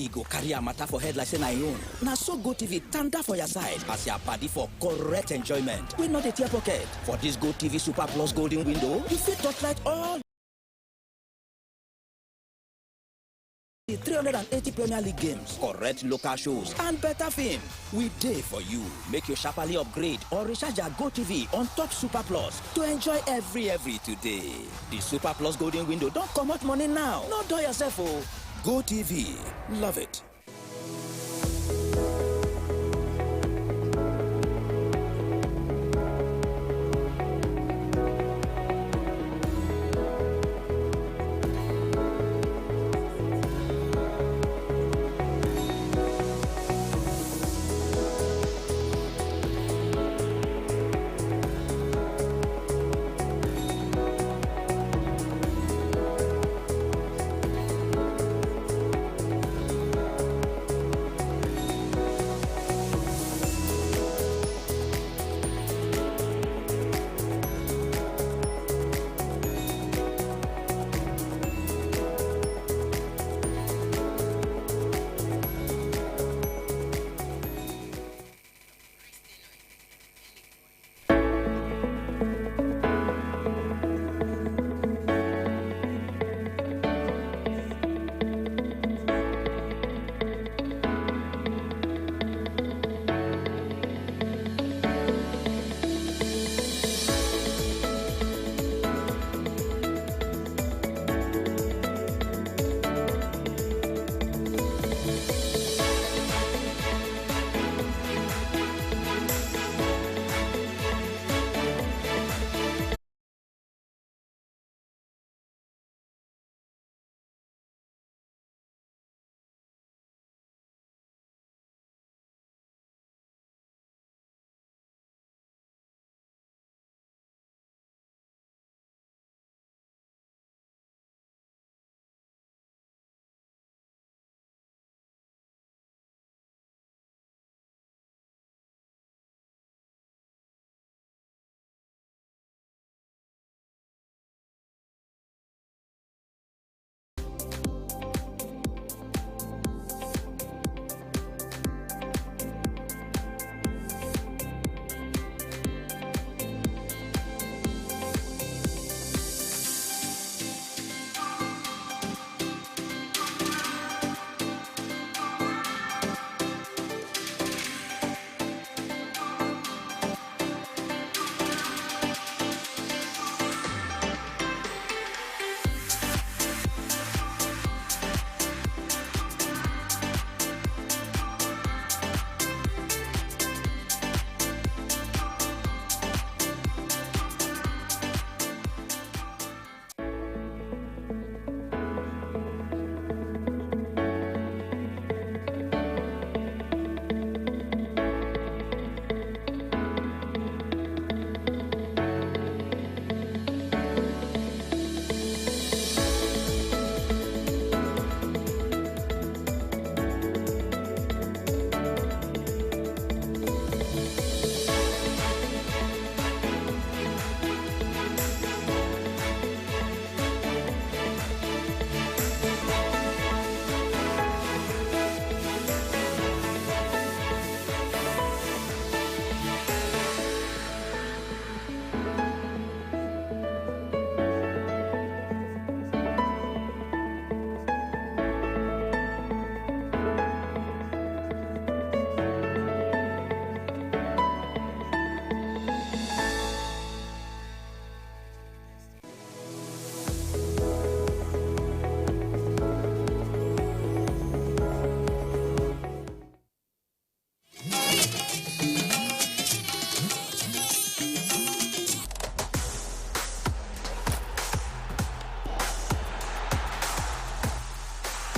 e go carry a matter for head like say na im own. Na so GoTV tanda for your side as your party for correct enjoyment. We no dey tear pocket. For this GoTV Super Plus golden window, you fit torchlight all the 380 Premier League games, correct local shows, and better film. We dey for you. Make your sharply upgrade or recharge your GoTV on top Super Plus to enjoy every today. The Super Plus golden window don't come out money now. No do yourself, oh. GoTV. Love it.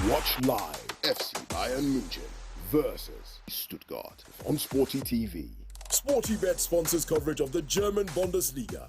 Watch live FC Bayern München versus Stuttgart on Sporty TV. Sporty Bet sponsors coverage of the German Bundesliga.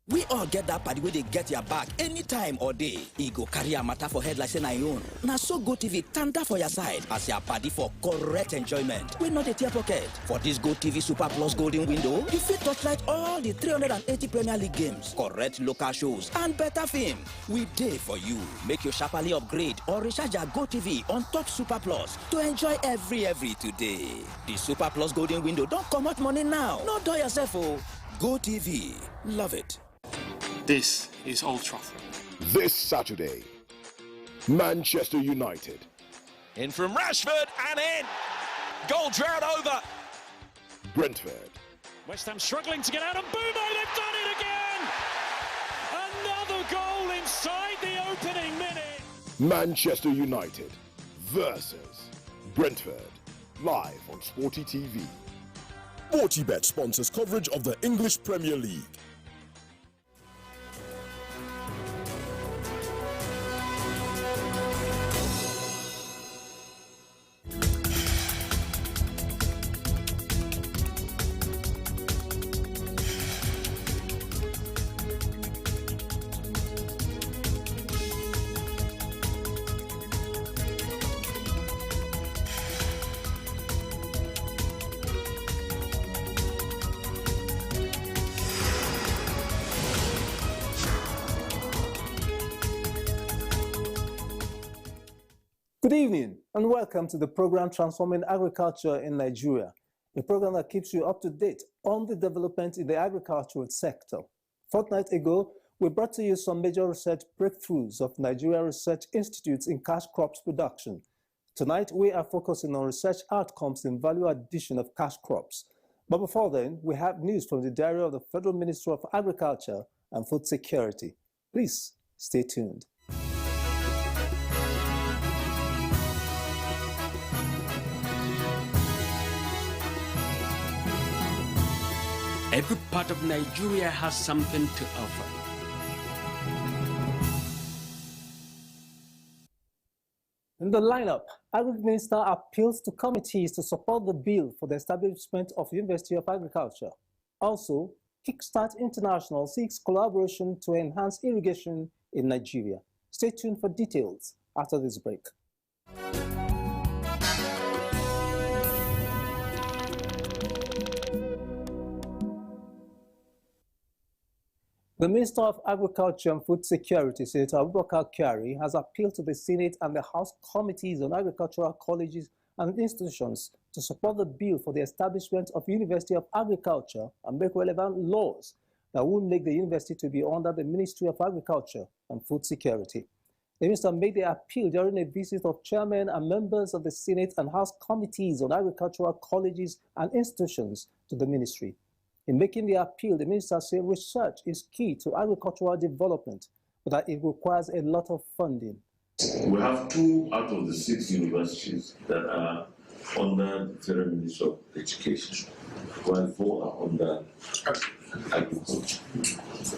We all get that party where they get your back anytime or day. E go carry a matter for head like say na your own. Now so GoTV tanda for your side as your party for correct enjoyment. We not a tear pocket. For this GoTV Super Plus Golden Window, you fit touchlight all the 380 Premier League games, correct local shows, and better film. We day for you. Make your sharply upgrade or recharge your GoTV on top Super Plus to enjoy every today. The Super Plus Golden Window don't come out money now. No do yourself, oh. GoTV. Love it. This is Old Trafford. This Saturday, Manchester United. In from Rashford and in. Goal drought over. Brentford. West Ham struggling to get out and Bumo, they've done it again! Another goal inside the opening minute. Manchester United versus Brentford. Live on Sporty TV. Sportybet sponsors coverage of the English Premier League. Good evening and welcome to the program Transforming Agriculture in Nigeria, a program that keeps you up to date on the development in the agricultural sector. Fortnight ago, we brought to you some major research breakthroughs of Nigeria Research Institutes in cash crops production. Tonight, we are focusing on research outcomes in value addition of cash crops. But before then, we have news from the diary of the Federal Ministry of Agriculture and Food Security. Please stay tuned. Every part of Nigeria has something to offer. In the lineup, Agri Minister appeals to committees to support the bill for the establishment of University of Agriculture. Also, Kickstart International seeks collaboration to enhance irrigation in Nigeria. Stay tuned for details after this break. The Minister of Agriculture and Food Security, Senator Abubakar Kyari, has appealed to the Senate and the House Committees on Agricultural Colleges and Institutions to support the bill for the establishment of University of Agriculture and make relevant laws that will make the university to be under the Ministry of Agriculture and Food Security. The minister made the appeal during a visit of chairmen and members of the Senate and House Committees on Agricultural Colleges and Institutions to the ministry. In making the appeal, the minister said research is key to agricultural development, but that it requires a lot of funding. We have 2 out of the 6 universities that are under the Federal Ministry of Education, while 4 are under agriculture.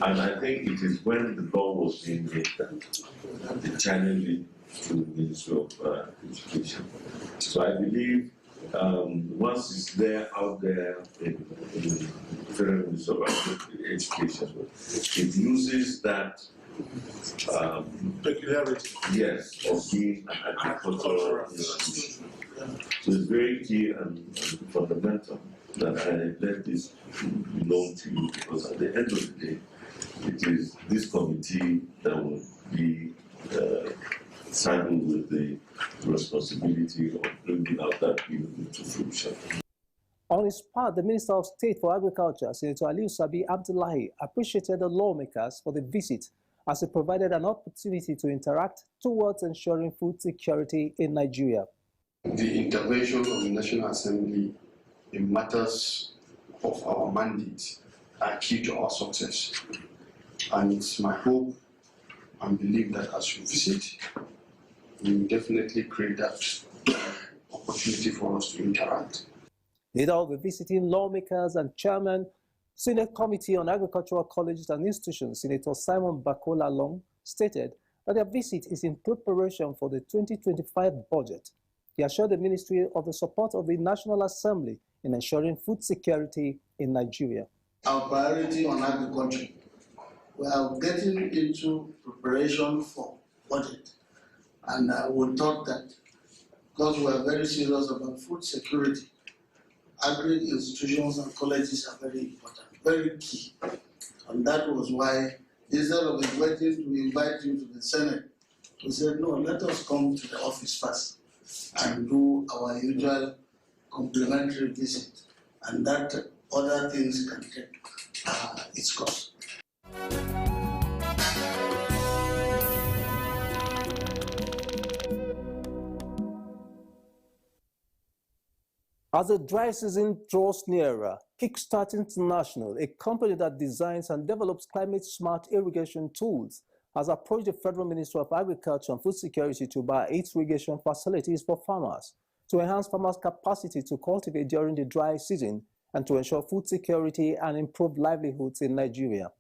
And I think it is when the law was being made that they channeled it to the Ministry of Education. So I believe once it's there out there in Federal Ministry of Education, it uses that peculiarity, yes, of being an agricultural institution. So it's very key and fundamental that I let this be known to you, because at the end of the day, it is this committee that will be saddled with the responsibility of bringing out that bill into fruition. On his part, the Minister of State for Agriculture, Senator Aliyu Sabi Abdullahi, appreciated the lawmakers for the visit as it provided an opportunity to interact towards ensuring food security in Nigeria. The intervention of the National Assembly in matters of our mandate are key to our success. And it's my hope and belief that as you visit, you will definitely create that opportunity for us to interact. Leader of the visiting lawmakers and chairman, Senate Committee on Agricultural Colleges and Institutions, Senator Simon Bakola Long, stated that their visit is in preparation for the 2025 budget. He assured the ministry of the support of the National Assembly in ensuring food security in Nigeria. Our priority on agriculture we are getting into preparation for audit. And we thought that because we are very serious about food security, agri institutions and colleges are very important, very key. And that was why, instead of waiting to invite you to the Senate, we said, no, let us come to the office first and do our usual complimentary visit. And that other things can take its course. As the dry season draws nearer, Kickstart International, a company that designs and develops climate-smart irrigation tools, has approached the Federal Ministry of Agriculture and Food Security to buy 8 irrigation facilities for farmers to enhance farmers' capacity to cultivate during the dry season and to ensure food security and improve livelihoods in Nigeria.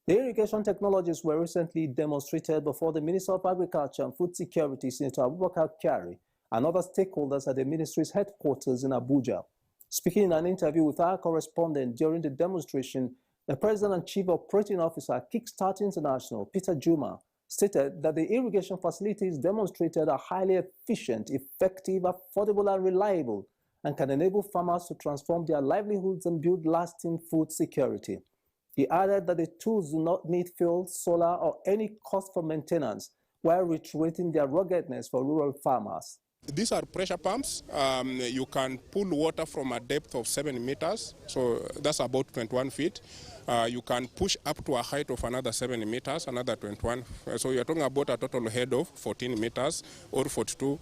The irrigation technologies were recently demonstrated before the Minister of Agriculture and Food Security, Senator Abubakar Kyari, and other stakeholders at the ministry's headquarters in Abuja. Speaking in an interview with our correspondent during the demonstration, the President and Chief Operating Officer, Kickstart International, Peter Juma, stated that the irrigation facilities demonstrated are highly efficient, effective, affordable, and reliable, and can enable farmers to transform their livelihoods and build lasting food security. He added that the tools do not need fuel, solar, or any cost for maintenance, while reiterating their ruggedness for rural farmers. These are pressure pumps. You can pull water from a depth of 7 meters, so that's about 21 feet. You can push up to a height of another 7 meters, another 21. So you're talking about a total head of 14 meters or 42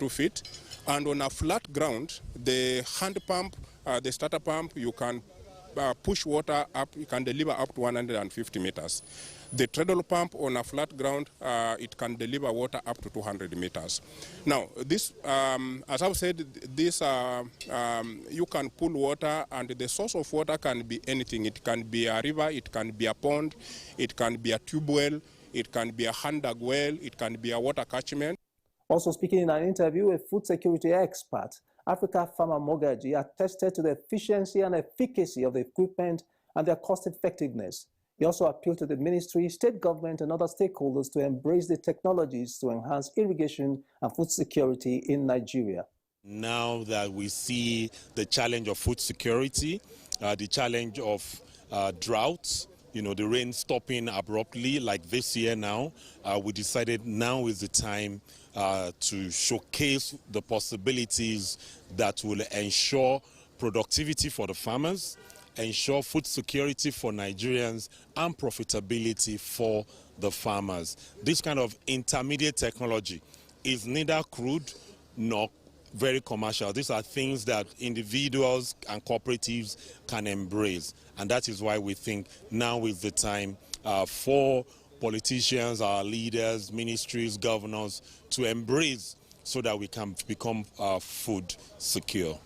feet. And on a flat ground, the hand pump, the starter pump, you can push water up, you can deliver up to 150 meters. The treadle pump on a flat ground, it can deliver water up to 200 meters. Now, this, as I've said, this you can pull water, and the source of water can be anything. It can be a river, it can be a pond, it can be a tube well, it can be a hand-dug well, it can be a water catchment. Also speaking in an interview, a food security expert, Africa Farmer Mogaji, attested to the efficiency and efficacy of the equipment and their cost effectiveness. He also appealed to the ministry, state government, and other stakeholders to embrace the technologies to enhance irrigation and food security in Nigeria. Now that we see the challenge of food security, the challenge of droughts, the rain stopping abruptly like this year now, we decided now is the time to showcase the possibilities that will ensure productivity for the farmers, ensure food security for Nigerians, and profitability for the farmers. This kind of intermediate technology is neither crude nor very commercial. These are things that individuals and cooperatives can embrace. And that is why we think now is the time for politicians, our leaders, ministries, governors to embrace so that we can become food secure.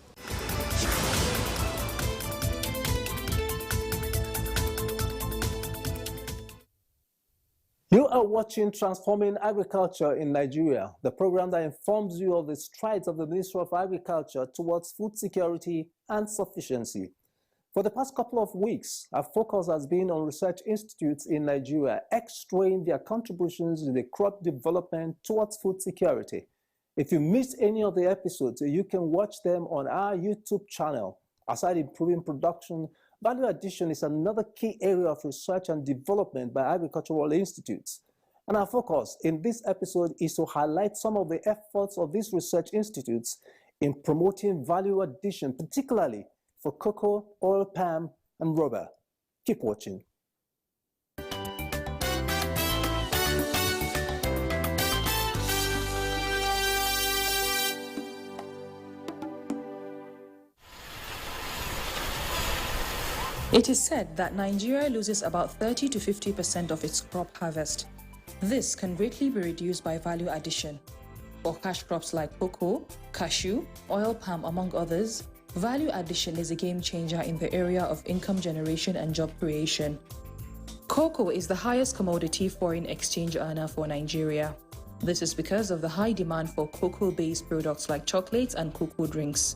You are watching Transforming Agriculture in Nigeria, the program that informs you of the strides of the Ministry of Agriculture towards food security and sufficiency. For the past couple of weeks, our focus has been on research institutes in Nigeria extraying their contributions in the crop development towards food security. If you missed any of the episodes, you can watch them on our YouTube channel. Aside improving production, value addition is another key area of research and development by agricultural institutes. And our focus in this episode is to highlight some of the efforts of these research institutes in promoting value addition, particularly for cocoa, oil palm, and rubber. Keep watching. It is said that Nigeria loses about 30 to 50% of its crop harvest. This can greatly be reduced by value addition. For cash crops like cocoa, cashew, oil palm, among others, value addition is a game changer in the area of income generation and job creation. Cocoa is the highest commodity foreign exchange earner for Nigeria. This is because of the high demand for cocoa-based products like chocolates and cocoa drinks.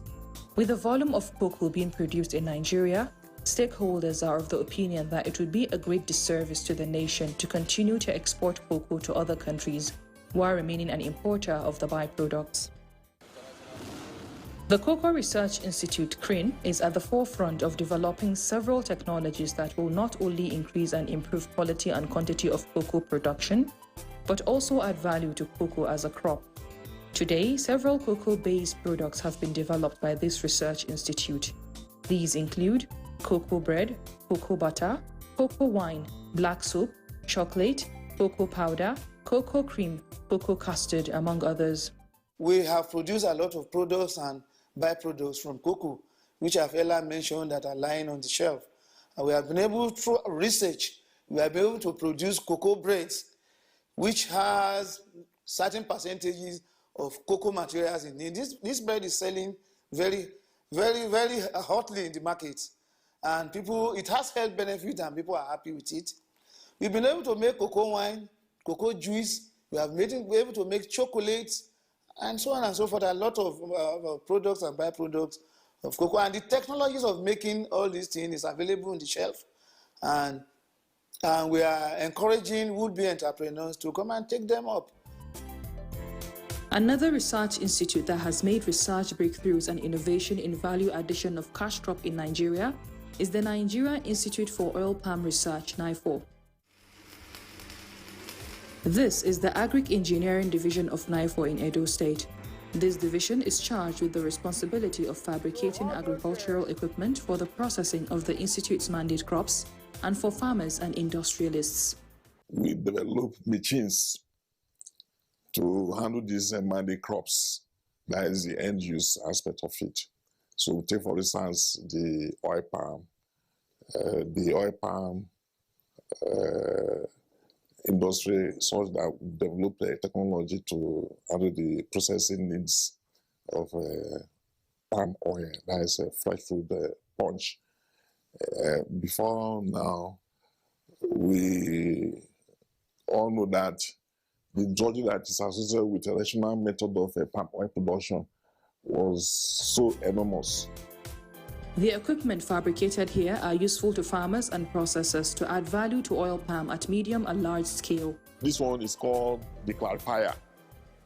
With the volume of cocoa being produced in Nigeria, stakeholders are of the opinion that it would be a great disservice to the nation to continue to export cocoa to other countries while remaining an importer of the byproducts. The Cocoa Research Institute, CRIN, is at the forefront of developing several technologies that will not only increase and improve quality and quantity of cocoa production, but also add value to cocoa as a crop. Today, several cocoa-based products have been developed by this research institute. These include cocoa bread, cocoa butter, cocoa wine, black soap, chocolate, cocoa powder, cocoa cream, cocoa custard, among others. We have produced a lot of products and byproducts from cocoa, which I've earlier mentioned that are lying on the shelf. And we have been able, through research, we have been able to produce cocoa breads, which has certain percentages of cocoa materials in it. This bread is selling very hotly in the market. And people, it has health benefits and people are happy with it. We've been able to make cocoa wine, cocoa juice, we have been able to make chocolates, and so on and so forth. A lot of products and byproducts of cocoa. And the technologies of making all these things is available on the shelf. And we are encouraging would-be entrepreneurs to come and take them up. Another research institute that has made research breakthroughs and innovation in value addition of cash crop in Nigeria is the Nigerian Institute for Oil Palm Research, NIFO. This is the Agric Engineering Division of NIFO in Edo State. This division is charged with the responsibility of fabricating agricultural equipment for the processing of the Institute's mandate crops and for farmers and industrialists. We develop machines to handle these mandate crops. That is the end use aspect of it. So take for instance the oil palm. The oil palm industry such that developed a technology to handle the processing needs of palm oil, that is fresh food punch. Before now, we all know that the geology that is associated with the traditional method of palm oil production was so enormous. The equipment fabricated here are useful to farmers and processors to add value to oil palm at medium and large scale. This one is called the clarifier.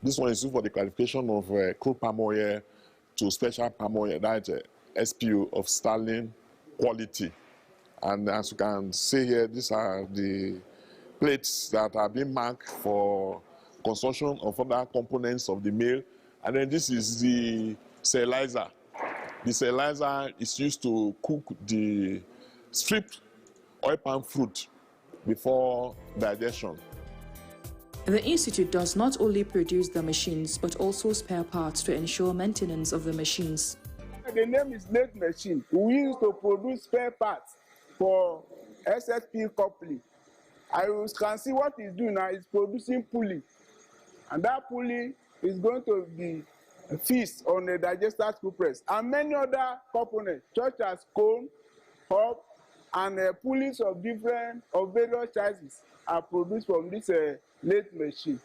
This one is used for the clarification of crude palm oil to special palm oil, that is SPO of sterling quality. And as you can see here, these are the plates that are being marked for construction of other components of the mill. And then this is the sterilizer. The sterilizer is used to cook the stripped oil palm fruit before digestion. The Institute does not only produce the machines, but also spare parts to ensure maintenance of the machines. The name is Late Machine. We used to produce spare parts for SSP company. You can see what it's doing now is producing pulley. And that pulley is going to be fixed on a digester screw press. And many other components, such as cone, hub, and pulleys of various sizes are produced from this Late Machine.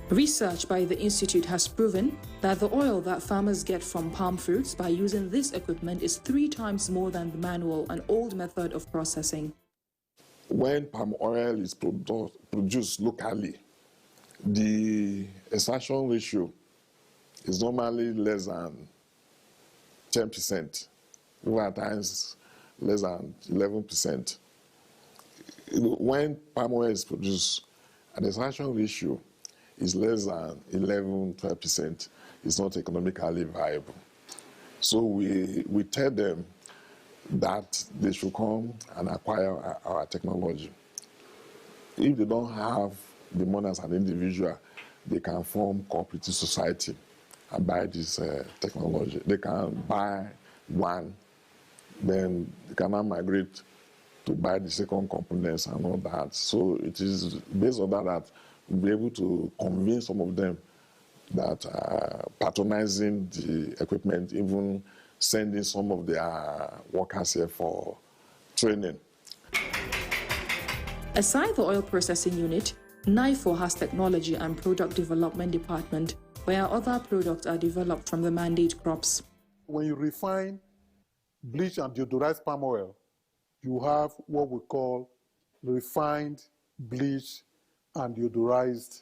Research by the Institute has proven that the oil that farmers get from palm fruits by using this equipment is 3 times more than the manual and old method of processing. When palm oil is produced locally, the extraction ratio is normally less than 10%, or at times less than 11%. When palm oil is produced, an extraction ratio is less than 11-12%. It's not economically viable. So we tell them that they should come and acquire our technology. If they don't have the money as an individual, they can form cooperative society and buy this technology. They can buy one, then they can now migrate to buy the second components and all that. So it is based on that we'll be able to convince some of them that patronizing the equipment, even sending some of their workers here for training. Aside the oil processing unit, NIFO has technology and product development department where other products are developed from the mandate crops. When you refine bleach and deodorized palm oil, you have what we call refined bleach and deodorized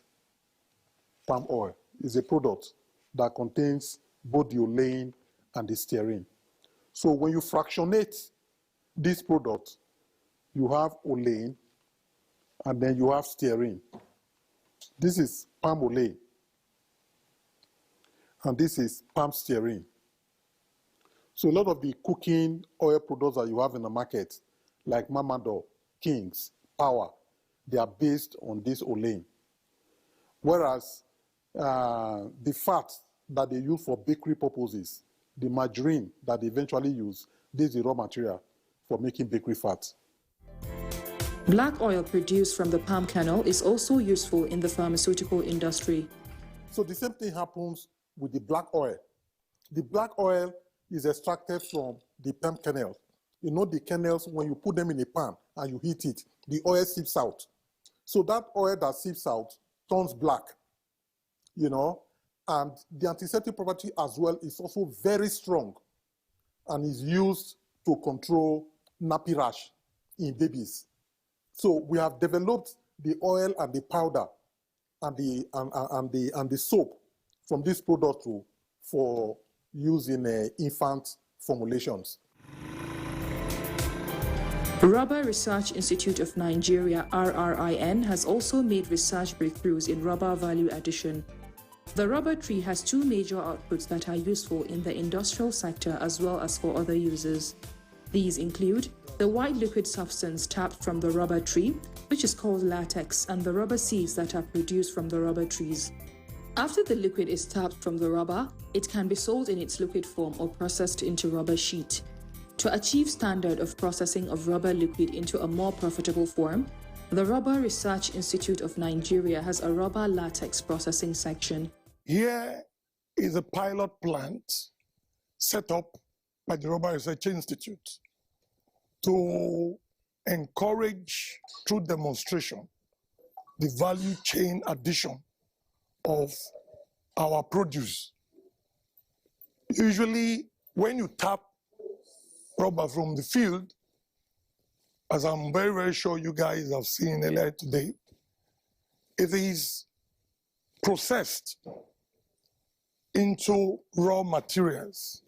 palm oil. It's a product that contains both the olein and the stearin. So when you fractionate this product, you have olein and then you have stearin. This is palm olein and this is palm stearin. So a lot of the cooking oil products that you have in the market, like Mamador, King's, Power, they are based on this olein. Whereas the fat that they use for bakery purposes, the margarine that they eventually use, this is the raw material for making bakery fat. Black oil produced from the palm kernel is also useful in the pharmaceutical industry. So the same thing happens with the black oil. The black oil is extracted from the palm kernel. You know the kernels, when you put them in a pan and you heat it, the oil seeps out. So that oil that seeps out turns black, you know, and the antiseptic property as well is also very strong and is used to control nappy rash in babies. So we have developed the oil and the powder and the soap from this product for use in infant formulations. Rubber Research Institute of Nigeria, RRIN, has also made research breakthroughs in rubber value addition. The rubber tree has two major outputs that are useful in the industrial sector as well as for other uses. These include the white liquid substance tapped from the rubber tree, which is called latex, and the rubber seeds that are produced from the rubber trees. After the liquid is tapped from the rubber, it can be sold in its liquid form or processed into rubber sheet. To achieve standard of processing of rubber liquid into a more profitable form, the Rubber Research Institute of Nigeria has a rubber latex processing section. Here is a pilot plant set up by the Rubber Research Institute to encourage, through demonstration, the value chain addition of our produce. Usually, when you tap rubber from the field, as I'm very, very sure you guys have seen earlier today, it is processed into raw materials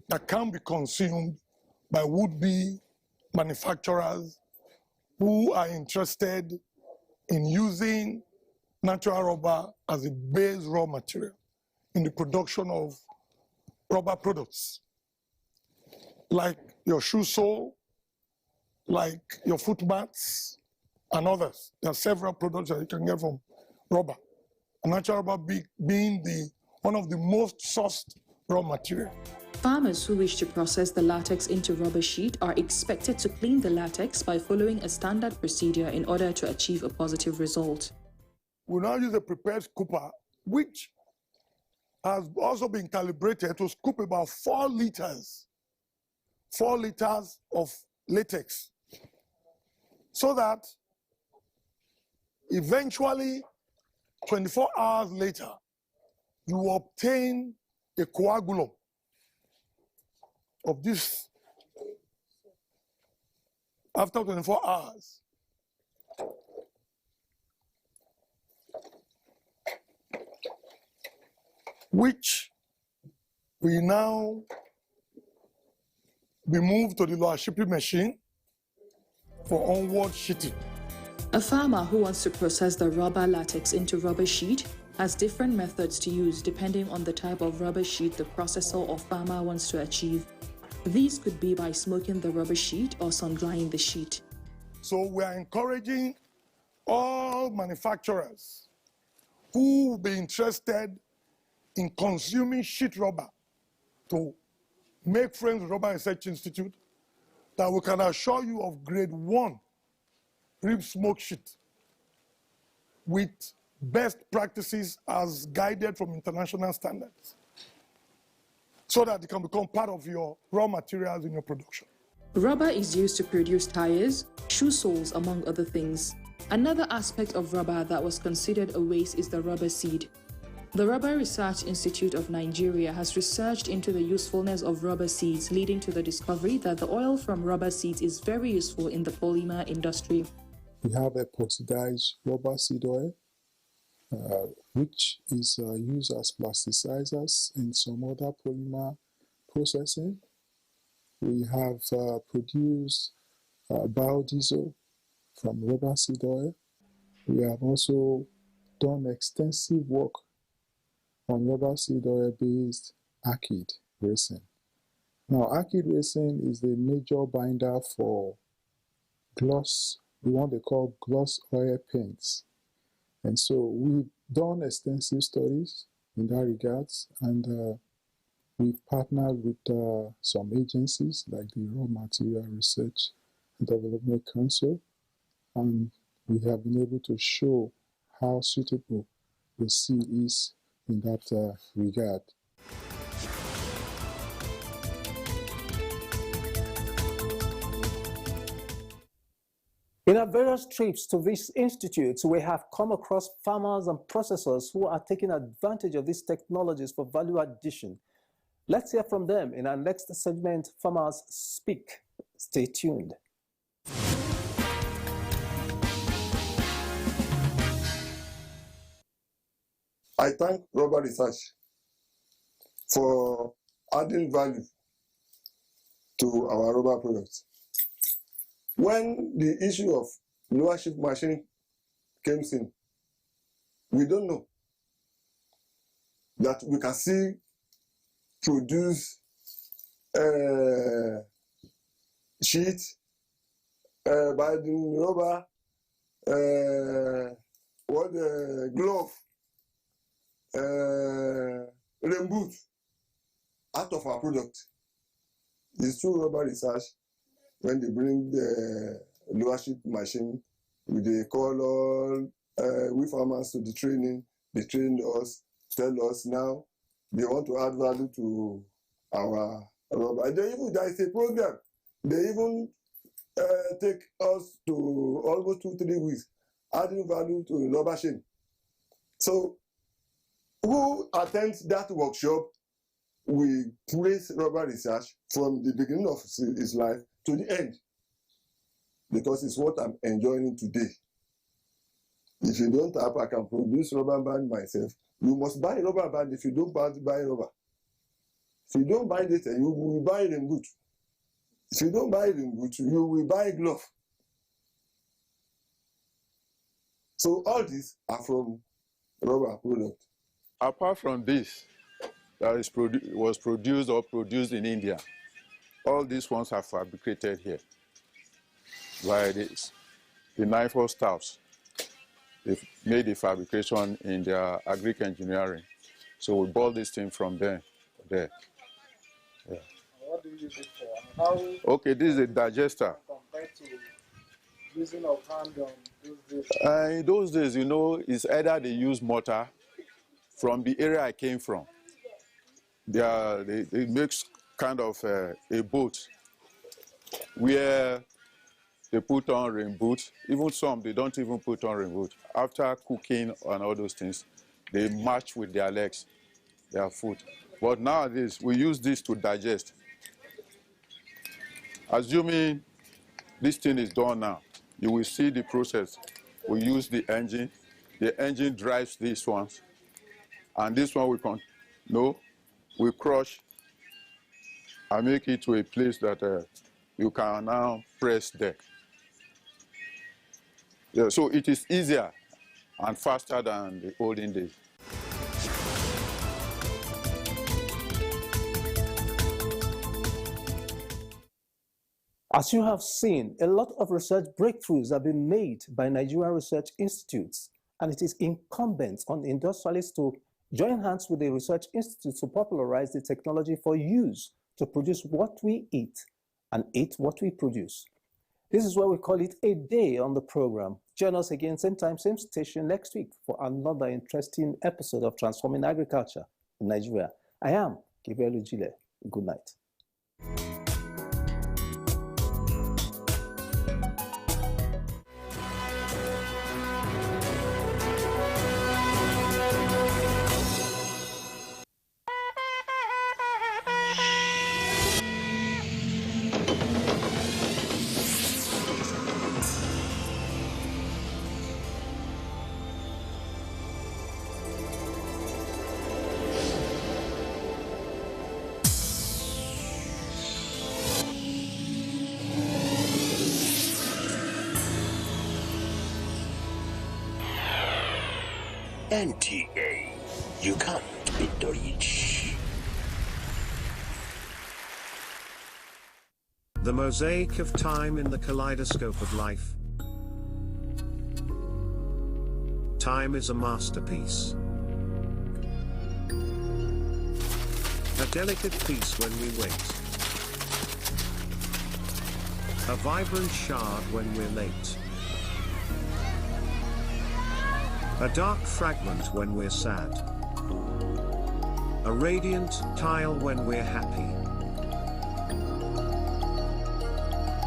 that can be consumed by would-be manufacturers who are interested in using natural rubber as a base raw material in the production of rubber products, like your shoe sole, like your foot mats, and others. There are several products that you can get from rubber. And natural rubber being one of the most sourced raw material. Farmers who wish to process the latex into rubber sheet are expected to clean the latex by following a standard procedure in order to achieve a positive result. We now use a prepared scooper, which has also been calibrated to scoop about 4 liters of latex, so that eventually, 24 hours later, you obtain a coagulum of this. After 24 hours, which we now be moved to the lower shipping machine for onward sheeting. A farmer who wants to process the rubber latex into rubber sheet has different methods to use depending on the type of rubber sheet the processor or farmer wants to achieve. These could be by smoking the rubber sheet or sun-drying the sheet. So we are encouraging all manufacturers who will be interested in consuming sheet rubber to make friends with Rubber Research Institute, that we can assure you of grade 1 rib smoke sheet with best practices as guided from international standards, so that it can become part of your raw materials in your production. Rubber is used to produce tires, shoe soles, among other things. Another aspect of rubber that was considered a waste is the rubber seed. The Rubber Research Institute of Nigeria has researched into the usefulness of rubber seeds, leading to the discovery that the oil from rubber seeds is very useful in the polymer industry. We have epoxidized rubber seed oil, which is used as plasticizers in some other polymer processing. We have produced biodiesel from rubber seed oil. We have also done extensive work on rubber seed oil-based acid resin. Now, acid resin is the major binder for gloss, the one they call gloss oil paints. And so we've done extensive studies in that regards, and we've partnered with some agencies like the Raw Material Research and Development Council, and we have been able to show how suitable the seed is in that regard. In our various trips to these institutes, we have come across farmers and processors who are taking advantage of these technologies for value addition. Let's hear from them in our next segment, Farmers Speak. Stay tuned. I thank Rubber Research for adding value to our rubber products. When the issue of lower shift machine came in, we don't know that we can still produce sheet by the rubber, glove, rain boot out of our product. It's through Rubber Research. When they bring the lower shift machine, they call all we farmers to the training. They train us, tell us now they want to add value to our rubber. And there is a program. They even take us to almost 2-3 weeks, adding value to the rubber chain. So who attends that workshop will praise Rubber Research from the beginning of his life to the end, because it's what I'm enjoying today. If you don't have, I can produce rubber band myself. You must buy rubber band if you don't buy rubber. If you don't buy it, you will buy rain boot. If you don't buy rain boot, you will buy glove. So all these are from rubber product. Apart from this, that is was produced or produced in India, all these ones are fabricated here by the NIFO staffs. They've made the fabrication in their agric engineering. So we bought this thing from them there. Yeah. What do you use it for? How okay, this is a digester. Compared to using of hand on those days? In those days, you know, it's either they use mortar. From the area I came from, they make kind of a boat where they put on rain boot. Even some, they don't even put on rain boot. After cooking and all those things, they march with their legs, their foot. But nowadays, we use this to digest. Assuming this thing is done now, you will see the process. We use the engine drives these ones. And this one we crush and make it to a place that you can now press there. Yeah, so it is easier and faster than the olden days. As you have seen, a lot of research breakthroughs have been made by Nigerian research institutes, and it is incumbent on industrialists to join hands with the research institutes to popularize the technology for use to produce what we eat and eat what we produce. This is why we call it a day on the program. Join us again, same time, same station next week for another interesting episode of Transforming Agriculture in Nigeria. I am Gabriel Ujile. Good night. NTA, you can't beat the rich. The mosaic of time in the kaleidoscope of life. Time is a masterpiece. A delicate piece when we wait. A vibrant shard when we're late. A dark fragment when we're sad. A radiant tile when we're happy.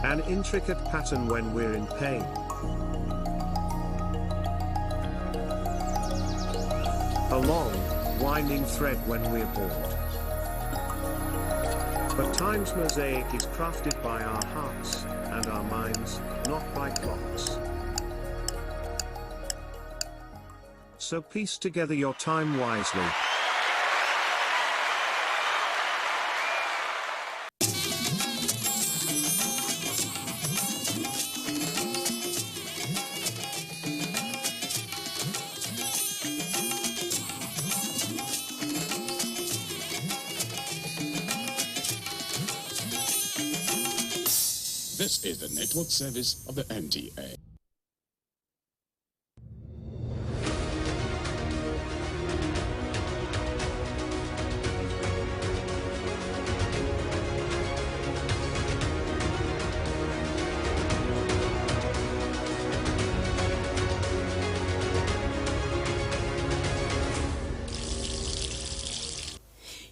An intricate pattern when we're in pain. A long, winding thread when we're bored. But time's mosaic is crafted by our hearts and our minds, not by clocks. So piece together your time wisely. This is the network service of the NTA.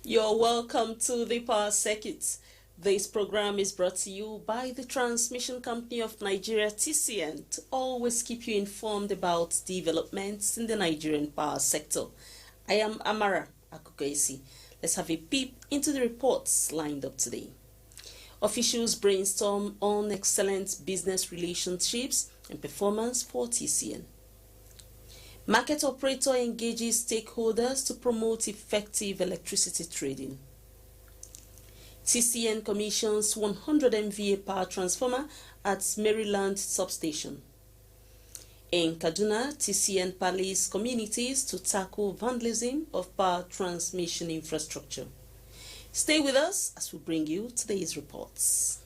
You're welcome to the Power Circuit. This program is brought to you by the Transmission Company of Nigeria, TCN, to always keep you informed about developments in the Nigerian power sector. I am Amara Akukwesi. Let's have a peep into the reports lined up today. Officials brainstorm on excellent business relationships and performance for TCN. Market operator engages stakeholders to promote effective electricity trading. TCN commissions 100 MVA power transformer at Maryland substation. In Kaduna, TCN palliates communities to tackle vandalism of power transmission infrastructure. Stay with us as we bring you today's reports.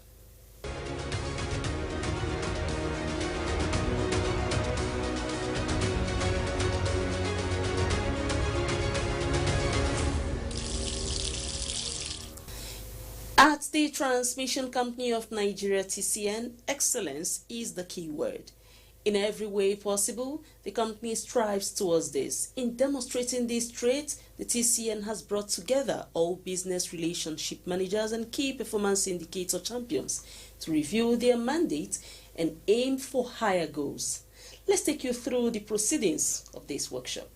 At the Transmission Company of Nigeria, TCN, excellence is the key word. In every way possible, the company strives towards this. In demonstrating these traits, the TCN has brought together all business relationship managers and key performance indicator champions to review their mandate and aim for higher goals. Let's take you through the proceedings of this workshop.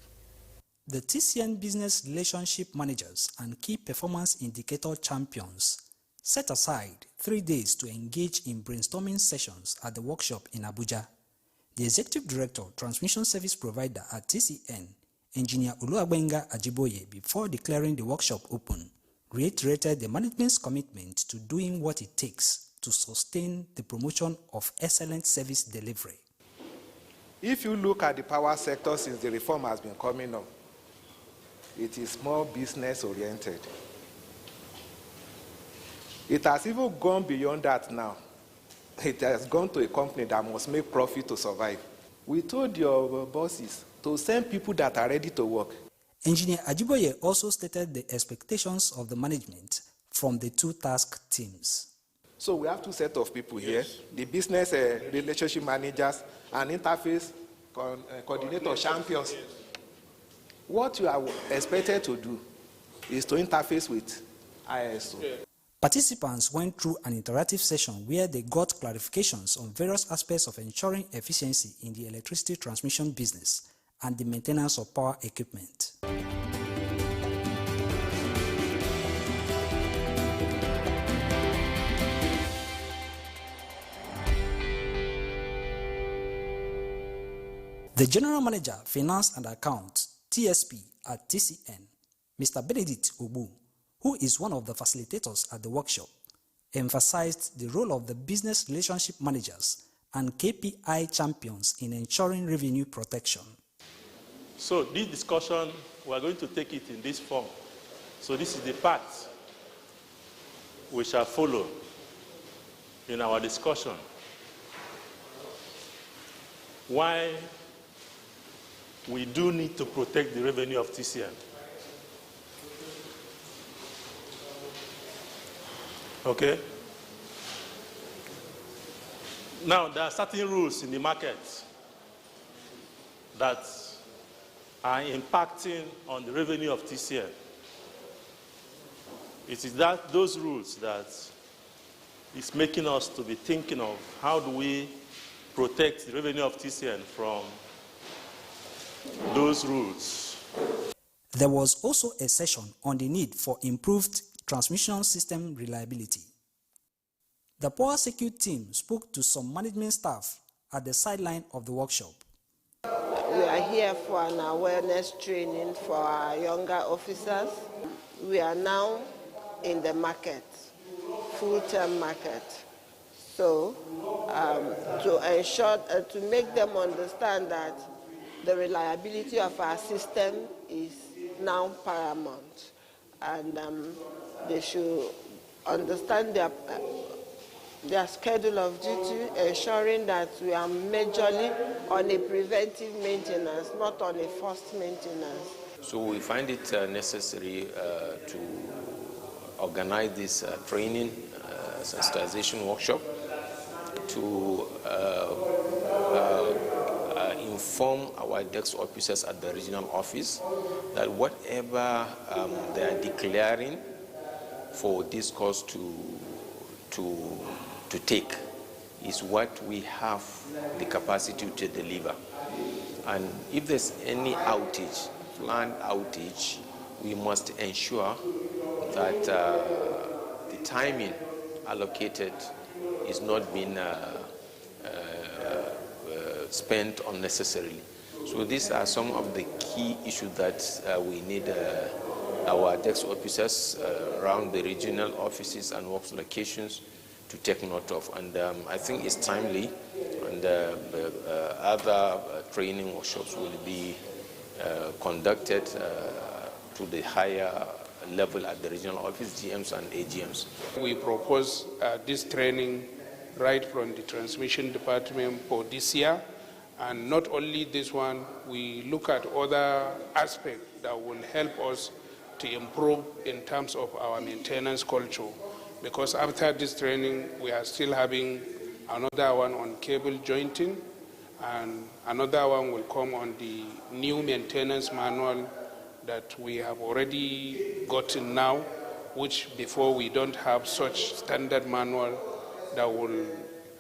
The TCN Business Relationship Managers and Key Performance Indicator Champions set aside 3 days to engage in brainstorming sessions at the workshop in Abuja. The Executive Director, Transmission Service Provider at TCN, Engineer Oluwabenga Ajiboye, before declaring the workshop open, reiterated the management's commitment to doing what it takes to sustain the promotion of excellent service delivery. If you look at the power sector since the reform has been coming up, it is more business-oriented. It has even gone beyond that now. It has gone to a company that must make profit to survive. We told your bosses to send people that are ready to work. Engineer Ajiboye also stated the expectations of the management from the two task teams. So we have two sets of people here, the business relationship managers and interface coordinator champions. What you are expected to do is to interface with ISO. Participants went through an interactive session where they got clarifications on various aspects of ensuring efficiency in the electricity transmission business and the maintenance of power equipment. The General Manager, Finance and Accounts, TSP at TCN, Mr. Benedict Obu, who is one of the facilitators at the workshop, emphasized the role of the business relationship managers and KPI champions in ensuring revenue protection. So this discussion, we are going to take it in this form. So this is the part we shall follow in our discussion. Why we do need to protect the revenue of TCN. Okay? Now, there are certain rules in the market that are impacting on the revenue of TCN. It is those rules that is making us to be thinking of how do we protect the revenue of TCN from those rules. There was also a session on the need for improved transmission system reliability. The Power Circuit team spoke to some management staff at the sideline of the workshop. We are here for an awareness training for our younger officers. We are now in the market, full-term market. So to ensure, to make them understand that the reliability of our system is now paramount, and they should understand their schedule of duty, ensuring that we are majorly on a preventive maintenance, not on a forced maintenance. So we find it necessary to organize this training, sensitization workshop to inform our desk officers at the regional office that whatever they are declaring for this course to take is what we have the capacity to deliver. And if there's any outage, planned outage, we must ensure that the timing allocated is not being spent unnecessarily. So these are some of the key issues that we need our desk officers around the regional offices and works locations to take note of. And I think it's timely, and other training workshops will be conducted to the higher level at the regional office, GMs and AGMs. We propose this training right from the transmission department for this year. And not only this one, we look at other aspects that will help us to improve in terms of our maintenance culture. Because after this training, we are still having another one on cable jointing, and another one will come on the new maintenance manual that we have already gotten now, which before we don't have such standard manual that will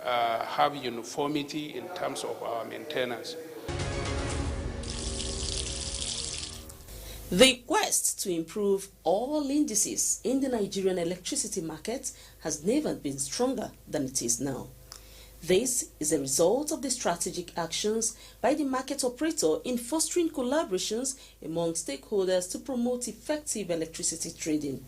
have uniformity in terms of our maintenance. The quest to improve all indices in the Nigerian electricity market has never been stronger than it is now. This is a result of the strategic actions by the market operator in fostering collaborations among stakeholders to promote effective electricity trading.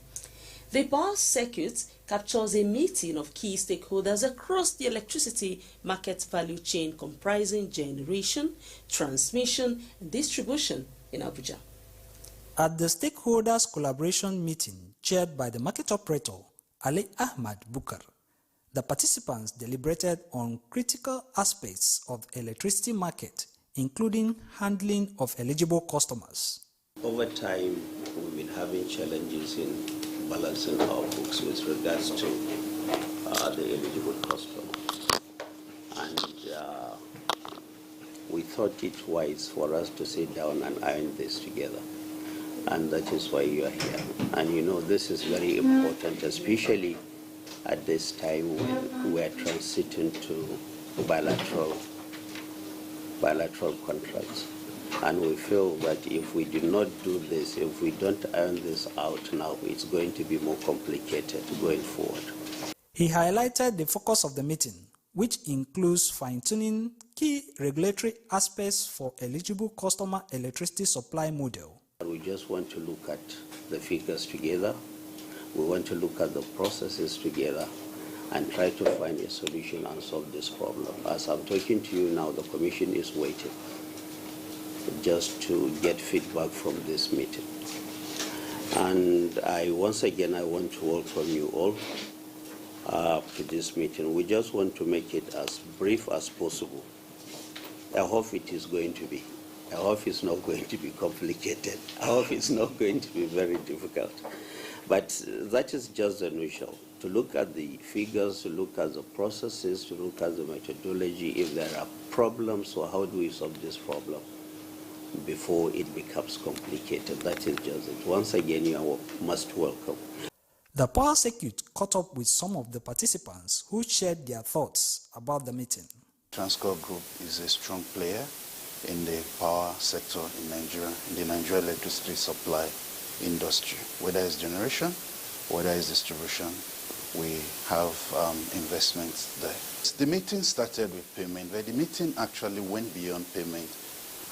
The Power Circuit captures a meeting of key stakeholders across the electricity market value chain comprising generation, transmission, and distribution in Abuja. At the stakeholders collaboration meeting chaired by the market operator, Ali Ahmad Bukar, the participants deliberated on critical aspects of the electricity market, including handling of eligible customers. Over time, we've been having challenges in balancing our books with regards to the eligible customers. And we thought it wise for us to sit down and iron this together. And that is why you are here. And you know, this is very important, especially at this time when we are transiting to bilateral contracts. And we feel that if we do not do this, if we don't iron this out now, it's going to be more complicated going forward. He highlighted the focus of the meeting, which includes fine-tuning key regulatory aspects for eligible customer electricity supply model. We just want to look at the figures together. We want to look at the processes together and try to find a solution and solve this problem. As I'm talking to you now, the Commission is waiting. just to get feedback from this meeting. And once again, I want to welcome you all to this meeting. We just want to make it as brief as possible. I hope it is going to be. I hope it's not going to be complicated. I hope it's not going to be very difficult. But that is just the initial. To look at the figures, to look at the processes, to look at the methodology, if there are problems, so how do we solve this problem before it becomes complicated? That is just it. Once again, you are most welcome. The power circuit caught up with some of the participants who shared their thoughts about the meeting. Transcorp Group is a strong player in the power sector in Nigeria, in the Nigerian electricity supply industry. Whether it's generation, whether it's distribution, we have investments there. The meeting started with payment, but the meeting actually went beyond payment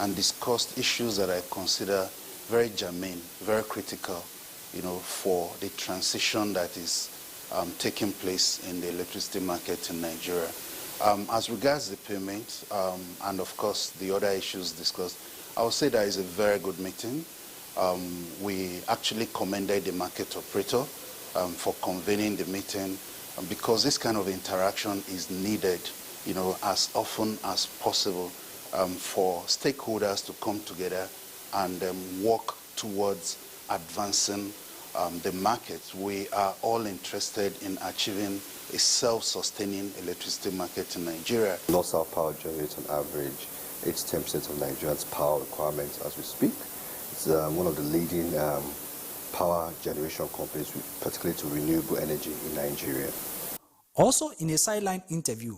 and discussed issues that I consider very germane, very critical, for the transition that is taking place in the electricity market in Nigeria. As regards the payment, and of course the other issues discussed, I would say that is a very good meeting. We actually commended the market operator for convening the meeting, because this kind of interaction is needed, as often as possible for stakeholders to come together and work towards advancing the market. We are all interested in achieving a self-sustaining electricity market in Nigeria. North-South Power generates on average 8-10% of Nigerians' power requirements as we speak. It's one of the leading power generation companies, particularly to renewable energy in Nigeria. Also in a sideline interview,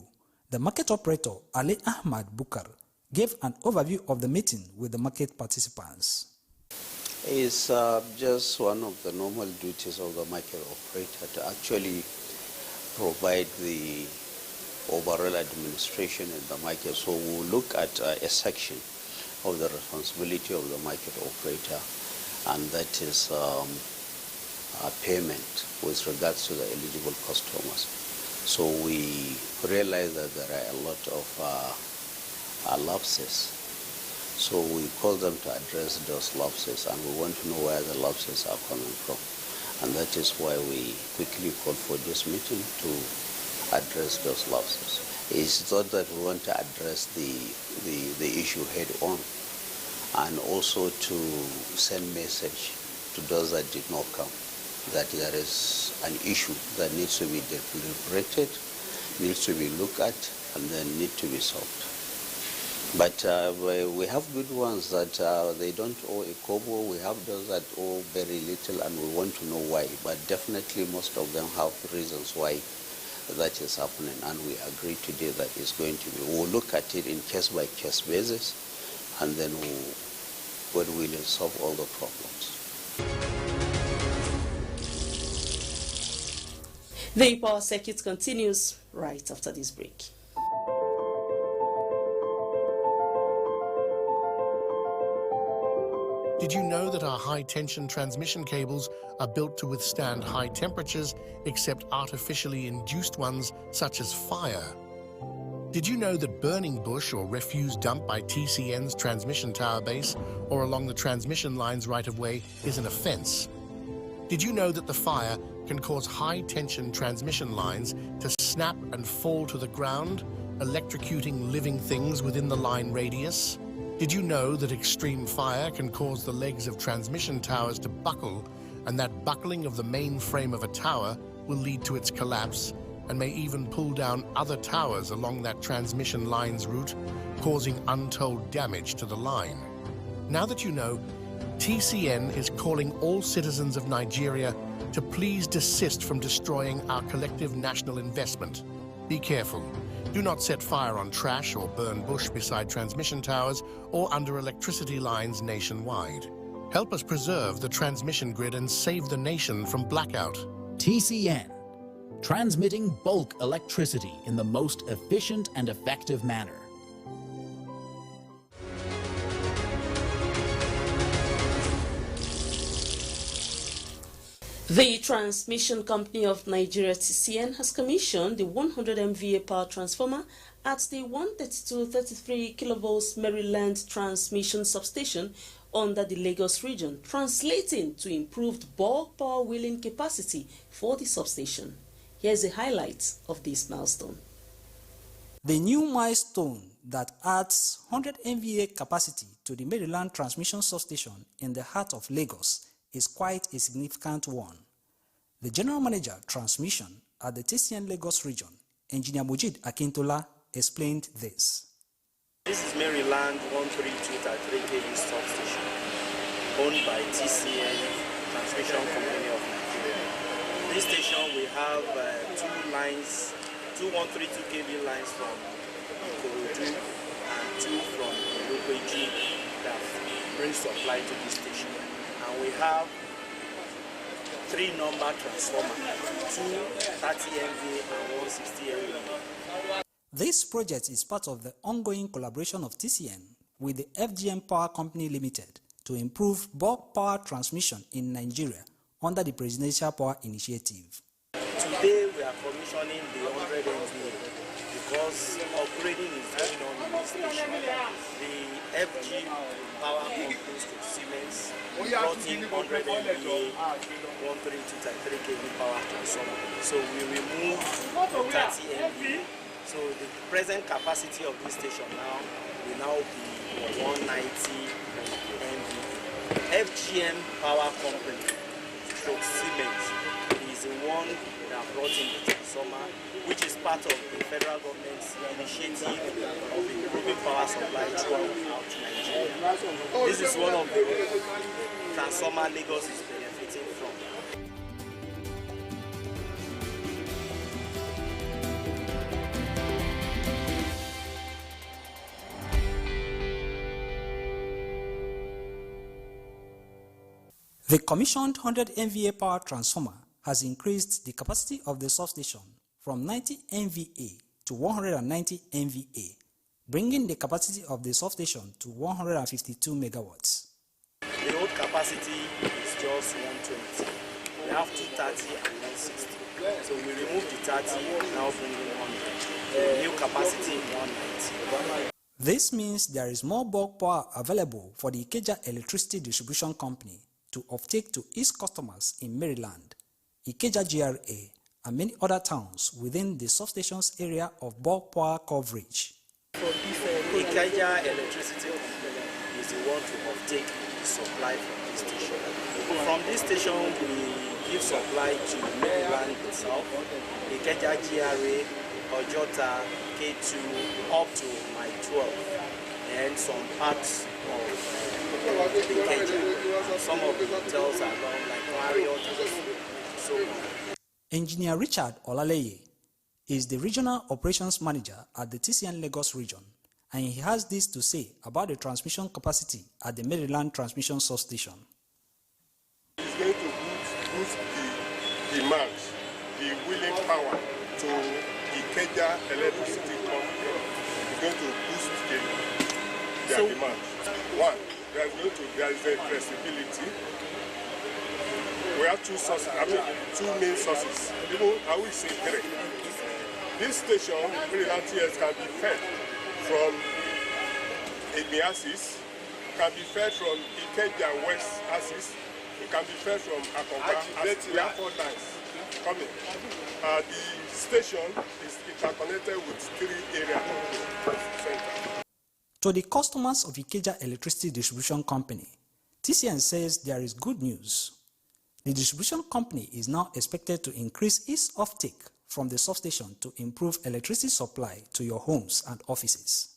the market operator Ali Ahmad Bukar gave an overview of the meeting with the market participants. It's just one of the normal duties of the market operator to actually provide the overall administration in the market. So we'll look at a section of the responsibility of the market operator, and that is payment with regards to the eligible customers. So we realize that there are a lot of lapses. So we call them to address those lapses, and we want to know where the lapses are coming from. And that is why we quickly called for this meeting to address those lapses. It's not that we want to address the issue head on, and also to send message to those that did not come, that there is an issue that needs to be deliberated, needs to be looked at, and then need to be solved. But we have good ones that they don't owe a kobo. We have those that owe very little, and we want to know why. But definitely most of them have reasons why that is happening, and we agree today that it's going to be. We'll look at it in case-by-case basis, and then God willing, solve all the problems. The power circuit continues right after this break. Did you know that our high-tension transmission cables are built to withstand high temperatures, except artificially induced ones such as fire? Did you know that burning bush or refuse dumped by TCN's transmission tower base or along the transmission line's right-of-way is an offence? Did you know that the fire can cause high-tension transmission lines to snap and fall to the ground, electrocuting living things within the line radius? Did you know that extreme fire can cause the legs of transmission towers to buckle, and that buckling of the main frame of a tower will lead to its collapse and may even pull down other towers along that transmission line's route, causing untold damage to the line? Now that you know, TCN is calling all citizens of Nigeria to please desist from destroying our collective national investment. Be careful. Do not set fire on trash or burn bush beside transmission towers or under electricity lines nationwide. Help us preserve the transmission grid and save the nation from blackout. TCN, transmitting bulk electricity in the most efficient and effective manner. The Transmission Company of Nigeria, TCN, has commissioned the 100 MVA power transformer at the 132-33 kilovolts Maryland transmission substation under the Lagos region, translating to improved bulk power wheeling capacity for the substation. Here's a highlight of this milestone. The new milestone that adds 100 MVA capacity to the Maryland transmission substation in the heart of Lagos is quite a significant one. The General Manager Transmission at the TCN Lagos region, Engineer Mujid Akintola, explained this. This is Maryland 132-33 kV substation, owned by TCN Transmission Company of Nigeria. This station we have two 132 kV lines from Ikorodu and two from Ilopeji that bring supply to this station. And we have 3 number transformers, 2 30 MVA and 1 60 MVA. This project is part of the ongoing collaboration of TCN with the FGM Power Company Limited to improve bulk power transmission in Nigeria under the Presidential Power Initiative. Today we are commissioning the 100 MVA because upgrading is going on in this station. The FG Power Company to Siemens brought in 100 MVA 132-33 kV power transformer. So we removed the 30 MVA. So the present capacity of this station now will now be 190 MVA. FGM Power Company to Siemens is the one that brought in the transformer, which is part of the federal government's initiative of improving power supply throughout Nigeria. This is one of the transformer Lagos is benefiting from. The commissioned 100 MVA power transformer has increased the capacity of the substation from 90 MVA to 190 MVA, bringing the capacity of the substation to 152 megawatts. The old capacity is just 120. We have 230 and 160. So we removed the 30, now bringing 100. The new capacity 190. This means there is more bulk power available for the Ikeja Electricity Distribution Company to offtake to its customers in Maryland, Ikeja GRA, and many other towns within the substation's area of bulk power coverage. Ikeja Electricity Company is the one to offtake supply from this station. From this station, we give supply to Maryland itself, Ikeja GRA, Ojota, K2, up to my 12, and some parts of Ikeja. Some of the hotels are long, like Marriott and so on. Engineer Richard Olaleye is the Regional Operations Manager at the TCN Lagos region, and he has this to say about the transmission capacity at the Maryland Transmission Substation. It's going to boost the demand, the wheeling power to Ikeja Electricity Company. It's going to boost their demand. One, there is a flexibility. We have two sources, two main sources. Even I will say 3. This station, Maryland TS, can be fed from Emiasis, can be fed from Ikeja West Axis, it can be fed from Akonga. We have 4 lines coming. The station is interconnected with 3 areas. To the customers of Ikeja Electricity Distribution Company, TCN says there is good news. The distribution company is now expected to increase its offtake from the substation to improve electricity supply to your homes and offices.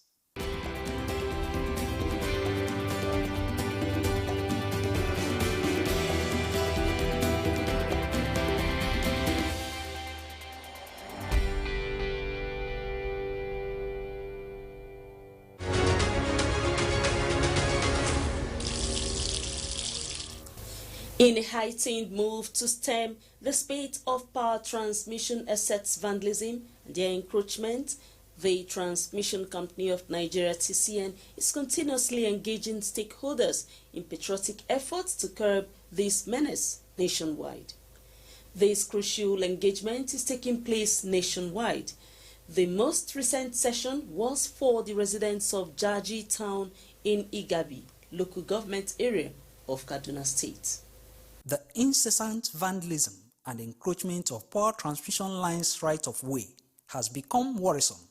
In a heightened move to stem the spate of power transmission assets vandalism and their encroachment, the Transmission Company of Nigeria (TCN) is continuously engaging stakeholders in patriotic efforts to curb this menace nationwide. This crucial engagement is taking place nationwide. The most recent session was for the residents of Jaji town in Igabi, local government area of Kaduna State. The incessant vandalism and encroachment of power transmission lines right-of-way has become worrisome,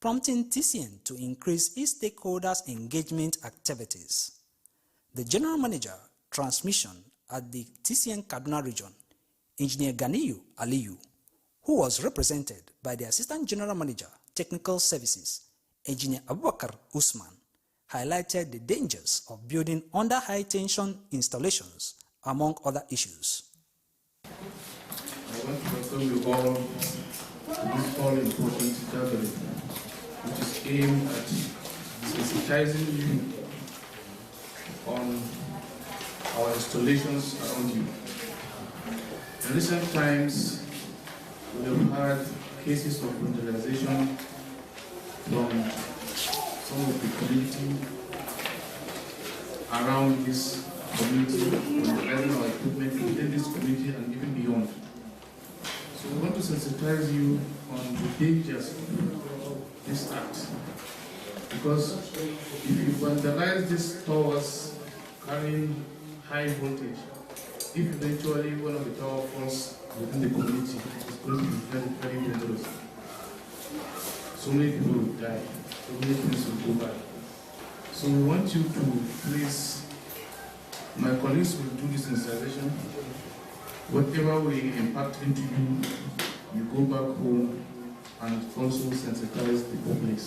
prompting TCN to increase its stakeholders' engagement activities. The General Manager, Transmission at the TCN Kaduna region, Engineer Ganiyu Aliyu, who was represented by the Assistant General Manager, Technical Services, Engineer Abubakar Usman, highlighted the dangers of building under high-tension installations, among other issues. I want to welcome you all to this all-important gathering, which is aimed at sensitizing you on our installations around you. In recent times, we have had cases of vandalization from some of the community around this community, vandalizing our equipment within this community and even beyond. So we want to sensitize you on the dangers of this act. Because if you vandalize these towers carrying high voltage, if eventually one of the tower falls within the community, it's going to be very, very dangerous. So many people will die, so many things will go bad. So we want you to please, my colleagues will do this sensitization. Whatever we impact into you, you go back home and also sensitize the public.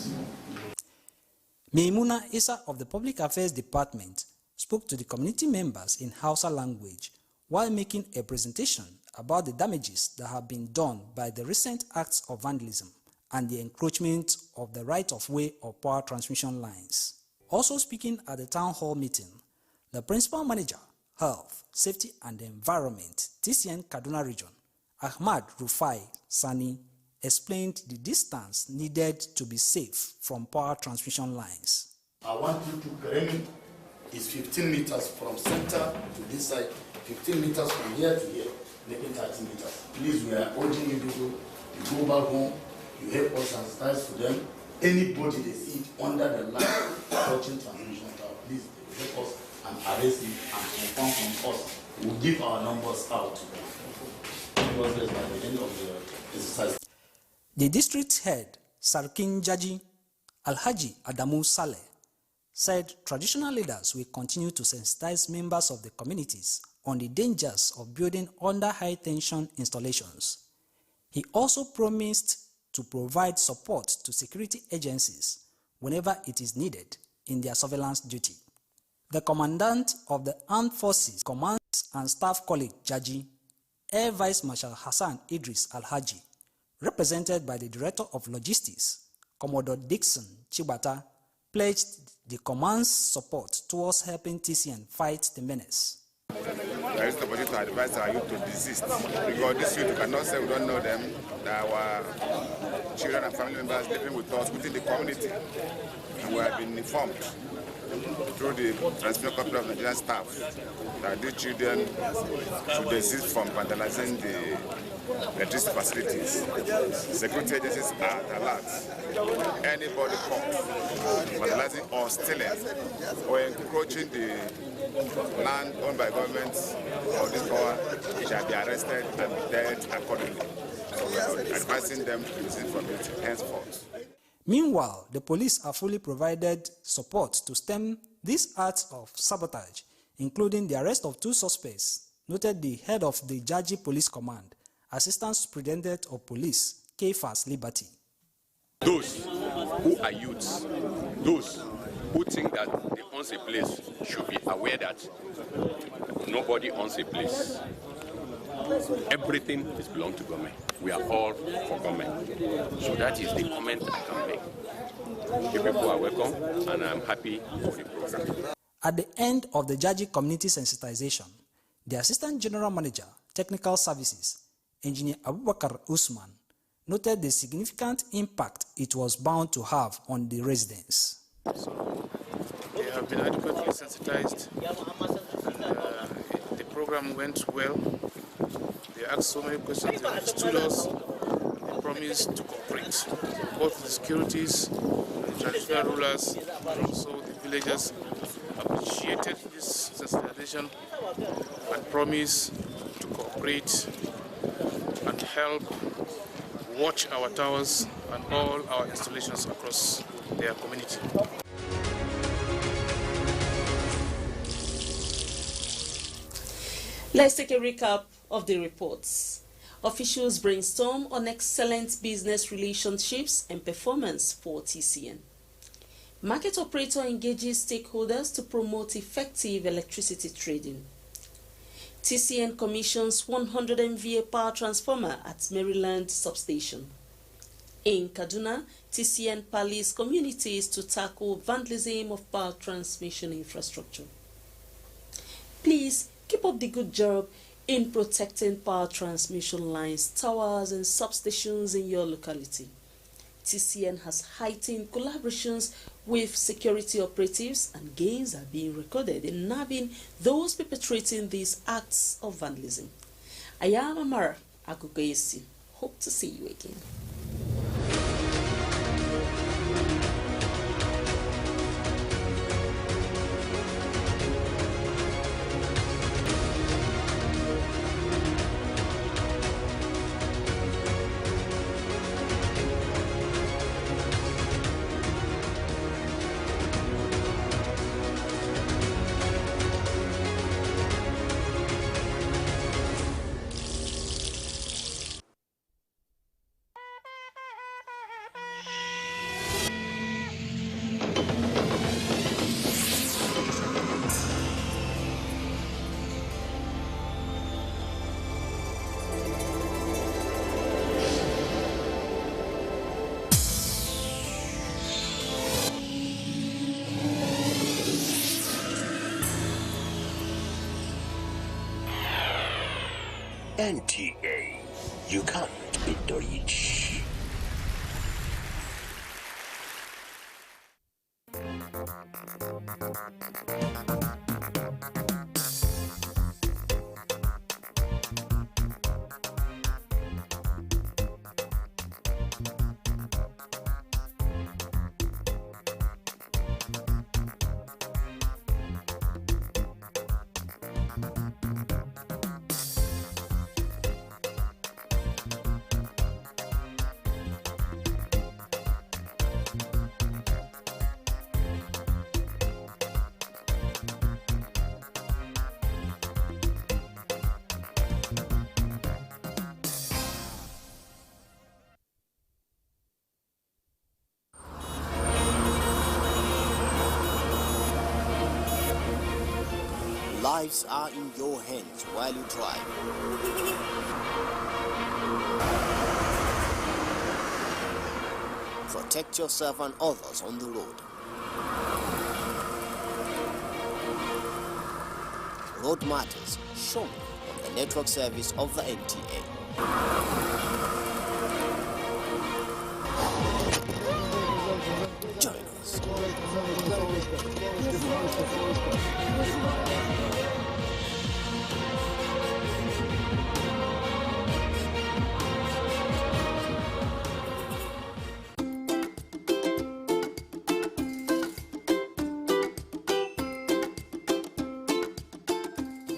Maimuna Isa of the Public Affairs Department spoke to the community members in Hausa language while making a presentation about the damages that have been done by the recent acts of vandalism and the encroachment of the right-of-way of power transmission lines. Also speaking at the town hall meeting, the Principal Manager, Health, Safety and Environment, TCN Kaduna Region, Ahmad Rufai Sani, explained the distance needed to be safe from power transmission lines. I want you to perimeter is 15 meters from center to this side, 15 meters from here to here, maybe 30 meters. Please, we are urging you people to go back home, you help us sensitize to them. Anybody they see under the line touching transmission tower, please help us and arrest him and confirm from us. We'll give our numbers out to them. Because by the end of the exercise. The district head, Sarkin Jaji Alhaji Adamu Saleh, said traditional leaders will continue to sensitize members of the communities on the dangers of building under high-tension installations. He also promised to provide support to security agencies whenever it is needed in their surveillance duty. The Commandant of the Armed Forces Command and Staff College, Jaji, Air Vice Marshal Hassan Idris Alhaji, represented by the Director of Logistics, Commodore Dixon Chibata, pledged the command's support towards helping TCN fight the menace. There is nobody to advise our youth to desist, because this youth cannot say we don't know them, that our children and family members living with us within the community, and we have been informed through the Transmission Company of Nigerian staff that these children should desist from vandalizing the electricity facilities. Security agencies are alert. Anybody caught vandalizing or stealing or encroaching the land owned by government or this power shall be arrested and be dealt accordingly. So we are advising them to desist from it henceforth. Meanwhile, the police are fully provided support to stem these acts of sabotage, including the arrest of 2 suspects, noted the head of the Jaji Police Command, Assistant Superintendent of Police, Kefas Liberty. Those who are youths, those who think that they own a place should be aware that nobody owns a place. Everything is belong to government. We are all for government. So that is the comment I can make. You people are welcome, and I'm happy for the program. At the end of the Jaji community sensitization, the Assistant General Manager, Technical Services, Engineer Abubakar Usman, noted the significant impact it was bound to have on the residents. So they have been adequately sensitized. The program went well. They asked so many questions, they understood us. The promised to cooperate. Both the securities, the traditional rulers, and also the villagers appreciated this sensitization and promised to cooperate and help watch our towers and all our installations across their community. Let's take a recap of the reports. Officials brainstorm on excellent business relationships and performance for TCN. Market operator engages stakeholders to promote effective electricity trading. TCN commissions 100 MVA power transformer at Maryland substation. In Kaduna, TCN pallies communities to tackle vandalism of power transmission infrastructure. Please keep up the good job in protecting power transmission lines, towers, and substations in your locality. TCN has heightened collaborations with security operatives, and gains are being recorded in nabbing those perpetrating these acts of vandalism. I am Amara Agugoyesi. Hope to see you again. NTA, you can't beat the rich. Lives are in your hands while you drive. Protect yourself and others on the road. Road Matters, shown on the network service of the NTA. Join us.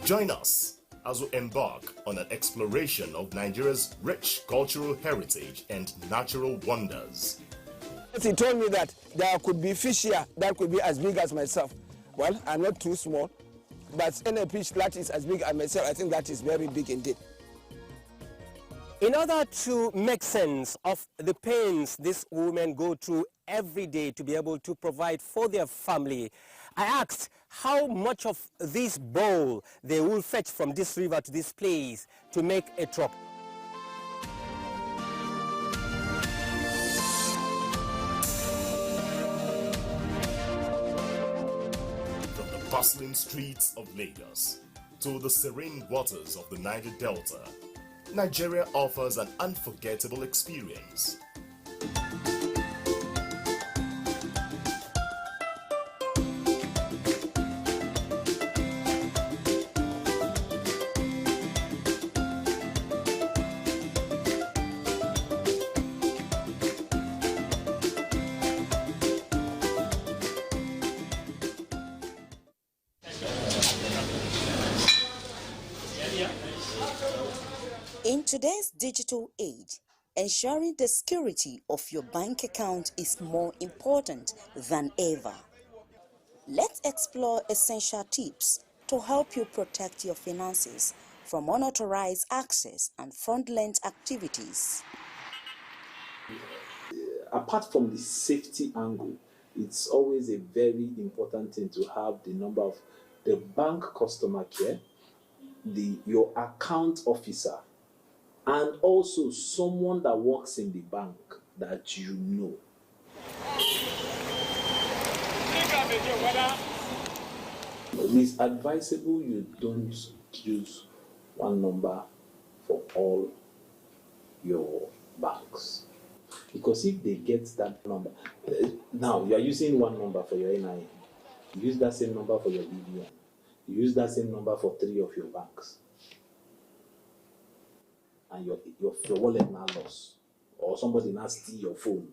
Join us as we embark on an exploration of Nigeria's rich cultural heritage and natural wonders. He told me that there could be fish here that could be as big as myself. Well, I'm not too small, but any fish that is as big as myself, I think that is very big indeed. In order to make sense of the pains these women go through every day to be able to provide for their family, I asked how much of this bowl they will fetch from this river to this place to make a truck. From the bustling streets of Lagos to the serene waters of the Niger Delta, Nigeria offers an unforgettable experience. In today's digital age, ensuring the security of your bank account is more important than ever. Let's explore essential tips to help you protect your finances from unauthorized access and fraudulent activities. Apart from the safety angle, it's always a very important thing to have the number of the bank customer care, your account officer, and also someone that works in the bank that you know. It's advisable you don't use one number for all your banks. Because if they get that number, now you are using one number for your NIN, you use that same number for your BVN, you use that same number for 3 of your banks, and your wallet now lost, or somebody now steal your phone,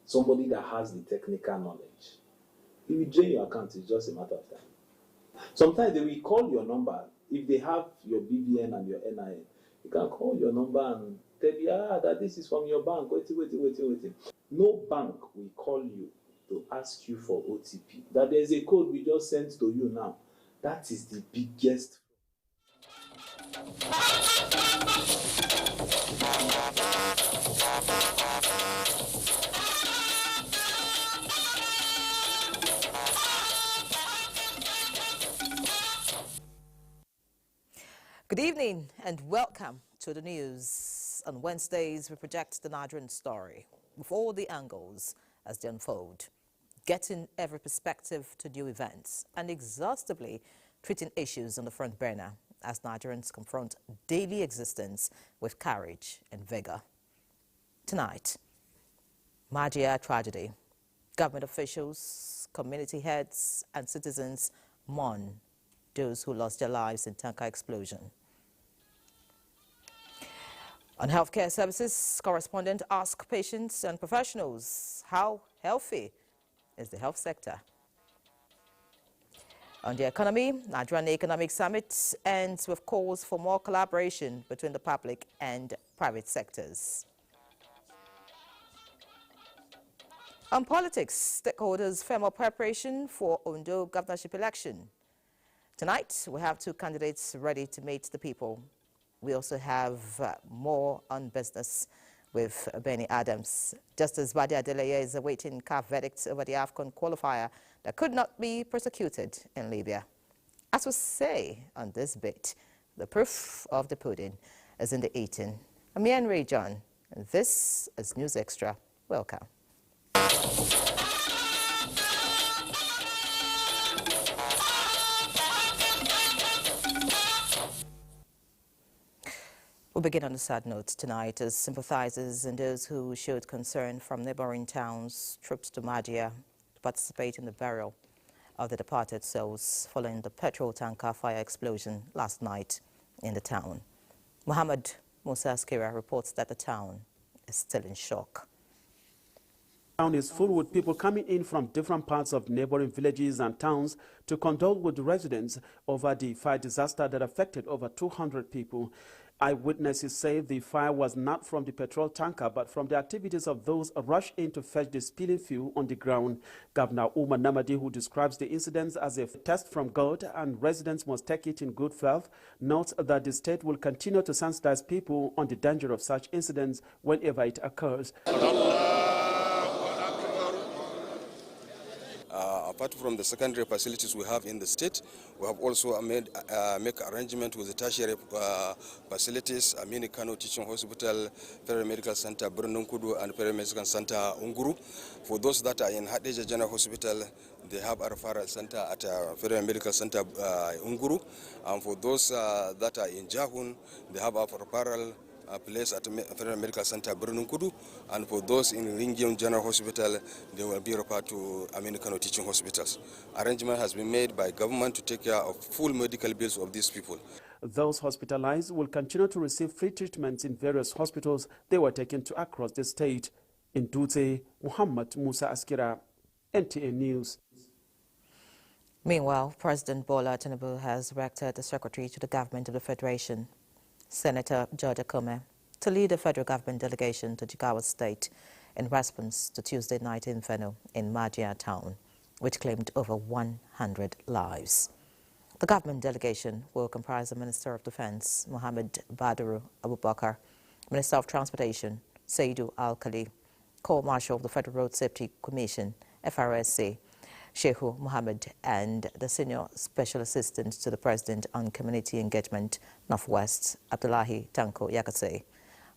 somebody that has the technical knowledge, if you drain your account, it's just a matter of time. Sometimes they will call your number, if they have your BVN and your NIN, you can call your number and tell you, that this is from your bank, waiting. No bank will call you to ask you for OTP. That there's a code we just sent to you now. That is the biggest. Good evening and welcome to the news. On Wednesdays, we project the Nigerian story with all the angles as they unfold, getting every perspective to new events and exhaustively treating issues on the front burner as Nigerians confront daily existence with courage and vigor. Tonight, Abuja tragedy. Government officials, community heads and citizens mourn those who lost their lives in tanker explosion. On healthcare services, correspondent ask patients and professionals how healthy is the health sector. On the economy, Nigerian Economic Summit ends with calls for more collaboration between the public and private sectors. On politics, stakeholders firm up preparation for Ondo governorship election. Tonight, we have 2 candidates ready to meet the people. We also have more on business with Benny Adams. Justice Badi Adeleye is awaiting CAF verdicts over the AFCON qualifier that could not be prosecuted in Libya. As we say on this bit, the proof of the pudding is in the eating. I'm Ian Ray John, and this is News Extra. Welcome. We'll begin on a sad note tonight as sympathizers and those who showed concern from neighboring towns trooped to Abuja to participate in the burial of the departed souls following the petrol tanker fire explosion last night in the town. Muhammad Musa Askira reports that the town is still in shock. The town is full with people coming in from different parts of neighboring villages and towns to condole with the residents over the fire disaster that affected over 200 people. Eyewitnesses say the fire was not from the petrol tanker but from the activities of those rushed in to fetch the spilling fuel on the ground. Governor Umar Namadi, who describes the incidents as a test from God and residents must take it in good faith, notes that the state will continue to sensitize people on the danger of such incidents whenever it occurs. Apart from the secondary facilities we have in the state, we have also make arrangement with the tertiary facilities, Amini Kano Teaching Hospital, Federal Medical Center, Brununkudu, and Federal Medical Center, Unguru. For those that are in Hadeja General Hospital, they have a referral center at Federal Medical Center, Unguru. And for those that are in Jahun, they have a referral place at Federal Medical Center Brununkudu, and for those in Ringium General Hospital, they will be referred to Americano Teaching Hospitals. Arrangement has been made by government to take care of full medical bills of these people. Those hospitalized will continue to receive free treatments in various hospitals they were taken to across the state. In Dutse, Muhammad Musa Askira, NTA News. Meanwhile, President Bola Tinubu has elected the Secretary to the Government of the Federation. Senator George Akome to lead a federal government delegation to Jigawa State in response to Tuesday night inferno in Majia town, which claimed over 100 lives. The government delegation will comprise the Minister of Defense, Mohammed Badru Abubakar, Minister of Transportation, Saidu Al-Khali, Co-Marshal of the Federal Road Safety Commission, FRSC, Shehu Mohammed, and the Senior Special Assistant to the President on Community Engagement, Northwest, Abdullahi Tanko Yakase.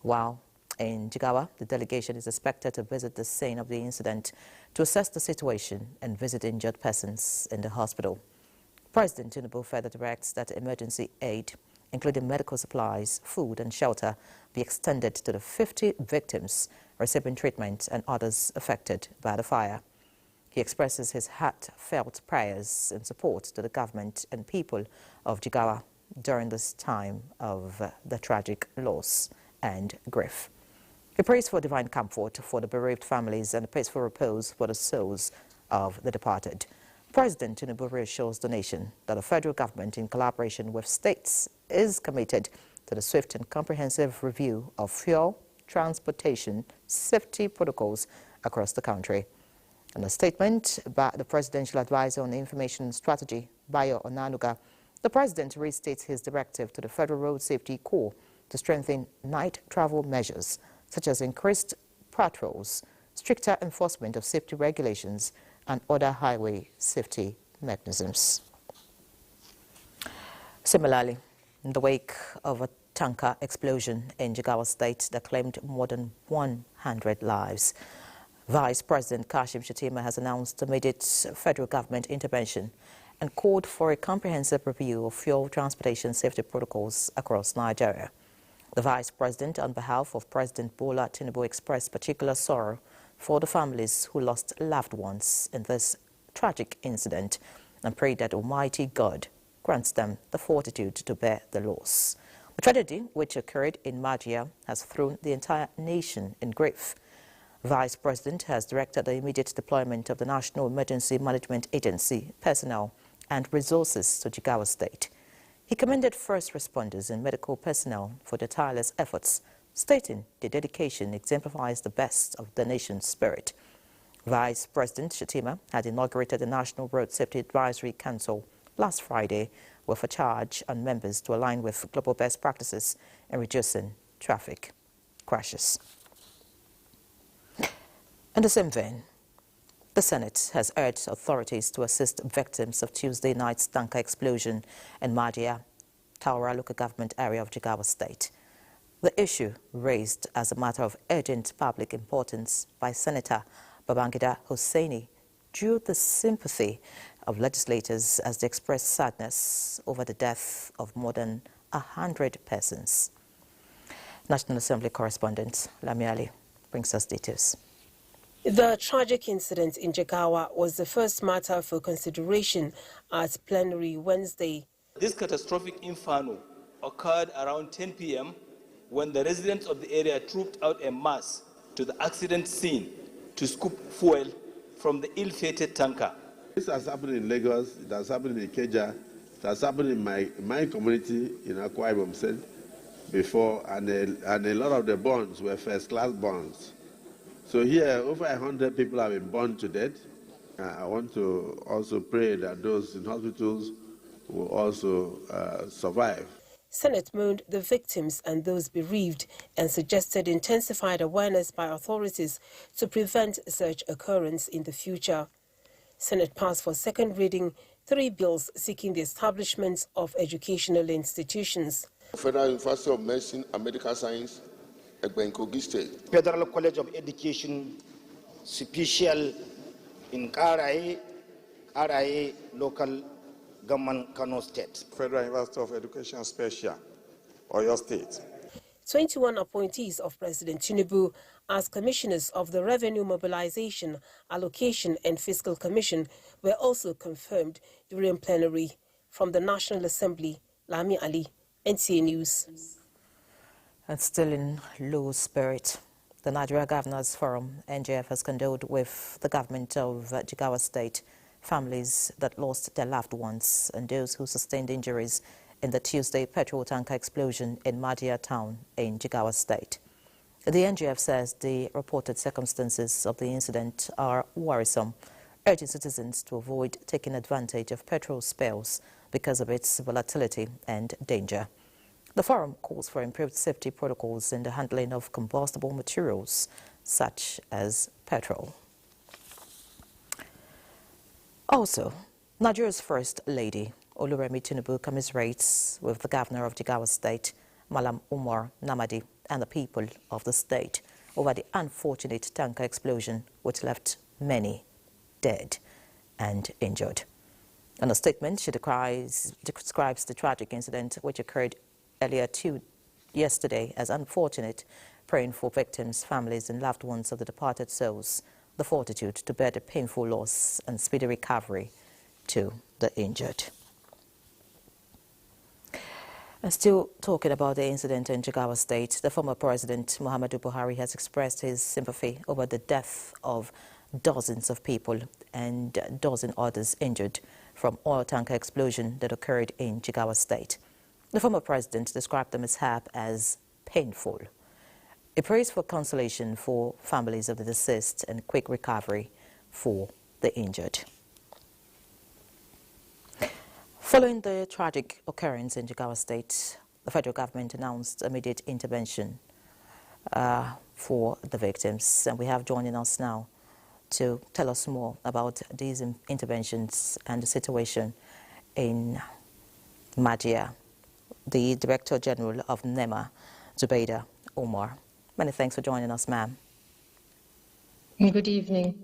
While in Jigawa, the delegation is expected to visit the scene of the incident to assess the situation and visit injured persons in the hospital. President Tinubu further directs that emergency aid, including medical supplies, food and shelter, be extended to the 50 victims receiving treatment and others affected by the fire. He expresses his heartfelt prayers and support to the government and people of Jigawa during this time of the tragic loss and grief. He prays for divine comfort for the bereaved families and peaceful repose for the souls of the departed. President Tinubu reassures the nation that the federal government, in collaboration with states, is committed to the swift and comprehensive review of fuel transportation safety protocols across the country. In a statement by the Presidential Advisor on Information Strategy, Bayo Onanuga, the President restates his directive to the Federal Road Safety Corps to strengthen night travel measures, such as increased patrols, stricter enforcement of safety regulations, and other highway safety mechanisms. Similarly, in the wake of a tanker explosion in Jigawa State that claimed more than 100 lives, Vice President Kashim Shettima has announced immediate federal government intervention and called for a comprehensive review of fuel transportation safety protocols across Nigeria. The Vice President, on behalf of President Bola Tinubu, expressed particular sorrow for the families who lost loved ones in this tragic incident and prayed that Almighty God grants them the fortitude to bear the loss. The tragedy, which occurred in Majia, has thrown the entire nation in grief. Vice President has directed the immediate deployment of the National Emergency Management Agency personnel and resources to Jigawa State. He commended first responders and medical personnel for their tireless efforts, stating their dedication exemplifies the best of the nation's spirit. Vice President Shettima had inaugurated the National Road Safety Advisory Council last Friday with a charge on members to align with global best practices in reducing traffic crashes. In the same vein, the Senate has urged authorities to assist victims of Tuesday night's tanker explosion in Majia, Taura local government area of Jigawa State. The issue raised as a matter of urgent public importance by Senator Babangida Hosseini drew the sympathy of legislators as they expressed sadness over the death of more than 100 persons. National Assembly correspondent Lami Ali brings us details. The tragic incident in Jigawa was the first matter for consideration at plenary Wednesday. This catastrophic inferno occurred around 10 p.m. when the residents of the area trooped out en masse to the accident scene to scoop fuel from the ill-fated tanker. This has happened in Lagos, it has happened in Ikeja, it has happened in my community in Akwa Ibom State before, and a lot of the burns were first-class burns. So here, over 100 people have been burned to death. I want to also pray that those in hospitals will also survive. Senate mourned the victims and those bereaved and suggested intensified awareness by authorities to prevent such occurrence in the future. Senate passed for second reading 3 bills seeking the establishment of educational institutions. Federal University of Medicine and Medical Science, Kogi State. Federal College of Education, special in Karaye local government, Kano State. Federal University of Education, special, Oyo State. 21 appointees of President Tinubu as commissioners of the Revenue Mobilization, Allocation and Fiscal Commission were also confirmed during plenary. From the National Assembly, Lami Ali, NTA News. And still in low spirit, the Nigeria Governors Forum, NGF, has condoled with the government of Jigawa State, families that lost their loved ones and those who sustained injuries in the Tuesday petrol tanker explosion in Madia town in Jigawa State. The NGF says the reported circumstances of the incident are worrisome, urging citizens to avoid taking advantage of petrol spills because of its volatility and danger. The forum calls for improved safety protocols in the handling of combustible materials such as petrol. Also, Nigeria's First Lady, Oluremi Tinubu, commiserates with the Governor of Jigawa State, Malam Umar Namadi, and the people of the state over the unfortunate tanker explosion which left many dead and injured. In a statement, she describes the tragic incident which occurred earlier yesterday as unfortunate, praying for victims, families and loved ones of the departed souls the fortitude to bear the painful loss and speedy recovery to the injured. And still talking about the incident in Jigawa State, the former President Muhammadu Buhari has expressed his sympathy over the death of dozens of people and a dozen others injured from oil tanker explosion that occurred in Jigawa State. The former president described the mishap as painful. He prays for consolation for families of the deceased and quick recovery for the injured. Following the tragic occurrence in Jigawa State, the federal government announced immediate intervention for the victims. And we have joining us now to tell us more about these interventions and the situation in Madia, the Director General of NEMA, Zubaida Omar. Many thanks for joining us, ma'am. Good evening.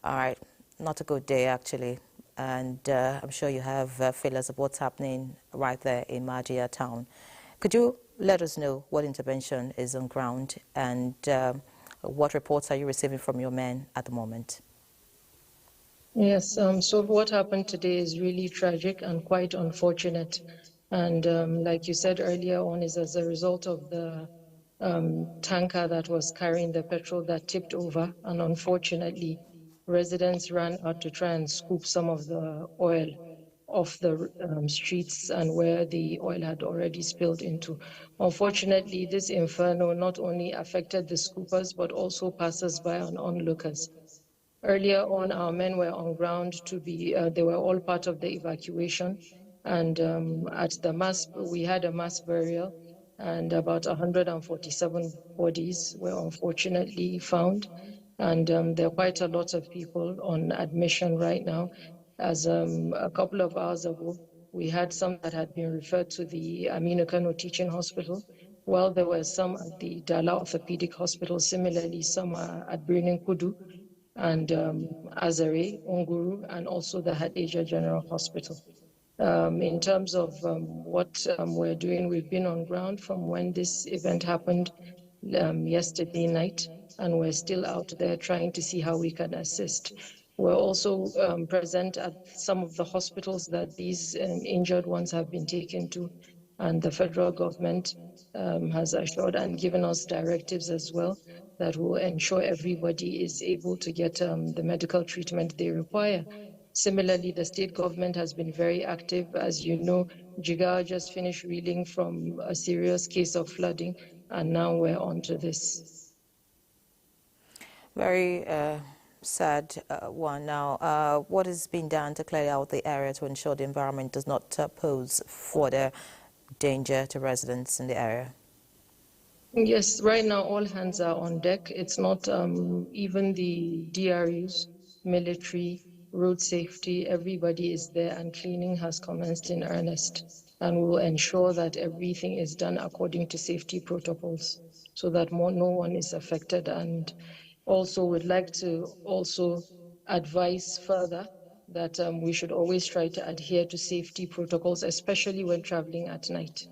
All right, not a good day actually, and I'm sure you have feelers of what's happening right there in Madia town. Could you let us know what intervention is on ground and what reports are you receiving from your men at the moment? Yes, so what happened today is really tragic and quite unfortunate. And like you said earlier on, is as a result of the tanker that was carrying the petrol that tipped over. And unfortunately, residents ran out to try and scoop some of the oil off the streets and where the oil had already spilled into. Unfortunately, this inferno not only affected the scoopers, but also passers-by and onlookers. Earlier on, our men were on ground to be, they were all part of the evacuation. And at the mass, we had a mass burial and about 147 bodies were unfortunately found. And there are quite a lot of people on admission right now. As a couple of hours ago, we had some that had been referred to the Aminu Kano Teaching Hospital, while there were some at the Dala Orthopedic Hospital, similarly some at Birnin Kudu and Azare, Unguru, and also the Hadejia General Hospital. In terms of what we're doing, we've been on ground from when this event happened yesterday night, and we're still out there trying to see how we can assist. We're also present at some of the hospitals that these injured ones have been taken to, and the federal government has assured and given us directives as well that will ensure everybody is able to get the medical treatment they require. Similarly, the state government has been very active. As you know, Jigawa just finished reeling from a serious case of flooding, and now we're on to this. Very sad one. Now, what is being done to clear out the area to ensure the environment does not pose further danger to residents in the area? Yes, right now all hands are on deck. It's not even the DRUs, military, road safety, everybody is there, and cleaning has commenced in earnest. And we will ensure that everything is done according to safety protocols so that no one is affected. And also would like to also advise further that we should always try to adhere to safety protocols, especially when traveling at night.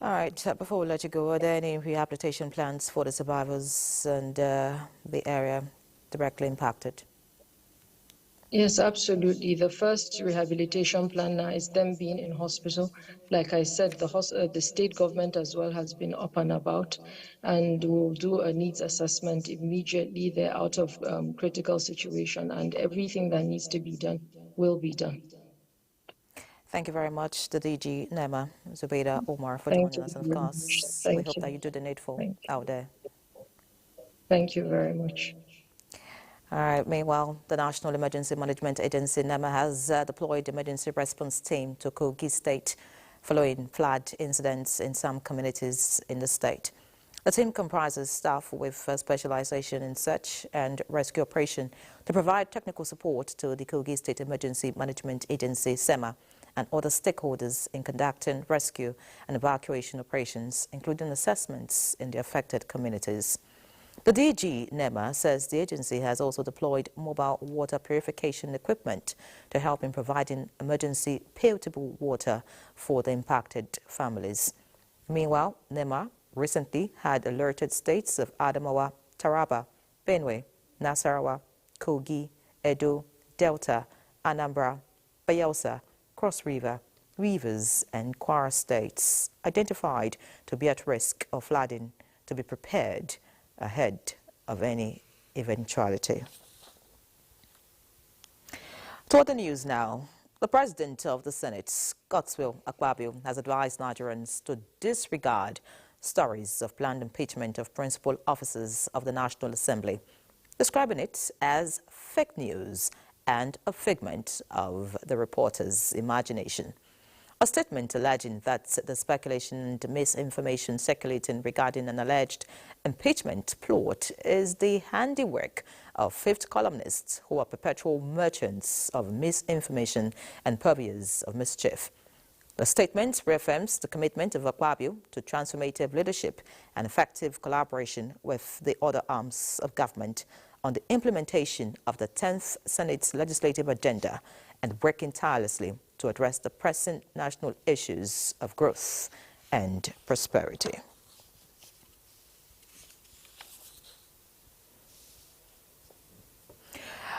All right, before we let you go, are there any rehabilitation plans for the survivors and the area directly impacted? Yes, absolutely. The first rehabilitation plan now is them being in hospital. Like I said, the state government as well has been up and about, and will do a needs assessment immediately they're out of critical situation, and everything that needs to be done will be done. Thank you very much, the DG NEMA, Zubaida Omar, for Thank joining you us. And of very much. course, we Thank hope you. that you do the needful Thank you. out there. Thank you very much. All right. Meanwhile, the National Emergency Management Agency, NEMA, has deployed emergency response team to Kogi State following flood incidents in some communities in the state. The team comprises staff with specialization in search and rescue operation to provide technical support to the Kogi State Emergency Management Agency, SEMA, and other stakeholders in conducting rescue and evacuation operations, including assessments in the affected communities. The DG NEMA says the agency has also deployed mobile water purification equipment to help in providing emergency potable water for the impacted families. Meanwhile, NEMA recently had alerted states of Adamawa, Taraba, Benue, Nasarawa, Kogi, Edo, Delta, Anambra, Bayelsa, Cross River, Rivers and Kwara states identified to be at risk of flooding to be prepared ahead of any eventuality. To other news now. The President of the Senate, Godswill Akpabio, has advised Nigerians to disregard stories of planned impeachment of principal officers of the National Assembly, describing it as fake news and a figment of the reporter's imagination. A statement alleging that the speculation and misinformation circulating regarding an alleged impeachment plot is the handiwork of fifth columnists who are perpetual merchants of misinformation and purveyors of mischief. The statement reaffirms the commitment of Akpabio to transformative leadership and effective collaboration with the other arms of government on the implementation of the 10th Senate's legislative agenda and working tirelessly to address the pressing national issues of growth and prosperity.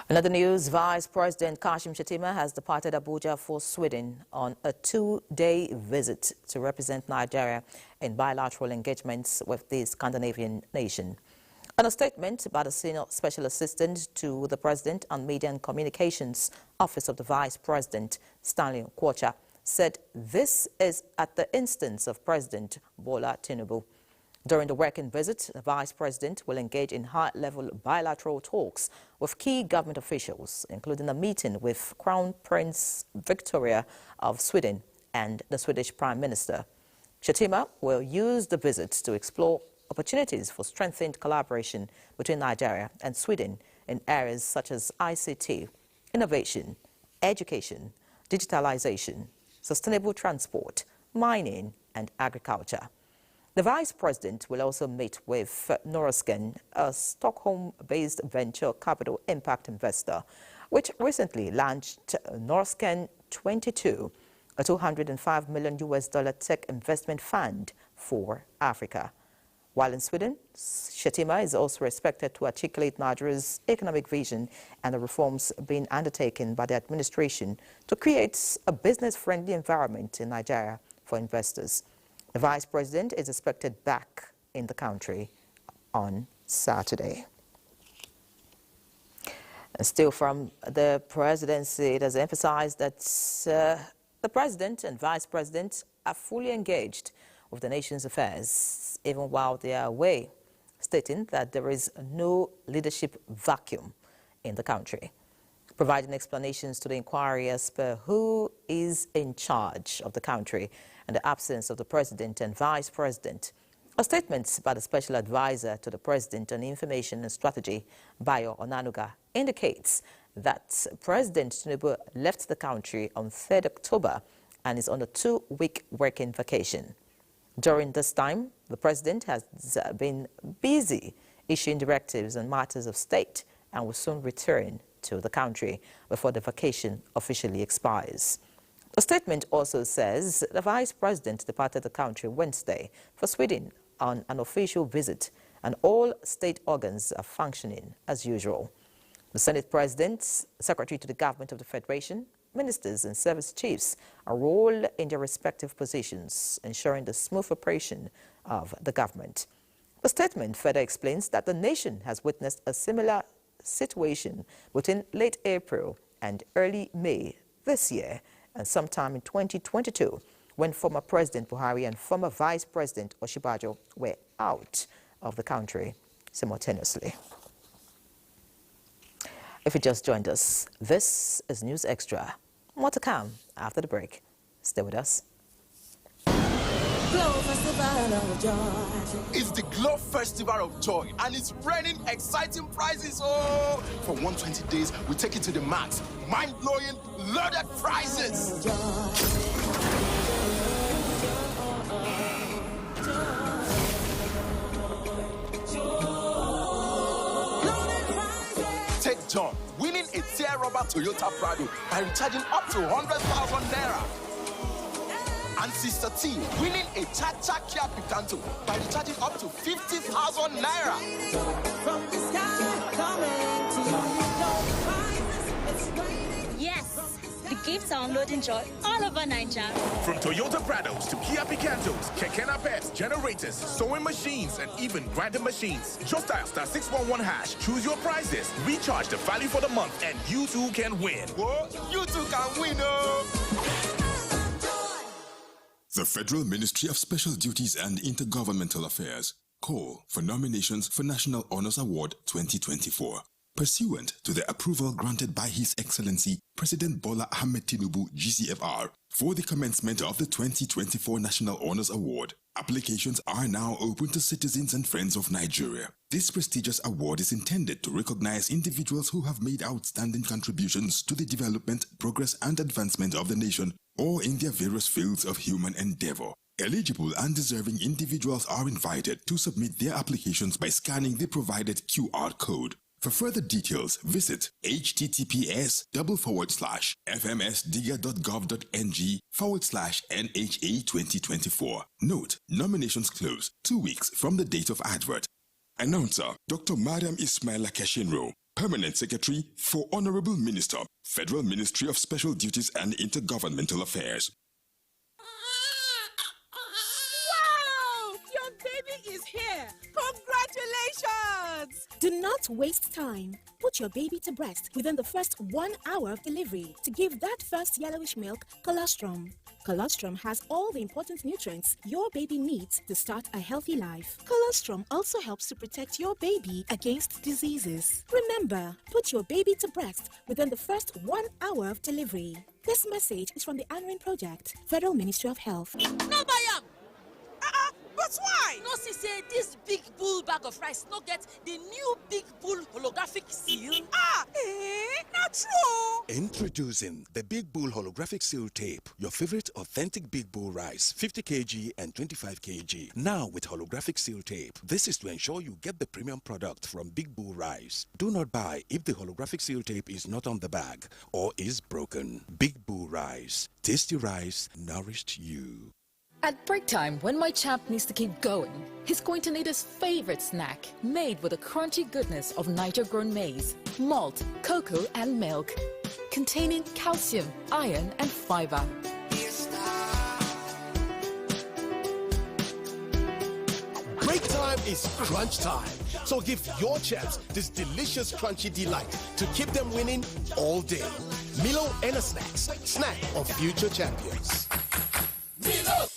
Another news, Vice President Kashim Shettima has departed Abuja for Sweden on a 2-day visit to represent Nigeria in bilateral engagements with the Scandinavian nation. In a statement by the Senior Special Assistant to the President on Media and Communications, Office of the Vice President, Stanley Kwocha, said this is at the instance of President Bola Tinubu. During the working visit, the Vice President will engage in high-level bilateral talks with key government officials, including a meeting with Crown Prince Victoria of Sweden and the Swedish Prime Minister. Shettima will use the visit to explore opportunities for strengthened collaboration between Nigeria and Sweden in areas such as ICT, innovation, education, digitalization, sustainable transport, mining, and agriculture. The Vice President will also meet with Norasken, a Stockholm-based venture capital impact investor, which recently launched Norasken 22, a $205 million tech investment fund for Africa. While in Sweden, Shettima is also expected to articulate Nigeria's economic vision and the reforms being undertaken by the administration to create a business-friendly environment in Nigeria for investors. The Vice President is expected back in the country on Saturday. And still from the presidency, it has emphasized that the President and Vice President are fully engaged with the nation's affairs, even while they are away, stating that there is no leadership vacuum in the country. Providing explanations to the inquiry as per who is in charge of the country and the absence of the President and Vice President, a statement by the Special Advisor to the President on Information and Strategy, Bayo Onanuga, indicates that President Tinubu left the country on 3rd October and is on a 2-week working vacation. During this time, the President has been busy issuing directives on matters of state and will soon return to the country before the vacation officially expires. The statement also says the Vice President departed the country Wednesday for Sweden on an official visit and all state organs are functioning as usual. The Senate President, Secretary to the Government of the Federation, Ministers and service chiefs are all in their respective positions, ensuring the smooth operation of the government. The statement further explains that the nation has witnessed a similar situation between late April and early May this year and sometime in 2022, when former President Buhari and former Vice President Oshibajo were out of the country simultaneously. If you just joined us, this is News Extra. More to come after the break. Stay with us. It's the Glow Festival of Joy, and it's raining exciting prizes. Oh, for 120 days, we take it to the max. Mind-blowing, loaded prizes. Take John, winning a tear rubber Toyota Prado by recharging up to 100,000 naira. And Sister T, winning a Cha-Cha Kia Picanto by recharging up to 50,000 naira. From the sky, yes, the gifts are unloading joy all over Nigeria. From Toyota Prados to Kia Picantos, Keke Napep, generators, sewing machines, and even grinding machines. Just dial *611#, choose your prizes, recharge the value for the month, and you too can win. Whoa, you too can win, oh! The Federal Ministry of Special Duties and Intergovernmental Affairs call for nominations for National Honors Award 2024. Pursuant to the approval granted by His Excellency President Bola Ahmed Tinubu, GCFR, for the commencement of the 2024 National Honors Award, applications are now open to citizens and friends of Nigeria. This prestigious award is intended to recognize individuals who have made outstanding contributions to the development, progress, and advancement of the nation, or in their various fields of human endeavor. Eligible and deserving individuals are invited to submit their applications by scanning the provided QR code. For further details, visit https:/fmsdigger.gov.ng/NHA 2024. Note, nominations close 2 weeks from the date of advert. Announcer, Dr. Mariam Ismaila Kashinro, Permanent Secretary for Honorable Minister, Federal Ministry of Special Duties and Intergovernmental Affairs. Wow! Your baby is here! Congratulations! Do not waste time. Put your baby to breast within the first 1 hour of delivery to give that first yellowish milk colostrum. Colostrum has all the important nutrients your baby needs to start a healthy life. Colostrum also helps to protect your baby against diseases. Remember, put your baby to breast within the first 1 hour of delivery. This message is from the ANRIN Project, Federal Ministry of Health. No buy am! But why? No see say this big bull bag of rice no get the new big bull holographic seal. Not true. Introducing the Big Bull Holographic Seal Tape, your favorite authentic Big Bull rice, 50 kg and 25 kg. Now with holographic seal tape. This is to ensure you get the premium product from Big Bull Rice. Do not buy if the holographic seal tape is not on the bag or is broken. Big Bull Rice. Tasty rice nourished you. At break time, when my champ needs to keep going, he's going to need his favorite snack, made with the crunchy goodness of Niger-grown maize, malt, cocoa, and milk, containing calcium, iron, and fiber. Break time is crunch time, so give your champs this delicious crunchy delight to keep them winning all day. Milo and a Snacks, snack of future champions. Milo!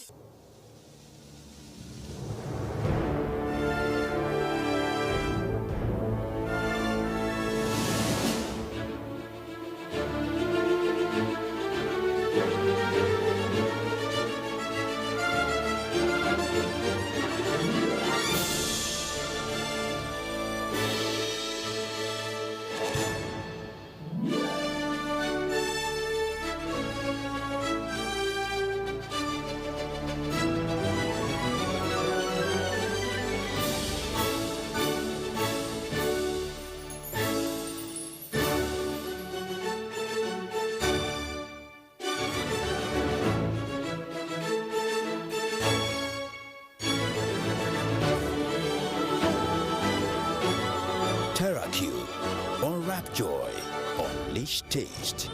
Unwrap joy, unleash taste.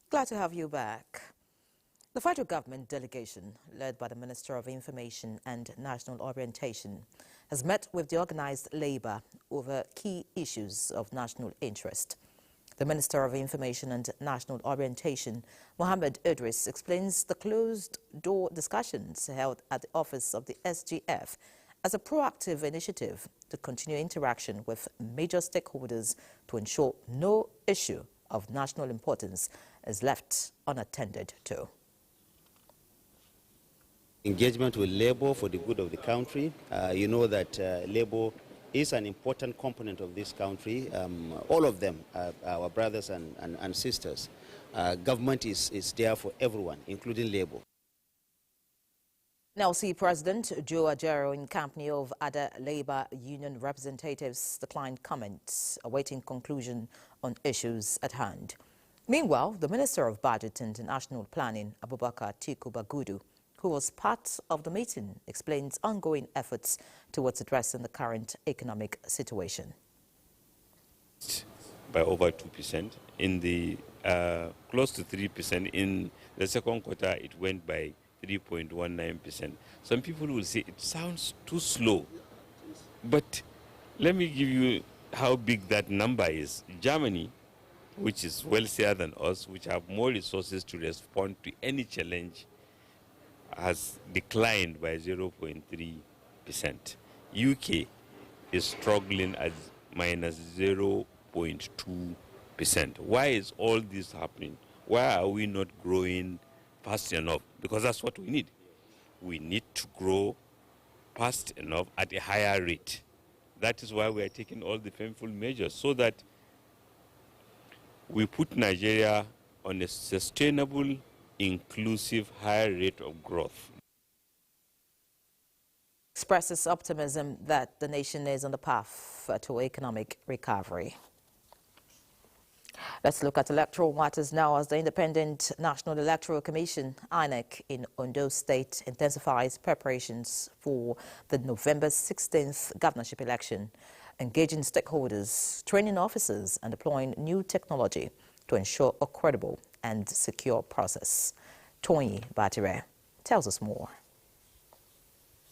Glad to have you back. The federal government delegation, led by the Minister of Information and National Orientation, has met with the organized labor over key issues of national interest. The Minister of Information and National Orientation, Mohammed Idris, explains the closed-door discussions held at the office of the SGF as a proactive initiative to continue interaction with major stakeholders to ensure no issue of national importance is left unattended to. Engagement with labor for the good of the country. You know that labor is an important component of this country. All of them are our brothers and sisters. Government is there for everyone, including labor. NLC President Joe Ajero, in company of other labor union representatives, declined comments, awaiting conclusion on issues at hand. Meanwhile, the Minister of Budget and National Planning, Abubakar Atiku Bagudu, who was part of the meeting, explains ongoing efforts towards addressing the current economic situation. By over 2%. In the close to 3%. In the second quarter, it went by 3.19%. Some people will say it sounds too slow. But let me give you how big that number is. Germany, which is wealthier than us, which have more resources to respond to any challenge, has declined by 0.3%. UK is struggling at minus 0.2%. Why is all this happening? Why are we not growing fast enough? Because that's what we need. We need to grow fast enough at a higher rate. That is why we are taking all the painful measures, so that we put Nigeria on a sustainable, inclusive, higher rate of growth. Expresses optimism that the nation is on the path to economic recovery. Let's look at electoral matters now, as the Independent National Electoral Commission, INEC, in Ondo State intensifies preparations for the November 16th governorship election, engaging stakeholders, training officers, and deploying new technology to ensure a credible and secure process. Tony Batire tells us more.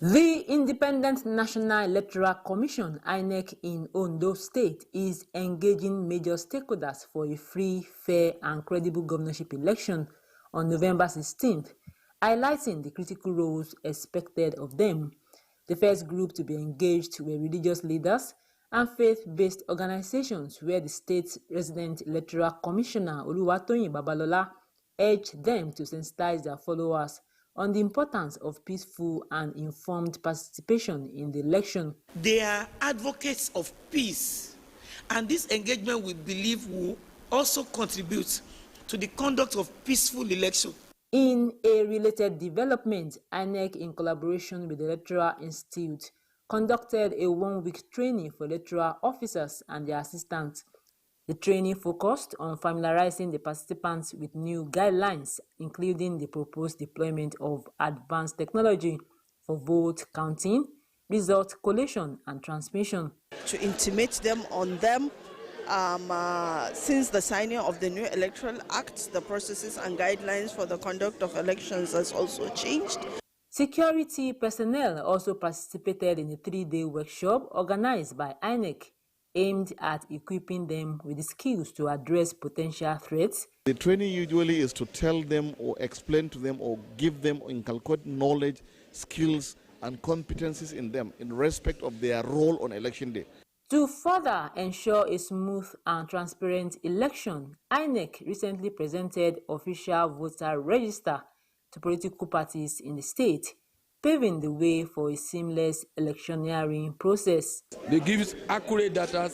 The Independent National Electoral Commission, INEC, in Ondo State is engaging major stakeholders for a free, fair and credible governorship election on November 16th, highlighting the critical roles expected of them. The first group to be engaged were religious leaders and faith-based organizations, where the state's resident electoral commissioner, Oluwatoyin Babalola, urged them to sensitize their followers on the importance of peaceful and informed participation in the election. They are advocates of peace, and this engagement, we believe, will also contribute to the conduct of peaceful election. In a related development, INEC, in collaboration with the Electoral Institute, conducted a one-week training for electoral officers and their assistants. The training focused on familiarizing the participants with new guidelines, including the proposed deployment of advanced technology for vote counting, result collation and transmission. To intimate them on them, since the signing of the new Electoral Act, the processes and guidelines for the conduct of elections has also changed. Security personnel also participated in a 3-day workshop organized by INEC, aimed at equipping them with the skills to address potential threats. The training usually is to tell them or explain to them or give them inculcate knowledge, skills and competencies in them in respect of their role on election day. To further ensure a smooth and transparent election, INEC recently presented official voter register to political parties in the state, paving the way for a seamless electioneering process. They give accurate data,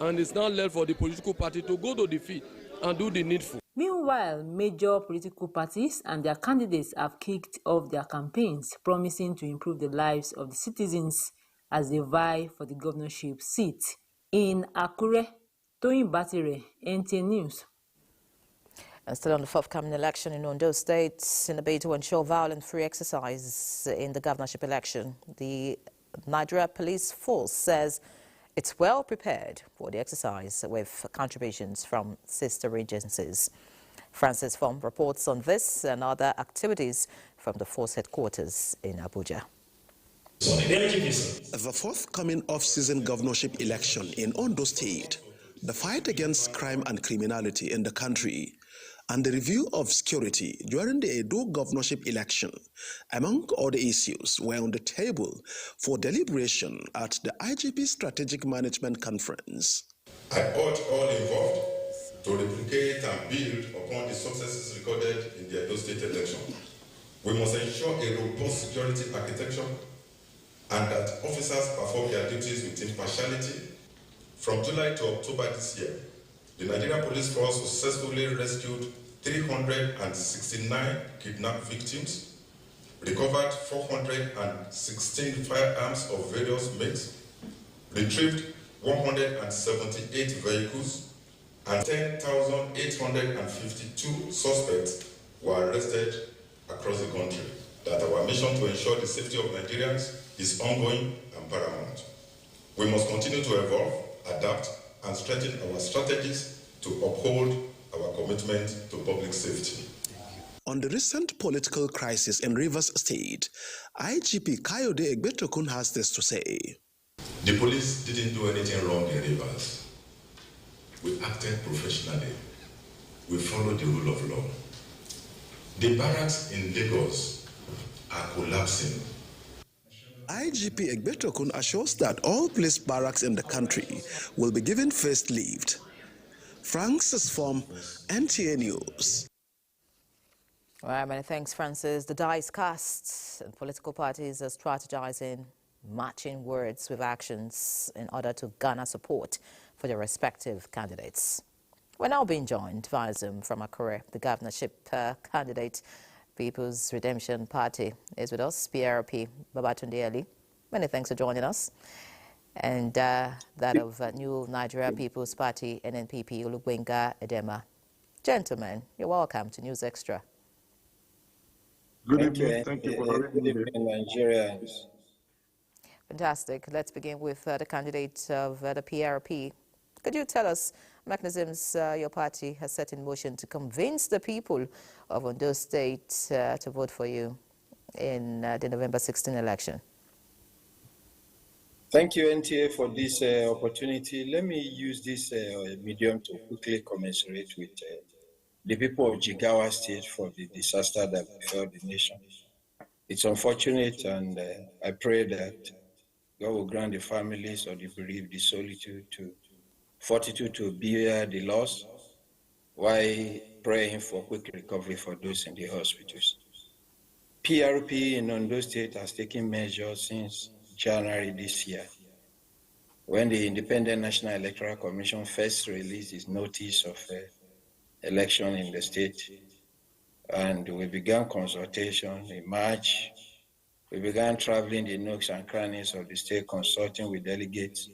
and it's now left for the political party to go to the field and do the needful. Meanwhile, major political parties and their candidates have kicked off their campaigns, promising to improve the lives of the citizens as they vie for the governorship seat. In Akure, Toyin Batire, NTA News. And still on the forthcoming election in Ondo State, in a bid to ensure violent-free exercise in the governorship election, the Nigeria Police Force says it's well prepared for the exercise with contributions from sister agencies. Francis Fong reports on this and other activities from the force headquarters in Abuja. The forthcoming off-season governorship election in Ondo State, the fight against crime and criminality in the country, and the review of security during the Edo governorship election, among other issues, were on the table for deliberation at the IGP Strategic Management Conference. I urge all involved to replicate and build upon the successes recorded in the Edo State election. We must ensure a robust security architecture and that officers perform their duties with impartiality. From July to October this year, the Nigerian Police Force successfully rescued 369 kidnapped victims, recovered 416 firearms of various makes, retrieved 178 vehicles, and 10,852 suspects were arrested across the country. That our mission to ensure the safety of Nigerians is ongoing and paramount. We must continue to evolve, adapt, and strengthen our strategies to uphold our commitment to public safety. On the recent political crisis in Rivers State, IGP Kayode Egbetokun has this to say. The police didn't do anything wrong in Rivers. We acted professionally. We followed the rule of law. The barracks in Lagos are collapsing. IGP Egbetokun assures that all police barracks in the country will be given facelift. Francis from NTA News. All right, many thanks, Francis. The die is cast, and political parties are strategizing, matching words with actions in order to garner support for their respective candidates. We're now being joined via Zoom from Akure. The governorship candidate, People's Redemption Party, is with us, PRP Babatunde Ali. Many thanks for joining us. And that of New Nigeria People's Party, NNPP, Olubenga Edema. Gentlemen, you're welcome to News Extra. Good evening. Thank you for having me. Good evening, Nigerians. Fantastic. Let's begin with the candidate of the PRP. Could you tell us mechanisms your party has set in motion to convince the people of Ondo State to vote for you in the November 16 election? Thank you, NTA, for this opportunity. Let me use this medium to quickly commiserate with the people of Jigawa State for the disaster that befell the nation. It's unfortunate, and I pray that God will grant the families of the bereaved the fortitude to bear the loss, while praying for quick recovery for those in the hospitals. PRP in Ondo State has taken measures since January this year, when the Independent National Electoral Commission first released its notice of election in the state. And we began consultation in March. We began traveling the nooks and crannies of the state, consulting with delegates.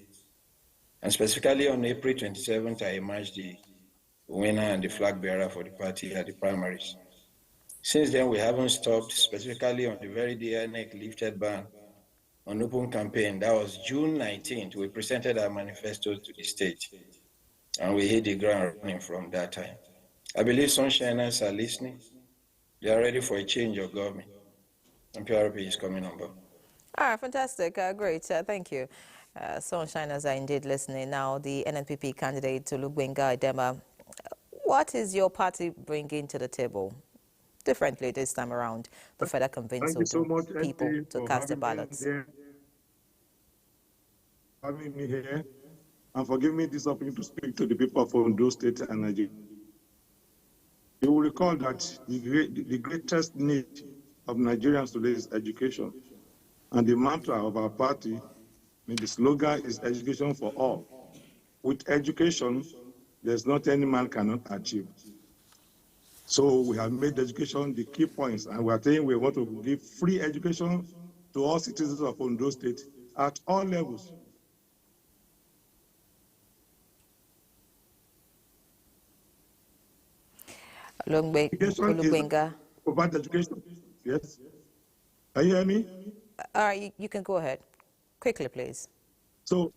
And specifically on April 27th, I emerged the winner and the flag bearer for the party at the primaries. Since then, we haven't stopped, specifically on the very day INEC lifted ban on open campaign. That was June 19th. We presented our manifesto to the state, and we hit the ground running from that time. I believe Sunshiners are listening. They are ready for a change of government, and PRP is coming on board. All right, fantastic. Great. Thank you. Sunshiners are indeed listening. Now, the NNPP candidate, Olubenga Edema, what is your party bringing to the table differently this time around to further convince people to cast their ballots? Having me here and for giving me this opportunity to speak to the people of Ondo State and Nigeria. You will recall that the greatest need of Nigerians today is education. And the mantra of our party, the slogan is education for all. With education, there's not any man cannot achieve. So we have made education the key points, and we are saying we want to give free education to all citizens of Ondo State at all levels. Olubenga. Provide education. Yes. Can you hear me? You can go ahead. Quickly, please. So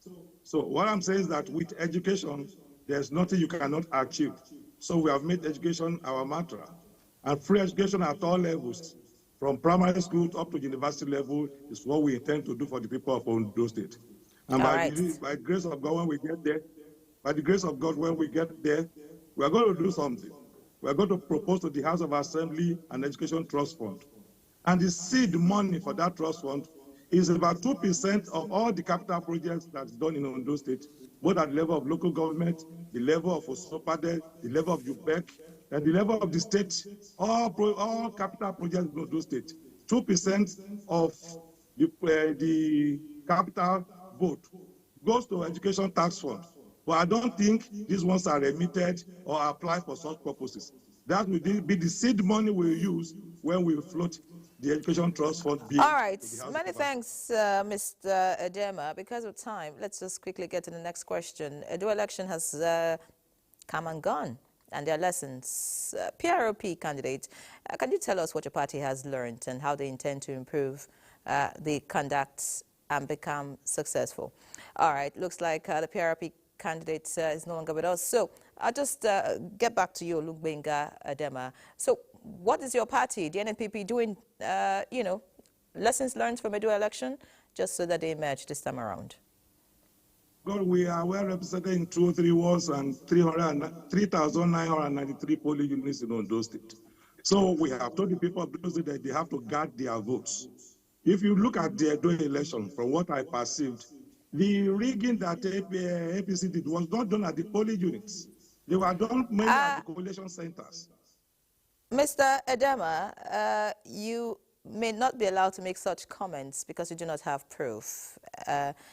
what I'm saying is that with education, there's nothing you cannot achieve. So we have made education our mantra, and free education at all levels. from primary school up to university level is what we intend to do for the people of Ondo State. And by the grace of God, when we get there, by the grace of God, when we get there, we are going to do something. We are going to propose to the House of Assembly an education trust fund. And the seed money for that trust fund is about 2% of all the capital projects that's done in Ondo State, both at the level of local government, the level of Osopade, the level of UBEC, and the level of the state, all capital projects in Ondo State. 2% of the capital vote goes to education tax fund. But I don't think these ones are remitted or applied for such purposes. That will be the seed money we use when we float the education trust fund bill. All right, many thanks, Mr. Edema. Because of time, let's just quickly get to the next question. Edo election has come and gone, and their lessons. PRP candidate, can you tell us what your party has learned and how they intend to improve the conduct and become successful? All right, looks like the PRP candidate is no longer with us. So I'll just get back to you, Lugbenga Edema. So what is your party, the NNPP, doing, lessons learned from Edo election, just so that they emerge this time around? Well, we are well represented in 203 wards and 3,993 polling units in Ondo State. So we have told the people of Ondo State that they have to guard their votes. If you look at the Edo election, from what I perceived, the rigging that APC did was not done at the polling units. They were done mainly at the collation centers. Mr. Edema, you may not be allowed to make such comments because you do not have proof.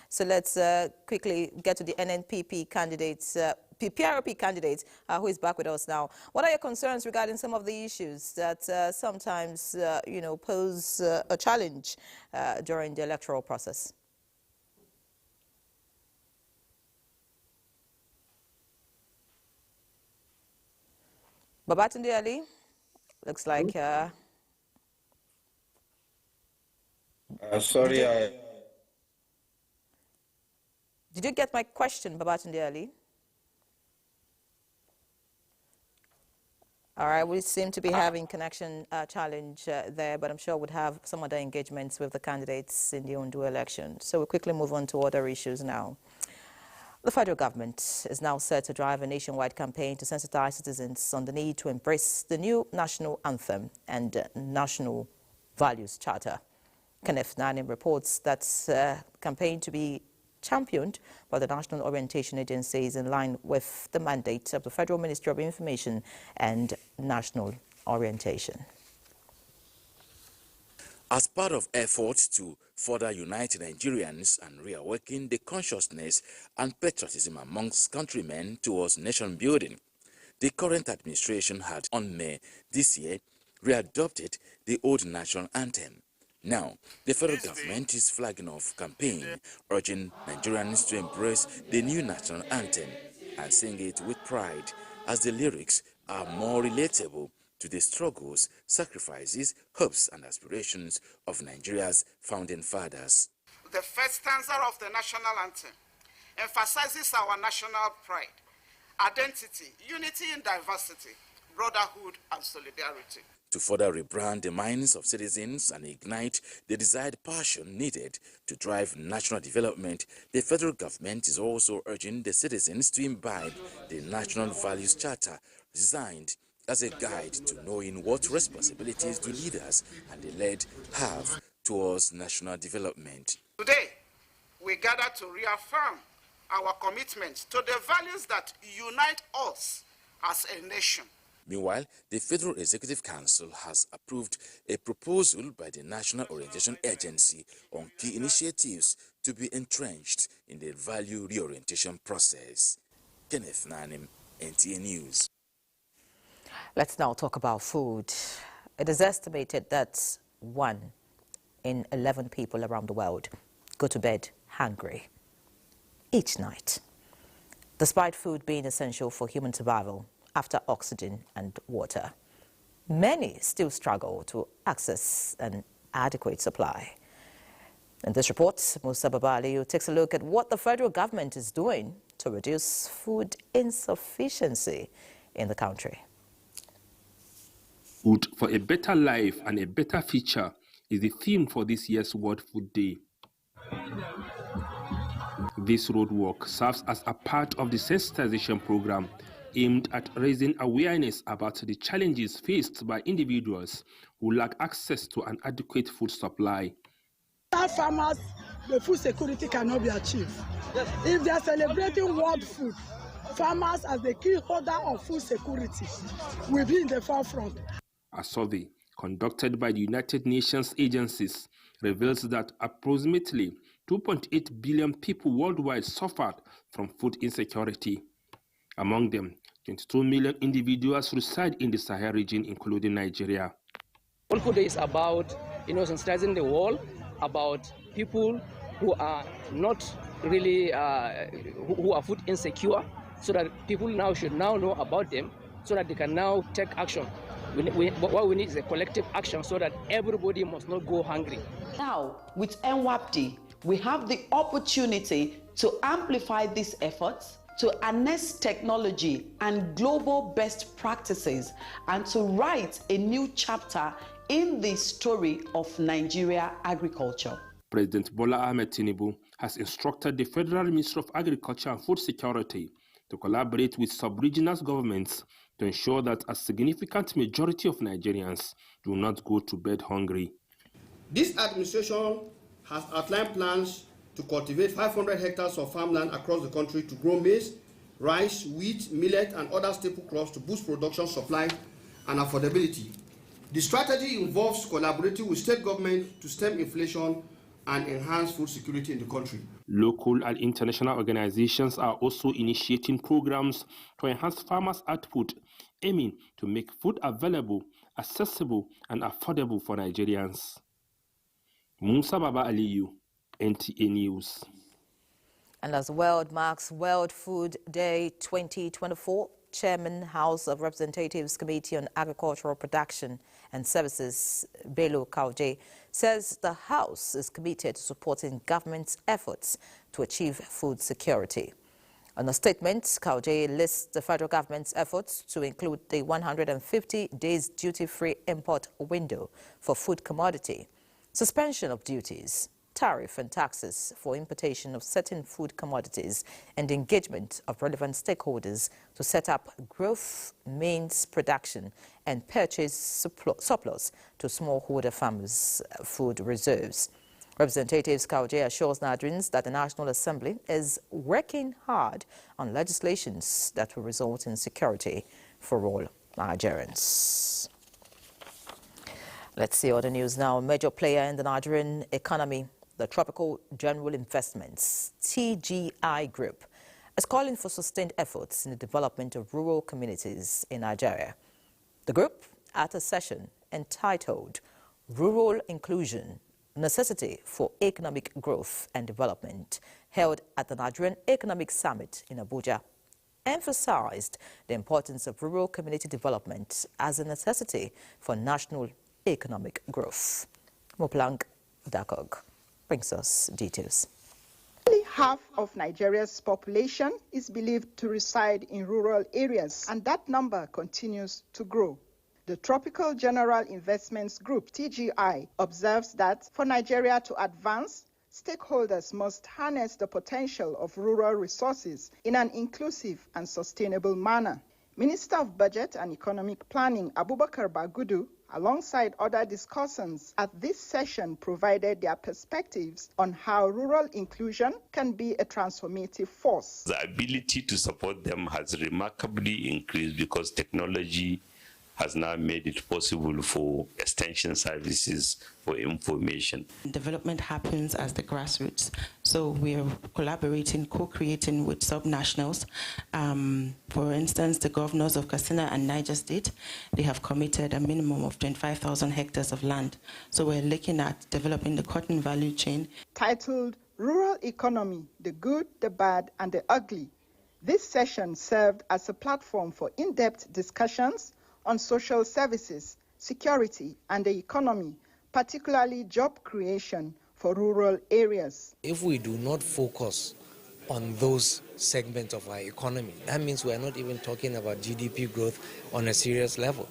So let's quickly get to the NNPP candidates, PRP candidate, who is back with us now. What are your concerns regarding some of the issues that sometimes, pose a challenge during the electoral process? Babatunde Ali, looks like... sorry, Did you get my question, Babatunde Ali? All right, we seem to be having connection challenge there, but I'm sure we'd have some other engagements with the candidates in the Ondo election. So we'll quickly move on to other issues now. The federal government is now set to drive a nationwide campaign to sensitize citizens on the need to embrace the new national anthem and national values charter. Kenneth Nanim reports that campaign to be championed by the National Orientation Agency is in line with the mandate of the Federal Ministry of Information and National Orientation. As part of efforts to further unite Nigerians and reawaken the consciousness and patriotism amongst countrymen towards nation building, the current administration had, on May this year, readopted the old national anthem. Now, the federal government is flagging off campaign urging Nigerians to embrace the new national anthem and sing it with pride, as the lyrics are more relatable to the struggles, sacrifices, hopes and aspirations of Nigeria's founding fathers. The first stanza of the national anthem emphasizes our national pride, identity, unity in diversity, brotherhood and solidarity. To further rebrand the minds of citizens and ignite the desired passion needed to drive national development, the federal government is also urging the citizens to imbibe the National Values Charter, designed as a guide to knowing what responsibilities do leaders and the led have towards national development. Today, we gather to reaffirm our commitment to the values that unite us as a nation. Meanwhile, the Federal Executive Council has approved a proposal by the National Orientation Agency on key initiatives to be entrenched in the value reorientation process. Kenneth Nanim, NTA News. Let's now talk about food. It is estimated that 1 in 11 people around the world go to bed hungry each night. Despite food being essential for human survival after oxygen and water, many still struggle to access an adequate supply. In this report, Musa Babaliu takes a look at what the federal government is doing to reduce food insufficiency in the country. Food for a better life and a better future is the theme for this year's World Food Day. This roadwork serves as a part of the sensitization program aimed at raising awareness about the challenges faced by individuals who lack access to an adequate food supply. Without farmers, the food security cannot be achieved. If they are celebrating world food, farmers as the key holder of food security will be in the forefront. A survey conducted by the United Nations agencies reveals that approximately 2.8 billion people worldwide suffered from food insecurity. Among them, 22 million individuals reside in the Sahel region, including Nigeria. World Food Day is about, sensitizing the world about people who are not really, who are food insecure, so that people now should now know about them, so that they can now take action. What we need is a collective action so that everybody must not go hungry. Now, with NWAP, we have the opportunity to amplify these efforts, to harness technology and global best practices, and to write a new chapter in the story of Nigeria agriculture. President Bola Ahmed Tinubu has instructed the Federal Ministry of Agriculture and Food Security to collaborate with sub-regional governments to ensure that a significant majority of Nigerians do not go to bed hungry. This administration has outlined plans to cultivate 500 hectares of farmland across the country to grow maize, rice, wheat, millet, and other staple crops to boost production, supply, and affordability. The strategy involves collaborating with state government to stem inflation and enhance food security in the country. Local and international organizations are also initiating programs to enhance farmers' output, aiming to make food available, accessible, and affordable for Nigerians. Musa Baba Aliyu, NTA News. And as the world marks World Food Day 2024, Chairman, House of Representatives Committee on Agricultural Production and Services, Bello Kauje, says the House is committed to supporting government's efforts to achieve food security. In a statement, Kauje lists the federal government's efforts to include the 150 days duty-free import window for food commodity, suspension of duties, tariff and taxes for importation of certain food commodities, and engagement of relevant stakeholders to set up growth means production and purchase surplus to smallholder farmers' food reserves. Representatives Kauje assures Nigerians that the National Assembly is working hard on legislations that will result in security for all Nigerians. Let's see other news now. A major player in the Nigerian economy, the Tropical General Investments, TGI Group, is calling for sustained efforts in the development of rural communities in Nigeria. The group, at a session entitled Rural Inclusion, Necessity for Economic Growth and Development, held at the Nigerian Economic Summit in Abuja, emphasized the importance of rural community development as a necessity for national economic growth. Moplang Dakog brings us details. Nearly half of Nigeria's population is believed to reside in rural areas, and that number continues to grow. The Tropical General Investments Group, TGI, observes that for Nigeria to advance, stakeholders must harness the potential of rural resources in an inclusive and sustainable manner. Minister of Budget and Economic Planning, Abubakar Bagudu, alongside other discussants at this session, provided their perspectives on how rural inclusion can be a transformative force. The ability to support them has remarkably increased because technology has now made it possible for extension services for information. Development happens as the grassroots. So we're collaborating, co-creating with subnationals. For instance, the governors of Katsina and Niger State, they have committed a minimum of 25,000 hectares of land. So we're looking at developing the cotton value chain. Titled Rural Economy, the Good, the Bad, and the Ugly, this session served as a platform for in-depth discussions on social services, security, and the economy, particularly job creation for rural areas. If we do not focus on those segments of our economy, that means we are not even talking about GDP growth on a serious level.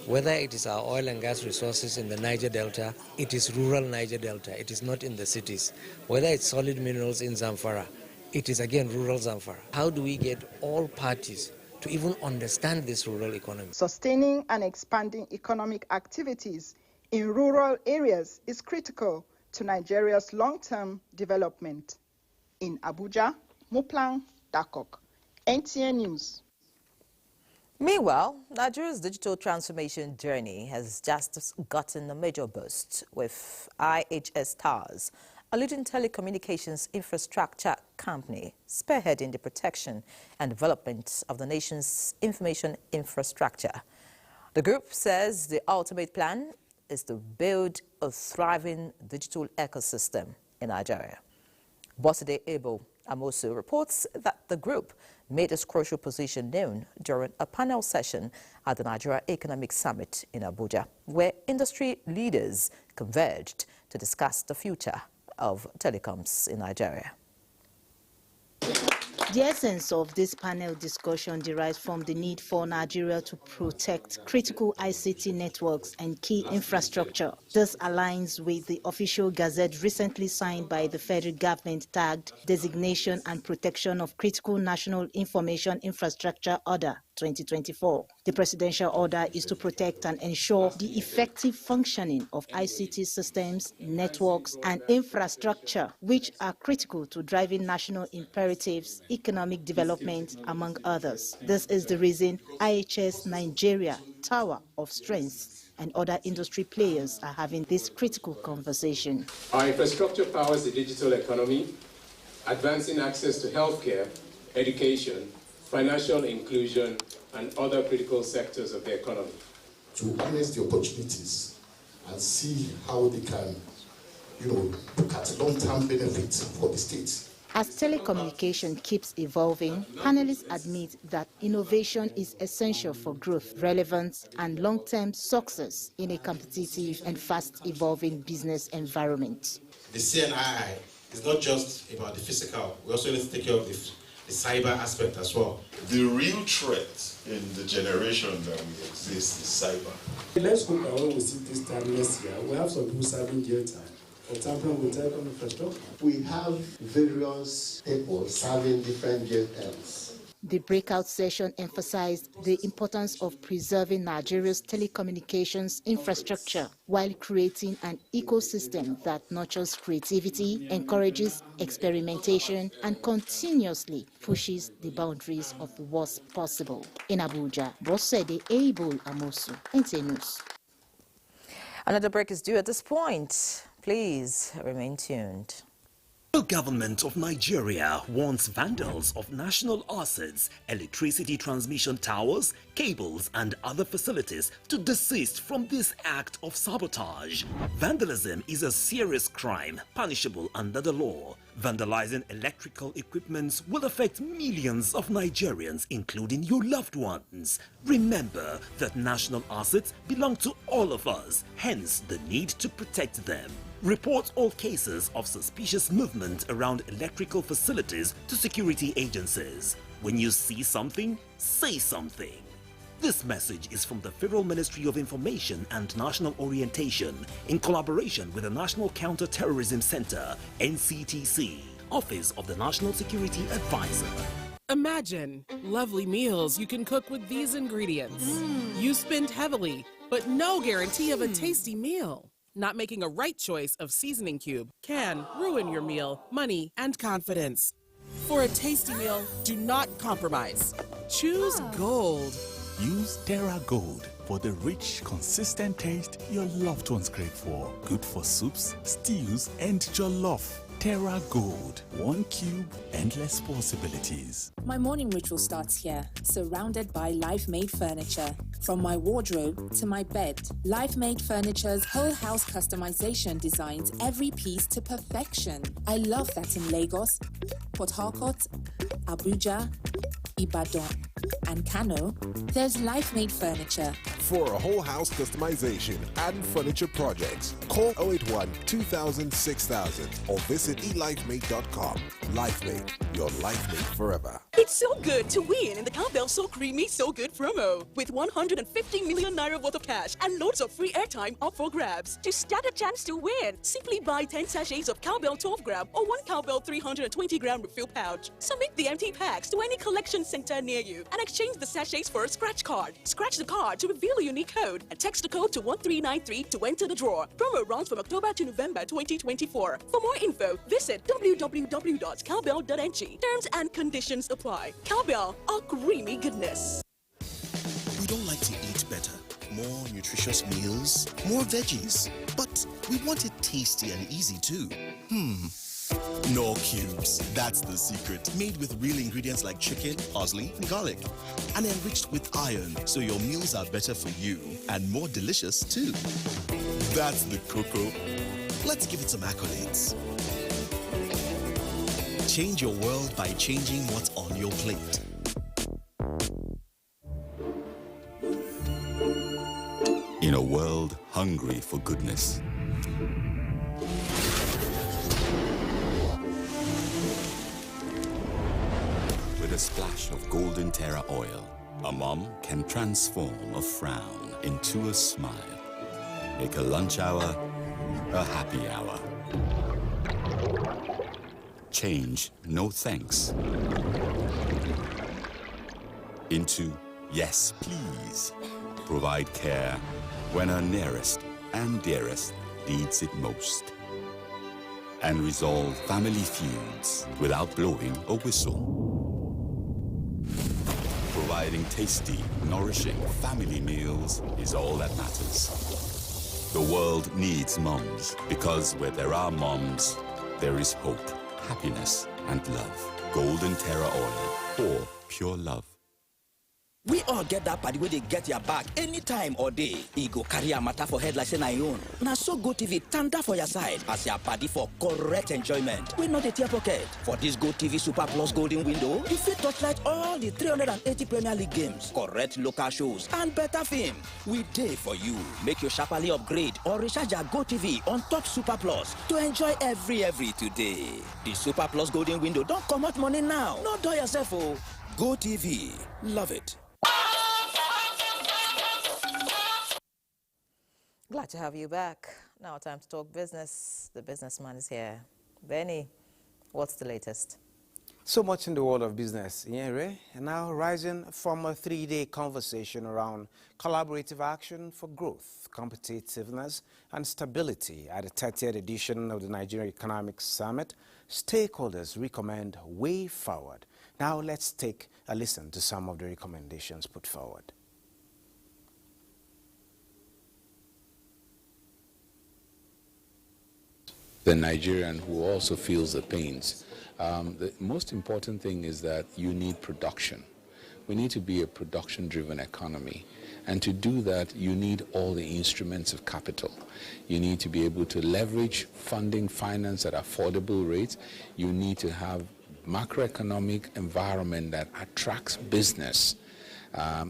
Whether it is our oil and gas resources in the Niger Delta, it is rural Niger Delta. It is not in the cities. Whether it's solid minerals in Zamfara, it is again rural Zamfara. How do we get all parties to even understand this rural economy? Sustaining and expanding economic activities in rural areas is critical to Nigeria's long-term development. In Abuja, Muplang Dakok, NTA News. Meanwhile, Nigeria's digital transformation journey has just gotten a major boost with IHS Towers, a leading telecommunications infrastructure company spearheading the protection and development of the nation's information infrastructure. The group says the ultimate plan is to build a thriving digital ecosystem in Nigeria. Boside Ebo Amosu reports that the group made its crucial position known during a panel session at the Nigeria Economic Summit in Abuja, where industry leaders converged to discuss the future of telecoms in Nigeria. The essence of this panel discussion derives from the need for Nigeria to protect critical ICT networks and key infrastructure. This aligns with the official gazette recently signed by the federal government tagged Designation and Protection of Critical National Information Infrastructure Order 2024. The presidential order is to protect and ensure the effective functioning of ICT systems, networks, and infrastructure, which are critical to driving national imperatives, economic development, among others. This is the reason IHS Nigeria Tower of Strength and other industry players are having this critical conversation. Our infrastructure powers the digital economy, advancing access to healthcare, education, financial inclusion, and other critical sectors of the economy. To harness the opportunities and see how they can, look at long-term benefits for the state. As telecommunication keeps evolving, panelists admit that innovation is essential for growth, relevance, and long-term success in a competitive and fast-evolving business environment. The CNI is not just about the physical. We also need to take care of the cyber aspect as well. The real threat in the generation that we exist is cyber. Let's hope that when we see this time next year, we have some people serving jail time. For example, with telecom infrastructure. We have various people serving different jail terms. The breakout session emphasized the importance of preserving Nigeria's telecommunications infrastructure while creating an ecosystem that nurtures creativity, encourages experimentation, and continuously pushes the boundaries of what's possible. In Abuja, Bosede Ebo Amosu, NTA News. Another break is due at this point. Please remain tuned. The government of Nigeria warns vandals of national assets, electricity transmission towers, cables, and other facilities to desist from this act of sabotage. Vandalism is a serious crime punishable under the law. Vandalizing electrical equipment will affect millions of Nigerians, including your loved ones. Remember that national assets belong to all of us, hence the need to protect them. Report all cases of suspicious movement around electrical facilities to security agencies. When you see something, say something. This message is from the Federal Ministry of Information and National Orientation in collaboration with the National Counter-Terrorism Center, NCTC, Office of the National Security Advisor. Imagine lovely meals you can cook with these ingredients. You spend heavily, but no guarantee of a tasty meal. Not making a right choice of seasoning cube can ruin your meal, money, and confidence. For a tasty meal, do not compromise. Choose Gold. Use Terra Gold for the rich, consistent taste your loved ones crave for. Good for soups, stews, and jollof. Terra Gold. 1 cube, endless possibilities. My morning ritual starts here, surrounded by Life-Made furniture. From my wardrobe to my bed, Life-Made Furniture's whole house customization designs every piece to perfection. I love that in Lagos, Port Harcourt, Abuja, Ibadan, and Kano, there's Life-Made Furniture for a whole house customization and furniture projects. Call 081-2000-6000 or visit elifemate.com. LifeMate, your life mate forever. It's so good to win in the Cowbell So Creamy So Good promo with 150 million naira worth of cash and loads of free airtime up for grabs. To stand a chance to win, simply buy 10 sachets of Cowbell 12 gram or 1 Cowbell 320 gram refill pouch. Submit the empty packs to any collection center near you and exchange the sachets for a scratch card. Scratch the card to reveal a unique code and text the code to 1393 to enter the draw. Promo runs from October to November 2024. For more info, visit www.cowbell.ng. Terms and conditions apply. Cowbell, our creamy goodness. We don't like to eat better. More nutritious meals, more veggies. But we want it tasty and easy too. Knorr Cubes. That's the secret. Made with real ingredients like chicken, parsley, and garlic. And enriched with iron, so your meals are better for you and more delicious too. That's the cocoa. Let's give it some accolades. Change your world by changing what's on your plate. In a world hungry for goodness, with a splash of golden Terra oil, a mom can transform a frown into a smile. Make a lunch hour a happy hour. Change no thanks into yes please. Provide care when our nearest and dearest needs it most. And resolve family feuds without blowing a whistle. Providing tasty, nourishing family meals is all that matters. The world needs moms, because where there are moms, there is hope, happiness, and love. Golden Terra Oil, or pure love. We all get that party where they get your back anytime or day. E go carry a matter for head like say na your own. Now so Go TV tanda for your side as your party for correct enjoyment. We not a tear pocket. For this Go TV Super Plus Golden Window, you fit touchlight all the 380 Premier League games, correct local shows, and better film. We day for you. Make your sharply upgrade or recharge your Go TV on top Super Plus to enjoy every today. The Super Plus Golden Window don't come out money now. No do yourself, oh. Go TV. Love it. Glad to have you back. Now time to talk business. The businessman is here. Benny, what's the latest? So much in the world of business, and now rising from a 3-day conversation around collaborative action for growth, competitiveness, and stability at the 30th edition of the Nigerian Economic Summit, stakeholders recommend way forward. Now let's take a listen to some of the recommendations put forward. The Nigerian who also feels the pains. The most important thing is that you need production. We need to be a production-driven economy. And to do that, you need all the instruments of capital. You need to be able to leverage funding, finance at affordable rates. You need to have macroeconomic environment that attracts business.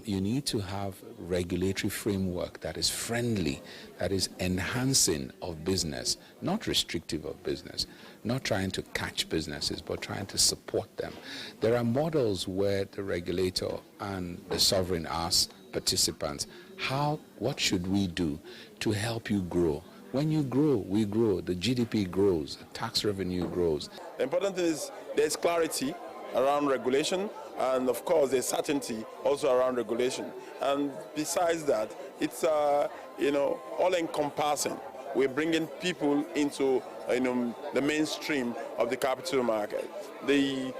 You need to have regulatory framework that is friendly, that is enhancing of business, not restrictive of business, not trying to catch businesses, but trying to support them. There are models where the regulator and the sovereign ask participants, what should we do to help you grow? When you grow, we grow, the GDP grows, the tax revenue grows. The important thing is there's clarity around regulation, and of course there's certainty also around regulation. And besides that, it's all encompassing. We're bringing people into the mainstream of the capital market. The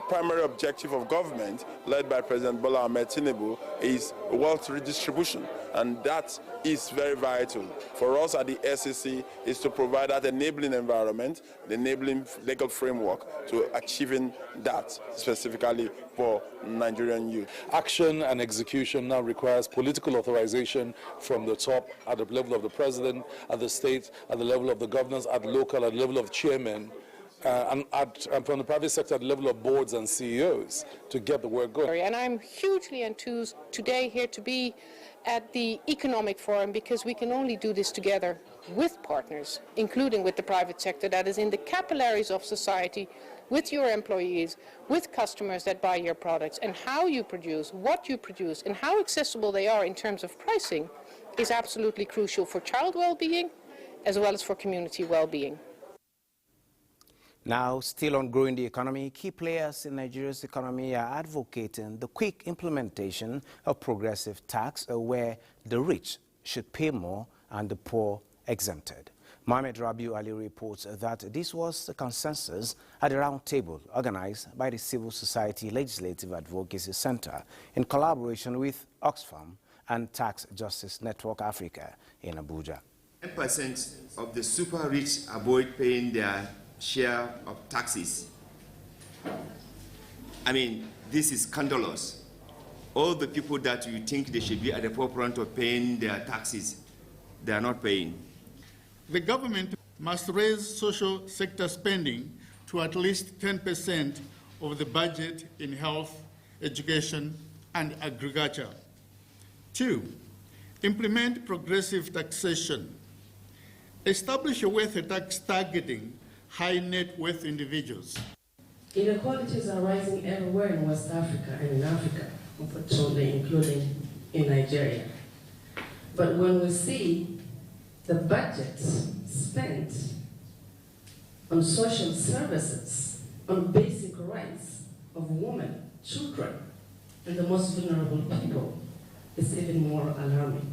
primary objective of government, led by President Bola Ahmed Tinubu, is wealth redistribution, and that is very vital. For us at the SEC is to provide that enabling environment, the enabling legal framework to achieving that specifically for Nigerian youth. Action and execution now requires political authorization from the top, at the level of the president, at the state, at the level of the governors, at the local, at the level of chairmen, and from the private sector at the level of boards and CEOs to get the work going. And I'm hugely enthused today here to be at the Economic Forum, because we can only do this together with partners, including with the private sector that is in the capillaries of society, with your employees, with customers that buy your products, and how you produce, what you produce, and how accessible they are in terms of pricing is absolutely crucial for child well-being as well as for community well-being. Now, still on growing the economy, key players in Nigeria's economy are advocating the quick implementation of progressive tax where the rich should pay more and the poor exempted. Mohamed Rabiu Ali reports that this was the consensus at a roundtable organized by the Civil Society Legislative Advocacy Center in collaboration with Oxfam and Tax Justice Network Africa in Abuja. 10% of the super rich avoid paying their share of taxes. I mean, this is scandalous. All the people that you think they should be at the forefront of paying their taxes, they are not paying. The government must raise social sector spending to at least 10% of the budget in health, education, and agriculture. 2, implement progressive taxation. Establish a wealth tax targeting high net worth individuals. Inequalities are rising everywhere in West Africa and in Africa, unfortunately, including in Nigeria. But when we see the budgets spent on social services, on basic rights of women, children, and the most vulnerable people, it's even more alarming.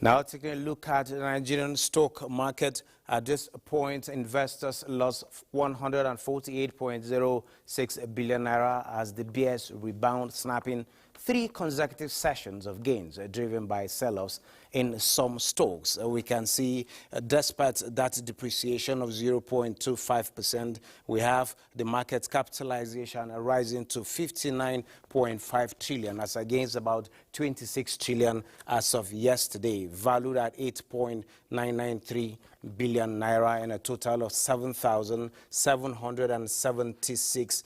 Now taking a look at the Nigerian stock market. At this point, investors lost 148.06 billion naira as the BS rebound, snapping 3 consecutive sessions of gains driven by sell-offs in some stocks. We can see despite that depreciation of 0.25%, we have the market capitalization rising to 59.5 trillion as against about 26 trillion as of yesterday, valued at 8.993 billion naira and a total of 7,776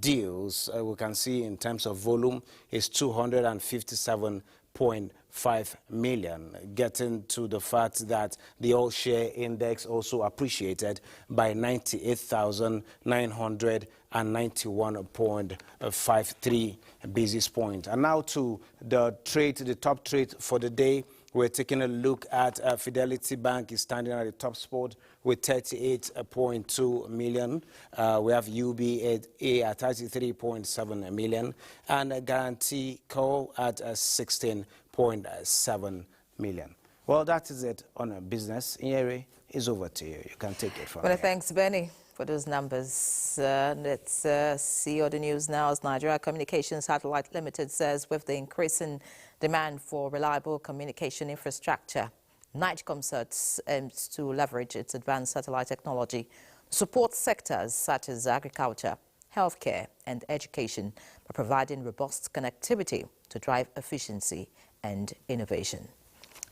deals. We can see in terms of volume is 257.5 million, getting to the fact that the all share index also appreciated by 98,991.53 basis points. And now to the trade, the top trade for the day. We're taking a look at Fidelity Bank is standing at the top spot with 38.2 million. We have UBA at 33.7 million and Guarantee Co at 16.7 million. Well, that is it on business. Nyeri, is over to you. You can take it from here. Thanks, Benny, for those numbers. Let's see other news now. As Nigeria Communications Satellite Limited says, with the increase in demand for reliable communication infrastructure, NIGCOMSAT aims to leverage its advanced satellite technology to support sectors such as agriculture, healthcare, and education by providing robust connectivity to drive efficiency and innovation.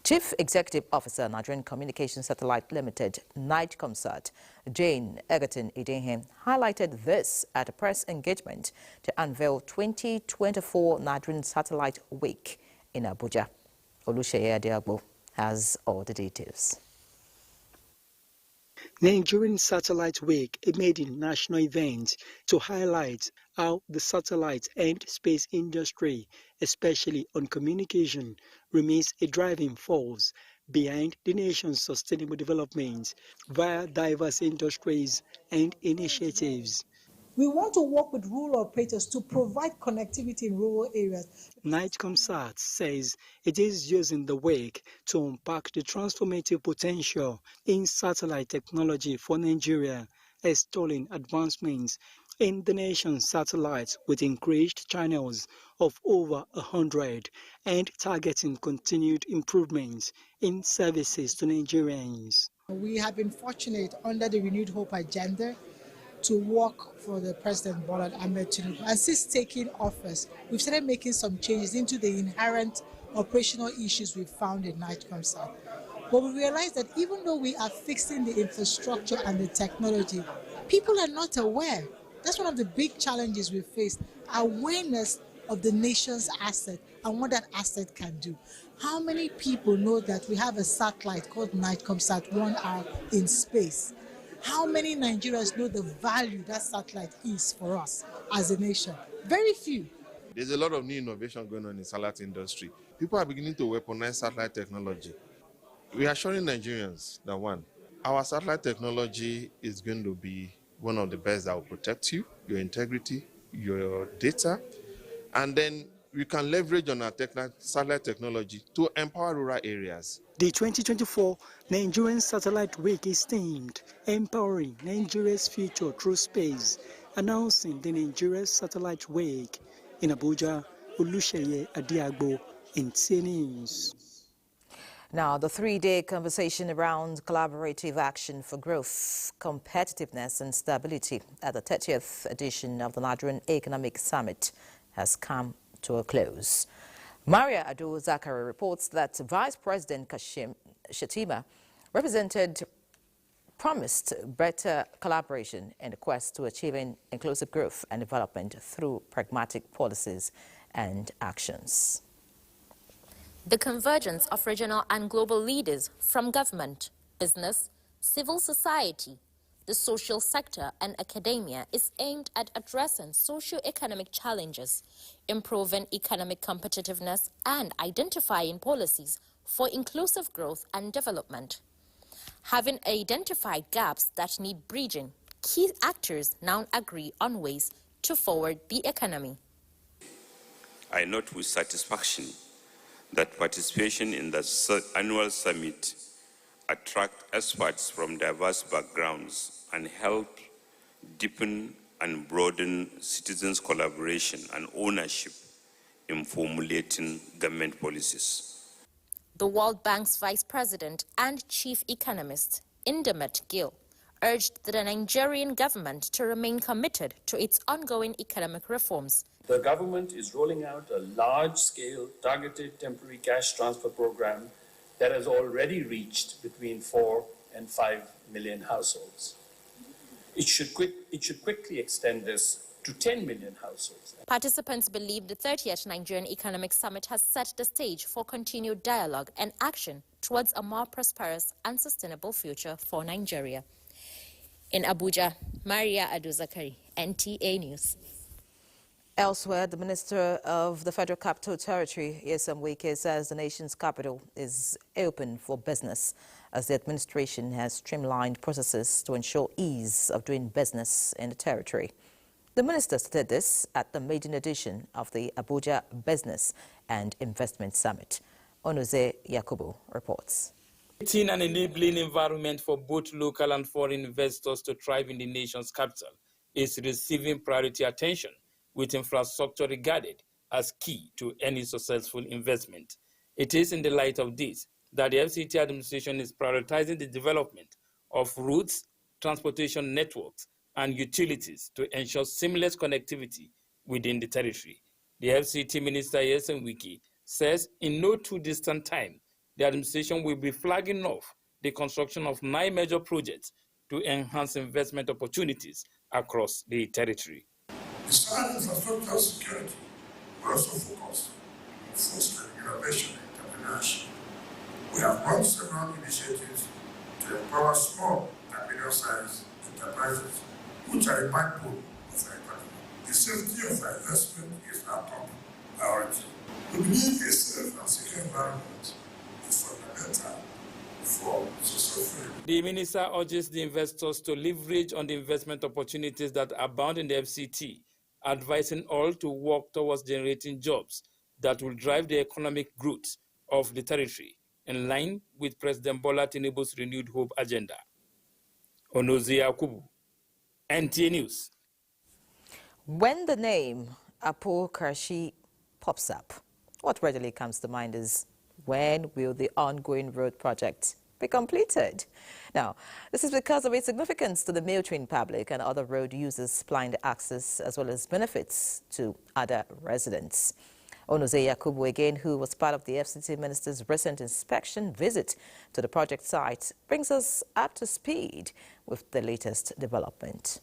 Chief Executive Officer, Nigerian Communications Satellite Limited, NIGCOMSAT, Jane Egerton Idenhe, highlighted this at a press engagement to unveil 2024 Nigerian Satellite Week in Abuja. Olusheye Adiagbo has all the details. Nigerian Satellite Week, a maiden national event to highlight how the satellite and space industry, especially on communication, remains a driving force behind the nation's sustainable development via diverse industries and initiatives. We want to work with rural operators to provide connectivity in rural areas. NIGCOMSAT says it is using the week to unpack the transformative potential in satellite technology for Nigeria, extolling advancements in the nation's satellites with increased channels of over 100 and targeting continued improvements in services to Nigerians. We have been fortunate under the Renewed Hope agenda to work for the President Bola Ahmed Tinubu. And since taking office, we've started making some changes into the inherent operational issues we found in NIGCOMSAT. But we realize that even though we are fixing the infrastructure and the technology, people are not aware. That's one of the big challenges we face, awareness of the nation's asset and what that asset can do. How many people know that we have a satellite called NightComSat-1R in space? How many Nigerians know the value that satellite is for us as a nation? Very few. There's a lot of new innovation going on in the satellite industry. People are beginning to weaponize satellite technology. We are assuring Nigerians that one, our satellite technology is going to be one of the best that will protect you, your integrity, your data, and then we can leverage on our satellite technology to empower rural areas. The 2024 Nigerian Satellite Week is themed Empowering Nigeria's Future Through Space, announcing the Nigeria Satellite Week. In Abuja, Olusheye Adiagbo, NTA News. Now, the three-day conversation around collaborative action for growth, competitiveness and stability at the 30th edition of the Nigerian Economic Summit has come to a close. Maria Ado Zakari reports that Vice President Kashim Shettima promised better collaboration in the quest to achieving inclusive growth and development through pragmatic policies and actions. The convergence of regional and global leaders from government, business, civil society, the social sector and academia is aimed at addressing socio-economic challenges, improving economic competitiveness and identifying policies for inclusive growth and development. Having identified gaps that need bridging, key actors now agree on ways to forward the economy. I note with satisfaction that participation in the annual summit attract experts from diverse backgrounds and help deepen and broaden citizens' collaboration and ownership in formulating government policies. The World Bank's Vice President and Chief Economist, Indemet Gill, urged the Nigerian government to remain committed to its ongoing economic reforms. The government is rolling out a large-scale targeted temporary cash transfer program that has already reached between 4 and 5 million households. It should quickly extend this to 10 million households. Participants believe the 30th Nigerian Economic Summit has set the stage for continued dialogue and action towards a more prosperous and sustainable future for Nigeria. In Abuja, Maria Ado Zakari, NTA News. Elsewhere, the Minister of the Federal Capital Territory, Nyesom Wike, says the nation's capital is open for business as the administration has streamlined processes to ensure ease of doing business in the territory. The minister stated this at the maiden edition of the Abuja Business and Investment Summit. Onoze Yakubu reports. Creating an enabling environment for both local and foreign investors to thrive in the nation's capital is receiving priority attention, with infrastructure regarded as key to any successful investment. It is in the light of this that the FCT administration is prioritizing the development of routes, transportation networks, and utilities to ensure seamless connectivity within the territory. The FCT Minister Nyesom Wike says in no too distant time, the administration will be flagging off the construction of 9 major projects to enhance investment opportunities across the territory. Besides infrastructure security, we also focus on fostering innovation and entrepreneurship. We have run several initiatives to empower small and medium-sized enterprises, which are the backbone of our economy. The safety of our investment is our top priority. We believe a safe and secure environment is fundamental for successful. The minister urges the investors to leverage on the investment opportunities that abound in the FCT, advising all to work towards generating jobs that will drive the economic growth of the territory, in line with President Bola Tinubu's renewed hope agenda. Onoze Yakubu, NTA News. When the name Apo Karshi pops up, what readily comes to mind is, when will the ongoing road project be completed? Now, this is because of its significance to the Mail-Train public and other road users supplying the access as well as benefits to other residents. Onoze Yakubu again, who was part of the FCT minister's recent inspection visit to the project site, brings us up to speed with the latest development.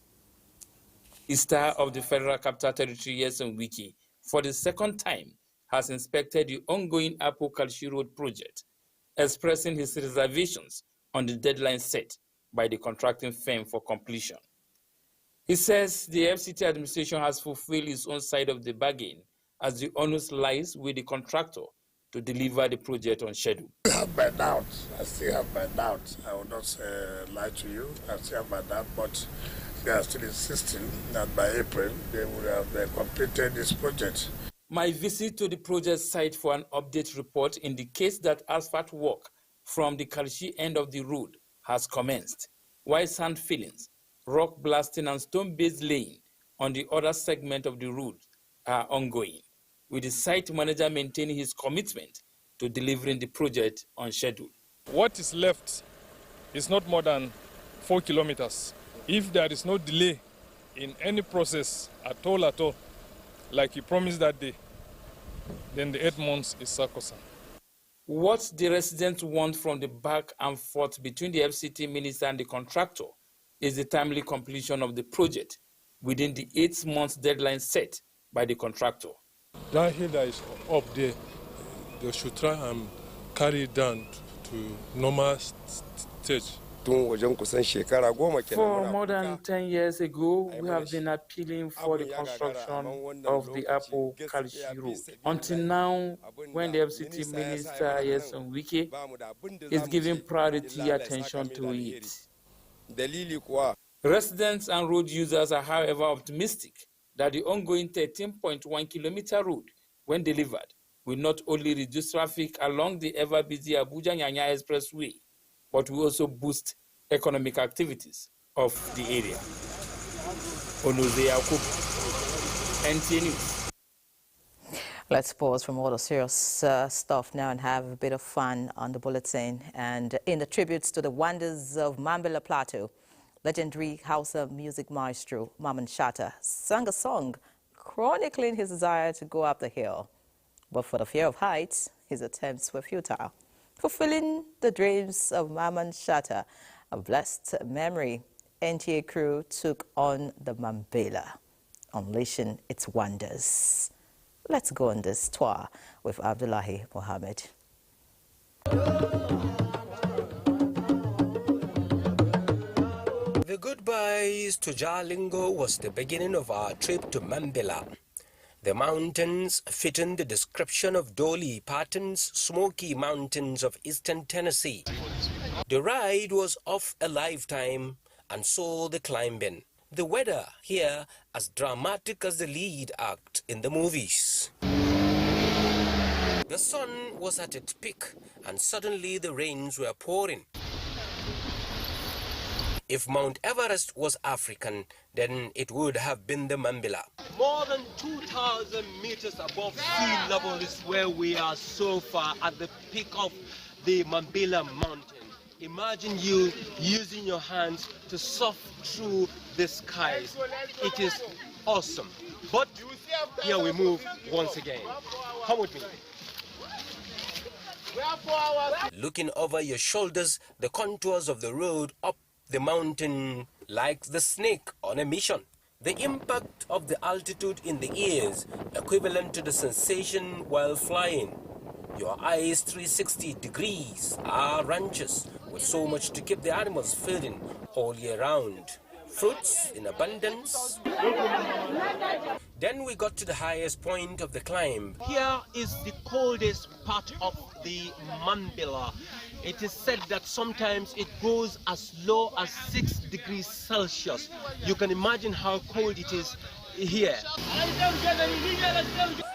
The star of the Federal Capital Territory, Nyesom Wike, for the second time, has inspected the ongoing Apo Kalshi Road project, expressing his reservations on the deadline set by the contracting firm for completion. He says the FCT administration has fulfilled its own side of the bargain, as the onus lies with the contractor to deliver the project on schedule. I have my doubts. I still have my doubts. I will not lie to you. I still have my doubts, but they are still insisting that by April they will have completed this project. My visit to the project site for an update report indicates that asphalt work from the Kalshi end of the road has commenced, while sand fillings, rock blasting and stone-based laying on the other segment of the road are ongoing, with the site manager maintaining his commitment to delivering the project on schedule. What is left is not more than 4 kilometers. If there is no delay in any process at all, like you promised that day, then the 8 months is sacrosanct. What the residents want from the back and forth between the FCT minister and the contractor is the timely completion of the project within the 8 months deadline set by the contractor. That hill that is up there, they should try and carry it down to normal stage. For more than 10 years ago, we have been appealing for the construction of the Apo Kalshi Road. Until now, when the FCT minister, Nyesom Wike, is giving priority attention to it. Residents and road users are, however, optimistic that the ongoing 13.1 kilometer road, when delivered, will not only reduce traffic along the ever-busy Abuja-Nyanya Expressway, but will also boost economic activities of the area. Onoze Yakubu, NTA News. Let's pause from all the serious stuff now and have a bit of fun on the bulletin. And in the tributes to the wonders of Mambila Plateau, legendary Hausa music maestro Maman Shata sang a song chronicling his desire to go up the hill. But for the fear of heights, his attempts were futile. Fulfilling the dreams of Maman Shata, a blessed memory, NTA crew took on the Mambila, unleashing its wonders. Let's go on this tour with Abdullahi Mohammed. The goodbyes to Jalingo was the beginning of our trip to Mambila. The mountains fitting the description of Dolly Parton's Smoky Mountains of eastern Tennessee. The ride was of a lifetime, and so the climbing. The weather here as dramatic as the lead act in the movies. The sun was at its peak, and suddenly the rains were pouring. If Mount Everest was African, then it would have been the Mambila. More than 2,000 meters above sea level is where we are so far at the peak of the Mambila mountain. Imagine you using your hands to surf through the skies. It is awesome. But here we move once again. Come with me. Looking over your shoulders, the contours of the road up the mountain like the snake on a mission. The impact of the altitude in the ears, equivalent to the sensation while flying. Your eyes 360 degrees are ranches with so much to keep the animals feeding all year round. Fruits in abundance. Then we got to the highest point of the climb. Here is the coldest part of the Mambila. It is said that sometimes it goes as low as 6 degrees Celsius. You can imagine how cold it is here.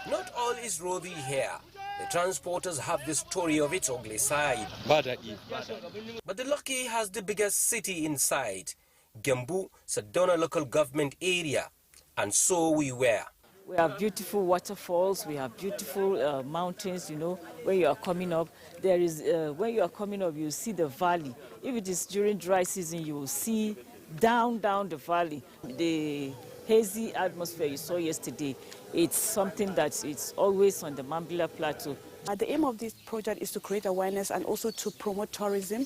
Not all is rosy here. The transporters have the story of its ugly side. But the Lucky has the biggest city inside, Gembu, Sedona local government area. And so we were. We have beautiful waterfalls, we have beautiful mountains, you know, when you are coming up. There is, when you are coming up, you see the valley. If it is during dry season, you will see down the valley. The hazy atmosphere you saw yesterday, it's something that it's always on the Mambila Plateau. The aim of this project is to create awareness and also to promote tourism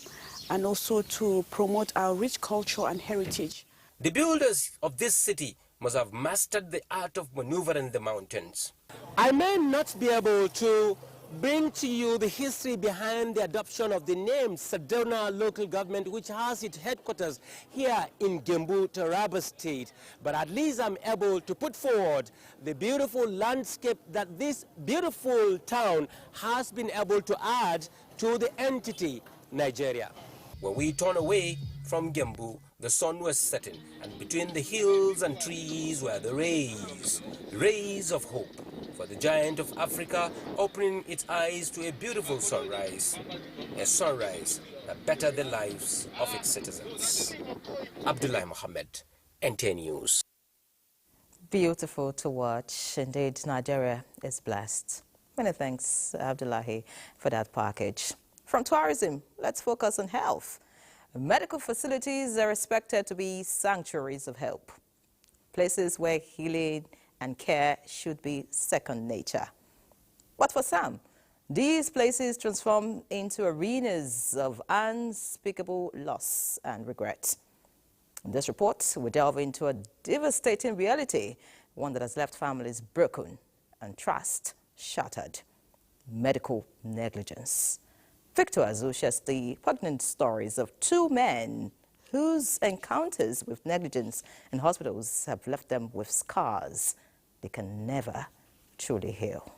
and also to promote our rich culture and heritage. The builders of this city must have mastered the art of maneuvering the mountains. I may not be able to bring to you the history behind the adoption of the name Sedona local government, which has its headquarters here in Gembu, Taraba State. But at least I'm able to put forward the beautiful landscape that this beautiful town has been able to add to the entity Nigeria. When we turn away from Gembu, the sun was setting, and between the hills and trees were the rays of hope for the giant of Africa, opening its eyes to a beautiful sunrise, a sunrise that bettered the lives of its citizens. Abdullahi Mohammed, NTA News. Beautiful to watch. Indeed, Nigeria is blessed. Many thanks, Abdullahi, for that package. From tourism, let's focus on health. Medical facilities are expected to be sanctuaries of hope, places where healing and care should be second nature. But for some, these places transform into arenas of unspeakable loss and regret. In this report, we delve into a devastating reality, one that has left families broken and trust shattered: medical negligence. Victor Azu shares the poignant stories of two men whose encounters with negligence in hospitals have left them with scars they can never truly heal.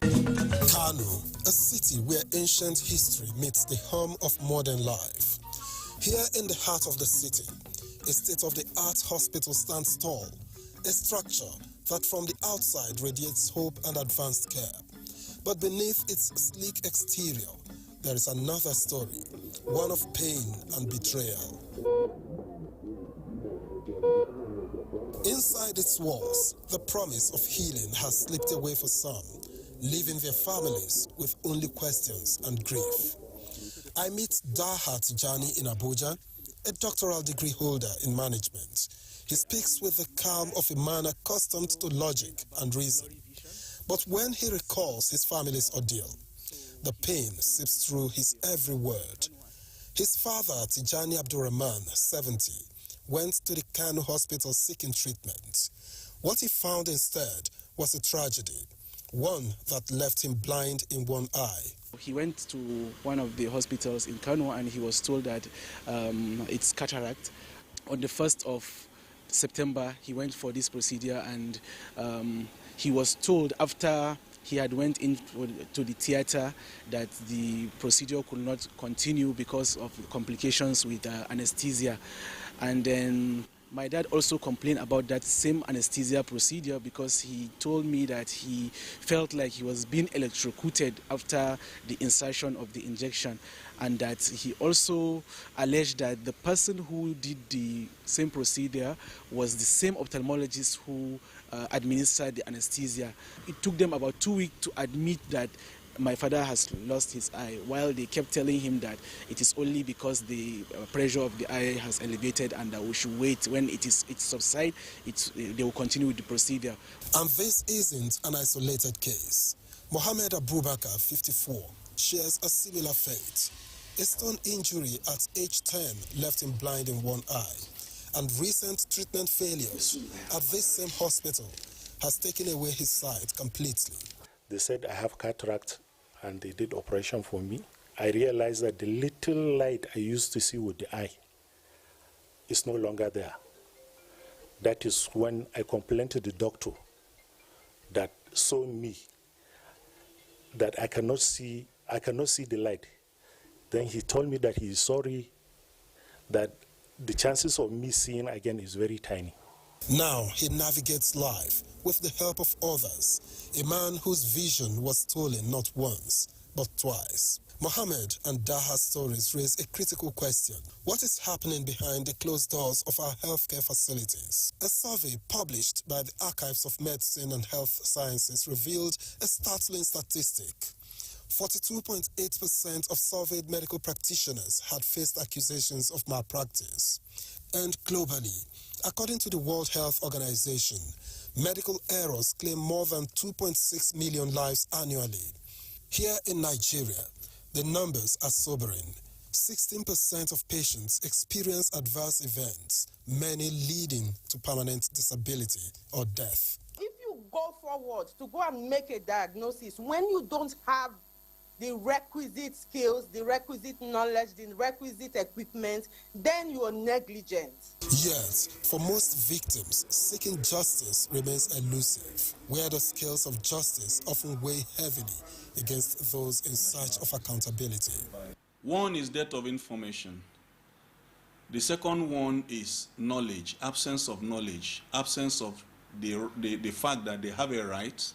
Kano, a city where ancient history meets the hum of modern life. Here in the heart of the city, a state-of-the-art hospital stands tall, a structure that from the outside radiates hope and advanced care. But beneath its sleek exterior, there is another story, one of pain and betrayal. Inside its walls, the promise of healing has slipped away for some, leaving their families with only questions and grief. I meet Daha Tijani in Abuja, a doctoral degree holder in management. He speaks with the calm of a man accustomed to logic and reason. But when he recalls his family's ordeal, the pain seeps through his every word. His father, Tijani Abdurrahman, 70, went to the Kano hospital seeking treatment. What he found instead was a tragedy, one that left him blind in one eye. He went to one of the hospitals in Kano and he was told that it's cataract. On the 1st of September, he went for this procedure and he was told after he had went into the theater that the procedure could not continue because of complications with anesthesia. And then my dad also complained about that same anesthesia procedure because he told me that he felt like he was being electrocuted after the insertion of the injection, and that he also alleged that the person who did the same procedure was the same ophthalmologist who administered the anesthesia. It took them about 2 weeks to admit that my father has lost his eye, while they kept telling him that it is only because the pressure of the eye has elevated and that we should wait. When it subsides, they will continue with the procedure. And this isn't an isolated case. Mohammed Abubakar, 54, shares a similar fate. A stone injury at age 10 left him blind in one eye, and recent treatment failures at this same hospital has taken away his sight completely. They said I have cataract and they did operation for me. I realized that the little light I used to see with the eye is no longer there. That is when I complained to the doctor that saw me that I cannot see the light. Then he told me that he is sorry, that the chances of me seeing again is very tiny. Now he navigates life with the help of others, a man whose vision was stolen not once, but twice. Mohammed and Daha's stories raise a critical question. What is happening behind the closed doors of our healthcare facilities? A survey published by the Archives of Medicine and Health Sciences revealed a startling statistic. 42.8% of surveyed medical practitioners had faced accusations of malpractice. And globally, according to the World Health Organization, medical errors claim more than 2.6 million lives annually. Here in Nigeria, the numbers are sobering. 16% of patients experience adverse events, many leading to permanent disability or death. If you go forward to go and make a diagnosis when you don't have the requisite skills, the requisite knowledge, the requisite equipment, then you are negligent. Yet, for most victims, seeking justice remains elusive, where the scales of justice often weigh heavily against those in search of accountability. One is dearth of information. The second one is knowledge, absence of knowledge, absence of the fact that they have a right.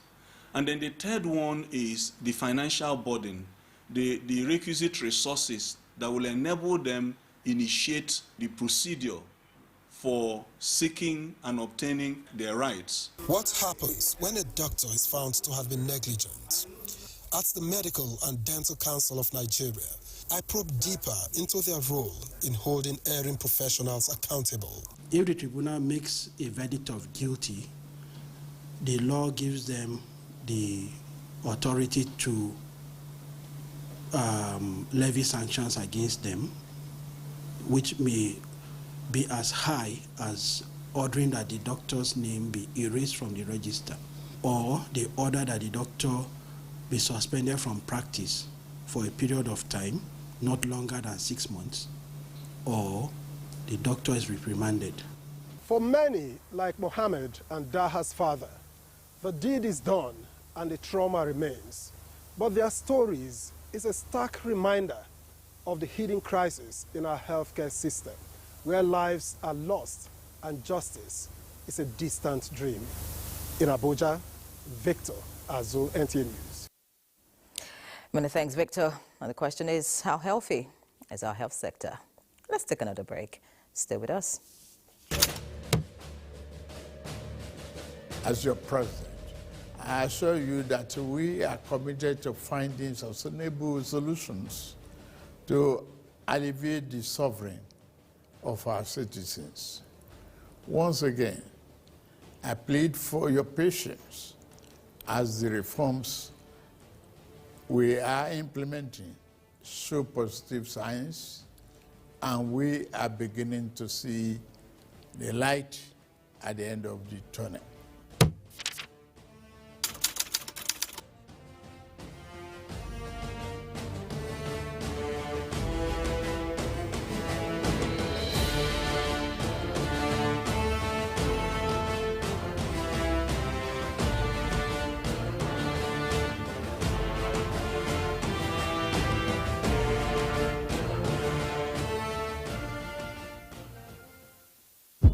And then the third one is the financial burden, the requisite resources that will enable them initiate the procedure for seeking and obtaining their rights. What happens when a doctor is found to have been negligent? At the Medical and Dental Council of Nigeria, I probe deeper into their role in holding erring professionals accountable. If the tribunal makes a verdict of guilty, the law gives them the authority to levy sanctions against them, which may be as high as ordering that the doctor's name be erased from the register, or the order that the doctor be suspended from practice for a period of time, not longer than 6 months, or the doctor is reprimanded. For many, like Mohammed and Daha's father, the deed is done and the trauma remains. But their stories is a stark reminder of the hidden crisis in our healthcare system, where lives are lost and justice is a distant dream. In Abuja, Victor Azu, NTA News. Many thanks, Victor. And the question is, how healthy is our health sector? Let's take another break. Stay with us. As your president, I assure you that we are committed to finding sustainable solutions to alleviate the suffering of our citizens. Once again, I plead for your patience as the reforms we are implementing show positive signs, and we are beginning to see the light at the end of the tunnel.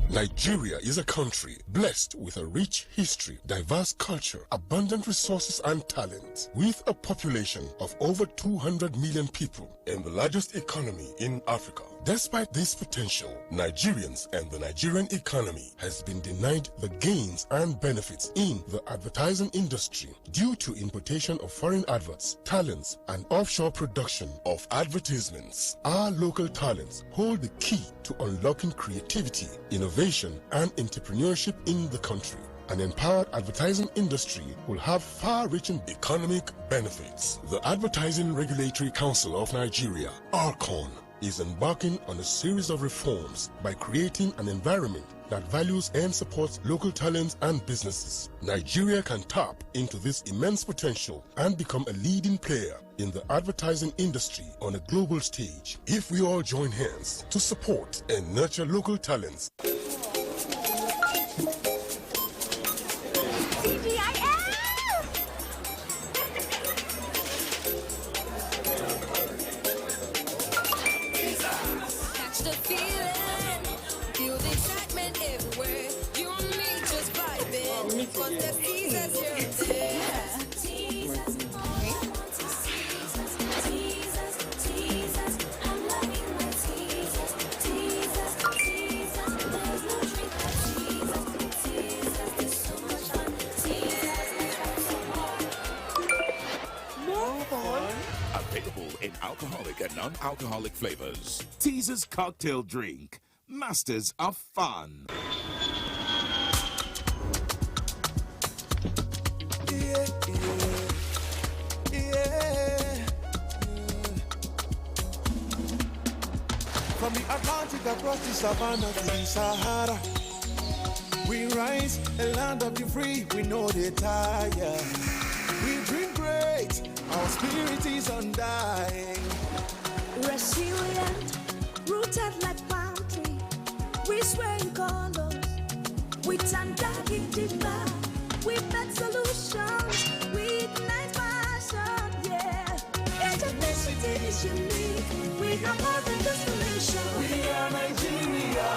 Nigeria is a country blessed with a rich history, diverse culture, abundant resources and talent, with a population of over 200 million people and the largest economy in Africa. Despite this potential, Nigerians and the Nigerian economy has been denied the gains and benefits in the advertising industry due to importation of foreign adverts, talents, and offshore production of advertisements. Our local talents hold the key to unlocking creativity, innovation, and entrepreneurship in the country. An empowered advertising industry will have far-reaching economic benefits. The Advertising Regulatory Council of Nigeria, ARCON, is embarking on a series of reforms by creating an environment that values and supports local talents and businesses. Nigeria can tap into this immense potential and become a leading player in the advertising industry on a global stage if we all join hands to support and nurture local talents. Available in alcoholic and non-alcoholic flavors. Teaser's cocktail drink. masters of fun. From the Atlantic across the savannah to the Sahara, we rise, a land of the free, we know they tire. We dream great, our spirit is undying. Resilient, rooted like palm tree, we sway in colors, with undying demand. We make solutions, we ignite passion, yeah. Ethnicity is unique, we have more than just a nation. We are Nigeria,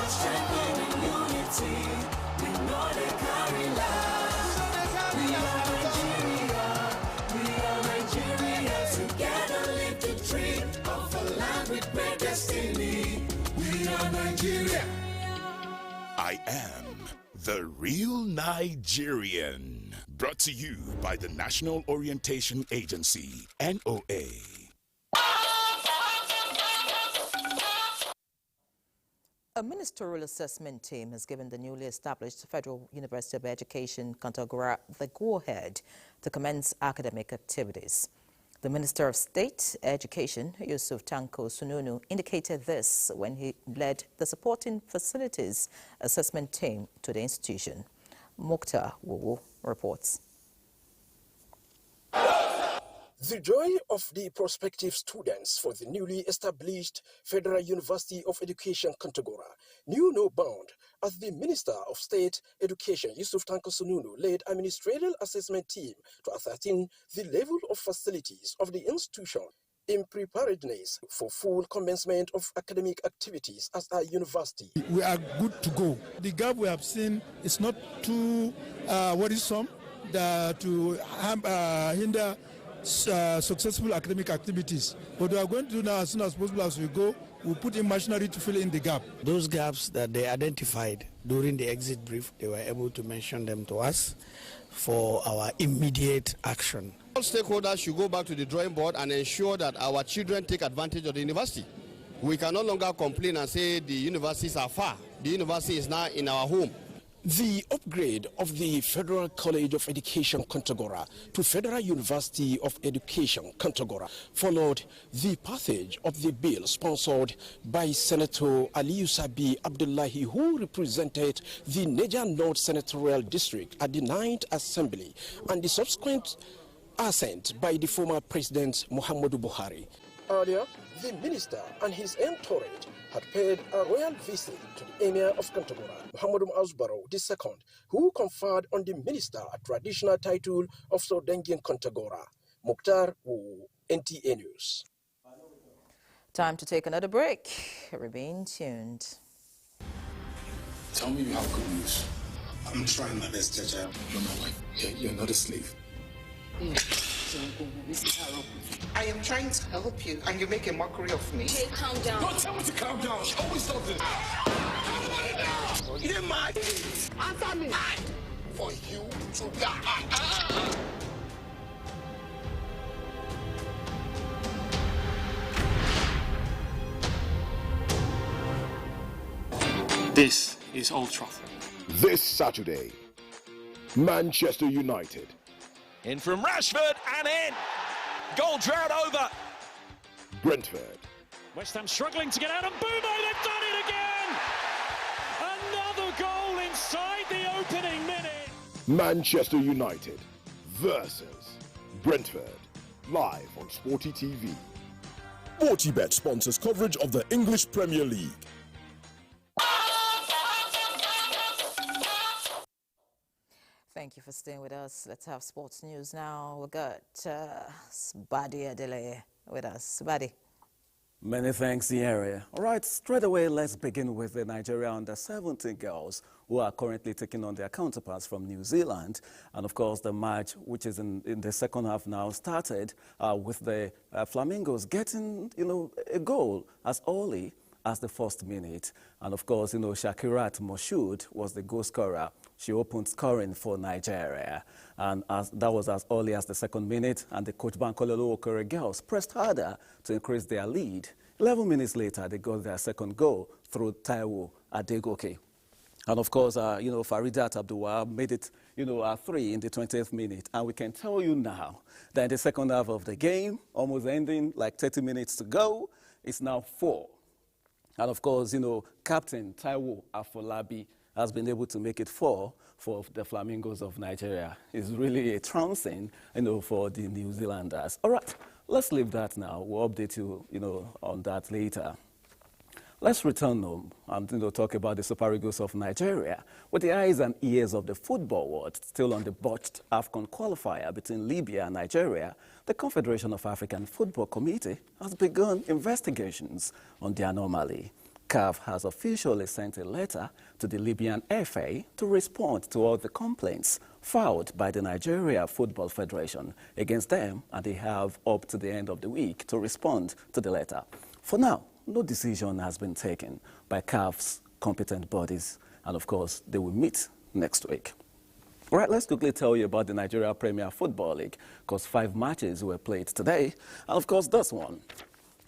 strengthening unity, we know they carry lives. We are Nigeria, together live the dream of a land with great destiny. We are Nigeria. I am the real Nigerian. Brought to you by the National Orientation Agency, NOA. A ministerial assessment team has given the newly established Federal University of Education, Kontagora, the go-ahead to commence academic activities. The Minister of State Education, Yusuf Tanko Sununu, indicated this when he led the Supporting Facilities Assessment team to the institution. Mukhtar Wuwu reports. The joy of the prospective students for the newly established Federal University of Education, Kontagora, knew no bound as the Minister of State Education, Yusuf Tanko Sununu, led a ministerial assessment team to ascertain the level of facilities of the institution in preparedness for full commencement of academic activities as a university. We are good to go. The gap we have seen is not too worrisome to hinder successful academic activities. What we are going to do now, as soon as possible as we go, we'll put in machinery to fill in the gap. Those gaps that they identified during the exit brief, they were able to mention them to us for our immediate action. All stakeholders should go back to the drawing board and ensure that our children take advantage of the university. We can no longer complain and say the universities are far. The university is now in our home. The upgrade of the Federal College of Education, Kontagora, to Federal University of Education, Kontagora, followed the passage of the bill sponsored by Senator Aliyu Sabi Abdullahi, who represented the Niger North Senatorial District at the 9th Assembly, and the subsequent assent by the former President Muhammadu Buhari. Earlier, the minister and his entourage had paid a royal visit to the Emir of Kontagora, Muhammadu Ausbaro II, who conferred on the minister a traditional title of Sodengian Kontagora. Mukhtar Wu, NTA News. Time to take another break. Remain tuned. Tell me you have good news. I'm trying my best, Jaja. You're my wife. You're not a slave. I am trying to help you, and you make a mockery of me. Hey, calm down. Don't tell me to calm down. She always does this. You're mad. Answer me. For you to die. This is Old Trafford. This Saturday, Manchester United. In from Rashford and in. Goal drought over. Brentford. West Ham struggling to get out, and Bumo, they've done it again! Another goal inside the opening minute. Manchester United versus Brentford. Live on Sporty TV. Sportybet sponsors coverage of the English Premier League. Thank you for staying with us. Let's have sports news now. We've got Sbadi Adele with us. Sbadi. Many thanks, the area. All right, straight away, let's begin with the Nigeria under-17 girls who are currently taking on their counterparts from New Zealand. And of course, the match, which is in the second half now, started with the Flamingos getting, a goal as early as the first minute. And of course, Shakirat Moshood was the goal scorer. She opened scoring for Nigeria. And that was as early as the second minute. And the Coach Bankololo Okere girls pressed harder to increase their lead 11 minutes later, they got their second goal through Taiwo Adegoke. And of course, Faridat Abdulwahab made it, 3 in the 20th minute. And we can tell you now that in the second half of the game, almost ending, like 30 minutes to go, it's now 4. And of course, Captain Taiwo Afolabi has been able to make it 4 for the Flamingos of Nigeria. It's really a trouncing, for the New Zealanders. All right, let's leave that now. We'll update you, on that later. Let's return home and talk about the Super Eagles of Nigeria. With the eyes and ears of the football world still on the botched AFCON qualifier between Libya and Nigeria, the Confederation of African Football Committee has begun investigations on the anomaly. CAF has officially sent a letter to the Libyan FA to respond to all the complaints filed by the Nigeria Football Federation against them, and they have up to the end of the week to respond to the letter. For now, no decision has been taken by CAF's competent bodies, and of course, they will meet next week. All right, let's quickly tell you about the Nigeria Premier Football League, because 5 matches were played today, and of course, this one.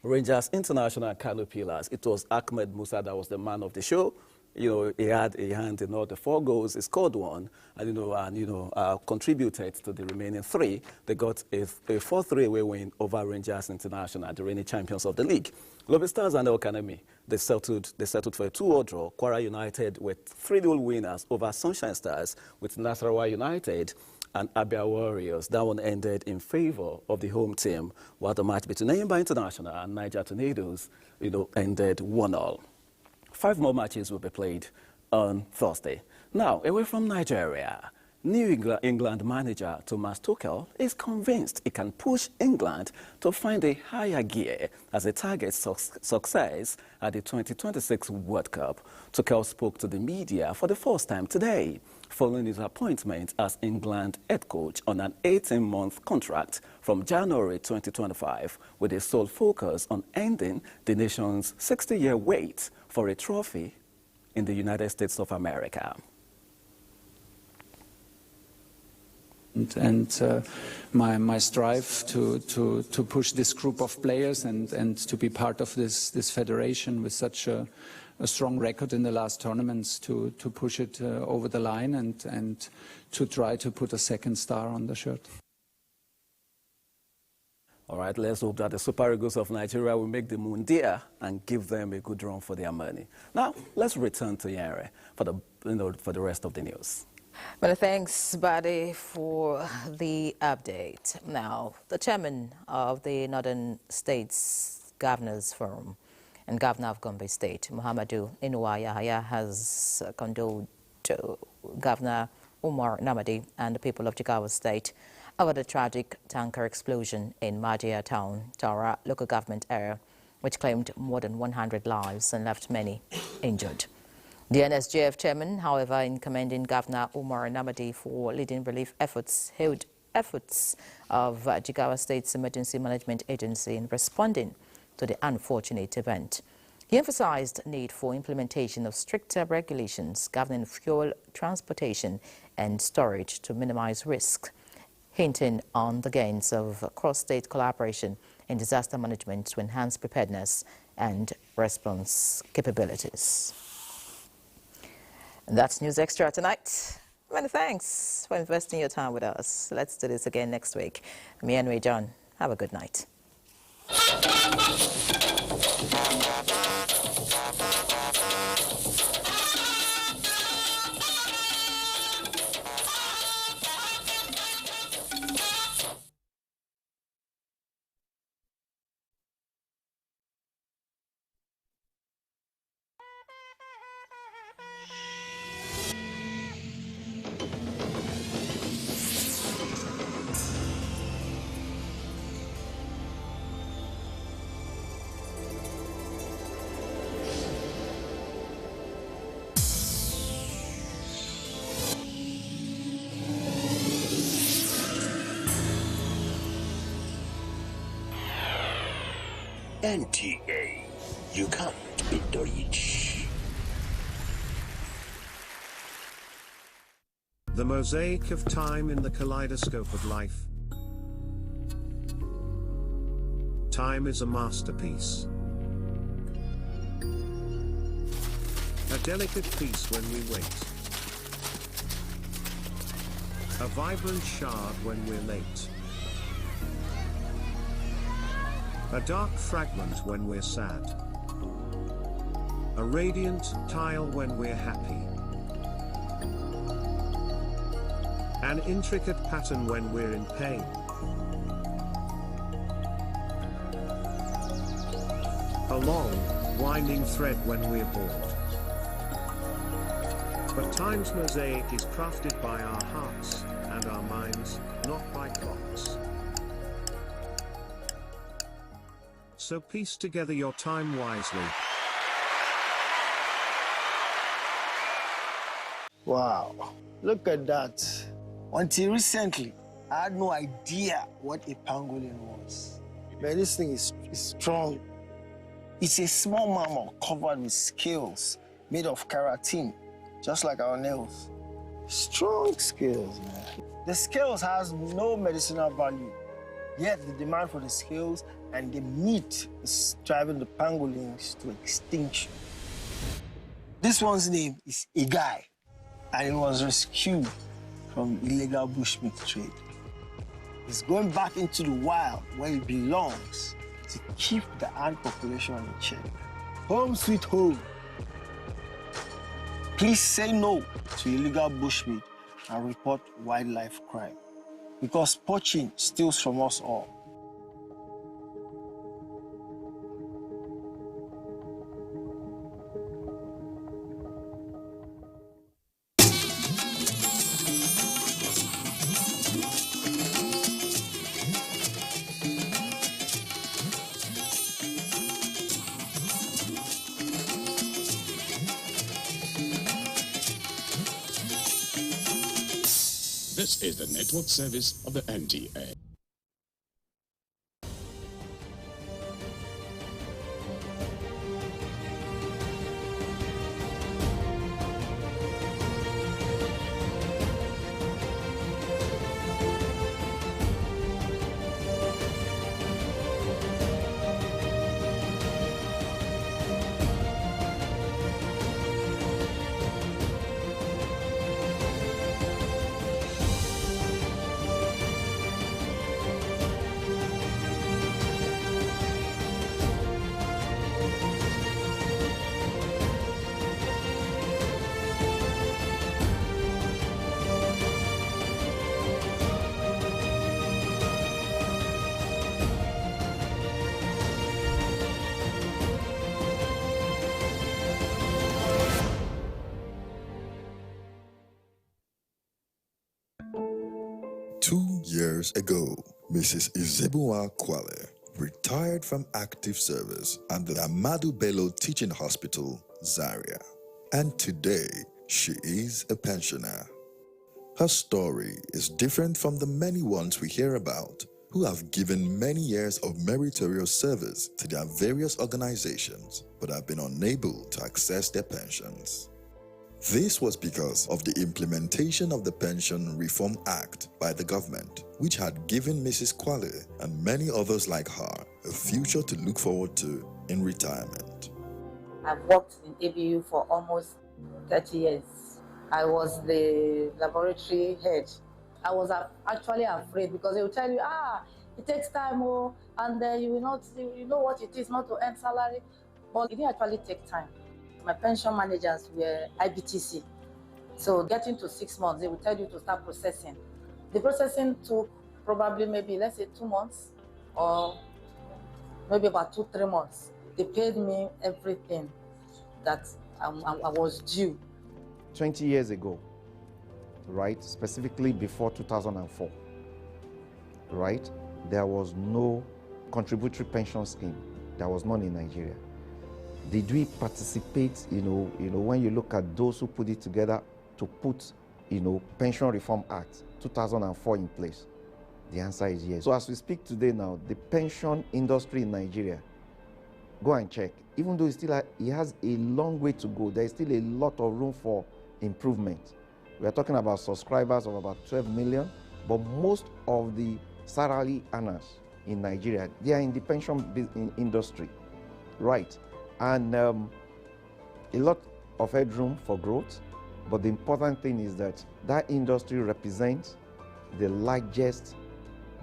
Rangers International Kano Pillars. It was Ahmed Musa that was the man of the show. He had a hand in all the 4 goals. He scored 1, and contributed to the remaining 3. They got a 4-3 away win over Rangers International, the reigning champions of the league. Lobby Stars and El Kanemi, they settled for a 2-2 draw. Kwara United with 3-0 winners over Sunshine Stars, with Nasarawa United and Abia Warriors. That one ended in favor of the home team, while the match between Enyimba International and Niger Tornadoes, ended 1-0. 5 more matches will be played on Thursday. Now, away from Nigeria, New England manager Thomas Tuchel is convinced he can push England to find a higher gear as it targets success at the 2026 World Cup. Tuchel spoke to the media for the first time today, following his appointment as England head coach on an 18-month contract from January 2025, with a sole focus on ending the nation's 60-year wait for a trophy in the United States of America. And my strive to push this group of players and to be part of this federation with such a strong record in the last tournaments, to push it over the line and to try to put a second star on the shirt. All right, let's hope that the Super Eagles of Nigeria will make the Mundia and give them a good run for their money. Now, let's return to Yere for the rest of the news. Many thanks, Badi, for the update. Now, the chairman of the Northern States Governors Forum and Governor of Gombe State, Muhammadu Inuwa Yahaya, has condoled to Governor Umar Namadi and the people of Jigawa State over the tragic tanker explosion in Madia Town, Tara local government area, which claimed more than 100 lives and left many injured. The NSGF chairman, however, in commending Governor Umar Namadi for leading relief efforts, hailed efforts of Jigawa State's Emergency Management Agency in responding to the unfortunate event. He emphasized the need for implementation of stricter regulations governing fuel transportation and storage to minimize risk, hinting on the gains of cross-state collaboration in disaster management to enhance preparedness and response capabilities. And that's News Extra tonight. Many thanks for investing your time with us. Let's do this again next week. Me and Ray John, have a good night. NTA, you can't beat the rich. The mosaic of time in the kaleidoscope of life. Time is a masterpiece. A delicate peace when we wait. A vibrant shard when we're late. A dark fragment when we're sad. A radiant tile when we're happy. An intricate pattern when we're in pain. A long, winding thread when we're bored. But time's mosaic is crafted by our hearts and our minds, not by clocks. So piece together your time wisely. Wow, look at that. Until recently, I had no idea what a pangolin was. Man, this thing is strong. It's a small mammal covered with scales made of keratin, just like our nails. Strong scales, man. The scales has no medicinal value, yet the demand for the scales and the meat is driving the pangolins to extinction. This one's name is Igai, and it was rescued from illegal bushmeat trade. It's going back into the wild where it belongs to keep the ant population in check. Home sweet home. Please say no to illegal bushmeat and report wildlife crime, because poaching steals from us all. This is the network service of the NTA. Years ago, Mrs. Izebuwa Kwale retired from active service at the Amadu Bello Teaching Hospital, Zaria. And today, she is a pensioner. Her story is different from the many ones we hear about who have given many years of meritorious service to their various organizations but have been unable to access their pensions. This was because of the implementation of the Pension Reform Act by the government, which had given Mrs. Kwale and many others like her a future to look forward to in retirement. I've worked in ABU for almost 30 years. I was the laboratory head. I was actually afraid because they will tell you, it takes time, and you will not, you know what it is not to earn salary. But it didn't actually take time. My pension managers were IBTC. So getting to 6 months, they will tell you to start processing. The processing took probably maybe, let's say 2 months or maybe about 2-3 months. They paid me everything that I was due. 20 years ago, right, specifically before 2004, right, there was no contributory pension scheme. There was none in Nigeria. Did we participate, when you look at those who put it together to put, Pension Reform Act 2004 in place? The answer is yes. So as we speak today now, the pension industry in Nigeria, go and check. Even though it has a long way to go, there is still a lot of room for improvement. We are talking about subscribers of about 12 million, but most of the salary earners in Nigeria, they are in the pension industry, right? And a lot of headroom for growth, but the important thing is that that industry represents the largest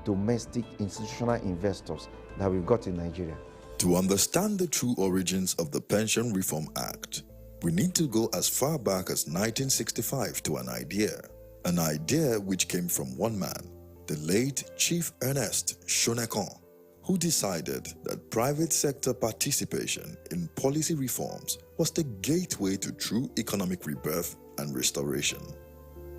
domestic institutional investors that we've got in Nigeria. To understand the true origins of the Pension Reform Act, we need to go as far back as 1965 to an idea which came from one man, the late Chief Ernest Shonekan, who decided that private sector participation in policy reforms was the gateway to true economic rebirth and restoration.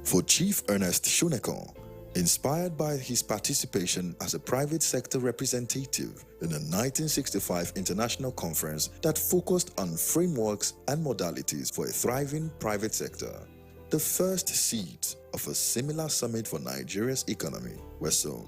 For Chief Ernest Shonekan, inspired by his participation as a private sector representative in a 1965 international conference that focused on frameworks and modalities for a thriving private sector, the first seeds of a similar summit for Nigeria's economy were sown.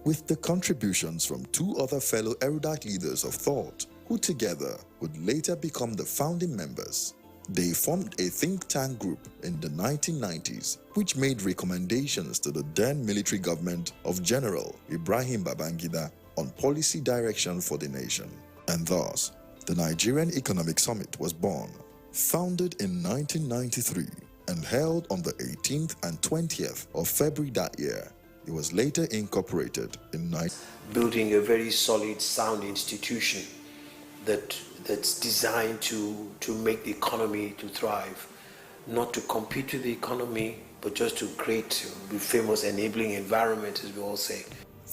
With the contributions from two other fellow erudite leaders of thought, who together would later become the founding members, they formed a think tank group in the 1990s, which made recommendations to the then military government of General Ibrahim Babangida on policy direction for the nation. And thus, the Nigerian Economic Summit was born, founded in 1993 and held on the 18th and 20th of February that year. It was later incorporated in building a very solid, sound institution that's designed to make the economy to thrive, not to compete with the economy, but just to create the famous enabling environment, as we all say.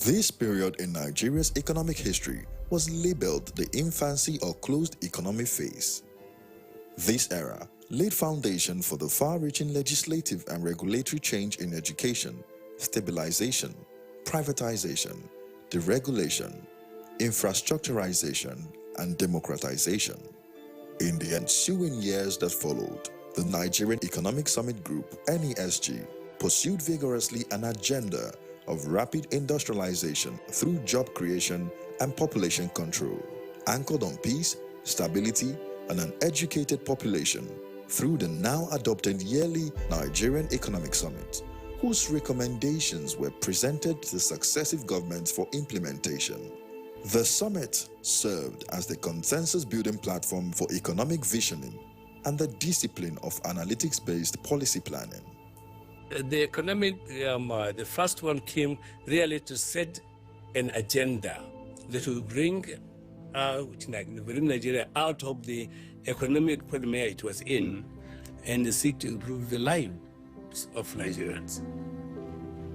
This period in Nigeria's economic history was labeled the infancy or closed economic phase. This era laid foundation for the far-reaching legislative and regulatory change in education, stabilization, privatization, deregulation, infrastructurization, and democratization. In the ensuing years that followed, the Nigerian Economic Summit Group, NESG, pursued vigorously an agenda of rapid industrialization through job creation and population control, anchored on peace, stability, and an educated population through the now adopted yearly Nigerian Economic Summit, whose recommendations were presented to the successive governments for implementation. The summit served as the consensus-building platform for economic visioning and the discipline of analytics-based policy planning. The economic, the first one came really to set an agenda that will bring Nigeria out of the economic quagmire it was in and seek to improve the lives of Nigerians.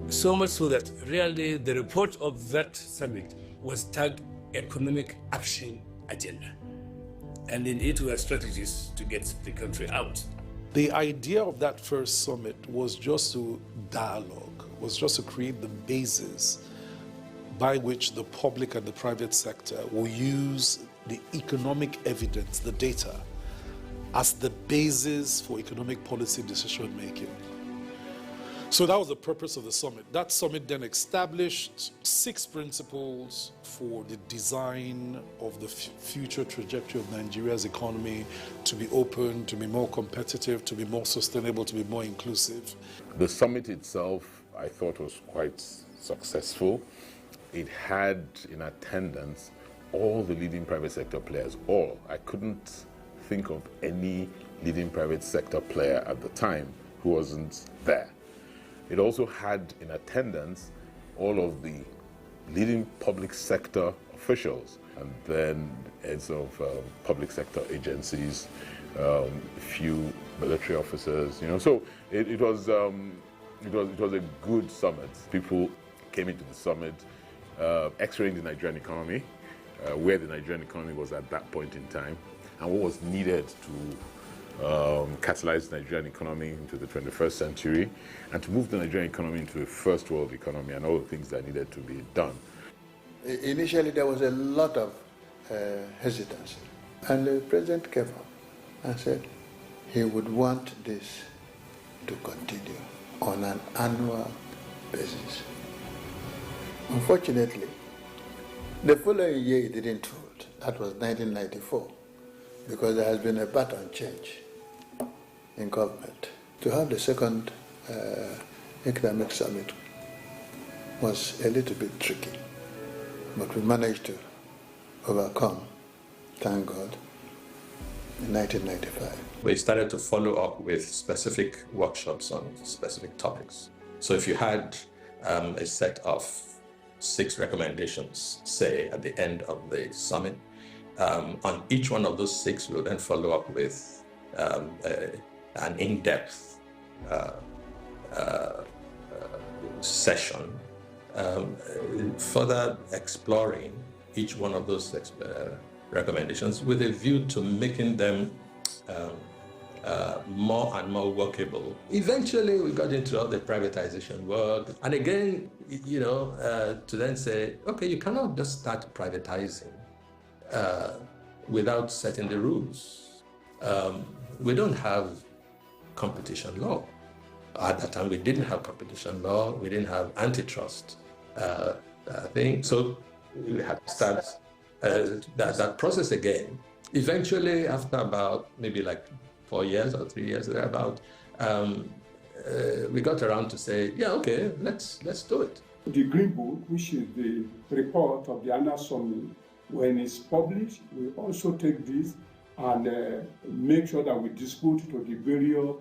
So much so that really the report of that summit was tagged Economic Action Agenda. And in it were strategies to get the country out. The idea of that first summit was just to dialogue, was just to create the basis by which the public and the private sector will use the economic evidence, the data, as the basis for economic policy decision making. So that was the purpose of the summit. That summit then established 6 principles for the design of the future trajectory of Nigeria's economy to be open, to be more competitive, to be more sustainable, to be more inclusive. The summit itself, I thought, was quite successful. It had in attendance all the leading private sector players, all. I couldn't think of any leading private sector player at the time who wasn't there. It also had in attendance all of the leading public sector officials and then heads of public sector agencies, a few military officers, So it was a good summit. People came into the summit x-raying the Nigerian economy, where the Nigerian economy was at that point in time, and what was needed to catalyze the Nigerian economy into the 21st century and to move the Nigerian economy into a first world economy and all the things that needed to be done. Initially, there was a lot of hesitancy, and the president came up and said he would want this to continue on an annual basis. Unfortunately, the following year it didn't hold. That was 1994, because there has been a pattern change in government. To have the second economic summit was a little bit tricky, but we managed to overcome, thank God, in 1995. We started to follow up with specific workshops on specific topics. So if you had a set of 6 recommendations, say, at the end of the summit, on each one of those 6, we'll then follow up with an in-depth session, further exploring each one of those recommendations with a view to making them more and more workable. Eventually, we got into all the privatization work. And again, to then say, okay, you cannot just start privatizing without setting the rules. We don't have competition law. At that time, we didn't have competition law. We didn't have antitrust thing. So we had to start that process again. Eventually, after about maybe like 4 years or 3 years, thereabout, we got around to say, yeah, okay, let's do it. The Green Book, which is the report of the annual summit, when it's published, we also take this and make sure that we distribute to the various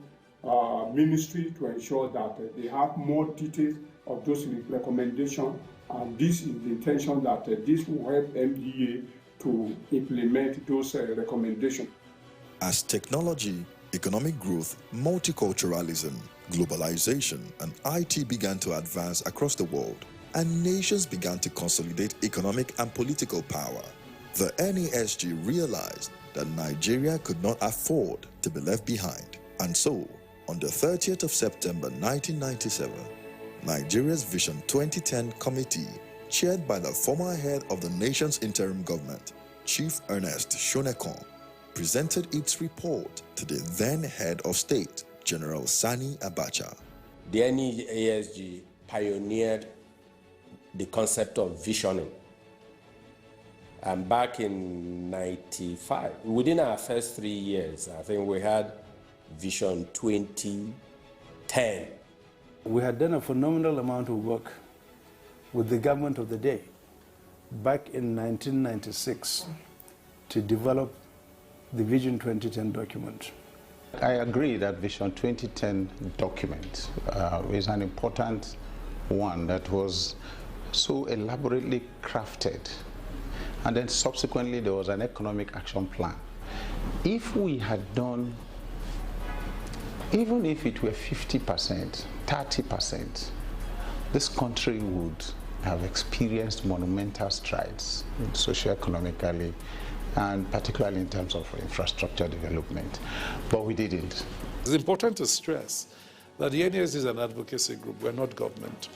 ministry to ensure that they have more details of those recommendations. And this is the intention that this will help NTA to implement those recommendations. As technology, economic growth, multiculturalism, globalization, and IT began to advance across the world, and nations began to consolidate economic and political power, the NASG realized that Nigeria could not afford to be left behind. And so, on the 30th of September 1997, Nigeria's Vision 2010 Committee, chaired by the former head of the nation's interim government, Chief Ernest Shonekon, presented its report to the then head of state, General Sani Abacha. The NASG pioneered the concept of visioning. And back in 95, within our first 3 years, I think we had Vision 2010. We had done a phenomenal amount of work with the government of the day back in 1996 to develop the Vision 2010 document. I agree that Vision 2010 document is an important one that was so elaborately crafted. And then subsequently there was an economic action plan. If we had done, even if it were 50%, 30%, this country would have experienced monumental strides socio-economically and particularly in terms of infrastructure development. But we didn't. It's important to stress that the NAS is an advocacy group. We're not government.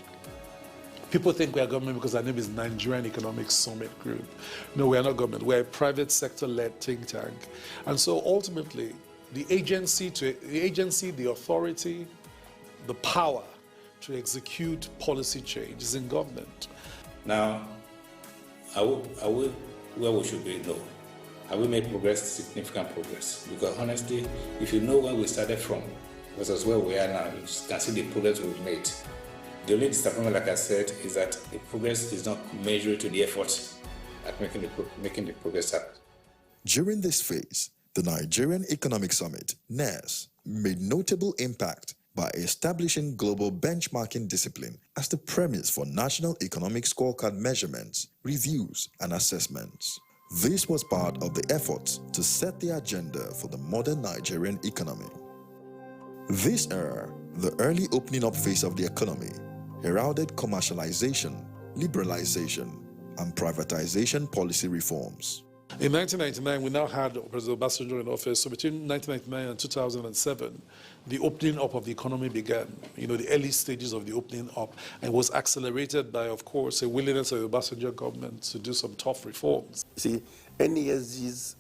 People think we are government because our name is Nigerian Economic Summit Group. No, we are not government. We're a private sector-led think tank. And so ultimately, the agency, the authority, the power to execute policy change is in government. Now, are we where we should be? No. Have we made progress, significant progress? Because honestly, if you know where we started from versus where we are now, you can see the progress we've made. The only disappointment, like I said, is that the progress is not measured to the effort at making the progress happen. During this phase, the Nigerian Economic Summit, NES, made notable impact by establishing global benchmarking discipline as the premise for national economic scorecard measurements, reviews, and assessments. This was part of the efforts to set the agenda for the modern Nigerian economy. This era, the early opening up phase of the economy, heralded commercialization, liberalization, and privatization policy reforms. In 1999, we now had President Obasanjo in office. So between 1999 and 2007, the opening up of the economy began. You know, the early stages of the opening up, and was accelerated by, of course, a willingness of the Obasanjo government to do some tough reforms. See, NASG's,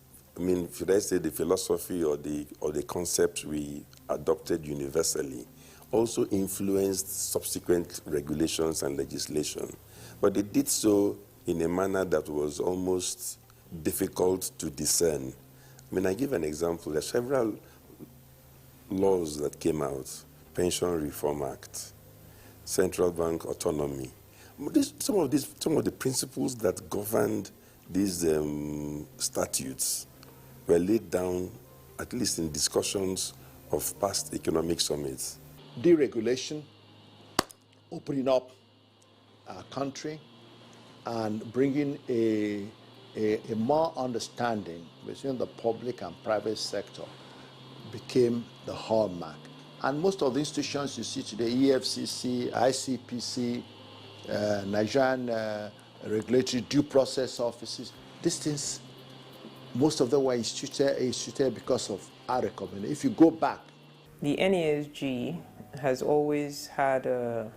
should I say the philosophy or the concept we adopted universally also influenced subsequent regulations and legislation. But it did so in a manner that was almost difficult to discern. I give an example. There are several laws that came out: Pension Reform Act, Central Bank Autonomy. Some of the principles that governed these statutes were laid down at least in discussions of past economic summits. Deregulation, opening up our country, and bringing a more understanding between the public and private sector became the hallmark. And most of the institutions you see today, EFCC, ICPC, Nigerian regulatory due process offices, these things, most of them were instituted because of our recommendation. If you go back, the NASG has always had a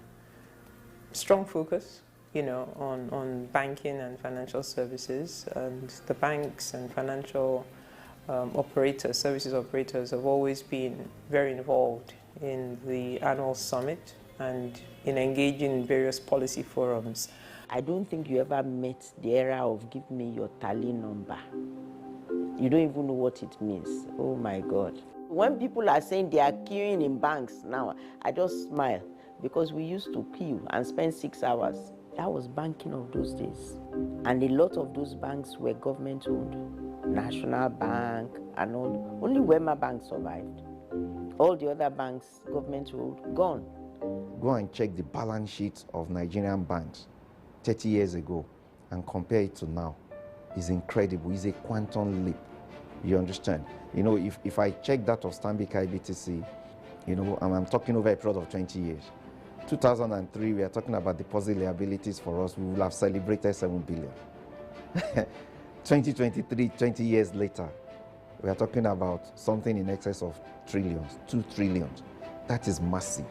strong focus, on banking and financial services, and the banks and financial services operators have always been very involved in the annual summit and in engaging in various policy forums. I don't think you ever met the era of give me your tally number. You don't even know what it means. Oh my God. When people are saying they are queuing in banks now, I just smile because we used to queue and spend 6 hours. That was banking of those days. And a lot of those banks were government owned. National Bank and all. Only Wema Bank survived. All the other banks, government owned, gone. Go and check the balance sheets of Nigerian banks 30 years ago and compare it to now. It's incredible. It's a quantum leap. You understand? If I check that of Stanbic IBTC, I'm talking over a period of 20 years. 2003, we are talking about deposit liabilities for us. We will have celebrated 7 billion. 2023, 20 years later, we are talking about something in excess of trillions, 2 trillions. That is massive.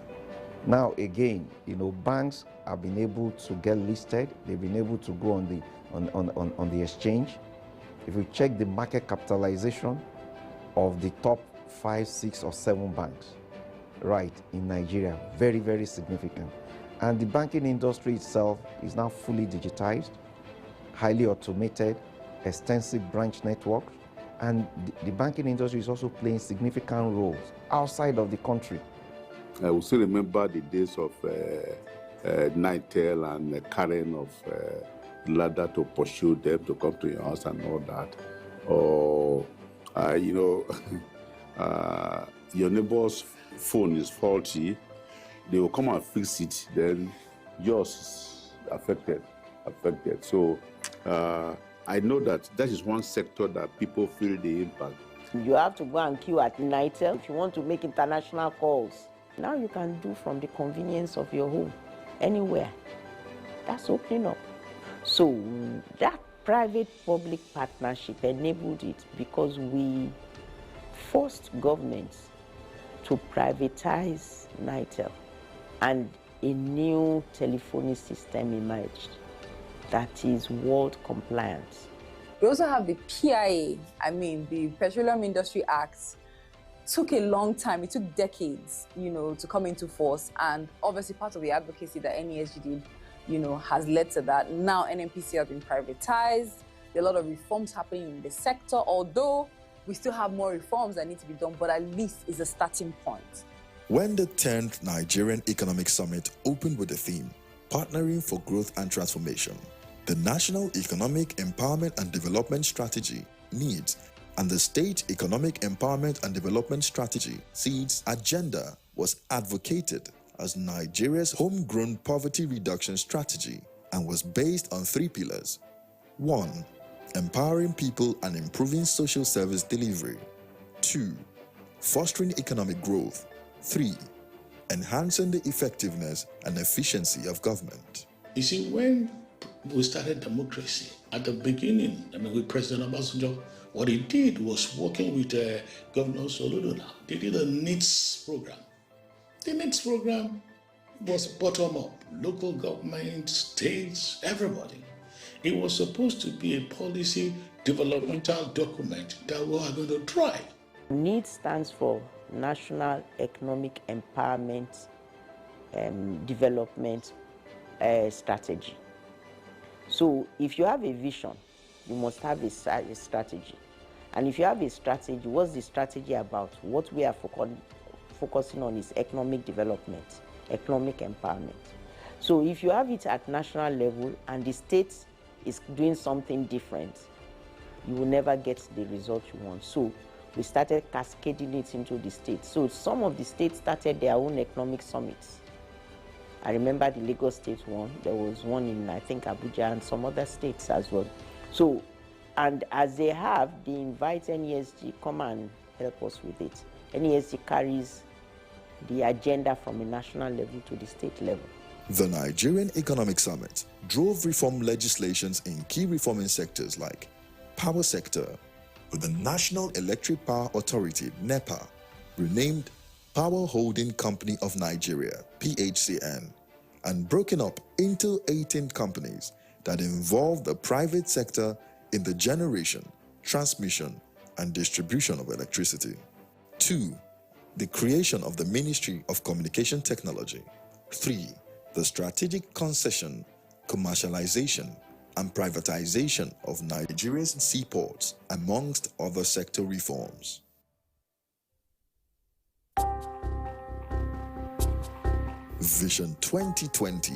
Now, again, banks have been able to get listed. They've been able to go on the exchange. If we check the market capitalization of the top 5, 6, or 7 banks, right, in Nigeria, very, very significant. And the banking industry itself is now fully digitized, highly automated, extensive branch network, and the banking industry is also playing significant roles outside of the country. I will still remember the days of Nitel and Karen of ladder to pursue them to come to your house and all that. Or, your neighbor's phone is faulty, they will come and fix it, then yours is affected. So I know that is one sector that people feel the impact. You have to go and queue at Nitel if you want to make international calls. Now you can do from the convenience of your home, anywhere. That's opening up. So that private-public partnership enabled it because we forced governments to privatize Nitel, and a new telephony system emerged that is world compliant. We also have the PIA, the Petroleum Industry Act. Took a long time, it took decades, to come into force, and obviously part of the advocacy that NASG did, has led to that. Now NNPC has been privatized, there are a lot of reforms happening in the sector, although we still have more reforms that need to be done, but at least it's a starting point. When the 10th Nigerian Economic Summit opened with the theme, Partnering for Growth and Transformation, the National Economic Empowerment and Development Strategy, NEEDS, and the State Economic Empowerment and Development Strategy, SEED's agenda was advocated as Nigeria's homegrown poverty reduction strategy and was based on 3 pillars. 1. Empowering people and improving social service delivery. 2. Fostering economic growth. 3. Enhancing the effectiveness and efficiency of government. You see, when we started democracy, at the beginning, with President Obasanjo, what he did was working with Governor Soludona. They did a NEEDS program. The NEEDS program was bottom-up, local government, states, everybody. It was supposed to be a policy developmental document that we are going to try. NEED stands for National Economic Empowerment Development Strategy. So if you have a vision, you must have a strategy. And if you have a strategy, what's the strategy about? What we are focusing on is economic development, economic empowerment. So if you have it at national level and the state is doing something different, you will never get the result you want. So we started cascading it into the states. So some of the states started their own economic summits. I remember the Lagos State one. There was one in, I think, Abuja and some other states as well. So, and as they invite NESG, come and help us with it. NESG carries the agenda from a national level to the state level. The Nigerian Economic Summit drove reform legislations in key reforming sectors like power sector, with the National Electric Power Authority, NEPA, renamed Power Holding Company of Nigeria, PHCN, and broken up into 18 companies that involve the private sector in the generation, transmission, and distribution of electricity. 2. The creation of the Ministry of Communication Technology. 3. The strategic concession, commercialization, and privatization of Nigeria's seaports, amongst other sector reforms. Vision 2020,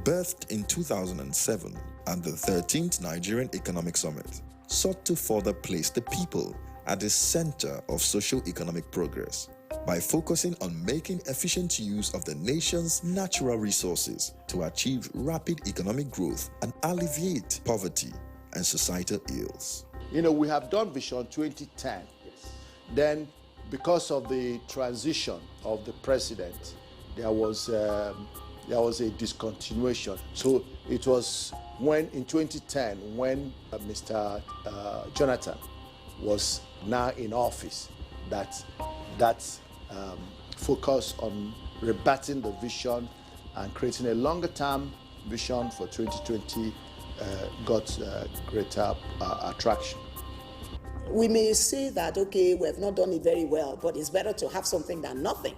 birthed in 2007, and the 13th Nigerian Economic Summit, sought to further place the people at the center of socio-economic progress by focusing on making efficient use of the nation's natural resources to achieve rapid economic growth and alleviate poverty and societal ills. You know, we have done Vision 2010. Yes. Then, because of the transition of the president, there was a discontinuation. So it was when in 2010 when Mr. Jonathan was now in office that focus on rebatting the vision and creating a longer-term vision for 2020 got greater attraction. We may say that, okay, we have not done it very well, but it's better to have something than nothing.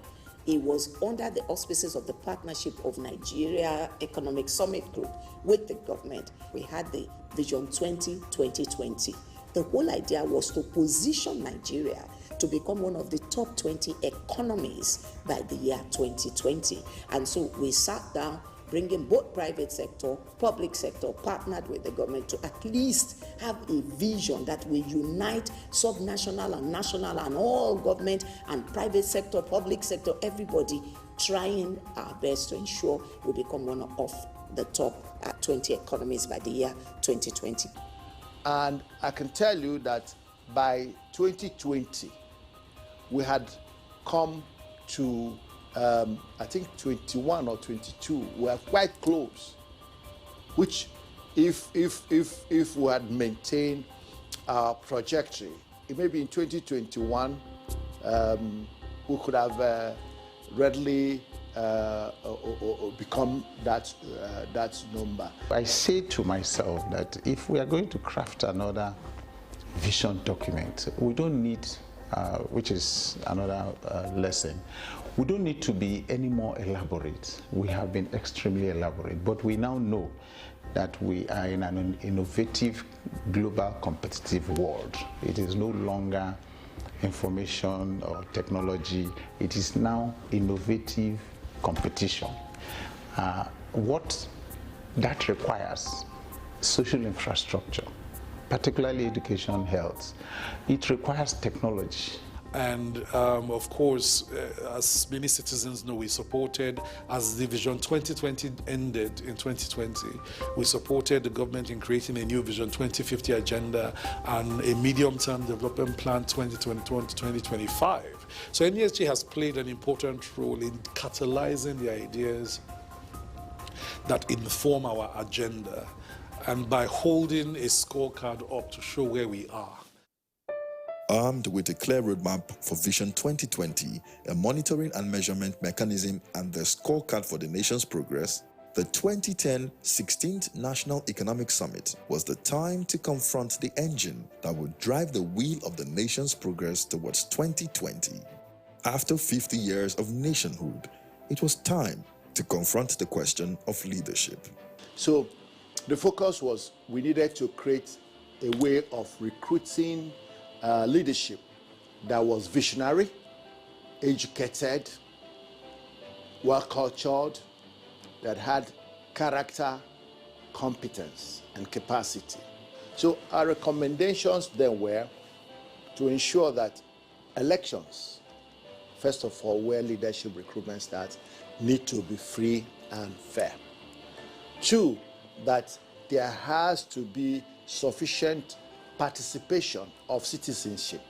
It was under the auspices of the Partnership of Nigeria Economic Summit Group with the government. We had the Vision 2020. The whole idea was to position Nigeria to become one of the top 20 economies by the year 2020. And so we sat down, bringing both private sector, public sector, partnered with the government to at least have a vision that will unite subnational and national and all government and private sector, public sector, everybody trying our best to ensure we become one of the top 20 economies by the year 2020. And I can tell you that by 2020, we had come to I think 21 or 22. We are quite close, which if we had maintained our trajectory, maybe in 2021 we could have readily become that number. I say to myself that if we are going to craft another vision document, we don't need, which is another lesson, we don't need to be any more elaborate. We have been extremely elaborate, but we now know that we are in an innovative, global, competitive world. It is no longer information or technology. It is now innovative competition. What that requires, social infrastructure, particularly education, health. It requires technology. And of course, as many citizens know, we supported, as the Vision 2020 ended in 2020, we supported the government in creating a new Vision 2050 agenda and a medium-term development plan 2021 to 2025. So NESG has played an important role in catalyzing the ideas that inform our agenda, and by holding a scorecard up to show where we are. Armed with a clear roadmap for Vision 2020, a monitoring and measurement mechanism, and the scorecard for the nation's progress, the 2010 16th National Economic Summit was the time to confront the engine that would drive the wheel of the nation's progress towards 2020. After 50 years of nationhood, it was time to confront the question of leadership. So the focus was we needed to create a way of recruiting leadership that was visionary, educated, well-cultured, that had character, competence, and capacity. So our recommendations then were to ensure that elections, first of all, where leadership recruitment starts, need to be free and fair. 2, that there has to be sufficient participation of citizenship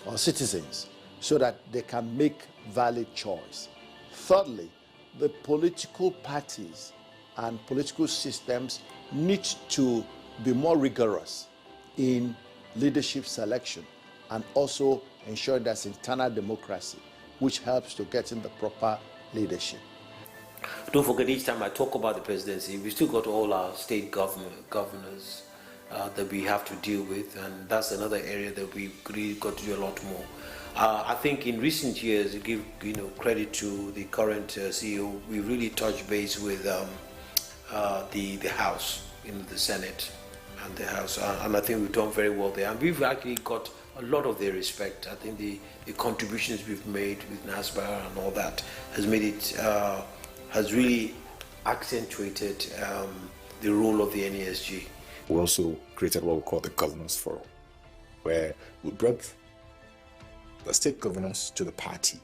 or citizens so that they can make valid choice. Thirdly, the political parties and political systems need to be more rigorous in leadership selection and also ensure there's internal democracy, which helps to get in the proper leadership. Don't forget, each time I talk about the presidency, we still got all our state governors that we have to deal with, and that's another area that we really got to do a lot more. I think in recent years, to give credit to the current CEO, we really touched base with the House, the Senate and the House, and I think we've done very well there, and we've actually got a lot of their respect. I think the contributions we've made with NASBA and all that has made it, has really accentuated the role of the NESG. We also created what we call the Governance Forum, where we brought the state governance to the party.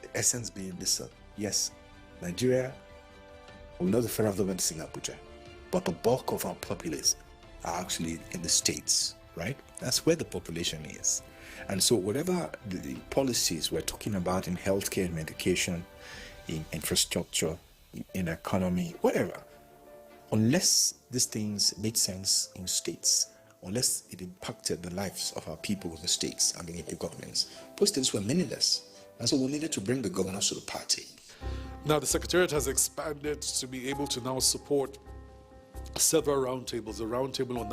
The essence being this, yes, Nigeria, we know the federal government is in Abuja, but the bulk of our populace are actually in the states, right? That's where the population is. And so whatever the policies we're talking about in healthcare and education, in infrastructure, in economy, whatever, unless these things made sense in states, unless it impacted the lives of our people in the states and the local governments, those things were meaningless. And so we needed to bring the governance to the party. Now, the Secretariat has expanded to be able to now support several roundtables. A roundtable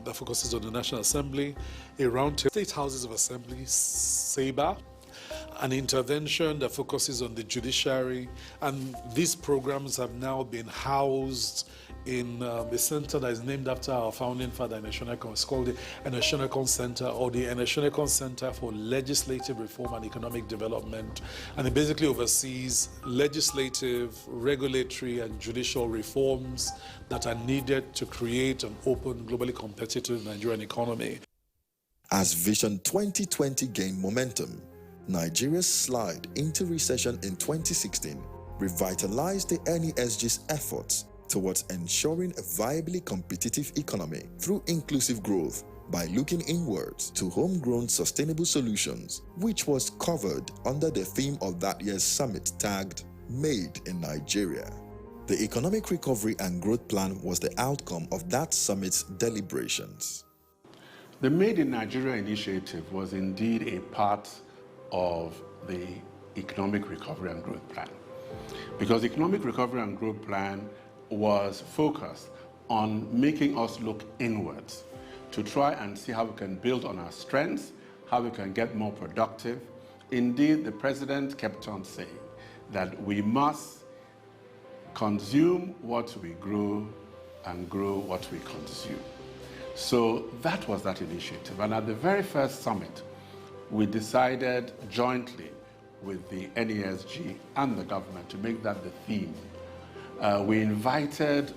that focuses on the National Assembly, a roundtable State Houses of Assembly, SABA, an intervention that focuses on the judiciary, and these programs have now been housed in a center that is named after our founding father, Eneshenekon. It's called the Eneshenekon Center, or the Eneshenekon Center for Legislative Reform and Economic Development, and it basically oversees legislative, regulatory, and judicial reforms that are needed to create an open, globally competitive Nigerian economy. As Vision 2020 gained momentum, Nigeria's slide into recession in 2016 revitalized the NESG's efforts towards ensuring a viably competitive economy through inclusive growth by looking inwards to homegrown sustainable solutions, which was covered under the theme of that year's summit tagged Made in Nigeria. The Economic Recovery and Growth Plan was the outcome of that summit's deliberations. The Made in Nigeria initiative was indeed a part of the Economic Recovery and Growth Plan, because the Economic Recovery and Growth Plan was focused on making us look inwards to try and see how we can build on our strengths, how we can get more productive. Indeed, the president kept on saying that we must consume what we grow and grow what we consume. So that was that initiative. And at the very first summit, we decided jointly with the NESG and the government to make that the theme. We invited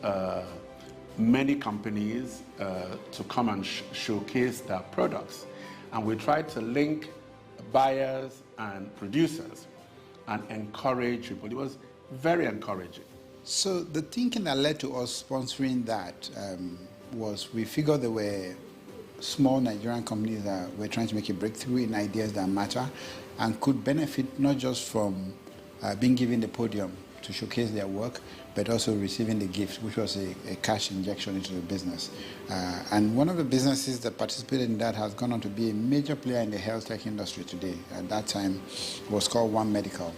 many companies to come and showcase their products, and we tried to link buyers and producers and encourage people. It was very encouraging. So the thinking that led to us sponsoring that was we figured there were small Nigerian companies that were trying to make a breakthrough in ideas that matter and could benefit not just from being given the podium to showcase their work, but also receiving the gift, which was a cash injection into the business. And one of the businesses that participated in that has gone on to be a major player in the health tech industry today. At that time, it was called One Medical.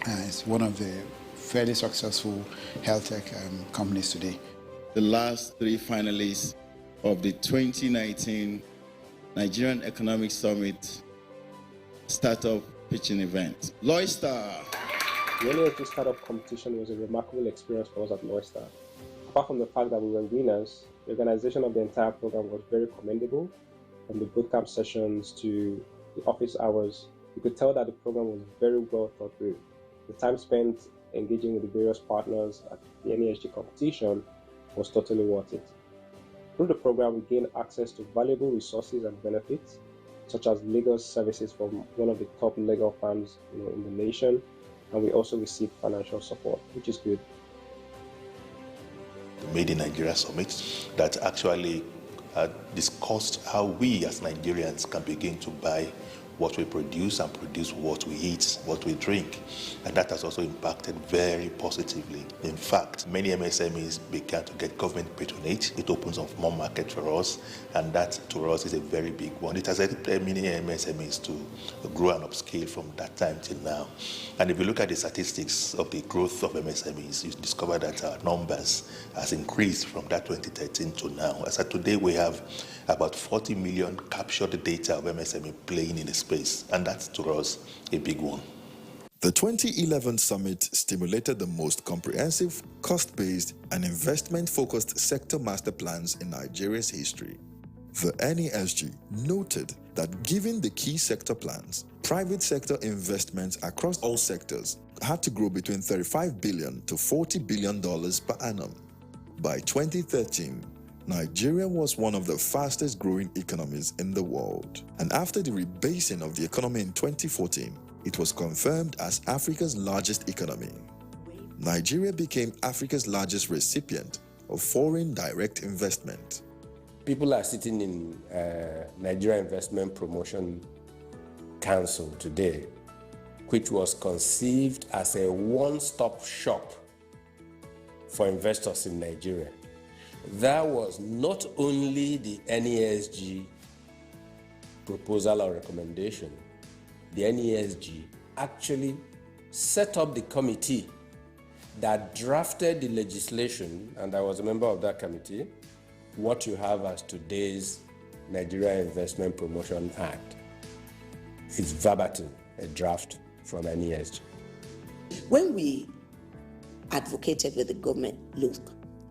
It's one of the fairly successful health tech companies today. The last three finalists of the 2019 Nigerian Economic Summit Startup Pitching Event. Loystar. The NESG startup competition was a remarkable experience for us at Loystar. Apart from the fact that we were winners, the organization of the entire program was very commendable. From the bootcamp sessions to the office hours, you could tell that the program was very well thought through. The time spent engaging with the various partners at the NESG competition was totally worth it. Through the program, we gained access to valuable resources and benefits such as legal services from one of the top legal firms in the nation. And we also receive financial support, which is good. The Made in Nigeria Summit that actually discussed how we as Nigerians can begin to buy what we produce and produce what we eat, what we drink. And that has also impacted very positively. In fact, many MSMEs began to get government patronage. It opens up more market for us, and that to us is a very big one. It has helped many MSMEs to grow and upscale from that time till now. And if you look at the statistics of the growth of MSMEs, you discover that our numbers has increased from that 2013 to now. As of today, we have about 40 million captured data of MSME playing in the space, and that's to us a big one. The 2011 summit stimulated the most comprehensive, cost-based, and investment-focused sector master plans in Nigeria's history. The NESG noted that given the key sector plans, private sector investments across all sectors had to grow between $35 billion to $40 billion per annum. By 2013, Nigeria was one of the fastest growing economies in the world. And after the rebasing of the economy in 2014, it was confirmed as Africa's largest economy. Nigeria became Africa's largest recipient of foreign direct investment. People are sitting in Nigeria Investment Promotion Council today, which was conceived as a one-stop shop for investors in Nigeria. That was not only the NESG proposal or recommendation. The NESG actually set up the committee that drafted the legislation, and I was a member of that committee, what you have as today's Nigeria Investment Promotion Act. It's verbatim, a draft from NESG. When we advocated with the government, look,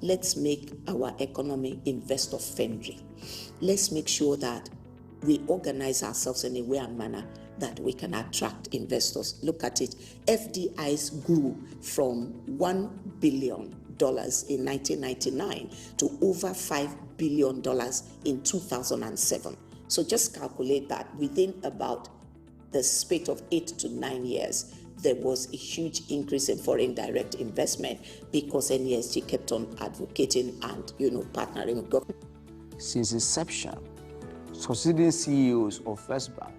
let's make our economy investor friendly. Let's make sure that we organize ourselves in a way and manner that we can attract investors. Look at it. FDIs grew from $1 billion in 1999 to over $5 billion in 2007. So just calculate that within about the space of 8 to 9 years, there was a huge increase in foreign direct investment because NESG kept on advocating and partnering with government. Since inception, succeeding CEOs of First Bank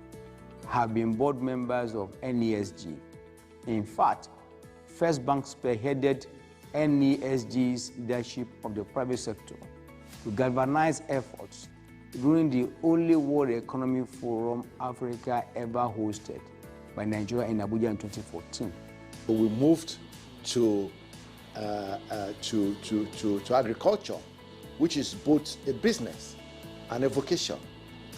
have been board members of NESG. In fact, First Bank spearheaded NESG's leadership of the private sector to galvanize efforts during the only World Economic Forum Africa ever hosted by Nigeria in Abuja in 2014. We moved to agriculture, which is both a business and a vocation,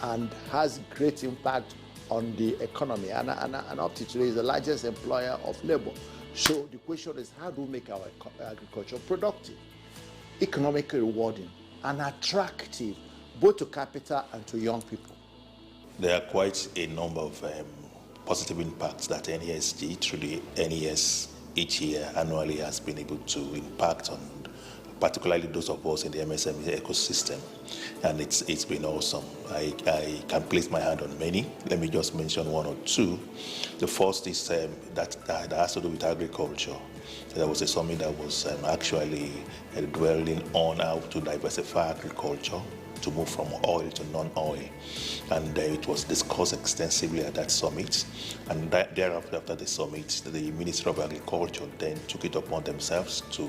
and has great impact on the economy, and up to today is the largest employer of labor. So the question is, how do we make our agriculture productive, economically rewarding, and attractive, both to capital and to young people? There are quite a number of positive impacts that NESG through the NES each year annually has been able to impact on, particularly those of us in the MSME ecosystem, and it's been awesome. I can place my hand on many. Let me just mention one or two. The first is that has to do with agriculture. There was a summit that was actually dwelling on how to diversify agriculture, to move from oil to non-oil, and it was discussed extensively at that summit. And thereafter, after the summit, the Ministry of Agriculture then took it upon themselves to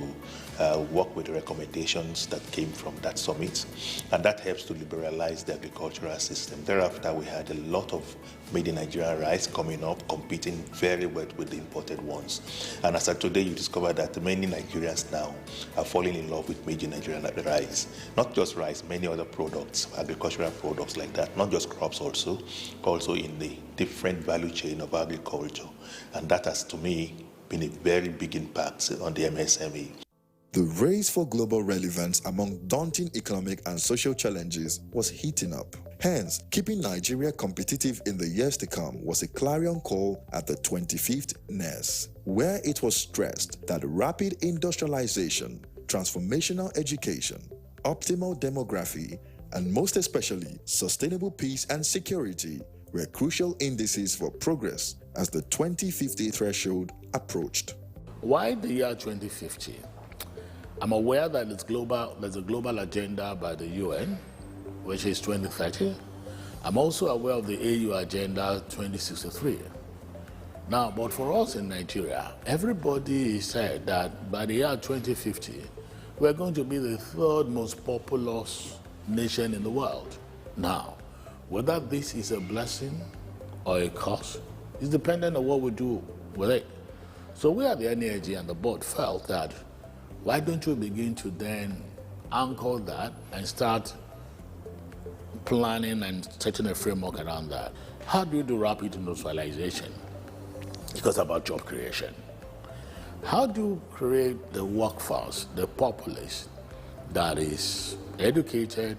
work with the recommendations that came from that summit, and that helps to liberalize the agricultural system. Thereafter, we had a lot of made in Nigeria rice coming up, competing very well with the imported ones. And as of today, you discover that many Nigerians now are falling in love with made in Nigeria rice. Not just rice, many other products, agricultural products like that, not just crops also in the different value chain of agriculture. And that has, to me, been a very big impact on the MSME. The race for global relevance among daunting economic and social challenges was heating up. Hence, keeping Nigeria competitive in the years to come was a clarion call at the 25th NES, where it was stressed that rapid industrialization, transformational education, optimal demography, and most especially sustainable peace and security were crucial indices for progress as the 2050 threshold approached. Why the year 2050? I'm aware that there's a global agenda by the UN, which is 2030. I'm also aware of the AU Agenda 2063. Now, but for us in Nigeria, everybody said that by the year 2050, we're going to be the third most populous nation in the world. Now, whether this is a blessing or a curse is dependent on what we do with it. So we at the NTA and the board felt that why don't we begin to then anchor that and start planning and setting a framework around that? How do you do rapid industrialization? Because about job creation. How do you create the workforce, the populace that is educated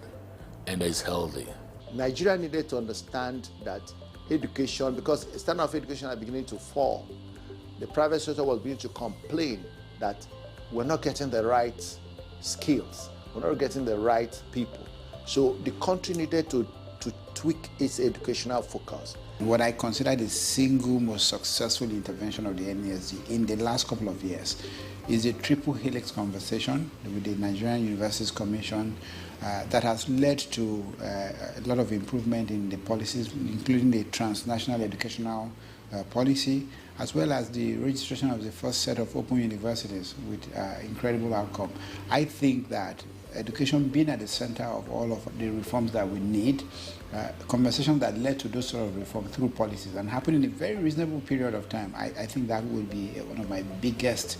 and is healthy? Nigeria needed to understand that education, because standard of education are beginning to fall, the private sector was beginning to complain that we're not getting the right skills, we're not getting the right people. So the country needed to tweak its educational focus. What I consider the single most successful intervention of the NESG in the last couple of years is the triple helix conversation with the Nigerian Universities Commission that has led to a lot of improvement in the policies, including the transnational educational policy, as well as the registration of the first set of open universities with incredible outcome. I think that education being at the center of all of the reforms that we need, conversations that led to those sort of reforms through policies and happen in a very reasonable period of time, I think that will be one of my biggest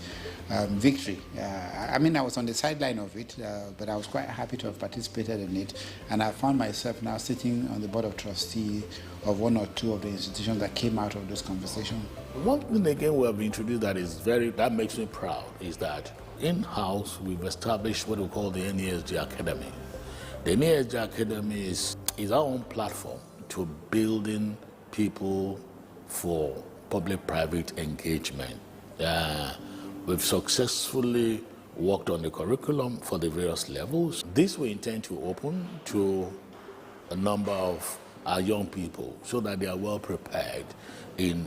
victory. I mean, I was on the sideline of it, but I was quite happy to have participated in it, and I found myself now sitting on the board of trustees of one or two of the institutions that came out of those conversations. One thing again we have introduced that makes me proud is that in-house we've established what we call the NESG Academy. The NESG Academy is our own platform to building people for public-private engagement. We've successfully worked on the curriculum for the various levels. This we intend to open to a number of our young people so that they are well prepared in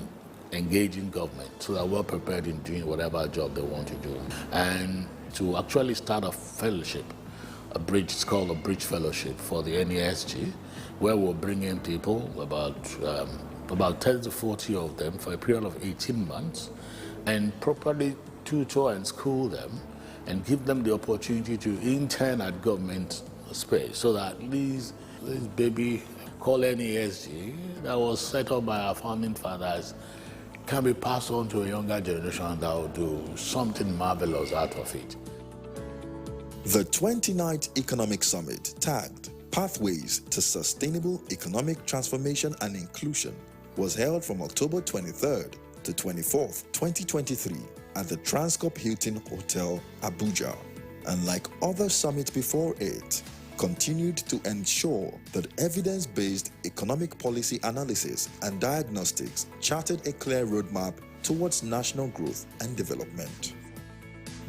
engaging government, so they're well prepared in doing whatever job they want to do. And to actually start a fellowship, it's called a Bridge Fellowship for the NESG, where we'll bring in people, about 10 to 40 of them for a period of 18 months, and properly tutor and school them and give them the opportunity to intern at government space, so that this baby called NESG that was set up by our founding fathers can be passed on to a younger generation that will do something marvelous out of it. The 29th Economic Summit, tagged Pathways to Sustainable Economic Transformation and Inclusion, was held from October 23rd to 24th, 2023 at the Transcorp Hilton Hotel, Abuja. And like other summits before it, continued to ensure that evidence-based economic policy analysis and diagnostics charted a clear roadmap towards national growth and development.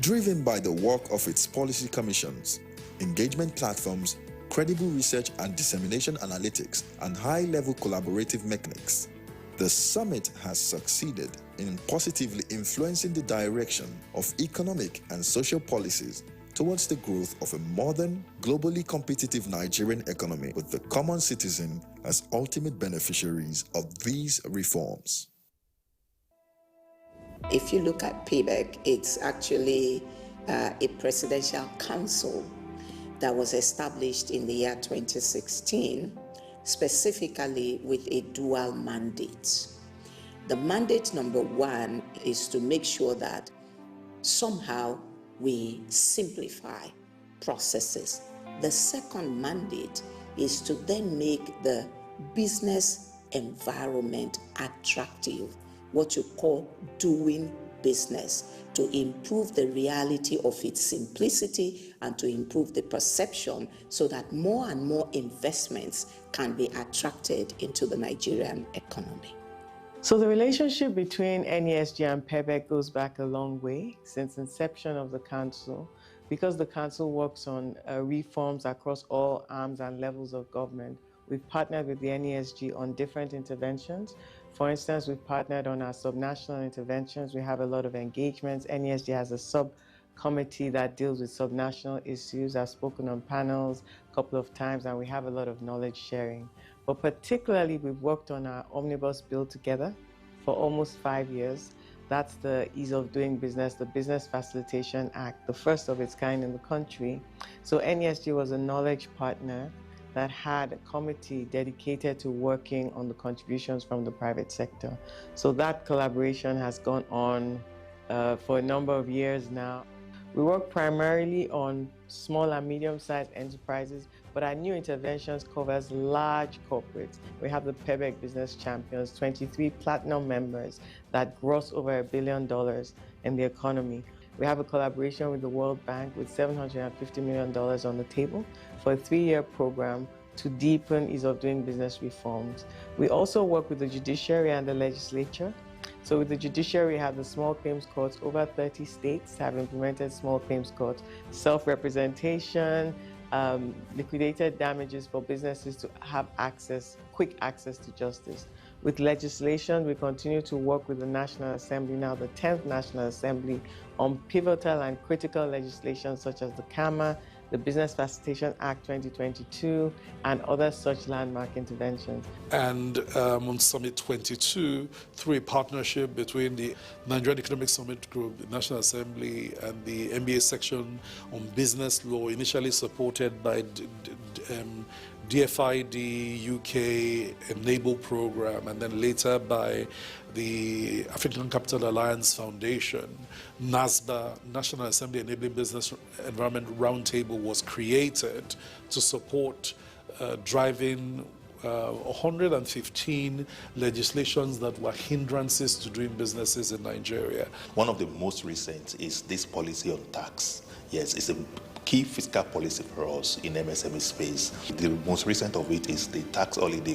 Driven by the work of its policy commissions, engagement platforms, credible research and dissemination analytics, and high-level collaborative mechanics, the summit has succeeded in positively influencing the direction of economic and social policies towards the growth of a modern, globally competitive Nigerian economy, with the common citizen as ultimate beneficiaries of these reforms. If you look at PBEC, it's actually a presidential council that was established in the year 2016, specifically with a dual mandate. The mandate number one is to make sure that somehow we simplify processes. The second mandate is to then make the business environment attractive, what you call doing business, to improve the reality of its simplicity and to improve the perception so that more and more investments can be attracted into the Nigerian economy. So the relationship between NESG and PBEC goes back a long way since inception of the council, because the council works on reforms across all arms and levels of government. we've partnered with the NESG on different interventions. For instance, we've partnered on our subnational interventions. We have a lot of engagements. NESG has a subcommittee that deals with subnational issues. I've spoken on panels a couple of times, and we have a lot of knowledge sharing. But particularly, we've worked on our omnibus bill together for almost 5 years. That's the Ease of Doing Business, the Business Facilitation Act, the first of its kind in the country. So NESG was a knowledge partner that had a committee dedicated to working on the contributions from the private sector. So that collaboration has gone on for a number of years now. We work primarily on small and medium-sized enterprises, but our new interventions covers large corporates. We have the PEBEC Business Champions, 23 platinum members that gross over $1 billion in the economy. We have a collaboration with the World Bank with $750 million on the table for a 3-year program to deepen ease of doing business reforms. We also work with the judiciary and the legislature. So with the judiciary, we have the small claims courts. Over 30 states have implemented small claims courts, self-representation, liquidated damages for businesses to have access, quick access to justice. With legislation, we continue to work with the National Assembly, now the 10th National Assembly, on pivotal and critical legislation such as the CAMA, the Business Facilitation Act 2022, and other such landmark interventions. And on Summit 22, through a partnership between the Nigerian Economic Summit Group, the National Assembly, and the MBA section on business law, initially supported by DFID UK Enable Program, and then later by the African Capital Alliance Foundation, NASBA, National Assembly Enabling Business Environment Roundtable, was created to support driving 115 legislations that were hindrances to doing businesses in Nigeria. One of the most recent is this policy on tax. Yes, it's a key fiscal policy for us in MSME space. The most recent of it is the tax holiday,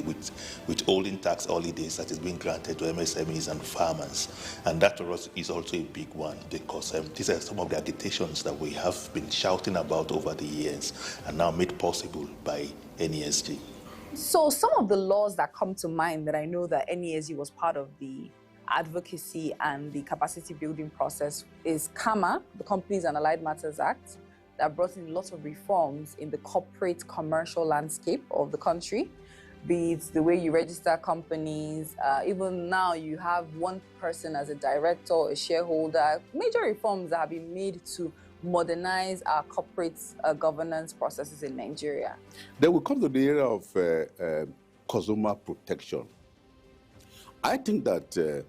withholding tax holidays that is being granted to MSMEs and farmers. And that for us is also a big one, because these are some of the agitations that we have been shouting about over the years and now made possible by NESG. So some of the laws that come to mind that I know that NESG was part of the advocacy and the capacity building process is CAMA, the Companies and Allied Matters Act, that brought in lots of reforms in the corporate commercial landscape of the country, be it the way you register companies, even now you have one person as a director, a shareholder, major reforms that have been made to modernize our corporate governance processes in Nigeria. Then we come to the area of consumer protection. I think that the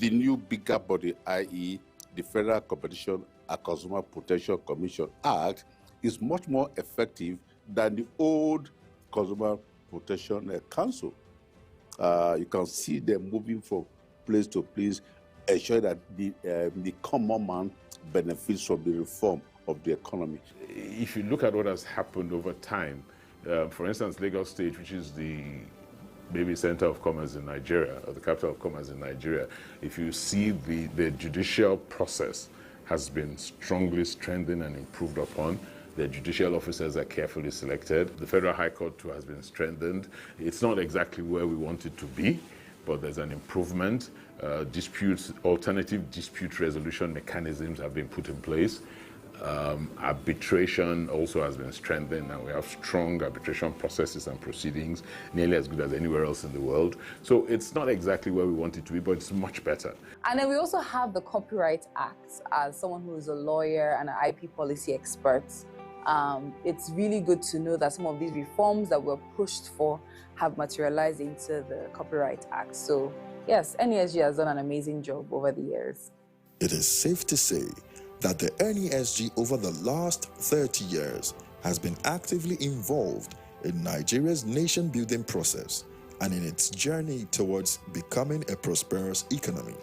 new bigger body, i.e. the Federal Competition and Consumer Protection Commission Act, is much more effective than the old Consumer Protection Council. You can see them moving from place to place, ensure that the common man benefits from the reform of the economy. If you look at what has happened over time, for instance, Lagos State, which is the maybe center of commerce in Nigeria, or the capital of commerce in Nigeria, if you see the judicial process has been strongly strengthened and improved upon. The judicial officers are carefully selected. The Federal High Court too has been strengthened. It's not exactly where we want it to be, but there's an improvement. Alternative dispute resolution mechanisms have been put in place. Arbitration also has been strengthened, and we have strong arbitration processes and proceedings, nearly as good as anywhere else in the world. So it's not exactly where we want it to be, but it's much better. And then we also have the Copyright Act. As someone who is a lawyer and an IP policy expert, it's really good to know that some of these reforms that were pushed for have materialized into the Copyright Act. So yes, NESG has done an amazing job over the years. It is safe to say that the NESG over the last 30 years has been actively involved in Nigeria's nation-building process and in its journey towards becoming a prosperous economy.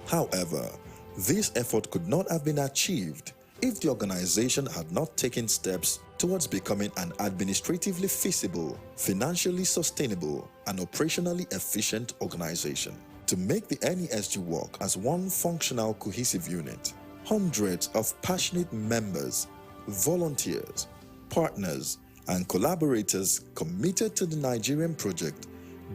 However, this effort could not have been achieved if the organization had not taken steps towards becoming an administratively feasible, financially sustainable, and operationally efficient organization. To make the NESG work as one functional, cohesive unit, hundreds of passionate members, volunteers, partners, and collaborators committed to the Nigerian project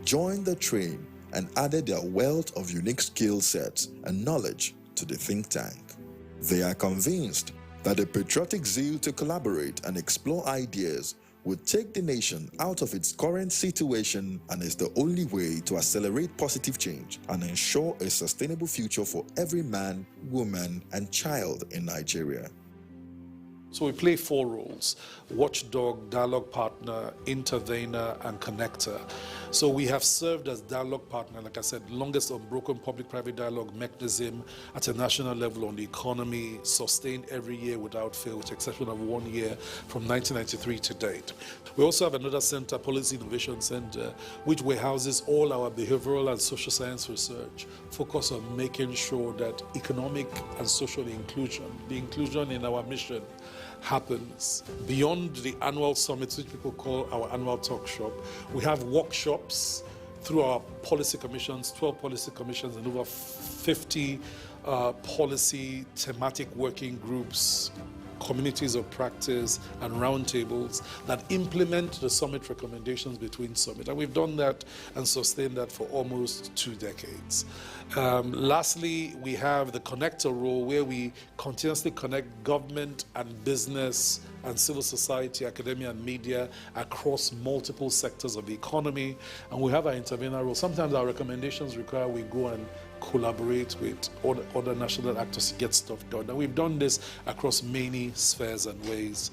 joined the train and added their wealth of unique skill sets and knowledge to the think tank. They are convinced that the patriotic zeal to collaborate and explore ideas would take the nation out of its current situation and is the only way to accelerate positive change and ensure a sustainable future for every man, woman, and child in Nigeria. So we play 4 roles: watchdog, dialogue partner, intervener, and connector. So we have served as dialogue partner, like I said, longest unbroken public-private dialogue mechanism at a national level on the economy, sustained every year without fail, with the exception of 1 year from 1993 to date. We also have another center, Policy Innovation Center, which warehouses all our behavioral and social science research, focused on making sure that economic and social inclusion, the inclusion in our mission, happens. Beyond the annual summits, which people call our annual talk shop, we have workshops through our policy commissions, 12 policy commissions, and over 50 policy thematic working groups, communities of practice, and roundtables that implement the summit recommendations between summit. And we've done that and sustained that for almost 2 decades. Lastly, we have the connector role, where we continuously connect government and business and civil society, academia and media across multiple sectors of the economy. And we have our intervener role. Sometimes our recommendations require we go and collaborate with other national actors to get stuff done. And we've done this across many spheres and ways.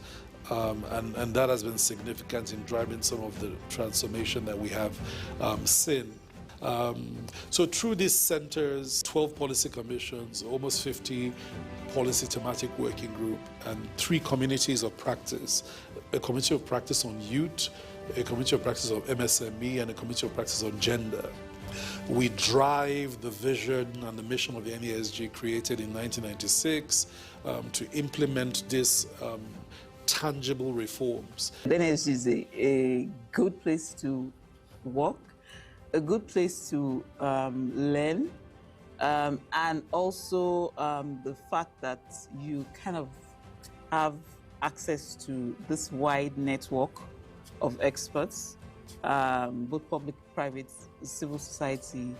And that has been significant in driving some of the transformation that we have seen. So through these centers, 12 policy commissions, almost 50 policy thematic working group, and 3 communities of practice: a community of practice on youth, a community of practice on MSME, and a community of practice on gender. We drive the vision and the mission of the NESG, created in 1996, to implement this tangible reforms. The NESG is a good place to work, a good place to learn, and also the fact that you kind of have access to this wide network of experts, both public, private, civil society,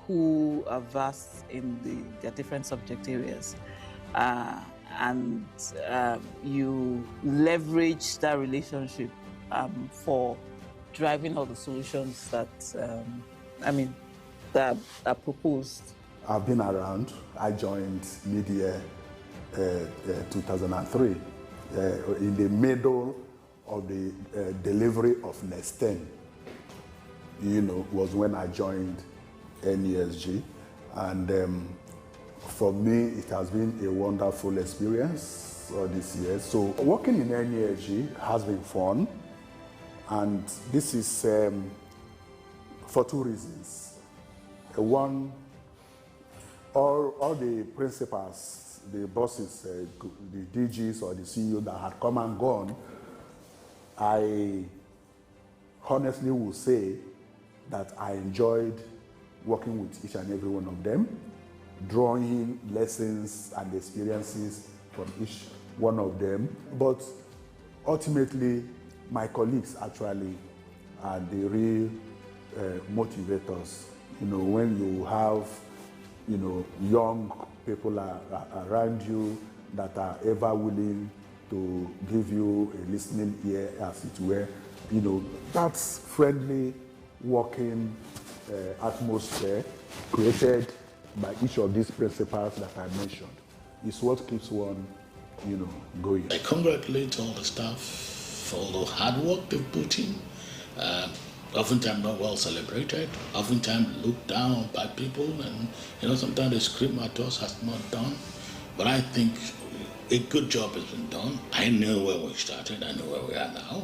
who are vast in their different subject areas. And you leverage that relationship for driving all the solutions that, that are proposed. I've been around. I joined mid-year 2003 in the middle of the delivery of Next 10, was when I joined NESG. And for me, it has been a wonderful experience all this year. So working in NESG has been fun. And this is for 2 reasons. One, all the principals, the bosses, the DGs or the CEO that had come and gone, I honestly will say that I enjoyed working with each and every one of them, drawing lessons and experiences from each one of them. But ultimately, my colleagues actually are the real motivators. When you have, young people around you that are ever willing to give you a listening ear, as it were, that friendly working atmosphere created by each of these principles that I mentioned is what keeps one, going. I congratulate all the staff for all the hard work they've put in. Oftentimes not well celebrated, oftentimes looked down by people, and sometimes they scream at us as not done. But I think a good job has been done. I know where we started, I know where we are now,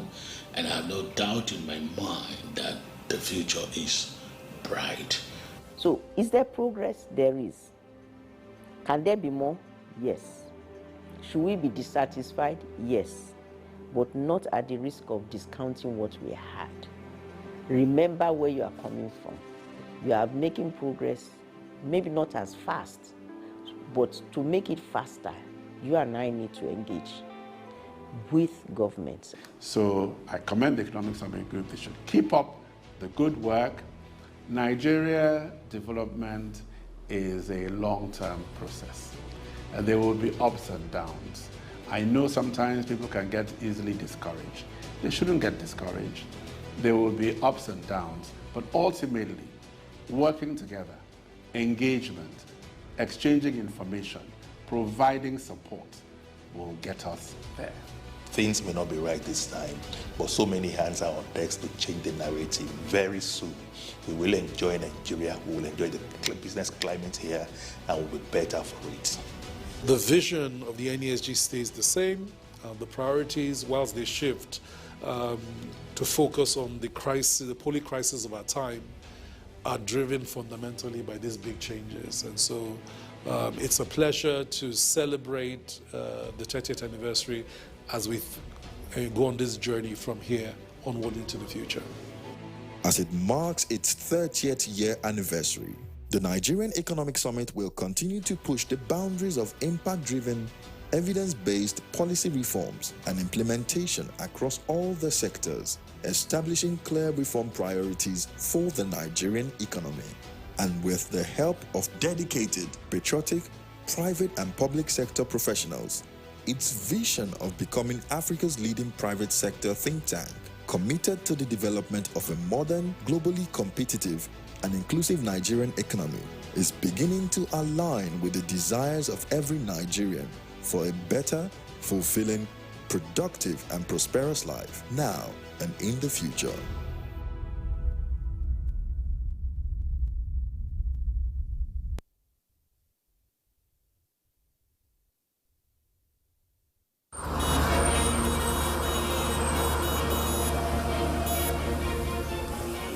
and I have no doubt in my mind that the future is bright. So, is there progress? There is. Can there be more? Yes. Should we be dissatisfied? Yes. But not at the risk of discounting what we had. Remember where you are coming from. You are making progress, maybe not as fast, but to make it faster, you and I need to engage. with governments. So I commend the Economic Summit Group. They should keep up the good work. Nigeria development is a long-term process, and there will be ups and downs. I know sometimes people can get easily discouraged. They shouldn't get discouraged. There will be ups and downs, but ultimately, working together, engagement, exchanging information, providing support will get us there. Things may not be right this time, but so many hands are on deck to change the narrative. Very soon, we will enjoy Nigeria, we will enjoy the business climate here, and we'll be better for it. The vision of the NESG stays the same. The priorities, whilst they shift to focus on the crisis, the police crisis of our time, are driven fundamentally by these big changes. And so it's a pleasure to celebrate the 30th anniversary as we go on this journey from here onward into the future. As it marks its 30th year anniversary, the Nigerian Economic Summit will continue to push the boundaries of impact-driven, evidence-based policy reforms and implementation across all the sectors, establishing clear reform priorities for the Nigerian economy. And with the help of dedicated, patriotic, private and public sector professionals, its vision of becoming Africa's leading private sector think tank, committed to the development of a modern, globally competitive and inclusive Nigerian economy, is beginning to align with the desires of every Nigerian for a better, fulfilling, productive and prosperous life now and in the future.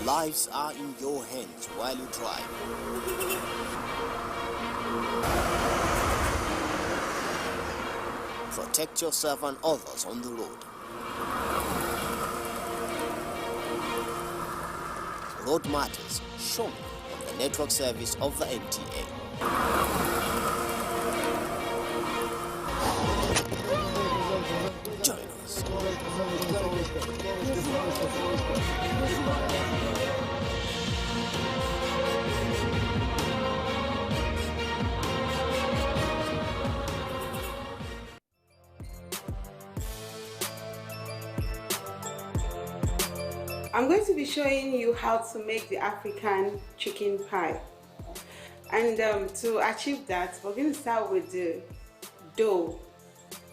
Lives are in your hands while you drive. Protect yourself and others on the road. Road Matters, shown on the network service of the NTA. Join us. I'm going to be showing you how to make the African chicken pie. And to achieve that, we're going to start with the dough.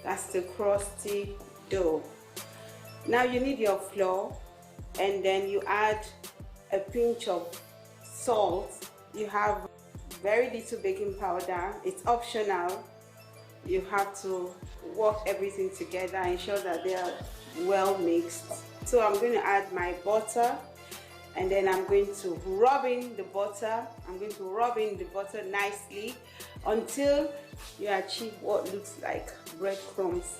That's the crusty dough. Now you need your flour, and then you add a pinch of salt. You have very little baking powder. It's optional. You have to work everything together, ensure that they are well mixed. So I'm going to add my butter, and then I'm going to rub in the butter. I'm going to rub in the butter nicely until you achieve what looks like breadcrumbs.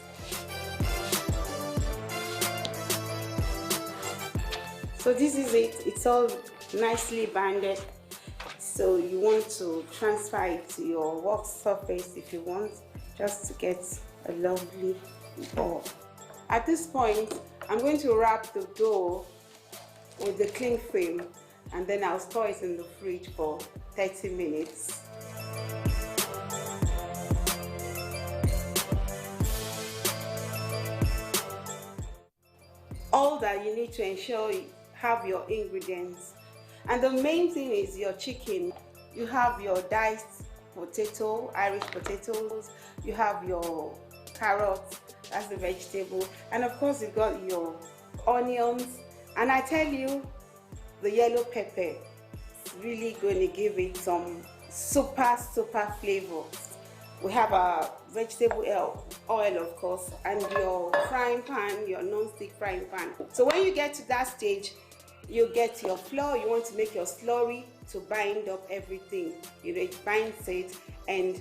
So this is it. It's all nicely banded. So you want to transfer it to your work surface if you want, just to get a lovely ball. At this point, I'm going to wrap the dough with the cling film, and then I'll store it in the fridge for 30 minutes. All that you need to ensure you have your ingredients. And the main thing is your chicken. You have your diced potato, Irish potatoes, you have your carrots, that's the vegetable, and of course you got your onions, and I tell you, the yellow pepper is really going to give it some super flavor. We have a vegetable oil, of course, and your frying pan, your non-stick frying pan. So when you get to that stage, you get your flour. You want to make your slurry to bind up everything. You know, it binds it, and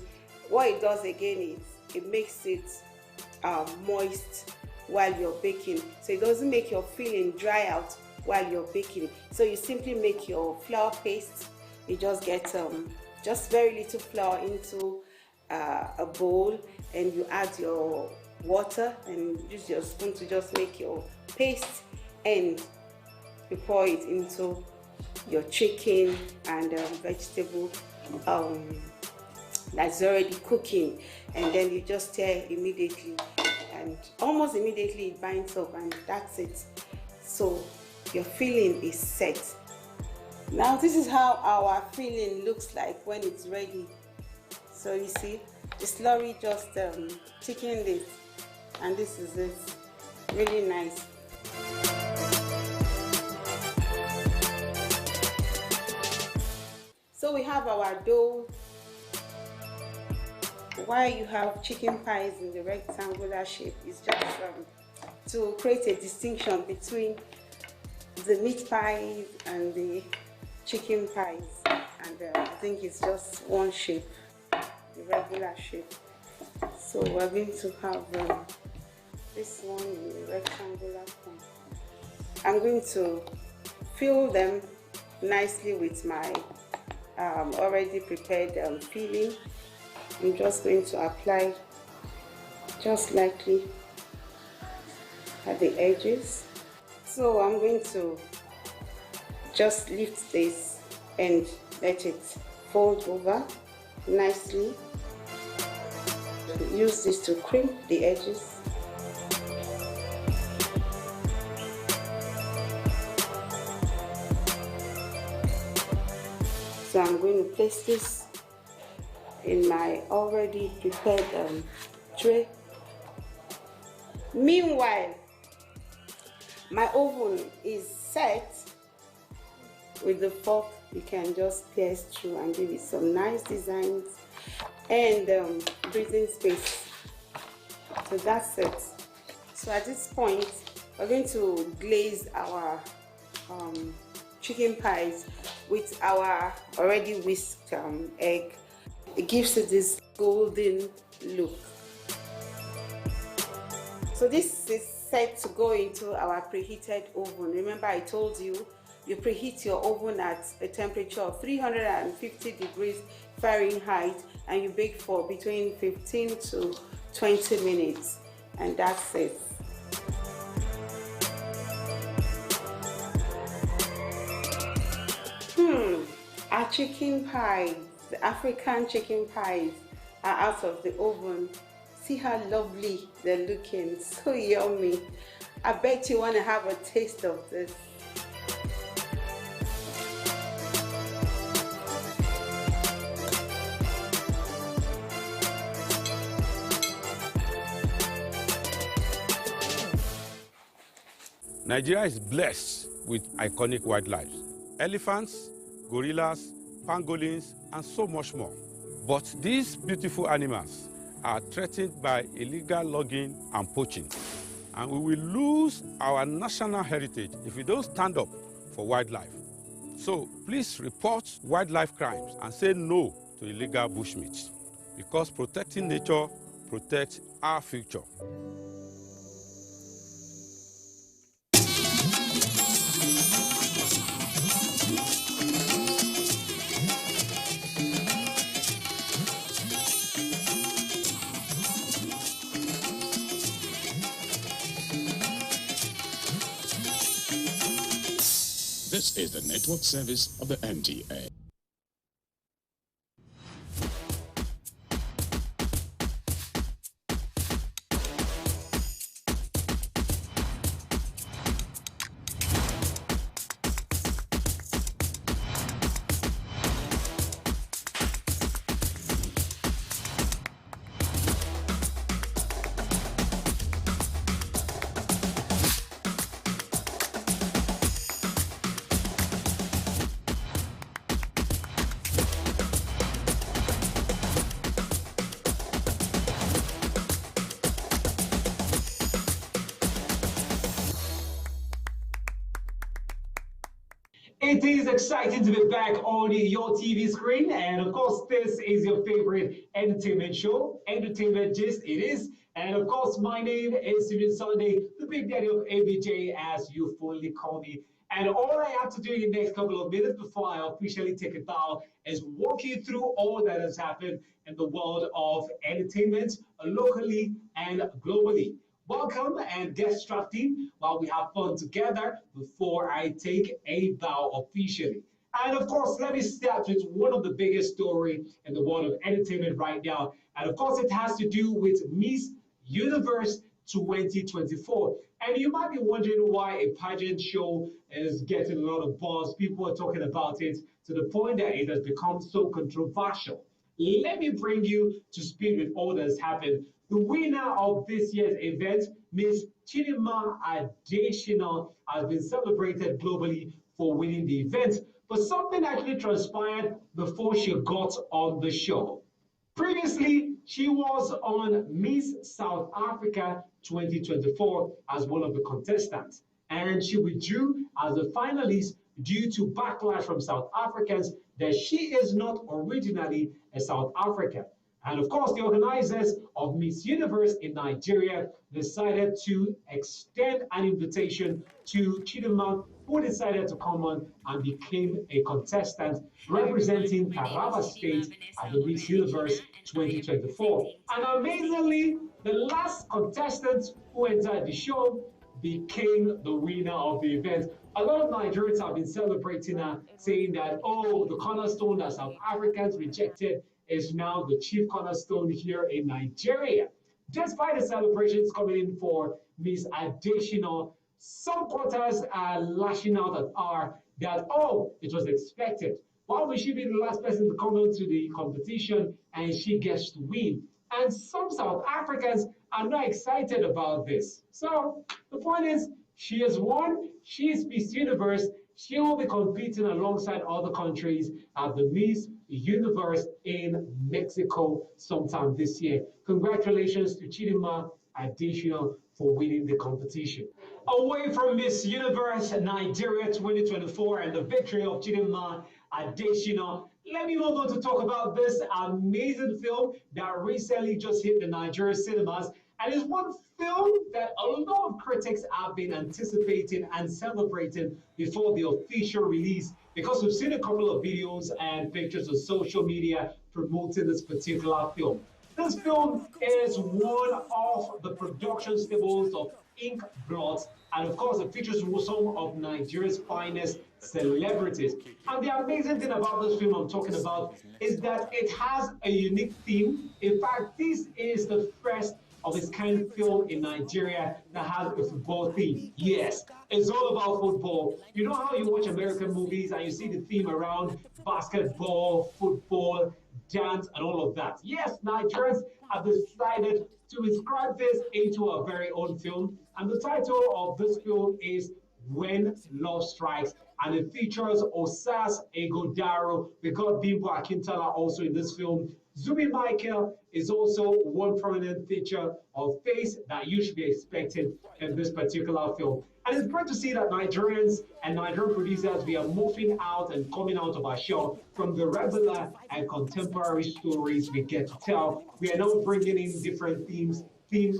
what it does again is it makes it moist while you're baking, so it doesn't make your filling dry out while you're baking. So you simply make your flour paste. You just get just very little flour into a bowl, and you add your water and use your spoon to just make your paste, and you pour it into your chicken and vegetable that's already cooking, and then you just stir immediately, and almost immediately it binds up, and that's it. So your filling is set. Now this is how our filling looks like when it's ready. So you see, the slurry just thickened it, and this is it. Really nice. So we have our dough. Why you have chicken pies in the rectangular shape is just to create a distinction between the meat pies and the chicken pies, and I think it's just one shape, the regular shape. So we're going to have this one in the rectangular form. I'm going to fill them nicely with my already prepared filling. I'm just going to apply just lightly at the edges. So I'm going to just lift this and let it fold over nicely. Use this to crimp the edges. So I'm going to place this in my already prepared tray. Meanwhile, my oven is set. With the fork, you can just pierce through and give it some nice designs and breathing space. So that's it. So at this point, we're going to glaze our chicken pies with our already whisked egg. It gives it this golden look. So this is set to go into our preheated oven. Remember, I told you, you preheat your oven at a temperature of 350 degrees Fahrenheit and you bake for between 15 to 20 minutes. And that's it. Our chicken pies, the African chicken pies, are out of the oven. See how lovely they're looking, so yummy. I bet you want to have a taste of this. Nigeria is blessed with iconic wildlife: elephants, gorillas, pangolins, and so much more. But these beautiful animals are threatened by illegal logging and poaching. And we will lose our national heritage if we don't stand up for wildlife. So please report wildlife crimes and say no to illegal bushmeat, because protecting nature protects our future. This is the network service of the NTA. It is exciting to be back on your TV screen, and of course, this is your favorite entertainment show, Entertainment Gist. It is, and of course, my name is Steven Sunday, the Big Daddy of ABJ, as you fully call me. And all I have to do in the next couple of minutes before I officially take a bow is walk you through all that has happened in the world of entertainment, locally and globally. Welcome and get strapped in while we have fun together before I take a bow officially. And of course, let me start with one of the biggest stories in the world of entertainment right now. And of course, it has to do with Miss Universe 2024. And you might be wondering why a pageant show is getting a lot of buzz. People are talking about it to the point that it has become so controversial. Let me bring you to speed with all that has happened. The winner of this year's event, Miss Chidinma Adesina, has been celebrated globally for winning the event. But something actually transpired before she got on the show. Previously, she was on Miss South Africa 2024 as one of the contestants, and she withdrew as a finalist due to backlash from South Africans that she is not originally a South African. And of course, the organizers of Miss Universe in Nigeria decided to extend an invitation to Chidinma, who decided to come on and became a contestant representing Taraba State at the Miss Universe 2024. And amazingly, the last contestant who entered the show became the winner of the event. A lot of Nigerians have been celebrating her, saying that, oh, the cornerstone that South Africans rejected is now the chief cornerstone here in Nigeria. Despite the celebrations coming in for Miss Adesina, some quarters are lashing out at her that, oh, it was expected. Why would she be the last person to come into the competition and she gets to win? And some South Africans are not excited about this. So the point is, she has won. She is Miss Universe. She will be competing alongside other countries at the Miss Universe in Mexico sometime this year. Congratulations to Chidinma Adesina for winning the competition. Away from Miss Universe Nigeria 2024 and the victory of Chidinma Adesina, let me move on to talk about this amazing film that recently just hit the Nigerian cinemas. And it's one film that a lot of critics have been anticipating and celebrating before the official release, because we've seen a couple of videos and pictures on social media promoting this particular film. This film is one of the production staples of Ink Blood, and of course it features some of Nigeria's finest celebrities. And the amazing thing about this film I'm talking about is that it has a unique theme. In fact, this is the first of its kind film in Nigeria that has a football theme. Yes, it's all about football. You know how you watch American movies and you see the theme around basketball, football, dance, and all of that. Yes, Nigerians have decided to inscribe this into our very own film. And the title of this film is When Love Strikes. And it features Osas Egodaro. We got Bimbo Akintala also in this film. Zumi Michael is also one prominent feature of face that you should be expecting in this particular film. And it's great to see that Nigerians and Nigerian producers, we are moving out and coming out of our shell from the regular and contemporary stories we get to tell. We are now bringing in different themes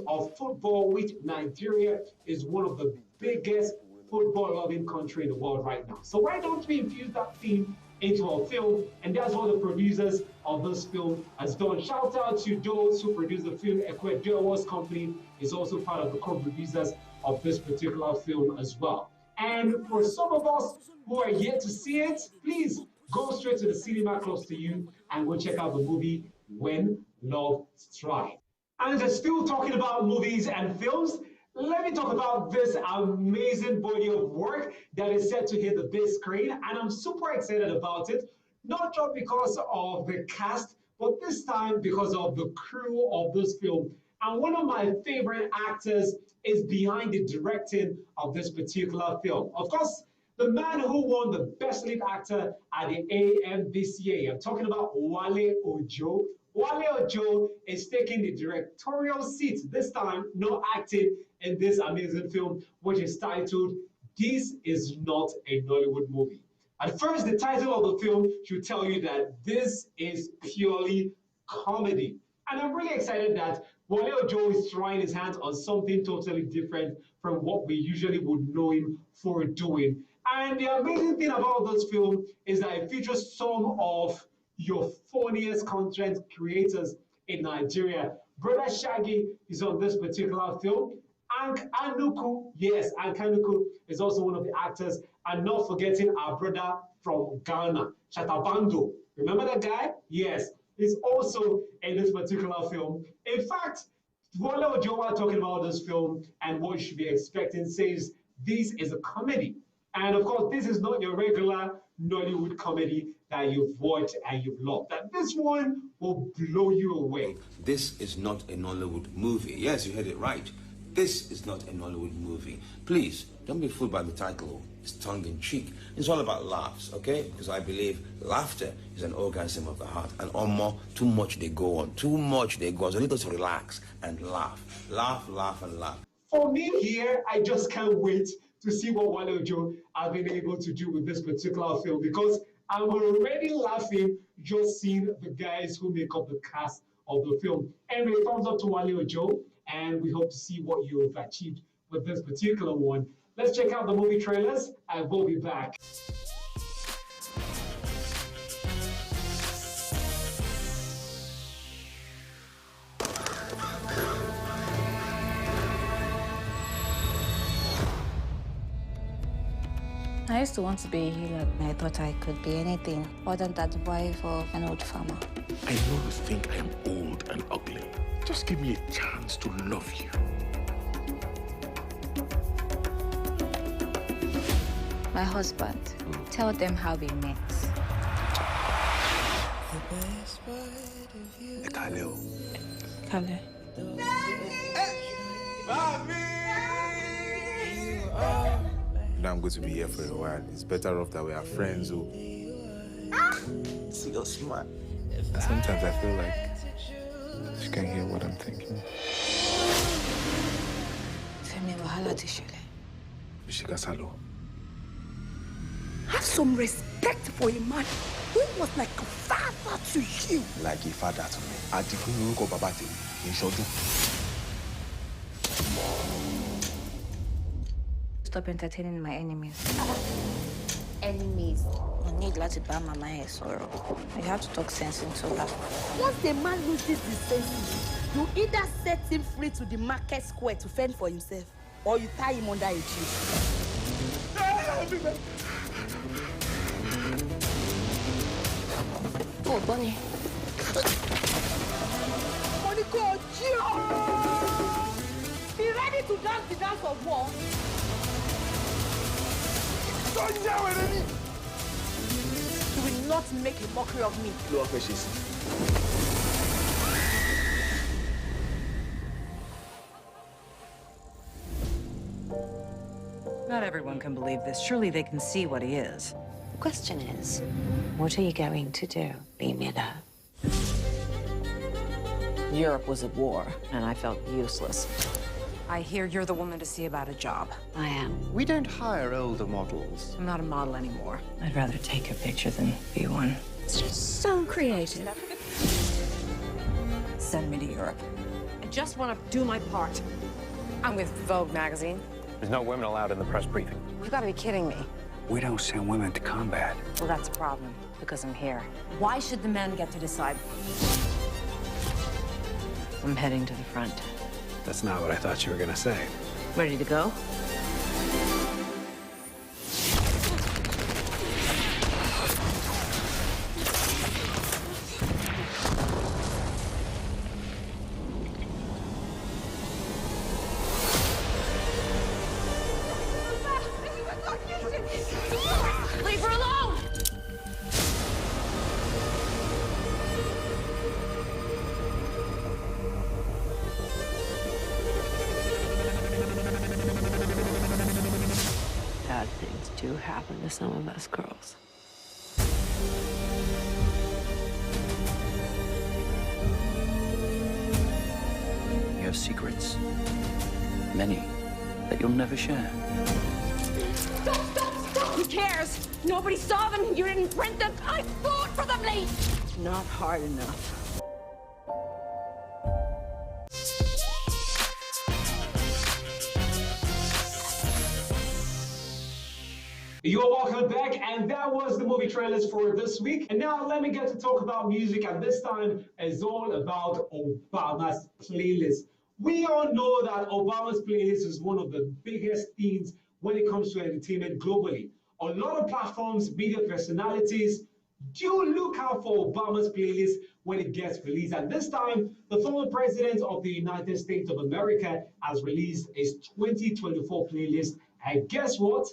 of football, which Nigeria is one of the biggest football-loving country in the world right now. So why don't we infuse that theme into our film? And that's what the producers of this film has done. Shout out to those who produced the film. Ecuador's company is also part of the co-producers of this particular film as well. And for some of us who are yet to see it, please go straight to the cinema close to you and go check out the movie When Love Strikes. And just still talking about movies and films, let me talk about this amazing body of work that is set to hit the big screen. And I'm super excited about it, not just because of the cast, but this time because of the crew of this film. And one of my favorite actors is behind the directing of this particular film. Of course, the man who won the Best Lead Actor at the AMVCA. I'm talking about Wale Ojo. Wale Ojo is taking the directorial seat, this time not acting in this amazing film, which is titled, This Is Not a Nollywood Movie. At first, the title of the film should tell you that this is purely comedy. And I'm really excited that Wale Ojo is trying his hands on something totally different from what we usually would know him for doing. And the amazing thing about this film is that it features some of your funniest content creators in Nigeria. Brother Shaggy is on this particular film. Anuku, yes, Anuku is also one of the actors. And not forgetting our brother from Ghana, Shatabando. Remember that guy? Yes, he's also in this particular film. In fact, Wale Ojowa talking about this film and what you should be expecting says this is a comedy. And of course, this is not your regular Nollywood comedy that you've watched and you've loved. That this one will blow you away. This is not a Nollywood movie. Yes, you heard it right. This is not a Nollywood movie. Please, don't be fooled by the title. It's tongue-in-cheek. It's all about laughs, okay? Because I believe laughter is an orgasm of the heart. And too much they go on. Too much they go on. So let us relax and laugh. Laugh, laugh, and laugh. For me here, I just can't wait to see what Wale Ojo has been able to do with this particular film, because I'm already laughing just seeing the guys who make up the cast of the film. Anyway, thumbs up to Wale Ojo, and we hope to see what you've achieved with this particular one. Let's check out the movie trailers, and we'll be back. I used to want to be a healer. I thought I could be anything other than the wife of an old farmer. I know you think I am old and ugly. Just give me a chance to love you. My husband, tell them how we met. Kale. Kale. Now I'm going to be here for a while. It's better off that we are friends who... See your smile. Sometimes I feel like she can hear what I'm thinking. Femi, wahala ti ṣẹlẹ̀. Shikasalo. Have some respect for a man who was like a father to you. Like a father to me. Adigun lórúkọ bàbá tèmi, kì í ṣọdún. Stop entertaining my enemies. Enemies. I need láti bá mama ẹ sọ̀rọ̀. You have to talk sense into her. Once a man loses his senses, you either set him free to the market square to fend for himself, or you tie him under a tree. Oh, Bonnie. Monica, be ready to dance the dance of war. Don't yell at me! You will not make a mockery of me. Not everyone can believe this. Surely they can see what he is. The question is, what are you going to do? Leave me alone. Europe was at war, and I felt useless. I hear you're the woman to see about a job. I am. We don't hire older models. I'm not a model anymore. I'd rather take a picture than be one. It's just so creative. Send me to Europe. I just want to do my part. I'm with Vogue magazine. There's no women allowed in the press briefing. You've got to be kidding me. We don't send women to combat. Well, that's a problem, because I'm here. Why should the men get to decide? I'm heading to the front. That's not what I thought you were gonna say. Ready to go? Leave her alone! Bad things do happen to some of us girls. You have secrets. Many that you'll never share. Stop! Who cares? Nobody saw them. You didn't print them. I fought for them, Lee. Not hard enough. You're welcome back, and that was the movie trailers for this week. And now let me get to talk about music, and this time is all about Obama's playlist. We all know that Obama's playlist is one of the biggest themes when it comes to entertainment globally. A lot of platforms, media personalities do look out for Obama's playlist when it gets released. And this time, the former president of the United States of America has released his 2024 playlist. And guess what?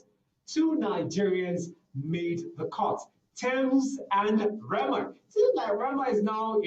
2 Nigerians made the cut, Thames and Rema. Seems like Rema is now,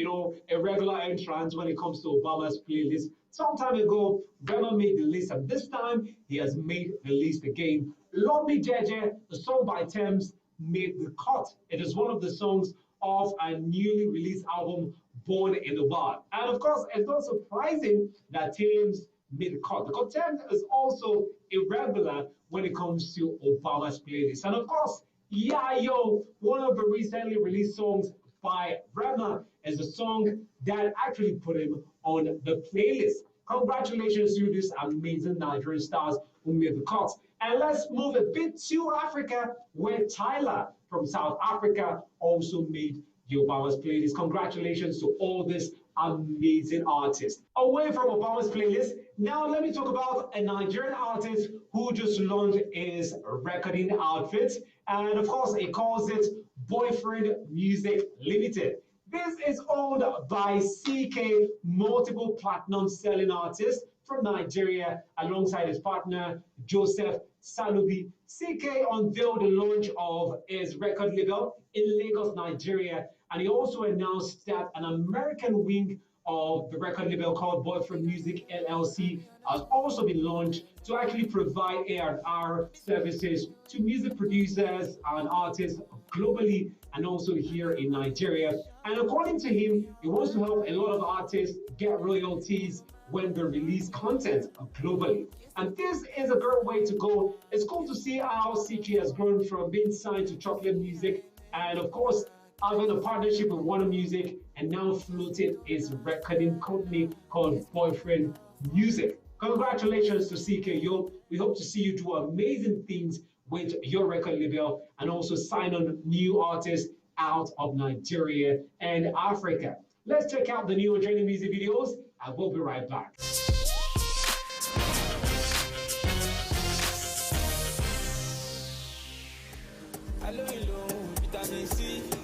a regular entrance when it comes to Obama's playlist. Some time ago, Rema made the list, and this time he has made the list again. Love Me Jeje, the song by Thames, made the cut. It is one of the songs of a newly released album, Born in the Wild. And of course, it's not surprising that Thames made the cut, because Thames is also a regular when it comes to Obama's playlist. And of course, Yeah Yo, one of the recently released songs by Rema, is a song that actually put him on the playlist. Congratulations to these amazing Nigerian stars who made the cut. And let's move a bit to Africa, where Tyler from South Africa also made the Obama's playlist. Congratulations to all these amazing artists. Away from Obama's playlist, now let me talk about a Nigerian artist who just launched his recording outfit. And of course, he calls it Boyfriend Music Limited. This is owned by CK, multiple platinum selling artist from Nigeria, alongside his partner, Joseph Salubi. CK unveiled the launch of his record label in Lagos, Nigeria, and he also announced that an American wing of the record label called Boyfriend Music LLC has also been launched to actually provide A&R services to music producers and artists globally and also here in Nigeria. And according to him, he wants to help a lot of artists get royalties when they release content globally. And this is a great way to go. It's cool to see how CK has grown from being signed to Chocolate Music and of course having a partnership with Warner Music, and now floated his recording company called Boyfriend Music. Congratulations to CK, yo. We hope to see you do amazing things with your record label and also sign on new artists out of Nigeria and Africa. Let's check out the new and trending music videos, and we'll be right back.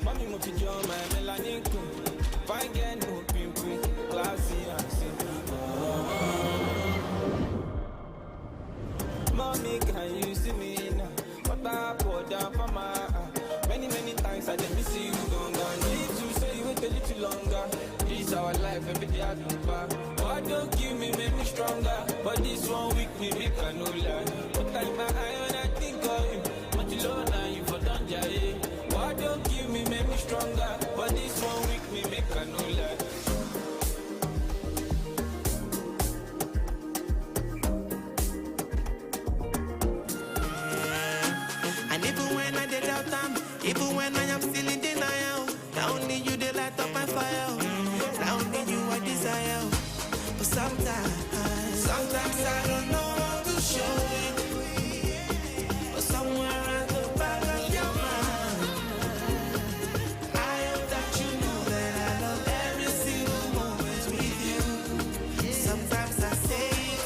Mommy mo fi jọ my melanin queen. Fine girl no pimple, classy and simple. Mommy, can you see me now? What I pour down for my many times I didn't miss you gone. Need to say you wait a little longer. This our life, every day I do back. Why don't give me, make me stronger? But this one week me make I no lie. But like my eye when I think of you, much lower now you for don't jay. Why don't give me, make me stronger? But this one week me make I no lie. And even when I did out time, even when I am still in denial, not only you they light up my fire, not only you I desire. But sometimes I don't know how to show it. But somewhere at the back of your mind, I hope that you know that I love every single moment with you. Sometimes I say it,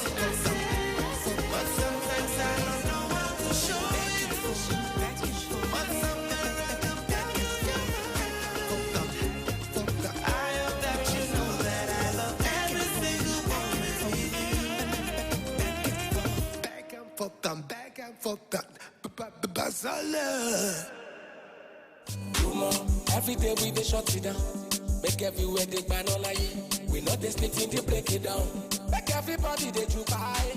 but sometimes I don't know how to show it. But somewhere at the back of your mind, I hope that you know that I love every single moment with you. Back and forth, back and forth, Every day we dey shut it down. Make everywhere they ban all like we not dey sleep till they break it down. Make everybody they juke high.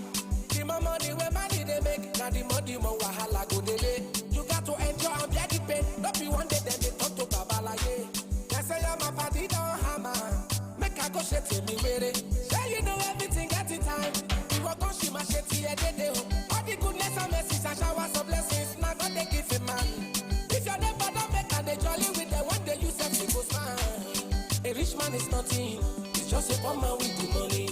The more money where money they make, now the more wahala go delay. You got to enjoy and bear the pain. Not be one day then they talk to Babalaye. They say I'm a party don't hammer. Make I go shit till me ready. Say you know everything at the time. You walk on she my shit here they all the goodness and mercies and showers of blessings. Now God they give it man. If your neighbor don't make and they jolly with them one day you say go smile. A rich man is nothing. It's just a poor man with the money.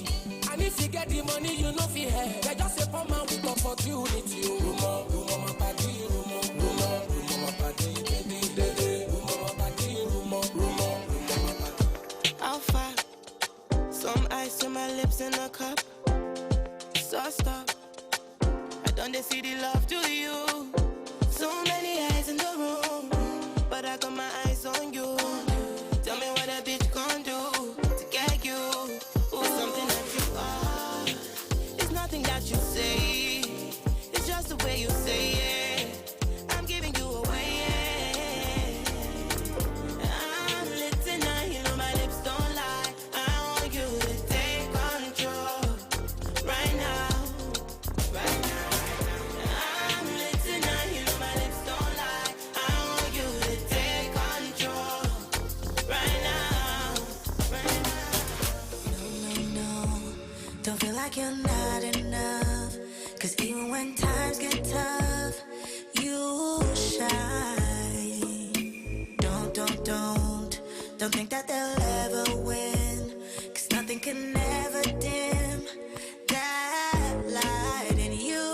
And if you get the money, you know fi hair. They just a poor man with opportunity. Rumor, my party, rumor. my lips in a cup. So stop. I don't see the love to you. So many eyes in the room, but I got my eyes on you. Tell me what a bitch gon' do to get you. Ooh, something that you are. It's nothing that you say. It's just the way you say it. I'm giving you away. I'm lit tonight, you know my lips don't lie. I want you to take control right now. Right now. I'm lit tonight, you know my lips don't lie. I want you to take control right now. Right now. No, don't feel like you're not enough. Cause even when times get tough, you shine. Don't think that they'll ever win. Cause nothing can ever dim that light in you.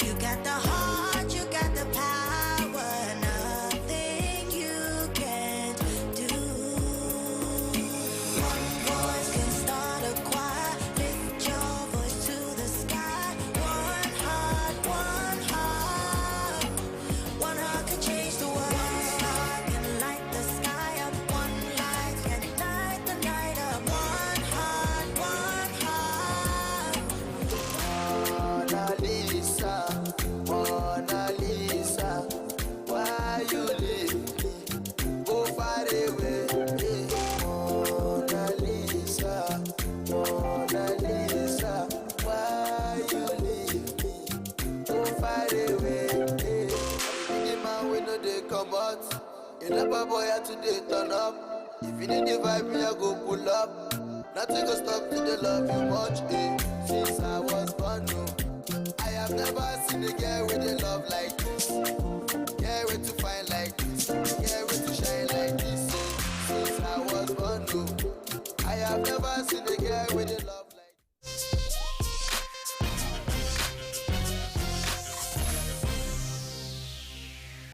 You got the heart, you got the power. Nothing you can't do. One voice can start a choir. Lift your voice to the sky. One heart could change the world. One star can light the sky up. One light can ignite the night up. One heart. Mona Lisa, why you leave me? Go far away. Mona Lisa, why you leave me? Go far away. The man we know they come out. You never boy had to they turn up. If you need the vibe, me I go pull up. Nothing go stop to the love you much. Since I was born, no. I have never seen a girl with a love like this. Girl with to find like this. Girl with to shine like this. Since I was born, no. I have never seen a girl with a love like this.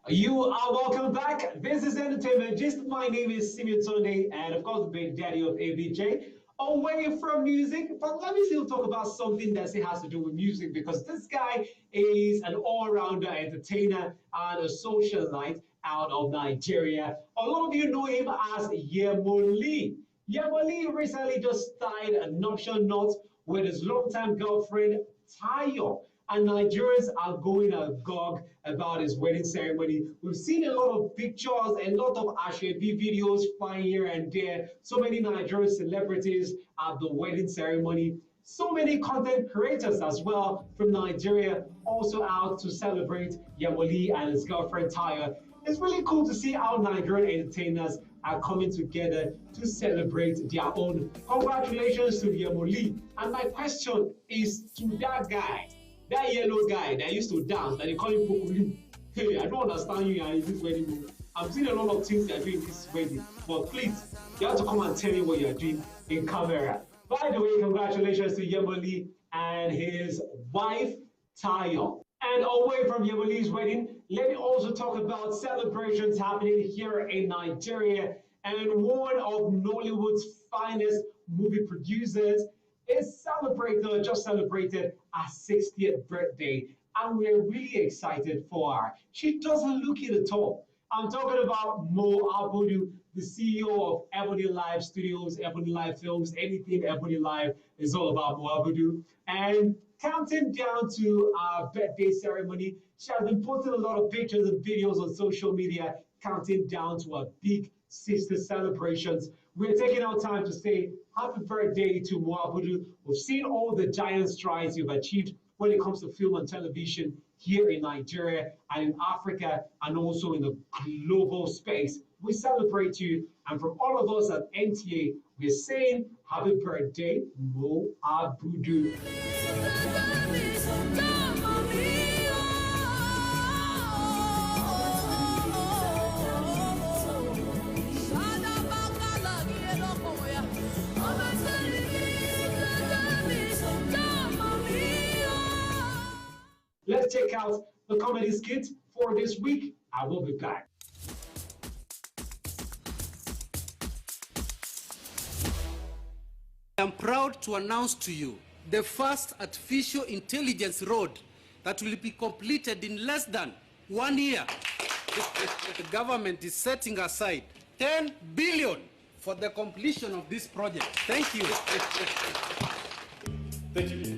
You are welcome back. This is Entertainment Gist. My name is Simeon Sunday, and of course, the big daddy of ABJ. Away from music, but let me still talk about something that has to do with music, because this guy is an all-rounder entertainer and a socialite out of Nigeria. A lot of you know him as Yemoli. Yemoli recently just tied a nuptial knot with his longtime girlfriend, Tayo. And Nigerians are going agog about his wedding ceremony. We've seen a lot of pictures, a lot of Ashwebi videos flying here and there. So many Nigerian celebrities at the wedding ceremony. So many content creators as well from Nigeria also out to celebrate Yemoli and his girlfriend Tayo. It's really cool to see how Nigerian entertainers are coming together to celebrate their own. Congratulations to Yemoli. And my question is to that guy. That yellow guy that used to dance, that they call him Pokuli. Hey, I don't understand you in this wedding. I'm seeing a lot of things you're doing in this wedding. But please, you have to come and tell me what you're doing in camera. By the way, congratulations to Yemoli and his wife, Tayo. And away from Yemoli's wedding, let me also talk about celebrations happening here in Nigeria. And one of Nollywood's finest movie producers is just celebrated her 60th birthday, and we're really excited for her. She doesn't look it at all. I'm talking about Mo Abudu, the CEO of Ebony Live Studios, Ebony Live Films. Anything Ebony Live is all about Mo Abudu. And counting down to our birthday ceremony, she has been posting a lot of pictures and videos on social media, counting down to our big sister celebrations. We're taking our time to say happy birthday to Mo Abudu. We've seen all the giant strides you've achieved when it comes to film and television here in Nigeria and in Africa and also in the global space. We celebrate you, and from all of us at NTA, we're saying happy birthday, Mo Abudu. Let's check out the comedy skit for this week. I will be back. I am proud to announce to you the first artificial intelligence road that will be completed in less than 1 year. The government is setting aside 10 billion for the completion of this project. Thank you. Thank you.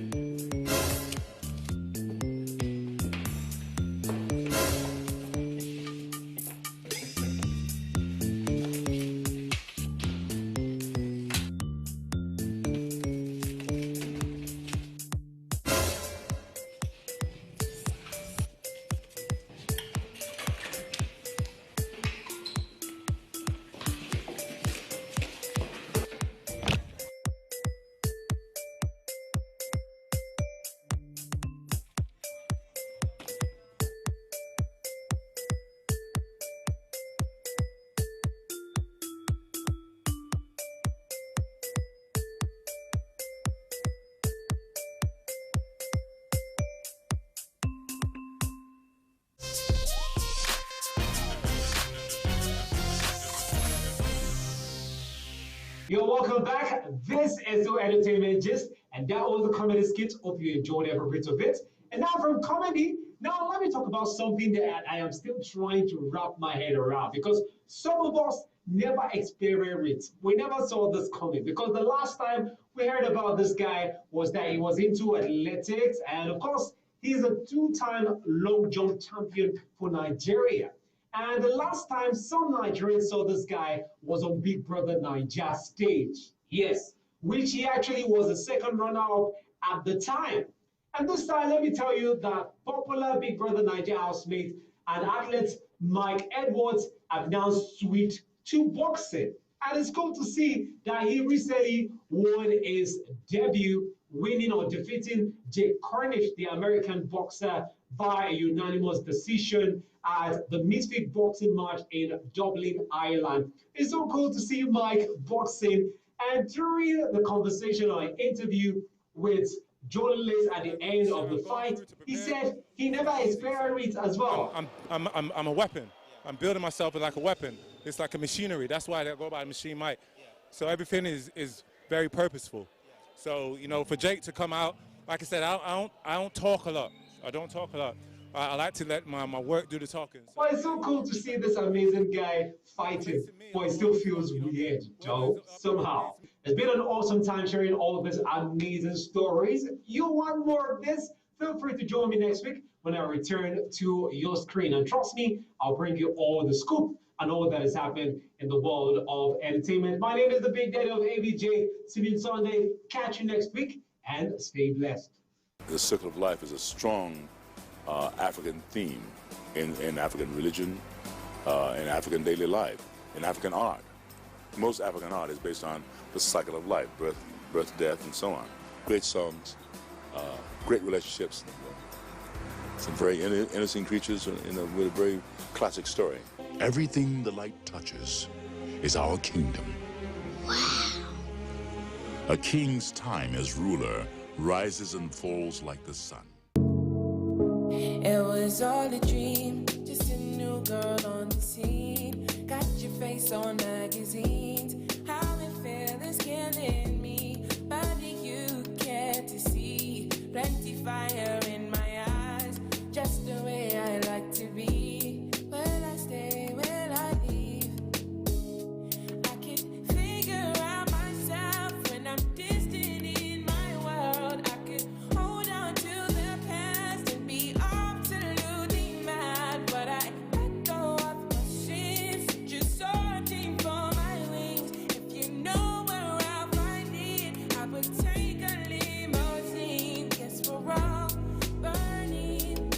You're welcome back. This is the Entertainment Gist, and that was the comedy skit. Hope you enjoyed every bit of it. And now from comedy, now let me talk about something that I am still trying to wrap my head around, because some of us never experienced it. We never saw this coming, because the last time we heard about this guy was that he was into athletics, and of course, he's a two-time long jump champion for Nigeria. And the last time some Nigerians saw this guy was on Big Brother Naija stage. Yes, which he actually was the second runner-up at the time. And this time, let me tell you that popular Big Brother Naija housemate and athlete Mike Edwards have now switched to boxing. And it's cool to see that he recently won his debut, winning or defeating Jake Cornish, the American boxer, by a unanimous decision at the Misfit boxing match in Dublin, Ireland. It's so cool to see Mike boxing. And during the conversation or interview with journalists at the end of the fight, he said he never experienced as well. I'm a weapon. I'm building myself like a weapon. It's like a machinery. That's why I go by Machine Mike. So everything is very purposeful. So, you know, for Jake to come out, like I said, I don't talk a lot. I don't talk a lot. I like to let my work do the talking. Well, it's so cool to see this amazing guy fighting, but it still feels weird, Joe, somehow. It's been an awesome time sharing all of these amazing stories. You want more of this? Feel free to join me next week when I return to your screen. And trust me, I'll bring you all the scoop and all that has happened in the world of entertainment. My name is the Big Daddy of ABJ. See you Sunday. Catch you next week and stay blessed. The circle of life is a strong African theme in African religion, in African daily life, in African art. Most African art is based on the cycle of life, birth, death, and so on. Great songs, great relationships, some very innocent creatures with a very classic story. Everything the light touches is our kingdom. Wow. A king's time as ruler rises and falls like the sun. It was all a dream, just a new girl on the scene. Got your face on magazines, how it feels killing me. But you care to see plenty fire in my eyes, just the way I like to be. Will I stay, will I leave? I can figure out myself when I'm distant in my world. I could hold on to the past and be absolutely mad, but I let go of my sins, just searching for my wings. If you know where I'll find it, I would take a limousine. Guess we're all burning,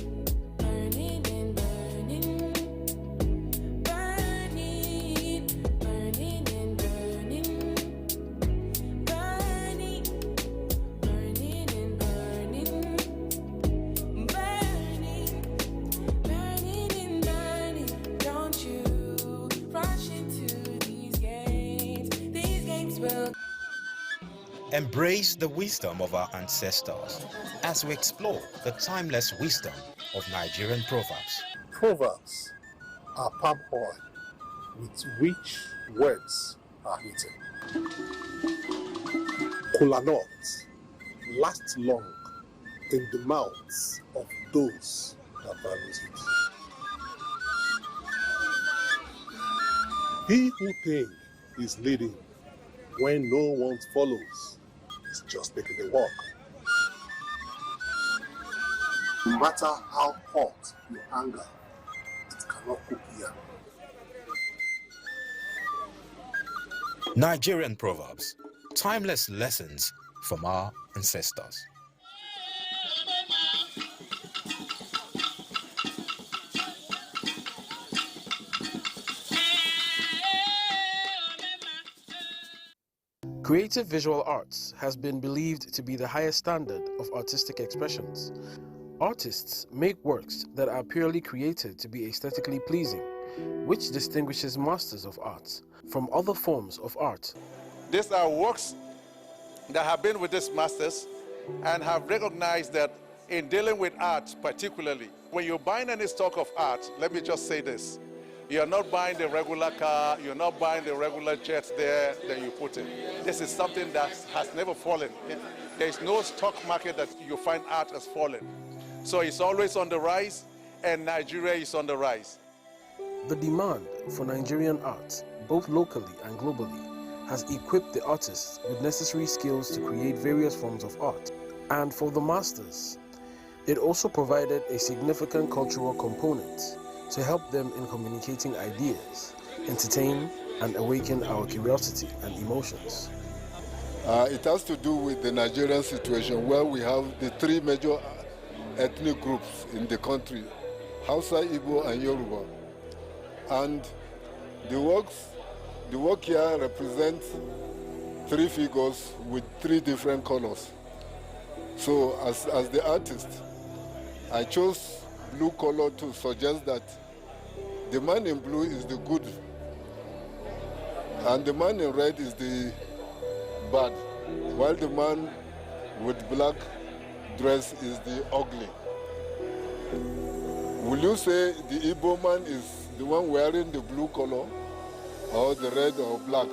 burning and burning, burning, burning and burning, burning, burning and burning, burning, burning and burning. Don't you rush into these games. These games will. Embrace the wisdom of our ancestors as we explore the timeless wisdom of Nigerian proverbs. Proverbs are palm oil with which words are written. kola nuts lasts long in the mouths of those that values it. He who thinks is leading when no one follows is just making the walk. No matter how hot your anger, it cannot cook here. Nigerian proverbs, timeless lessons from our ancestors. Creative visual arts has been believed to be the highest standard of artistic expressions. Artists make works that are purely created to be aesthetically pleasing, which distinguishes masters of art from other forms of art. These are works that have been with these masters and have recognized that in dealing with art particularly, when you're buying any stock of art, let me just say this, you're not buying the regular car, you're not buying the regular jet there, then you put it. This is something that has never fallen. There is no stock market that you find art has fallen. So it's always on the rise, and Nigeria is on the rise. The demand for Nigerian art, both locally and globally, has equipped the artists with necessary skills to create various forms of art. And for the masters, it also provided a significant cultural component to help them in communicating ideas, entertain, and awaken our curiosity and emotions. It has to do with the Nigerian situation where we have the three major ethnic groups in the country, Hausa, Igbo, and Yoruba. And the work here represents three figures with three different colors. So as the artist, I chose blue color to suggest that the man in blue is the good, and the man in red is the bad, while the man with black dress is the ugly. Will you say the Igbo man is the one wearing the blue color, or the red or black,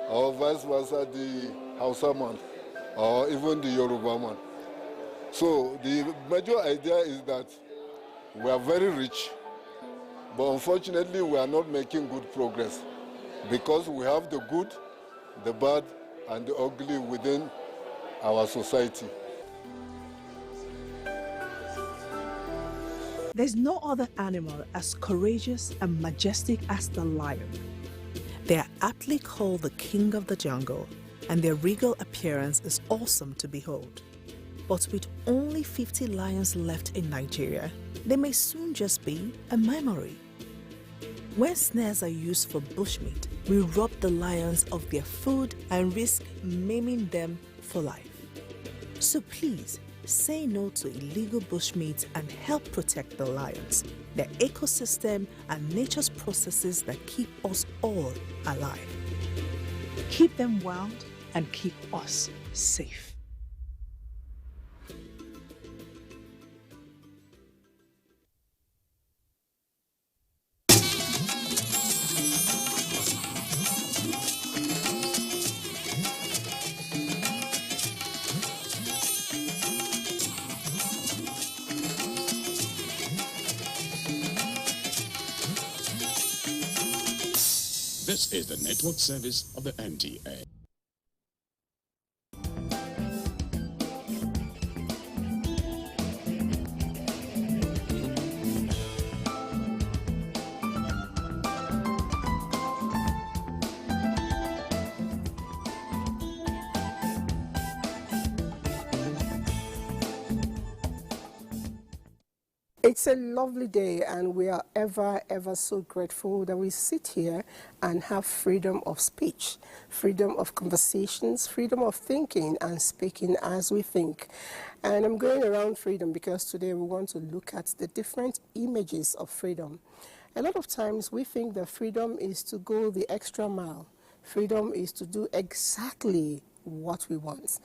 or vice versa, the Hausa man, or even the Yoruba man? So the major idea is that we are very rich, but unfortunately we are not making good progress because we have the good, the bad, and the ugly within our society. There's no other animal as courageous and majestic as the lion. They are aptly called the king of the jungle, and their regal appearance is awesome to behold. But with only 50 lions left in Nigeria, they may soon just be a memory. When snares are used for bushmeat, we rob the lions of their food and risk maiming them for life. So please, say no to illegal bushmeat and help protect the lions, their ecosystem, and nature's processes that keep us all alive. Keep them wild and keep us safe. This is the network service of the NTA. It's a lovely day, and we are ever so grateful that we sit here and have freedom of speech, freedom of conversations, freedom of thinking and speaking as we think. And I'm going around freedom because today we want to look at the different images of freedom. A lot of times we think that freedom is to go the extra mile. Freedom is to do exactly what we want.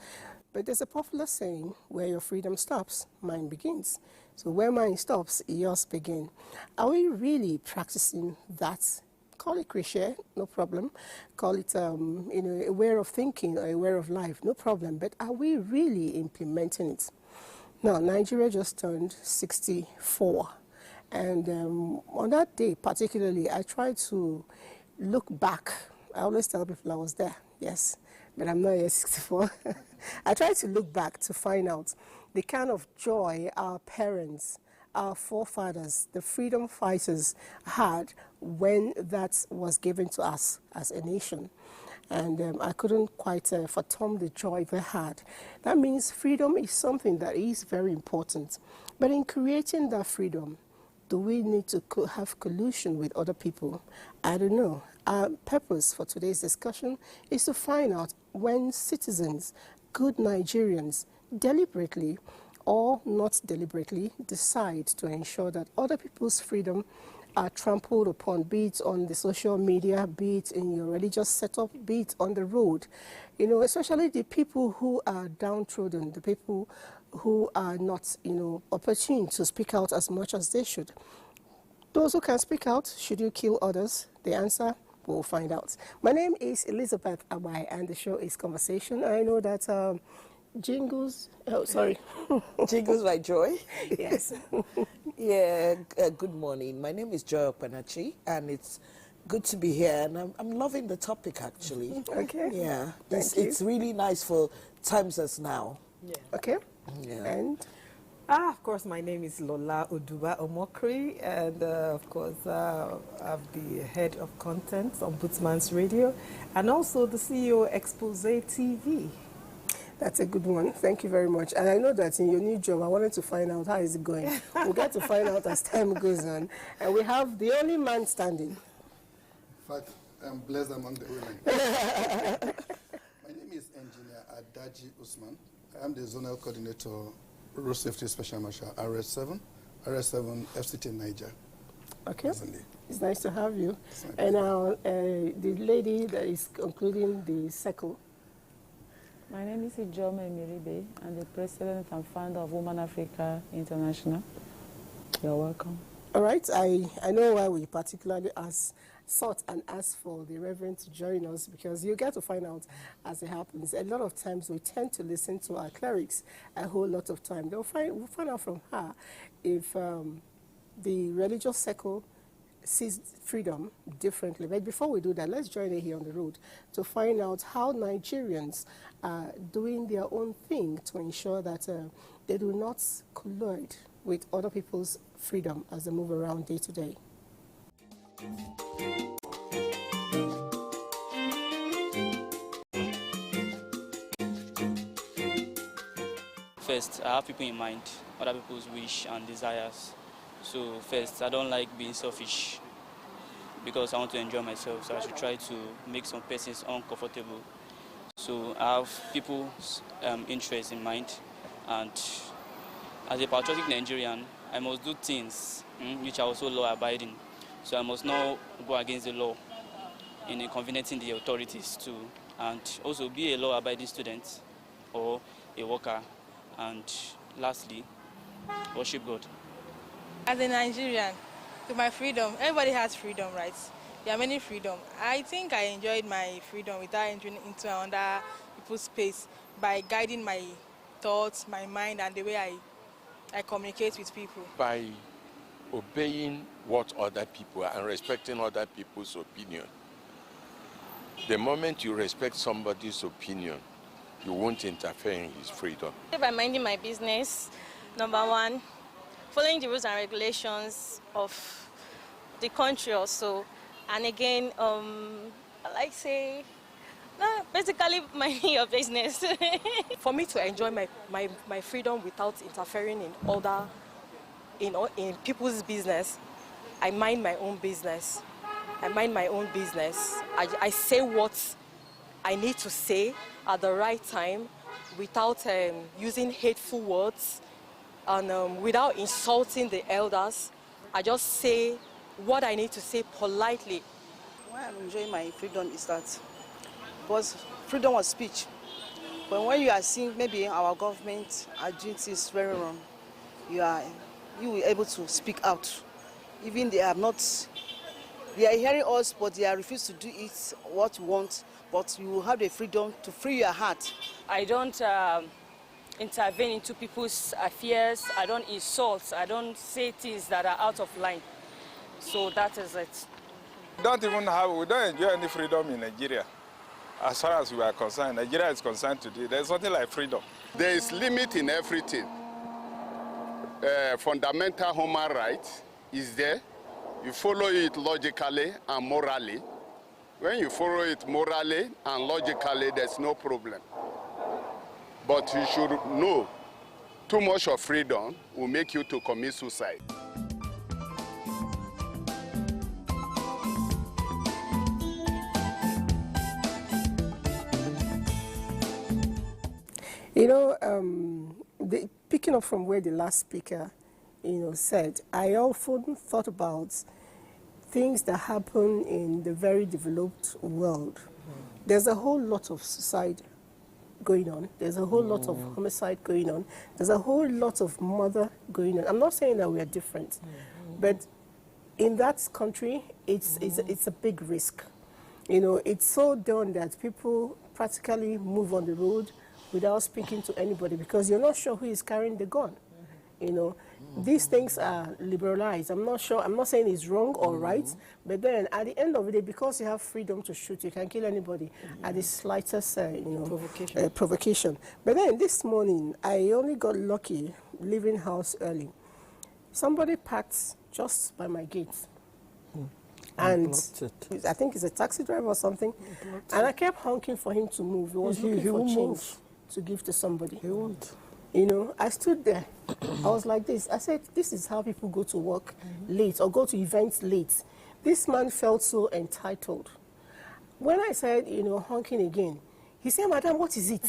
But there's a popular saying, where your freedom stops, mine begins. So where mine stops, yours begin. Are we really practicing that call it cliche, no problem. Call it, a way of thinking or a way of life, no problem. But are we really implementing it? Now, Nigeria just turned 64. And on that day, particularly, I tried to look back. I always tell people I was there, yes, but I'm not yet 64. I tried to look back to find out the kind of joy our parents, our forefathers, the freedom fighters had when that was given to us as a nation. And I couldn't quite fathom the joy they had. That means freedom is something that is very important. But in creating that freedom, do we need to have collusion with other people? I don't know. Our purpose for today's discussion is to find out when citizens, good Nigerians, deliberately or not deliberately decide to ensure that other people's freedom are trampled upon, be it on the social media, be it in your religious setup, be it on the road. You know, especially the people who are downtrodden, the people who are not, opportune to speak out as much as they should. Those who can speak out, should you kill others? The answer, we'll find out. My name is Elizabeth Abai, and the show is Conversation. I know that Jingles by Joy. Yes. Yeah, good morning. My name is Joy Okpanachi, and it's good to be here, and I'm loving the topic, actually. Okay. Yeah, Thank you. it's really nice for times as now. Yeah. Okay. Yeah. And? Of course, my name is Lola Oduba Omokri, and of course, I'm the head of content on Bootsman's Radio, and also the CEO Expose TV. That's a good one. Thank you very much. And I know that in your new job, I wanted to find out how is it going. We'll get to find out as time goes on. And we have the only man standing. In fact, I'm blessed among the women. My name is Engineer Adaji Usman. I'm the Zonal Coordinator, Road Safety Special Marshal, RS7 FCT Niger. Okay. Presently. It's nice to have you. And now the lady that is concluding the circle. My name is Ijome Miribe. I'm the president and founder of Women Africa International. You're welcome. All right. I know why we particularly sought and asked for the Reverend to join us, because you get to find out as it happens. A lot of times we tend to listen to our clerics a whole lot of time. We'll find out from her if the religious circle sees freedom differently. But before we do that, let's join her here on the road to find out how Nigerians are doing their own thing to ensure that they do not collide with other people's freedom as they move around day to day. First, I have people in mind, other people's wish and desires. So first, I don't like being selfish because I want to enjoy myself, so I should try to make some persons uncomfortable. So I have people's interests in mind, and as a patriotic Nigerian, I must do things which are also law-abiding. So I must not go against the law in inconveniencing the authorities too, and also be a law-abiding student or a worker, and lastly, worship God. As a Nigerian, to my freedom, everybody has freedom, right? There are many freedom. I think I enjoyed my freedom without entering into another people's space by guiding my thoughts, my mind, and the way I communicate with people. By obeying what other people are and respecting other people's opinion. The moment you respect somebody's opinion, you won't interfere in his freedom. By minding my business, number one, following the rules and regulations of the country also, and again, basically minding your business. For me to enjoy my freedom without interfering in people's business, I mind my own business. I say what I need to say at the right time without using hateful words and without insulting the elders. I just say what I need to say politely. Why I'm enjoying my freedom is that because freedom of speech. But when you are seeing maybe our government are doing things very wrong, you will be able to speak out. Even they are not They are hearing us, but they are refused to do it what we want. But you have the freedom to free your heart. I don't intervene into people's affairs. I don't insult. I don't say things that are out of line. So that is it. We don't enjoy any freedom in Nigeria. As far as we are concerned, Nigeria is concerned today, there's nothing like freedom. There is limit in everything. Fundamental human rights is there. You follow it logically and morally. When you follow it morally and logically, there's no problem. But you should know, too much of freedom will make you to commit suicide. You know, picking up from where the last speaker, said, I often thought about things that happen in the very developed world. There's a whole lot of suicide going on. There's a whole lot of homicide going on. There's a whole lot of murder going on. I'm not saying that we are different, but in that country, it's a big risk. It's so done that people practically move on the road without speaking to anybody because you're not sure who is carrying the gun. These things are liberalized. I'm not saying it's wrong or right, but then at the end of the day, because you have freedom to shoot, you can kill anybody at the slightest, provocation. But then this morning, I only got lucky leaving house early. Somebody parked just by my gate. And I think it's a taxi driver or something. And I kept honking for him to move. He was looking for change to give to somebody. He won't. I stood there. I was like this. I said, this is how people go to work late or go to events late. This man felt so entitled. When I said, honking again, he said, Madam, what is it?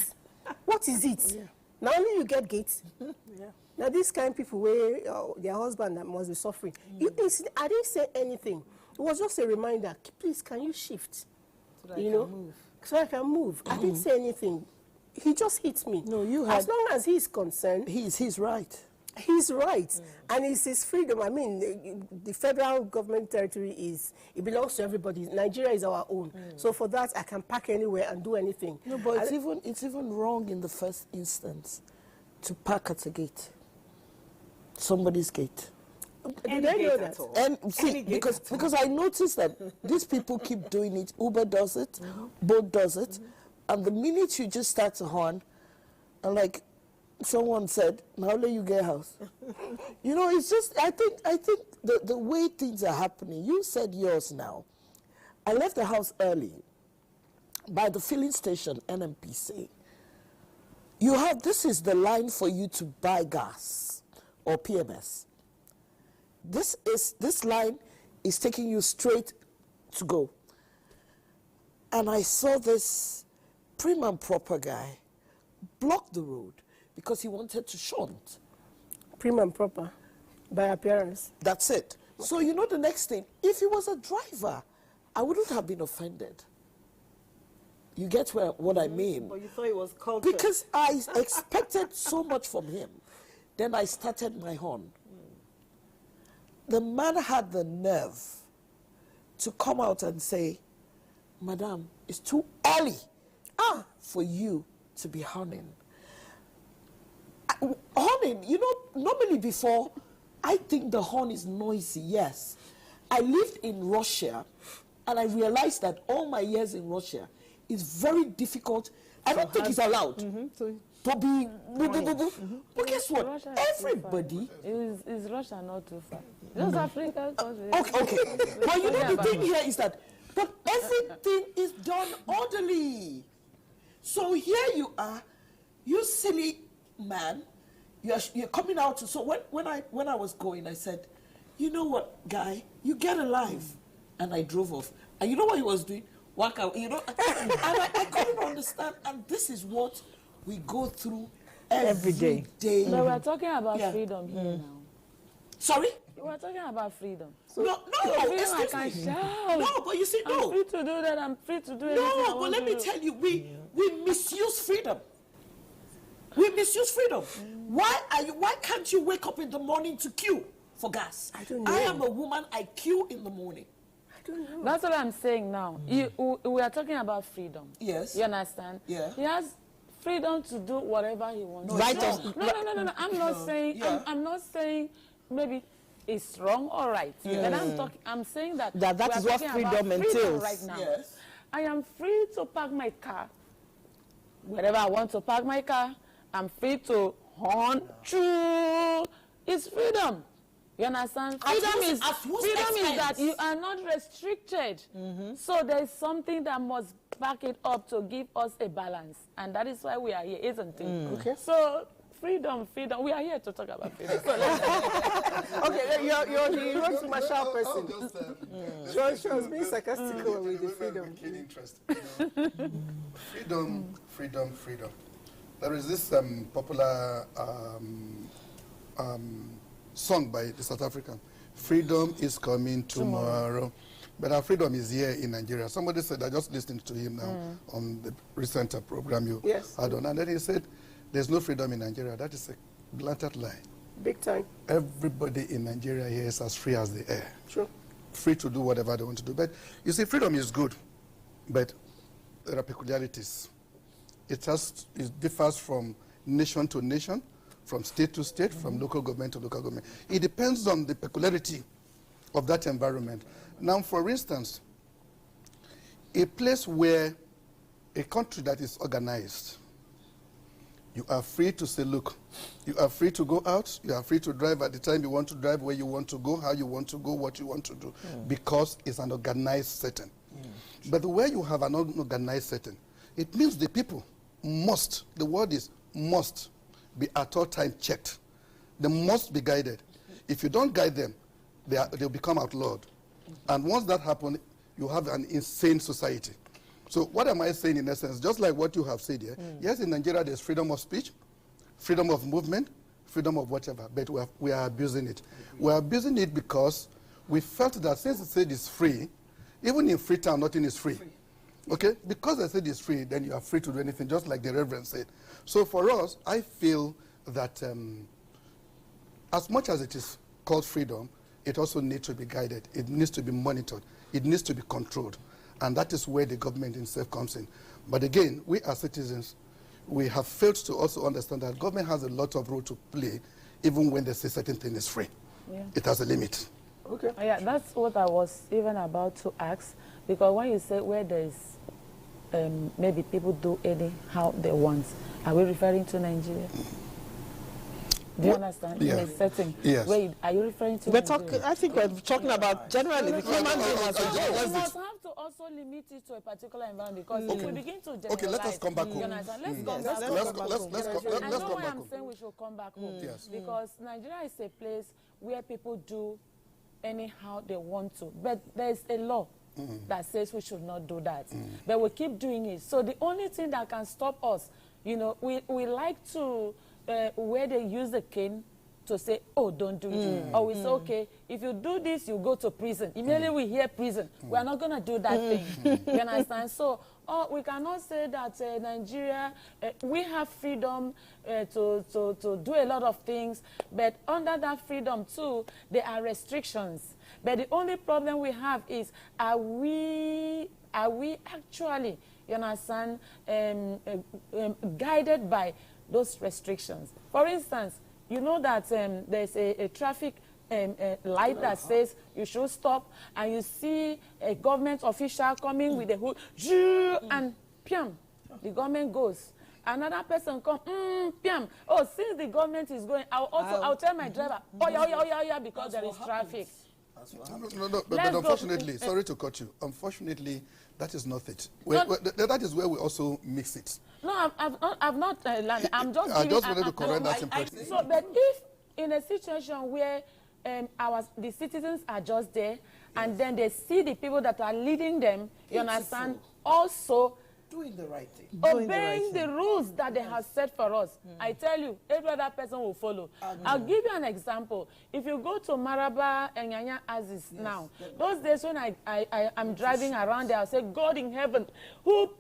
What is it? Yeah. Now only you get gates. Yeah. Now these kind of people where their husband that must be suffering. I didn't say anything. It was just a reminder. Please, can you shift? So that I can move. So I can move. I didn't say anything. He just hit me. No, as long as he's concerned, he's right. He's right, and it's his freedom. I mean, the federal government territory it belongs to everybody. Nigeria is our own. So for that, I can park anywhere and do anything. No, but it's even wrong in the first instance to park at a gate, somebody's gate. Did I know that? And see, because I noticed that these people keep doing it. Uber does it, Bolt does it. And the minute you just start to horn, and like someone said, now let you get a house. It's just, I think the way things are happening, you said yours now. I left the house early by the filling station, NMPC. This is the line for you to buy gas or PMS. This line is taking you straight to go. And I saw this prim and proper guy block the road because he wanted to shunt. Prim and proper, by appearance. That's it. Okay. So the next thing, if he was a driver, I wouldn't have been offended. You get what I mean? But you thought it was culture. Because I expected so much from him. Then I started my horn. The man had the nerve to come out and say, Madam, it's too early for you to be horning. Horning, normally before, I think the horn is noisy, yes. I lived in Russia, and I realized that all my years in Russia is very difficult. I don't think it's allowed to be... But guess what? Russia Everybody... Is Russia not too far? Just Africa. Okay. But the thing here is that but everything is done orderly. So here you are, you silly man, you're coming out. So when I was going, I said, you know what, guy, you get alive. And I drove off. And you know what he was doing? Walk out, and I couldn't understand. And this is what we go through every day. No, we're talking about freedom here now. Sorry? We're talking about freedom. So no, I can shout. No, but you see, I'm free to do that. I'm free to do anything I but want let to me do. tell you, we misuse freedom. We misuse freedom. Why can't you wake up in the morning to queue for gas? I don't know. I am a woman, I queue in the morning. That's what I'm saying now. We are talking about freedom. Yes. You understand? Yeah. He has freedom to do whatever he wants. No, Right? no. I'm not saying. Yeah. I'm not saying maybe it's wrong or right. Yes. But I'm saying that that is what freedom entails. Right now. Yes. I am free to park my car wherever I want to park my car. I'm free to horn. True. It's freedom. You understand? Freedom is that you are not restricted. So there's something that must back it up to give us a balance. And that is why we are here, isn't it? Okay. So freedom. We are here to talk about freedom. So okay, you're the road marshal person. She was being sarcastical with the freedom. Interest, freedom. There is this popular song by the South African, freedom is coming tomorrow. But our freedom is here in Nigeria. Somebody said, I just listened to him now on the recent program you had on, and then he said, there's no freedom in Nigeria. That is a blatant lie. Big time. Everybody in Nigeria here is as free as the air. Sure. Free to do whatever they want to do. But you see, freedom is good, but there are peculiarities. It differs from nation to nation, from state to state, from local government to local government. It depends on the peculiarity of that environment. Now, for instance, a place where a country that is organized, you are free to say, look, you are free to go out, you are free to drive at the time you want to drive, where you want to go, how you want to go, what you want to do, because it's an organized setting. But where you have an unorganized setting, it means the people must, the word is must, be at all time checked. They must be guided. If you don't guide them, they'll become outlawed. And once that happens, you have an insane society. So what am I saying in essence? Just like what you have said here, yes, in Nigeria there's freedom of speech, freedom of movement, freedom of whatever, but we are abusing it. We are abusing it because we felt that since it said it's free, even in Freetown, nothing is free. Okay? Because I said it's free, then you are free to do anything, just like the Reverend said. So for us, I feel that as much as it is called freedom, it also needs to be guided. It needs to be monitored. It needs to be controlled. And that is where the government itself comes in. But again, we as citizens, we have failed to also understand that government has a lot of role to play, even when they say certain thing is free. Yeah. It has a limit. Okay. Yeah, that's what I was even about to ask. Because when you say where there's maybe people do anyhow they want, are we referring to Nigeria? Do you understand? Yeah. In a setting. Yes. Wait, are you referring to I think we're talking about generally the human being as a whole. We must have to also limit it to a particular environment, because if we begin to generalize, okay, let us come back home. You understand? Let's come back home. I know why I'm saying we should come back home. Yes. Because Nigeria is a place where people do anyhow they want to. But there's a law that says we should not do that. But we keep doing it. So the only thing that can stop us, you know, we like to, where they use the cane to say, oh, don't do it. Or we say, okay, if you do this, you go to prison. Immediately we hear prison. We are not going to do that thing. You understand? So we cannot say that Nigeria, we have freedom to do a lot of things, but under that freedom too, there are restrictions. But the only problem we have is, are we actually, you understand, guided by those restrictions? For instance, you know that there's a traffic light that says you should stop, and you see a government official coming with a hood, and piam, the government goes. Another person comes, piam. Oh, since the government is going, I'll tell my driver, oh yeah, because there is traffic. No, but unfortunately, sorry to cut you, unfortunately, that is not it. That is where we also mix it. No, I've not landed. I'm just I just wanted to correct that impression. So, but if in a situation where the citizens are just there, and then they see the people that are leading them, you understand, also doing the right thing, obeying the rules that they have set for us. I tell you, every other person will follow. I'll give you an example. If you go to Maraba and Nyanya Aziz now, those days when I'm driving around there, I'll say, God in heaven, who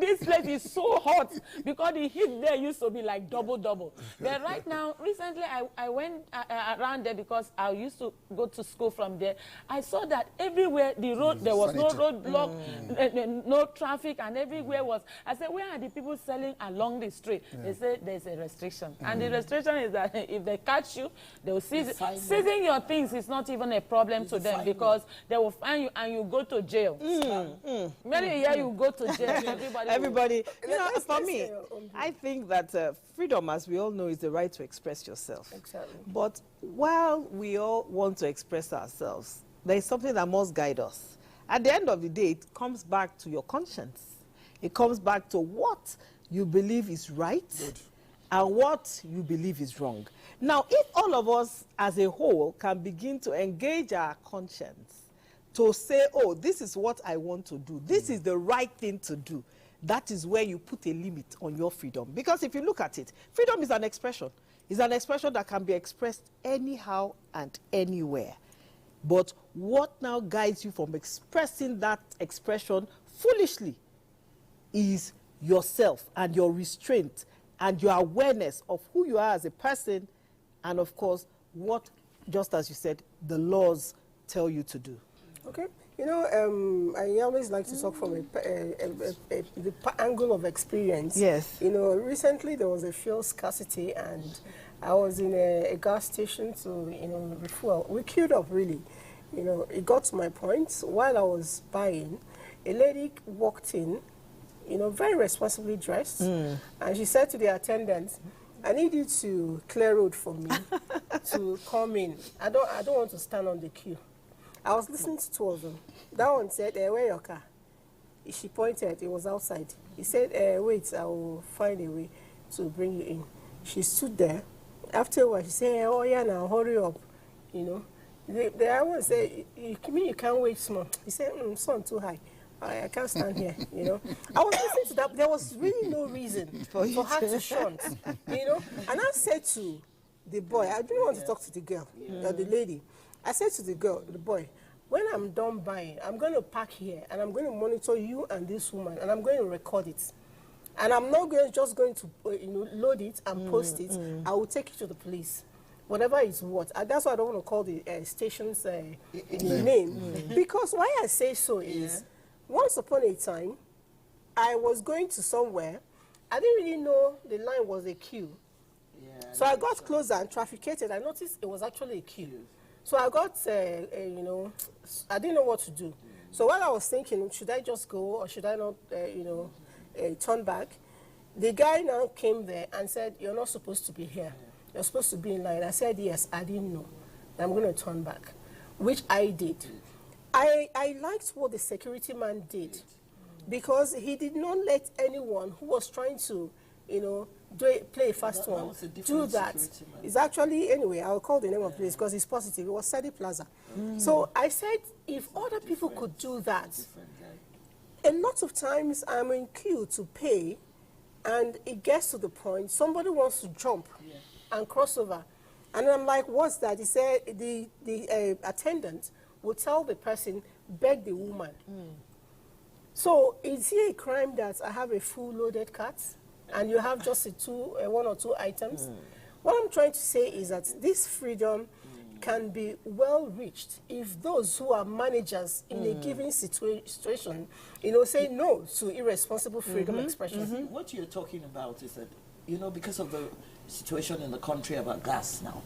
this place is so hot because the heat there used to be like double. But right now, recently I went around there because I used to go to school from there. I saw that everywhere the road, there was no roadblock, no traffic, and everywhere was. I said, where are the people selling along the street? They said there's a restriction. And the restriction is that if they catch you, they will seize it. Seizing your things is not even a problem to them because they will find you and you go to jail. Many here you go to jail. Everybody. You know, for me, I think that freedom, as we all know, is the right to express yourself. Exactly. But while we all want to express ourselves, there is something that must guide us. At the end of the day, it comes back to your conscience. It comes back to what you believe is right and what you believe is wrong. Now, if all of us as a whole can begin to engage our conscience to say, oh, this is what I want to do, this is the right thing to do, that is where you put a limit on your freedom. Because if you look at it, freedom is an expression. It's an expression that can be expressed anyhow and anywhere. But what now guides you from expressing that expression foolishly is yourself and your restraint and your awareness of who you are as a person and, of course, what, just as you said, the laws tell you to do. Okay. You know, I always like to talk from the angle of experience. Yes. You know, recently there was a fuel scarcity and I was in a gas station to, you know, refuel. We queued up, really. You know, it got to my point. While I was buying, a lady walked in, you know, very responsibly dressed, and she said to the attendant, I need you to clear road for me to come in. I don't want to stand on the queue. I was listening to two of them. That one said, where your car? She pointed, it was outside. He said, wait, I will find a way to bring you in. She stood there. After a while, she said, oh yeah, now hurry up. You know, the other one said, you mean you can't wait small? He said, sun too high. I can't stand here, you know. I was listening to that. There was really no reason for her to shunt, you know. And I said to the boy, I didn't want to talk to the girl, or the lady. I said to the boy, when I'm done buying, I'm going to park here, and I'm going to monitor you and this woman, and I'm going to record it. And I'm not just going to you know, load it and post it. I will take it to the police. Whatever is what. And that's why I don't want to call the station's name. Because why I say so is, once upon a time, I was going to somewhere. I didn't really know the line was a queue. So I got closer and trafficated. I noticed it was actually a queue. So I got, you know, I didn't know what to do. So while I was thinking, should I just go or should I not, you know, turn back? The guy now came there and said, you're not supposed to be here. You're supposed to be in line. I said, yes, I didn't know. I'm going to turn back, which I did. I liked what the security man did because he did not let anyone who was trying to, you know, play a fast one, do that. It's actually, anyway, I'll call the name of the place because it's positive. It was Sadi Plaza. So I said, if other people could do that, a lot of times I'm in queue to pay and it gets to the point, somebody wants to jump and cross over. And I'm like, what's that? He said the attendant will tell the person, beg the woman. So is it a crime that I have a full loaded cart and you have just one or two items? What I'm trying to say is that this freedom can be well reached if those who are managers in a given situation, you know, say no to irresponsible freedom expression. What you're talking about is that, you know, because of the situation in the country about gas now,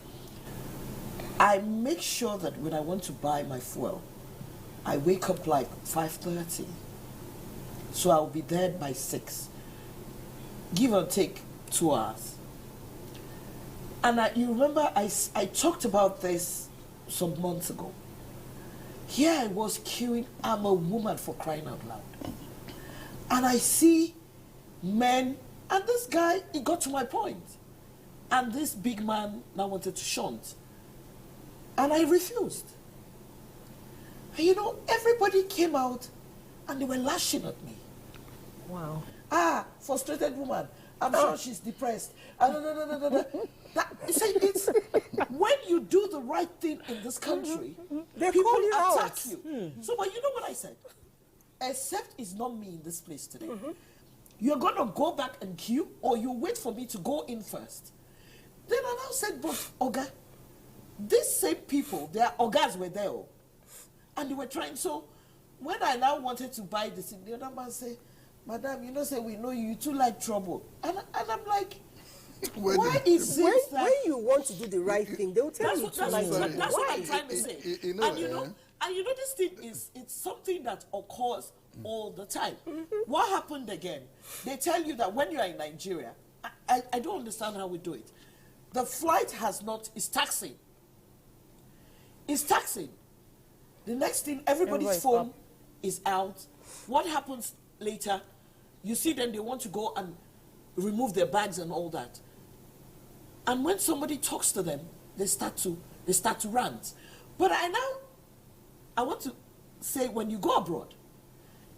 I make sure that when I want to buy my fuel, I wake up like 5:30. So I'll be there by 6. Give or take 2 hours. And you remember I talked about this some months ago. Here I was queuing. I'm a woman, for crying out loud. And I see men, and this guy, he got to my point. And this big man now wanted to shunt. And I refused. And you know, everybody came out and they were lashing at me. Wow. Frustrated woman. I'm sure she's depressed. It's when you do the right thing in this country, people attack you. So, but you know what I said? Except it's not me in this place today. you're going to go back and queue, or you wait for me to go in first. Then I now said, but Oga, these same people, their Ogas were there, and they were trying. So when I now wanted to buy this, the other man said, Madam, you know, say we know you too like trouble. And I'm like, why is it that... When you want to do the right thing, they will tell you to like trouble. That's what I'm trying to say. And you know, this thing it's something that occurs all the time. What happened again? They tell you that when you are in Nigeria, I don't understand how we do it. The flight is taxing. It's taxing. The next thing, everybody's phone is out. What happens later? You see them, they want to go and remove their bags and all that. And when somebody talks to them, they start to rant. But I want to say, when you go abroad,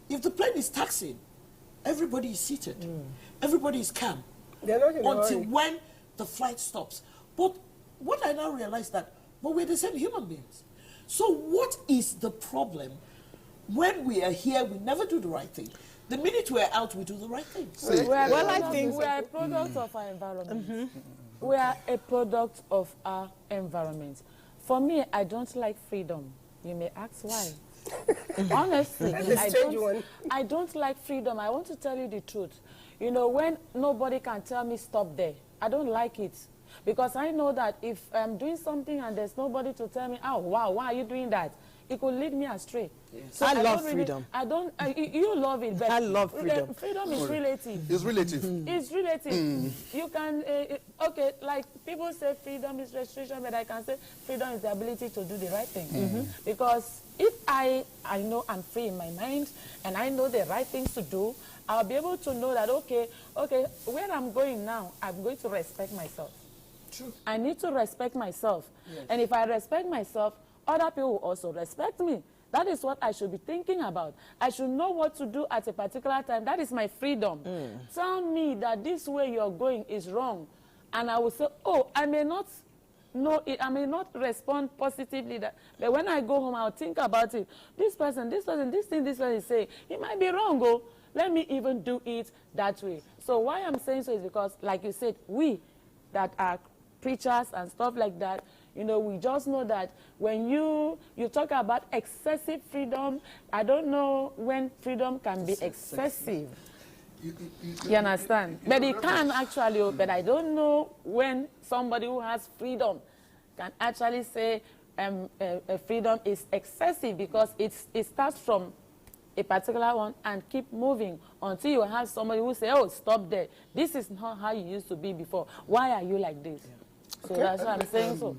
if the plane is taxiing, everybody is seated. Everybody is calm. They're not in a until hurry. when the flight stops. But what I now realize that, but we're the same human beings. So what is the problem? When we are here, we never do the right thing. The minute we're out, we do the right thing. I think we are a product of our environment. We are a product of our environment. For me, I don't like freedom. You may ask why. Honestly, I don't like freedom. I want to tell you the truth. You know, when nobody can tell me stop there, I don't like it. Because I know that if I'm doing something and there's nobody to tell me, oh, wow, why are you doing that? It could lead me astray. Yes. So I love freedom. You love it, but I love freedom. Freedom is relative. It's relative. It's relative. You can, okay, like people say freedom is restriction, but I can say freedom is the ability to do the right thing. Because if I know I'm free in my mind and I know the right things to do, I'll be able to know that, okay, where I'm going now, I'm going to respect myself. True. I need to respect myself. Yes. And if I respect myself, other people will also respect me. That is what I should be thinking about. I should know what to do at a particular time. That is my freedom. Tell me that this way you're going is wrong. And I will say, oh, I may not know it. I may not respond positively. But when I go home, I'll think about it. This person, this thing this person is saying, it might be wrong. Oh, let me even do it that way. So why I'm saying so is because, like you said, we that are preachers and stuff like that, you know, we just know that when you talk about excessive freedom, I don't know when freedom can be excessive. You understand? But it can actually, but I don't know when somebody who has freedom can actually say freedom is excessive, because it starts from a particular one and keep moving until you have somebody who say, oh, stop there. This is not how you used to be before. Why are you like this? So that's what I'm saying. So.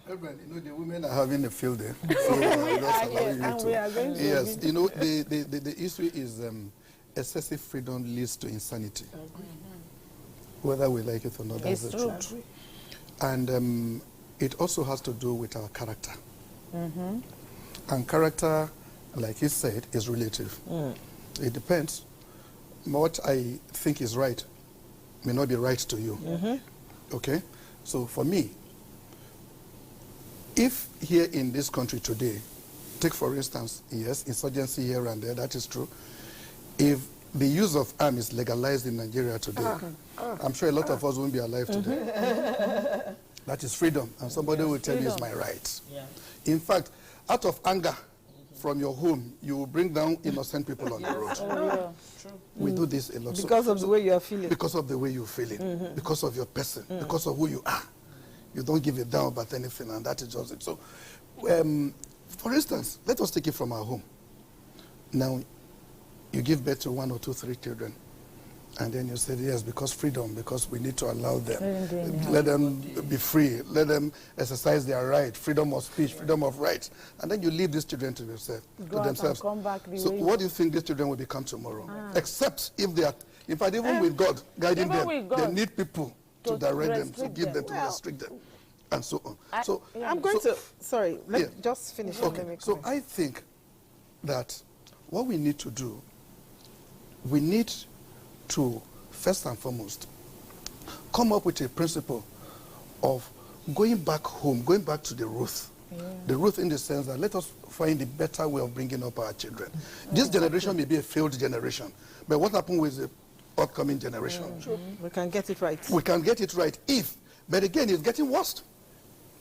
You know, the women are having a field day. So we are going to. Yes, you know, the issue is excessive freedom leads to insanity. Whether we like it or not, that's the truth. And it also has to do with our character. And character, like he said, is relative. It depends. What I think is right may not be right to you. Okay? So for me, if here in this country today, take for instance, yes, insurgency here and there, that is true. If the use of arms is legalized in Nigeria today, I'm sure a lot of us won't be alive today. That is freedom, and somebody will tell you it's my right. In fact, out of anger from your home, you will bring down innocent people on the road. We do this a lot. Because of the way you are feeling. Because of the way you're feeling, because of your person, because of who you are. You don't give a damn about anything, and that is just it. So, for instance, let us take it from our home. Now, you give birth to 1 or 2, 3 children, and then you said, yes, because freedom, because we need to allow them. Let them be free. Let them exercise their right, freedom of speech, freedom of rights. And then you leave these children to themselves. Come back so what do you think these children will become tomorrow? Except if they are, in fact, even with God guiding them, they need people to direct them, to give them, to restrict them, and so on. I'm going to, sorry, just finish. Okay, so I think that what we need to do, we need to, first and foremost, come up with a principle of going back home, going back to the root. The root in the sense that let us find a better way of bringing up our children. This generation may be a failed generation, but what happened with upcoming generation. True. We can get it right. We can get it right if, but again, it's getting worse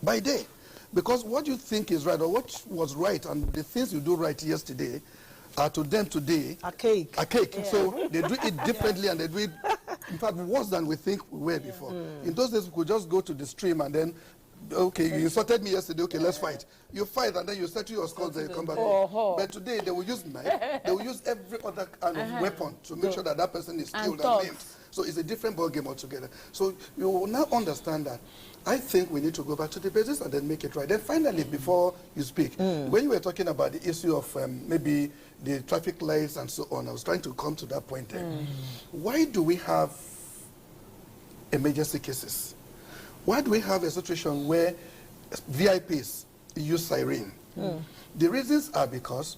by day. Because what you think is right or what was right and the things you do right yesterday are to them today a cake. Yeah. So they do it differently and they do it, in fact, worse than we think we were before. In those days, we could just go to the stream and then, okay, you insulted me yesterday, okay, let's fight. You fight and then you settle your scores and you come back. But today, they will use knife, they will use every other kind of weapon to make sure that that person is killed and maimed. So it's a different ball game altogether. So you will now understand that. I think we need to go back to the basics and then make it right. Then finally, before you speak, when you were talking about the issue of maybe the traffic lights and so on, I was trying to come to that point there. Why do we have emergency cases? Why do we have a situation where VIPs use siren? The reasons are because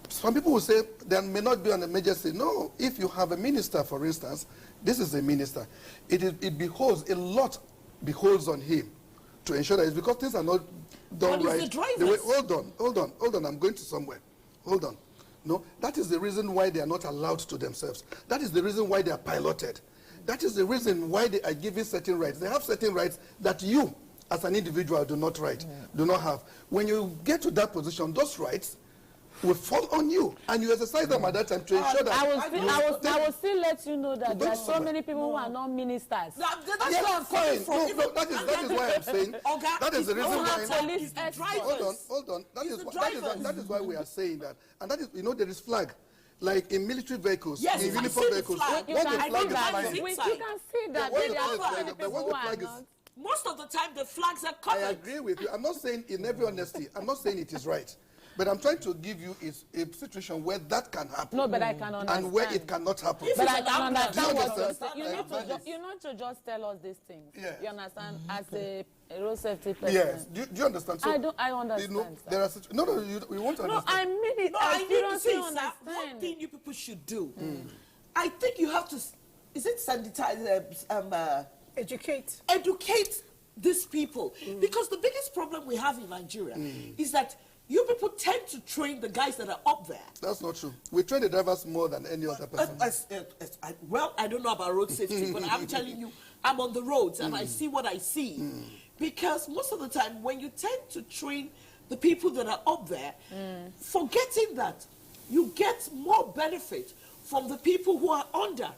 some people will say there may not be an emergency. No, if you have a minister, for instance, this is a minister, it beholds a lot beholds on him to ensure that it's because things are not done right. The way, hold on, I'm going to somewhere. Hold on. No, that is the reason why they are not allowed to themselves. That is the reason why they are piloted. That is the reason why they are given certain rights. They have certain rights that you, as an individual, do not have. When you get to that position, those rights will fall on you, and you exercise them at that time to ensure that I will still let you know that there are so many people who are not ministers. That's what I'm saying. No, that is why I'm saying. That is the reason why. Hold on. That is why we are saying that, and that is, you know, there is flag. Like in military vehicles, in uniform vehicles, what the flag is flying. You can see that there are so many people who are not. Most of the time, the flags are covered. I agree with you. I'm not saying in every honesty, I'm not saying it is right. But I'm trying to give you a situation where that can happen. No, but I can understand. And where it cannot happen. But I can understand what you're saying. You need to just tell us these things. Yes. You understand? As a road safety person. Yes. Do you understand? So, I understand. You know, there are we want to understand. No, I mean it. No, I need to say, sir, one thing you people should do. I think you have to, is it sanitize, educate these people. Because the biggest problem we have in Nigeria is that you people tend to train the guys that are up there. That's not true. We train the drivers more than any other person. Well, I don't know about road safety, but I'm telling you, I'm on the roads and I see what I see. Because most of the time, when you tend to train the people that are up there, forgetting that you get more benefit from the people who are under.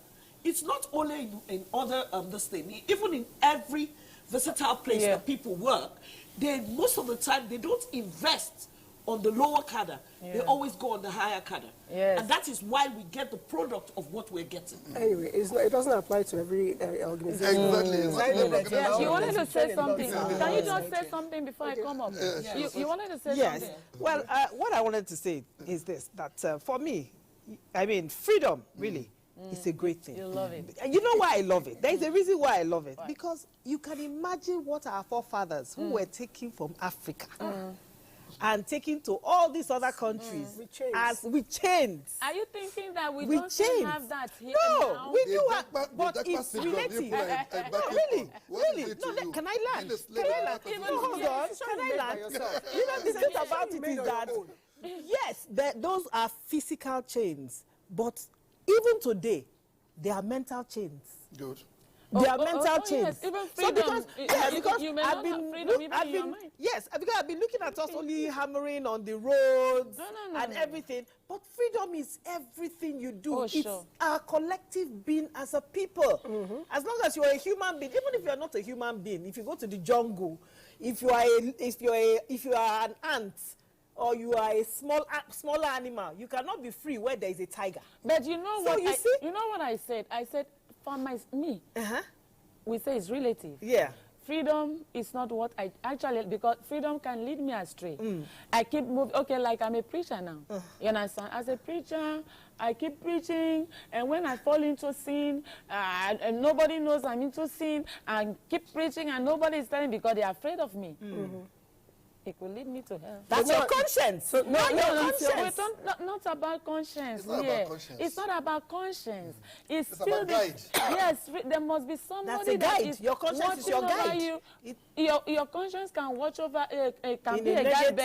It's not only in other this thing, even in every versatile place that people work, most of the time they don't invest on the lower cadre. They always go on the higher cadre. And that is why we get the product of what we're getting. Anyway, it doesn't apply to every organization. Exactly. Yes, you wanted to say something. Can you just say something before I come up? You wanted to say something. Well, what I wanted to say is this, that for me, I mean, freedom, really, it's a great thing. You love it. You know why I love it? There is a reason why I love it. Why? Because you can imagine what our forefathers who were taken from Africa and taken to all these other countries as with chains. Are you thinking that we don't still have that here? No, we do have, but it's relative. Really. No, can I land? Hold on. Can I land? You know, the thing about it is that, yes, those are physical chains, but even today, they are mental chains. Good. They are mental chains. Yes, even freedom. So because you may not have freedom even in your mind. Yes, because I've been looking at us only hammering on the roads and everything. But freedom is everything you do. It's our collective being as a people. As long as you're a human being, even if you're not a human being, if you go to the jungle, if you are an ant, or you are a smaller animal, you cannot be free where there is a tiger. But you know what? You know what I said? I said, for me, we say it's relative. Yeah. Freedom is not what I actually, because freedom can lead me astray. I keep moving. Okay, like I'm a preacher now. You understand? As a preacher, I keep preaching, and when I fall into sin, and nobody knows I'm into sin, I keep preaching, and nobody is telling because they're afraid of me. It will lead me to hell. That's your conscience. So, not about conscience. It's not about conscience. It's still about guide. Yes, there must be somebody that is your conscience is your guide. Your conscience can watch over, can be a guide,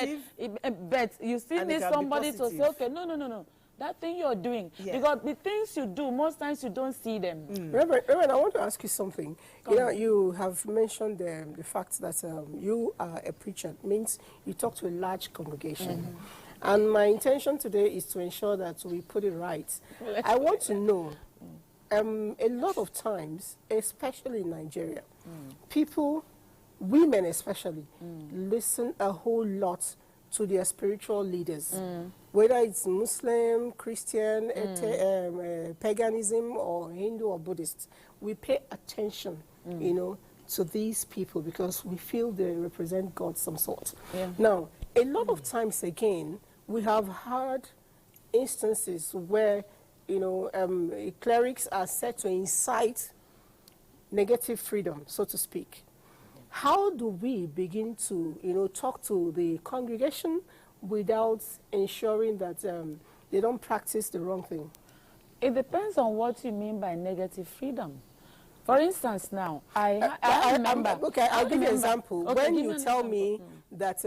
but you still need somebody to say, okay, no. that thing you're doing. Yeah. Because the things you do, most times you don't see them. Reverend, I want to ask you something. You have mentioned the fact that you are a preacher. It means you talk to a large congregation. And my intention today is to ensure that we put it right. I want to know, a lot of times, especially in Nigeria, people, women especially, listen a whole lot to their spiritual leaders, whether it's Muslim, Christian, paganism, or Hindu or Buddhist. We pay attention, you know, to these people because we feel they represent God some sort. Now, a lot of times again, we have had instances where, you know, clerics are said to incite negative freedom, so to speak. How do we begin to, you know, talk to the congregation without ensuring that they don't practice the wrong thing? It depends on what you mean by negative freedom. For instance, now, I remember... Okay, I'll give you an example. Okay, when you tell me that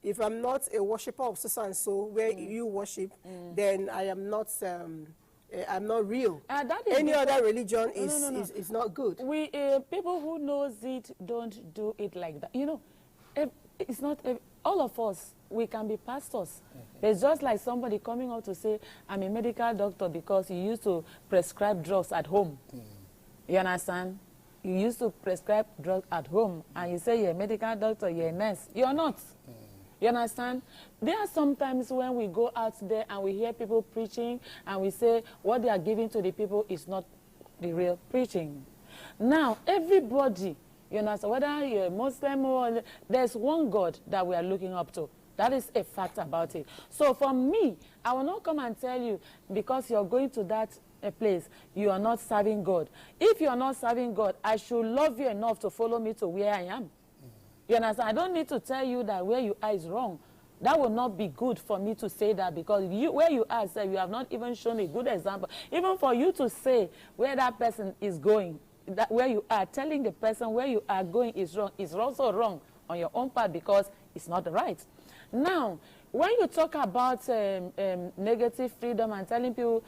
if I'm not a worshiper of so and so, where you worship, then I am not... I'm not real. Any other religion is not good. We people who knows it don't do it like that. You know, it's not all of us. We can be pastors. It's just like somebody coming out to say, "I'm a medical doctor," because you used to prescribe drugs at home. You understand? You used to prescribe drugs at home, and you say you're a medical doctor, you're a nurse. You're not. You understand? There are sometimes when we go out there and we hear people preaching and we say what they are giving to the people is not the real preaching. Now, everybody, you understand, whether you're a Muslim or there's one God that we are looking up to. That is a fact about it. So for me, I will not come and tell you because you're going to that place, you are not serving God. If you are not serving God, I should love you enough to follow me to where I am. You understand? I don't need to tell you that where you are is wrong. That will not be good for me to say that because where you are, sir, you have not even shown a good example. Even for you to say where that person is going, that where you are, telling the person where you are going is wrong, is also wrong on your own part because it's not right. Now, when you talk about negative freedom and telling people,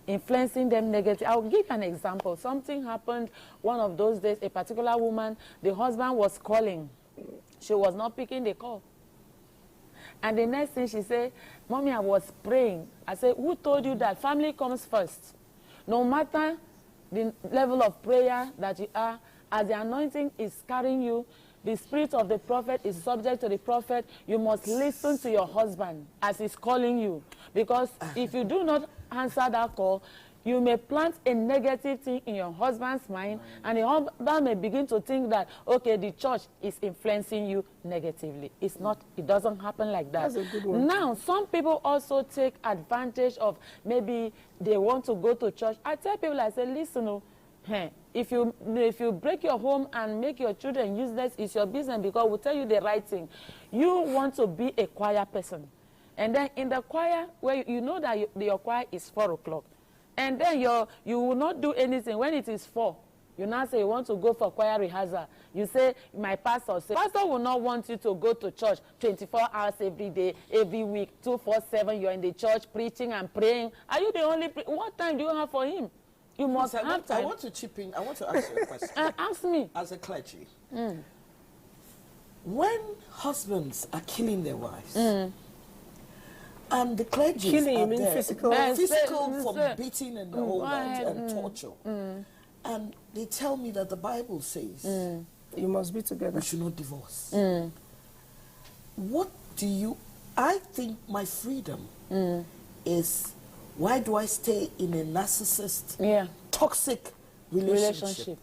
influencing them negative, I'll give an example. Something happened one of those days, a particular woman, the husband was calling. She was not picking the call. And the next thing she said, "Mommy, I was praying." I said, "Who told you that? Family comes first. No matter the level of prayer that you are, as the anointing is carrying you, the spirit of the prophet is subject to the prophet. You must listen to your husband as he's calling you. Because if you do not answer that call, you may plant a negative thing in your husband's mind, and the husband may begin to think that, okay, the church is influencing you negatively. It's not, it doesn't happen like that. That's a good one. Now, some people also take advantage of maybe they want to go to church. I tell people, I say, listen, if you break your home and make your children useless, it's your business because we'll tell you the right thing. You want to be a choir person. And then in the choir, where you know that your choir is 4 o'clock. And then you will not do anything when it is 4. You now say you want to go for choir rehearsal. You say, my pastor says, pastor will not want you to go to church 24 hours every day, every week, 247. You're in the church preaching and praying. Are you the only, what time do you have for him? You must have time. I want to chip in. I want to ask you a question. Ask me. As a clergy, when husbands are killing their wives, and the clergy killing, are you mean there, physical from beating and all that and torture, and they tell me that the Bible says you must be together. We should not divorce. What do you? I think my freedom is. Why do I stay in a narcissist, toxic relationship?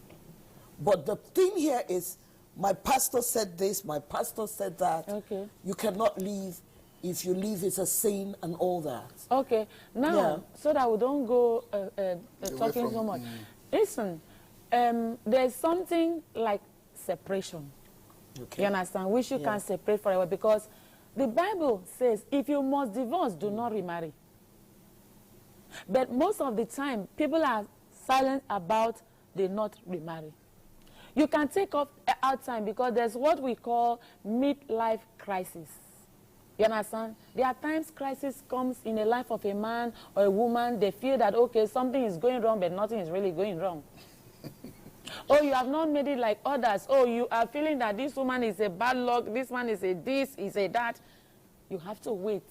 But the thing here is, my pastor said this, my pastor said that. Okay. You cannot leave. If you leave, it's a sin and all that. Okay. Now, so that we don't go talking so much. Listen, there's something like separation. Okay. You understand? Which you can separate forever because the Bible says, if you must divorce, do not remarry. But most of the time, people are silent about they not remarry. You can take off out time because there's what we call midlife crisis. You understand? There are times crisis comes in the life of a man or a woman. They feel that, okay, something is going wrong, but nothing is really going wrong. Oh, you have not made it like others. Oh, you are feeling that this woman is a bad luck, this man is a this, is a that. You have to wait.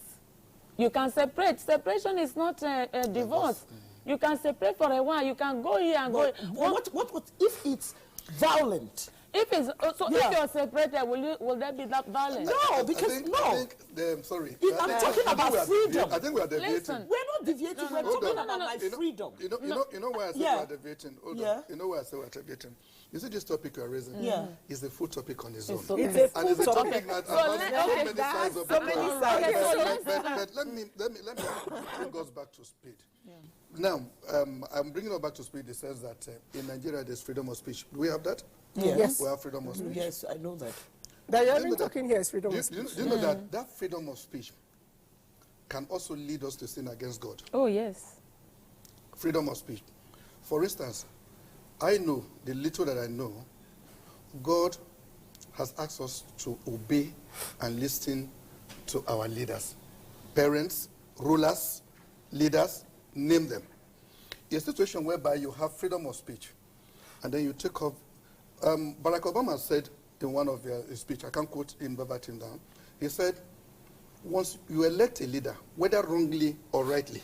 You can separate. Separation is not a divorce. You can separate for a while. You can go here and go. What if it's violent? If it's if you're separated, will there be that violence? No, because I think, sorry. I'm talking about freedom. I think we are deviating. Listen, we're not deviating. We're talking about my freedom. You know why I say we are deviating? Hold on. You know why I say we are deviating? You see this topic you are raising? Yeah. Is a full topic on its own. It's a full topic that has so many sides. But let me bring us back to speed. Now, I'm bringing us back to speed. It says that in Nigeria there's freedom of speech. Do we have that? Yes. We have freedom of speech. Yes, I know that. That you have been talking here is freedom of speech. Do you know that freedom of speech can also lead us to sin against God? Oh, yes. Freedom of speech. For instance, I know, the little that I know, God has asked us to obey and listen to our leaders. Parents, rulers, leaders, name them. A situation whereby you have freedom of speech, and then you take off. Barack Obama said in one of his speech, I can't quote him verbatim down, he said, once you elect a leader, whether wrongly or rightly,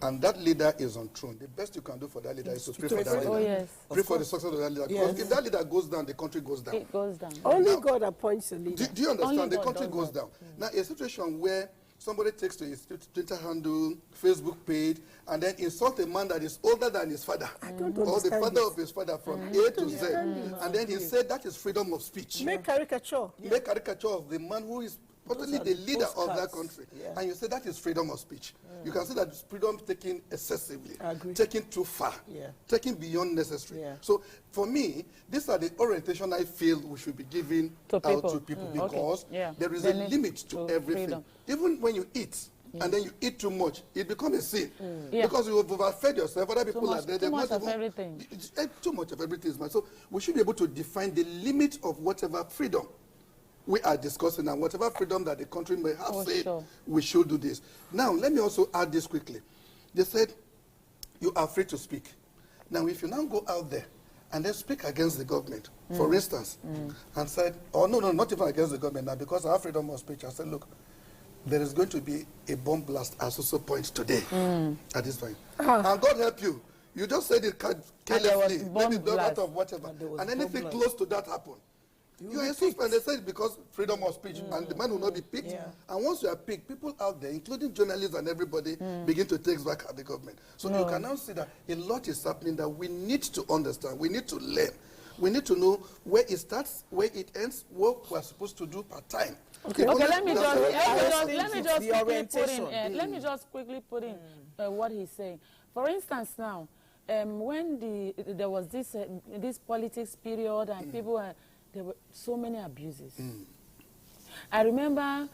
and that leader is on throne, the best you can do for that leader is to pray for that leader. Oh, yes. Pray for the success of that leader. Because if that leader goes down, the country goes down. It goes down. Only God appoints a leader. Do you understand? Only The country goes down. Now, a situation where somebody takes to his Twitter handle, Facebook page, and then insult a man that is older than his father, or the father of his father from A to Z, and then he said that is freedom of speech. Make caricature. Make caricature of the man who is possibly the leader of that country. And you say that is freedom of speech. You can see that freedom taken excessively, taken too far, taken beyond necessary. So for me, these are the orientation I feel we should be giving out to people because there is a limit to everything. Freedom. Even when you eat, and then you eat too much, it becomes a sin. Because you have overfed yourself, other people are there. Too much of everything. Too much of everything is bad. So we should be able to define the limit of whatever freedom we are discussing and whatever freedom that the country may have said, we should do this. Now, let me also add this quickly. They said, you are free to speak. Now, if you now go out there and then speak against the government, for instance, and said, oh, no, not even against the government now, because I have freedom of speech, I said, look, there is going to be a bomb blast at also point today, at this point. And God help you. You just said it carelessly, maybe the matter of whatever, and anything close to that happened. You are suspended. They said because freedom of speech, and the man will not be picked. And once you are picked, people out there, including journalists and everybody, begin to take back at the government. So you can now see that a lot is happening that we need to understand. We need to learn. We need to know where it starts, where it ends, what we are supposed to do per time. Okay, let me just quickly put in what he's saying. For instance, now, when there was this politics period and people there were so many abuses. I remember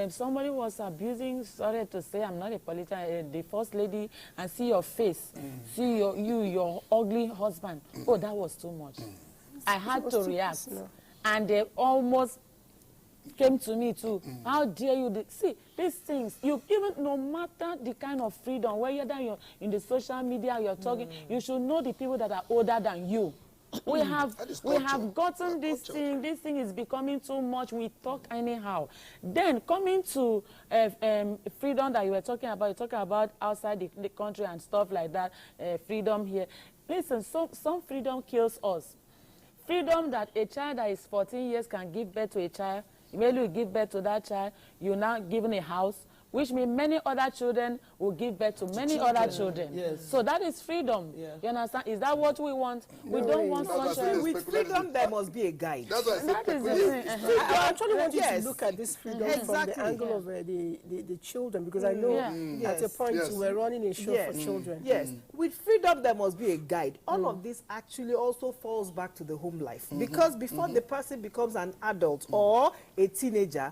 somebody was abusing, sorry to say, I'm not a politician, the first lady, and see your face, see your ugly husband. Oh, that was too much. I had to react. And they almost came to me too. How dare you? See, these things, no matter the kind of freedom, whether you're in the social media, you're talking, you should know the people that are older than you. We have gotten this thing. This thing is becoming too much. We talk anyhow. Then coming to freedom that you were talking about, you talk about outside the country and stuff like that. Freedom here. Listen, some freedom kills us. Freedom that a child that is 14 years can give birth to a child. Immediately you give birth to that child, you're now given a house, which means many other children will give birth to many other children. Yes. So that is freedom. Yeah. You understand? Is that what we want? No, we don't want sunshine. With freedom, there must be a guide. That's what that is the thing. I actually want you to look at this freedom from the angle of the children, because I know at a point you were running a show for children. Yes. With freedom, there must be a guide. All of this actually also falls back to the home life. Because before the person becomes an adult or a teenager,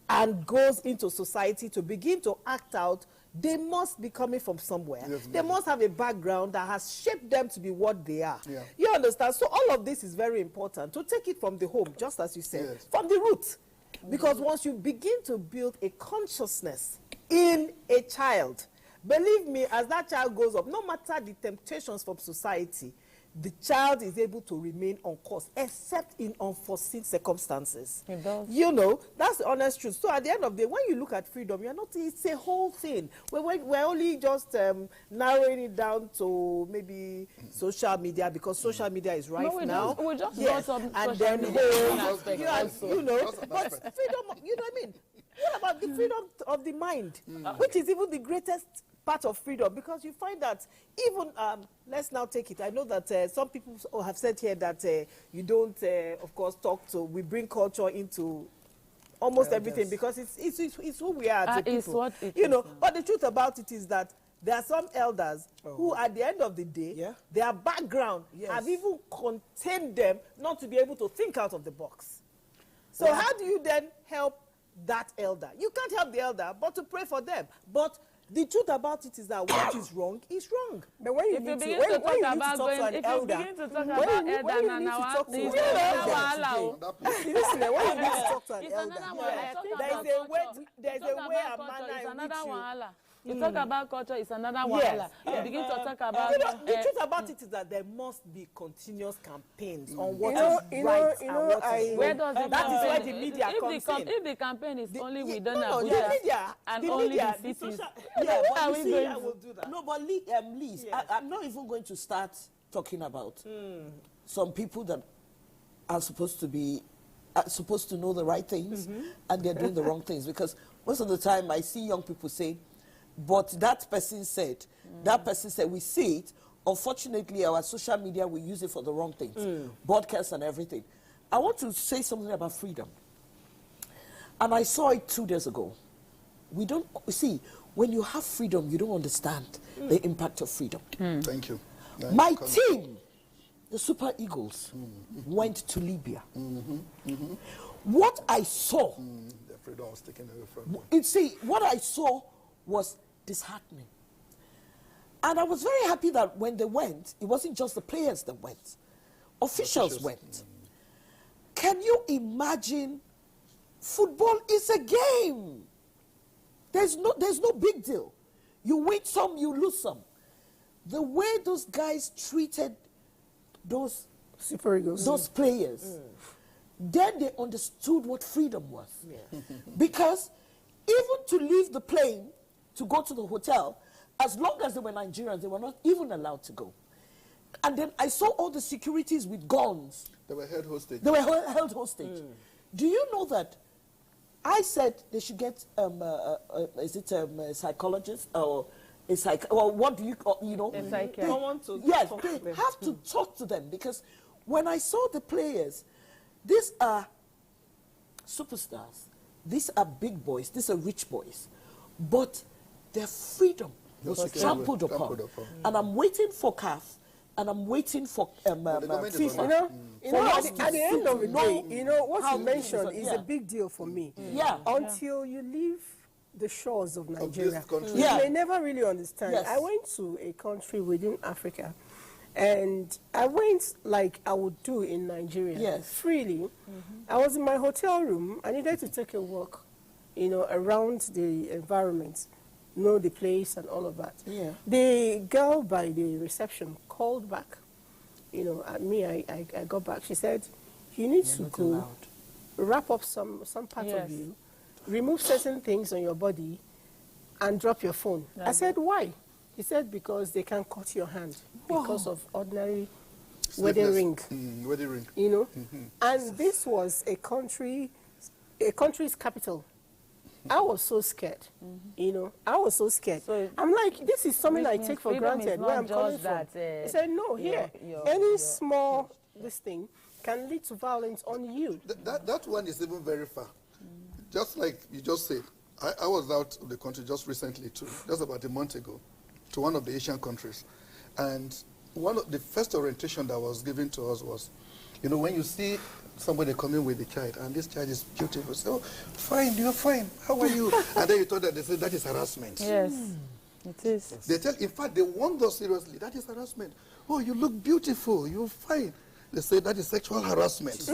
and goes into society to begin to act out, they must be coming from somewhere. Yes, they must have a background that has shaped them to be what they are. Yeah. You understand? So all of this is very important. To take it from the home, just as you said, from the roots. Because once you begin to build a consciousness in a child, believe me, as that child grows up, no matter the temptations from society, the child is able to remain on course, except in unforeseen circumstances. It does. You know, that's the honest truth. So at the end of the day, when you look at freedom, you're not, it's a whole thing. We're only just narrowing it down to maybe social media, because social media is right now. We just yes. got some and social then media you know, but freedom, you know what I mean? What about the freedom of the mind, which is even the greatest part of freedom? Because you find that even, let's now take it. I know that some people have said here that you don't, of course, we bring culture into almost everything, because it's who we are as a people. You know, but the truth about it is that there are some elders who, at the end of the day, their background have even contained them not to be able to think out of the box. So how do you then help that elder? You can't help the elder, but to pray for them. But the truth about it is that what is wrong is wrong. But when you begin to talk about elder, there's a way a manner in which you talk about culture, it's another wahala. You begin to talk about... the truth about it is that there must be continuous campaigns on what is right and what is wrong. That is where the media comes in. If the campaign is only within Abuja and only the cities, but you see, I will do that. No, but Liz, I'm not even going to start talking about some people that are supposed to know the right things and they're doing the wrong things, because most of the time I see young people say, but that person said, we see it. Unfortunately, our social media, we use it for the wrong things, broadcasts and everything. I want to say something about freedom. And I saw it 2 days ago. See, when you have freedom, you don't understand the impact of freedom. Thank you. My team, the Super Eagles, went to Libya. What I saw, the freedom was taken away from them. See, what I saw was disheartening. And I was very happy that when they went, it wasn't just the players that went. Officials went. Can you imagine? Football is a game. There's no big deal. You win some, you lose some. The way those guys treated those Super Eagles, those players, then they understood what freedom was. Because even to leave the plane to go to the hotel, as long as they were Nigerians, they were not even allowed to go. And then I saw all the securities with guns. They were held hostage. Held hostage. Do you know that I said they should get, is it a psychologist or a or what do you know? Someone to yes, they have to talk to them, because when I saw the players, these are superstars. These are big boys. These are rich boys. But their freedom was trampled upon. And I'm waiting for CAF, and I'm waiting for FIFA. At the end of the day, what you mentioned is a big deal for me. Until you leave the shores of Nigeria, you may never really understand. I went to a country within Africa, and I went like I would do in Nigeria, freely. I was in my hotel room. I needed to take a walk, around the environment, know the place and all of that. The girl by the reception called back, at me. I got back. She said, you need to go wrap up some part of you, remove certain things on your body, and drop your phone. I said, why? He said, because they can cut your hand because of ordinary wedding ring. Wedding ring. And this was a country's capital. I was so scared, I was so scared. So I'm like, this is something I take for granted where I'm coming from. He said, no, here, any small this thing can lead to violence on you. That one is even very far. Just like you just said, I was out of the country just recently too, just about a month ago, to one of the Asian countries. And one of the first orientation that was given to us was, when you see somebody coming with a child, and this child is beautiful, so fine, you're fine, how are you? And then you told them, they said, that is harassment. Yes, it is. They tell, in fact, they warned us seriously, that is harassment. Oh, you look beautiful, you're fine. They say that is sexual harassment.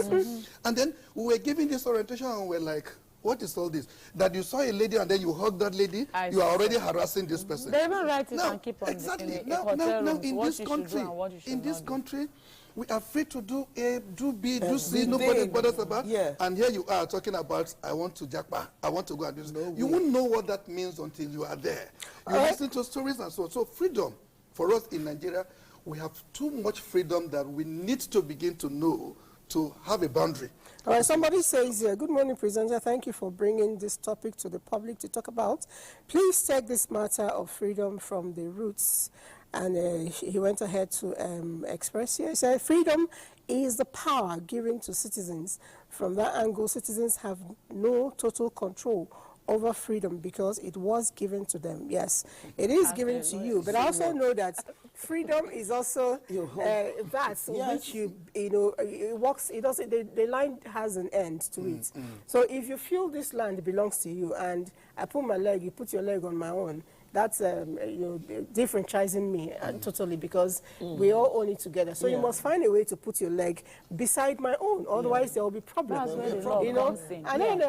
And then we were giving this orientation and we're like, what is all this? That you saw a lady and then you hug that lady, you are already harassing this person. They even write it now, and keep on exactly. in a hotel room, in what this you country, should do and what you should not country, we are free to do A, do B, do C, nobody bothers about. And here you are talking about, I want to jackpot, I want to go and do this. You won't know what that means until you are there. You listen to stories and so on. So freedom, for us in Nigeria, we have too much freedom that we need to begin to know to have a boundary. All right, somebody says here, good morning, presenter. Thank you for bringing this topic to the public to talk about. Please take this matter of freedom from the roots. And he went ahead to express here. He said, freedom is the power given to citizens. From that angle, citizens have no total control over freedom because it was given to them. Yes, it is given to you, but I also know that freedom is also that which you know, it works. It doesn't. The line has an end to it. So if you feel this land belongs to you, and I put my leg, you put your leg on my own, that's you know, differentiating me totally, because we all own it together. So you must find a way to put your leg beside my own, otherwise there will be problems. That's where the law comes in. And then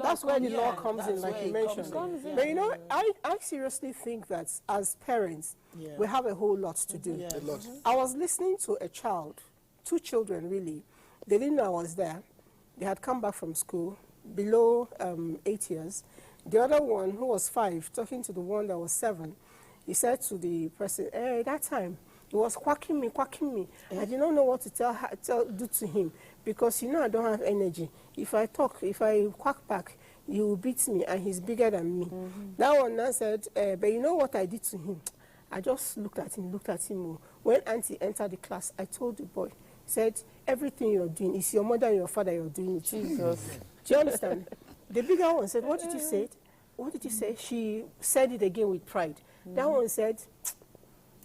that's where the law comes in, like you mentioned. But you know, I seriously think that as parents, we have a whole lot to do. I was listening to a child, 2 children really. They didn't know I was there. They had come back from school, below 8 years. The other one, who was 5, talking to the one that was 7, he said to the person, hey, that time, he was quacking me. I did not know what to do to him, because, you know, I don't have energy. If I quack back, he will beat me, and he's bigger than me. That one now said, but you know what I did to him? I just looked at him. When Auntie entered the class, I told the boy, said, everything you're doing, it's your mother and your father you're doing it. Jesus. Do you understand? The bigger one said, what did you say? What did you say? She said it again with pride. That one said,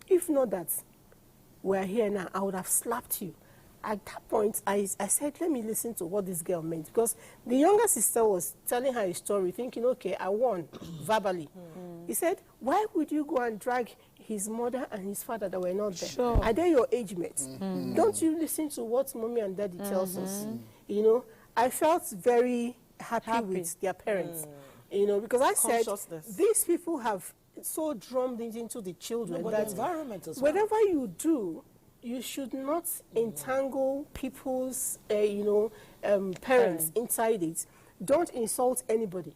if not that we're here now, I would have slapped you. At that point, I said, let me listen to what this girl meant. Because the younger sister was telling her a story, thinking, okay, I won verbally. He said, why would you go and drag his mother and his father that were not there? Sure. Are they your age mates? Don't you listen to what mommy and daddy tells us? You know, I felt very happy with their parents, you know, because I said these people have so drummed it into the children that environment as well. Whatever you do, you should not entangle people's, you know, parents inside it. Don't insult anybody.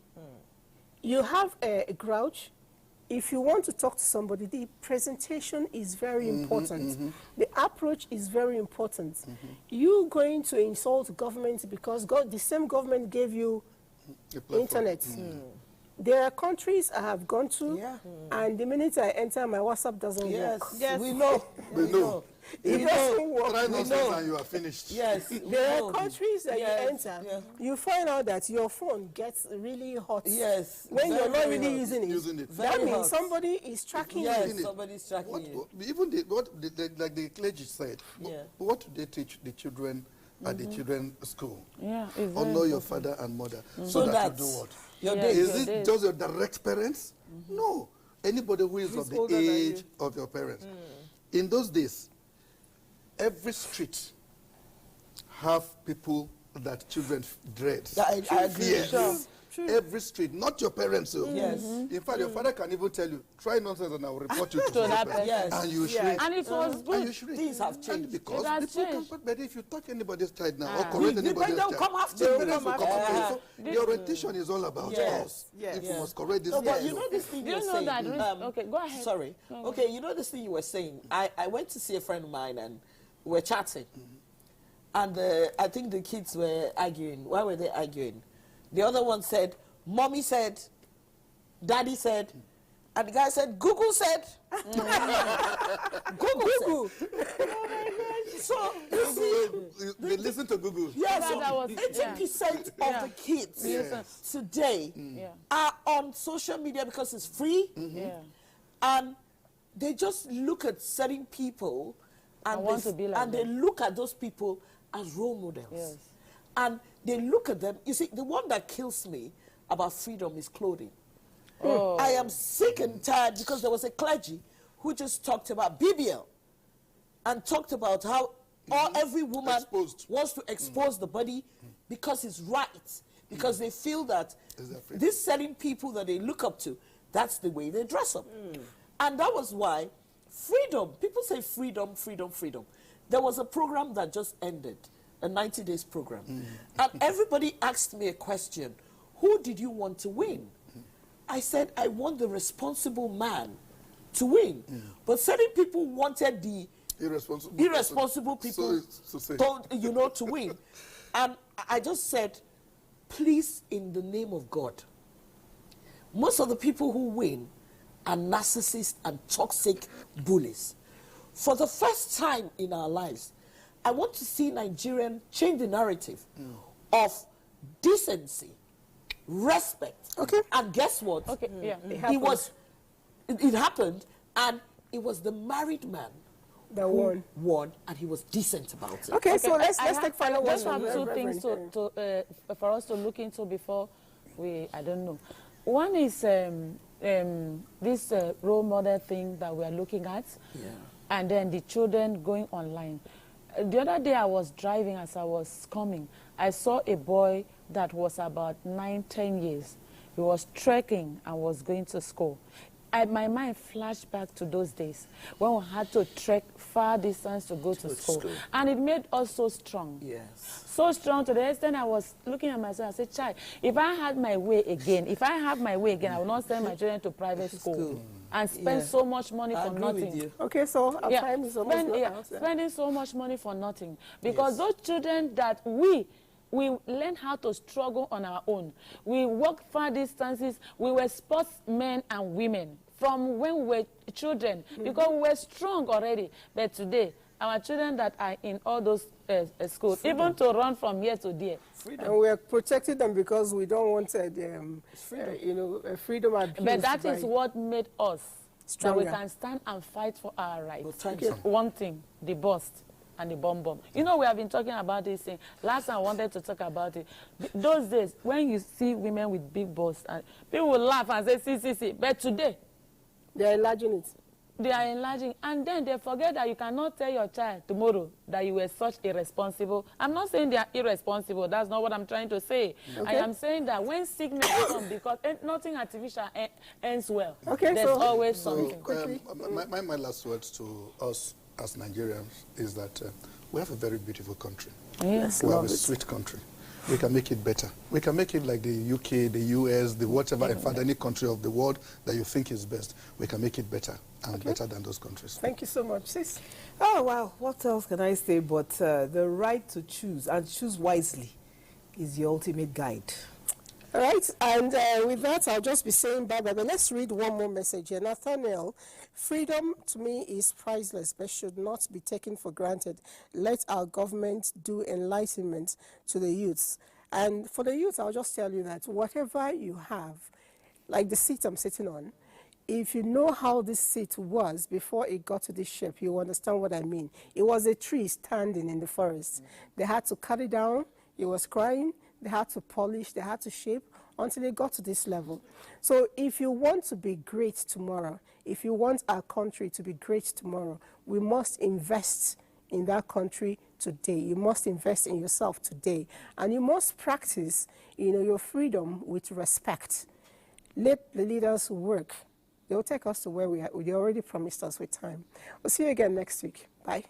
You have a grouch. If you want to talk to somebody, the presentation is very important. The approach is very important. You going to insult government because the same government gave you internet. There are countries I have gone to, and the minute I enter, my WhatsApp doesn't work. Yes, we know. We know. It doesn't work. Try nonsense and you are finished. Yes, there are countries that you enter, you find out that your phone gets really hot. Yes, when you're not really using it. That means somebody is tracking you. Yes, somebody's tracking you. Even like the clergy said, what do they teach the children at the children's school? Honor your father and mother. So that you do what? Is it just your direct parents? No. Anybody who is of the age of your parents. In those days, every street have people that children dread. I agree. True. Every street, not your parents. Yes. In fact, your father can even tell you, try nonsense and I will report you to that person. Yes. And you shrink. And it was good. And you shrink. Things have changed. And because it has people changed. can, but if you touch anybody's child now or correct anybody's child, come after the you. parents will come after you. So the orientation is all about us. Yes. If you must correct this, but you know this thing you were saying. Okay, go ahead. Sorry. Okay, you know this thing you were saying. I went to see a friend of mine and we were chatting. And I think the kids were arguing. Why were they arguing? The other one said, Mommy said, Daddy said, and the guy said, Google said. Google said. Oh my God. So, you see, they listen to Google. Yes, 80% of the kids today are on social media because it's free. And they just look at certain people and they look at those people as role models. And they look at them. You see, the one that kills me about freedom is clothing. I am sick and tired because there was a clergy who just talked about BBL and talked about how or every woman wants to expose the body because it's right, because they feel that these certain people that they look up to, that's the way they dress up. And that was why freedom, people say freedom, freedom, freedom. There was a program that just ended, a 90 days program. And everybody asked me a question, who did you want to win? I said, I want the responsible man to win. But certain people wanted the irresponsible people to win. And I just said, please, in the name of God, most of the people who win are narcissists and toxic bullies. For the first time in our lives, I want to see Nigerian change the narrative of decency, respect. And guess what? It happened, and it was the married man that won, and he was decent about it. Okay, so let's take final words. I just have two things for us to look into before we, I don't know. One is this role model thing that we are looking at, and then the children going online. The other day I was driving, as I was coming, I saw a boy that was about 9-10 years. He was trekking and was going to school. My mind flashed back to those days when we had to trek far distance to go to school. And it made us so strong. Yes. So strong to the extent I was looking at myself, I said, child, if I had my way again, I will not send my children to private school and spend so much money for nothing. Okay, so our time is almost spending so much money for nothing. Because those children that we learn how to struggle on our own. We walked far distances. We were sportsmen and women from when we were children, because we were strong already. But today, our children that are in all those schools, even to run from here to there. And we are protecting them because we don't want freedom abuse. But that is what made us stronger. That we can stand and fight for our rights. One thing, the bust and the bomb. You know, we have been talking about this thing. Last time I wanted to talk about it. Those days, when you see women with big busts, and people will laugh and say, see. But today, they are enlarging it. They are enlarging. And then they forget that you cannot tell your child tomorrow that you were such irresponsible. I'm not saying they are irresponsible. That's not what I'm trying to say. I am saying that when sickness comes, because nothing artificial ends well. There's always something. My last words to us as Nigerians is that we have a very beautiful country. Yes, we have a sweet country. We can make it better. We can make it like the UK, the US, the whatever, in fact, any country of the world that you think is best. We can make it better and better than those countries. Thank you so much, sis. Oh, wow. What else can I say but the right to choose, and choose wisely, is the ultimate guide. All right, and with that, I'll just be saying bye-bye, but let's read one more message here. Nathaniel, freedom to me is priceless, but should not be taken for granted. Let our government do enlightenment to the youths. And for the youth, I'll just tell you that whatever you have, like the seat I'm sitting on, if you know how this seat was before it got to this shape, you understand what I mean. It was a tree standing in the forest. They had to cut it down. It was crying. They had to polish, they had to shape until they got to this level. So if you want to be great tomorrow, if you want our country to be great tomorrow, we must invest in that country today. You must invest in yourself today. And you must practice, your freedom with respect. Let the leaders work. They'll take us to where we are. They already promised us with time. We'll see you again next week. Bye.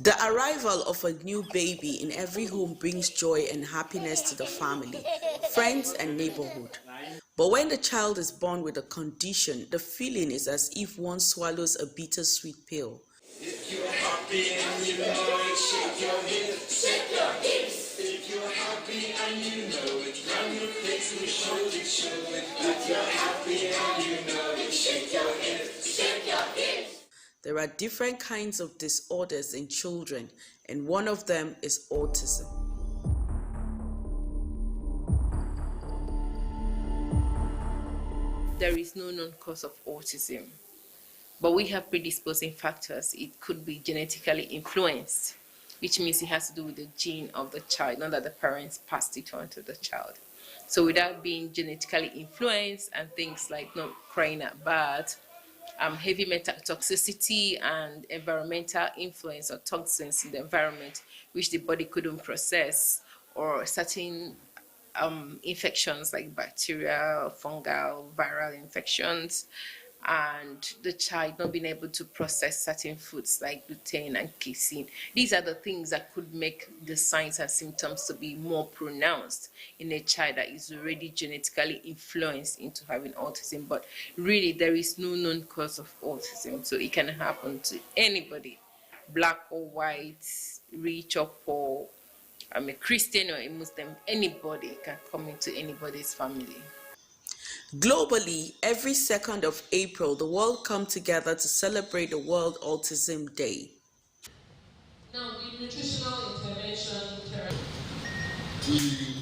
The arrival of a new baby in every home brings joy and happiness to the family, friends, and neighborhood. But when the child is born with a condition, the feeling is as if one swallows a bittersweet pill. If you're happy and you know it, shake your hips, shake your hips. If you're happy and you know it, run your face and show it, show it. If you're happy and you know it, shake your hips, shake your hips. There are different kinds of disorders in children, and one of them is autism. There is no known cause of autism, but we have predisposing factors. It could be genetically influenced, which means it has to do with the gene of the child, not that the parents passed it on to the child. So without being genetically influenced and things like not crying at birth, heavy metal toxicity and environmental influence or toxins in the environment which the body couldn't process, or certain infections like bacterial, fungal, viral infections, and the child not being able to process certain foods like gluten and casein. These are the things that could make the signs and symptoms to be more pronounced in a child that is already genetically influenced into having autism. But really, there is no known cause of autism, so it can happen to anybody, black or white, rich or poor, a Christian or a Muslim. Anybody can come into anybody's family. Globally, every 2nd of April, the world comes together to celebrate the World Autism Day. Now, the nutritional intervention therapy.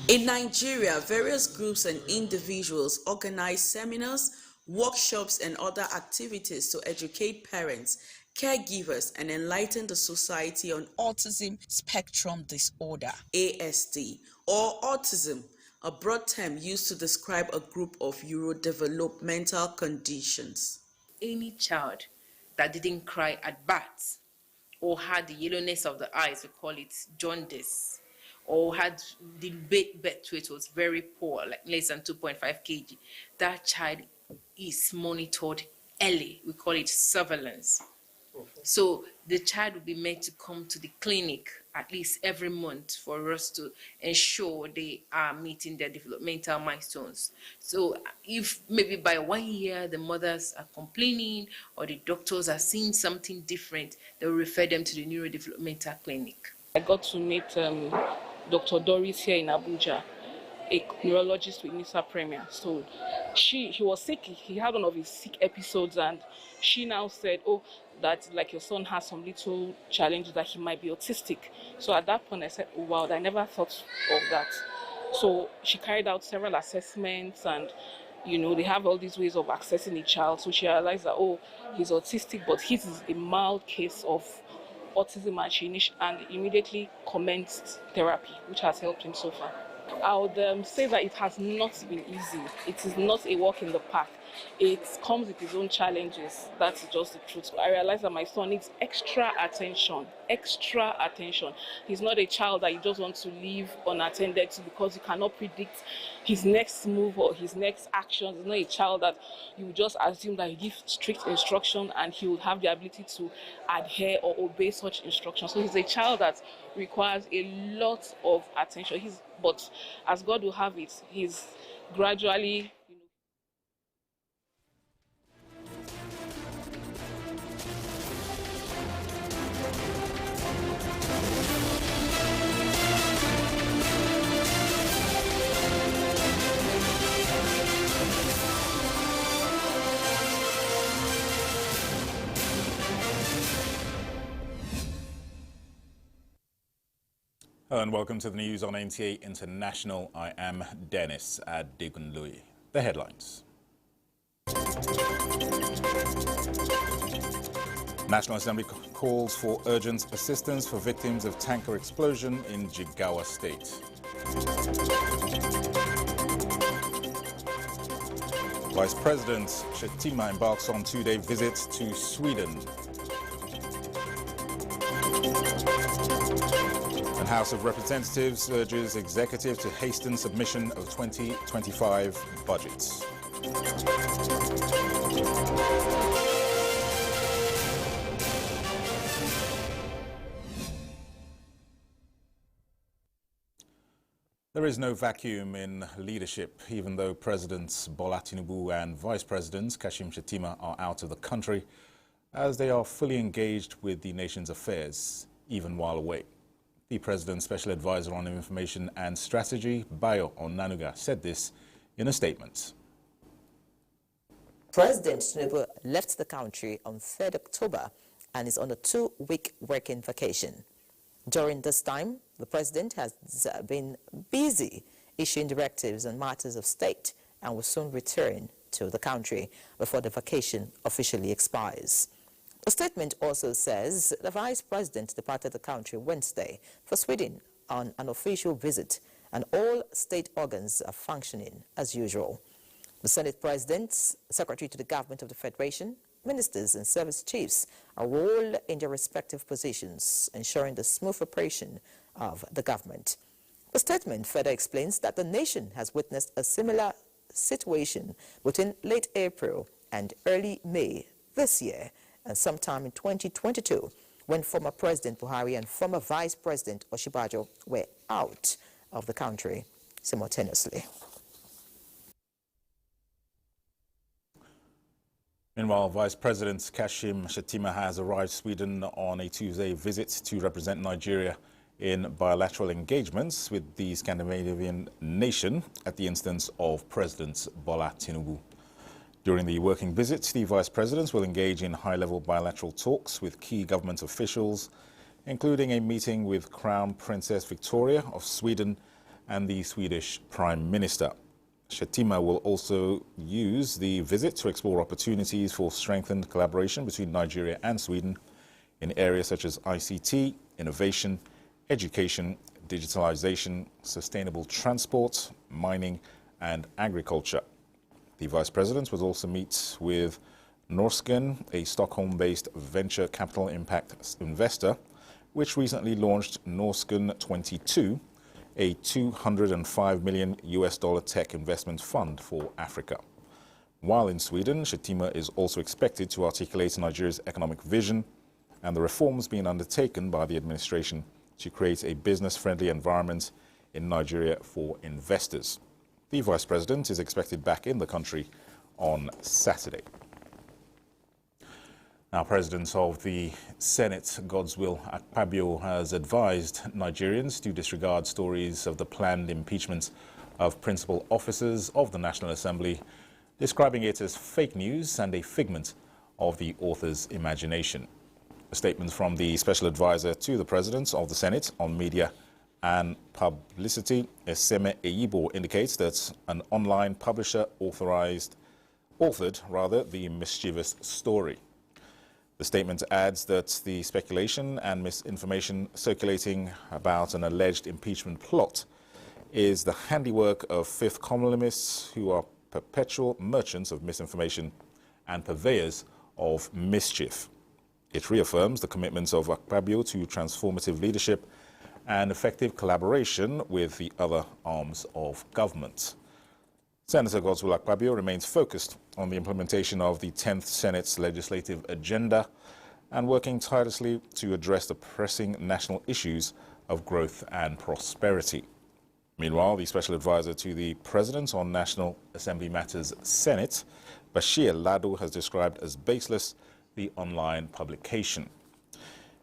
In Nigeria, various groups and individuals organize seminars, workshops, and other activities to educate parents, caregivers, and enlighten the society on autism spectrum disorder, ASD, or autism, a broad term used to describe a group of neurodevelopmental conditions. Any child that didn't cry at birth, or had the yellowness of the eyes, we call it jaundice, or had the birth weight was very poor, like less than 2.5 kg, that child is monitored early. We call it surveillance. So the child will be made to come to the clinic at least every month for us to ensure they are meeting their developmental milestones. So if maybe by 1 year the mothers are complaining or the doctors are seeing something different, they'll refer them to the neurodevelopmental clinic. I got to meet Dr. Doris here in Abuja, a neurologist with NISA Premier. So he was sick, he had one of his sick episodes, and she now said, oh, that like your son has some little challenges, that he might be autistic. So at that point I said, oh wow, I never thought of that. So she carried out several assessments, and they have all these ways of accessing a child. So she realized that, oh, he's autistic, but his is a mild case of autism, and she immediately commenced therapy, which has helped him so far. I would say that it has not been easy. It is not a walk in the park. It comes with its own challenges. That's just the truth. I realized that my son needs extra attention. He's not a child that you just want to leave unattended to, because you cannot predict his next move or his next action. He's not a child that you just assume that you give strict instruction and he will have the ability to adhere or obey such instructions. So he's a child that requires a lot of attention. But as God will have it, he's gradually Hello and welcome to the news on NTA International. I am Dennis Adegunloye. The headlines. National Assembly calls for urgent assistance for victims of tanker explosion in Jigawa State. Vice President Shettima embarks on two-day visit to Sweden. And House of Representatives urges executive to hasten submission of 2025 budgets. There is no vacuum in leadership, even though Presidents Bola Tinubu and Vice Presidents Kashim Shettima are out of the country, as they are fully engaged with the nation's affairs, even while away. The President's Special Advisor on Information and Strategy, Bayo Onanuga, said this in a statement. President Tinubu left the country on 3rd October and is on a 2-week working vacation. During this time, the president has been busy issuing directives on matters of state and will soon return to the country before the vacation officially expires. The statement also says the vice president departed the country Wednesday for Sweden on an official visit, and all state organs are functioning as usual. The Senate presidents, secretary to the government of the Federation, ministers and service chiefs are all in their respective positions, ensuring the smooth operation of the government. The statement further explains that the nation has witnessed a similar situation between late April and early May this year and sometime in 2022, when former President Buhari and former Vice President Oshibajo were out of the country simultaneously. Meanwhile, Vice President Kashim Shettima has arrived Sweden on a Tuesday visit to represent Nigeria in bilateral engagements with the Scandinavian nation at the instance of President Bola Tinubu. During the working visit, the Vice Presidents will engage in high-level bilateral talks with key government officials, including a meeting with Crown Princess Victoria of Sweden and the Swedish Prime Minister. Shettima will also use the visit to explore opportunities for strengthened collaboration between Nigeria and Sweden in areas such as ICT, innovation, education, digitalization, sustainable transport, mining, and agriculture. The Vice President will also meet with Norsken, a Stockholm-based venture capital impact investor, which recently launched Norsken 22, a $205 million tech investment fund for Africa. While in Sweden, Shettima is also expected to articulate Nigeria's economic vision and the reforms being undertaken by the administration to create a business-friendly environment in Nigeria for investors. The Vice President is expected back in the country on Saturday. Now, President of the Senate, Godswill Akpabio, has advised Nigerians to disregard stories of the planned impeachment of principal officers of the National Assembly, describing it as fake news and a figment of the author's imagination. A statement from the Special Advisor to the President of the Senate on Media and Publicity, Eseme Eyibo, indicates that an online publisher authored the mischievous story. The statement adds that the speculation and misinformation circulating about an alleged impeachment plot is the handiwork of fifth columnists who are perpetual merchants of misinformation and purveyors of mischief. It reaffirms the commitments of Akpabio to transformative leadership and effective collaboration with the other arms of government. Senator Godswill Akpabio remains focused on the implementation of the 10th Senate's legislative agenda and working tirelessly to address the pressing national issues of growth and prosperity. Meanwhile, the Special Advisor to the President on National Assembly Matters Senate, Bashir Lado, has described as baseless the online publication.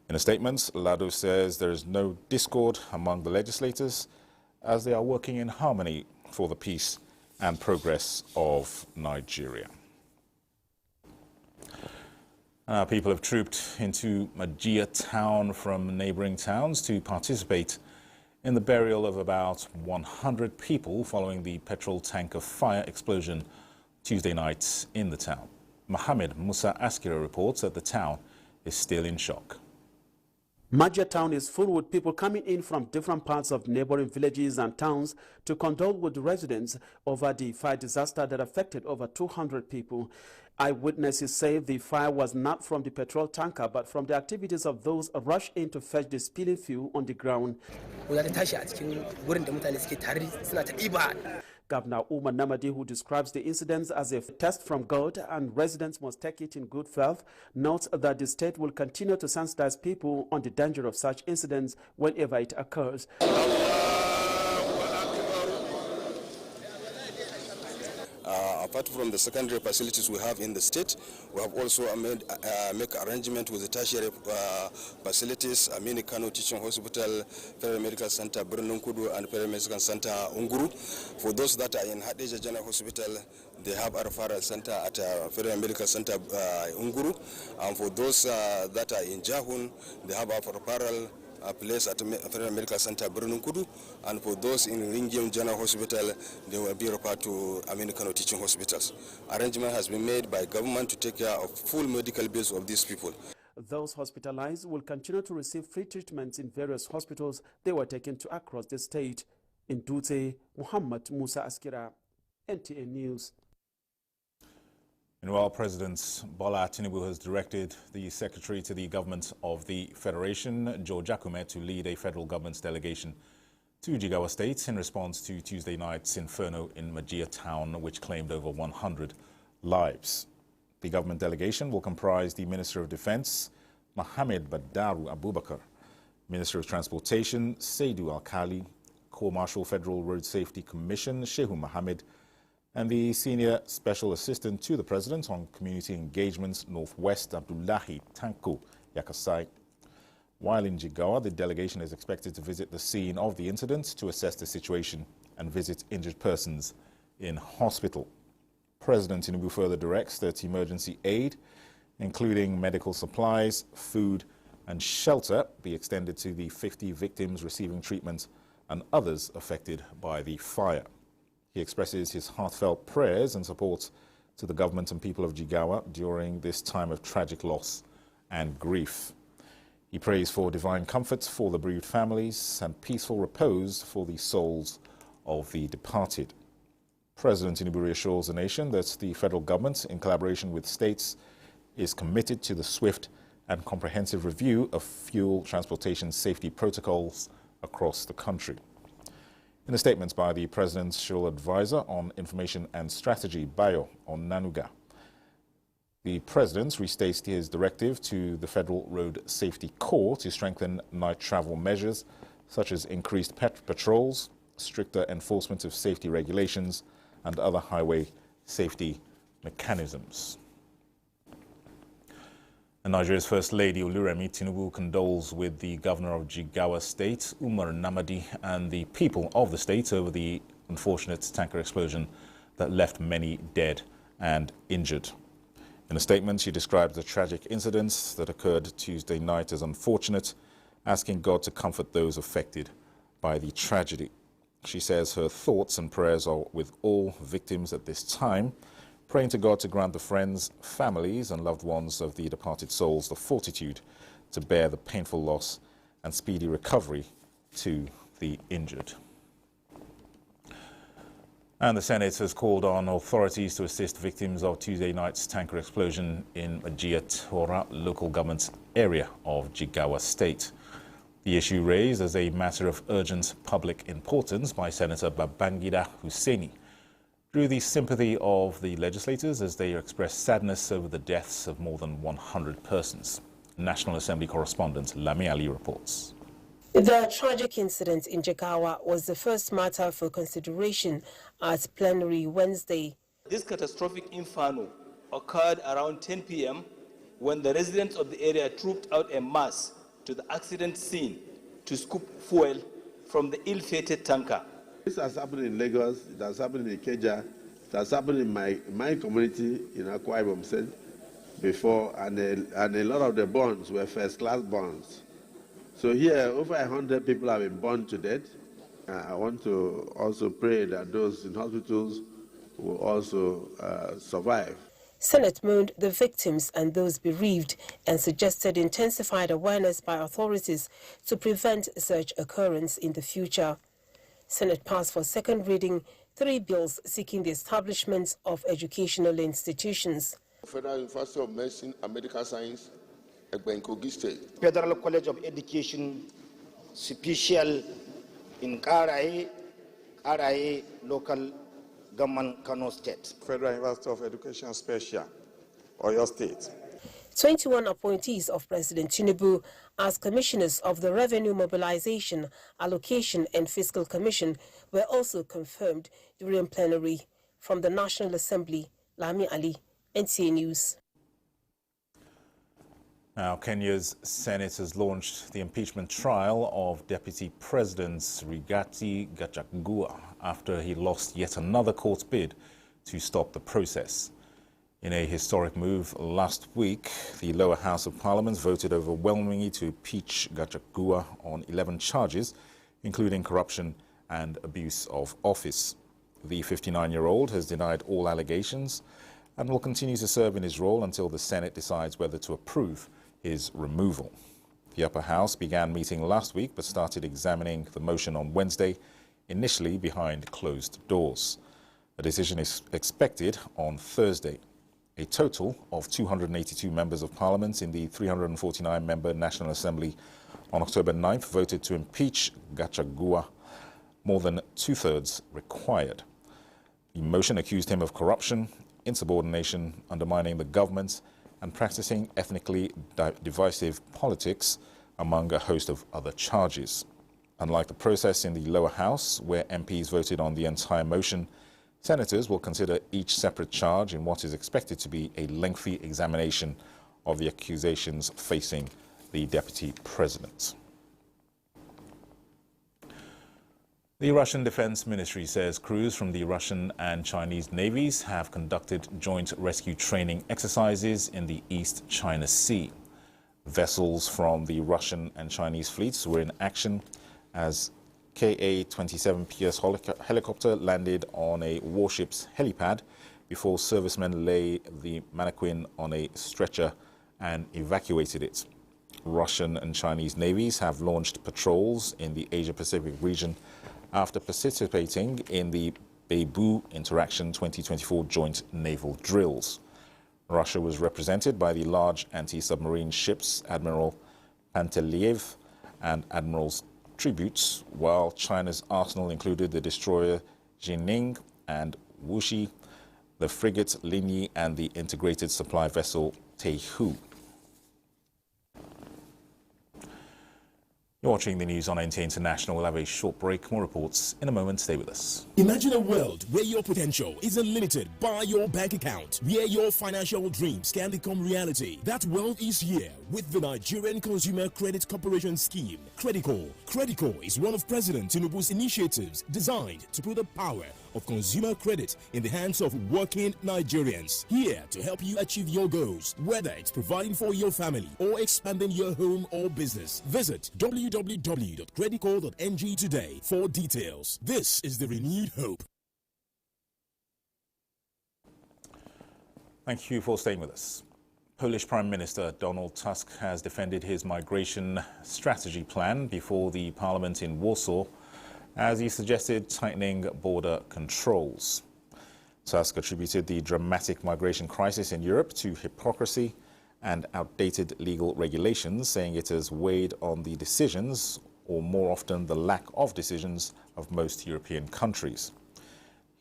In a statement, Lado says there is no discord among the legislators as they are working in harmony for the peace and progress of Nigeria. People have trooped into Abuja town from neighboring towns to participate in the burial of about 100 people following the petrol tanker fire explosion Tuesday night in the town. Mohammed Musa Askira reports that the town is still in shock. Abuja town is full with people coming in from different parts of neighboring villages and towns to condole with the residents over the fire disaster that affected over 200 people. Eyewitnesses say the fire was not from the petrol tanker but from the activities of those rushed in to fetch the spilling fuel on the ground. Governor Umar Namadi, who describes the incidents as a test from God and residents must take it in good faith, notes that the state will continue to sensitize people on the danger of such incidents whenever it occurs. Apart from the secondary facilities we have in the state, we have also make arrangement with the tertiary facilities, Amini Kano Teaching Hospital, Federal Medical Center, Birnin Kudu, and Federal Medical Center, Unguru. For those that are in Hadija General Hospital, they have a referral center at Federal Medical Center, Unguru. And for those that are in Jahun, they have a referral place at Federal Medical Center, Birnin Kudu. And for those in Ringium General Hospital, they will be referred to Amini Kano Teaching Hospitals. Arrangement has been made by government to take care of full medical bills of these people. Those hospitalized will continue to receive free treatments in various hospitals they were taken to across the state. In Dutse, Muhammad Musa Askira, NTA News. Meanwhile, President Bola Tinubu has directed the Secretary to the Government of the Federation, Joe Jakume, to lead a federal government's delegation to Jigawa State in response to Tuesday night's inferno in Majia town, which claimed over 100 lives. The government delegation will comprise the Minister of Defense, Mohammed Badaru Abubakar, Minister of Transportation, Saidu Alkali, Co-Marshal Federal Road Safety Commission, Shehu Mohammed, and the Senior Special Assistant to the President on Community Engagements, Northwest, Abdullahi Tanko Yakasai. While in Jigawa, the delegation is expected to visit the scene of the incident to assess the situation and visit injured persons in hospital. President Tinubu further directs that emergency aid, including medical supplies, food, and shelter, be extended to the 50 victims receiving treatment and others affected by the fire. He expresses his heartfelt prayers and support to the government and people of Jigawa during this time of tragic loss and grief. He prays for divine comfort for the bereaved families and peaceful repose for the souls of the departed. President Tinubu reassures the nation that the federal government, in collaboration with states, is committed to the swift and comprehensive review of fuel transportation safety protocols across the country. In a statement by the Presidential Advisor on Information and Strategy, Bayo Onanuga, the President restates his directive to the Federal Road Safety Corps to strengthen night travel measures such as increased patrols, stricter enforcement of safety regulations, and other highway safety mechanisms. And Nigeria's First Lady Oluremi Tinubu condoles with the Governor of Jigawa State, Umar Namadi, and the people of the state over the unfortunate tanker explosion that left many dead and injured. In a statement, she described the tragic incidents that occurred Tuesday night as unfortunate, asking God to comfort those affected by the tragedy. She says her thoughts and prayers are with all victims at this time, praying to God to grant the friends, families, and loved ones of the departed souls the fortitude to bear the painful loss and speedy recovery to the injured. And the Senate has called on authorities to assist victims of Tuesday night's tanker explosion in Ajiatora local government area of Jigawa State. The issue raised as a matter of urgent public importance by Senator Babangida Hussaini drew the sympathy of the legislators as they expressed sadness over the deaths of more than 100 persons. National Assembly correspondent Lami Ali reports. The tragic incident in Jigawa was the first matter for consideration at plenary Wednesday. This catastrophic inferno occurred around 10 p.m. when the residents of the area trooped out en masse to the accident scene to scoop fuel from the ill-fated tanker. This has happened in Lagos, it has happened in Ikeja, it has happened in my community in Akwa Ibom State before, and a lot of the burns were first-class burns. So here, over 100 people have been burned to death. I want to also pray that those in hospitals will also survive. Senate mourned the victims and those bereaved and suggested intensified awareness by authorities to prevent such occurrence in the future. Senate passed for second reading 3 bills seeking the establishment of educational institutions. Federal University of Medicine and Medical Science, Kogi State. Federal College of Education, special in Karaye local government, Kano State. Federal University of Education, special, Oyo State. 21 appointees of President Tinubu as commissioners of the Revenue Mobilization, Allocation and Fiscal Commission were also confirmed during plenary. From the National Assembly, Lami Ali, NTA News. Now, Kenya's Senate has launched the impeachment trial of Deputy President Rigathi Gachagua after he lost yet another court bid to stop the process. In a historic move last week, the lower house of parliament voted overwhelmingly to impeach Gachagua on 11 charges, including corruption and abuse of office. The 59-year-old has denied all allegations and will continue to serve in his role until the Senate decides whether to approve his removal. The upper house began meeting last week but started examining the motion on Wednesday, initially behind closed doors. A decision is expected on Thursday. A total of 282 members of parliament in the 349-member National Assembly on October 9th voted to impeach Gachagua, more than two-thirds required. The motion accused him of corruption, insubordination, undermining the government, and practicing ethnically divisive politics, among a host of other charges. Unlike the process in the lower house, where MPs voted on the entire motion, senators will consider each separate charge in what is expected to be a lengthy examination of the accusations facing the deputy president. The Russian Defense Ministry says crews from the Russian and Chinese navies have conducted joint rescue training exercises in the East China Sea. Vessels from the Russian and Chinese fleets were in action as Ka-27PS helicopter landed on a warship's helipad before servicemen lay the mannequin on a stretcher and evacuated it. Russian and Chinese navies have launched patrols in the Asia-Pacific region after participating in the Beibu Interaction 2024 joint naval drills. Russia was represented by the large anti-submarine ships Admiral Panteliev and Admiral's tributes, while China's arsenal included the destroyer Jining and Wuxi, the frigate Linyi, and the integrated supply vessel Teihu. You're watching the news on NTA International. We'll have a short break. More reports in a moment. Stay with us. Imagine a world where your potential isn't limited by your bank account, where your financial dreams can become reality. That world is here with the Nigerian Consumer Credit Corporation scheme, Credico. Credico is one of President Tinubu's initiatives designed to put the power of consumer credit in the hands of working Nigerians. Here to help you achieve your goals, whether it's providing for your family or expanding your home or business. Visit www.credico.ng today for details. This is the renewed hope. Thank you for staying with us. Polish Prime Minister Donald Tusk has defended his migration strategy plan before the parliament in Warsaw, as he suggested tightening border controls. Tusk attributed the dramatic migration crisis in Europe to hypocrisy and outdated legal regulations, saying it has weighed on the decisions, or more often the lack of decisions, of most European countries.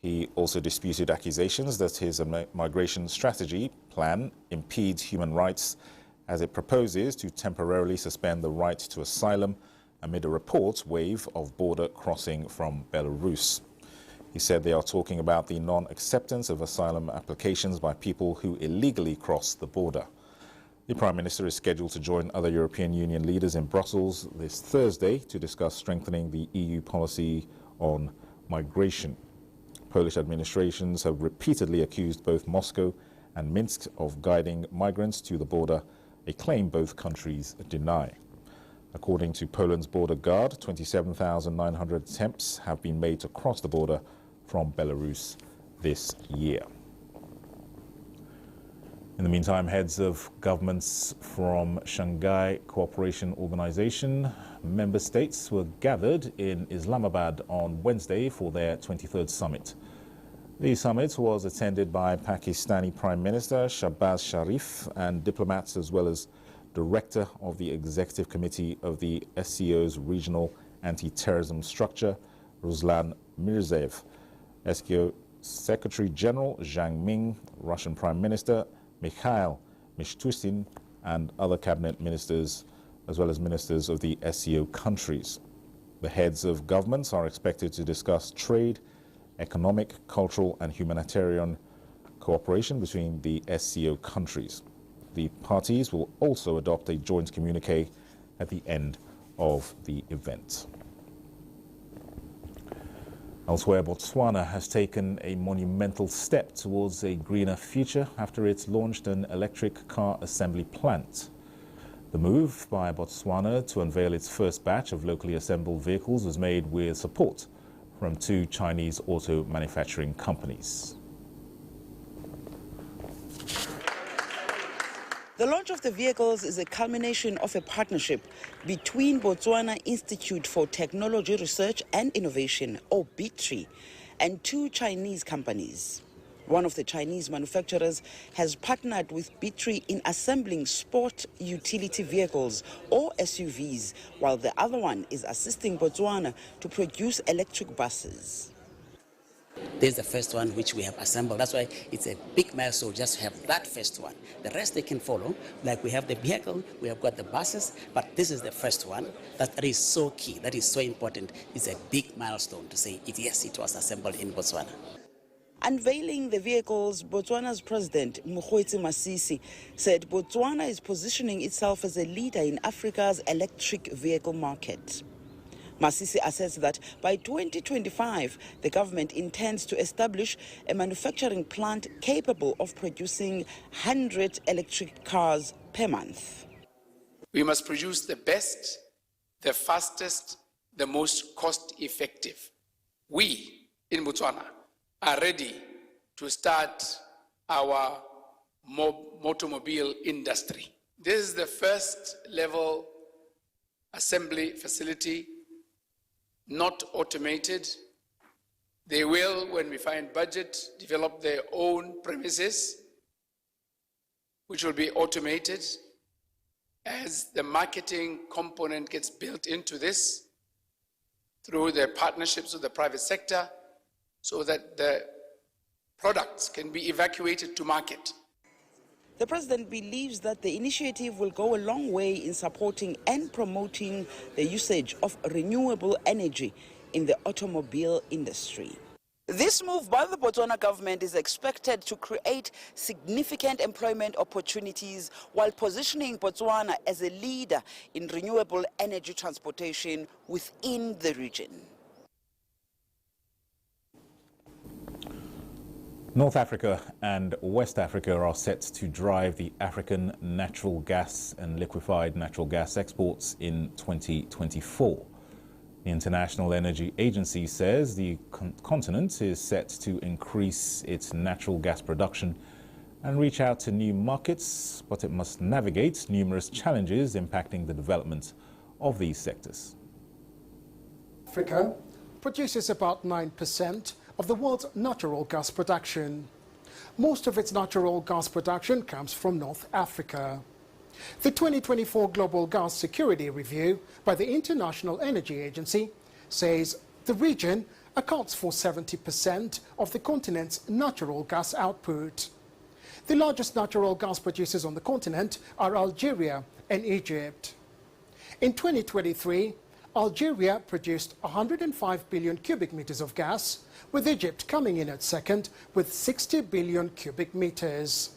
He also disputed accusations that his migration strategy plan impedes human rights, as it proposes to temporarily suspend the right to asylum amid a report wave of border crossing from Belarus. He said they are talking about the non-acceptance of asylum applications by people who illegally cross the border. The Prime Minister is scheduled to join other European Union leaders in Brussels this Thursday to discuss strengthening the EU policy on migration. Polish administrations have repeatedly accused both Moscow and Minsk of guiding migrants to the border, a claim both countries deny. According to Poland's border guard, 27,900 attempts have been made to cross the border from Belarus this year. In the meantime, heads of governments from Shanghai Cooperation Organization member states were gathered in Islamabad on Wednesday for their 23rd summit. The summit was attended by Pakistani Prime Minister Shahbaz Sharif and diplomats, as well as Director of the Executive Committee of the SCO's Regional Anti-Terrorism Structure, Ruslan Mirzaev, SCO Secretary General Zhang Ming, Russian Prime Minister Mikhail Mishustin, and other cabinet ministers, as well as ministers of the SCO countries. The heads of governments are expected to discuss trade, economic, cultural and humanitarian cooperation between the SCO countries. The parties will also adopt a joint communique at the end of the event. Elsewhere, Botswana has taken a monumental step towards a greener future after it's launched an electric car assembly plant. The move by Botswana to unveil its first batch of locally assembled vehicles was made with support from 2 Chinese auto manufacturing companies. The launch of the vehicles is a culmination of a partnership between Botswana Institute for Technology Research and Innovation, or BITRI, and 2 Chinese companies. One of the Chinese manufacturers has partnered with BITRI in assembling sport utility vehicles, or SUVs, while the other one is assisting Botswana to produce electric buses. This is the first one which we have assembled. That's why it's a big milestone just to have that first one. The rest they can follow. Like we have the vehicle, we have got the buses, but this is the first one. That is so key, that is so important. It's a big milestone to say, yes, it was assembled in Botswana. Unveiling the vehicles, Botswana's president, Mokgweetsi Masisi, said Botswana is positioning itself as a leader in Africa's electric vehicle market. Masisi asserts that by 2025, the government intends to establish a manufacturing plant capable of producing 100 electric cars per month. We must produce the best, the fastest, the most cost-effective. We in Botswana are ready to start our automobile industry. This is the first level assembly facility, not automated. They will, when we find budget, develop their own premises, which will be automated. As the marketing component gets built into this through the partnerships with the private sector, so that the products can be evacuated to market. The president believes that the initiative will go a long way in supporting and promoting the usage of renewable energy in the automobile industry. This move by the Botswana government is expected to create significant employment opportunities while positioning Botswana as a leader in renewable energy transportation within the region. North Africa and West Africa are set to drive the African natural gas and liquefied natural gas exports in 2024. The International Energy Agency says the continent is set to increase its natural gas production and reach out to new markets, but it must navigate numerous challenges impacting the development of these sectors. Africa produces about 9% of the world's natural gas production. Most of its natural gas production comes from North Africa. The 2024 Global Gas Security Review by the International Energy Agency says the region accounts for 70% of the continent's natural gas output. The largest natural gas producers on the continent are Algeria and Egypt. In 2023, Algeria produced 105 billion cubic meters of gas, with Egypt coming in at second with 60 billion cubic meters.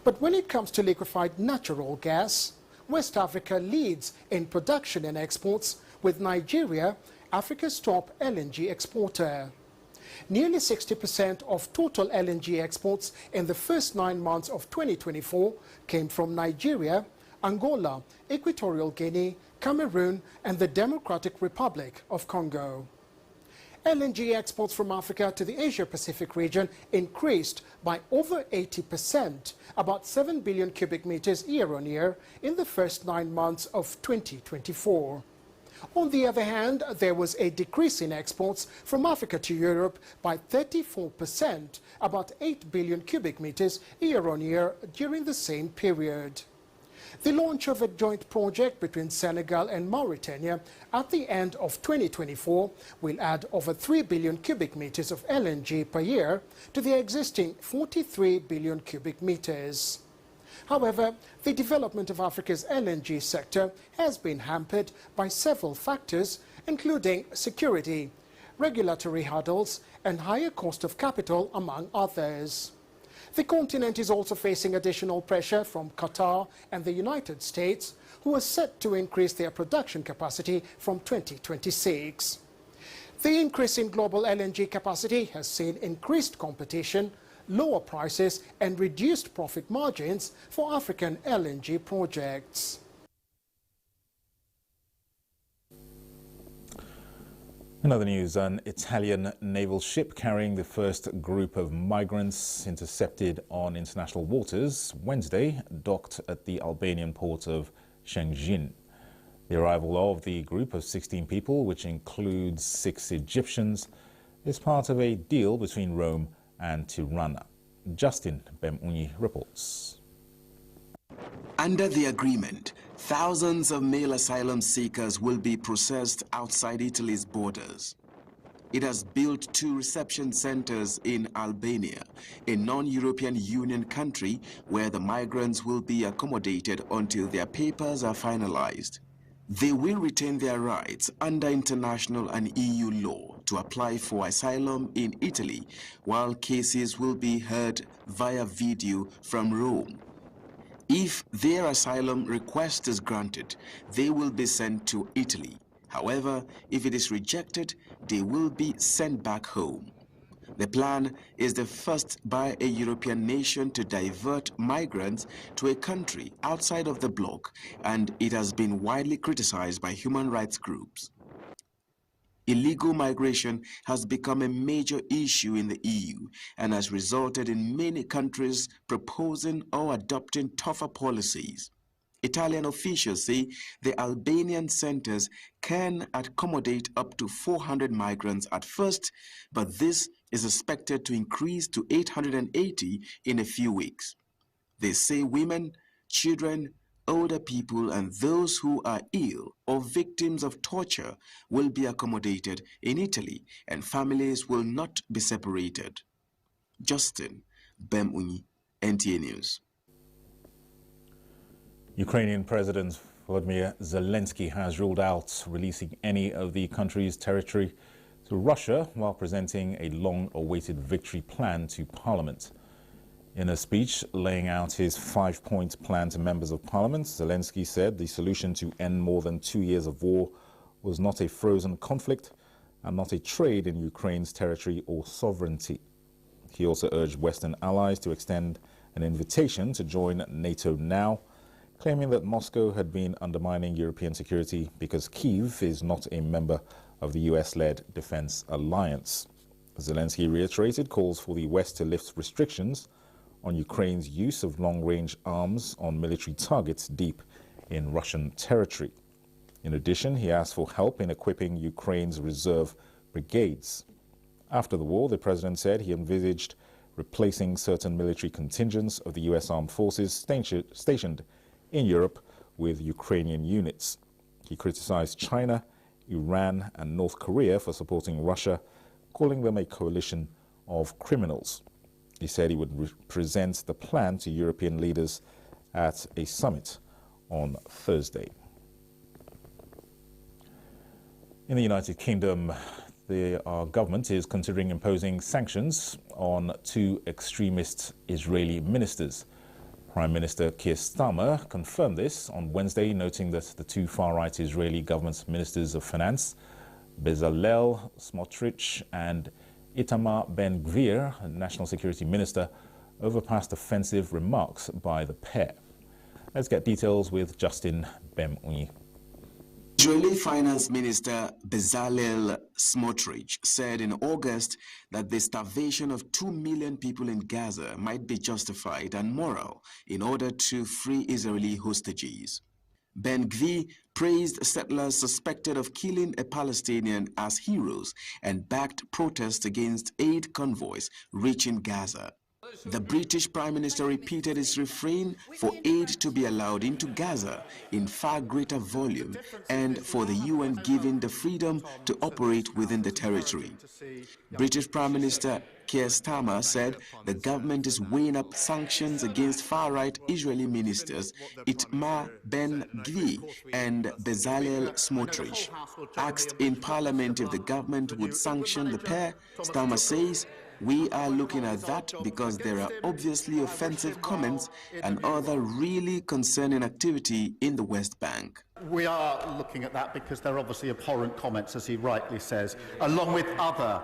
But when it comes to liquefied natural gas, West Africa leads in production and exports, with Nigeria Africa's top LNG exporter. Nearly 60% of total LNG exports in the first 9 months of 2024 came from Nigeria, Angola, Equatorial Guinea, Cameroon and the Democratic Republic of Congo. LNG exports from Africa to the Asia-Pacific region increased by over 80%, about 7 billion cubic meters year-on-year in the first 9 months of 2024. On the other hand, there was a decrease in exports from Africa to Europe by 34%, about 8 billion cubic meters year-on-year during the same period. The launch of a joint project between Senegal and Mauritania at the end of 2024 will add over 3 billion cubic meters of LNG per year to the existing 43 billion cubic meters. However, the development of Africa's LNG sector has been hampered by several factors, including security, regulatory hurdles, and higher cost of capital, among others. The continent is also facing additional pressure from Qatar and the United States, who are set to increase their production capacity from 2026. The increase in global LNG capacity has seen increased competition, lower prices and reduced profit margins for African LNG projects. In other news, an Italian naval ship carrying the first group of migrants intercepted on international waters Wednesday docked at the Albanian port of Shenzhen. The arrival of the group of 16 people, which includes 6 Egyptians, is part of a deal between Rome and Tirana. Justin Bemunyi reports. Under the agreement, thousands of male asylum seekers will be processed outside Italy's borders. It has built 2 reception centers in Albania, a non-European Union country where the migrants will be accommodated until their papers are finalized. They will retain their rights under international and EU law to apply for asylum in Italy, while cases will be heard via video from Rome. If their asylum request is granted, they will be sent to Italy. However, if it is rejected, they will be sent back home. The plan is the first by a European nation to divert migrants to a country outside of the bloc, and it has been widely criticized by human rights groups. Illegal migration has become a major issue in the EU and has resulted in many countries proposing or adopting tougher policies. Italian officials say the Albanian centers can accommodate up to 400 migrants at first, but this is expected to increase to 880 in a few weeks. They say women, children, older people and those who are ill or victims of torture will be accommodated in Italy and families will not be separated. Justin Bemunyi, NTA News. Ukrainian President Volodymyr Zelensky has ruled out releasing any of the country's territory to Russia while presenting a long-awaited victory plan to Parliament. In a speech laying out his 5-point plan to members of Parliament, Zelensky said the solution to end more than 2 years of war was not a frozen conflict and not a trade in Ukraine's territory or sovereignty. He also urged Western allies to extend an invitation to join NATO now, claiming that Moscow had been undermining European security because Kyiv is not a member of the US-led defense alliance. Zelensky reiterated calls for the West to lift restrictions on Ukraine's use of long-range arms on military targets deep in Russian territory. In addition, he asked for help in equipping Ukraine's reserve brigades. After the war, the president said he envisaged replacing certain military contingents of the U.S. armed forces stationed in Europe with Ukrainian units. He criticized China, Iran and North Korea for supporting Russia, calling them a coalition of criminals. He said he would present the plan to European leaders at a summit on Thursday. In the United Kingdom, our government is considering imposing sanctions on 2 extremist Israeli ministers. Prime Minister Keir Starmer confirmed this on Wednesday, noting that the 2 far-right Israeli government ministers of finance, Bezalel Smotrich and Itamar Ben-Gvir, National Security Minister, overpassed offensive remarks by the pair. Let's get details with Justin Bemunyi. Israeli Finance Minister Bezalel Smotrich said in August that the starvation of 2 million people in Gaza might be justified and moral in order to free Israeli hostages. Ben-Gvir praised settlers suspected of killing a Palestinian as heroes and backed protests against aid convoys reaching Gaza. The British Prime Minister repeated his refrain for aid to be allowed into Gaza in far greater volume and for the UN giving the freedom to operate within the territory. British Prime Minister Keir Starmer said the government is weighing up sanctions against far-right Israeli ministers Itamar Ben-Gvir and Bezalel Smotrich. Asked in Parliament if the government would sanction the pair, Starmer says, "We are looking at that because there are obviously offensive comments and other really concerning activity in the West Bank." We are looking at that because there are obviously abhorrent comments, as he rightly says, along with other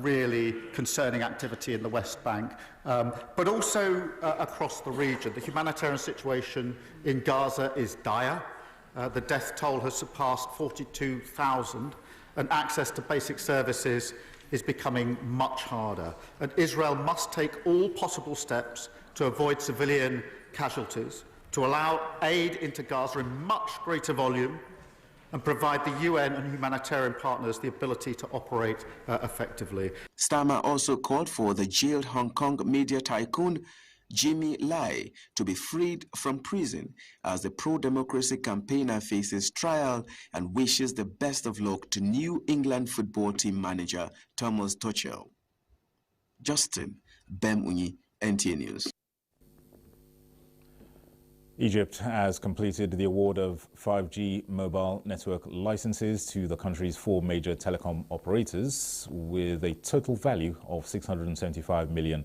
really concerning activity in the West Bank, but also across the region. The humanitarian situation in Gaza is dire. The death toll has surpassed 42,000, and access to basic services is becoming much harder. And Israel must take all possible steps to avoid civilian casualties, to allow aid into Gaza in much greater volume, and provide the UN and humanitarian partners the ability to operate effectively. Starmer also called for the jailed Hong Kong media tycoon Jimmy Lai to be freed from prison as the pro-democracy campaigner faces trial and wishes the best of luck to New England football team manager Thomas Tuchel. Justin Bemunyi, NTA News. Egypt has completed the award of 5G mobile network licenses to the country's 4 major telecom operators with a total value of $675 million.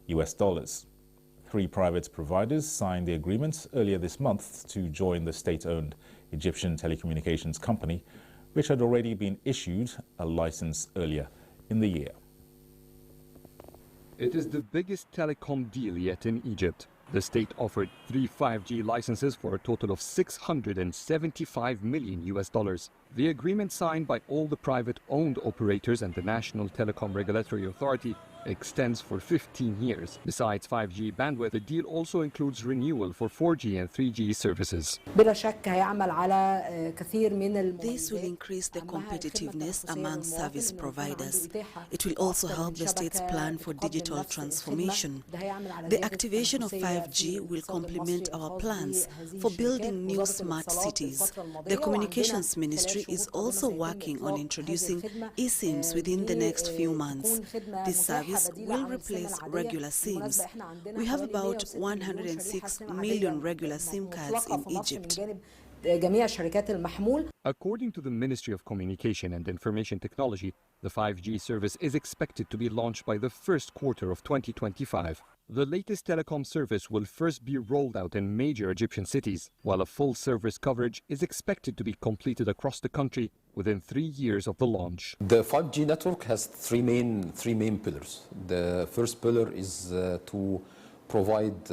3 private providers signed the agreement earlier this month to join the state-owned Egyptian telecommunications company, which had already been issued a license earlier in the year. It is the biggest telecom deal yet in Egypt. The state offered 3 5G licenses for a total of $675 million. The agreement signed by all the private-owned operators and the National Telecom Regulatory Authority extends for 15 years. Besides 5G bandwidth, the deal also includes renewal for 4G and 3G services. This will increase the competitiveness among service providers. It will also help the state's plan for digital transformation. The activation of 5G will complement our plans for building new smart cities. The Communications Ministry is also working on introducing eSIMs within the next few months. This service will replace regular SIMs. We have about 106 million regular SIM cards in Egypt. According to the Ministry of Communication and Information Technology, the 5G service is expected to be launched by the first quarter of 2025. The latest telecom service will first be rolled out in major Egyptian cities, while a full service coverage is expected to be completed across the country within 3 years of the launch. The 5G network has three main pillars. The first pillar is to provide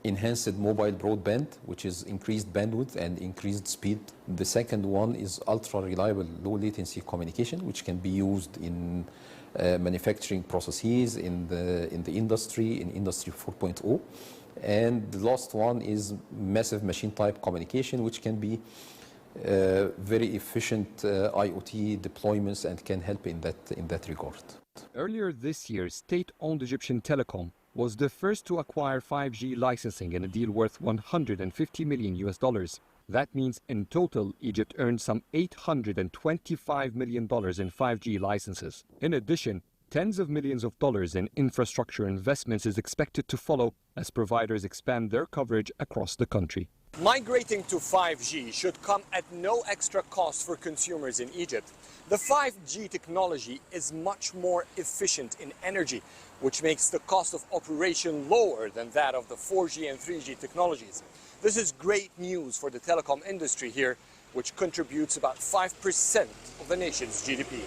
enhanced mobile broadband, which is increased bandwidth and increased speed. The second one is ultra-reliable low-latency communication, which can be used in manufacturing processes, in the industry, in Industry 4.0. And the last one is massive machine-type communication, which can be very efficient IoT deployments and can help in that regard. Earlier this year, state-owned Egyptian Telecom was the first to acquire 5G licensing in a deal worth $150 million. That means in total, Egypt earned some $825 million in 5G licenses. In addition, tens of millions of dollars in infrastructure investments is expected to follow as providers expand their coverage across the country. Migrating to 5G should come at no extra cost for consumers in Egypt. The 5G technology is much more efficient in energy, which makes the cost of operation lower than that of the 4G and 3G technologies. This is great news for the telecom industry here, which contributes about 5% of the nation's GDP.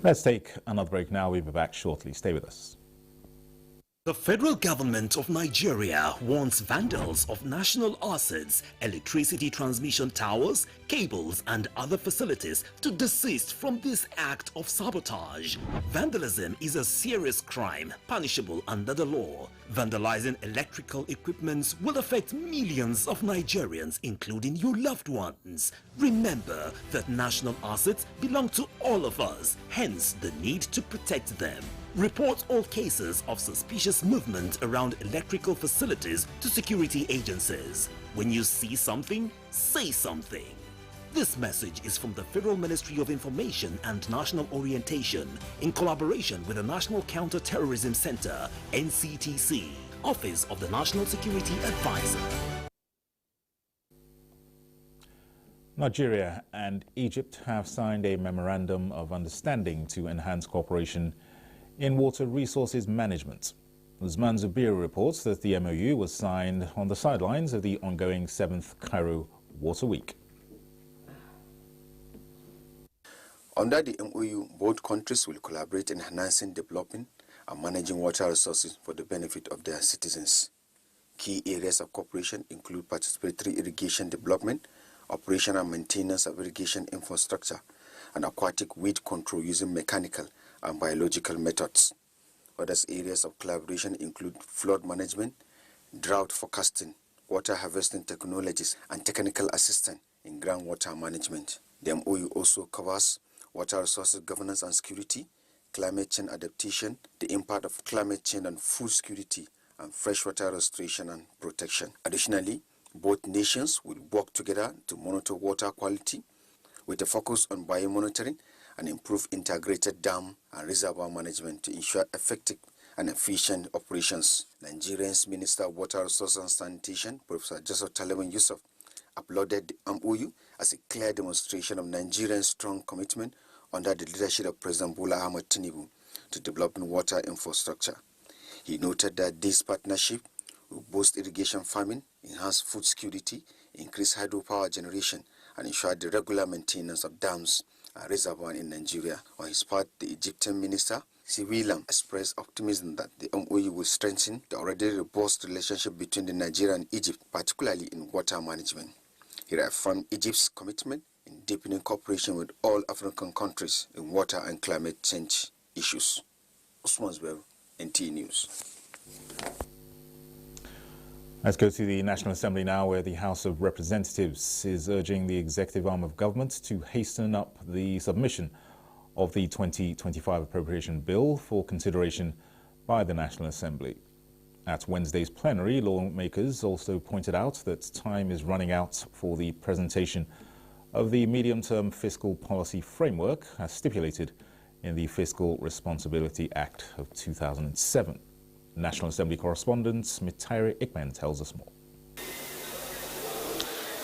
Let's take another break now. We'll be back shortly. Stay with us. The federal government of Nigeria warns vandals of national assets, electricity transmission towers, cables and other facilities to desist from this act of sabotage. Vandalism is a serious crime punishable under the law. Vandalizing electrical equipment will affect millions of Nigerians, including your loved ones. Remember that national assets belong to all of us, hence the need to protect them. Report all cases of suspicious movement around electrical facilities to security agencies. When you see something, say something. This message is from the Federal Ministry of Information and National Orientation in collaboration with the National Counter-Terrorism Center, NCTC, Office of the National Security Advisor. Nigeria and Egypt have signed a memorandum of understanding to enhance cooperation in water resources management. Usman Zubir reports that the MOU was signed on the sidelines of the ongoing 7th Cairo Water Week. Under the MOU, both countries will collaborate in enhancing, developing and managing water resources for the benefit of their citizens. Key areas of cooperation include participatory irrigation development, operation and maintenance of irrigation infrastructure, and aquatic weed control using mechanical and biological methods. Other areas of collaboration include flood management, drought forecasting, water harvesting technologies, and technical assistance in groundwater management. The MOU also covers water resources governance and security, climate change adaptation, the impact of climate change on food security, and freshwater restoration and protection. Additionally, both nations will work together to monitor water quality with a focus on biomonitoring and improve integrated dam and reservoir management to ensure effective and efficient operations. Nigeria's Minister of Water Resources and Sanitation, Professor Joseph Taleban Yusuf, applauded the MOU as a clear demonstration of Nigeria's strong commitment under the leadership of President Bola Ahmed Tinubu to developing water infrastructure. He noted that this partnership will boost irrigation farming, enhance food security, increase hydropower generation, and ensure the regular maintenance of dams and reservoirs in Nigeria. On his part, the Egyptian minister, Siwilam, expressed optimism that the MOU will strengthen the already robust relationship between Nigeria and Egypt, particularly in water management. He reaffirmed Egypt's commitment in deepening cooperation with all African countries in water and climate change issues. Usman Zubir, NTA News. Let's go to the National Assembly now, where the House of Representatives is urging the executive arm of government to hasten up the submission of the 2025 appropriation bill for consideration by the National Assembly. At Wednesday's plenary, lawmakers also pointed out that time is running out for the presentation of the medium-term fiscal policy framework as stipulated in the Fiscal Responsibility Act of 2007. National Assembly correspondent Mitaire Ikman tells us more.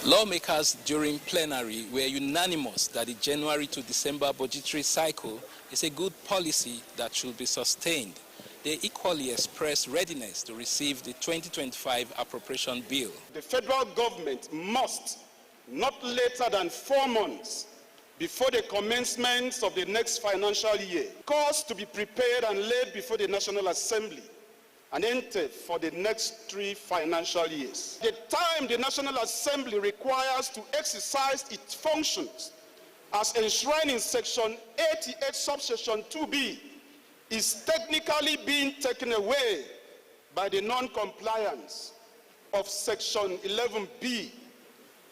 Lawmakers during plenary were unanimous that the January to December budgetary cycle is a good policy that should be sustained. They equally expressed readiness to receive the 2025 appropriation bill. The federal government must, not later than 4 months before the commencement of the next financial year, cause to be prepared and laid before the National Assembly and enter for the next 3 financial years. The time the National Assembly requires to exercise its functions as enshrined in Section 88, subsection 2B, is technically being taken away by the non-compliance of Section 11B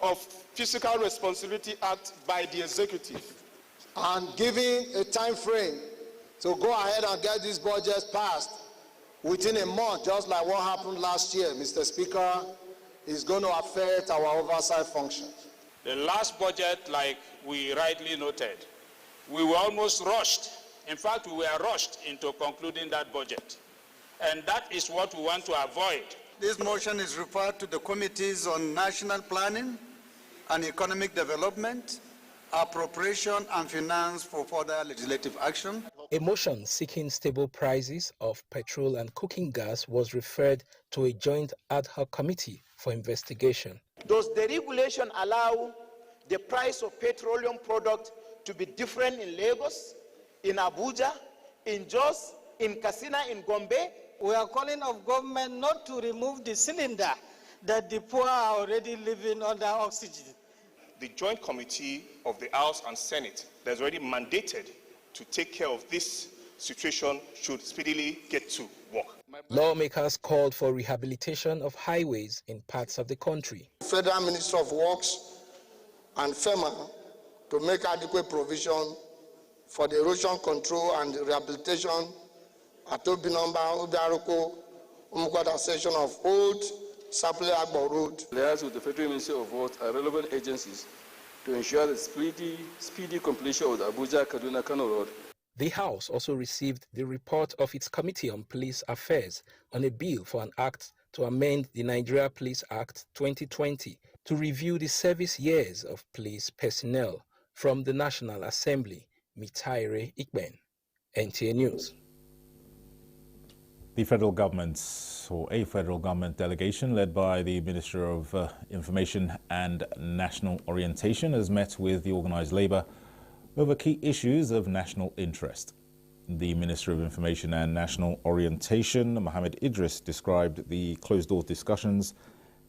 of Fiscal Responsibility Act by the executive. And giving a time frame to go ahead and get these budgets passed within a month, just like what happened last year, Mr. Speaker, is going to affect our oversight function. The last budget, like we rightly noted, we were almost rushed. In fact, we were rushed into concluding that budget. And that is what we want to avoid. This motion is referred to the Committees on National Planning and Economic Development, Appropriation and Finance for further legislative action. A motion seeking stable prices of petrol and cooking gas was referred to a joint ad hoc committee for investigation. Does the regulation allow the price of petroleum products to be different in Lagos, in Abuja, in Jos, in Katsina, in Gombe, We are calling on government not to remove the cylinder that the poor are already living under oxygen. The Joint Committee of the House and Senate that is already mandated to take care of this situation should speedily get to work. Lawmakers called for rehabilitation of highways in parts of the country. Federal Minister of Works and FEMA to make adequate provision for the erosion control and rehabilitation at Obinomba, Udaroko, Umukwata section of Old Sapele Agbo Road. Liaise with the Federal Ministry of Works and relevant agencies to ensure the speedy completion of the Abuja-Kaduna-Kano Road. The House also received the report of its Committee on Police Affairs on a bill for an act to amend the Nigeria Police Act 2020 to review the service years of police personnel. From the National Assembly, Mitaire Ikben, NTA News. The federal government, or a federal government delegation led by the Minister of Information and National Orientation, has met with the organised labour over key issues of national interest. The Minister of Information and National Orientation, Mohammed Idris, described the closed-door discussions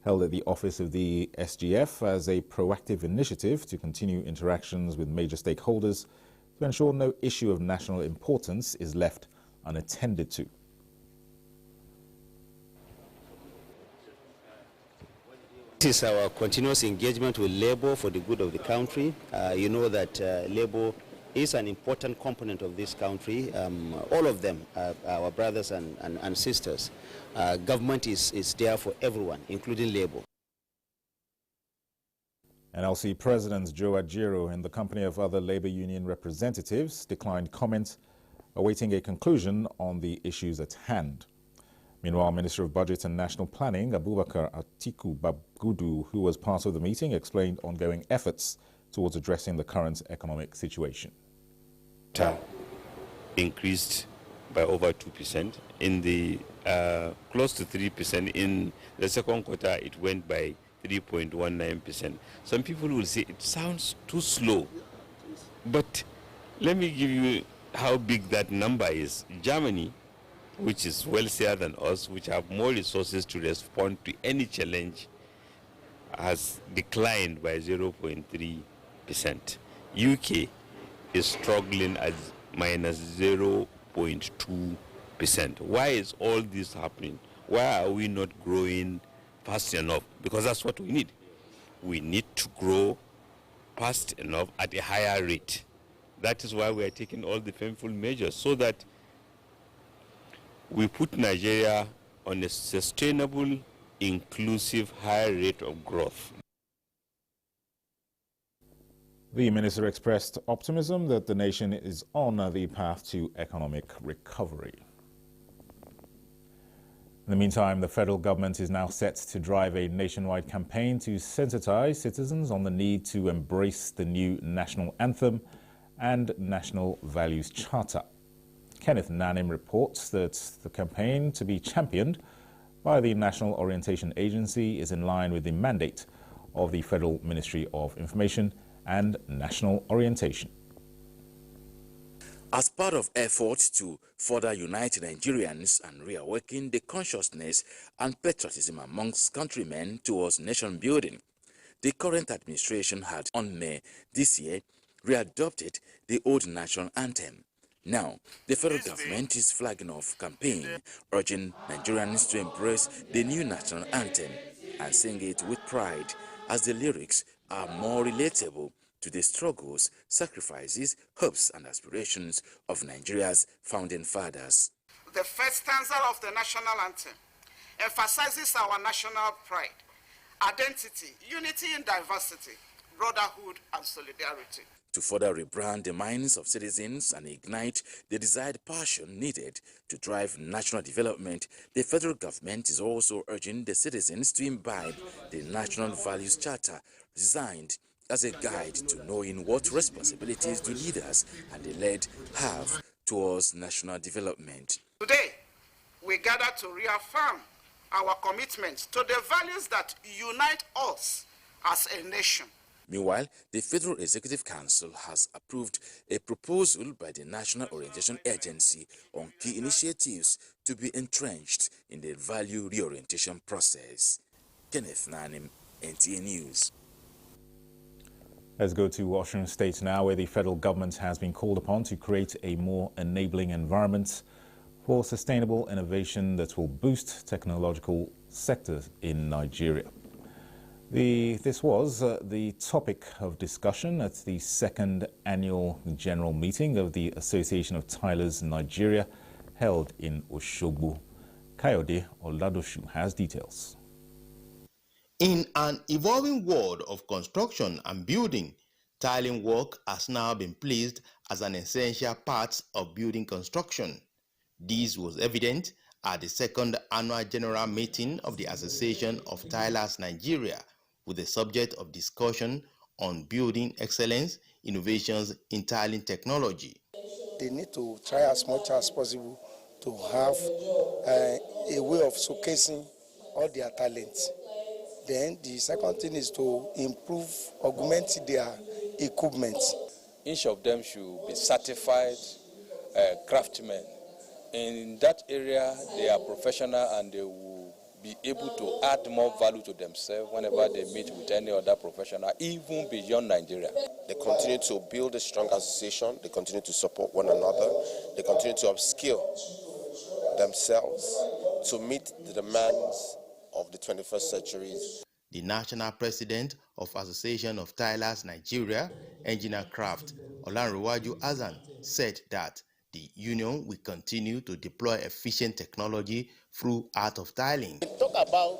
held at the office of the SGF as a proactive initiative to continue interactions with major stakeholders to ensure no issue of national importance is left unattended to. This is our continuous engagement with Labour for the good of the country. You know that Labour is an important component of this country. All of them are our brothers and sisters. Government is there for everyone, including Labour. NLC President Joe Ajero, in the company of other Labour Union representatives, declined comment, awaiting a conclusion on the issues at hand. Meanwhile, Minister of Budget and National Planning, Abubakar Atiku Bagudu, who was part of the meeting, explained ongoing efforts towards addressing the current economic situation. Increased by over 2%. In the close to 3%. In the second quarter, it went by 3.19%. Some people will say it sounds too slow. But let me give you how big that number is. Germany, which is wealthier than us, which have more resources to respond to any challenge, has declined by 0.3%. UK is struggling at minus 0.2%. Why is all this happening? Why are we not growing fast enough? Because that's what we need. We need to grow fast enough at a higher rate. That is why we are taking all the painful measures, so that we put Nigeria on a sustainable, inclusive, high rate of growth. The minister expressed optimism that the nation is on the path to economic recovery. In the meantime, the federal government is now set to drive a nationwide campaign to sensitize citizens on the need to embrace the new national anthem and national values charter. Kenneth Nanim reports that the campaign, to be championed by the National Orientation Agency, is in line with the mandate of the Federal Ministry of Information and National Orientation. As part of efforts to further unite Nigerians and reawaken the consciousness and patriotism amongst countrymen towards nation building, the current administration had, on May this year, readopted the old national anthem. Now, the federal government is flagging off campaign urging Nigerians to embrace the new national anthem and sing it with pride, as the lyrics are more relatable to the struggles, sacrifices, hopes and aspirations of Nigeria's founding fathers. The first stanza of the national anthem emphasizes our national pride, identity, unity in diversity, brotherhood and solidarity. To further rebrand the minds of citizens and ignite the desired passion needed to drive national development, the federal government is also urging the citizens to imbibe the National Values Charter, designed as a guide to knowing what responsibilities the leaders and the led have towards national development. Today, we gather to reaffirm our commitment to the values that unite us as a nation Meanwhile, the Federal Executive Council has approved a proposal by the National Orientation Agency on key initiatives to be entrenched in the value reorientation process. Kenneth Nanim, NTA News. Let's go to Washington State now, where the federal government has been called upon to create a more enabling environment for sustainable innovation that will boost technological sectors in Nigeria. This was the topic of discussion at the second annual general meeting of the Association of Tilers Nigeria, held in Oshogbo. Kayode Oladoshu has details. In an evolving world of construction and building, tiling work has now been placed as an essential part of building construction. This was evident at the second annual general meeting of the Association of Tilers Nigeria, with the subject of discussion on building excellence, innovations in tiling technology. They need to try as much as possible to have a way of showcasing all their talents. Then the second thing is to improve, augment their equipment. Each of them should be certified craftsmen. In that area, they are professional and they will be able to add more value to themselves whenever they meet with any other professional, even beyond Nigeria. They continue to build a strong association, they continue to support one another, they continue to upskill themselves to meet the demands of the 21st century. The national president of Association of Tilers Nigeria, Engineer Craft, Olanrewaju Azan, said that the union will continue to deploy efficient technology through art of tiling. We talk about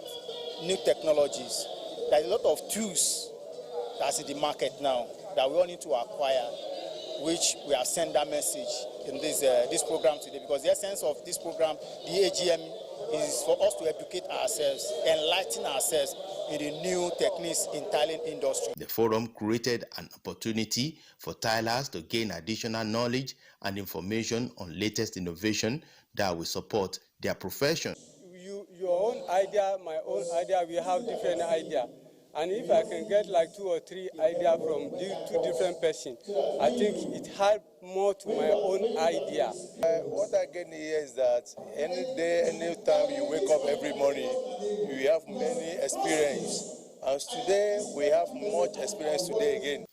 new technologies. There's a lot of tools that's in the market now that we all need to acquire, which we have sent that message in this program today, because the essence of this program, the AGM, is for us to educate ourselves, enlighten ourselves in the new techniques in tiling industry. The forum created an opportunity for tilers to gain additional knowledge and information on latest innovation that will support their profession. Your own idea, my own idea, we have different ideas. And if I can get like 2 or 3 ideas from 2 different persons, I think it helps more to my own idea. What I get here is that any day, any time you wake up every morning, you have many experience. And today, we have much experience today again.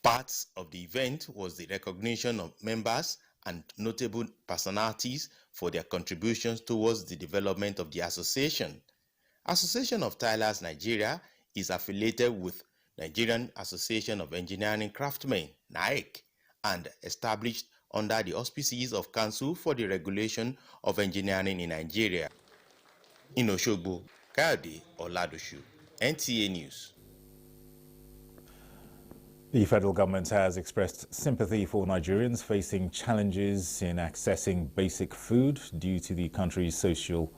Parts of the event was the recognition of members and notable personalities for their contributions towards the development of the association. Association of Tilers Nigeria is affiliated with Nigerian Association of Engineering Craftsmen, NAEC, and established under the auspices of Council for the Regulation of Engineering in Nigeria. In Oshogbo, Kayode Oladoshu, NTA News. The federal government has expressed sympathy for Nigerians facing challenges in accessing basic food due to the country's social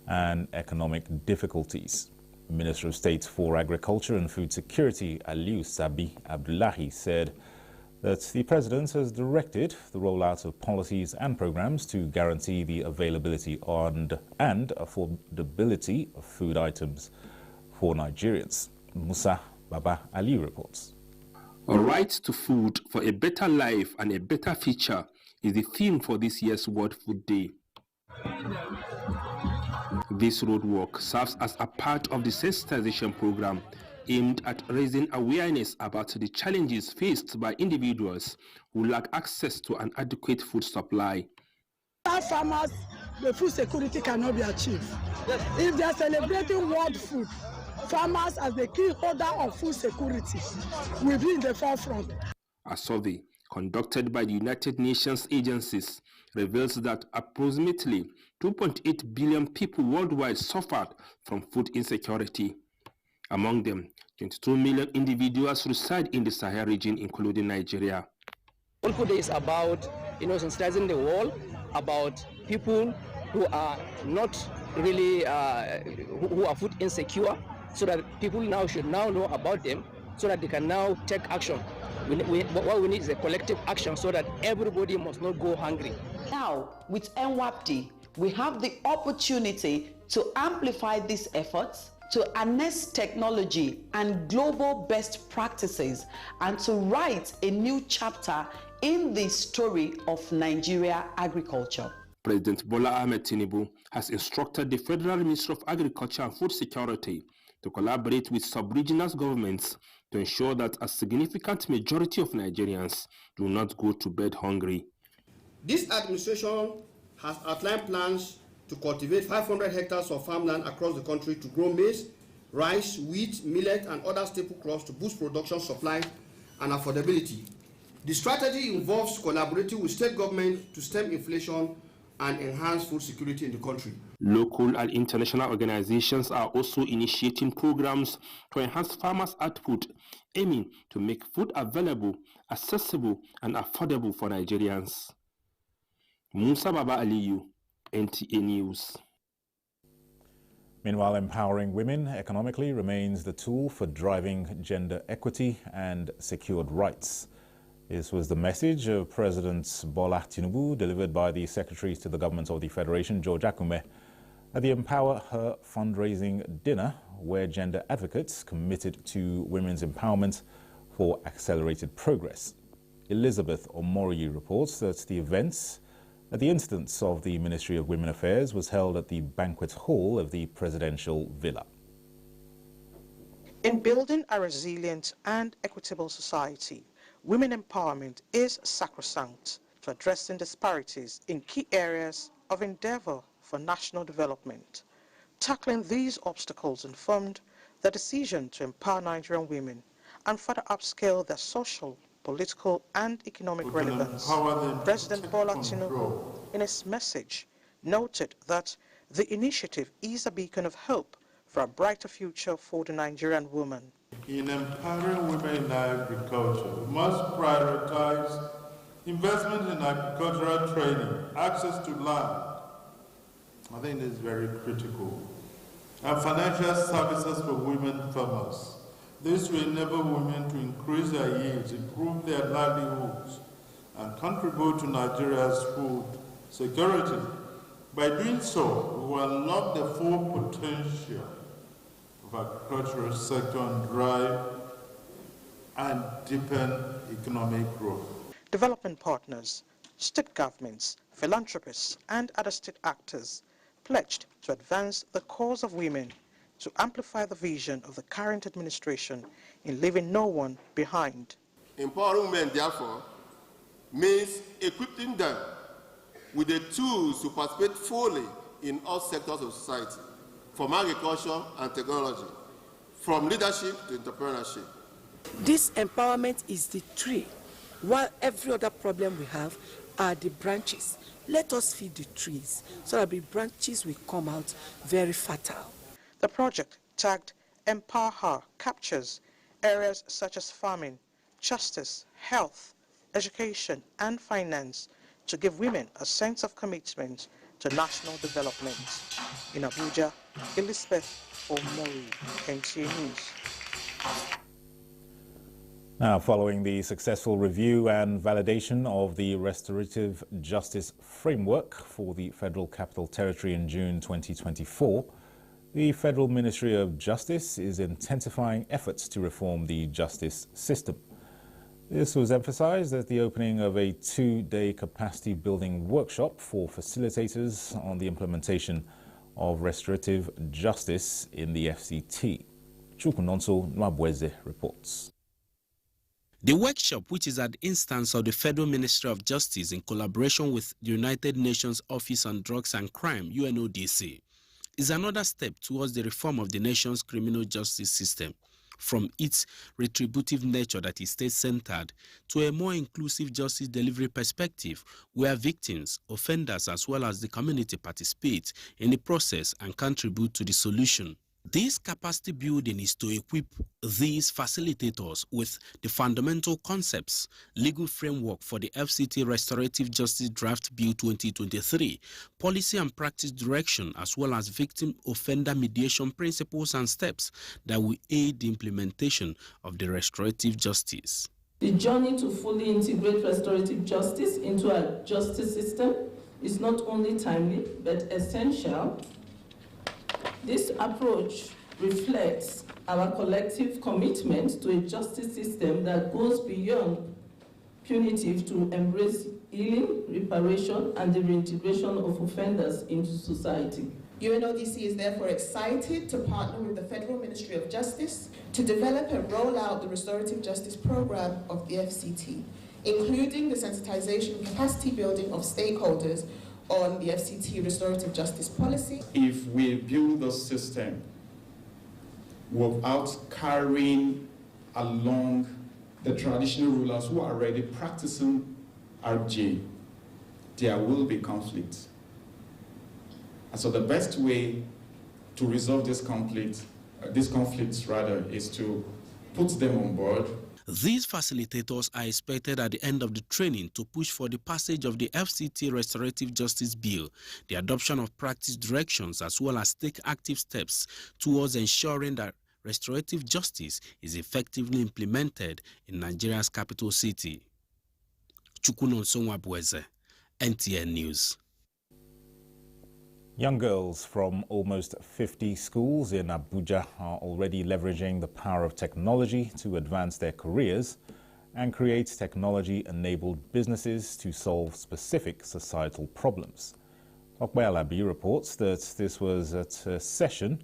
and economic difficulties. Minister of State for Agriculture and Food Security, Aliu Sabi Abdullahi, said that the president has directed the rollout of policies and programs to guarantee the availability and affordability of food items for Nigerians. Musa Baba Ali reports. A right to food for a better life and a better future is the theme for this year's World Food Day. This roadwork serves as a part of the sensitization program aimed at raising awareness about the challenges faced by individuals who lack access to an adequate food supply. Without farmers, the food security cannot be achieved. If they are celebrating world food, farmers as the key holder of food security will be in the forefront. A survey conducted by the United Nations agencies reveals that approximately 2.8 billion people worldwide suffered from food insecurity. Among them, 22 million individuals reside in the Sahel region, including Nigeria. World Food Day is about sensitizing the world about people who are not really who are food insecure, so that people now should now know about them, so that they can now take action. What we need is a collective action, so that everybody must not go hungry. Now, with NWAPD, we have the opportunity to amplify these efforts to harness technology and global best practices and to write a new chapter in the story of Nigeria agriculture. President Bola Ahmed Tinubu has instructed the Federal Ministry of Agriculture and Food Security to collaborate with sub-regional governments to ensure that a significant majority of Nigerians do not go to bed hungry. This administration has outlined plans to cultivate 500 hectares of farmland across the country to grow maize, rice, wheat, millet, and other staple crops to boost production, supply, and affordability. The strategy involves collaborating with state government to stem inflation and enhance food security in the country. Local and international organizations are also initiating programs to enhance farmers' output, aiming to make food available, accessible, and affordable for Nigerians. Musa Baba Aliyu, NTA News. Meanwhile, empowering women economically remains the tool for driving gender equity and secured rights. This was the message of President Bola Tinubu delivered by the Secretary to the Government of the Federation, George Akume, at the Empower Her fundraising dinner, where gender advocates committed to women's empowerment for accelerated progress. Elizabeth Omoriyi reports that the event, at the instance of the Ministry of Women Affairs, was held at the banquet hall of the Presidential Villa. In building a resilient and equitable society, women empowerment is sacrosanct to addressing disparities in key areas of endeavor for national development. Tackling these obstacles informed the decision to empower Nigerian women and further upscale their social, political, and economic relevance. President Bola Tinubu, in his message, noted that the initiative is a beacon of hope for a brighter future for the Nigerian woman. In empowering women in agriculture, we must prioritize investment in agricultural training, access to land. I think this is very critical. And financial services for women farmers. This will enable women to increase their yields, improve their livelihoods, and contribute to Nigeria's food security. By doing so, we will unlock the full potential of agricultural sector and drive and deepen economic growth. Development partners, state governments, philanthropists, and other state actors pledged to advance the cause of women, to amplify the vision of the current administration in leaving no one behind. Empowering women, therefore, means equipping them with the tools to participate fully in all sectors of society, from agriculture and technology, from leadership to entrepreneurship. This empowerment is the tree, while every other problem we have are the branches. Let us feed the trees so that the branches will come out very fertile. The project, tagged Empower Her, captures areas such as farming, justice, health, education, and finance to give women a sense of commitment to national development. In Abuja, Elizabeth Omoriyi, NTA News. Now, following the successful review and validation of the Restorative Justice Framework for the Federal Capital Territory in June 2024, the Federal Ministry of Justice is intensifying efforts to reform the justice system. This was emphasized at the opening of a 2-day capacity building workshop for facilitators on the implementation of restorative justice in the FCT. Chukunonso Nwabweze reports. The workshop, which is at the instance of the Federal Ministry of Justice in collaboration with the United Nations Office on Drugs and Crime, UNODC, is another step towards the reform of the nation's criminal justice system, from its retributive nature that is state-centered to a more inclusive justice delivery perspective where victims, offenders, as well as the community participate in the process and contribute to the solution. This capacity building is to equip these facilitators with the fundamental concepts, legal framework for the FCT Restorative Justice Draft Bill 2023, policy and practice direction, as well as victim-offender mediation principles and steps that will aid the implementation of the restorative justice. The journey to fully integrate restorative justice into our justice system is not only timely but essential. This approach reflects our collective commitment to a justice system that goes beyond punitive to embrace healing, reparation, and the reintegration of offenders into society. UNODC is therefore excited to partner with the Federal Ministry of Justice to develop and roll out the restorative justice program of the FCT, including the sensitization and capacity building of stakeholders on the FCT restorative justice policy. If we build a system without carrying along the traditional rulers who are already practicing RJ, there will be conflict. And so the best way to resolve these conflicts is to put them on board. These facilitators are expected at the end of the training to push for the passage of the FCT Restorative Justice Bill, the adoption of practice directions, as well as take active steps towards ensuring that restorative justice is effectively implemented in Nigeria's capital city. Chukwunon Sonwabweze, NTA News. Young girls from almost 50 schools in Abuja are already leveraging the power of technology to advance their careers and create technology-enabled businesses to solve specific societal problems. Okpe Alabi reports that this was at a session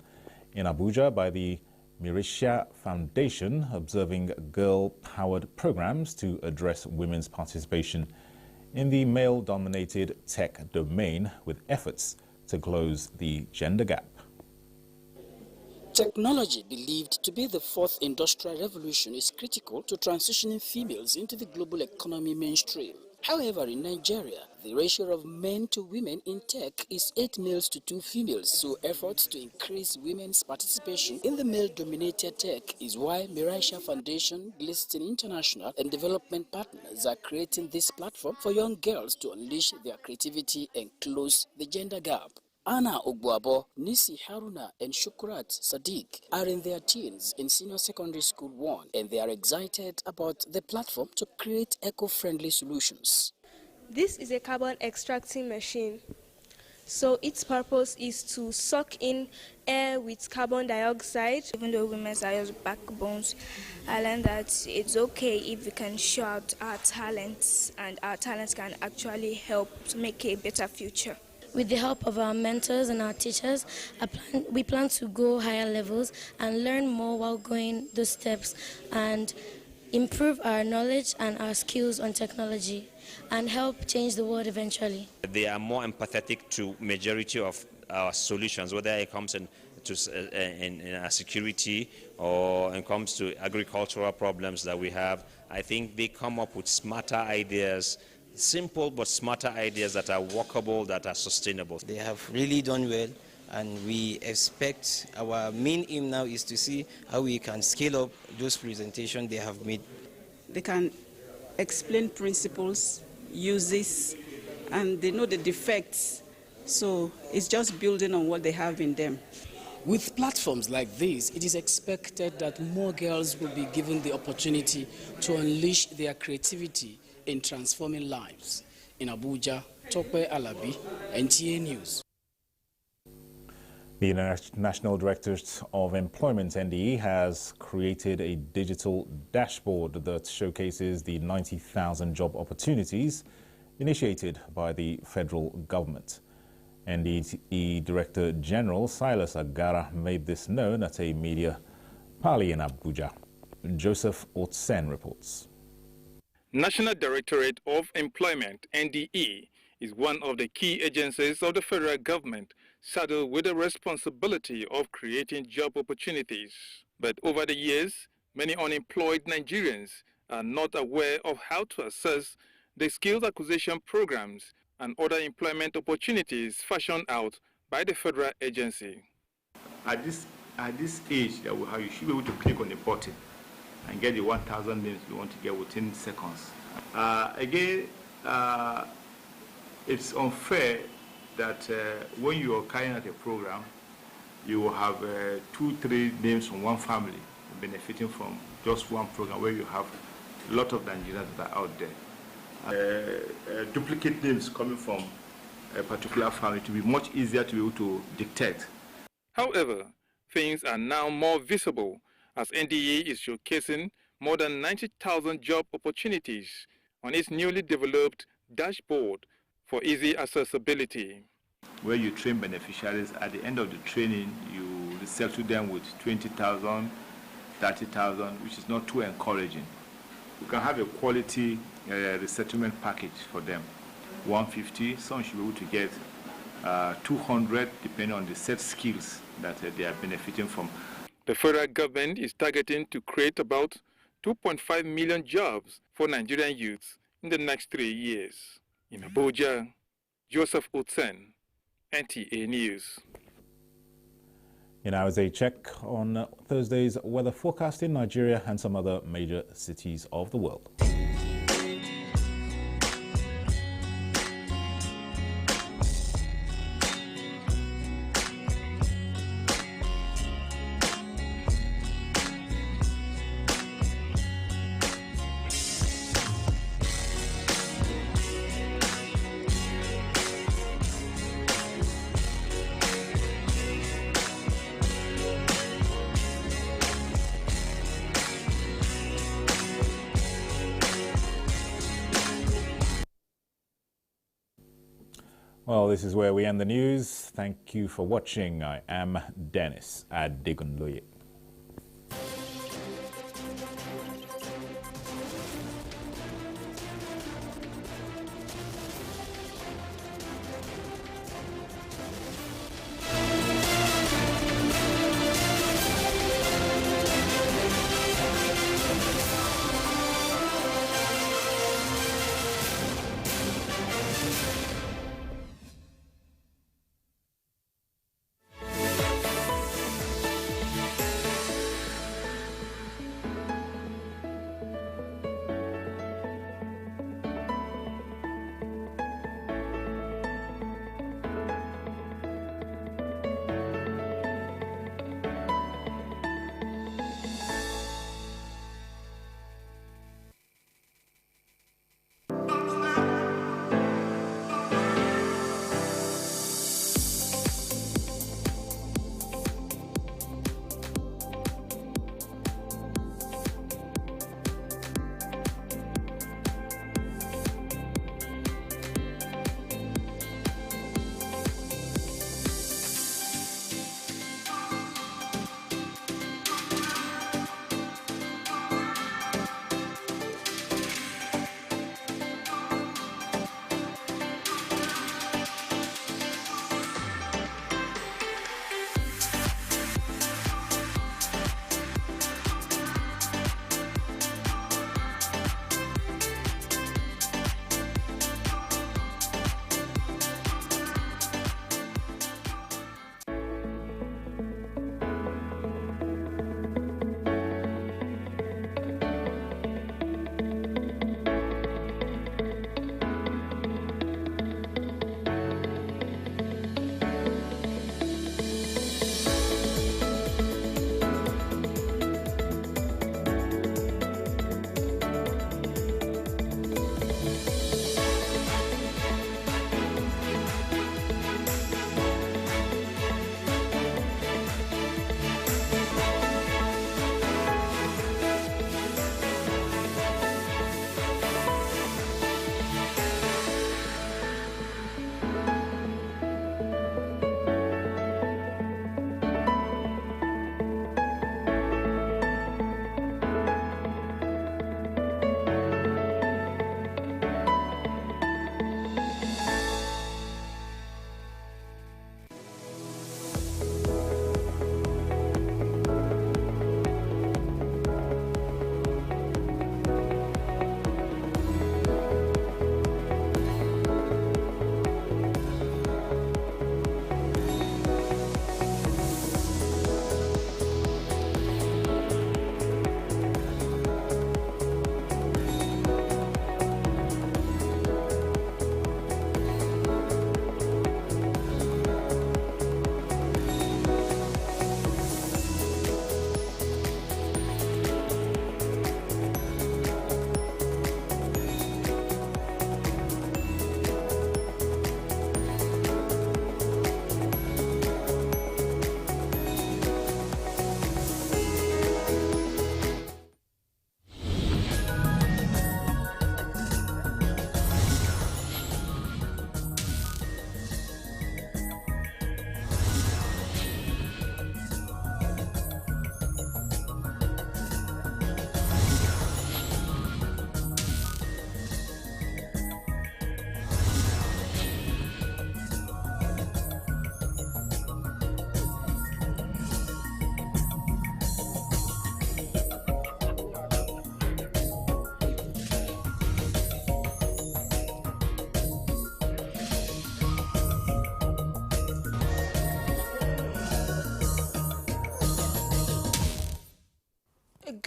in Abuja by the Mirisha Foundation observing girl-powered programs to address women's participation in the male-dominated tech domain with efforts to close the gender gap. Technology, believed to be the fourth industrial revolution, is critical to transitioning females into the global economy mainstream. However, in Nigeria, the ratio of men to women in tech is 8 males to 2 females, so efforts to increase women's participation in the male-dominated tech is why Mirisha Foundation, Glisten International and development partners are creating this platform for young girls to unleash their creativity and close the gender gap. Anna Ogbuabo, Nisi Haruna and Shukrat Sadiq are in their teens in Senior Secondary School 1, and they are excited about the platform to create eco-friendly solutions. This is a carbon extracting machine. So its purpose is to suck in air with carbon dioxide. Even though women are just backbones, I learned that it's okay if we can show out our talents, and our talents can actually help to make a better future. With the help of our mentors and our teachers, we plan to go higher levels and learn more while going those steps and improve our knowledge and our skills on technology and help change the world eventually. They are more empathetic to majority of our solutions, whether it comes in security or it comes to agricultural problems that we have. I think they come up with smarter ideas, simple but smarter ideas that are workable, that are sustainable. They have really done well, and we expect, our main aim now is to see how we can scale up those presentations they have made. They can explain principles, uses, and they know the defects, so it's just building on what they have in them. With platforms like this, it is expected that more girls will be given the opportunity to unleash their creativity in transforming lives. In Abuja, Tokwe Alabi, NTA News. The National Directorate of Employment, NDE, has created a digital dashboard that showcases the 90,000 job opportunities initiated by the federal government. NDE Director General Silas Agara made this known at a media parley in Abuja. Joseph Otsen reports. National Directorate of Employment, NDE, is one of the key agencies of the federal government saddled with the responsibility of creating job opportunities. But over the years, many unemployed Nigerians are not aware of how to assess the skills acquisition programs and other employment opportunities fashioned out by the federal agency. At this age that we have, you should be able to click on the button and get the 1,000 names you want to get within seconds. It's unfair that when you are carrying out a program, you will have 2-3 names from one family benefiting from just one program, where you have a lot of Nigerians that are out there. Duplicate names coming from a particular family to be much easier to be able to detect. However, things are now more visible as NTA is showcasing more than 90,000 job opportunities on its newly developed dashboard for easy accessibility. Where you train beneficiaries, at the end of the training, you settle them with 20,000, 30,000, which is not too encouraging. You can have a quality resettlement package for them. 150, some should be able to get 200, depending on the set skills that they are benefiting from. The federal government is targeting to create about 2.5 million jobs for Nigerian youths in the next 3 years. In Abuja, Joseph Utsen, NTA News. Now is a check on Thursday's weather forecast in Nigeria and some other major cities of the world. Well, this is where we end the news. Thank you for watching. I am Dennis Adegunloye.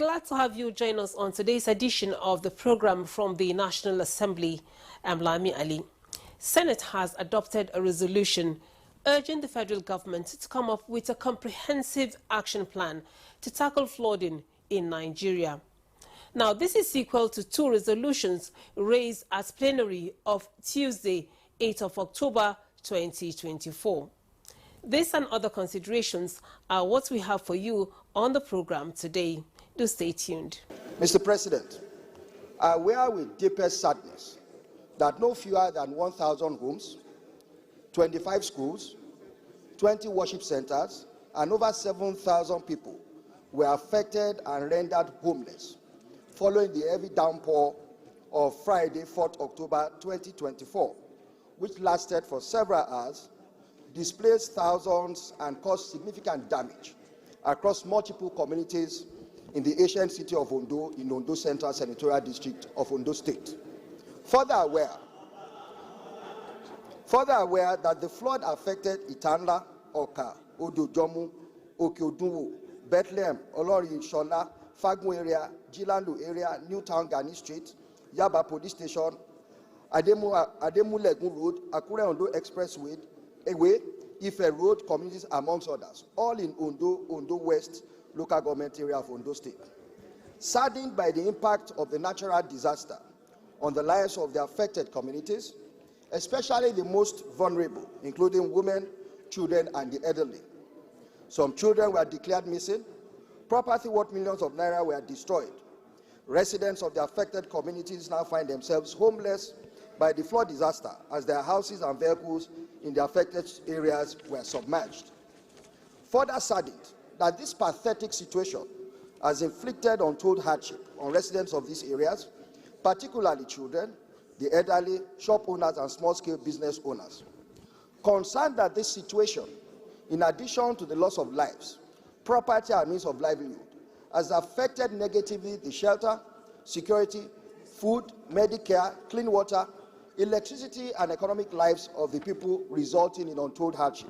glad to have you join us on today's edition of the program from the National Assembly. I'm Lami Ali. Senate has adopted a resolution urging the federal government to come up with a comprehensive action plan to tackle flooding in Nigeria. Now, this is equal to 2 resolutions raised at plenary of Tuesday, 8th of October 2024. This and other considerations are what we have for you on the program today. Do stay tuned. Mr. President, I aware with deepest sadness that no fewer than 1,000 homes, 25 schools, 20 worship centers, and over 7,000 people were affected and rendered homeless following the heavy downpour of Friday, 4th October 2024, which lasted for several hours, displaced thousands, and caused significant damage across multiple communities in the ancient city of Ondo, in Ondo Central Senatorial District of Ondo State. Further aware that the flood affected Itanla, Oka, Odojomu, Okeodunwo, Bethlehem, Olori Shola, Fagun area, Jilandu area, Newtown Gani Street, Yaba Police Station, Ademu-Legun Road, Akure Ondo Expressway, Ife Road communities, amongst others, all in Ondo West local government area of Ondo State. Saddened by the impact of the natural disaster on the lives of the affected communities, especially the most vulnerable, including women, children, and the elderly. Some children were declared missing. Property worth millions of naira were destroyed. Residents of the affected communities now find themselves homeless by the flood disaster as their houses and vehicles in the affected areas were submerged. Further saddened that this pathetic situation has inflicted untold hardship on residents of these areas, particularly children, the elderly, shop owners, and small-scale business owners. Concerned that this situation, in addition to the loss of lives, property, and means of livelihood, has affected negatively the shelter, security, food, Medicare, clean water, electricity, and economic lives of the people, resulting in untold hardship.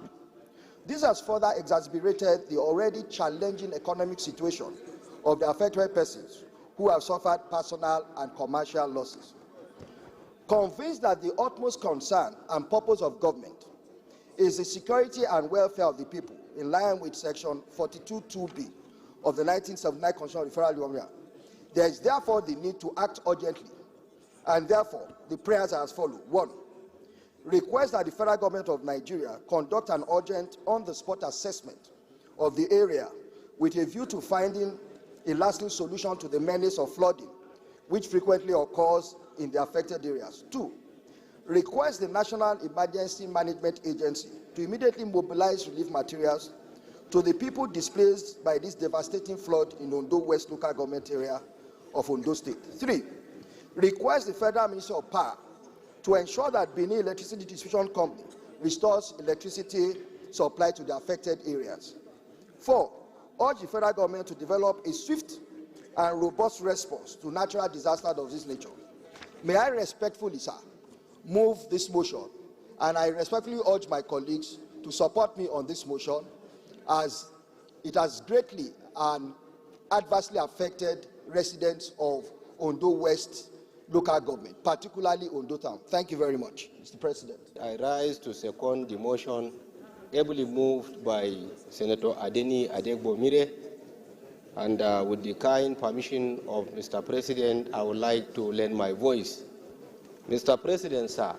This has further exacerbated the already challenging economic situation of the affected persons who have suffered personal and commercial losses. Convinced that the utmost concern and purpose of government is the security and welfare of the people, in line with Section 42(2)(b) of the 1979 Constitutional Referral Law, there is therefore the need to act urgently, and therefore the prayers are as follows. 1. Request that the federal government of Nigeria conduct an urgent on-the-spot assessment of the area with a view to finding a lasting solution to the menace of flooding, which frequently occurs in the affected areas. 2. Request the National Emergency Management Agency to immediately mobilize relief materials to the people displaced by this devastating flood in Ondo West local government area of Ondo State. 3. Request the Federal Ministry of Power to ensure that Benin Electricity Distribution Company restores electricity supply to the affected areas. 4. Urge the federal government to develop a swift and robust response to natural disasters of this nature. May I respectfully, sir, move this motion, and I respectfully urge my colleagues to support me on this motion, as it has greatly and adversely affected residents of Ondo West local government, particularly Ondo Town. Thank you very much, Mr. President. I rise to second the motion ably moved by Senator Adeni Adegbomire, and with the kind permission of Mr. President, I would like to lend my voice. Mr. President, sir,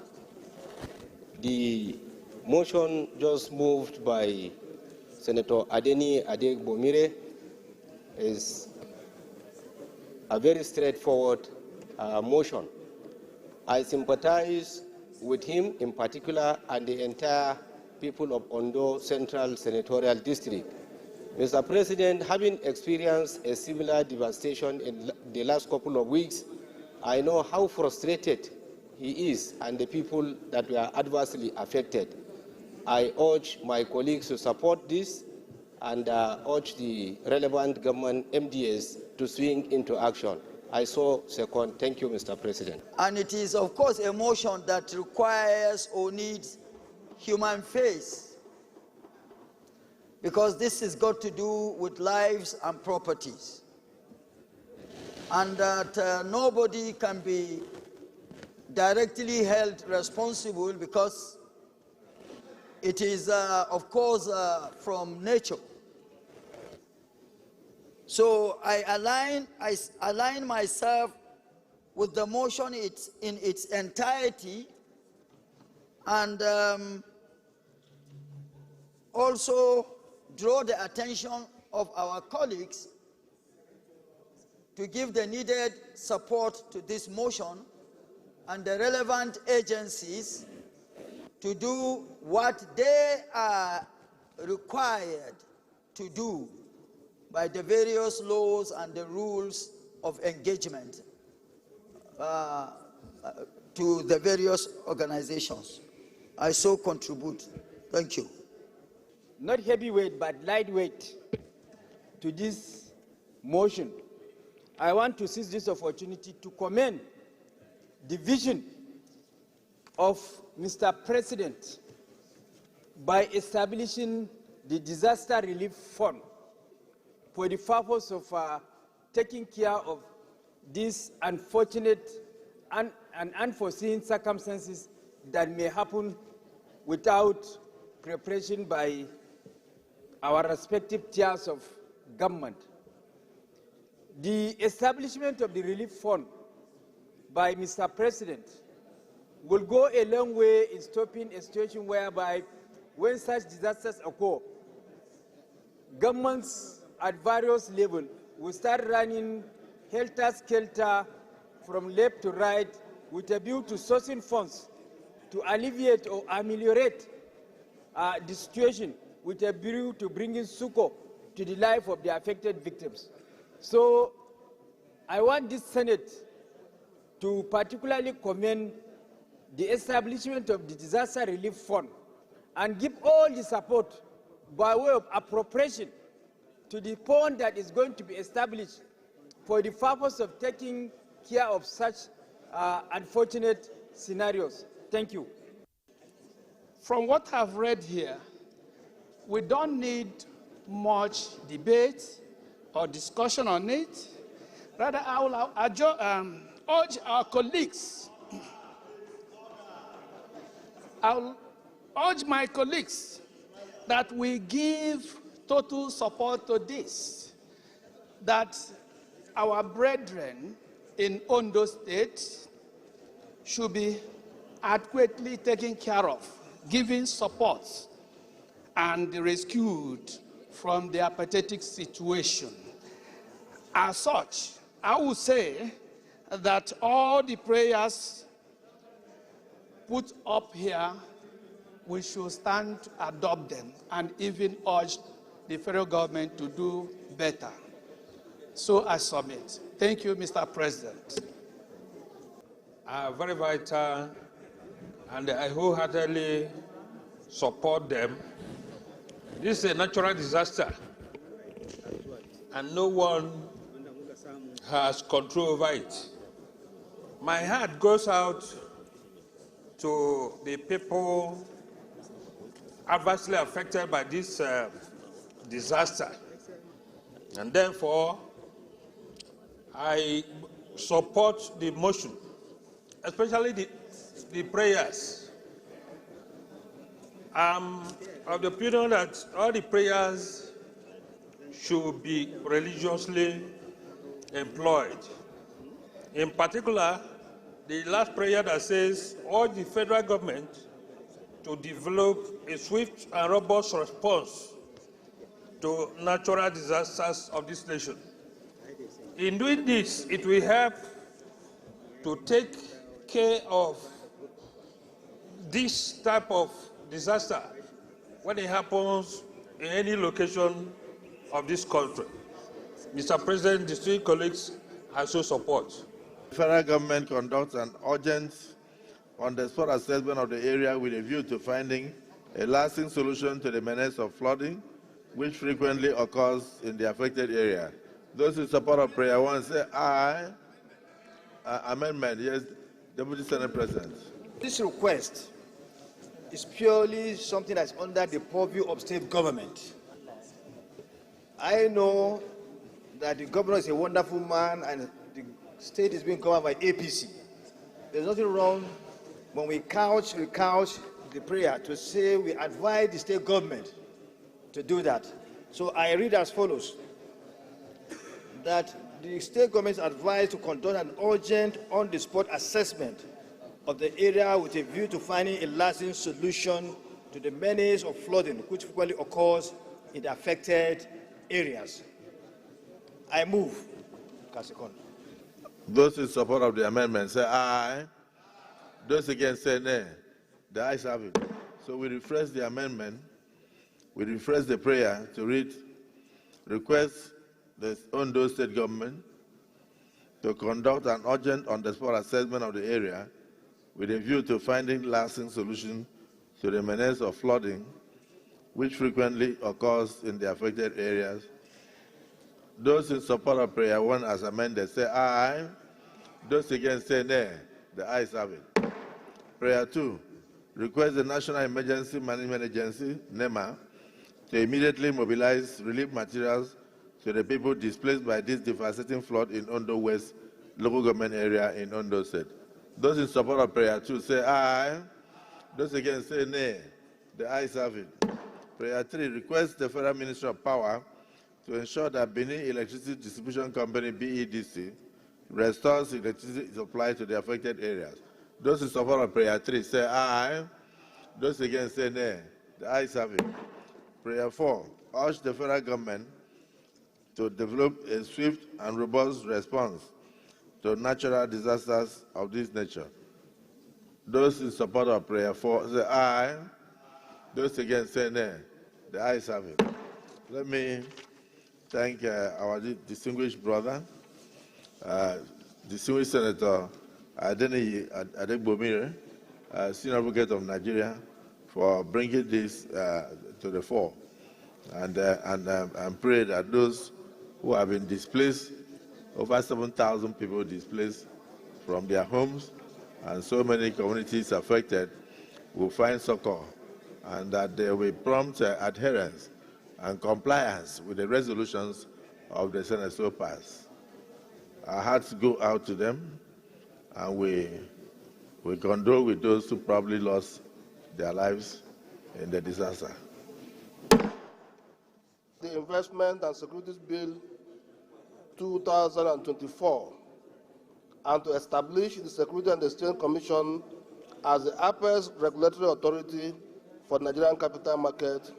the motion just moved by Senator Adeni Adegbomire is a very straightforward motion. I sympathize with him in particular and the entire people of Ondo Central Senatorial District. Mr. President, having experienced a similar devastation in the last couple of weeks, I know how frustrated he is and the people that were adversely affected. I urge my colleagues to support this and urge the relevant government MDS to swing into action. I so second. Thank you, Mr. President. And it is, of course, a motion that requires or needs human face, because this has got to do with lives and properties. and that nobody can be directly held responsible because it is, of course, from nature. So I align myself with the motion in its entirety, and also draw the attention of our colleagues to give the needed support to this motion and the relevant agencies to do what they are required to do by the various laws and the rules of engagement to the various organizations. I so contribute. Thank you. Not heavyweight, but lightweight to this motion. I want to seize this opportunity to commend the vision of Mr. President by establishing the Disaster Relief Fund for the purpose of taking care of these unfortunate and unforeseen circumstances that may happen without preparation by our respective tiers of government. The establishment of the relief fund by Mr. President will go a long way in stopping a situation whereby when such disasters occur, governments at various levels will start running helter-skelter from left to right with a view to sourcing funds to alleviate or ameliorate the situation with a view to bringing succor to the life of the affected victims. So I want this Senate to particularly commend the establishment of the Disaster Relief Fund and give all the support by way of appropriation to the fund that is going to be established for the purpose of taking care of such unfortunate scenarios. Thank you. From what I've read here, we don't need much debate or discussion on it. Rather, I will urge our colleagues, I'll urge my colleagues that we give total support to this, that our brethren in Ondo State should be adequately taken care of, given support, and rescued from their pathetic situation. As such, I would say that all the prayers put up here, we should stand to adopt them and even urge the federal government to do better. So I submit. Thank you, Mr. President. Are very vital, and I wholeheartedly support them. This is a natural disaster, and no one has control over it. My heart goes out to the people adversely affected by this disaster, and therefore I support the motion, especially the prayers. I'm of the opinion that all the prayers should be religiously employed. In particular, the last prayer that says, urge the federal government to develop a swift and robust response to natural disasters of this nation. In doing this, it will help to take care of this type of disaster when it happens in any location of this country. Mr. President, distinguished colleagues, I so support. The federal government conducts an urgent on-the-spot assessment of the area with a view to finding a lasting solution to the menace of flooding, which frequently occurs in the affected area. Those in support of prayer one say aye. Amendment, yes, Deputy Senate President. This request is purely something that's under the purview of state government. I know that the governor is a wonderful man and the state is being covered by APC. There's nothing wrong when we recouch the prayer to say we advise the state government to do that. So I read as follows, that the state government is advised to conduct an urgent on-the-spot assessment of the area with a view to finding a lasting solution to the menace of flooding which frequently occurs in the affected areas. I move. Those in support of the amendment say aye. Those against say nay. The ayes have it. So we refresh the amendment. We refresh the prayer to read, request the Ondo State government to conduct an urgent on-the-spot assessment of the area with a view to finding lasting solution to the menace of flooding which frequently occurs in the affected areas. Those in support of prayer 1 as amended say aye. Those against say nay. The ayes have it. Prayer 2, request the National Emergency Management Agency, NEMA, to immediately mobilize relief materials to the people displaced by this devastating flood in Ondo West local government area in Ondo State. Those in support of prayer 2 say aye. Those against say nay. The ayes have it. Prayer 3, request the Federal Ministry of Power to ensure that Benin Electricity Distribution Company, BEDC, restores electricity supply to the affected areas. Those in support of prayer 3 say aye. Those against say nay. The ayes have it. Prayer 4, urge the federal government to develop a swift and robust response to natural disasters of this nature. Those in support of prayer 4 say aye. Those against say nay. The ayes have it. Let me thank our distinguished brother, distinguished Senator Adeni Adegbomire, Senior Advocate of Nigeria, for bringing this to the fore. And pray that those who have been displaced, over 7,000 people displaced from their homes, and so many communities affected, will find succor, and that there will be prompt adherence and compliance with the resolutions of the Senate so passed. Our hearts go out to them, and we condole with those who probably lost their lives in the disaster. The Investment and Securities Bill 2024, and to establish the Security and Exchange Commission as the apex regulatory authority for the Nigerian capital market,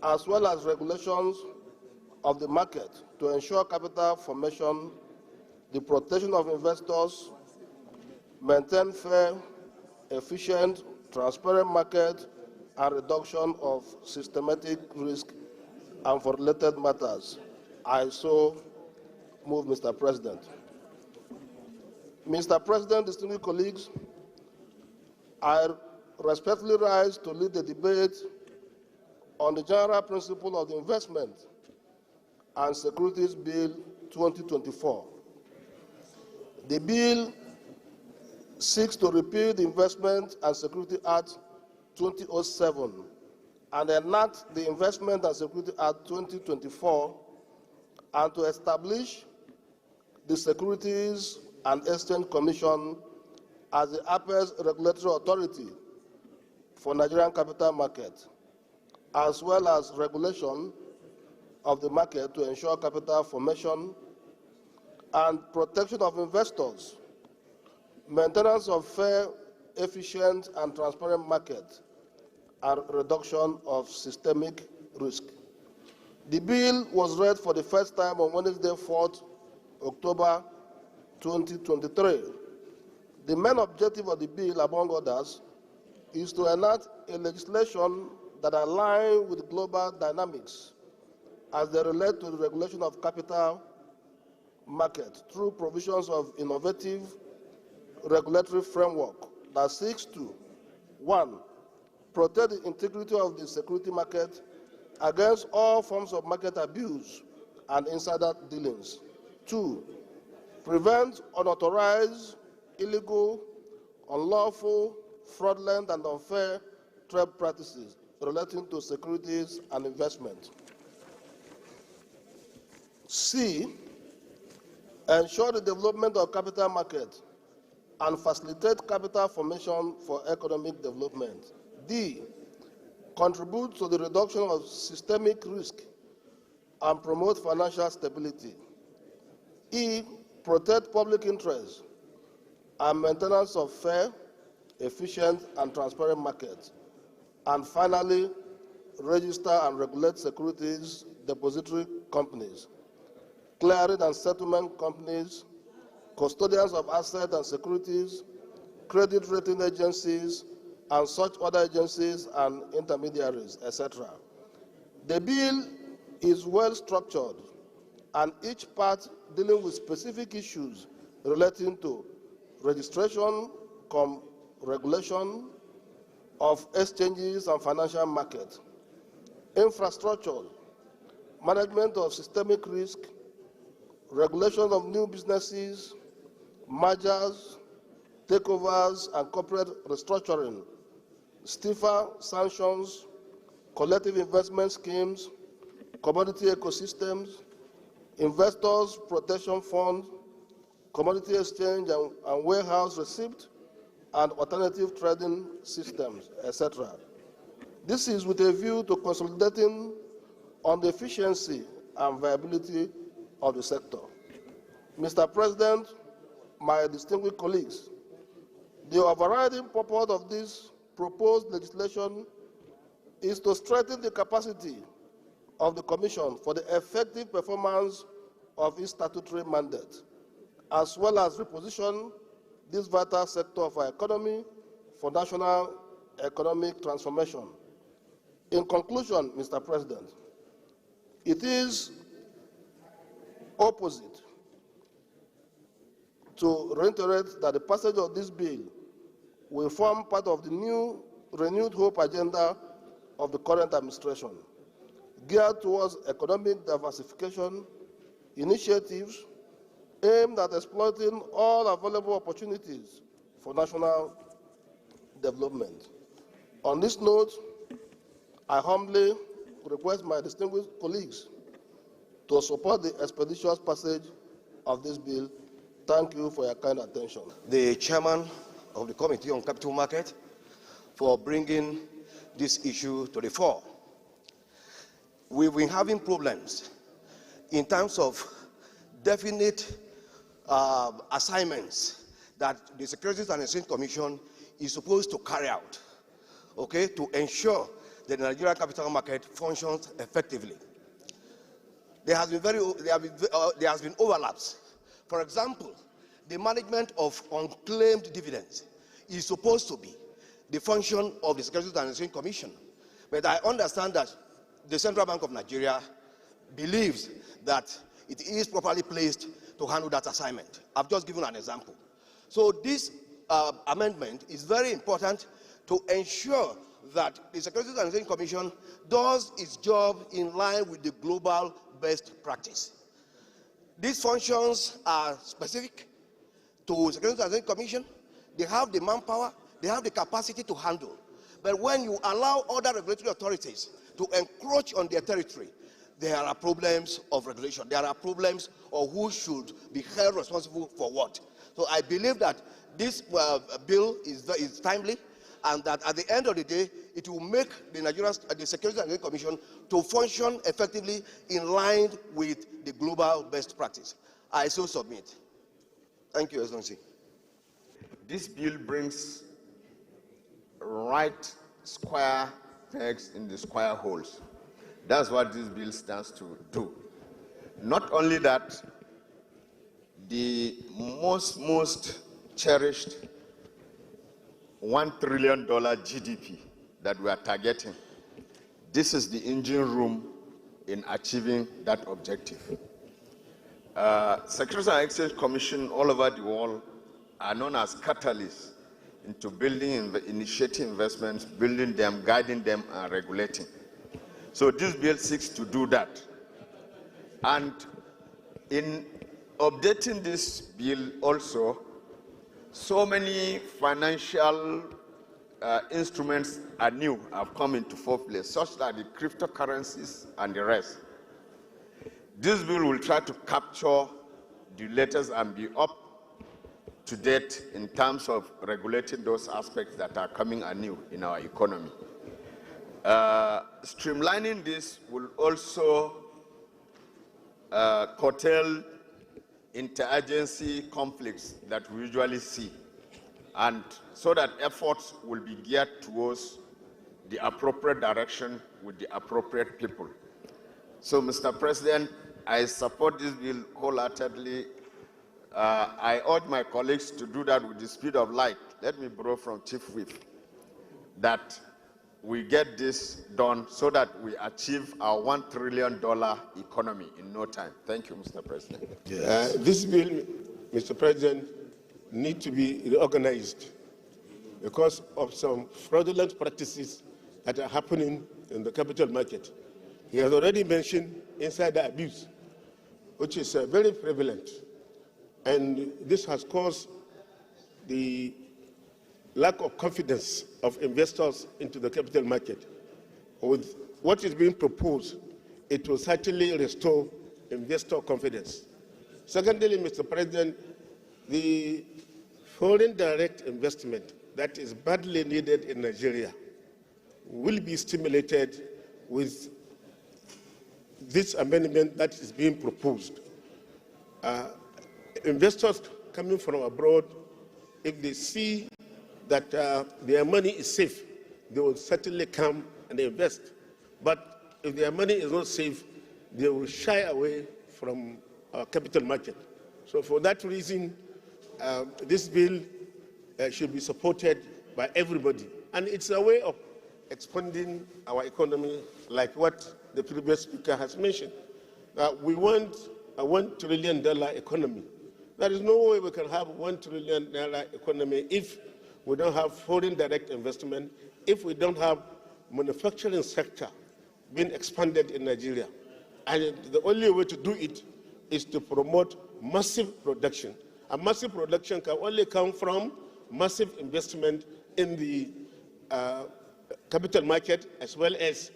as well as regulations of the market to ensure capital formation, the protection of investors, maintain fair, efficient, transparent market, and reduction of systematic risk, and for related matters. I so move, Mr. President. Mr. President, distinguished colleagues, I respectfully rise to lead the debate on the general principle of the Investment and Securities Bill 2024. The bill seeks to repeal the Investment and Security Act 2007 and enact the Investment and Security Act 2024, and to establish the Securities and Exchange Commission as the apex regulatory authority for Nigerian capital market, as well as regulation of the market to ensure capital formation and protection of investors, maintenance of fair, efficient, and transparent market, and reduction of systemic risk. The bill was read for the first time on Wednesday, 4th October 2023. The main objective of the bill, among others, is to enact a legislation that aligns with global dynamics as they relate to the regulation of capital market through provisions of innovative regulatory framework that seeks to, 1, protect the integrity of the security market against all forms of market abuse and insider dealings. 2, prevent unauthorized, illegal, unlawful, fraudulent, and unfair trade practices relating to securities and investment. C, ensure the development of capital market and facilitate capital formation for economic development. D, contribute to the reduction of systemic risk and promote financial stability. E, protect public interest and maintenance of fair, efficient, and transparent markets. And finally, register and regulate securities depository companies, clearing and settlement companies, custodians of assets and securities, credit rating agencies, and such other agencies and intermediaries, etc. The bill is well structured, and each part dealing with specific issues relating to registration, regulation of exchanges and financial markets, infrastructure, management of systemic risk, regulation of new businesses, mergers, takeovers, and corporate restructuring, stiffer sanctions, collective investment schemes, commodity ecosystems, investors protection fund, commodity exchange and warehouse receipt, and alternative trading systems, etc. This is with a view to consolidating on the efficiency and viability of the sector. Mr. President, my distinguished colleagues, the overriding purpose of this proposed legislation is to strengthen the capacity of the Commission for the effective performance of its statutory mandate, as well as reposition this vital sector of our economy for national economic transformation. In conclusion, Mr. President, it is opposite to reiterate that the passage of this bill will form part of the new renewed hope agenda of the current administration, geared towards economic diversification initiatives aimed at exploiting all available opportunities for national development. On this note, I humbly request my distinguished colleagues to support the expeditious passage of this bill. Thank you for your kind attention. The chairman of the Committee on Capital Market for bringing this issue to the fore. We've been having problems in terms of definite assignments that the Securities and Exchange Commission is supposed to carry out, okay, to ensure that the Nigerian capital market functions effectively. There has been overlaps. For example, the management of unclaimed dividends is supposed to be the function of the Securities and Exchange Commission. But I understand that the Central Bank of Nigeria believes that it is properly placed to handle that assignment. I've just given an example. So this amendment is very important to ensure that the Securities and Exchange Commission does its job in line with the global best practice. These functions are specific to the Securities and Exchange Commission. They have the manpower, they have the capacity to handle. But when you allow other regulatory authorities to encroach on their territory, there are problems of regulation. There are problems of who should be held responsible for what. So I believe that this bill is timely, and that at the end of the day, it will make the Securities and Exchange Commission to function effectively in line with the global best practice. I so submit. Thank you, Excellency. This bill brings right square pegs in the square holes. That's what this bill stands to do. Not only that, the most cherished $1 trillion GDP that we are targeting, this is the engine room in achieving that objective. Securities and Exchange Commission all over the world are known as catalysts into building, initiating investments, building them, guiding them, and regulating. So this bill seeks to do that. And in updating this bill also, so many financial instruments are new, have come into place, such that the cryptocurrencies and the rest. This bill will try to capture the latest and be up to date in terms of regulating those aspects that are coming anew in our economy. Streamlining this will also curtail interagency conflicts that we usually see, and so that efforts will be geared towards the appropriate direction with the appropriate people. So, Mr. President, I support this bill wholeheartedly. I urge my colleagues to do that with the speed of light. Let me borrow from Chief Whip, that we get this done so that we achieve our $1 trillion economy in no time. Thank you, Mr. President. Yes. This bill, Mr. President, needs to be reorganized because of some fraudulent practices that are happening in the capital market. He has already mentioned insider abuse, which is very prevalent. And this has caused the lack of confidence of investors into the capital market. With what is being proposed, it will certainly restore investor confidence. Secondly, Mr. President, the foreign direct investment that is badly needed in Nigeria will be stimulated with this amendment that is being proposed. Investors coming from abroad, if they see that their money is safe, they will certainly come and invest. But if their money is not safe, they will shy away from our capital market. So for that reason, this bill should be supported by everybody. And it's a way of expanding our economy, like what the previous speaker has mentioned. We want a $1 trillion economy. There is no way we can have $1 trillion economy if we don't have foreign direct investment, if we don't have manufacturing sector being expanded in Nigeria. And the only way to do it is to promote massive production. And massive production can only come from massive investment in the capital market, as well as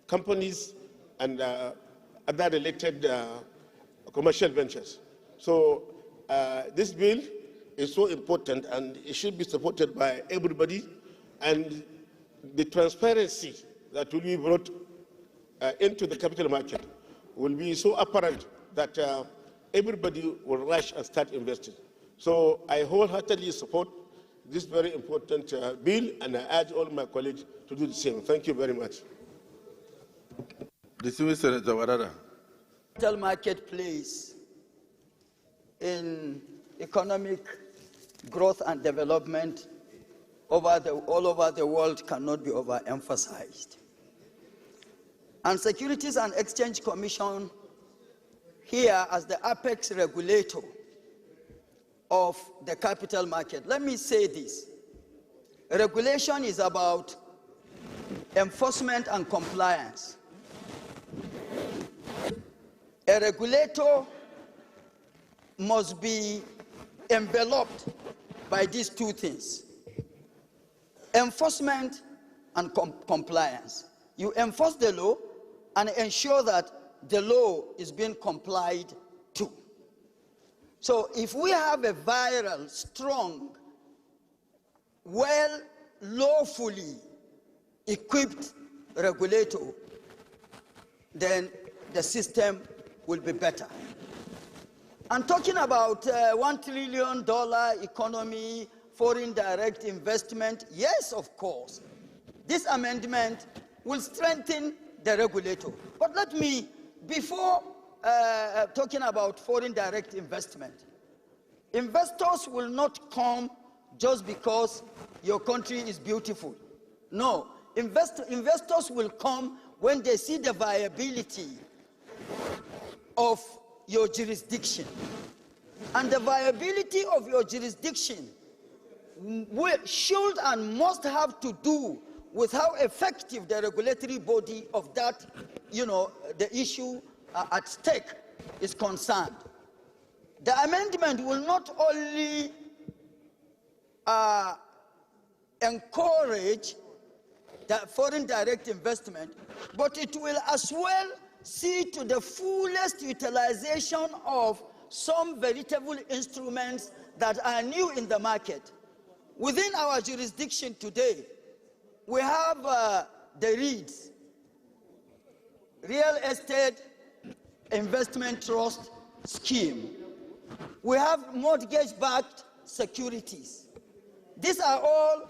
companies and other related commercial ventures. So this bill is so important, and it should be supported by everybody. And the transparency that will be brought into the capital market will be so apparent that everybody will rush and start investing. So I wholeheartedly support this very important bill, and I urge all my colleagues to do the same. Thank you very much. Distinguished Senator Wadada. Capital marketplace in economic growth and development all over the world cannot be overemphasized. And Securities and Exchange Commission here as the apex regulator of the capital market. Let me say this. Regulation is about enforcement and compliance. A regulator must be enveloped by these two things: enforcement and compliance. You enforce the law and ensure that the law is being complied to. So if we have a viral, strong, well, lawfully equipped regulator, then the system will be better. And talking about $1 trillion economy, foreign direct investment, yes, of course. This amendment will strengthen the regulator. But let me, before talking about foreign direct investment, investors will not come just because your country is beautiful. No, investors will come when they see the viability of your jurisdiction. And the viability of your jurisdiction should and must have to do with how effective the regulatory body of that, the issue at stake is concerned. The amendment will not only encourage the foreign direct investment, but it will as well see to the fullest utilization of some veritable instruments that are new in the market. Within our jurisdiction today, we have the REITs, Real Estate Investment Trust Scheme. We have mortgage-backed securities. These are all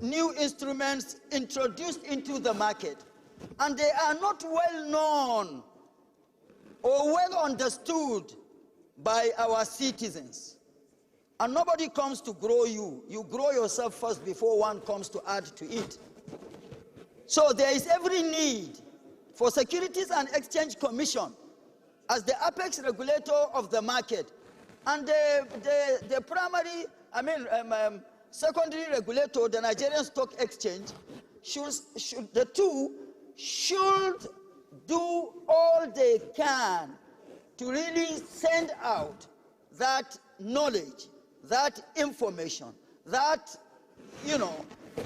new instruments introduced into the market, and they are not well known or well understood by our citizens. And nobody comes to grow you. You grow yourself first before one comes to add to it. So there is every need for Securities and Exchange Commission as the apex regulator of the market and the primary, secondary regulator, the Nigerian Stock Exchange, the two should do all they can to really send out that knowledge, that information, that,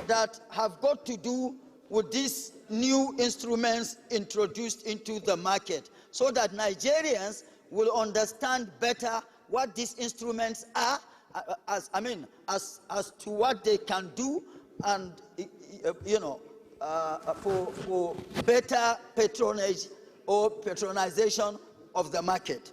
that have got to do with these new instruments introduced into the market, so that Nigerians will understand better what these instruments are, as to what they can do, and for better patronage or patronization of the market.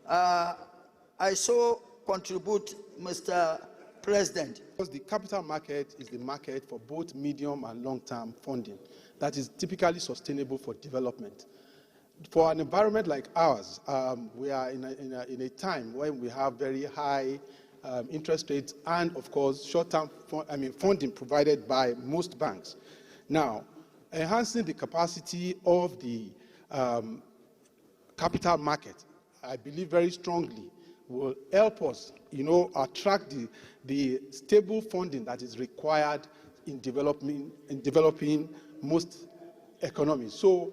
I so contribute, Mr. President. Because the capital market is the market for both medium and long-term funding that is typically sustainable for development. For an environment like ours, we are in a time when we have very high interest rates and, of course, short-term funding provided by most banks. Now, enhancing the capacity of the capital market, I believe very strongly, will help us, attract the stable funding that is required in developing most economies. So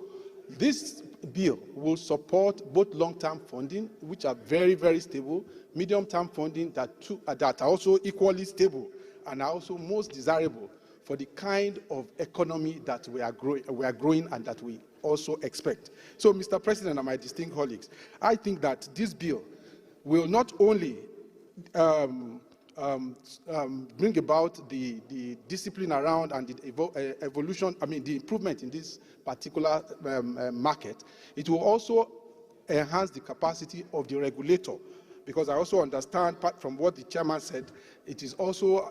this bill will support both long-term funding, which are very, very stable, medium-term funding that are also equally stable and are also most desirable for the kind of economy that we are growing and that we also expect. So, Mr. President and my distinguished colleagues, I think that this bill will not only bring about the discipline around and the evolution, the improvement in this particular market, it will also enhance the capacity of the regulator, because I also understand, from what the chairman said, this is also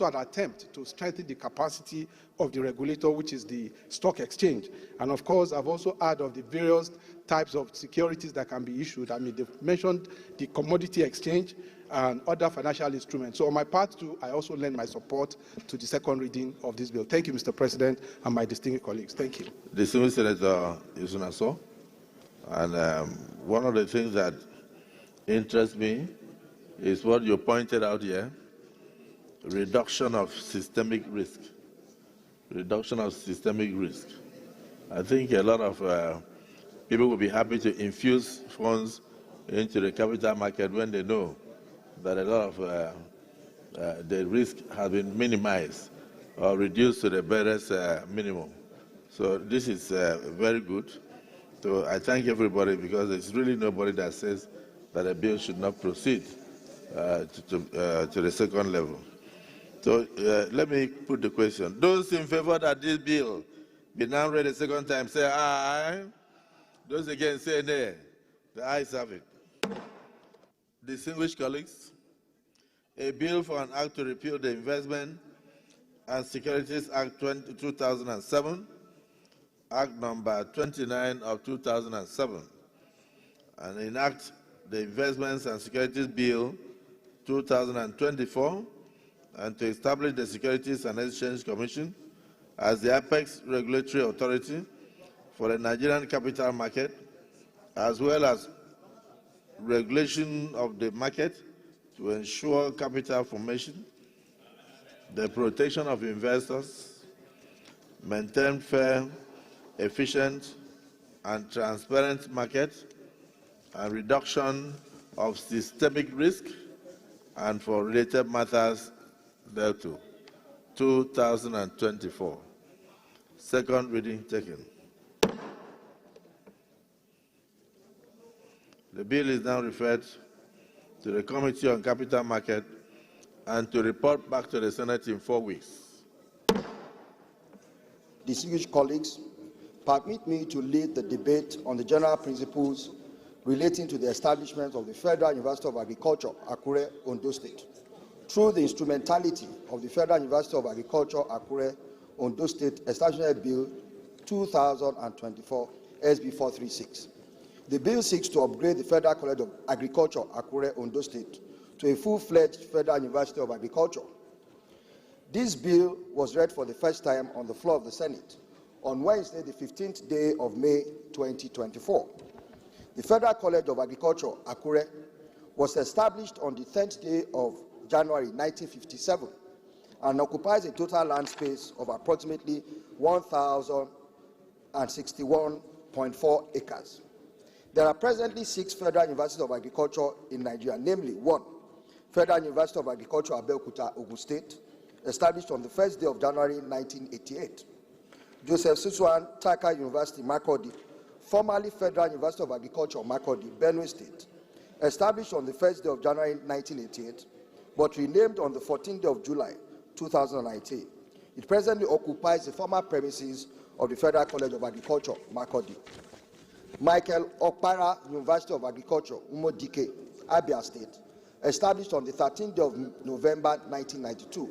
an attempt to strengthen the capacity of the regulator, which is the stock exchange. And of course, I've also heard of the various types of securities that can be issued. They've mentioned the commodity exchange and other financial instruments. So on my part too, I also lend my support to the second reading of this bill. Thank you, Mr. President, and my distinguished colleagues. Thank you. Distinguished Senator Yusunaso, and one of the things that interests me is what you pointed out here: reduction of systemic risk. Reduction of systemic risk. I think a lot of people will be happy to infuse funds into the capital market when they know that a lot of the risk has been minimized or reduced to the barest minimum. So this is very good. So I thank everybody, because there's really nobody that says that a bill should not proceed to the second level. So let me put the question. Those in favor that this bill be now read a second time, say aye. Those against, say nay. The ayes have it. Distinguished colleagues, a bill for an act to repeal the Investment and Securities Act 2007, Act number 29 of 2007, and enact the Investments and Securities Bill 2024, and to establish the Securities and Exchange Commission as the apex regulatory authority for the Nigerian capital market, as well as regulation of the market to ensure capital formation, the protection of investors, maintain fair, efficient, and transparent market, and reduction of systemic risk, and for related matters thereto. 2024. Second reading taken. The bill is now referred to the Committee on Capital Market and to report back to the Senate in 4 weeks. Distinguished colleagues, permit me to lead the debate on the general principles relating to the establishment of the Federal University of Agriculture, Akure, Ondo State, through the instrumentality of the Federal University of Agriculture, Akure, Ondo State Establishment Bill 2024, SB 436. The bill seeks to upgrade the Federal College of Agriculture, Akure, Ondo State, to a full-fledged Federal University of Agriculture. This bill was read for the first time on the floor of the Senate on Wednesday, the 15th day of May 2024. The Federal College of Agriculture, Akure, was established on the 10th day of January 1957 and occupies a total land space of approximately 1,061.4 acres. There are presently 6 Federal Universities of Agriculture in Nigeria, namely 1, Federal University of Agriculture, Abuja, Ogun State, established on the 1st day of January 1988. Joseph Susuan Taka University, Makurdi, formerly Federal University of Agriculture, Makurdi, Benue State, established on the 1st day of January 1988, but renamed on the 14th day of July 2019. It presently occupies the former premises of the Federal College of Agriculture, Makurdi. Michael Okpara University of Agriculture, Umodike, Abia State, established on the 13th day of November 1992.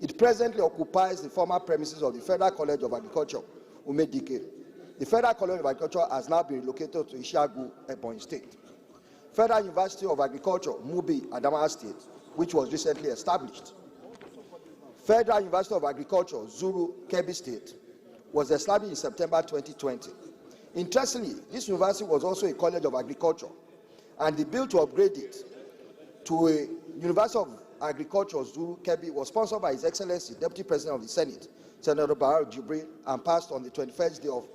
It presently occupies the former premises of the Federal College of Agriculture, Umedike. The Federal College of Agriculture has now been relocated to Ishiagu, Ebonyi State. Federal University of Agriculture, Mubi, Adamawa State, which was recently established. Federal University of Agriculture, Zuru, Kebbi State, was established in September 2020. Interestingly, this university was also a college of agriculture, and the bill to upgrade it to a University of Agriculture, Zuru, Kebbi, was sponsored by His Excellency, Deputy President of the Senate, Senator Barrow Jibril, and passed on the 21st day of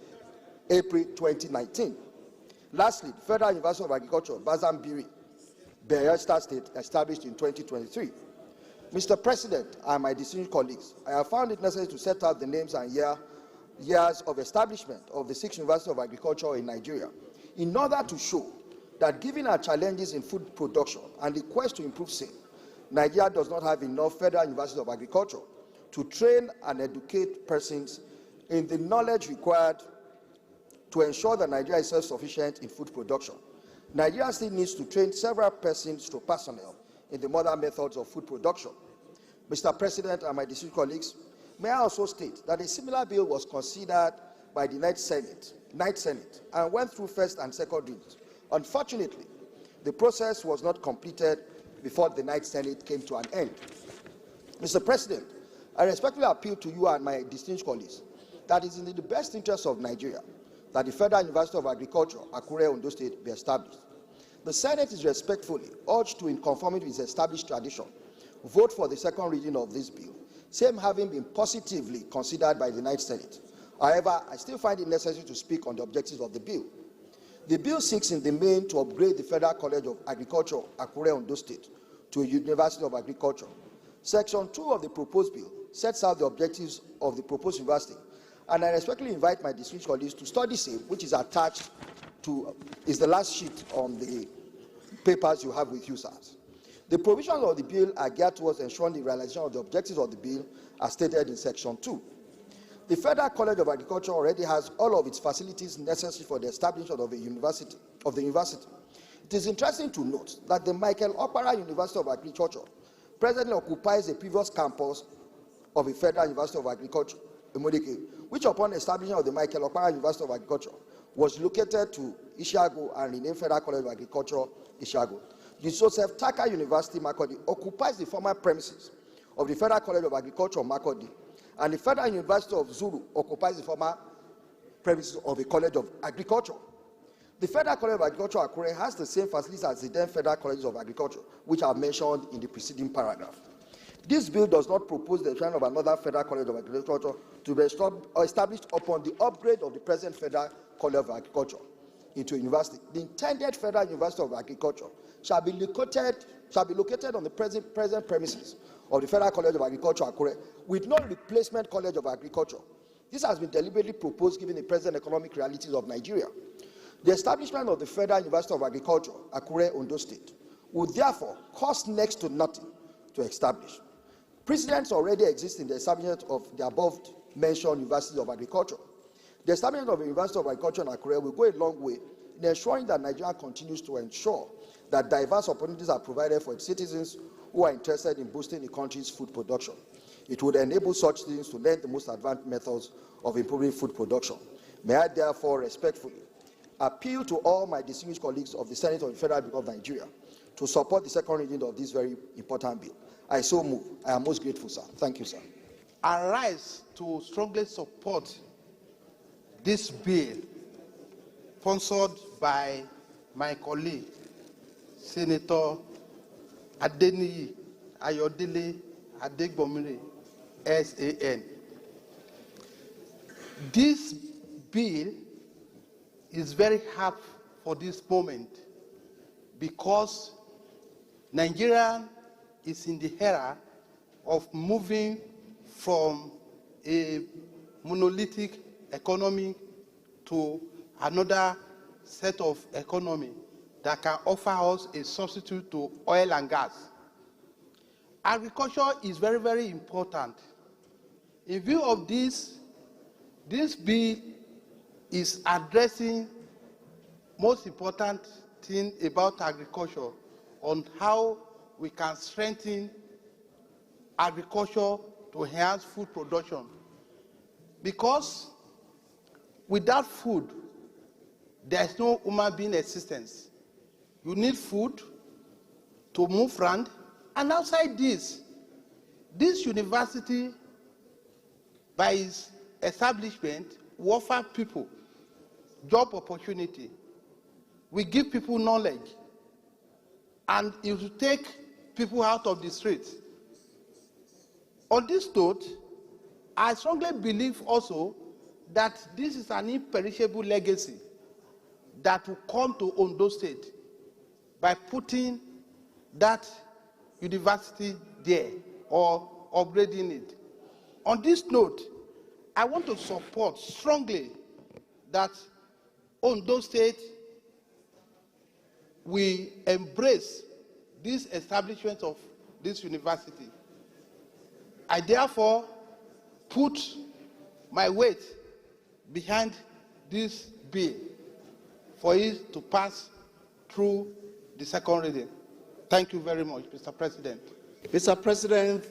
April 2019. Lastly, the Federal University of Agriculture, Bazambiri, Bayelsa State, established in 2023. Mr. President and my distinguished colleagues, I have found it necessary to set out the names and years of establishment of the 6 Universities of Agriculture in Nigeria in order to show that given our challenges in food production and the quest to improve sale, Nigeria does not have enough Federal Universities of Agriculture to train and educate persons in the knowledge required to ensure that Nigeria is self-sufficient in food production. Nigeria still needs to train several persons to personnel in the modern methods of food production. Mr. President and my distinguished colleagues, may I also state that a similar bill was considered by the Ninth Senate and went through first and second readings. Unfortunately, the process was not completed before the Ninth Senate came to an end. Mr. President, I respectfully appeal to you and my distinguished colleagues that it is in the best interest of Nigeria that the Federal University of Agriculture, Akure, Ondo State, be established. The Senate is respectfully urged to, in conformity with its established tradition, vote for the second reading of this bill, same having been positively considered by the Ninth Senate. However, I still find it necessary to speak on the objectives of the bill. The bill seeks in the main to upgrade the Federal College of Agriculture, Akure, Ondo State, to a University of Agriculture. Section 2 of the proposed bill sets out the objectives of the proposed university, and I respectfully invite my distinguished colleagues to study same, which is attached to, is the last sheet on the papers you have with you, sirs. The provisions of the bill are geared towards ensuring the realization of the objectives of the bill as stated in Section 2. The Federal College of Agriculture already has all of its facilities necessary for the establishment of the university. It is interesting to note that the Michael Okpara University of Agriculture presently occupies a previous campus of the Federal University of Agriculture, which upon establishment of the Michael Okpara University of Agriculture was located to Ishiagu and renamed Federal College of Agriculture, Ishiagu. The Joseph Taka University, Makurdi, occupies the former premises of the Federal College of Agriculture, Makurdi, and the Federal University of Zulu occupies the former premises of the College of Agriculture. The Federal College of Agriculture, Akure, has the same facilities as the then Federal Colleges of Agriculture, which are mentioned in the preceding paragraph. This bill does not propose the creation of another Federal College of Agriculture to be established upon the upgrade of the present Federal College of Agriculture into a university. The intended Federal University of Agriculture shall be located on the present premises of the Federal College of Agriculture, Akure, with no replacement College of Agriculture. This has been deliberately proposed given the present economic realities of Nigeria. The establishment of the Federal University of Agriculture, Akure, Ondo State, would therefore cost next to nothing to establish. Precedents already exist in the establishment of the above-mentioned University of Agriculture. The establishment of a University of Agriculture in Accra will go a long way in ensuring that Nigeria continues to ensure that diverse opportunities are provided for its citizens who are interested in boosting the country's food production. It would enable such citizens to learn the most advanced methods of improving food production. May I therefore respectfully appeal to all my distinguished colleagues of the Senate of the Federal Republic of Nigeria to support the second reading of this very important bill. I so move. I am most grateful, sir. Thank you, sir. I rise to strongly support this bill sponsored by my colleague, Senator Adeniyi Ayodele Adegbomire, SAN. This bill is very hard for this moment because Nigeria is in the era of moving from a monolithic economy to another set of economy that can offer us a substitute to oil and gas. Agriculture is very, very important. In view of this, this bill is addressing most important thing about agriculture on how we can strengthen agriculture to enhance food production. Because without food, there is no human being existence. You need food to move around. And outside this university, by its establishment, will offer people job opportunity. We give people knowledge. And it will take people out of the streets. On this note, I strongly believe also that this is an imperishable legacy that will come to Ondo State by putting that university there or upgrading it. On this note, I want to support strongly that Ondo State will embrace this establishment of this university. I therefore put my weight behind this bill for it to pass through the second reading. Thank you very much, Mr. President. Mr. President,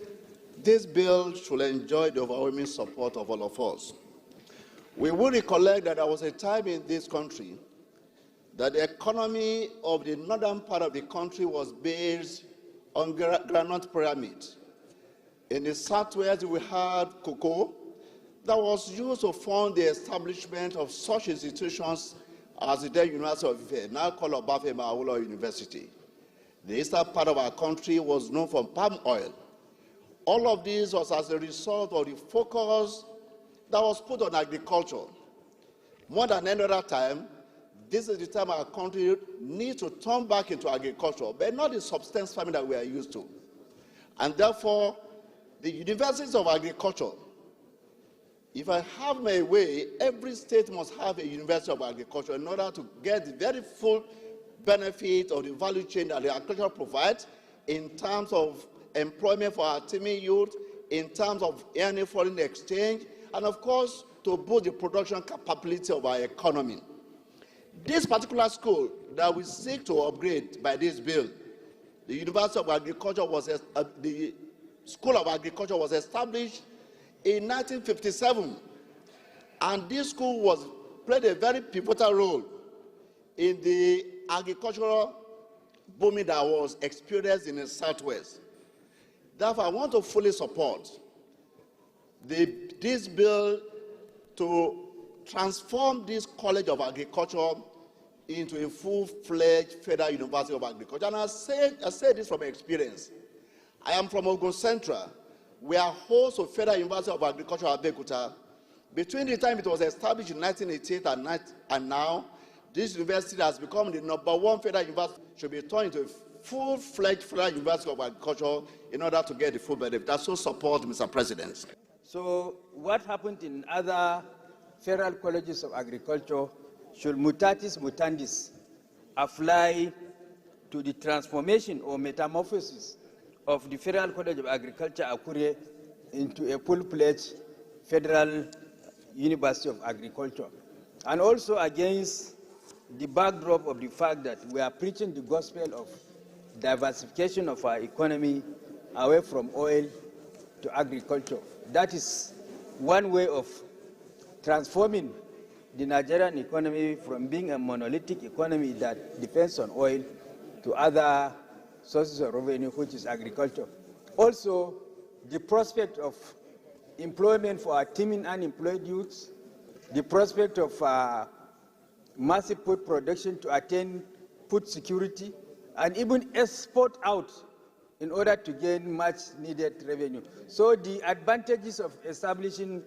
this bill should enjoy the overwhelming support of all of us. We will recollect that there was a time in this country that the economy of the northern part of the country was based on groundnut pyramid. In the southwest, we had cocoa that was used to fund the establishment of such institutions as the then University of Ife, now called Obafemi Awolowo University. The eastern part of our country was known for palm oil. All of this was as a result of the focus that was put on agriculture. More than any other time, this is the time our country needs to turn back into agriculture, but not the subsistence farming that we are used to. And therefore, the universities of agriculture, if I have my way, every state must have a university of agriculture in order to get the very full benefit of the value chain that the agriculture provides in terms of employment for our teeming youth, in terms of earning foreign exchange, and of course, to boost the production capability of our economy. This particular school that we seek to upgrade by this bill, the University of Agriculture the School of Agriculture was established in 1957, and this school played a very pivotal role in the agricultural booming that was experienced in the Southwest. Therefore, I want to fully support this bill to transform this College of Agriculture into a full-fledged Federal University of Agriculture. And I say this from experience. I am from Ogun Central. We are host of Federal University of Agriculture at Abuja. Between the time it was established in 1988 and now, this university has become the #1 federal university. Should be turned into a full-fledged Federal University of Agriculture in order to get the full benefit. That's so support, Mr. President. So what happened in other federal colleges of agriculture should mutatis mutandis apply to the transformation or metamorphosis of the Federal College of Agriculture, Akure, into a full-fledged Federal University of Agriculture. And also against the backdrop of the fact that we are preaching the gospel of diversification of our economy away from oil to agriculture. That is one way of transforming the Nigerian economy from being a monolithic economy that depends on oil to other sources of revenue, which is agriculture. Also, the prospect of employment for our teeming unemployed youths, the prospect of massive food production to attain food security, and even export out in order to gain much needed revenue. So the advantages of establishing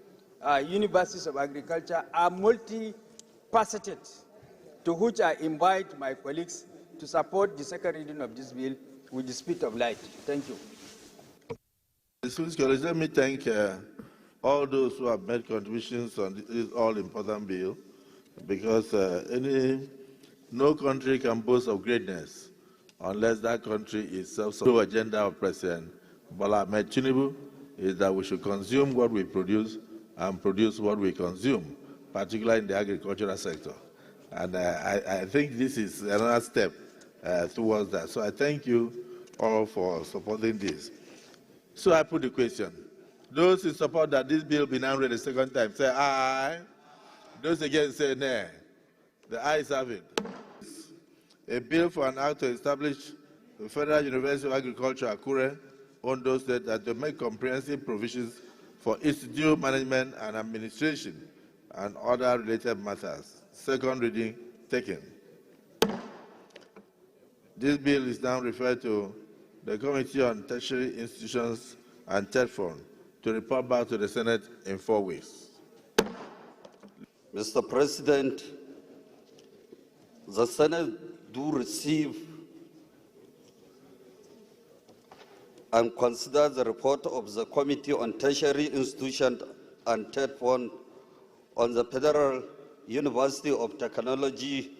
universities of agriculture are multifaceted, to which I invite my colleagues to support the second reading of this bill with the spirit of light. Thank you. Let me thank all those who have made contributions on this all-important bill, because no country can boast of greatness unless that country is self-sufficient. The agenda of President Bola Ahmed Tinubu is that we should consume what we produce and produce what we consume, particularly in the agricultural sector. And I think this is another step towards that. So I thank you all for supporting this. So I put the question. Those who support that this bill be now read a second time, say aye. Those against say nay. The ayes have it. A bill for an act to establish the Federal University of Agriculture, Akure, Ondo State, that to make comprehensive provisions for institute management and administration and other related matters. Second reading taken. This bill is now referred to the Committee on Tertiary Institutions and TEDFON to report back to the Senate in 4 weeks. Mr. President, the Senate do receive and consider the report of the Committee on Tertiary Institutions and TEDFON on the Federal University of Technology,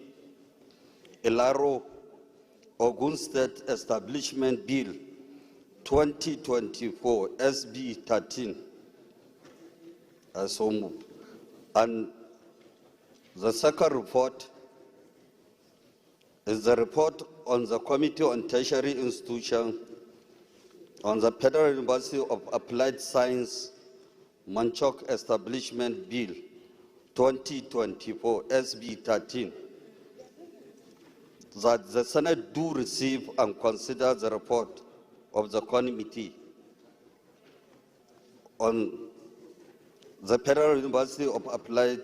Ilaro, Ogun State Establishment Bill 2024, SB 13, as so moved. And the second report is the report on the Committee on Tertiary Institutions on the Federal University of Applied Science, Manchok Establishment Bill 2024, SB 13, that the Senate do receive and consider the report of the committee on the Federal University of Applied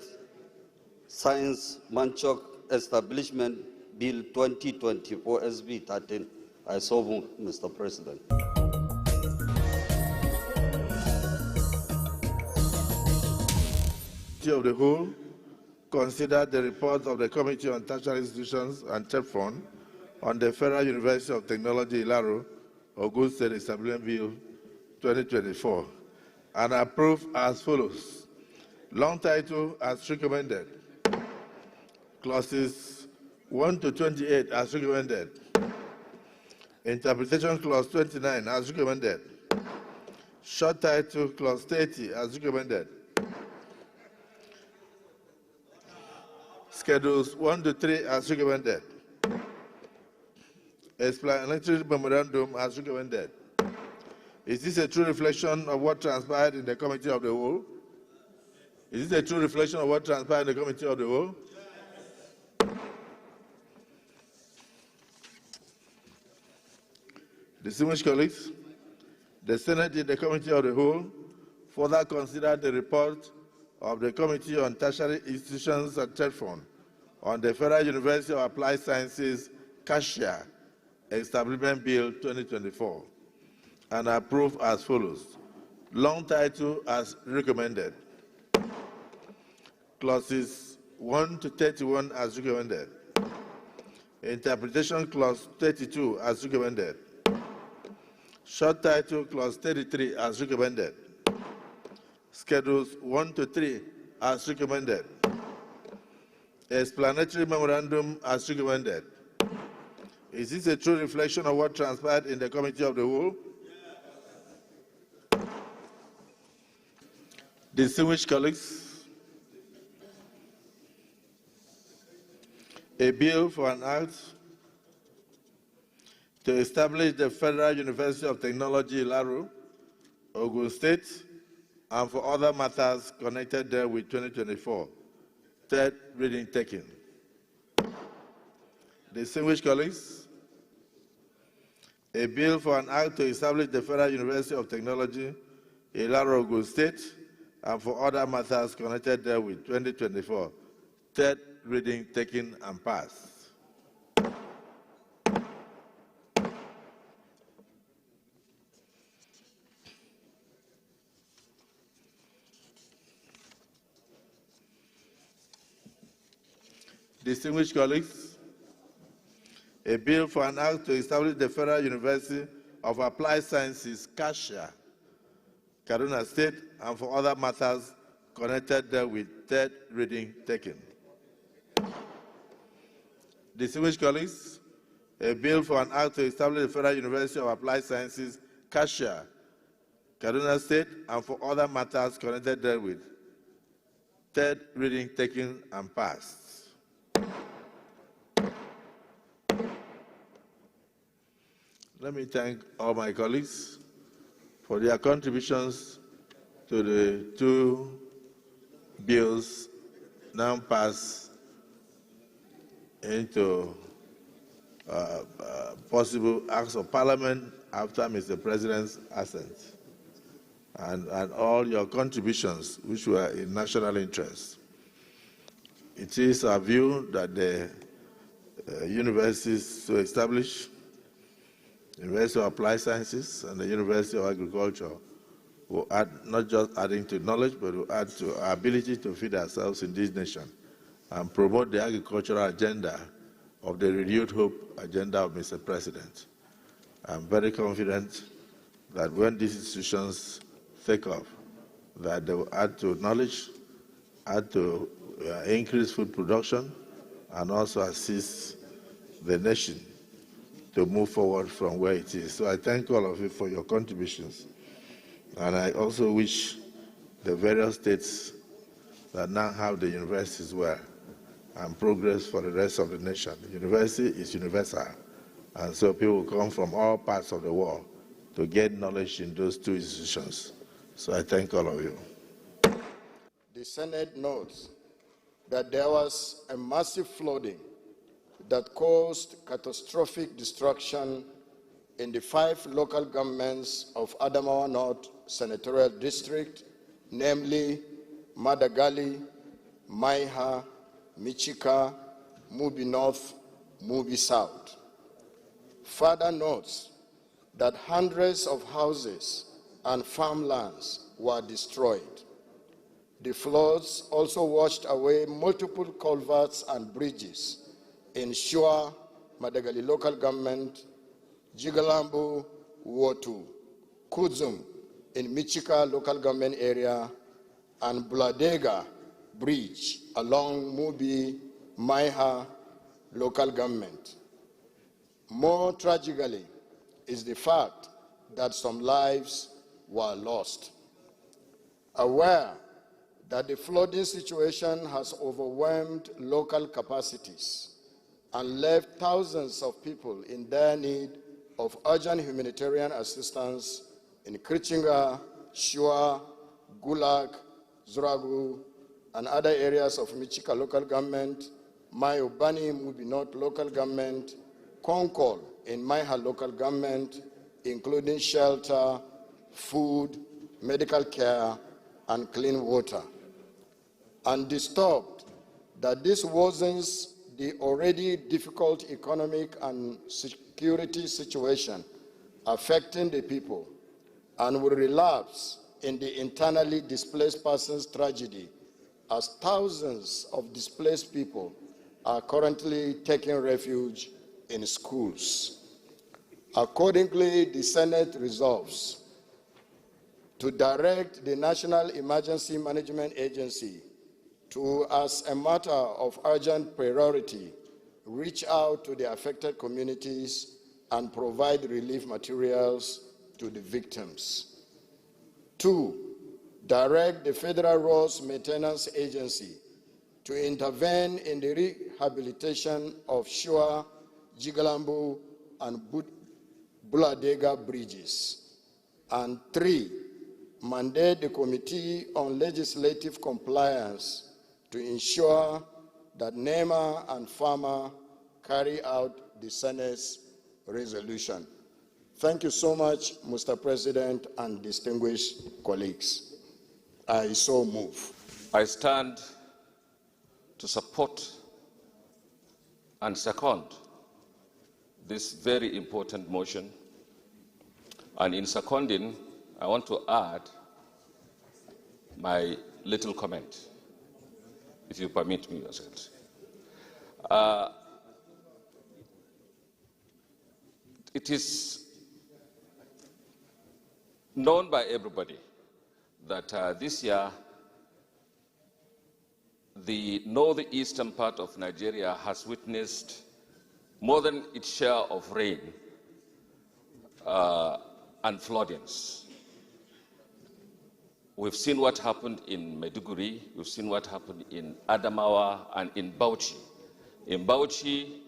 Science, Manchok Establishment Bill 2024, SB 13. I so move, Mr. President. Of the whole, consider the report of the Committee on Tertiary Institutions and TEDFON on the Federal University of Technology, Ilaro, Ogun State Establishment Bill 2024, and approve as follows. Long title as recommended. Clauses 1 to 28 as recommended. Interpretation clause 29 as recommended. Short title clause 30 as recommended. Schedules 1 to 3 as recommended. Explanatory memorandum as recommended. Is this a true reflection of what transpired in the Committee of the Whole? Is this a true reflection of what transpired in the Committee of the Whole? Distinguished colleagues, the Senate in the Committee of the Whole further considered the report of the Committee on Tertiary Institutions and TEDFON on the Federal University of Applied Sciences, CASHIA, Establishment Bill 2024, and approved as follows. Long title as recommended. Clauses 1 to 31 as recommended. Interpretation clause 32 as recommended. Short title clause 33 as recommended. Schedules 1 to 3 as recommended. Explanatory memorandum as recommended. Is this a true reflection of what transpired in the Committee of the Whole? Distinguished colleagues, a bill for an act to establish the Federal University of Technology, Ilaro, Ogun State, and for other matters connected there with 2024. Third reading taken. Distinguished colleagues, a bill for an act to establish the Federal University of Technology, Ilaro, Ogun State, and for other matters connected there with 2024. Third reading taken and passed. Distinguished colleagues, a bill for an act to establish the Federal University of Applied Sciences, Kashia, Kaduna State, and for other matters connected there with third reading taken. Distinguished colleagues, a bill for an act to establish the Federal University of Applied Sciences, Kashia, Kaduna State, and for other matters connected therewith. Third reading taken and passed. Let me thank all my colleagues for their contributions to the two bills now passed into possible acts of parliament after Mr. President's assent, and all your contributions which were in national interest. It is our view that the universities to establish University of Applied Sciences and the University of Agriculture will add, not just adding to knowledge, but will add to our ability to feed ourselves in this nation and promote the agricultural agenda of the renewed hope agenda of Mr. President. I'm very confident that when these institutions take off, that they will add to knowledge, add to increase food production, and also assist the nation to move forward from where it is. So I thank all of you for your contributions. And I also wish the various states that now have the universities well and progress for the rest of the nation. The university is universal, and so people come from all parts of the world to get knowledge in those two institutions. So I thank all of you. The Senate notes that there was a massive flooding that caused catastrophic destruction in the 5 local governments of Adamawa North Senatorial District, namely Madagali, Maiha, Michika, Mubi North, Mubi South. Further notes that hundreds of houses and farmlands were destroyed. The floods also washed away multiple culverts and bridges in Shua, Madagali local government, Jigalambu, Wotu, Kuzum in Michika local government area, and Bladega Bridge along Mubi, Maiha local government. More tragically is the fact that some lives were lost. Aware that the flooding situation has overwhelmed local capacities and left thousands of people in dire need of urgent humanitarian assistance in Krichinga, Shua, Gulag, Zuragu, and other areas of Michika local government, Mayobani, Mubi North local government, Konkol in Maiha local government, including shelter, food, medical care, and clean water. And disturbed that this worsens the already difficult economic and security situation affecting the people and will relapse in the internally displaced persons tragedy as thousands of displaced people are currently taking refuge in schools. Accordingly, the Senate resolves to direct the National Emergency Management Agency to, as a matter of urgent priority, reach out to the affected communities and provide relief materials to the victims. 2, direct the Federal Roads Maintenance Agency to intervene in the rehabilitation of Shua, Jigalambu, and Buladega bridges. And 3, mandate the Committee on Legislative Compliance to ensure that NEMA and FAMA carry out the Senate's resolution. Thank you so much, Mr. President and distinguished colleagues. I so move. I stand to support and second this very important motion. And in seconding, I want to add my little comment, if you permit me, Your Excellency. It is known by everybody that this year the northeastern part of Nigeria has witnessed more than its share of rain and floodings. We've seen what happened in Maiduguri, we've seen what happened in Adamawa and in Bauchi. In Bauchi,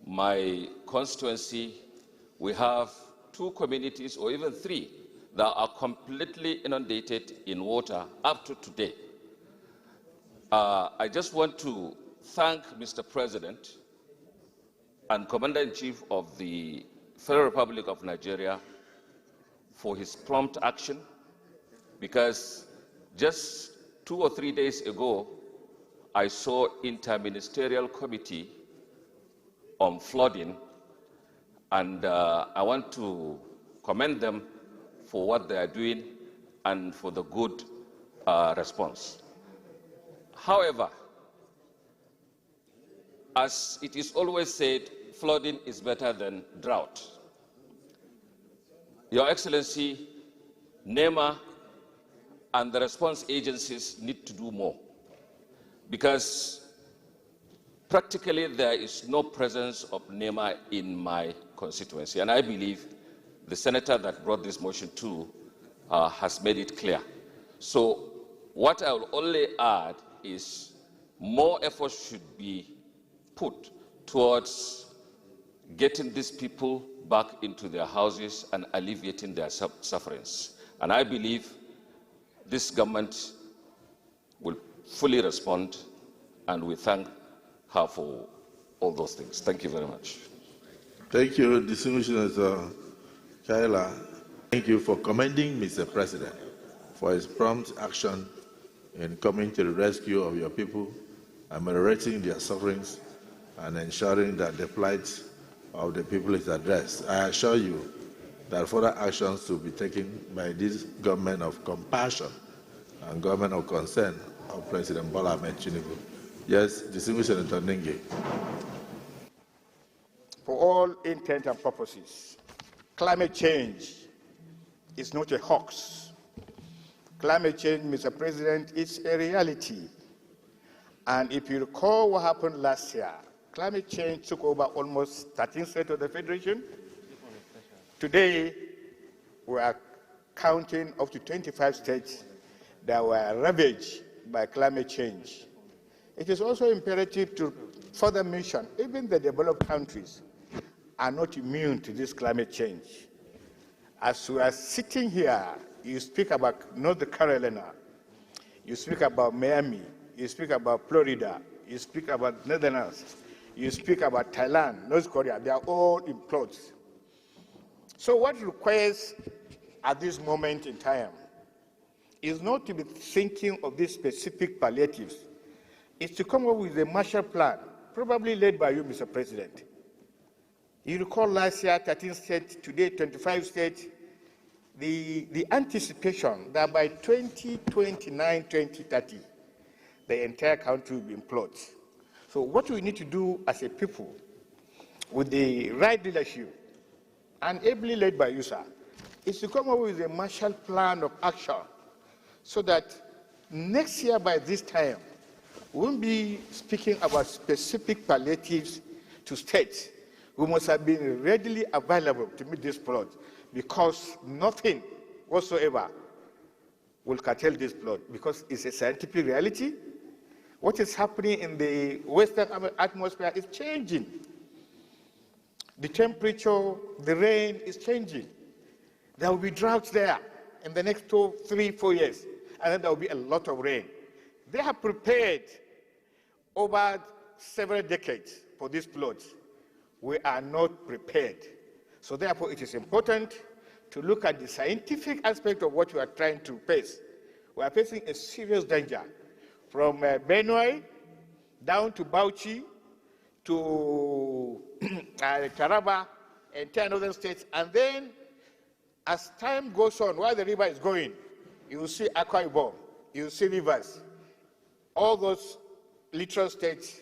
my constituency, we have 2 communities or even 3 that are completely inundated in water up to today. I just want to thank Mr. President and Commander-in-Chief of the Federal Republic of Nigeria for his prompt action, because just 2 or 3 days ago, I saw Interministerial Committee on Flooding, and I want to commend them for what they are doing and for the good response. However, as it is always said, flooding is better than drought. Your Excellency, NEMA and the response agencies need to do more, because practically there is no presence of NEMA in my constituency, and I believe the senator that brought this motion too has made it clear. So what I will only add is more effort should be put towards getting these people back into their houses and alleviating their sufferings. And I believe this government will fully respond, and we thank her for all those things. Thank you very much. Thank you, distinguished Senator Kaila. Thank you for commending Mr. President for his prompt action in coming to the rescue of your people, ameliorating their sufferings, and ensuring that the plight of the people is addressed. I assure you that further actions will be taken by this government of compassion and government of concern of President Bola Ahmed Tinubu. Yes, distinguished Senator Ninge. For all intent and purposes, climate change is not a hoax. Climate change, Mr. President, is a reality. And if you recall what happened last year, climate change took over almost 13 states of the Federation. Today, we are counting up to 25 states that were ravaged by climate change. It is also imperative to further mention even the developed countries are not immune to this climate change. As we are sitting here, you speak about North Carolina, you speak about Miami, you speak about Florida, you speak about Netherlands, you speak about Thailand, North Korea, they are all in plots. So what requires at this moment in time is not to be thinking of these specific palliatives, it's to come up with a Marshall Plan, probably led by you, Mr. President. You recall last year, 13 states, today 25 states, the anticipation that by 2029, 2030, the entire country will be in plots. So what we need to do as a people, with the right leadership, and ably led by you, sir, is to come up with a Marshall Plan of action so that next year by this time, we won't be speaking about specific palliatives to states who must have been readily available to meet this flood, because nothing whatsoever will curtail this flood, because it's a scientific reality. What is happening in the western atmosphere is changing. The temperature, the rain is changing. There will be droughts there in the next 2, 3, 4 years, and then there will be a lot of rain. They have prepared over several decades for this flood. We are not prepared. So therefore, it is important to look at the scientific aspect of what we are trying to face. We are facing a serious danger from Benue down to Bauchi to Taraba and 10 other states. And then, as time goes on, while the river is going, you will see Akwa Ibom, you will see rivers, all those littoral states,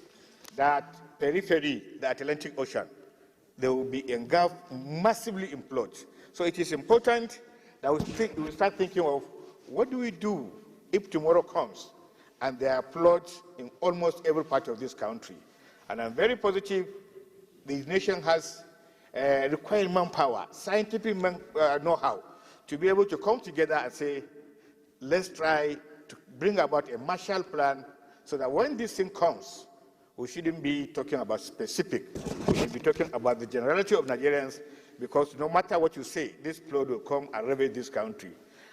that periphery, the Atlantic Ocean, they will be engulfed, massively implode. So it is important that we start thinking of what do we do if tomorrow comes and there are floods in almost every part of this country. And I'm very positive the nation has required manpower, scientific know-how, to be able to come together and say, let's try to bring about a Marshall Plan so that when this thing comes, we shouldn't be talking about specific. We should be talking about the generality of Nigerians, because no matter what you say, this flood will come and ravage this country.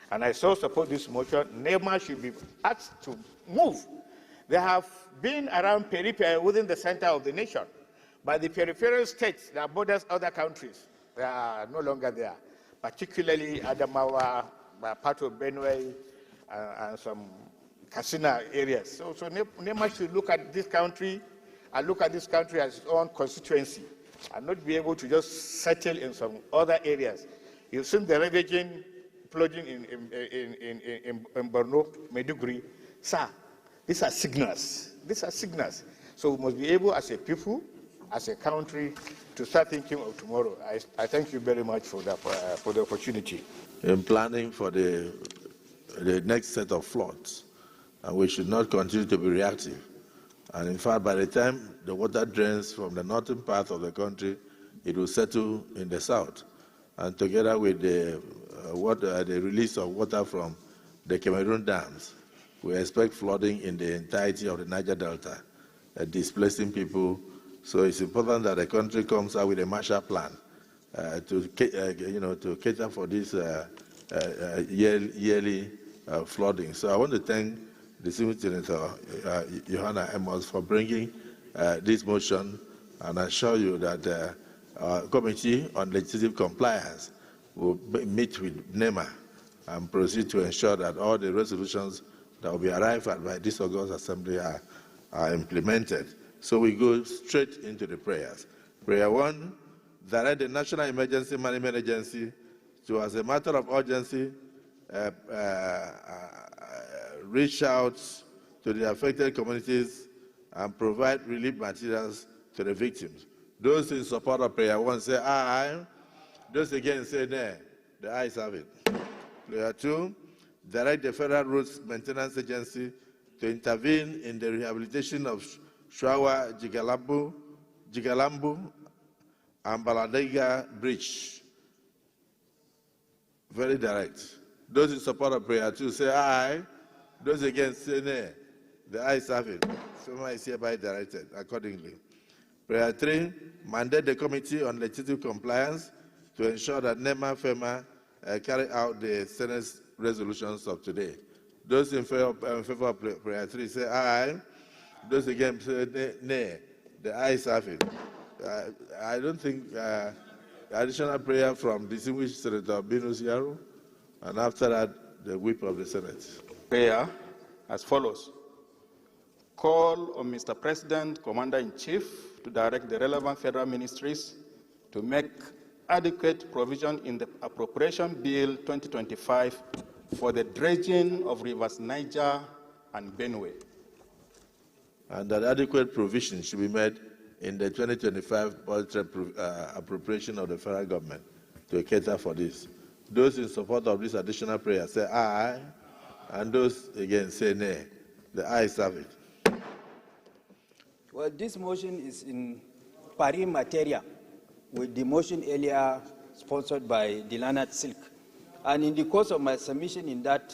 And I so support this motion. NEMA should be asked to move. They have been around periphery within the center of the nation, but the peripheral states that borders other countries, they are no longer there, particularly Adamawa, part of Benue, and some Katsina areas. So NEMA should look at this country and look at this country as its own constituency and not be able to just settle in some other areas. You've seen the ravaging flooding in Borno, Maiduguri. Sir, these are signals. These are signals. So we must be able, as a people, as a country, to start thinking of tomorrow. I thank you very much for the opportunity. In planning for the next set of floods, and we should not continue to be reactive. And in fact, by the time the water drains from the northern part of the country, it will settle in the south. And together with the release of water from the Cameroon dams, we expect flooding in the entirety of the Niger Delta, displacing people. So it's important that the country comes out with a Marshall Plan to cater for this yearly flooding. So I want to thank the Senator Johanna Amos for bringing this motion, and I assure you that our Committee on Legislative Compliance will meet with NEMA and proceed to ensure that all the resolutions that will be arrived at by this August Assembly are implemented. So we go straight into the prayers. Prayer 1, direct the National Emergency Management Agency to, as a matter of urgency, reach out to the affected communities and provide relief materials to the victims. Those in support of prayer 1 say aye. Those against say nay. The ayes have it. Prayer 2, direct the Federal Roads Maintenance Agency to intervene in the rehabilitation of Shwawa Jigalambu and Baladega Bridge. Very direct. Those in support of prayer 2 say aye. Those against say nay. The ayes have it. Someone is hereby directed accordingly. Prayer 3, mandate the Committee on Legislative Compliance to ensure that NEMA FEMA carry out the Senate's resolutions of today. Those in favor of prayer 3 say aye. Those against say nay. The ayes have it. I don't think additional prayer from distinguished Senator Binus Yaro, and after that, the whip of the Senate. Prayer as follows. Call on Mr. President, Commander-in-Chief, to direct the relevant federal ministries to make adequate provision in the Appropriation Bill 2025 for the dredging of rivers Niger and Benue. And that adequate provision should be made in the 2025 budget appropriation of the federal government to cater for this. Those in support of this additional prayer say aye, and those again say nay. The ayes have it. Well, this motion is in pari materia with the motion earlier sponsored by Dilanat Silk. And in the course of my submission in that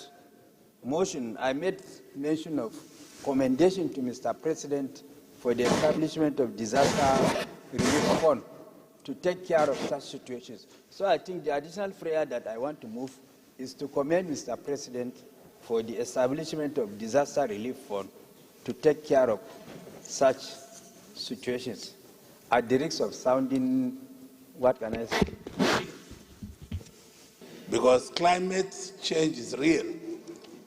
motion, I made mention of commendation to Mr. President for the establishment of disaster relief fund to take care of such situations. So I think the additional prayer that I want to move is to commend Mr. President for the establishment of disaster relief fund to take care of such situations. At the risk of sounding, what can I say? Because climate change is real.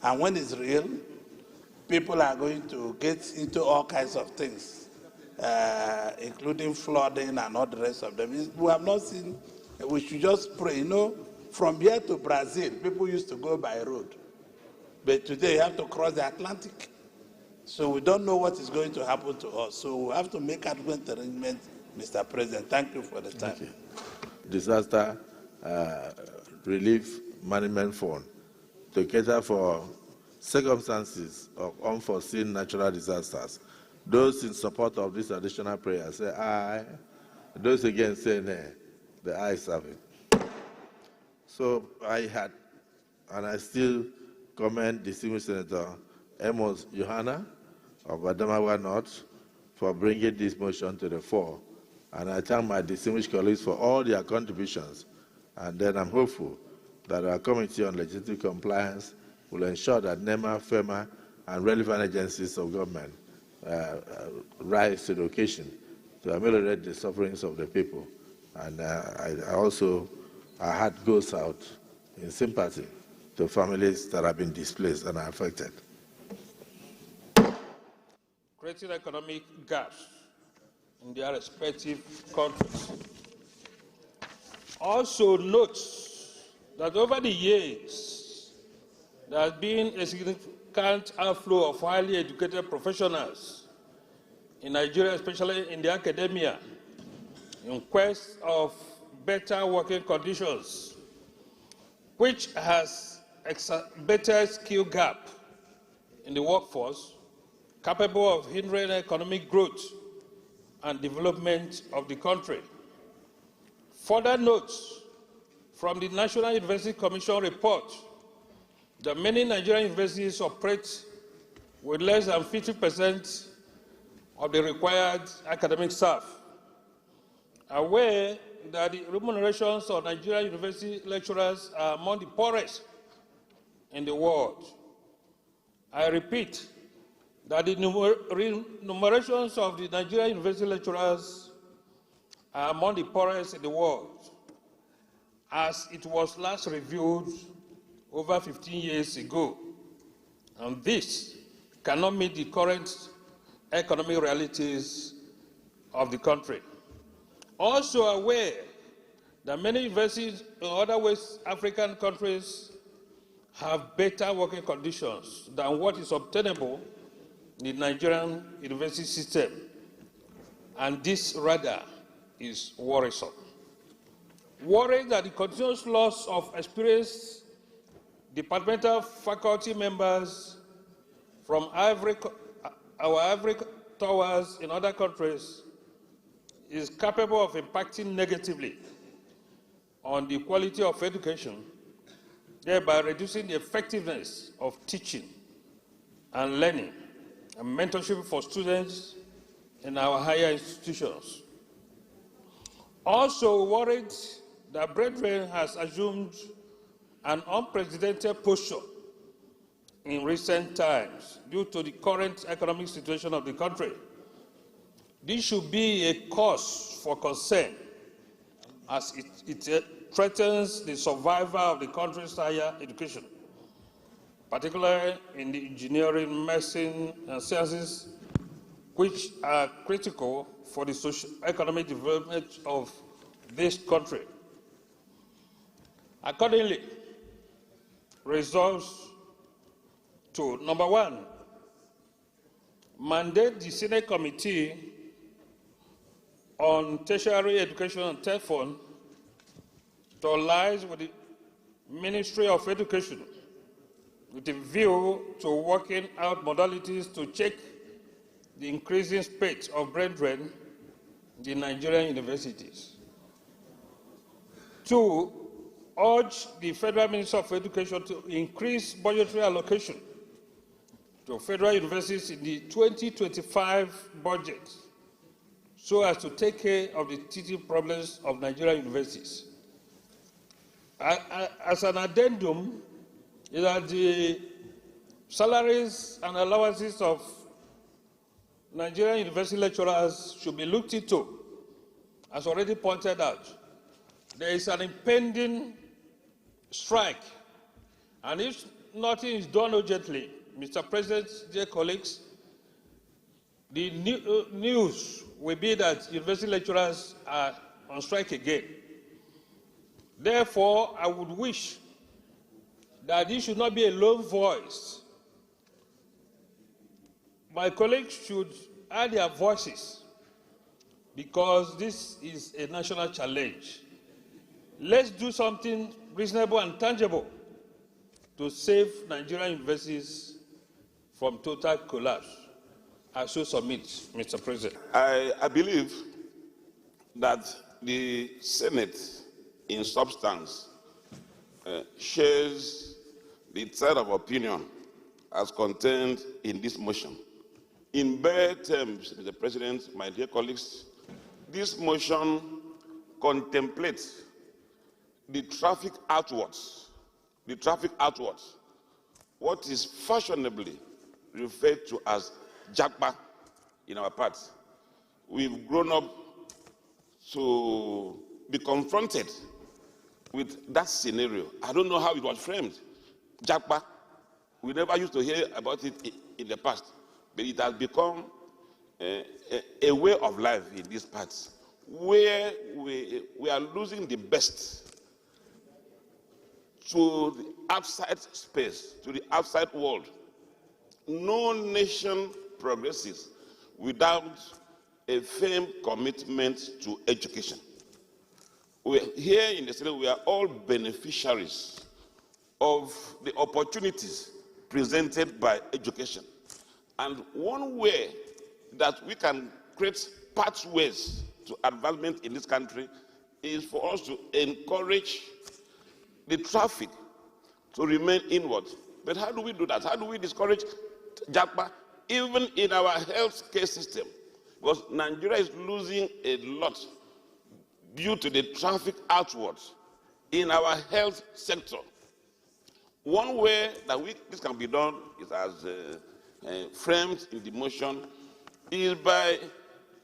And when it's real, people are going to get into all kinds of things, including flooding and all the rest of them. We have not seen, we should just pray. You know, from here to Brazil, people used to go by road. But today you have to cross the Atlantic. So we don't know what is going to happen to us. So we have to make adequate arrangements, Mr. President. Thank you for the time. Disaster Relief Management Fund to cater for circumstances of unforeseen natural disasters. Those in support of this additional prayer say aye. Those against say nay. The ayes have it. So I had, and I still commend distinguished Senator Amos Yohana of Adamawa North for bringing this motion to the fore. And I thank my distinguished colleagues for all their contributions. And then I'm hopeful that our Committee on Legislative Compliance will ensure that NEMA, FEMA, and relevant agencies of government rise to the occasion to ameliorate the sufferings of the people. And our heart goes out in sympathy to families that have been displaced and are affected. Creating economic gaps in their respective countries. Also notes that over the years, there has been a significant outflow of highly educated professionals in Nigeria, especially in the academia, in quest of better working conditions, which has exacerbated skill gap in the workforce, capable of hindering economic growth and development of the country. Further notes from the National University Commission report that many Nigerian universities operate with less than 50% of the required academic staff. Aware that the remunerations of Nigerian university lecturers are among the poorest in the world. I repeat that the remunerations of the Nigerian university lecturers are among the poorest in the world, as it was last reviewed over 15 years ago. And this cannot meet the current economic realities of the country. Also aware that many universities in other West African countries have better working conditions than what is obtainable in the Nigerian university system, and this rather is worrisome. Worried that the continuous loss of experienced departmental faculty members from our ivory towers in other countries is capable of impacting negatively on the quality of education, thereby reducing the effectiveness of teaching and learning and mentorship for students in our higher institutions. Also worried that Brethren has assumed an unprecedented posture in recent times due to the current economic situation of the country. This should be a cause for concern as it threatens the survival of the country's higher education, particularly in the engineering, medicine, and sciences, which are critical for the socio-economic development of this country. Accordingly, resolves to, number one, mandate the Senate Committee on Tertiary Education and TEFON to liaise with the Ministry of Education with a view to working out modalities to check the increasing spate of brethren the Nigerian universities. 2, urge the Federal Minister of Education to increase budgetary allocation to federal universities in the 2025 budget so as to take care of the teaching problems of Nigerian universities. As an addendum, is that the salaries and allowances of Nigerian university lecturers should be looked into. As already pointed out, there is an impending strike, and if nothing is done urgently, Mr. President, dear colleagues, the news will be that university lecturers are on strike again. Therefore, I would wish that this should not be a lone voice. My colleagues should add their voices because this is a national challenge. Let's do something reasonable and tangible to save Nigerian universities from total collapse. I so submit, Mr. President. I believe that the Senate, in substance, shares the thread of opinion as contained in this motion. In bare terms, Mr. President, my dear colleagues, this motion contemplates the traffic outwards, what is fashionably referred to as Japa in our parts. We've grown up to be confronted with that scenario. I don't know how it was framed. Japa, we never used to hear about it in the past, but it has become a way of life in these parts where we are losing the best to the outside space, to the outside world. No nation progresses without a firm commitment to education. Here in the Senate, we are all beneficiaries of the opportunities presented by education. And one way that we can create pathways to advancement in this country is for us to encourage the traffic to remain inward. But how do we do that? How do we discourage Japa even in our health care system? Because Nigeria is losing a lot due to the traffic outwards in our health sector. One way that this can be done is as framed in the motion is by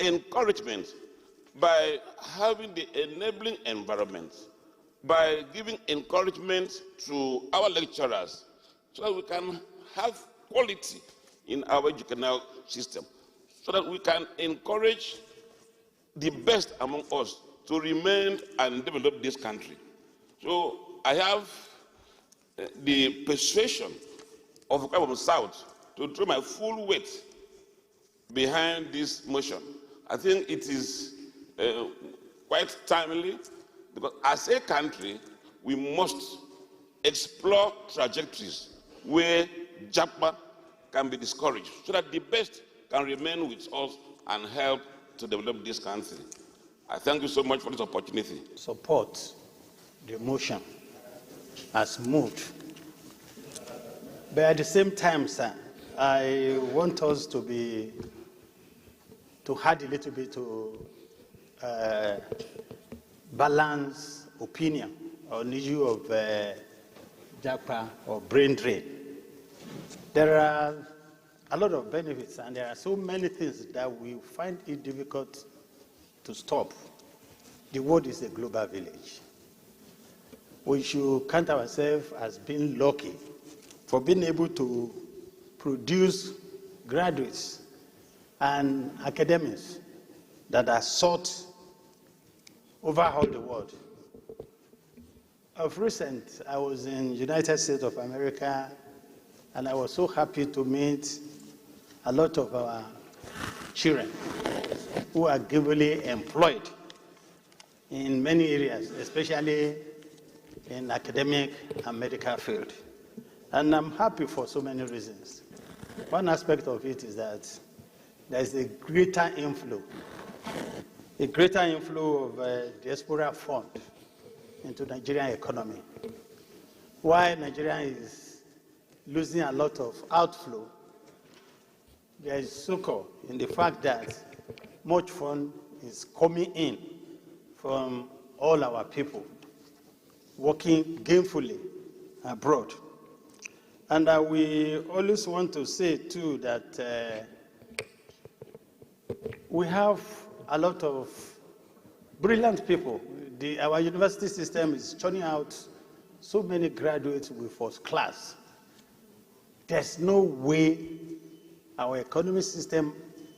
encouragement, by having the enabling environment, by giving encouragement to our lecturers so that we can have quality in our educational system, so that we can encourage the best among us to remain and develop this country. So I have the persuasion of the South to throw my full weight behind this motion. I think it is quite timely because as a country, we must explore trajectories where Japa can be discouraged so that the best can remain with us and help to develop this country. I thank you so much for this opportunity. Support the motion as moved. But at the same time, sir, I want us to add a little bit to balance opinion on the issue of Japa or brain drain. There are a lot of benefits, and there are so many things that we find it difficult to stop. The world is a global village. We should count ourselves as being lucky for being able to produce graduates and academics that are sought over all the world. Of recent, I was in the United States of America, and I was so happy to meet a lot of our children who are gainfully employed in many areas, especially in academic and medical field. And I'm happy for so many reasons. One aspect of it is that there is a greater inflow a greater inflow of diaspora fund into the Nigerian economy. While Nigeria is losing a lot of outflow, there is succor in the fact that much fund is coming in from all our people working gainfully abroad. And we always want to say, too, that we have a lot of brilliant people. Our university system is churning out so many graduates with first class. There's no way our economic system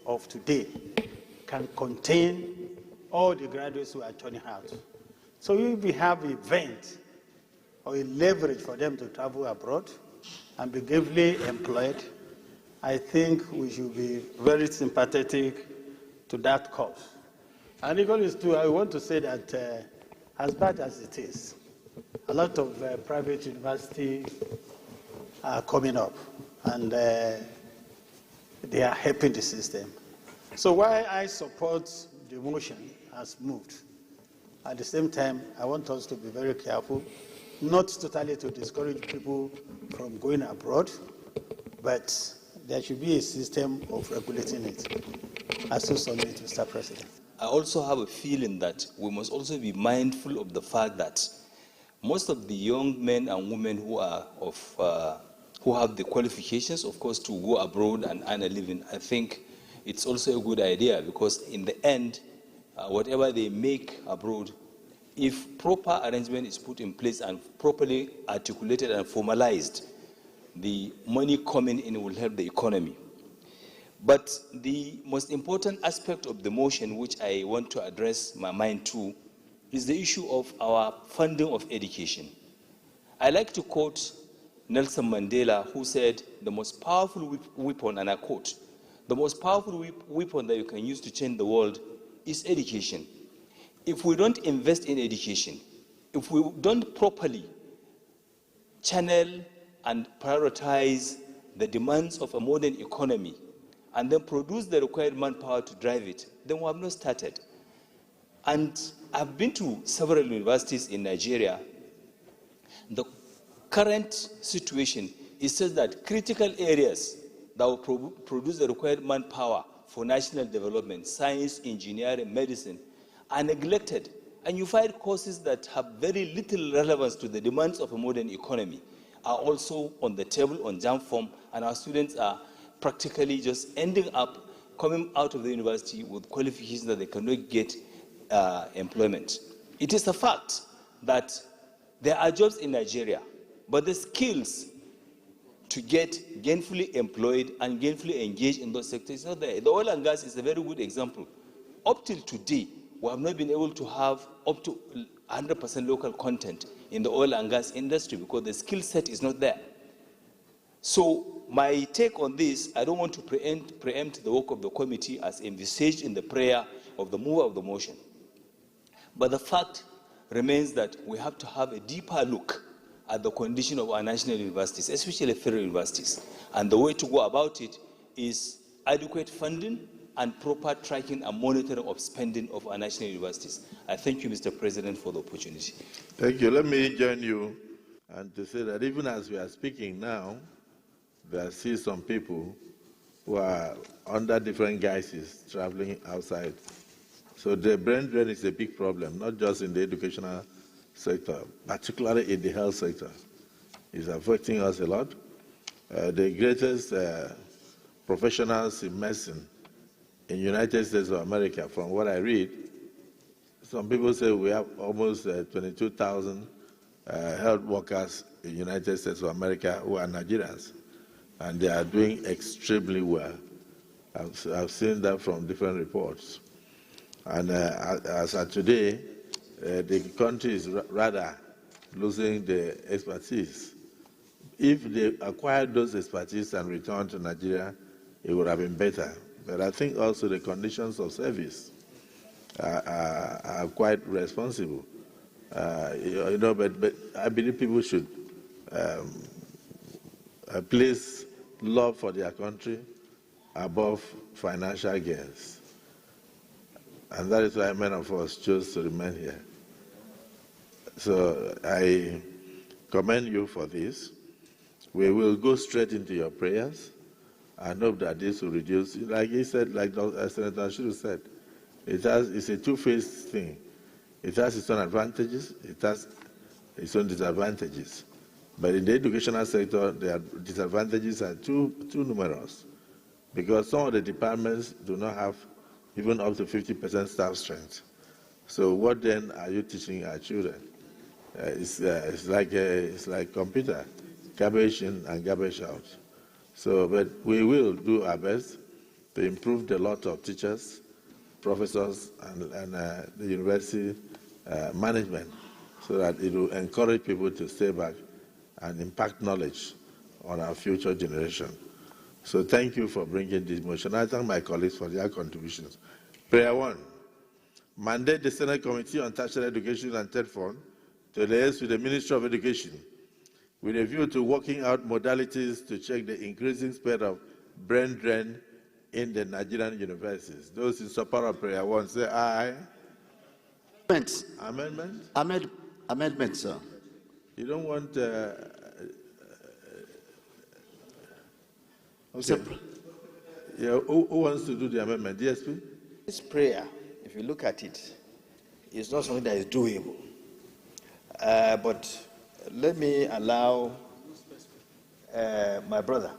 of today can contain all the graduates who are turning out. So if we have an event or a leverage for them to travel abroad and be gainfully employed, I think we should be very sympathetic to that cause. And equally too, I want to say that as bad as it is, a lot of private universities are coming up, and they are helping the system. So while I support the motion as moved, at the same time, I want us to be very careful, not totally to discourage people from going abroad, but there should be a system of regulating it. I so submit, Mr. President. I also have a feeling that we must also be mindful of the fact that most of the young men and women who are who have the qualifications, of course, to go abroad and earn a living, I think it's also a good idea, because in the end, whatever they make abroad, if proper arrangement is put in place and properly articulated and formalized, the money coming in will help the economy. But the most important aspect of the motion, which I want to address my mind to, is the issue of our funding of education. I like to quote Nelson Mandela, who said, the most powerful weapon, and I quote, the most powerful weapon that you can use to change the world is education. If we don't invest in education, if we don't properly channel and prioritize the demands of a modern economy, and then produce the required manpower to drive it, then we have not started. And I've been to several universities in Nigeria. The current situation is such that critical areas that will produce the required manpower for national development, science, engineering, medicine, are neglected. And you find courses that have very little relevance to the demands of a modern economy are also on the table on jam form, and our students are practically just ending up coming out of the university with qualifications that they cannot get employment. It is a fact that there are jobs in Nigeria, but the skills to get gainfully employed and gainfully engaged in those sectors is not there. The oil and gas is a very good example. Up till today, we have not been able to have up to 100% local content in the oil and gas industry because the skill set is not there. So my take on this, I don't want to preempt the work of the committee as envisaged in the prayer of the mover of the motion. But the fact remains that we have to have a deeper look at the condition of our national universities, especially federal universities. And the way to go about it is adequate funding and proper tracking and monitoring of spending of our national universities. I thank you, Mr. President, for the opportunity. Thank you. Let me join you and to say that even as we are speaking now, there are still some people who are under different guises traveling outside. So the brain drain is a big problem, not just in the educational sector, particularly in the health sector. It's affecting us a lot. The greatest professionals in medicine in the United States of America, from what I read, some people say we have almost 22,000 health workers in the United States of America who are Nigerians, and they are doing extremely well. I've seen that from different reports. And as of today, the country is rather losing the expertise. If they acquired those expertise and returned to Nigeria, it would have been better. But I think also the conditions of service are quite responsible. But I believe people should place love for their country above financial gains. And that is why many of us chose to remain here. So I commend you for this. We will go straight into your prayers and hope that this will reduce. Like he said, like Senator Ashiru said, it's a two-faced thing. It has its own advantages, it has its own disadvantages. But in the educational sector, the disadvantages are too numerous, because some of the departments do not have even up to 50% staff strength. So what then are you teaching our children? It's like computer, garbage in and garbage out. So, but we will do our best to improve the lot of teachers, professors, and the university management, so that it will encourage people to stay back and impact knowledge on our future generation. So thank you for bringing this motion. I thank my colleagues for their contributions. Prayer 1, mandate the Senate Committee on Tertiary Education and TED Fund to liaise with the Ministry of Education with a view to working out modalities to check the increasing spread of brain drain in the Nigerian universities. Those in support of prayer 1 say aye. Amendment? Amendment, sir. You don't want... Okay. Yeah, who wants to do the amendment? DSP? This prayer, if you look at it, is not something that is doable. But let me allow my brother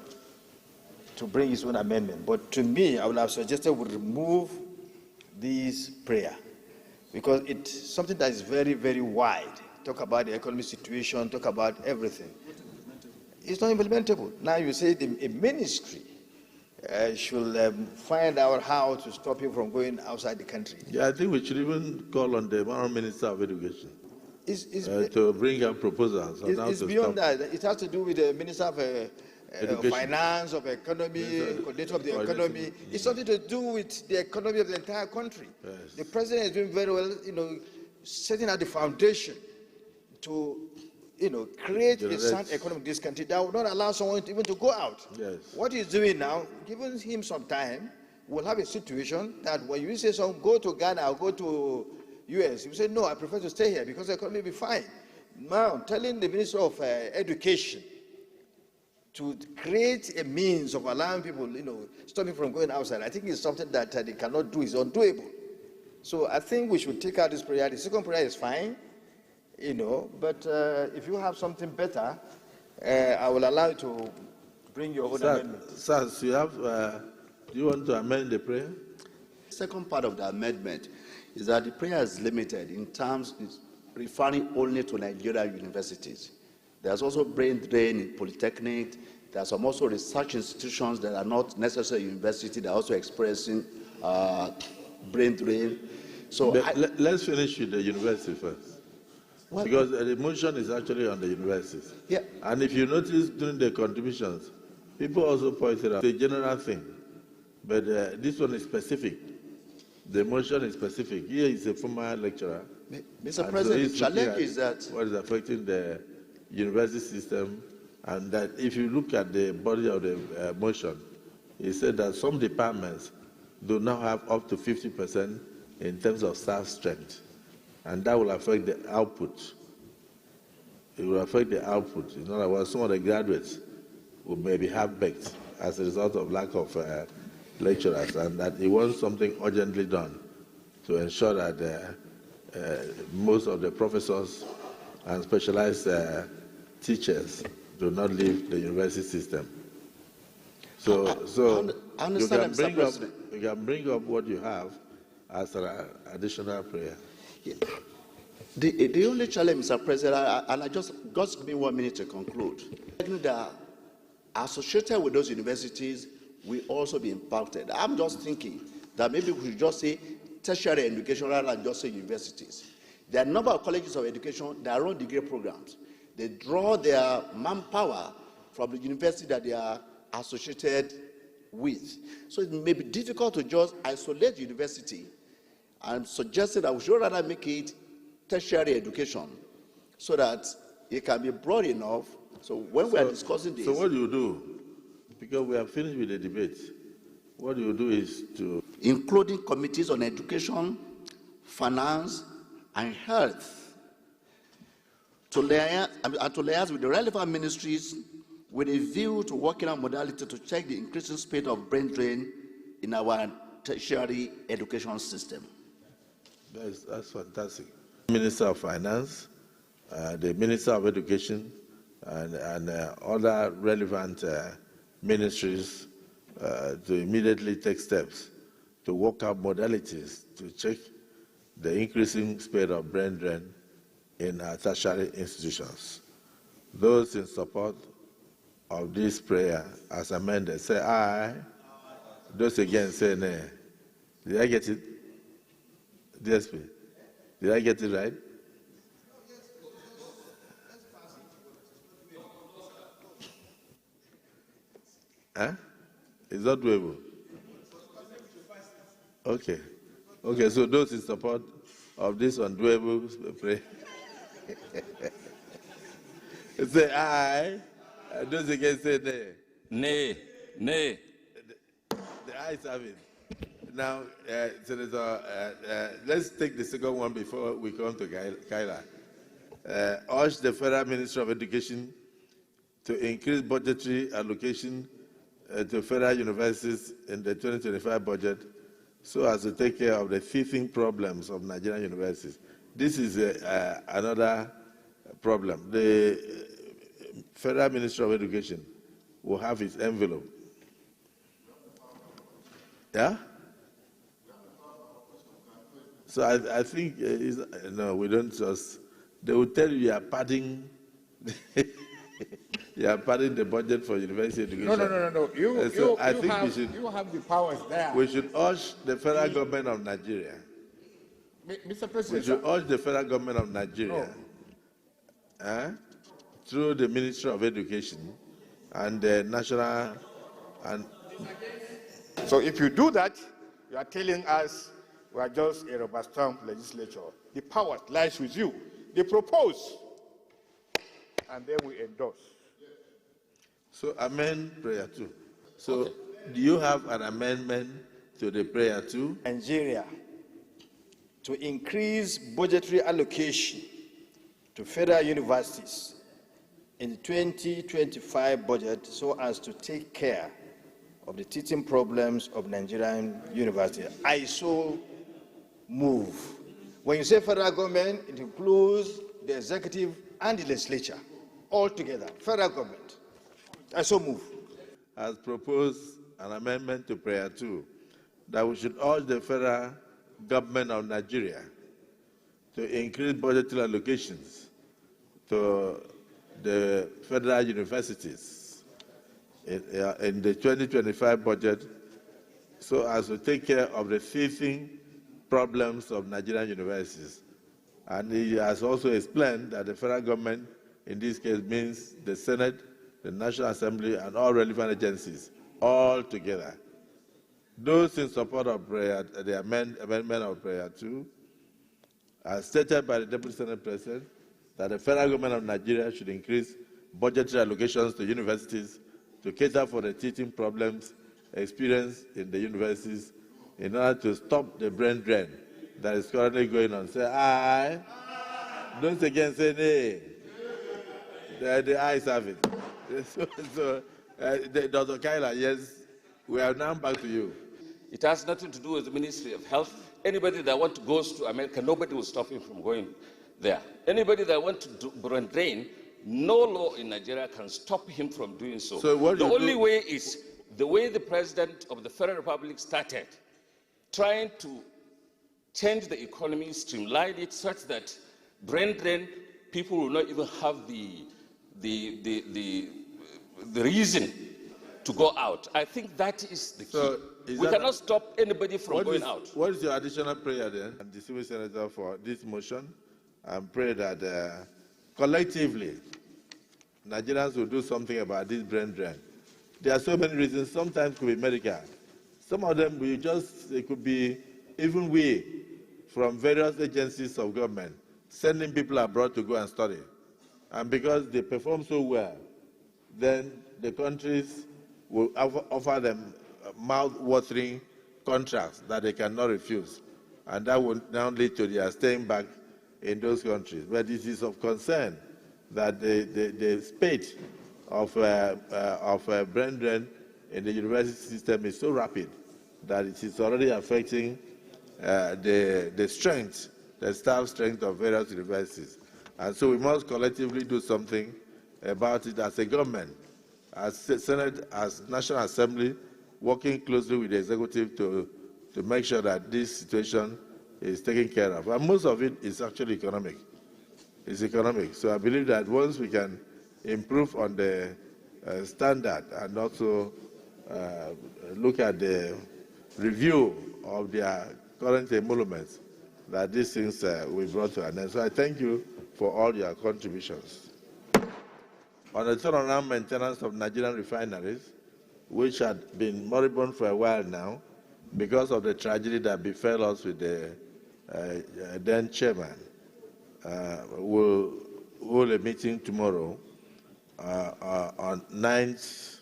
to bring his own amendment. But to me, I would have suggested we remove this prayer, because it's something that is very, very wide. Talk about the economic situation, talk about everything. It's not implementable. Now you say a ministry should find out how to stop you from going outside the country. Yeah, I think we should even call on the Honourable Minister of Education to bring up proposals. It's beyond that. It has to do with the Minister of Finance, of Economy, coordinator of the economy. It's something to do with the economy of the entire country. Yes. The president has been very well, setting out the foundation to, create a sound economy in this country that will not allow someone even to go out. Yes. What he's doing now, giving him some time, we'll have a situation that when you say someone go to Ghana or go to US, you say, no, I prefer to stay here because the economy will be fine. Now, telling the Minister of Education to create a means of allowing people, stopping from going outside, I think it's something that they cannot do. It's undoable. So I think we should take out this prayer. The second prayer is fine, but if you have something better, I will allow you to bring your own amendment. Sir, do you want to amend the prayer? The second part of the amendment is that the prayer is limited in terms of referring only to Nigerian universities. There's also brain drain in polytechnic. There are some also research institutions that are not necessarily university. They're also expressing brain drain. So let's finish with the university first. Well, because the motion is actually on the universities. Yeah. And if you notice during the contributions, people also pointed out the general thing. But this one is specific. The motion is specific. Here is a former lecturer. Mr. President, the challenge is that what is affecting the university system, and that if you look at the body of the motion, it said that some departments do not have up to 50% in terms of staff strength, and that will affect the output. It will affect the output. In other words, some of the graduates will maybe have baked as a result of lack of lecturers, and that he wants something urgently done to ensure that most of the professors and specialized teachers do not leave the university system. So you can bring up what you have as an additional prayer. Yeah. The only challenge, Mr. President, and I just give me 1 minute to conclude, that associated with those universities will also be impacted. I'm just thinking that maybe we should just say tertiary education rather than just say universities. There are a number of colleges of education that run degree programs. They draw their manpower from the university that they are associated with. So it may be difficult to just isolate the university. I'm suggesting that we should rather make it tertiary education so that it can be broad enough. So when we are discussing this... So what do you do? Because we are finished with the debate. What you do is to including committees on education, finance, and health, to liaise with the relevant ministries with a view to working on modality to check the increasing speed of brain drain in our tertiary education system. That's fantastic. Minister of Finance, the Minister of Education, and other relevant ministries to immediately take steps to work out modalities to check the increasing speed of brain drain in our tertiary institutions. Those in support of this prayer as amended say aye. Those against say nay. Did I get it? DSP, did I get it right? Huh? Is that doable? Okay. Okay, so those in support of this undoable prayer say aye. Those against say nay. Nay. Nay. The ayes have it. Now, Senator, let's take the second one before we come to Kaila. Urge the Federal Ministry of Education to increase budgetary allocation to federal universities in the 2025 budget so as to take care of the teething problems of Nigerian universities. This is another problem. The Federal Ministry of Education will have its envelope. Yeah? So I think, no, we don't just, they will tell you are padding, you are padding the budget for university education. No. You have the powers there. We should urge the federal government of Nigeria. Mr. President. We should urge the federal government of Nigeria through the Ministry of Education and the national and. So if you do that, you are telling us we are just a rubber stamp legislature. The power lies with you. They propose, and then we endorse. So amend prayer 2. So do you have an amendment to the prayer 2? Nigeria to increase budgetary allocation to federal universities in the 2025 budget so as to take care of the teaching problems of Nigerian universities. I so move. When you say federal government, it includes the executive and the legislature, all together, federal government. I so move. Has proposed an amendment to prayer 2 that we should urge the federal government of Nigeria to increase budgetary allocations to the federal universities in the 2025 budget so as to take care of the teething problems of Nigerian universities. And he has also explained that the federal government, in this case, means the Senate, the National Assembly, and all relevant agencies, all together. Those in support of prayer, the amendment of prayer 2, as stated by the Deputy Senate President, that the federal government of Nigeria should increase budgetary allocations to universities to cater for the teaching problems experienced in the universities in order to stop the brain drain that is currently going on. Say aye. Don't again say nay. The ayes have it. Dr. Kaila, yes, we are now back to you. It has nothing to do with the Ministry of Health. Anybody that wants to go to America, nobody will stop him from going there. Anybody that wants to do brain drain, no law in Nigeria can stop him from doing so. The only way is the way the President of the Federal Republic started, trying to change the economy, streamline it such that brain drain, people will not even have the reason to go out. I think that is the key. We cannot stop anybody from going out. What is your additional prayer then, and the civil senator, for this motion, and pray that collectively Nigerians will do something about this brain drain? There are so many reasons. Sometimes it could be medical. Some of them it could be even we from various agencies of government sending people abroad to go and study. And because they perform so well, then the countries will offer them mouth-watering contracts that they cannot refuse, and that will now lead to their staying back in those countries. But it is of concern that the spate of brain drain in the university system is so rapid that it is already affecting the strength, the staff strength of various universities. And so we must collectively do something about it as a government, as Senate, as National Assembly, working closely with the executive to make sure that this situation is taken care of. And most of it is actually economic. It's economic. So I believe that once we can improve on the standard and also look at the review of their current emoluments, that these things will be brought to an end. So I thank you for all your contributions. On the turnaround maintenance of Nigerian refineries, which had been moribund for a while now because of the tragedy that befell us with the then chairman, we'll hold a meeting tomorrow on 9th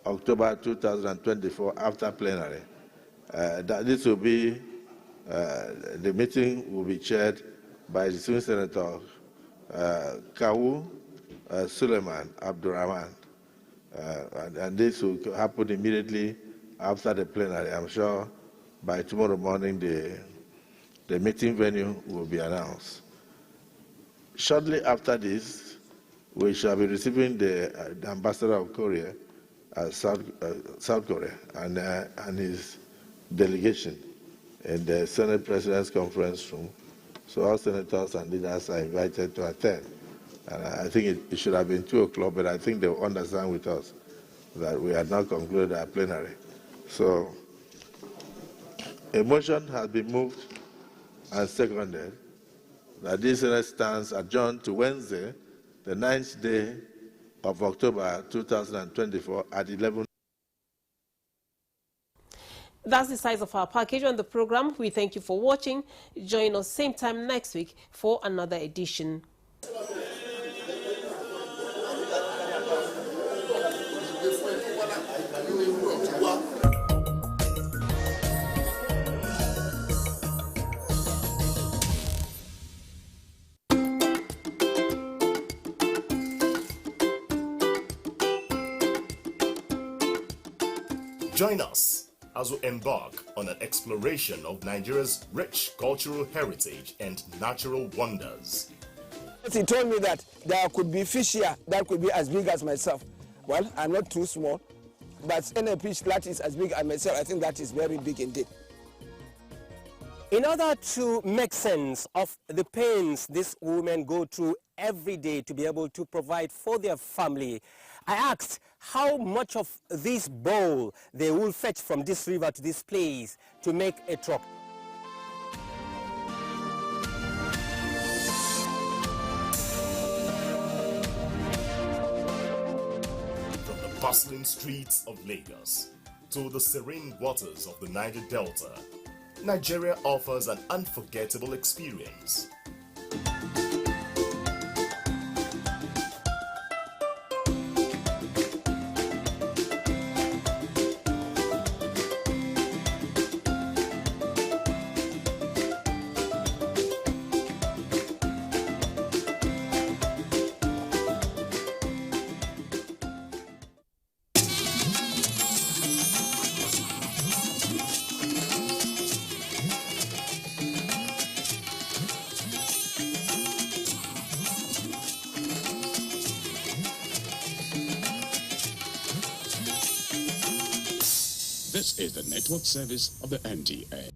October 2024 after plenary. That this will be, the meeting will be chaired by the Senior Senator Kawu Suleiman Abdurrahman. And this will happen immediately after the plenary. I'm sure by tomorrow morning the meeting venue will be announced. Shortly after this, we shall be receiving the ambassador of Korea, South Korea, and his delegation in the Senate President's Conference Room. So all senators and leaders are invited to attend. And I think it should have been 2 o'clock, but I think they will understand with us that we had not concluded our plenary. So a motion has been moved and seconded that this Senate stands adjourned to Wednesday, the 9th day of October 2024 at 11. That's the size of our package on the program. We thank you for watching. Join us same time next week for another edition. Join us as we embark on an exploration of Nigeria's rich cultural heritage and natural wonders. He told me that there could be fish here that could be as big as myself. Well, I'm not too small, but any fish that is as big as myself, I think that is very big indeed. In order to make sense of the pains these women go through every day to be able to provide for their family, I asked how much of this bowl they will fetch from this river to this place to make a truck. From the bustling streets of Lagos to the serene waters of the Niger Delta, Nigeria offers an unforgettable experience. This is the network service of the NTA.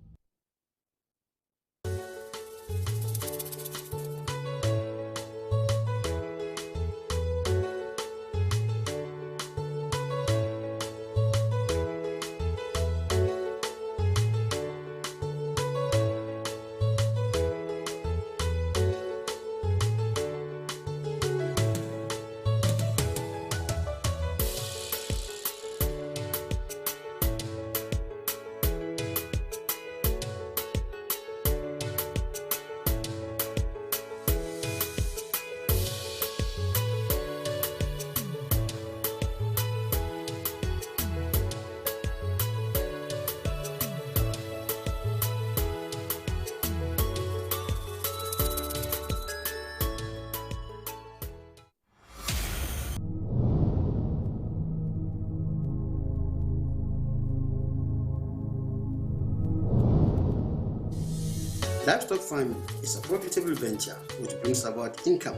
Livestock farming is a profitable venture which brings about income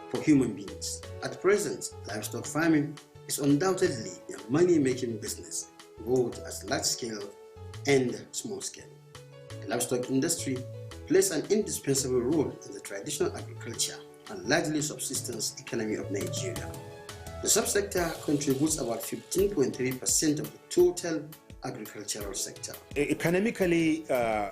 for human beings. At present, livestock farming is undoubtedly a money-making business, both at large scale and small scale. The livestock industry plays an indispensable role in the traditional agriculture and largely subsistence economy of Nigeria. The subsector contributes about 15.3% of the total agricultural sector. Economically,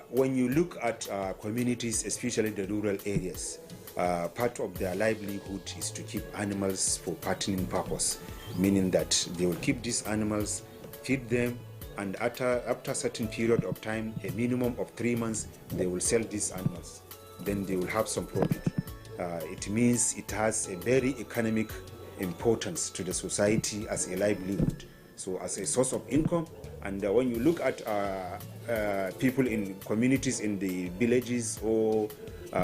when you look at communities, especially the rural areas, part of their livelihood is to keep animals for fattening purpose, meaning that they will keep these animals, feed them, and after a certain period of time, a minimum of 3 months, they will sell these animals. Then they will have some profit. It means it has a very economic importance to the society as a livelihood, so as a source of income. And when you look at people in communities in the villages or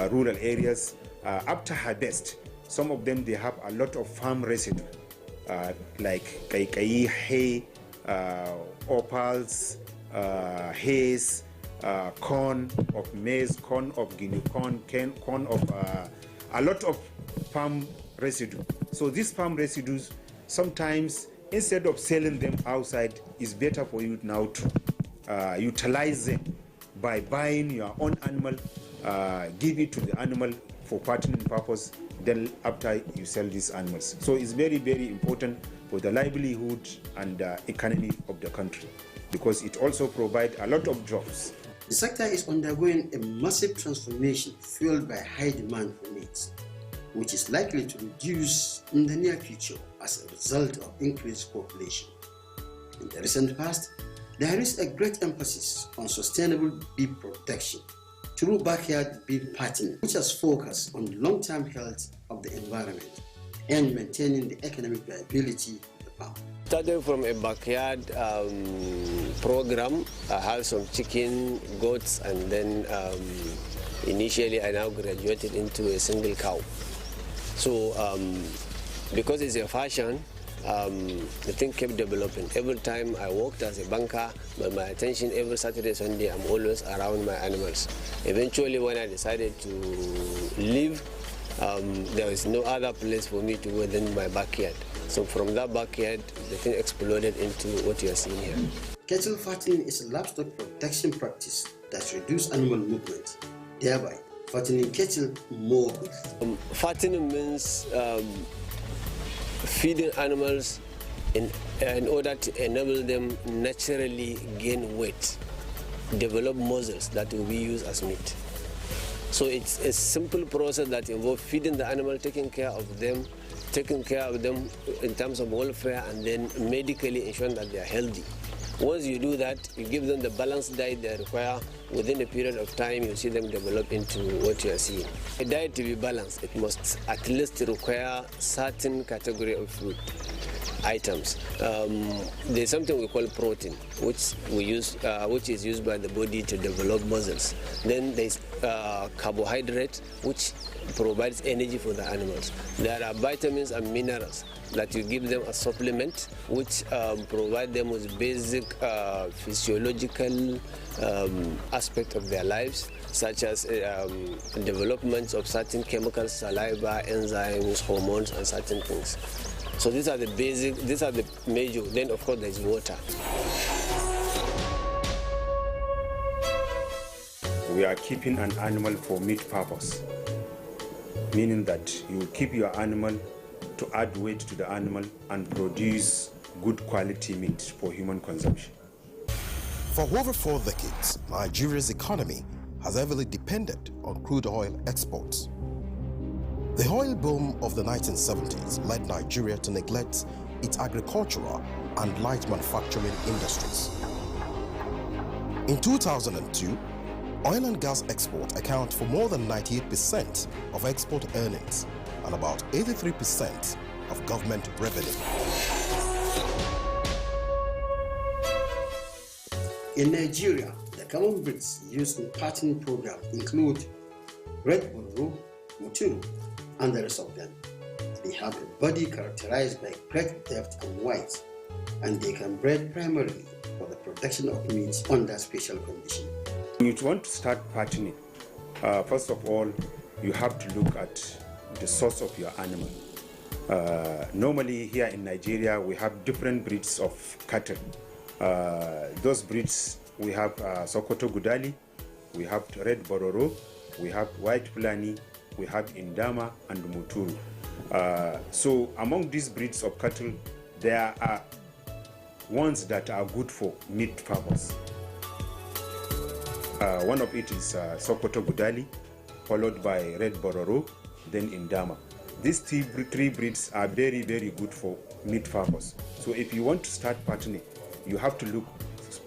rural areas, after harvest, some of them, they have a lot of farm residue, like kaikai, hay, opals, hays, corn of maize, corn of guinea corn, corn of a lot of farm residue. So these farm residues, sometimes instead of selling them outside, it's better for you now to utilize them by buying your own animal, give it to the animal for fattening purpose, then after you sell these animals. So it's very, very important for the livelihood and economy of the country, because it also provides a lot of jobs. The sector is undergoing a massive transformation fueled by high demand for meat, which is likely to reduce in the near future as a result of increased population. In the recent past, there is a great emphasis on sustainable beef production through backyard beef fattening, which has focused on long-term health of the environment and maintaining the economic viability of the farm. Starting from a backyard program, I have some chicken, goats, and then initially I now graduated into a single cow. So because it's a fashion, the thing kept developing. Every time I worked as a banker, but my attention every Saturday, Sunday, I'm always around my animals. Eventually, when I decided to leave, there was no other place for me to go than my backyard. So from that backyard, the thing exploded into what you are seeing here. Cattle fattening is a livestock protection practice that reduces animal movement, thereby fattening cattle more. Fattening means feeding animals in order to enable them naturally gain weight, develop muscles that will be used as meat. So it's a simple process that involves feeding the animal, taking care of them in terms of welfare, and then medically ensuring that they are healthy. Once you do that, you give them the balanced diet they require. Within a period of time, you see them develop into what you are seeing. A diet to be balanced, it must at least require certain category of food items. There's something we call protein, which is used by the body to develop muscles. Then there's carbohydrate, which provides energy for the animals. There are vitamins and minerals that you give them as supplement, which provide them with basic physiological aspect of their lives, such as development of certain chemicals, saliva, enzymes, hormones, and certain things. So these are the basic, these are the major. Then of course there's water. We are keeping an animal for meat purpose, meaning that you keep your animal to add weight to the animal and produce good quality meat for human consumption. For over 4 decades, Nigeria's economy has heavily depended on crude oil exports. The oil boom of the 1970s led Nigeria to neglect its agricultural and light manufacturing industries. In 2002, oil and gas export account for more than 98% of export earnings and about 83% of government revenue. In Nigeria, the common breeds used in fattening program include red Bororo, Muturu, and the rest of them. They have a body characterized by great depth and white, and they can bred primarily for the production of meat under special conditions. When you want to start fattening, First of all, you have to look at the source of your animal. Normally here in Nigeria, we have different breeds of cattle. Those breeds, we have Sokoto Gudali, we have Red Bororo, we have White Fulani, we have Indama and Muturu. So among these breeds of cattle, there are ones that are good for meat purpose. One of it is Sokoto Gudali, followed by Red Bororo, then Indama. These three breeds are very, very good for meat purpose. So if you want to start fattening, you have to look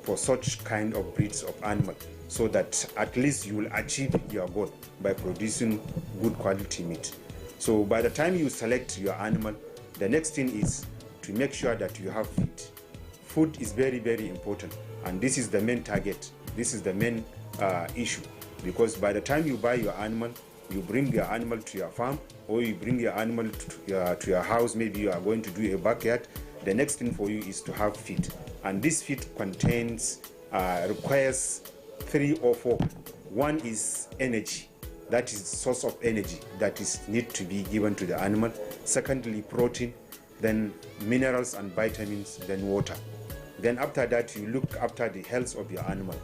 for such kind of breeds of animal so that at least you will achieve your goal by producing good quality meat. So by the time you select your animal, the next thing is to make sure that you have feed. Food is very, very important, and this is the main target. This is the main issue, because by the time you buy your animal, you bring your animal to your farm, or you bring your animal to your house. Maybe you are going to do a backyard. The next thing for you is to have feed, and this feed requires 3 or 4. One is energy, that is source of energy that is need to be given to the animal. Secondly, protein, then minerals and vitamins, then water. Then after that, you look after the health of your animal.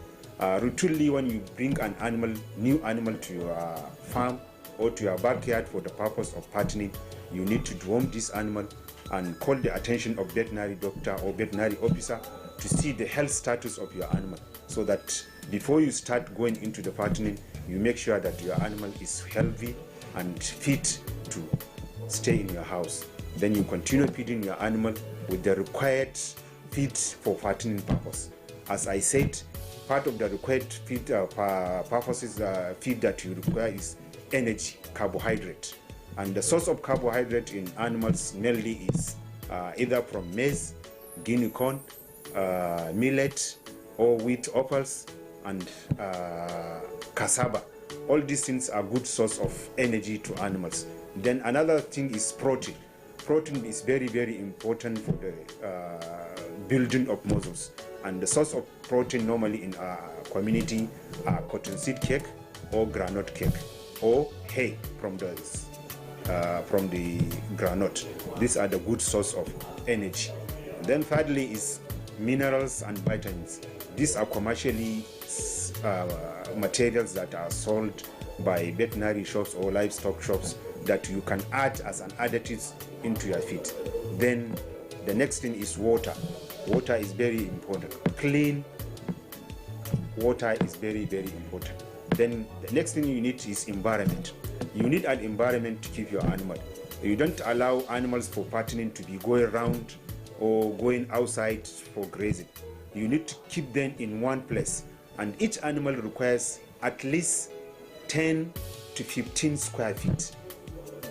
Routinely, when you bring an animal, new animal to your farm or to your backyard for the purpose of fattening, you need to deworm this animal and call the attention of veterinary doctor or veterinary officer to see the health status of your animal, so that before you start going into the fattening, you make sure that your animal is healthy and fit to stay in your house. Then you continue feeding your animal with the required feed for fattening purpose. As I said, part of the required feed purposes feed that you require is energy, carbohydrate. And the source of carbohydrate in animals mainly is either from maize, guinea corn, millet, or wheat offals, and cassava. All these things are good source of energy to animals. Then another thing is protein. Protein is very, very important for the building of muscles. And the source of protein normally in our community are cottonseed cake or groundnut cake or hay from the groundnut. These are the good source of energy. Then thirdly is minerals and vitamins. These are commercially materials that are sold by veterinary shops or livestock shops that you can add as an additive into your feed. Then the next thing is water. Water is very important. Clean water is very, very important. Then the next thing you need is environment. You need an environment to keep your animal. You don't allow animals for fattening to be going around or going outside for grazing. You need to keep them in one place, and each animal requires at least 10 to 15 square feet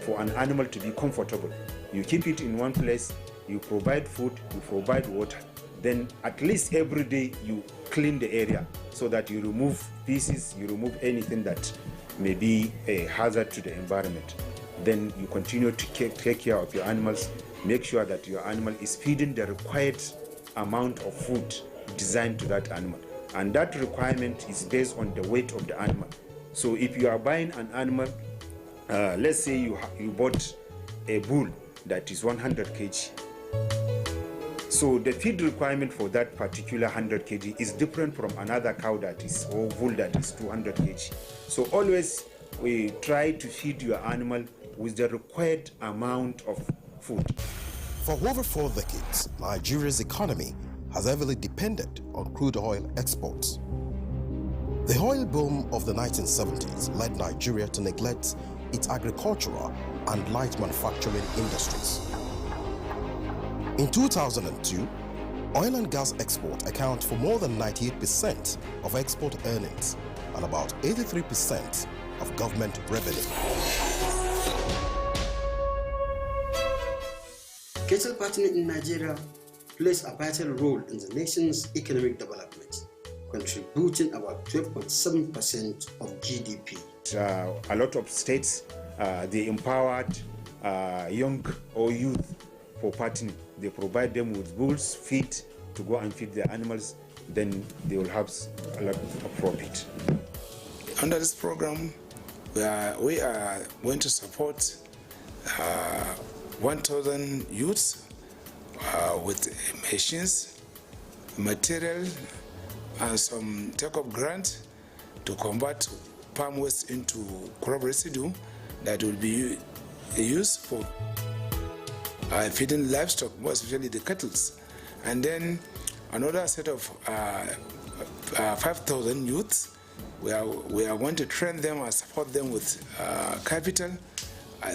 for an animal to be comfortable. You keep it in one place, you provide food, you provide water. Then at least every day you clean the area so that you remove pieces, you remove anything that may be a hazard to the environment. Then you continue to take care of your animals, make sure that your animal is feeding the required amount of food designed to that animal. And that requirement is based on the weight of the animal. So if you are buying an animal, let's say you bought a bull that is 100 kg. So the feed requirement for that particular 100 kg is different from another cow that is, or bull that is 200 kg. So always we try to feed your animal with the required amount of food. For over 4 decades, Nigeria's economy has heavily depended on crude oil exports. The oil boom of the 1970s led Nigeria to neglect its agricultural and light manufacturing industries. In 2002, oil and gas export account for more than 98% of export earnings and about 83% of government revenue. Cattle fattening in Nigeria plays a vital role in the nation's economic development, contributing about 12.7% of GDP. A lot of states, they empowered young or youth for fattening. They provide them with bulls, feed to go and feed their animals, then they will have a lot of profit. Under this program, we are going to support 1,000 youths with machines, material, and some take-up grant to convert palm waste into crop residue that will be used for feeding livestock, more especially the cattle. And then another set of 5,000 youths, we are going to train them and support them with capital,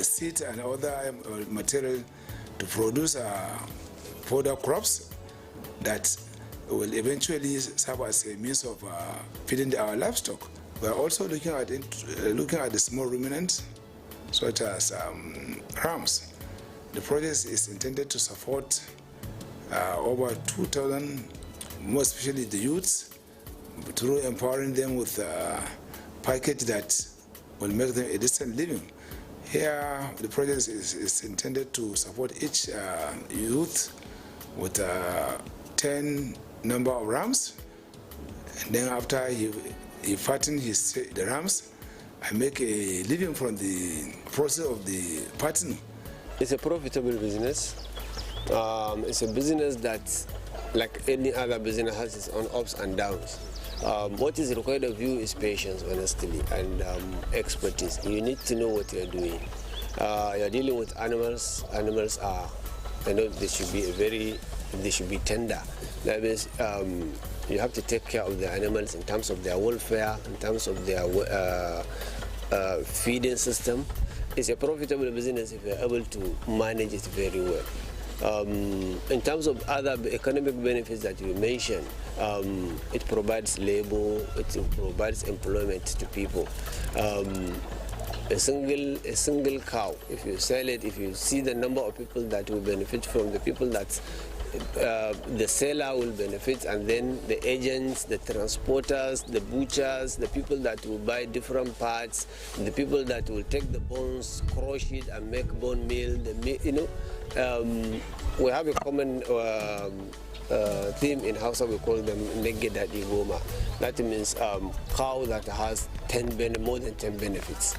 seed and other material to produce further crops that will eventually serve as a means of feeding our livestock. We are also looking at the small ruminants, such as rams. The project is intended to support over 2,000, more especially the youths, through empowering them with a package that will make them a decent living. Here, the project is intended to support each youth with 10 number of rams, and then after he fatten the rams, I make a living from the process of the fattening. It's a profitable business. It's a business that, like any other business, has its own ups and downs. What is required of you is patience, honestly, and expertise. You need to know what you're doing. You're dealing with animals. Animals are, they should be tender. That means you have to take care of the animals in terms of their welfare, in terms of their feeding system. It's a profitable business if you're able to manage it very well. In terms of other economic benefits that you mentioned, it provides labor, it provides employment to people. A single cow, if you sell it, if you see the number of people that will benefit from the people that the seller will benefit, and then the agents, the transporters, the butchers, the people that will buy different parts, the people that will take the bones, crush it and make bone meal, we have a common theme in Hausa. We call them negedadi goma. That means cow that has more than 10 benefits.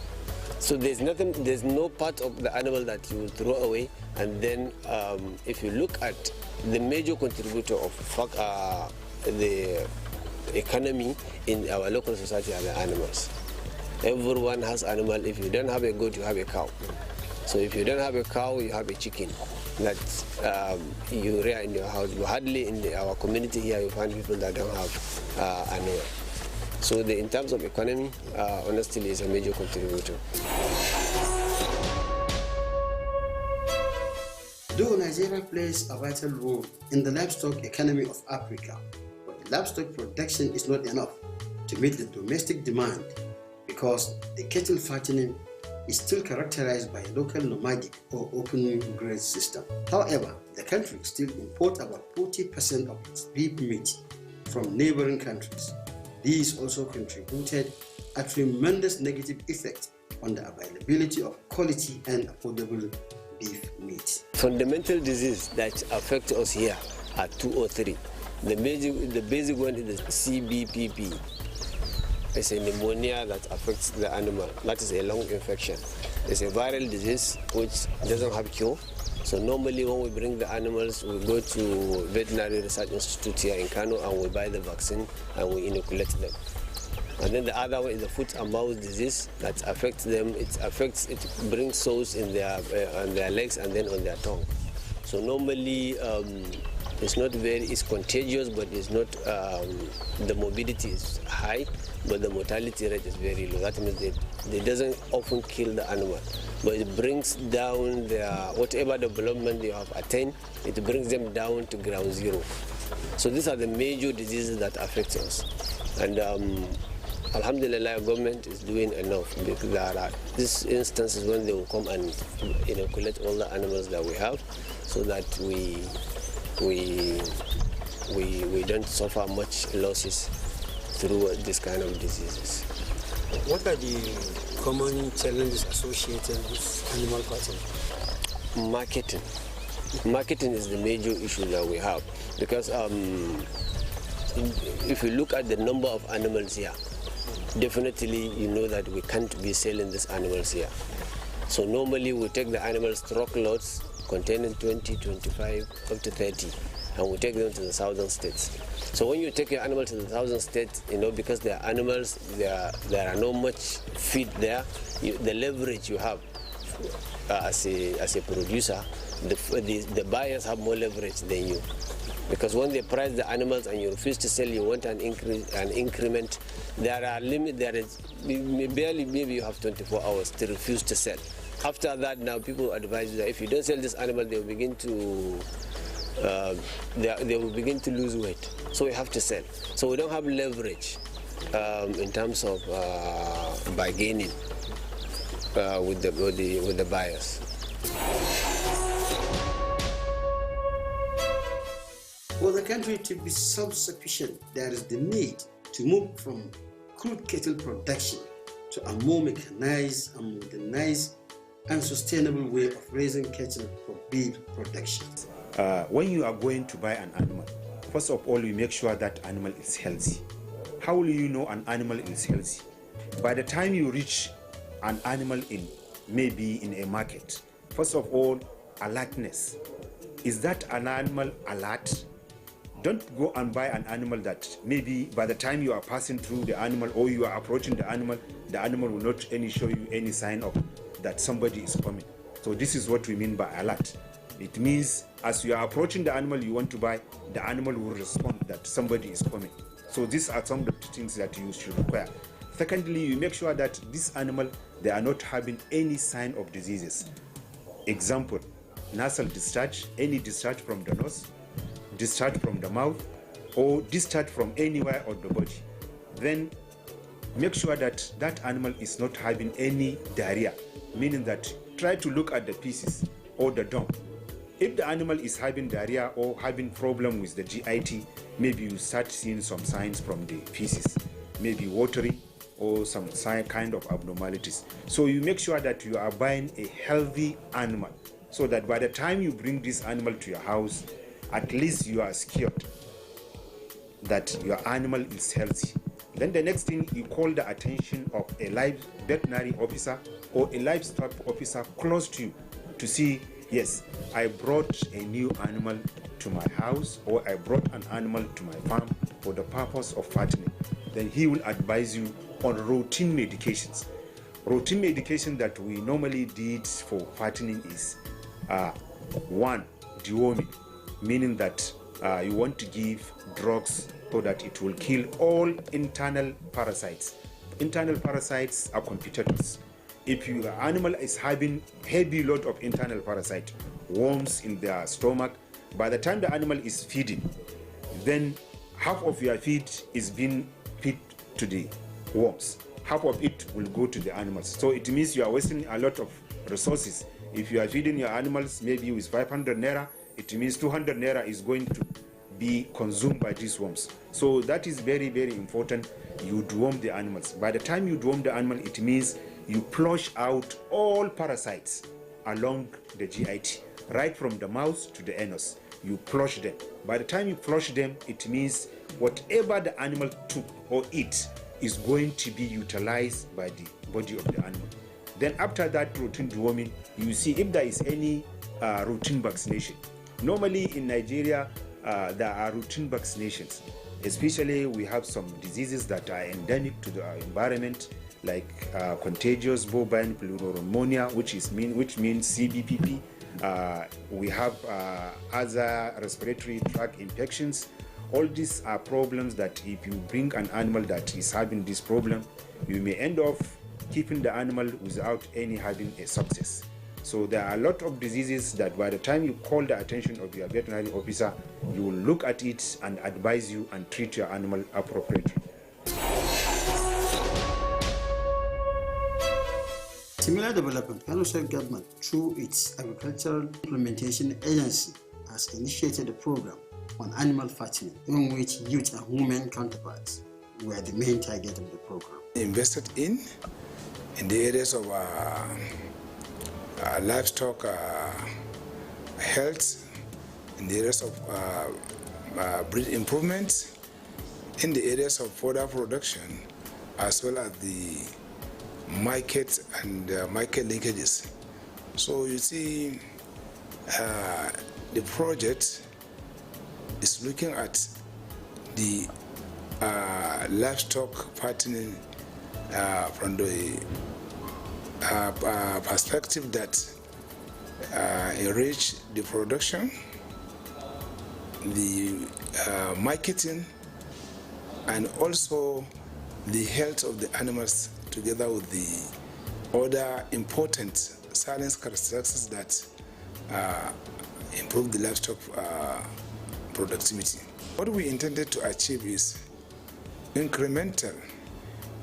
So there's no part of the animal that you will throw away. And then if you look at the major contributor of the economy in our local society are the animals. Everyone has animal. If you don't have a goat, you have a cow. So if you don't have a cow, you have a chicken that you rear in your house. You hardly in our community here you find people that don't have animal. So in terms of economy, honestly, is a major contributor. Though Nigeria plays a vital role in the livestock economy of Africa, but the livestock production is not enough to meet the domestic demand because the cattle fattening is still characterized by a local nomadic or open graze system. However, the country still imports about 40% of its beef meat from neighboring countries. These also contributed a tremendous negative effect on the availability of quality and affordable beef meat. Fundamental diseases that affect us here are 2 or 3. The basic one is the CBPP. It's a pneumonia that affects the animal. That is a lung infection. It's a viral disease which doesn't have cure. So normally when we bring the animals, we go to Veterinary Research Institute here in Kano and we buy the vaccine and we inoculate them. And then the other one is the foot and mouth disease that affects them. It brings sores in on their legs and then on their tongue. So normally it's contagious, but it's not, the morbidity is high, but the mortality rate is very low. That means it doesn't often kill the animal, but it brings down whatever development they have attained, it brings them down to ground zero. So these are the major diseases that affect us. And Alhamdulillah, government is doing enough, because there are these instances when they will come and inoculate all the animals that we have, so that we don't suffer much losses through this kind of diseases. What are the common challenges associated with animal fattening? Marketing. Marketing is the major issue that we have, because if you look at the number of animals here, definitely you know that we can't be selling these animals here. So normally we take the animals truckloads containing 20, 25, up to 30, and we take them to the southern states. So when you take your animal to the southern states, because they are animals, there are not much feed there, the leverage you have as a producer, the buyers have more leverage than you. Because when they price the animals and you refuse to sell, you want an increment, there are limits, barely maybe you have 24 hours to refuse to sell. After that, now people advise you that if you don't sell this animal, they will begin to lose weight. So we have to sell. So we don't have leverage in terms of bargaining with the buyers. For the country to be self-sufficient, there is the need to move from crude cattle production to a more mechanized and modernized and sustainable way of raising cattle for beef production. When you are going to buy an animal, first of all, you make sure that animal is healthy. How will you know an animal is healthy? By the time you reach an animal maybe in a market, first of all, alertness. Is that an animal alert? Don't go and buy an animal that maybe by the time you are passing through the animal or you are approaching the animal will not show you any sign of that somebody is coming. So this is what we mean by alert. It means as you are approaching the animal you want to buy, the animal will respond that somebody is coming. So these are some of the things that you should require. Secondly, you make sure that this animal, they are not having any sign of diseases. Example, nasal discharge, any discharge from the nose, discharge from the mouth, or discharge from anywhere on the body. Then make sure that that animal is not having any diarrhea, meaning that try to look at the pieces or the dump. If the animal is having diarrhea or having problem with the GIT, maybe you start seeing some signs from the feces, maybe watery or some kind of abnormalities. So you make sure that you are buying a healthy animal so that by the time you bring this animal to your house, at least you are secured that your animal is healthy. Then the next thing, you call the attention of a veterinary officer or a livestock officer close to you to see, yes, I brought a new animal to my house or I brought an animal to my farm for the purpose of fattening. Then he will advise you on routine medications. Routine medication that we normally did for fattening is 1, deworming, meaning that you want to give drugs so that it will kill all internal parasites. Internal parasites are competitors. If your animal is having heavy load of internal parasite, worms in their stomach, by the time the animal is feeding, then half of your feed is being fed to the worms. Half of it will go to the animals. So it means you are wasting a lot of resources. If you are feeding your animals maybe with 500 naira, it means 200 naira is going to be consumed by these worms. So that is very, very important. You deworm the animals. By the time you deworm the animal, it means you flush out all parasites along the GIT, right from the mouth to the anus. You flush them. By the time you flush them, it means whatever the animal took or eat is going to be utilized by the body of the animal. Then after that routine deworming, you see if there is any routine vaccination. Normally in Nigeria, there are routine vaccinations. Especially we have some diseases that are endemic to the environment, like contagious bovine pneumonia, which means CBPP. We have other respiratory tract infections. All these are problems that if you bring an animal that is having this problem, you may end up keeping the animal without having a success. So there are a lot of diseases that by the time you call the attention of your veterinary officer, you will look at it and advise you and treat your animal appropriately. Similar development, Kano State government, through its Agricultural Implementation Agency, has initiated a program on animal fattening, in which youth and women counterparts were the main target of the program. Invested in the areas of livestock health, in the areas of breed improvement, in the areas of fodder production, as well as the market and market linkages. So you see, the project is looking at the livestock fattening from the perspective that enrich the production, the marketing, and also the health of the animals, together with the other important silence characteristics that improve the livestock productivity. What we intended to achieve is incremental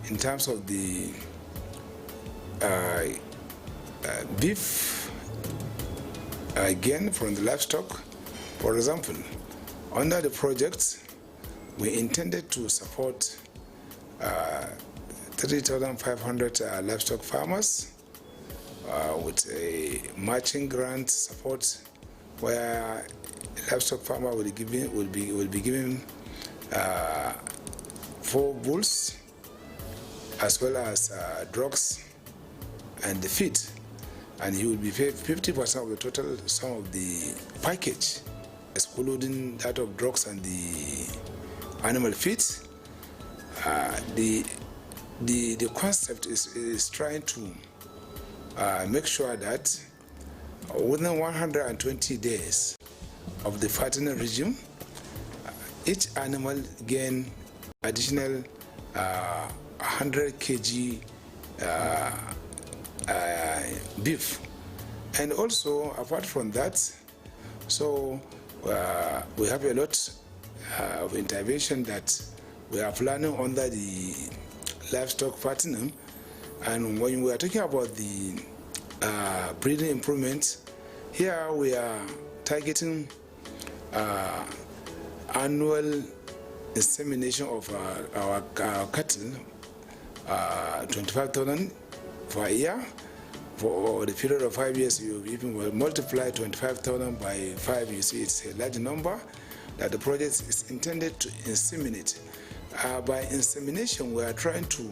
in terms of the beef gain from the livestock. For example, under the project, we intended to support 3,500 livestock farmers with a matching grant support, where livestock farmer will be given 4 bulls as well as drugs and the feed, and he will be paid 50% of the total sum of the package, excluding that of drugs and the animal feed. The concept is trying to make sure that within 120 days of the fattening regime, each animal gain additional 100 kg beef. And also, apart from that, so we have a lot of intervention that we are planning under the livestock fattening. And when we are talking about the breeding improvements, here we are targeting annual insemination of our cattle, 25,000 for a year. For the period of 5 years, you even will multiply 25,000 by 5. You see, it's a large number that the project is intended to inseminate. By insemination, we are trying to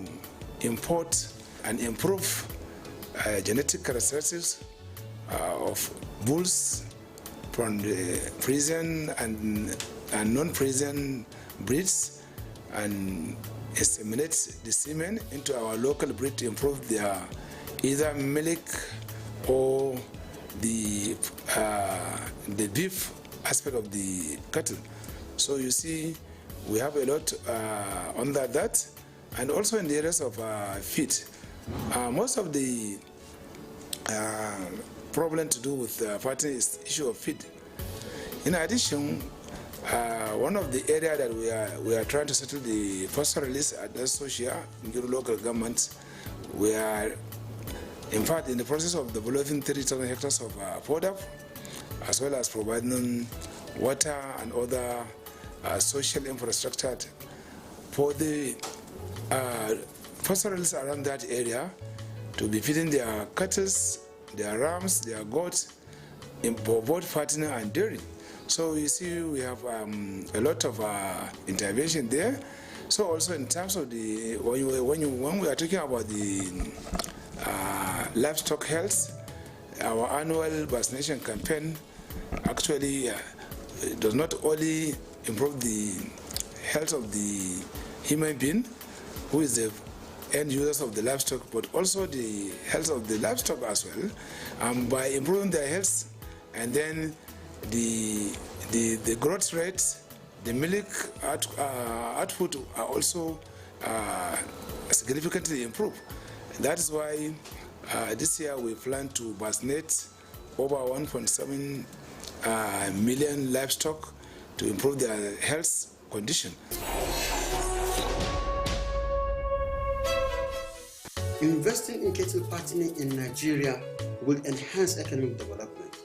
import and improve genetic characteristics of bulls from the prison and non-prison breeds, and inseminate the semen into our local breed to improve their either milk or the beef aspect of the cattle. So you see, we have a lot under that, and also in the areas of feed. Most of the problem to do with fattening is the issue of feed. In addition, one of the areas that we are trying to settle the first release at the social local government, we are in fact in the process of developing 30,000 hectares of fodder, as well as providing water and other social infrastructure for the pastoralists around that area to be feeding their cattle, their rams, their goats, for both fattening and dairy. So you see, we have a lot of intervention there. So also in terms of the when we are talking about the livestock health, our annual vaccination campaign actually does not only improve the health of the human being, who is the end users of the livestock, but also the health of the livestock as well, by improving their health, and then the growth rates, the milk output are also significantly improved. That is why this year we plan to vaccinate over 1.7 million livestock to improve their health condition. Investing in cattle fattening in Nigeria will enhance economic development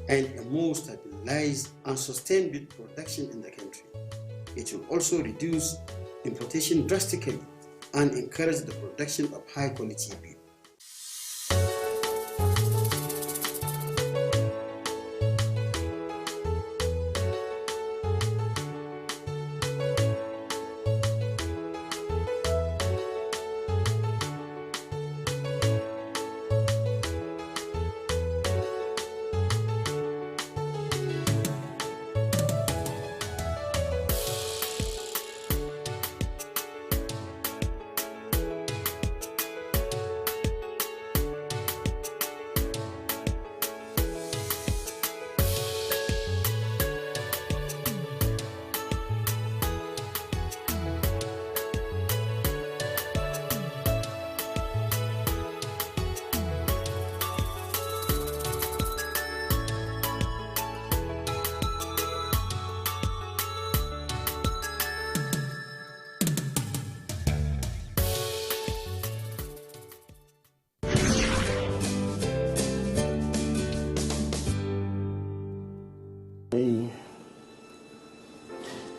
and a more stabilized and sustained beef production in the country. It will also reduce importation drastically and encourage the production of high-quality beef.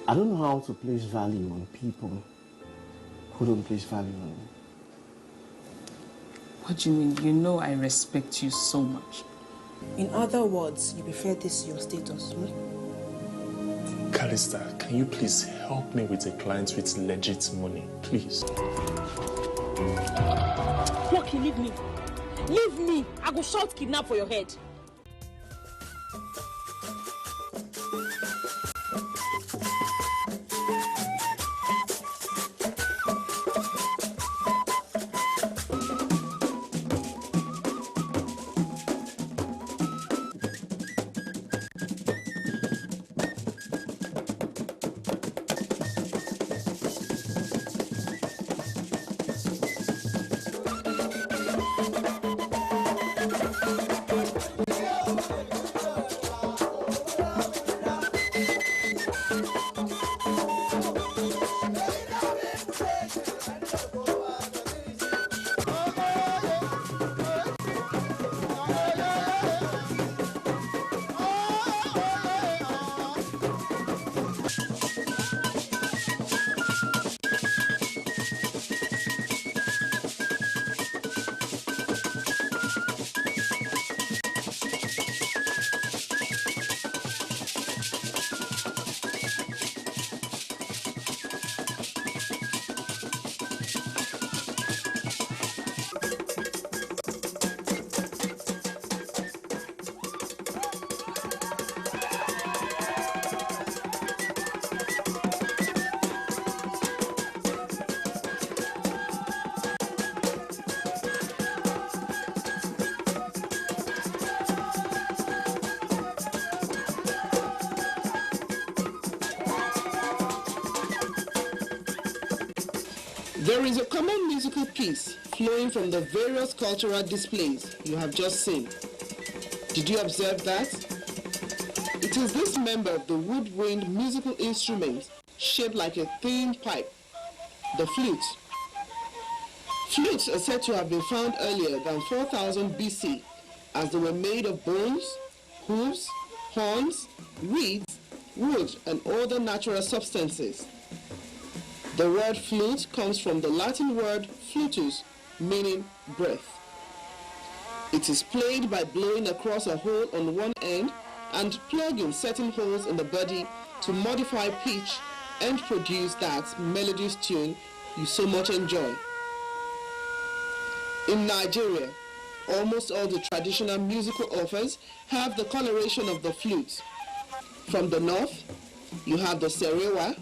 I don't know how to place value on people who don't place value on me. What do you mean? You know I respect you so much. In other words, you prefer this your status, hmm? Callista, can you please help me with a client with legit money, please? Lucky, leave me. Leave me. I go shout kidnap for your head. There is a common musical piece flowing from the various cultural displays you have just seen. Did you observe that? It is this member of the woodwind musical instrument shaped like a thin pipe, the flute. Flutes are said to have been found earlier than 4000 BC, as they were made of bones, hooves, horns, reeds, wood, and other natural substances. The word flute comes from the Latin word flutus, meaning breath. It is played by blowing across a hole on one end and plugging certain holes in the body to modify pitch and produce that melodious tune you so much enjoy. In Nigeria, almost all the traditional musical offers have the coloration of the flute. From the north, you have the serewa.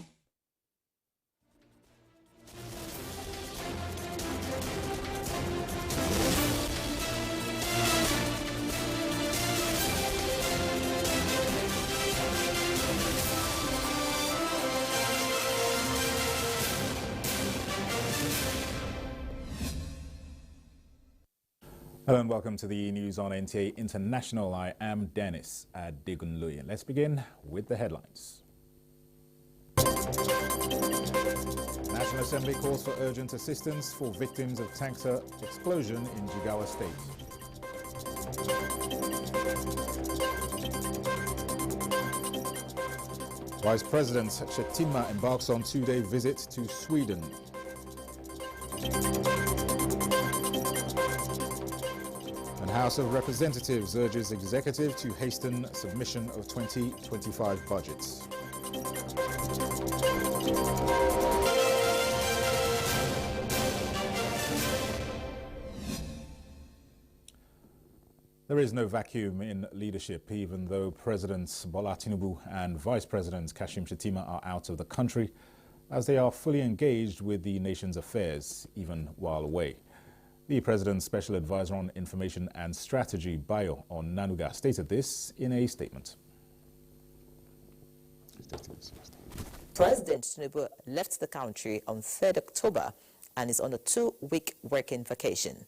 Hello and welcome to the news on NTA International. I am Dennis Adegunloye. Let's begin with the headlines. National Assembly calls for urgent assistance for victims of tanker explosion in Jigawa State. Vice President Shettima embarks on two-day visit to Sweden. And House of Representatives urges executive to hasten submission of 2025 budgets. There is no vacuum in leadership, even though President Bola Tinubu and Vice President Kashim Shettima are out of the country, as they are fully engaged with the nation's affairs, even while away. The President's Special Advisor on Information and Strategy, Bayo Onanuga, stated this in a statement. President Tinubu left the country on 3rd October and is on a 2-week working vacation.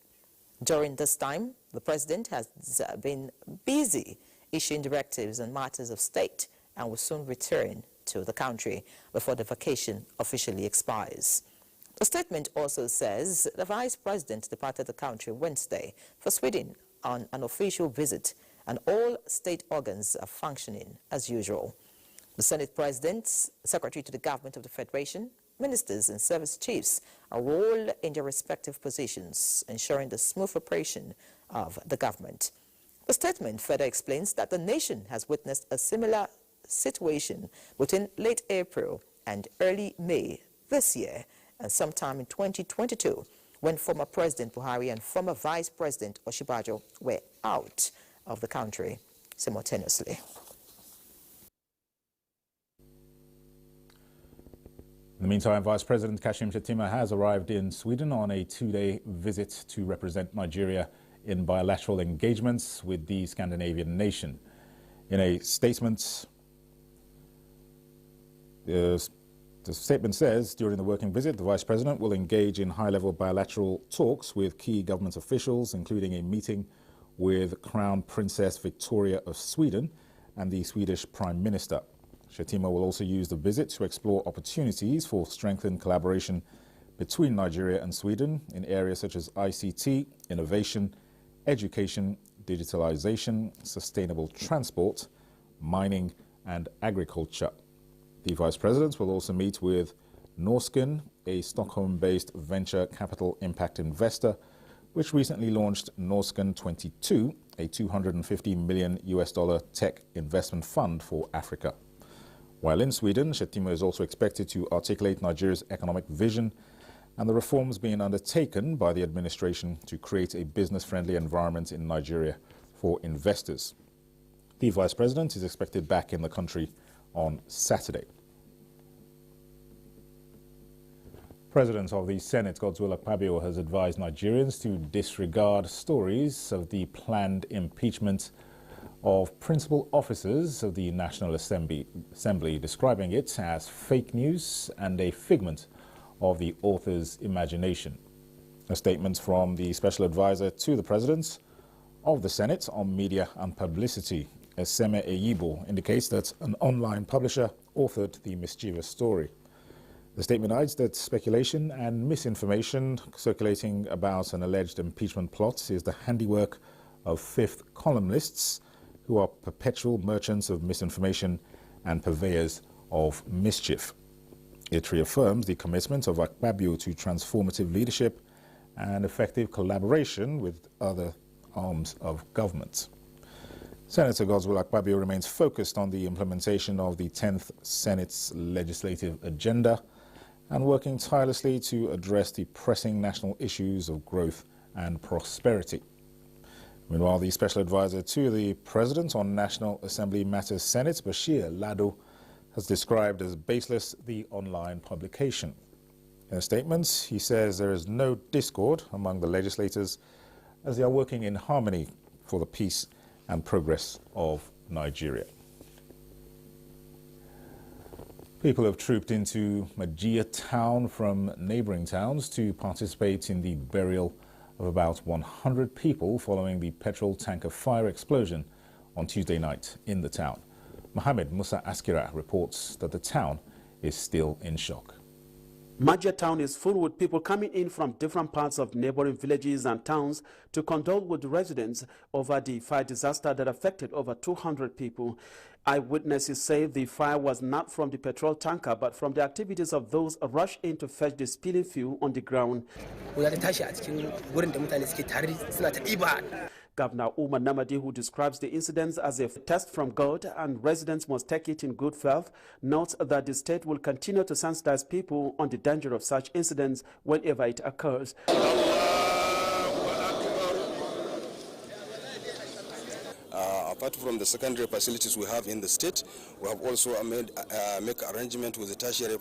During this time, the President has been busy issuing directives on matters of state and will soon return to the country before the vacation officially expires. The statement also says the Vice President departed the country Wednesday for Sweden on an official visit, and all state organs are functioning as usual. The Senate President, Secretary to the Government of the Federation, ministers and service chiefs are all in their respective positions, ensuring the smooth operation of the government. The statement further explains that the nation has witnessed a similar situation between late April and early May this year and sometime in 2022, when former President Buhari and former Vice President Oshibajo were out of the country simultaneously. In the meantime, Vice President Kashim Shettima has arrived in Sweden on a two-day visit to represent Nigeria in bilateral engagements with the Scandinavian nation. In a statement, the statement says, during the working visit, the Vice President will engage in high-level bilateral talks with key government officials, including a meeting with Crown Princess Victoria of Sweden and the Swedish Prime Minister. Shettima will also use the visit to explore opportunities for strengthened collaboration between Nigeria and Sweden in areas such as ICT, innovation, education, digitalization, sustainable transport, mining and agriculture. The Vice President will also meet with Norsken, a Stockholm-based venture capital impact investor, which recently launched Norsken 22, a $250 million tech investment fund for Africa. While in Sweden, Shettima is also expected to articulate Nigeria's economic vision and the reforms being undertaken by the administration to create a business-friendly environment in Nigeria for investors. The Vice President is expected back in the country on Saturday. President of the Senate, Godswill Akpabio, has advised Nigerians to disregard stories of the planned impeachment of principal officers of the National Assembly, describing it as fake news and a figment of the author's imagination. A statement from the Special Advisor to the President of the Senate on Media and Publicity, Eseme Eyibo, indicates that an online publisher authored the mischievous story. The statement adds that speculation and misinformation circulating about an alleged impeachment plot is the handiwork of fifth columnists who are perpetual merchants of misinformation and purveyors of mischief. It reaffirms the commitment of Akpabio to transformative leadership and effective collaboration with other arms of government. Senator Godswill Akpabio remains focused on the implementation of the 10th Senate's legislative agenda and working tirelessly to address the pressing national issues of growth and prosperity. Meanwhile, the Special Advisor to the President on National Assembly Matters Senate, Bashir Lado, has described as baseless the online publication. In a statement, he says there is no discord among the legislators as they are working in harmony for the peace and progress of Nigeria. People have trooped into Abuja town from neighboring towns to participate in the burial of about 100 people following the petrol tanker fire explosion on Tuesday night in the town. Mohammed Musa Askira reports that the town is still in shock. Abuja town is full with people coming in from different parts of neighboring villages and towns to condole with residents over the fire disaster that affected over 200 people. Eyewitnesses say the fire was not from the petrol tanker but from the activities of those rushed in to fetch the spilling fuel on the ground. Governor Umar Namadi, who describes the incidents as a test from God and residents must take it in good faith, notes that the state will continue to sensitize people on the danger of such incidents whenever it occurs. Apart from the secondary facilities we have in the state, we have also made make arrangement with the tertiary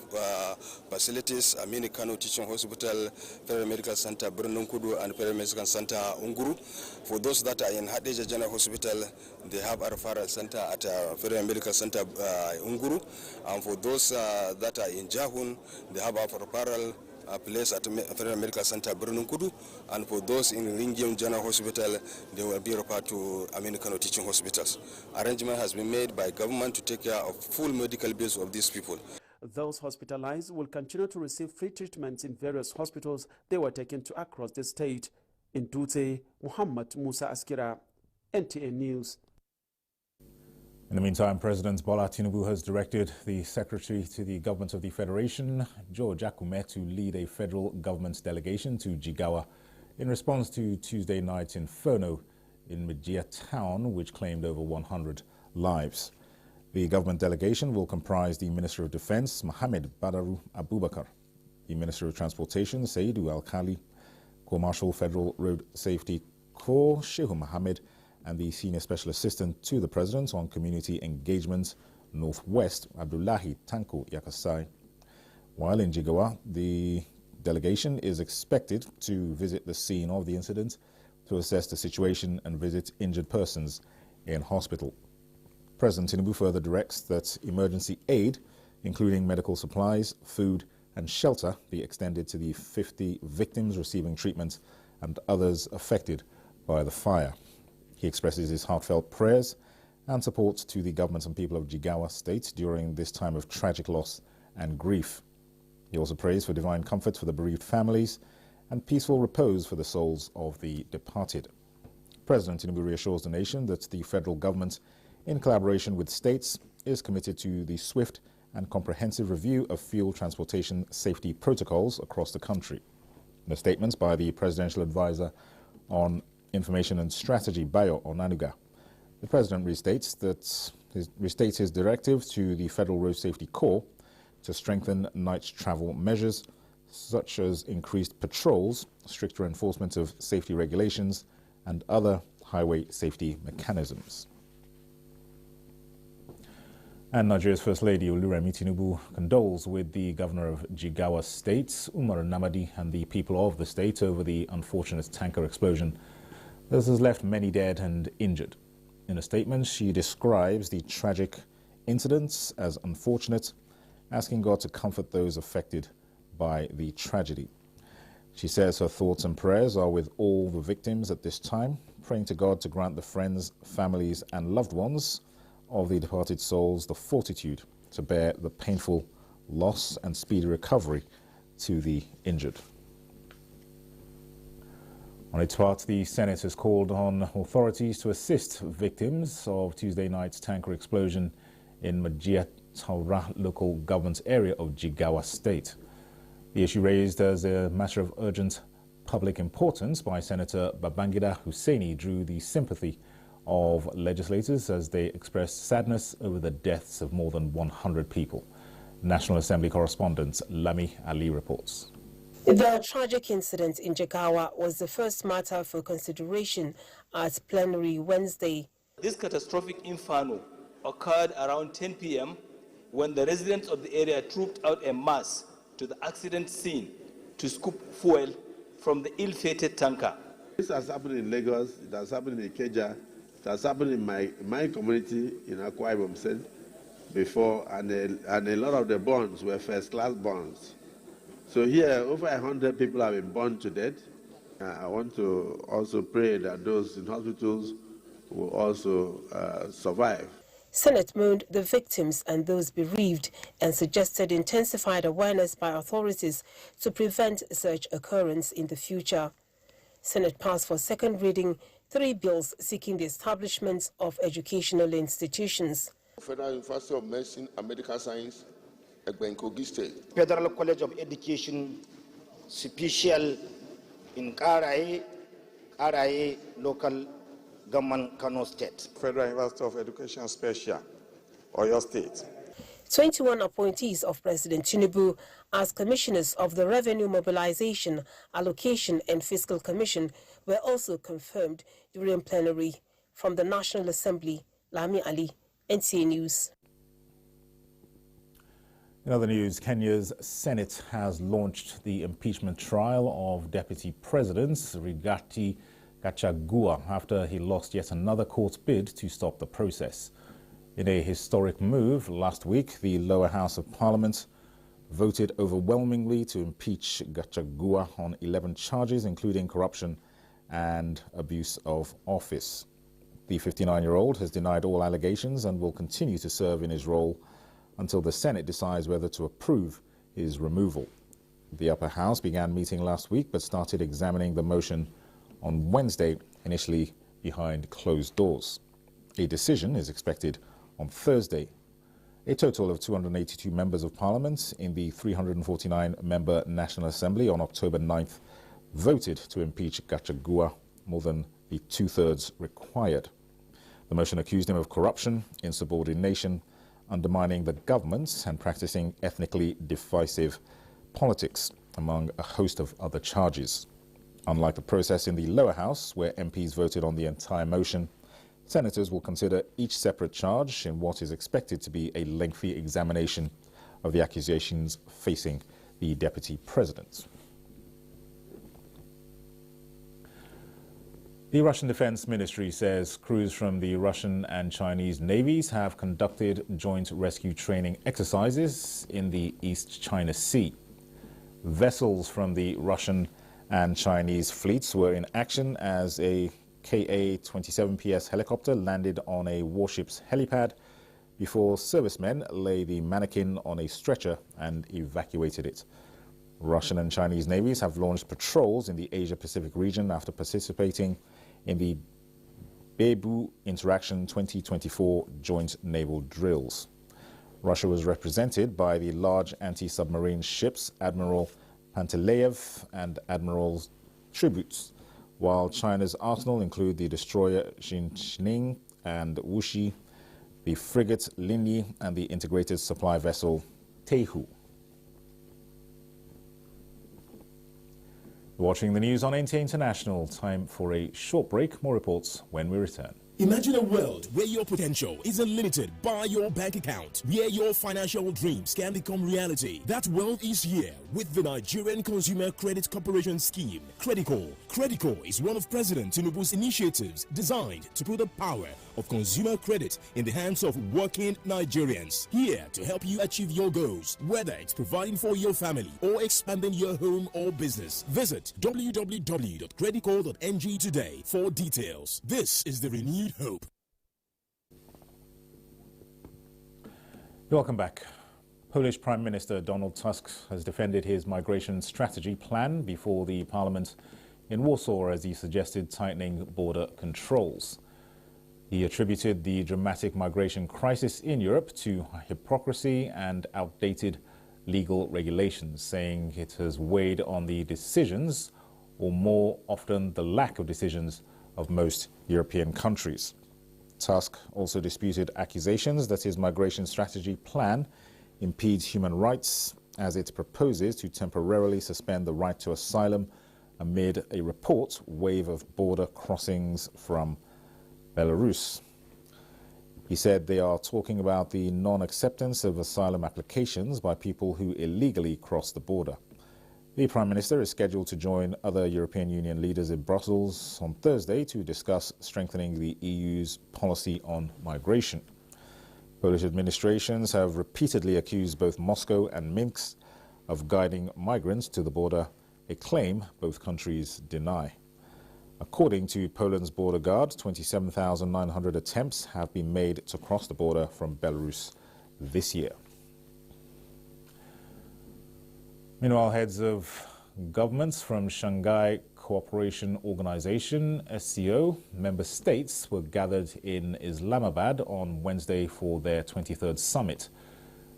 facilities, Amini Kano Teaching Hospital, Federal Medical Center, Brununkudu, and Federal Medical Center, Unguru. For those that are in Hadeja General Hospital, they have a referral center at Federal Medical Center, Unguru. And for those that are in Jahun, they have a referral place at Federal Medical Center Brununkudu, and for those in Ringium General Hospital, they will be referred to American Teaching Hospitals. Arrangement has been made by government to take care of full medical bills of these people. Those hospitalized will continue to receive free treatments in various hospitals they were taken to across the state. In Dutse, Muhammad Musa Askira, NTA News. In the meantime, President Bola Tinubu has directed the Secretary to the Government of the Federation, George Akume, to lead a federal government delegation to Jigawa in response to Tuesday night's inferno in Abuja town, which claimed over 100 lives. The government delegation will comprise the Minister of Defense, Mohammed Badaru Abubakar, the Minister of Transportation, Saidu Al-Khali, Corps Marshal Federal Road Safety Corps, Shehu Mohammed, and the Senior Special Assistant to the President on Community Engagement, Northwest, Abdullahi Tanko Yakasai. While in Jigawa, the delegation is expected to visit the scene of the incident to assess the situation and visit injured persons in hospital. President Tinubu further directs that emergency aid, including medical supplies, food and shelter, be extended to the 50 victims receiving treatment and others affected by the fire. He expresses his heartfelt prayers and support to the government and people of Jigawa State during this time of tragic loss and grief. He also prays for divine comfort for the bereaved families and peaceful repose for the souls of the departed. President Tinubu reassures the nation that the federal government, in collaboration with states, is committed to the swift and comprehensive review of fuel transportation safety protocols across the country. In a statement by the Presidential Advisor on Information and Strategy, Bayo Onanuga, the President restates his directive to the Federal Road Safety Corps to strengthen night travel measures such as increased patrols, stricter enforcement of safety regulations, and other highway safety mechanisms. And Nigeria's First Lady Oluremi Tinubu condoles with the Governor of Jigawa State, Umar Namadi, and the people of the state over the unfortunate tanker explosion. This has left many dead and injured. In a statement, she describes the tragic incidents as unfortunate, asking God to comfort those affected by the tragedy. She says her thoughts and prayers are with all the victims at this time, praying to God to grant the friends, families, and loved ones of the departed souls the fortitude to bear the painful loss and speedy recovery to the injured. On its part, the Senate has called on authorities to assist victims of Tuesday night's tanker explosion in Majia Taura local government area of Jigawa State. The issue raised as a matter of urgent public importance by Senator Babangida Hussaini drew the sympathy of legislators as they expressed sadness over the deaths of more than 100 people. National Assembly correspondent Lami Ali reports. The tragic incident in Jigawa was the first matter for consideration at plenary Wednesday. This catastrophic inferno occurred around 10 p.m. when the residents of the area trooped out en masse to the accident scene to scoop fuel from the ill-fated tanker. This has happened in Lagos, it has happened in Ikeja, it has happened in my community in Akwa Ibom State before, and a lot of the burns were first-class burns. So here, over 100 people have been burned to death. I want to also pray that those in hospitals will also survive. Senate mourned the victims and those bereaved and suggested intensified awareness by authorities to prevent such occurrence in the future. Senate passed for second reading 3 bills seeking the establishment of educational institutions. Federal University of Medicine and Medical Science, Kogi State. Federal College of Education, special in Karaye local government, Kano State. Federal University of Education, special, Oyo State. 21 appointees of President Tinubu as commissioners of the Revenue Mobilization, Allocation and Fiscal Commission were also confirmed during plenary. From the National Assembly, Lami Ali, NTA News. In other news, Kenya's Senate has launched the impeachment trial of Deputy President Rigathi Gachagua after he lost yet another court bid to stop the process. In a historic move, last week, the lower house of parliament voted overwhelmingly to impeach Gachagua on 11 charges, including corruption and abuse of office. The 59-year-old has denied all allegations and will continue to serve in his role until the Senate decides whether to approve his removal. The upper house began meeting last week but started examining the motion on Wednesday, initially behind closed doors. A decision is expected on Thursday. A total of 282 members of parliament in the 349-member National Assembly on October 9th voted to impeach Gachagua, more than the two-thirds required. The motion accused him of corruption, insubordination, undermining the government and practicing ethnically divisive politics, among a host of other charges. Unlike the process in the lower house, where MPs voted on the entire motion, senators will consider each separate charge in what is expected to be a lengthy examination of the accusations facing the deputy president. The Russian Defense Ministry says crews from the Russian and Chinese navies have conducted joint rescue training exercises in the East China Sea. Vessels from the Russian and Chinese fleets were in action as a Ka-27PS helicopter landed on a warship's helipad before servicemen laid the mannequin on a stretcher and evacuated it. Russian and Chinese navies have launched patrols in the Asia-Pacific region after participating in the Bebu Interaction 2024 joint naval drills. Russia was represented by the large anti-submarine ships Admiral Panteleev and Admiral Tributes, while China's arsenal include the destroyer Xinjiang and Wuxi, the frigate Linyi, and the integrated supply vessel Teihu. Watching the news on NTA International. Time for a short break. More reports when we return. Imagine a world where your potential isn't limited by your bank account, where your financial dreams can become reality. That world is here with the Nigerian Consumer Credit Corporation scheme, Credico. Credico is one of President Tinubu's initiatives designed to put the power of consumer credit in the hands of working Nigerians. Here to help you achieve your goals, whether it's providing for your family or expanding your home or business. Visit www.credico.ng today for details. This is the renewed hope. Welcome back. Polish Prime Minister Donald Tusk has defended his migration strategy plan before the parliament in Warsaw as he suggested tightening border controls. He attributed the dramatic migration crisis in Europe to hypocrisy and outdated legal regulations, saying it has weighed on the decisions, or more often the lack of decisions, of most European countries. Tusk also disputed accusations that his migration strategy plan impedes human rights, as it proposes to temporarily suspend the right to asylum amid a report wave of border crossings from Belarus. He said they are talking about the non-acceptance of asylum applications by people who illegally cross the border. The Prime Minister is scheduled to join other European Union leaders in Brussels on Thursday to discuss strengthening the EU's policy on migration. Polish administrations have repeatedly accused both Moscow and Minsk of guiding migrants to the border, a claim both countries deny. According to Poland's border guard, 27,900 attempts have been made to cross the border from Belarus this year. Meanwhile, heads of governments from Shanghai Cooperation Organization, SCO, member states were gathered in Islamabad on Wednesday for their 23rd summit.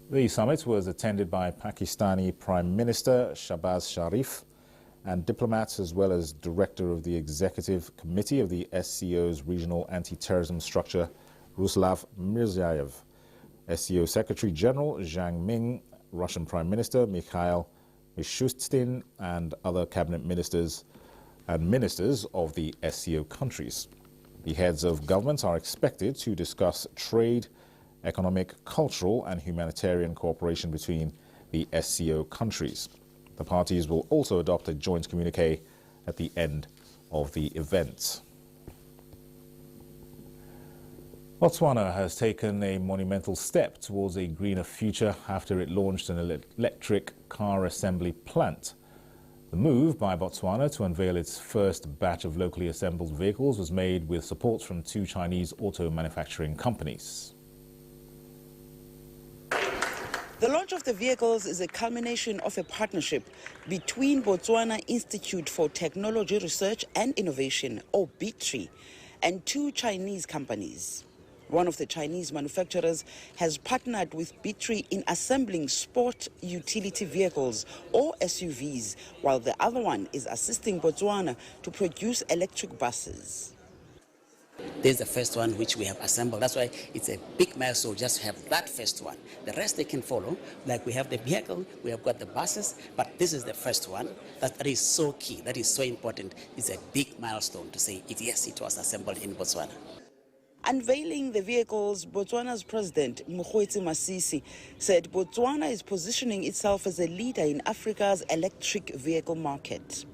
The summit was attended by Pakistani Prime Minister Shahbaz Sharif and diplomats, as well as director of the executive committee of the SCO's regional anti-terrorism structure, Ruslav Mirzayev, SCO Secretary General Zhang Ming, Russian Prime Minister Mikhail Mishustin, and other cabinet ministers and ministers of the SCO countries. The heads of governments are expected to discuss trade, economic, cultural, and humanitarian cooperation between the SCO countries. The parties will also adopt a joint communique at the end of the event. Botswana has taken a monumental step towards a greener future after it launched an electric car assembly plant. The move by Botswana to unveil its first batch of locally assembled vehicles was made with support from two Chinese auto manufacturing companies. The launch of the vehicles is a culmination of a partnership between Botswana Institute for Technology Research and Innovation, or BITRI, and two Chinese companies. One of the Chinese manufacturers has partnered with B3 in assembling sport utility vehicles, or SUVs, while the other one is assisting Botswana to produce electric buses. This is the first one which we have assembled. That's why it's a big milestone just to have that first one. The rest they can follow. Like we have the vehicle, we have got the buses, but this is the first one. That is so key, that is so important. It's a big milestone to say, yes, it was assembled in Botswana. Unveiling the vehicles, Botswana's president, Mokgweetsi Masisi, said Botswana is positioning itself as a leader in Africa's electric vehicle market.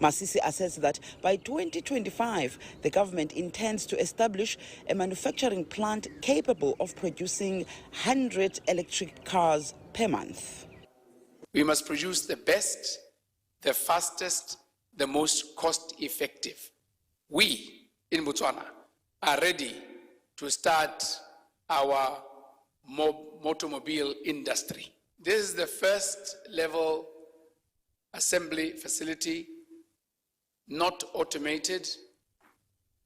Masisi asserts that by 2025, the government intends to establish a manufacturing plant capable of producing 100 electric cars per month. We must produce the best, the fastest, the most cost-effective. We, in Botswana, are ready to start our automobile industry. This is the first level assembly facility, not automated.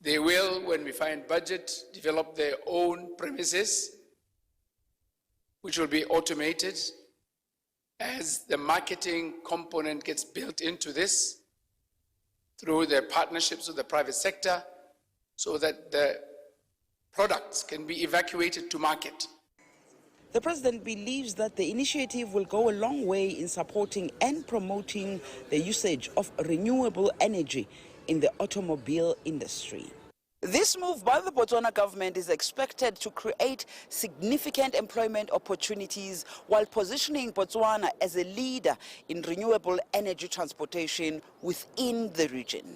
They will, when we find budget, develop their own premises, which will be automated. As the marketing component gets built into this through their partnerships with the private sector, so that the products can be evacuated to market. The president believes that the initiative will go a long way in supporting and promoting the usage of renewable energy in the automobile industry. This move by the Botswana government is expected to create significant employment opportunities while positioning Botswana as a leader in renewable energy transportation within the region.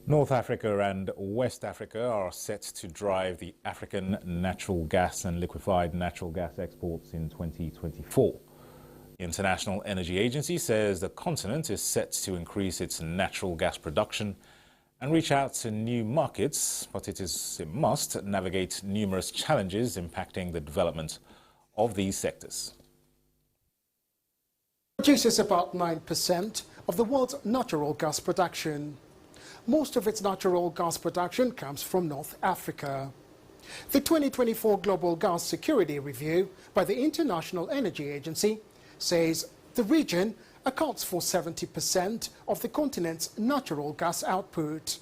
North Africa and West Africa are set to drive the African natural gas and liquefied natural gas exports in 2024. The International Energy Agency says the continent is set to increase its natural gas production and reach out to new markets, but it must navigate numerous challenges impacting the development of these sectors. Produces about 9% of the world's natural gas production. Most of its natural gas production comes from North Africa. The 2024 Global Gas Security Review by the International Energy Agency says the region accounts for 70% of the continent's natural gas output.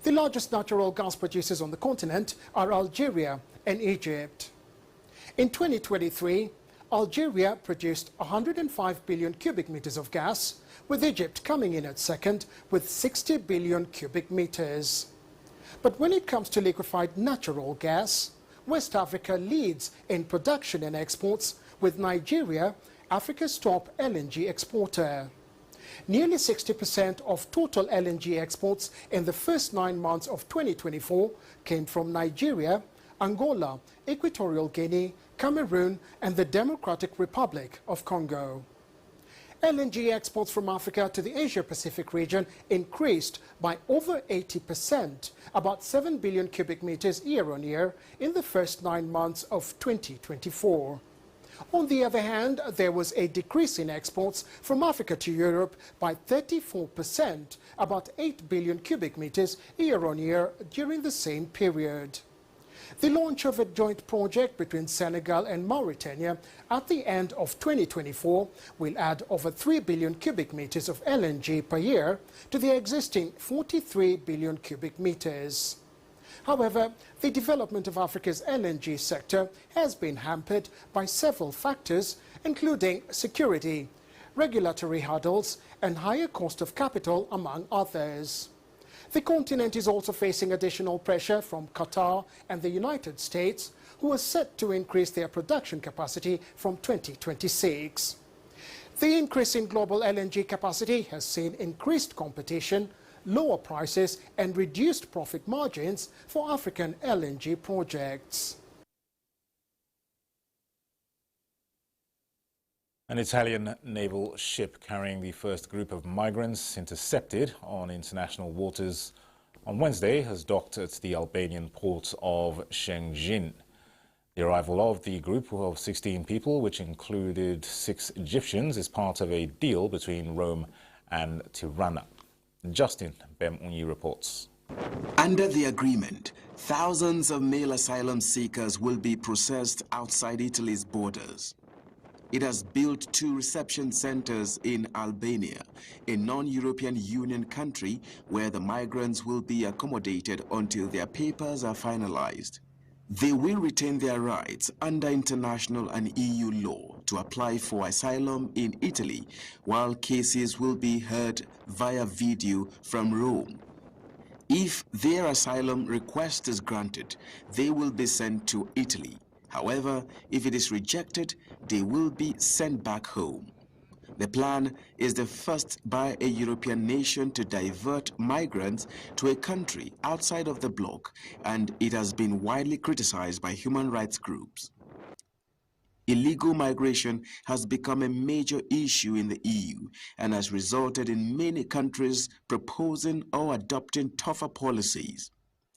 The largest natural gas producers on the continent are Algeria and Egypt. In 2023, Algeria produced 105 billion cubic meters of gas, with Egypt coming in at second with 60 billion cubic meters. But when it comes to liquefied natural gas, West Africa leads in production and exports, with Nigeria Africa's top LNG exporter. Nearly 60% of total LNG exports in the first 9 months of 2024 came from Nigeria, Angola, Equatorial Guinea, Cameroon and the Democratic Republic of Congo. LNG exports from Africa to the Asia-Pacific region increased by over 80%, about 7 billion cubic meters year-on-year in the first 9 months of 2024. On the other hand, there was a decrease in exports from Africa to Europe by 34%, about 8 billion cubic meters year-on-year during the same period. The launch of a joint project between Senegal and Mauritania at the end of 2024 will add over 3 billion cubic meters of LNG per year to the existing 43 billion cubic meters. However, the development of Africa's LNG sector has been hampered by several factors, including security, regulatory hurdles, and higher cost of capital, among others. The continent is also facing additional pressure from Qatar and the United States, who are set to increase their production capacity from 2026. The increase in global LNG capacity has seen increased competition, lower prices and reduced profit margins for African LNG projects. An Italian naval ship carrying the first group of migrants intercepted on international waters on Wednesday has docked at the Albanian port of Shëngjin. The arrival of the group of 16 people, which included 6 Egyptians, is part of a deal between Rome and Tirana. Justin Bemunyi reports. Under the agreement, thousands of male asylum seekers will be processed outside Italy's borders. It has built 2 reception centers in Albania, a non-European Union country where the migrants will be accommodated until their papers are finalized. They will retain their rights under international and EU law to apply for asylum in Italy, while cases will be heard via video from Rome. If their asylum request is granted, they will be sent to Italy. However, if it is rejected, they will be sent back home. The plan is the first by a European nation to divert migrants to a country outside of the bloc, and it has been widely criticized by human rights groups. Illegal migration has become a major issue in the EU and has resulted in many countries proposing or adopting tougher policies.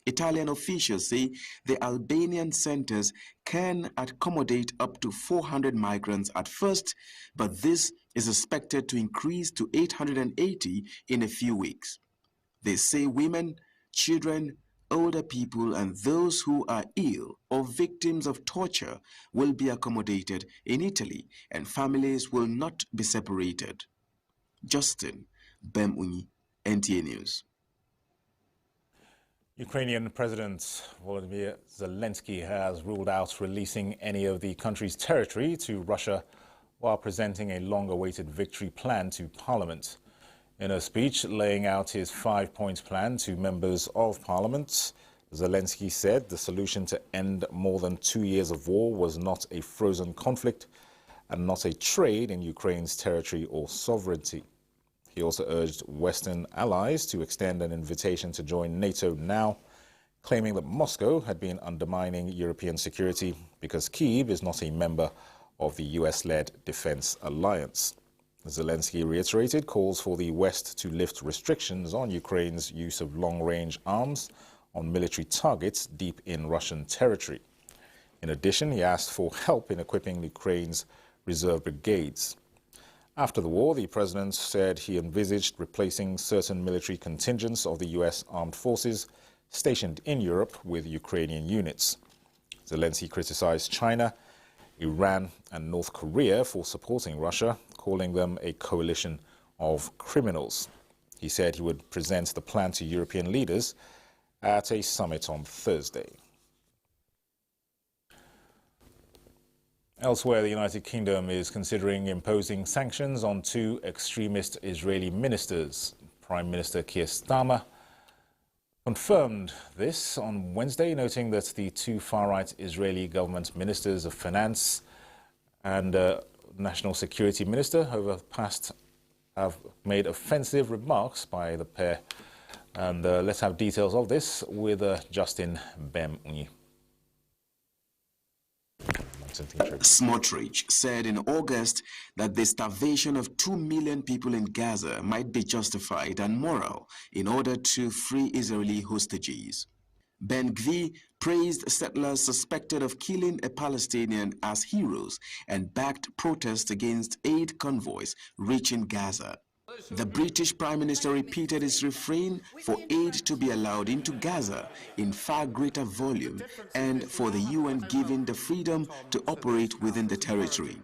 Italian officials say the Albanian centers can accommodate up to 400 migrants at first, but this is expected to increase to 880 in a few weeks. They say women, children, older people, and those who are ill or victims of torture will be accommodated in Italy, and families will not be separated. Justin Bemunyi, NTA News. Ukrainian President Volodymyr Zelensky has ruled out releasing any of the country's territory to Russia while presenting a long-awaited victory plan to Parliament. In a speech laying out his 5-point plan to members of Parliament, Zelensky said the solution to end more than 2 years of war was not a frozen conflict and not a trade in Ukraine's territory or sovereignty. He also urged Western allies to extend an invitation to join NATO now, claiming that Moscow had been undermining European security because Kyiv is not a member of the US-led defense alliance. Zelensky reiterated calls for the West to lift restrictions on Ukraine's use of long-range arms on military targets deep in Russian territory. In addition, he asked for help in equipping Ukraine's reserve brigades. After the war, the president said he envisaged replacing certain military contingents of the US armed forces stationed in Europe with Ukrainian units. Zelensky criticized China, Iran and North Korea for supporting Russia, calling them a coalition of criminals. He said he would present the plan to European leaders at a summit on Thursday. Elsewhere, the United Kingdom is considering imposing sanctions on 2 extremist Israeli ministers. Prime Minister Keir Starmer confirmed this on Wednesday, noting that the 2 far-right Israeli government ministers of finance and national security minister have made offensive remarks by the pair. And let's have details of this with Justin Bemunyi. Smotrich said in August that the starvation of 2 million people in Gaza might be justified and moral in order to free Israeli hostages. Ben-Gvir praised settlers suspected of killing a Palestinian as heroes and backed protests against aid convoys reaching Gaza. The British Prime Minister repeated his refrain for aid to be allowed into Gaza in far greater volume and for the UN giving the freedom to operate within the territory.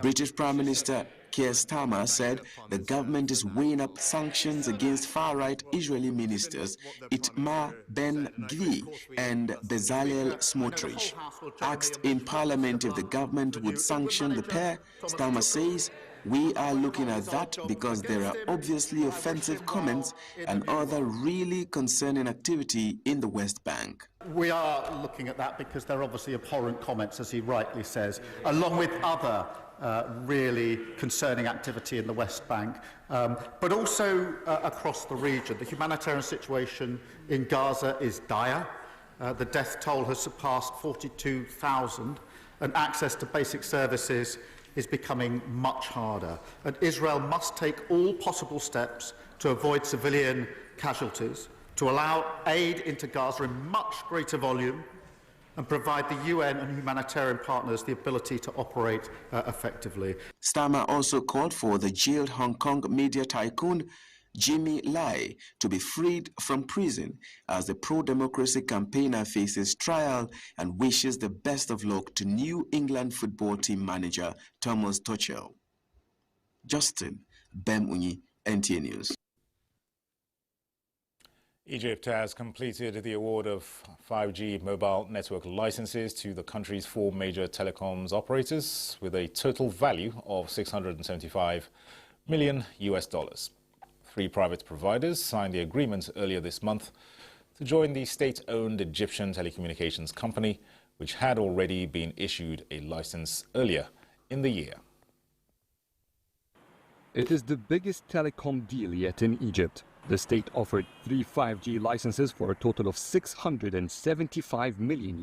British Prime Minister Keir Starmer said the government is weighing up sanctions against far-right Israeli ministers Itamar Ben-Gvir and Bezalel Smotrich. Asked in Parliament if the government would sanction the pair, Starmer says, "We are looking at that because there are obviously offensive comments and other really concerning activity in the West Bank." We are looking at that because there are obviously abhorrent comments, as he rightly says, along with other really concerning activity in the West Bank, but also across the region. The humanitarian situation in Gaza is dire. The death toll has surpassed 42,000, and access to basic services is becoming much harder. And Israel must take all possible steps to avoid civilian casualties, to allow aid into Gaza in much greater volume, and provide the UN and humanitarian partners the ability to operate effectively. Starmer also called for the jailed Hong Kong media tycoon Jimmy Lai, to be freed from prison as the pro-democracy campaigner faces trial and wishes the best of luck to New England football team manager Thomas Tuchel. Justin Bemunyi, NTA News. Egypt has completed the award of 5G mobile network licenses to the country's 4 major telecoms operators with a total value of $675 million. 3 private providers signed the agreement earlier this month to join the state-owned Egyptian telecommunications company, which had already been issued a license earlier in the year. It is the biggest telecom deal yet in Egypt. The state offered 3 5G licenses for a total of $675 million.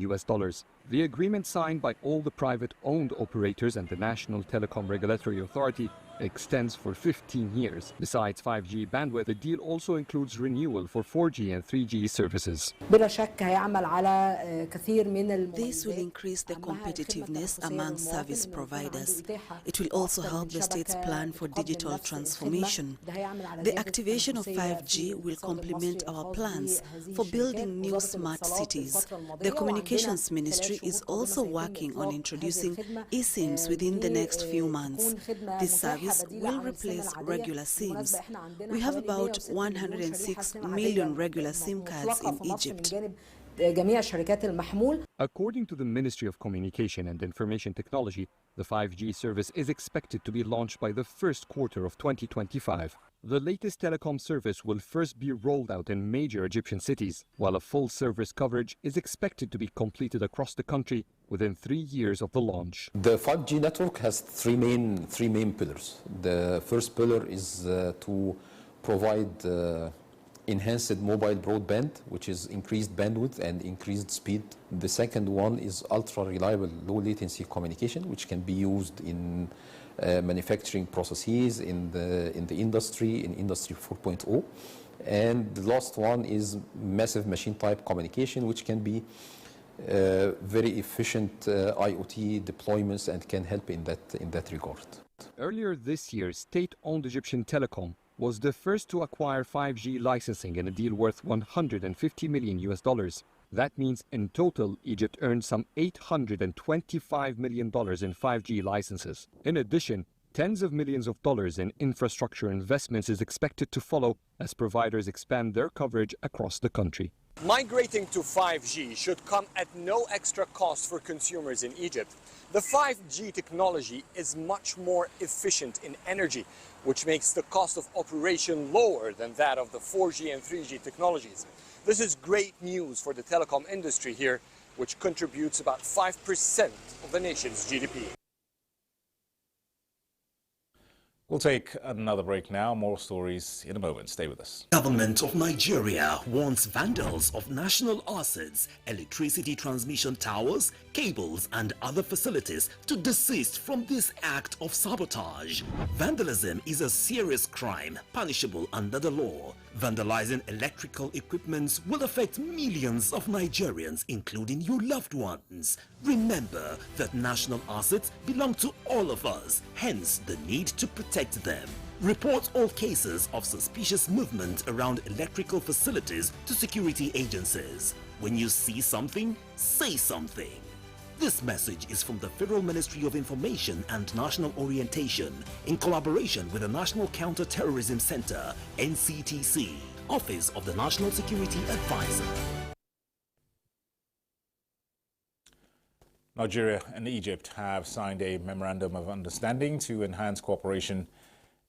The agreement signed by all the private-owned operators and the National Telecom Regulatory Authority extends for 15 years. Besides 5G bandwidth, the deal also includes renewal for 4G and 3G services. This will increase the competitiveness among service providers. It will also help the state's plan for digital transformation. The activation of 5G will complement our plans for building new smart cities. The Communications Ministry is also working on introducing eSIMs within the next few months. This service will replace regular SIMs. We have about 106 million regular SIM cards in Egypt. According to the Ministry of Communication and Information Technology, the 5G service is expected to be launched by the first quarter of 2025. The latest telecom service will first be rolled out in major Egyptian cities, while a full service coverage is expected to be completed across the country within 3 years of the launch. The 5G network has three main pillars. The first pillar is to provide enhanced mobile broadband, which is increased bandwidth and increased speed. The second one is ultra-reliable low-latency communication, which can be used in manufacturing processes, in the industry, in Industry 4.0. And the last one is massive machine-type communication, which can be very efficient IoT deployments and can help in that regard. Earlier this year, state-owned Egyptian Telecom was the first to acquire 5G licensing in a deal worth $150 million. That means in total, Egypt earned some $825 million in 5G licenses. In addition, tens of millions of dollars in infrastructure investments is expected to follow as providers expand their coverage across the country. Migrating to 5G should come at no extra cost for consumers in Egypt. The 5G technology is much more efficient in energy, which makes the cost of operation lower than that of the 4G and 3G technologies. This is great news for the telecom industry here, which contributes about 5% of the nation's GDP. We'll take another break now. More stories in a moment. Stay with us. Government of Nigeria warns vandals of national assets, electricity transmission towers, cables and other facilities to desist from this act of sabotage. Vandalism is a serious crime punishable under the law. Vandalizing electrical equipment will affect millions of Nigerians, including your loved ones. Remember that national assets belong to all of us, hence the need to protect them. Report all cases of suspicious movement around electrical facilities to security agencies. When you see something, say something. This message is from the Federal Ministry of Information and National Orientation in collaboration with the National Counter-Terrorism Center, NCTC, Office of the National Security Advisor. Nigeria and Egypt have signed a memorandum of understanding to enhance cooperation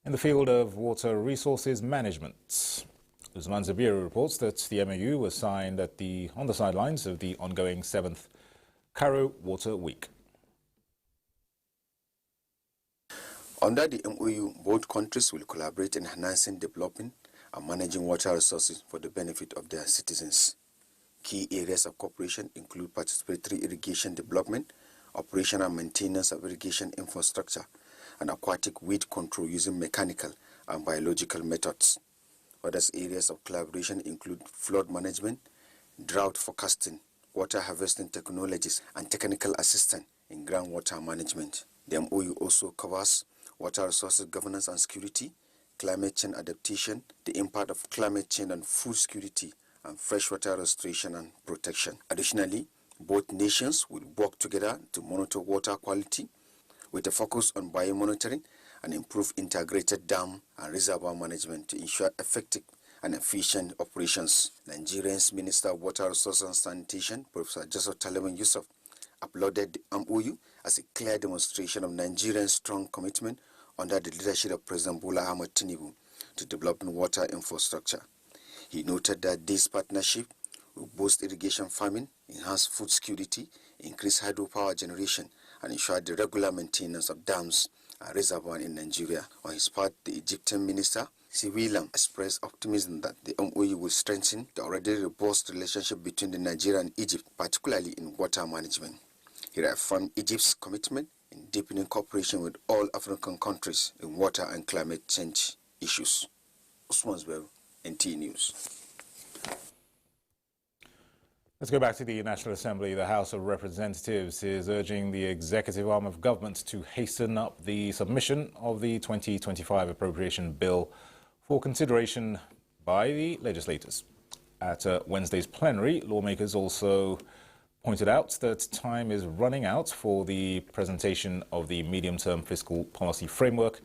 in the field of water resources management. Usman Zabiru reports that the MOU was signed on the sidelines of the ongoing 7th Cairo Water Week. Under the MOU, both countries will collaborate in enhancing, developing and managing water resources for the benefit of their citizens. Key areas of cooperation include participatory irrigation development, operation and maintenance of irrigation infrastructure, and aquatic weed control using mechanical and biological methods. Other areas of collaboration include flood management, drought forecasting, water harvesting technologies, and technical assistance in groundwater management. The MOU also covers water resources governance and security, climate change adaptation, the impact of climate change on food security, and freshwater restoration and protection. Additionally, both nations will work together to monitor water quality with a focus on biomonitoring and improve integrated dam and reservoir management to ensure effective and efficient operations. Nigeria's Minister of Water Resources and Sanitation, Professor Joseph Taleman Yusuf, applauded the MOU as a clear demonstration of Nigeria's strong commitment under the leadership of President Bola Ahmed Tinubu to developing water infrastructure. He noted that this partnership will boost irrigation farming, enhance food security, increase hydropower generation, and ensure the regular maintenance of dams and reservoirs in Nigeria. On his part, the Egyptian minister, Siwilam, expressed optimism that the MOU will strengthen the already robust relationship between Nigeria and Egypt, particularly in water management. He reaffirmed Egypt's commitment in deepening cooperation with all African countries in water and climate change issues. Usman Zubairu, NTA News. Let's go back to the National Assembly. The House of Representatives is urging the executive arm of government to hasten up the submission of the 2025 appropriation bill for consideration by the legislators. At Wednesday's plenary, lawmakers also pointed out that time is running out for the presentation of the medium-term fiscal policy framework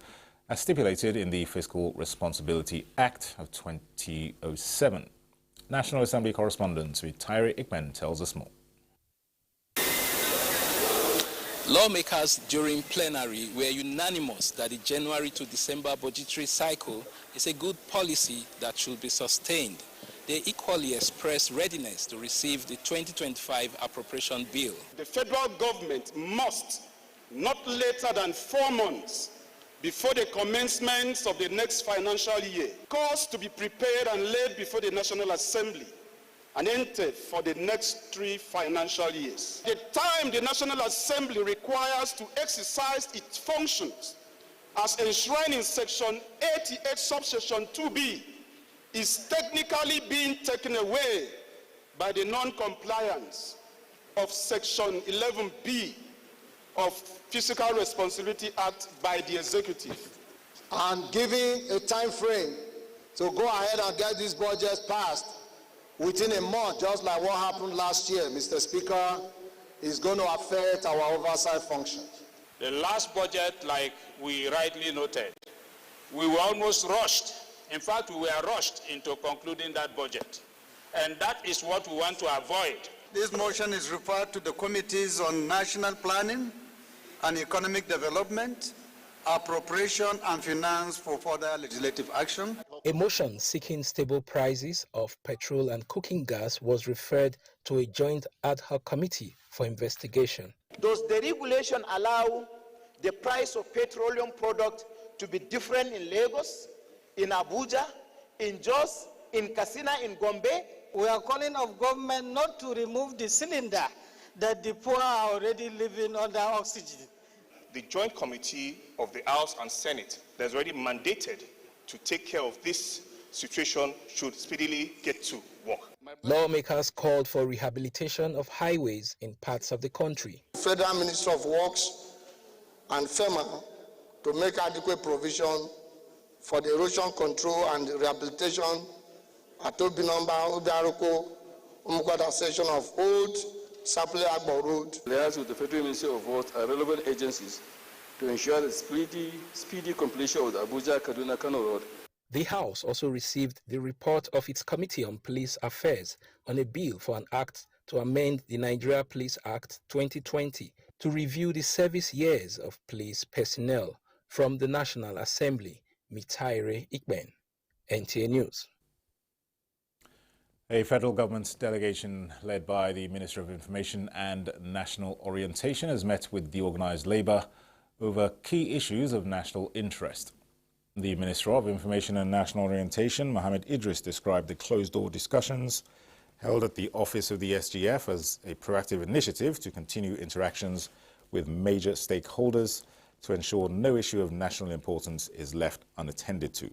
as stipulated in the Fiscal Responsibility Act of 2007. National Assembly correspondent Mitaire Ikmen tells us more. Lawmakers during plenary were unanimous that the January to December budgetary cycle is a good policy that should be sustained. They equally expressed readiness to receive the 2025 appropriation bill. The federal government must, not later than 4 months before the commencement of the next financial year, cause to be prepared and laid before the National Assembly and entered for the next 3 financial years. The time the National Assembly requires to exercise its functions as enshrined in Section 88, subsection 2B, is technically being taken away by the non-compliance of Section 11B of Fiscal Responsibility Act by the executive. And giving a time frame to go ahead and get this budget passed within a month, just like what happened last year, Mr. Speaker, is going to affect our oversight function. The last budget, like we rightly noted, we were almost rushed. In fact, we were rushed into concluding that budget. And that is what we want to avoid. This motion is referred to the Committees on National Planning and Economic Development, Appropriation and Finance for further legislative action. A motion seeking stable prices of petrol and cooking gas was referred to a joint ad hoc committee for investigation. Does the regulation allow the price of petroleum product to be different in Lagos, in Abuja, in Jos, in Katsina, in Gombe? We are calling on government not to remove the cylinder that the poor are already living under oxygen. The Joint Committee of the House and Senate that is already mandated to take care of this situation should speedily get to work. Lawmakers called for rehabilitation of highways in parts of the country. Federal Ministry of Works and FEMA to make adequate provision for the erosion control and rehabilitation at Obinamba, Udaroko, Umukwata section of Old Sapele Agbo Road. Liaise with the Federal Ministry of Works and relevant agencies to ensure the speedy completion of the Abuja Kaduna Kano Road. The House also received the report of its Committee on Police Affairs on a bill for an act to amend the Nigeria Police Act 2020 to review the service years of police personnel. From the National Assembly, Mitaire Ikben, NTA News. A federal government delegation led by the Minister of Information and National Orientation has met with the organised labour over key issues of national interest. The Minister of Information and National Orientation, Mohammed Idris, described the closed-door discussions held at the office of the SGF as a proactive initiative to continue interactions with major stakeholders to ensure no issue of national importance is left unattended to.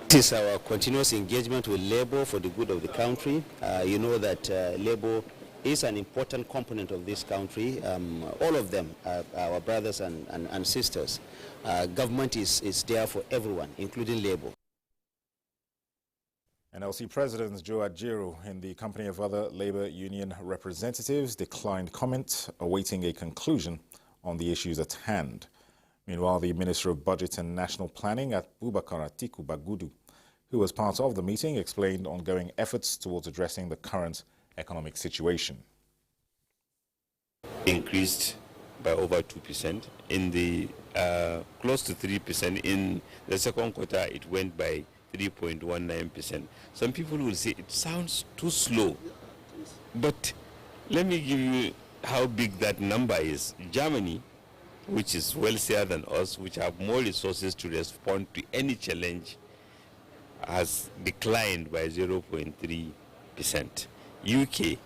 This is our continuous engagement with Labour for the good of the country. You know that Labour is an important component of this country. All of them are our brothers and sisters. Government is there for everyone, including labor. NLC President Joe Ajaero, in the company of other labor union representatives, declined comment, awaiting a conclusion on the issues at hand. Meanwhile, the Minister of Budget and National Planning, Abubakar Atiku Bagudu, who was part of the meeting, explained ongoing efforts towards addressing the current economic situation. Increased by over 2%. In the close to 3%. In the second quarter, it went by 3.19%. Some people will say it sounds too slow, but let me give you how big that number is. Germany, which is wealthier than us, which have more resources to respond to any challenge, has declined by 0.3%. UK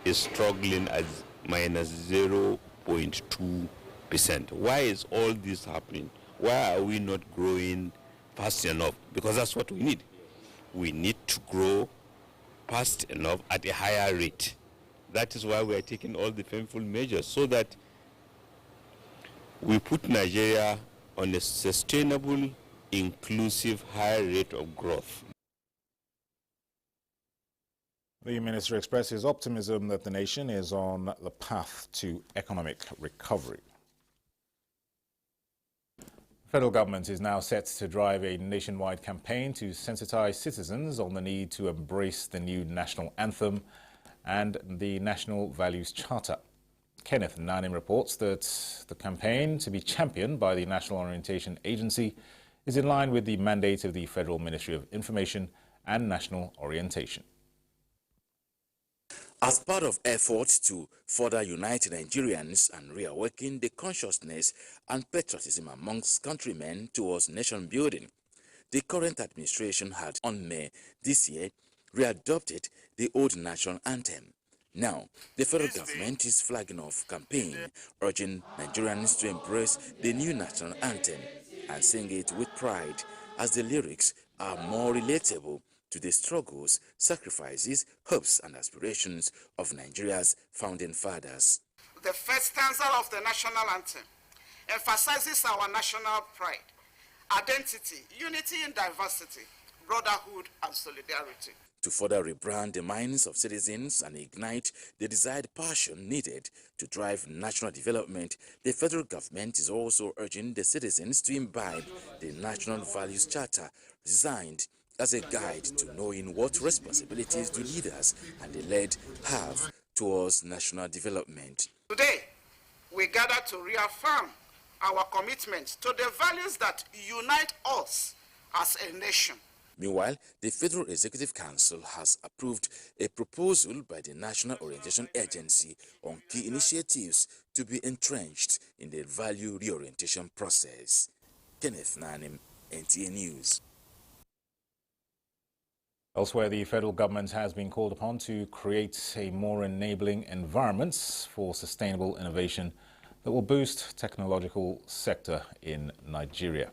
is struggling at minus 0.2%. Why is all this happening? Why are we not growing fast enough? Because that's what we need. We need to grow fast enough at a higher rate. That is why we are taking all the painful measures, so that we put Nigeria on a sustainable, inclusive, high rate of growth. The minister expresses optimism that the nation is on the path to economic recovery. The federal government is now set to drive a nationwide campaign to sensitize citizens on the need to embrace the new national anthem and the National Values Charter. Kenneth Nanim reports that the campaign, to be championed by the National Orientation Agency, is in line with the mandate of the Federal Ministry of Information and National Orientation. As part of efforts to further unite Nigerians and reawaken the consciousness and patriotism amongst countrymen towards nation building, the current administration had, on May this year, readopted the old national anthem. Now, the federal government is flagging off campaign urging Nigerians to embrace the new national anthem and sing it with pride, as the lyrics are more relatable to the struggles, sacrifices, hopes and aspirations of Nigeria's founding fathers. The first stanza of the national anthem emphasizes our national pride, identity, unity in diversity, brotherhood and solidarity. To further rebrand the minds of citizens and ignite the desired passion needed to drive national development, the federal government is also urging the citizens to imbibe the National Values Charter, designed as a guide to knowing what responsibilities the leaders and the led have towards national development. Today, we gather to reaffirm our commitment to the values that unite us as a nation. Meanwhile, the Federal Executive Council has approved a proposal by the National Orientation Agency on key initiatives to be entrenched in the value reorientation process. Kenneth Nanim, NTA News. Elsewhere, the federal government has been called upon to create a more enabling environment for sustainable innovation that will boost technological sector in Nigeria.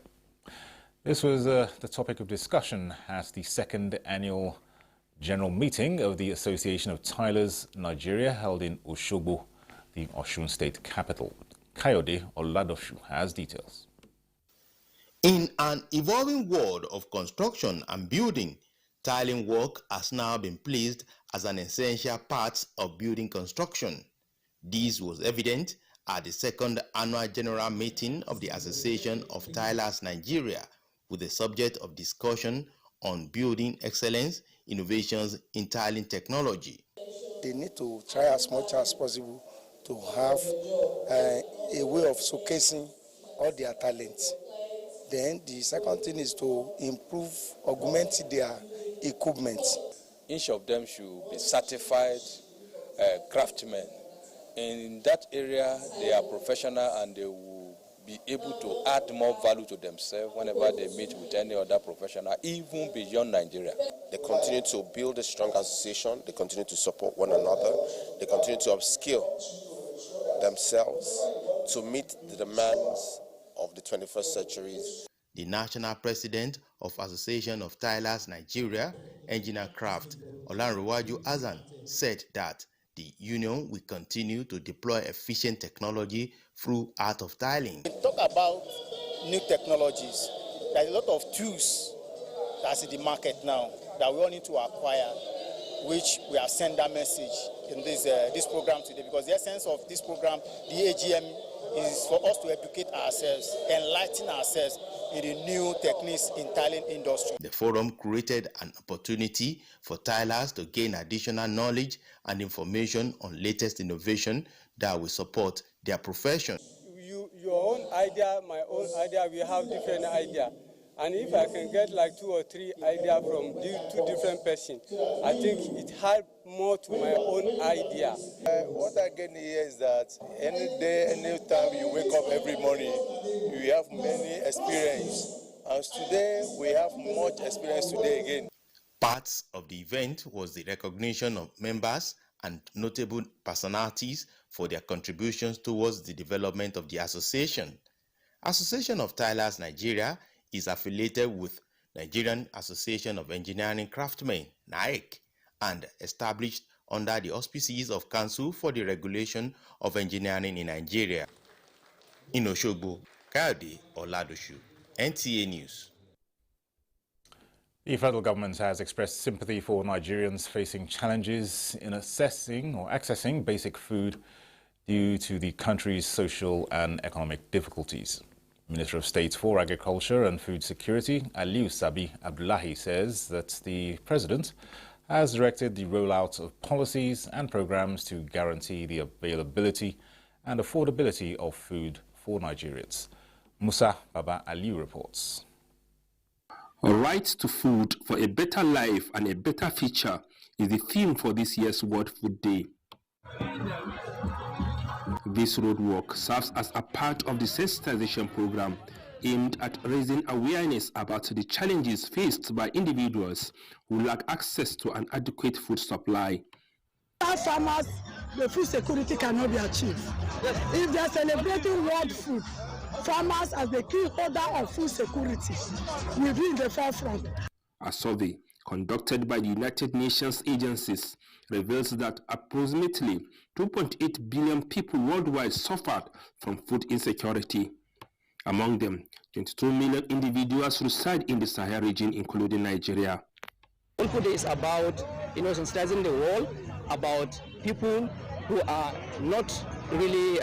This was the topic of discussion at the second annual general meeting of the Association of Tilers Nigeria, held in Osogbo, the Osun State capital. Kayode Oladoshu has details. In an evolving world of construction and building, tiling work has now been placed as an essential part of building construction. This was evident at the second annual general meeting of the Association of Tilers Nigeria, with the subject of discussion on building excellence, innovations in tiling technology. They need to try as much as possible to have a way of showcasing all their talents. Then the second thing is to improve, augment their equipment. Each of them should be certified craftsmen. In that area, they are professional and they will be able to add more value to themselves whenever they meet with any other professional, even beyond Nigeria. They continue to build a strong association, they continue to support one another, they continue to upskill themselves to meet the demands of the 21st century. The national president of Association of Tilers Nigeria, Engineer Craft, Olanrewaju Azan, said that The union will continue to deploy efficient technology through Art of Tiling. We talk about new technologies. There's a lot of tools that's in the market now that we all need to acquire, which we have sent that message in this program today, because the essence of this program, the AGM, is for us to educate ourselves, enlighten ourselves in the new techniques in tiling industry. The forum created an opportunity for tilers to gain additional knowledge and information on latest innovation that will support their profession. Your own idea, my own idea, we have different idea. And if I can get like 2 or 3 ideas from two different persons, I think it helps more to my own idea. What I get here is that any day, any time you wake up every morning, you have many experience. And today, we have much experience today again. Parts of the event was the recognition of members and notable personalities for their contributions towards the development of the association. Association of Tilers Nigeria is affiliated with Nigerian Association of Engineering Craftsmen, NAEC, and established under the auspices of Council for the Regulation of Engineering in Nigeria. In Oshogbo, Kayode Oladoshu, NTA News. The federal government has expressed sympathy for Nigerians facing challenges in accessing basic food due to the country's social and economic difficulties. Minister of State for Agriculture and Food Security, Aliu Sabi Abdullahi, says that the president has directed the rollout of policies and programs to guarantee the availability and affordability of food for Nigerians. Musa Baba Aliu reports. A right to food for a better life and a better future is the theme for this year's World Food Day. This roadwork serves as a part of the sensitization program aimed at raising awareness about the challenges faced by individuals who lack access to an adequate food supply. As farmers, the food security cannot be achieved. If they are celebrating world food, farmers as the key holder of food security will be in the forefront. A survey conducted by the United Nations agencies reveals that approximately 2.8 billion people worldwide suffered from food insecurity. Among them, 22 million individuals reside in the Sahel region, including Nigeria. World Food Day is about sensitizing the world about people who are not really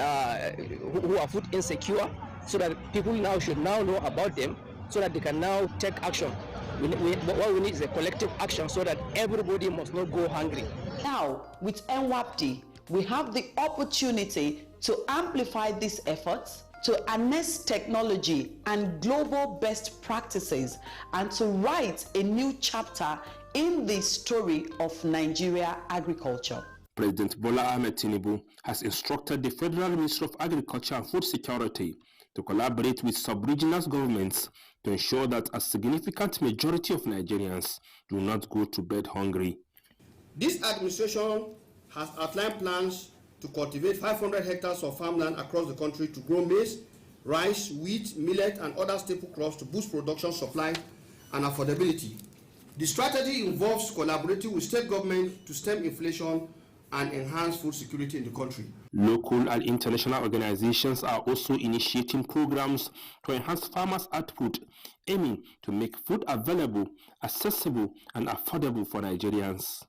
who are food insecure, so that people now should now know about them, so that they can now take action. What we need is a collective action, so that everybody must not go hungry. Now, with NWAPD, we have the opportunity to amplify these efforts, to harness technology and global best practices, and to write a new chapter in the story of Nigeria agriculture. President Bola Ahmed Tinubu has instructed the Federal Ministry of Agriculture and Food Security to collaborate with sub-regional governments to ensure that a significant majority of Nigerians do not go to bed hungry. This administration has outlined plans to cultivate 500 hectares of farmland across the country to grow maize, rice, wheat, millet, and other staple crops to boost production, supply, and affordability. The strategy involves collaborating with state government to stem inflation and enhance food security in the country. Local and international organizations are also initiating programs to enhance farmers' output, aiming to make food available, accessible, and affordable for Nigerians.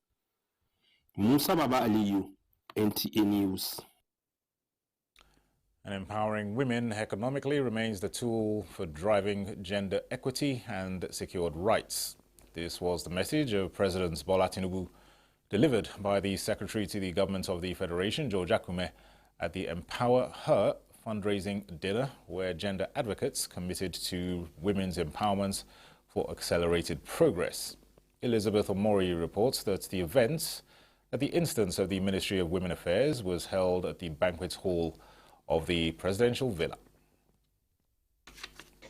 Musa Baba Aliyu, NTA News. And empowering women economically remains the tool for driving gender equity and secured rights. This was the message of President Bola Tinubu, delivered by the Secretary to the Government of the Federation, George Akume, at the Empower Her fundraising dinner, where gender advocates committed to women's empowerment for accelerated progress. Elizabeth Omori reports that the event, at the instance of the Ministry of Women Affairs, was held at the banquet hall of the Presidential Villa.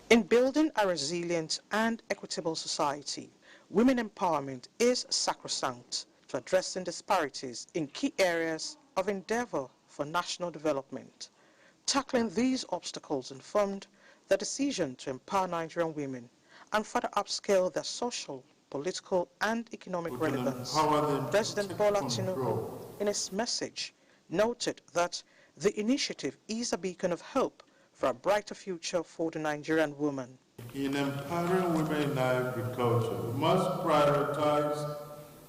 In building a resilient and equitable society, women empowerment is sacrosanct to addressing disparities in key areas of endeavor for national development. Tackling these obstacles informed the decision to empower Nigerian women and further upscale their social, political, and economic relevance. President Bola Tinubu in his message, noted that the initiative is a beacon of hope for a brighter future for the Nigerian woman. In empowering women in agriculture, we must prioritize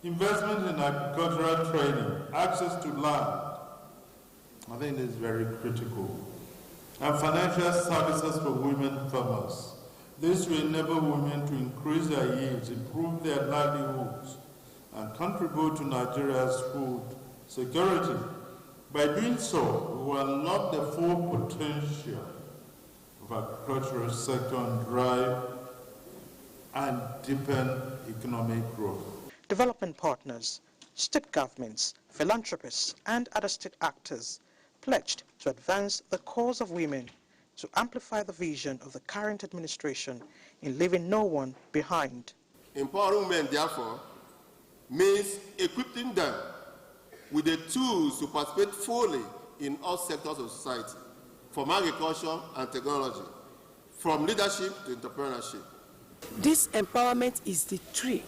investment in agricultural training, access to land. I think this is very critical. And financial services for women farmers. This will enable women to increase their yields, improve their livelihoods, and contribute to Nigeria's food security. By doing so, we will unlock the full potential of agricultural sector and drive and deepen economic growth. Development partners, state governments, philanthropists, and other state actors pledged to advance the cause of women, to amplify the vision of the current administration in leaving no one behind. Empowering women, therefore, means equipping them with the tools to participate fully in all sectors of society, from agriculture and technology, from leadership to entrepreneurship. This empowerment is the tree,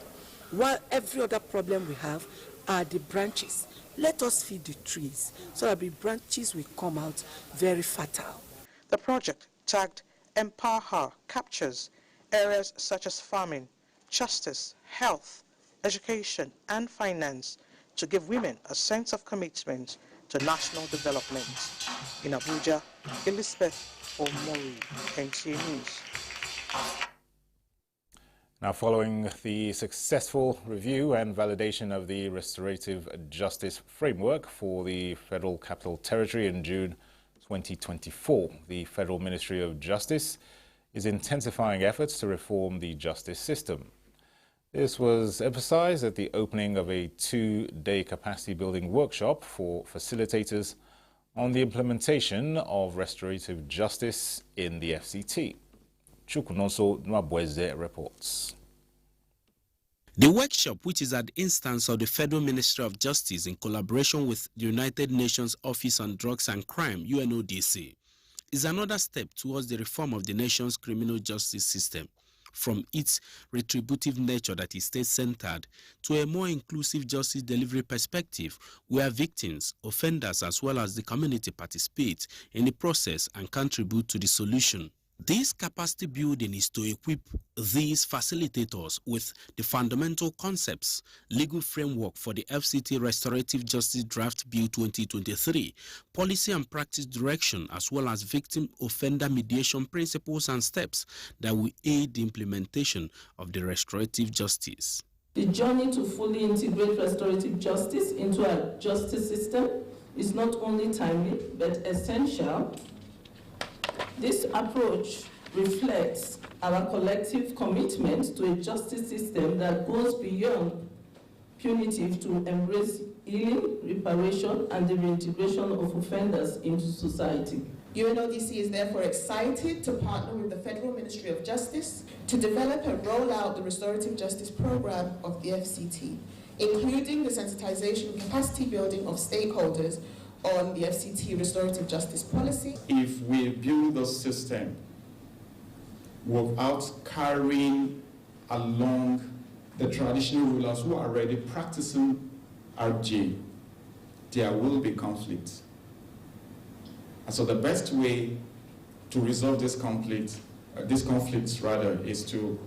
while every other problem we have are the branches. Let us feed the trees so that the branches will come out very fertile. The project, tagged Empower Her, captures areas such as farming, justice, health, education, and finance to give women a sense of commitment to national development. In Abuja, Elizabeth Omori, NTA News. Now, following the successful review and validation of the restorative justice framework for the Federal Capital Territory in June 2024, the Federal Ministry of Justice is intensifying efforts to reform the justice system. This was emphasized at the opening of a 2-day capacity building workshop for facilitators on the implementation of restorative justice in the FCT. Chukwunonso Nwabweze reports. The workshop, which is at the instance of the Federal Ministry of Justice in collaboration with the United Nations Office on Drugs and Crime, UNODC, is another step towards the reform of the nation's criminal justice system, from its retributive nature that is state-centered to a more inclusive justice delivery perspective where victims, offenders, as well as the community participate in the process and contribute to the solution. This capacity building is to equip these facilitators with the fundamental concepts, legal framework for the FCT Restorative Justice Draft Bill 2023, policy and practice direction, as well as victim-offender mediation principles and steps that will aid the implementation of the restorative justice. The journey to fully integrate restorative justice into our justice system is not only timely but essential. This approach reflects our collective commitment to a justice system that goes beyond punitive to embrace healing, reparation, and the reintegration of offenders into society. UNODC is therefore excited to partner with the Federal Ministry of Justice to develop and roll out the restorative justice program of the FCT, including the sensitization and capacity building of stakeholders on the FCT restorative justice policy. If we build a system without carrying along the traditional rulers who are already practicing RJ, there will be conflict. And so the best way to resolve this conflicts is to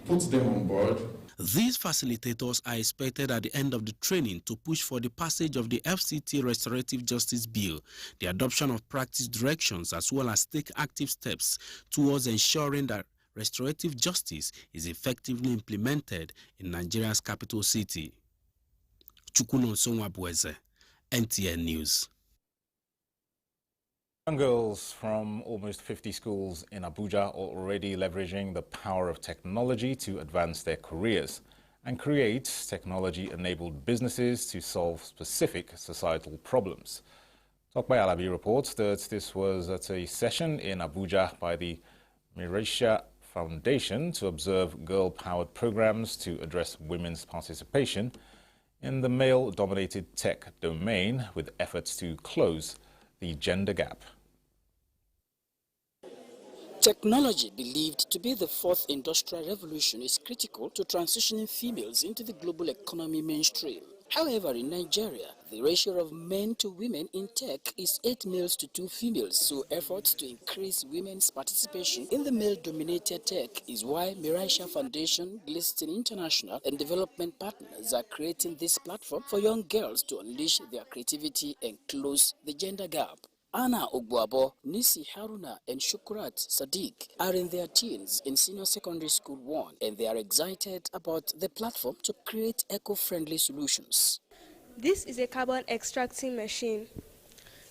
put them on board. These facilitators are expected at the end of the training to push for the passage of the FCT Restorative Justice Bill, the adoption of practice directions, as well as take active steps towards ensuring that restorative justice is effectively implemented in Nigeria's capital city. Chukwunonso Nwabweze, NTA News. Young girls from almost 50 schools in Abuja are already leveraging the power of technology to advance their careers and create technology-enabled businesses to solve specific societal problems. Tokbai Alabi reports that this was at a session in Abuja by the Miresha Foundation to observe girl-powered programs to address women's participation in the male-dominated tech domain with efforts to close the gender gap. Technology, believed to be the fourth industrial revolution, is critical to transitioning females into the global economy mainstream. However, in Nigeria, the ratio of men to women in tech is 8 males to 2 females, so efforts to increase women's participation in the male-dominated tech is why Miraisha Foundation, Glisten International, and development partners are creating this platform for young girls to unleash their creativity and close the gender gap. Anna Ogbuabo, Nisi Haruna, and Shukrat Sadiq are in their teens in Senior Secondary School 1, and they are excited about the platform to create eco-friendly solutions. This is a carbon extracting machine.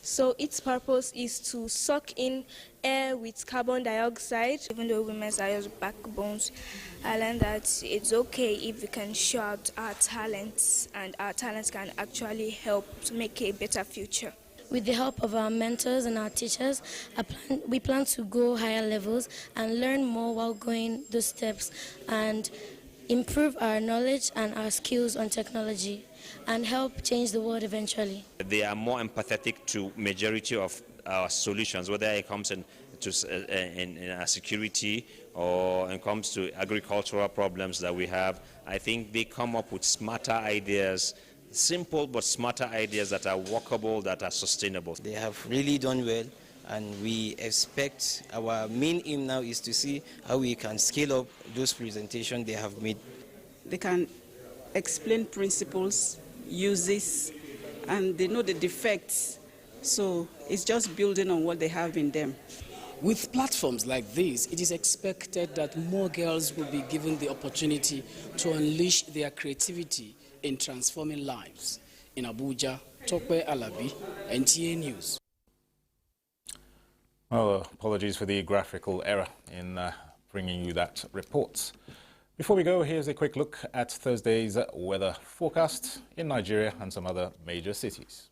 So its purpose is to suck in air with carbon dioxide. Even though women are just backbones, I learned that it's okay if we can show out our talents, and our talents can actually help to make a better future. With the help of our mentors and our teachers, we plan to go higher levels and learn more while going those steps and improve our knowledge and our skills on technology and help change the world eventually. They are more empathetic to majority of our solutions, whether it comes in security or it comes to agricultural problems that we have. I think they come up with smarter ideas, simple but smarter ideas that are workable, that are sustainable. They have really done well, and we expect, our main aim now is to see how we can scale up those presentations they have made. They can explain principles, uses, and they know the defects, so it's just building on what they have in them. With platforms like this, it is expected that more girls will be given the opportunity to unleash their creativity in transforming lives. In Abuja, Tokwe Alabi, NTA News. Well, apologies for the graphical error in bringing you that report. Before we go, here's a quick look at Thursday's weather forecast in Nigeria and some other major cities.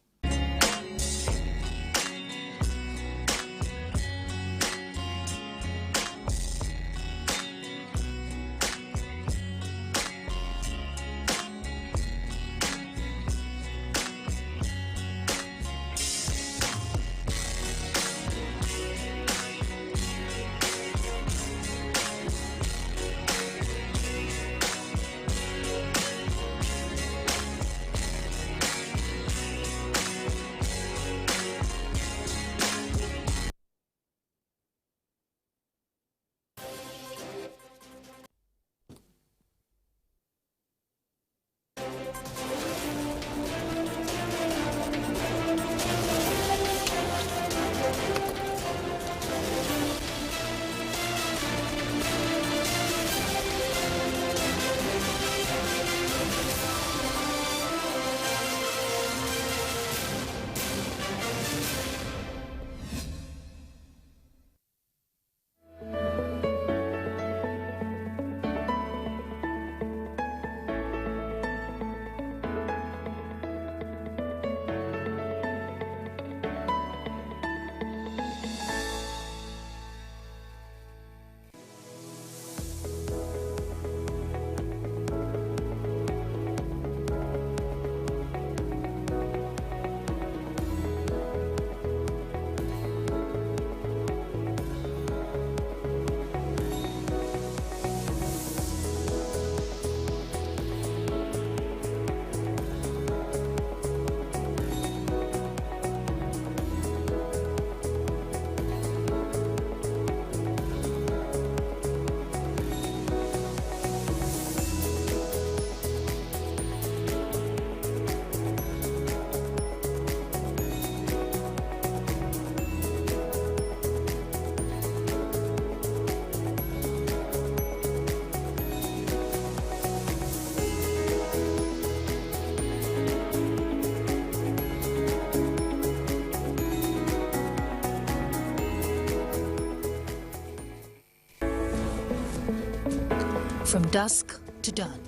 From dusk to dawn,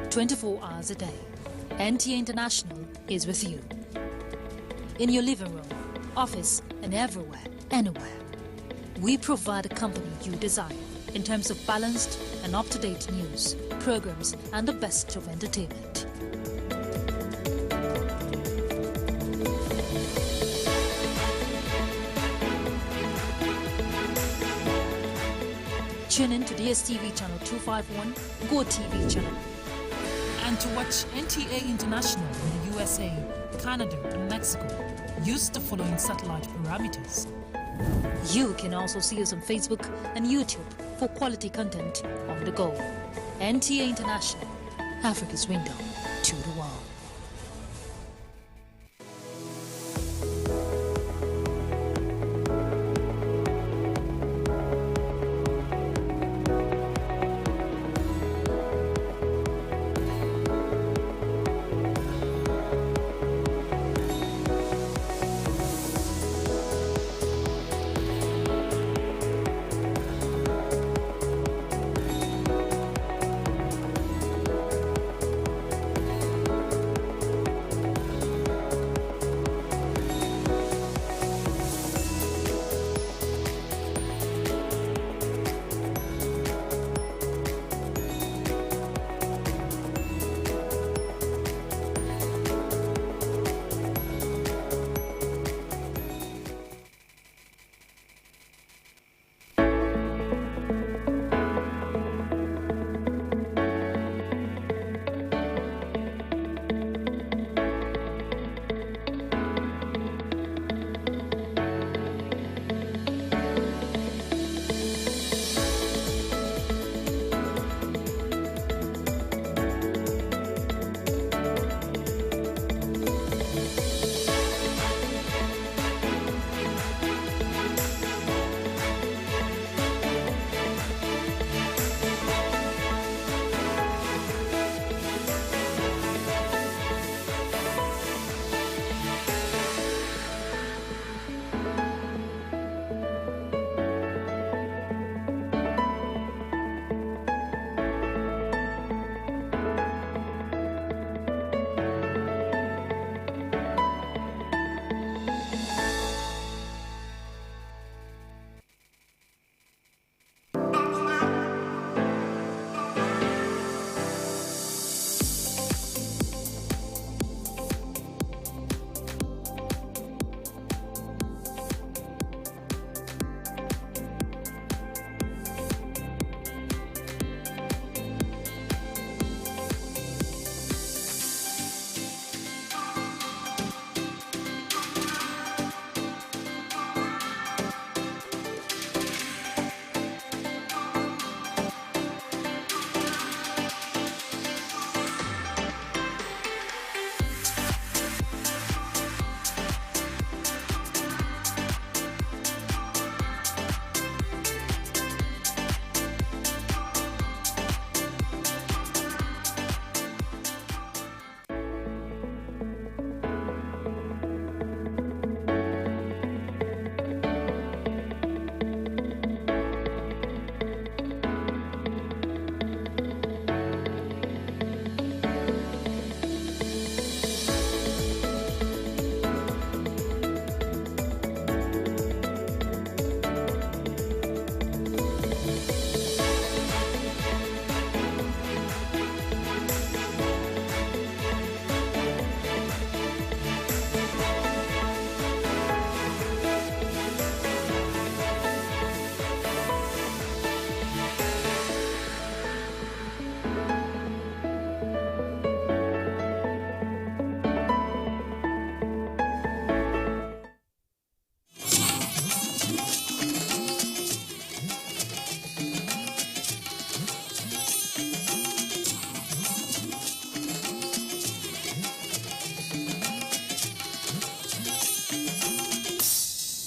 24 hours a day, NTA International is with you. In your living room, office, and everywhere, anywhere. We provide a company you desire in terms of balanced and up-to-date news, programs, and the best of entertainment. Tune in to DSTV channel 251, Go TV channel, and to watch NTA International in the USA, Canada, and Mexico, use the following satellite parameters. You can also see us on Facebook and YouTube for quality content on the go. NTA International, Africa's window to the world.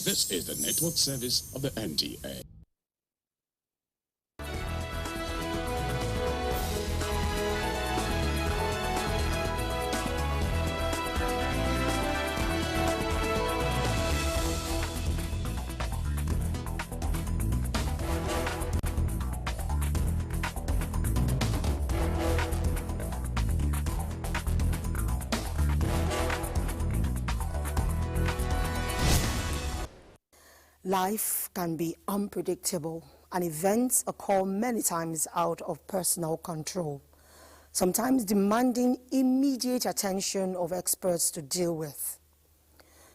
This is the network service of the NTA. Life can be unpredictable and events occur many times out of personal control, sometimes demanding immediate attention of experts to deal with.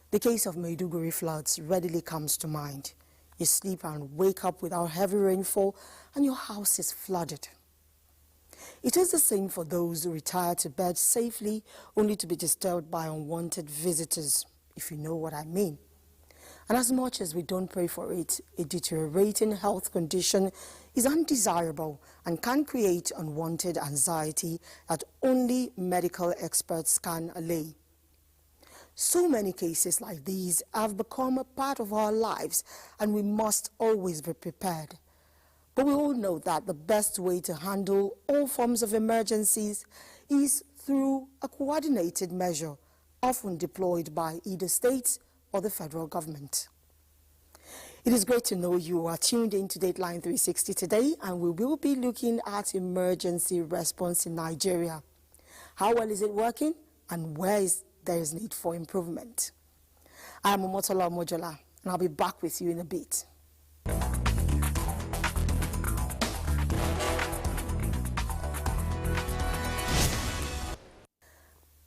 The case of Maiduguri floods readily comes to mind. You sleep and wake up without heavy rainfall and your house is flooded. It is the same for those who retire to bed safely only to be disturbed by unwanted visitors, if you know what I mean. And as much as we don't pray for it, a deteriorating health condition is undesirable and can create unwanted anxiety that only medical experts can allay. So many cases like these have become a part of our lives, and we must always be prepared. But we all know that the best way to handle all forms of emergencies is through a coordinated measure, often deployed by either states or the federal government. It is great to know you are tuned in to Dateline 360 today, and we will be looking at emergency response in Nigeria. How well is it working, and where there is need for improvement? I am Omotola Mojola, and I'll be back with you in a bit.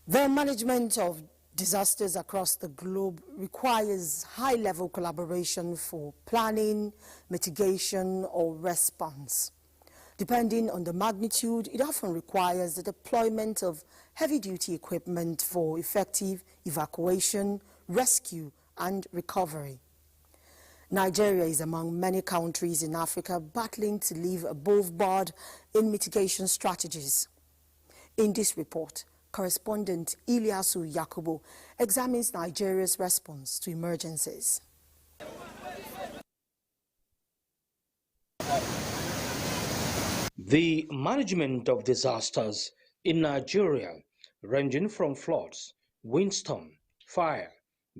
The management of disasters across the globe requires high-level collaboration for planning, mitigation, or response. Depending on the magnitude, it often requires the deployment of heavy-duty equipment for effective evacuation, rescue, and recovery. Nigeria is among many countries in Africa battling to live above board in mitigation strategies. In this report, correspondent Ilyasu Yakubu examines Nigeria's response to emergencies. The management of disasters in Nigeria, ranging from floods, windstorm, fire,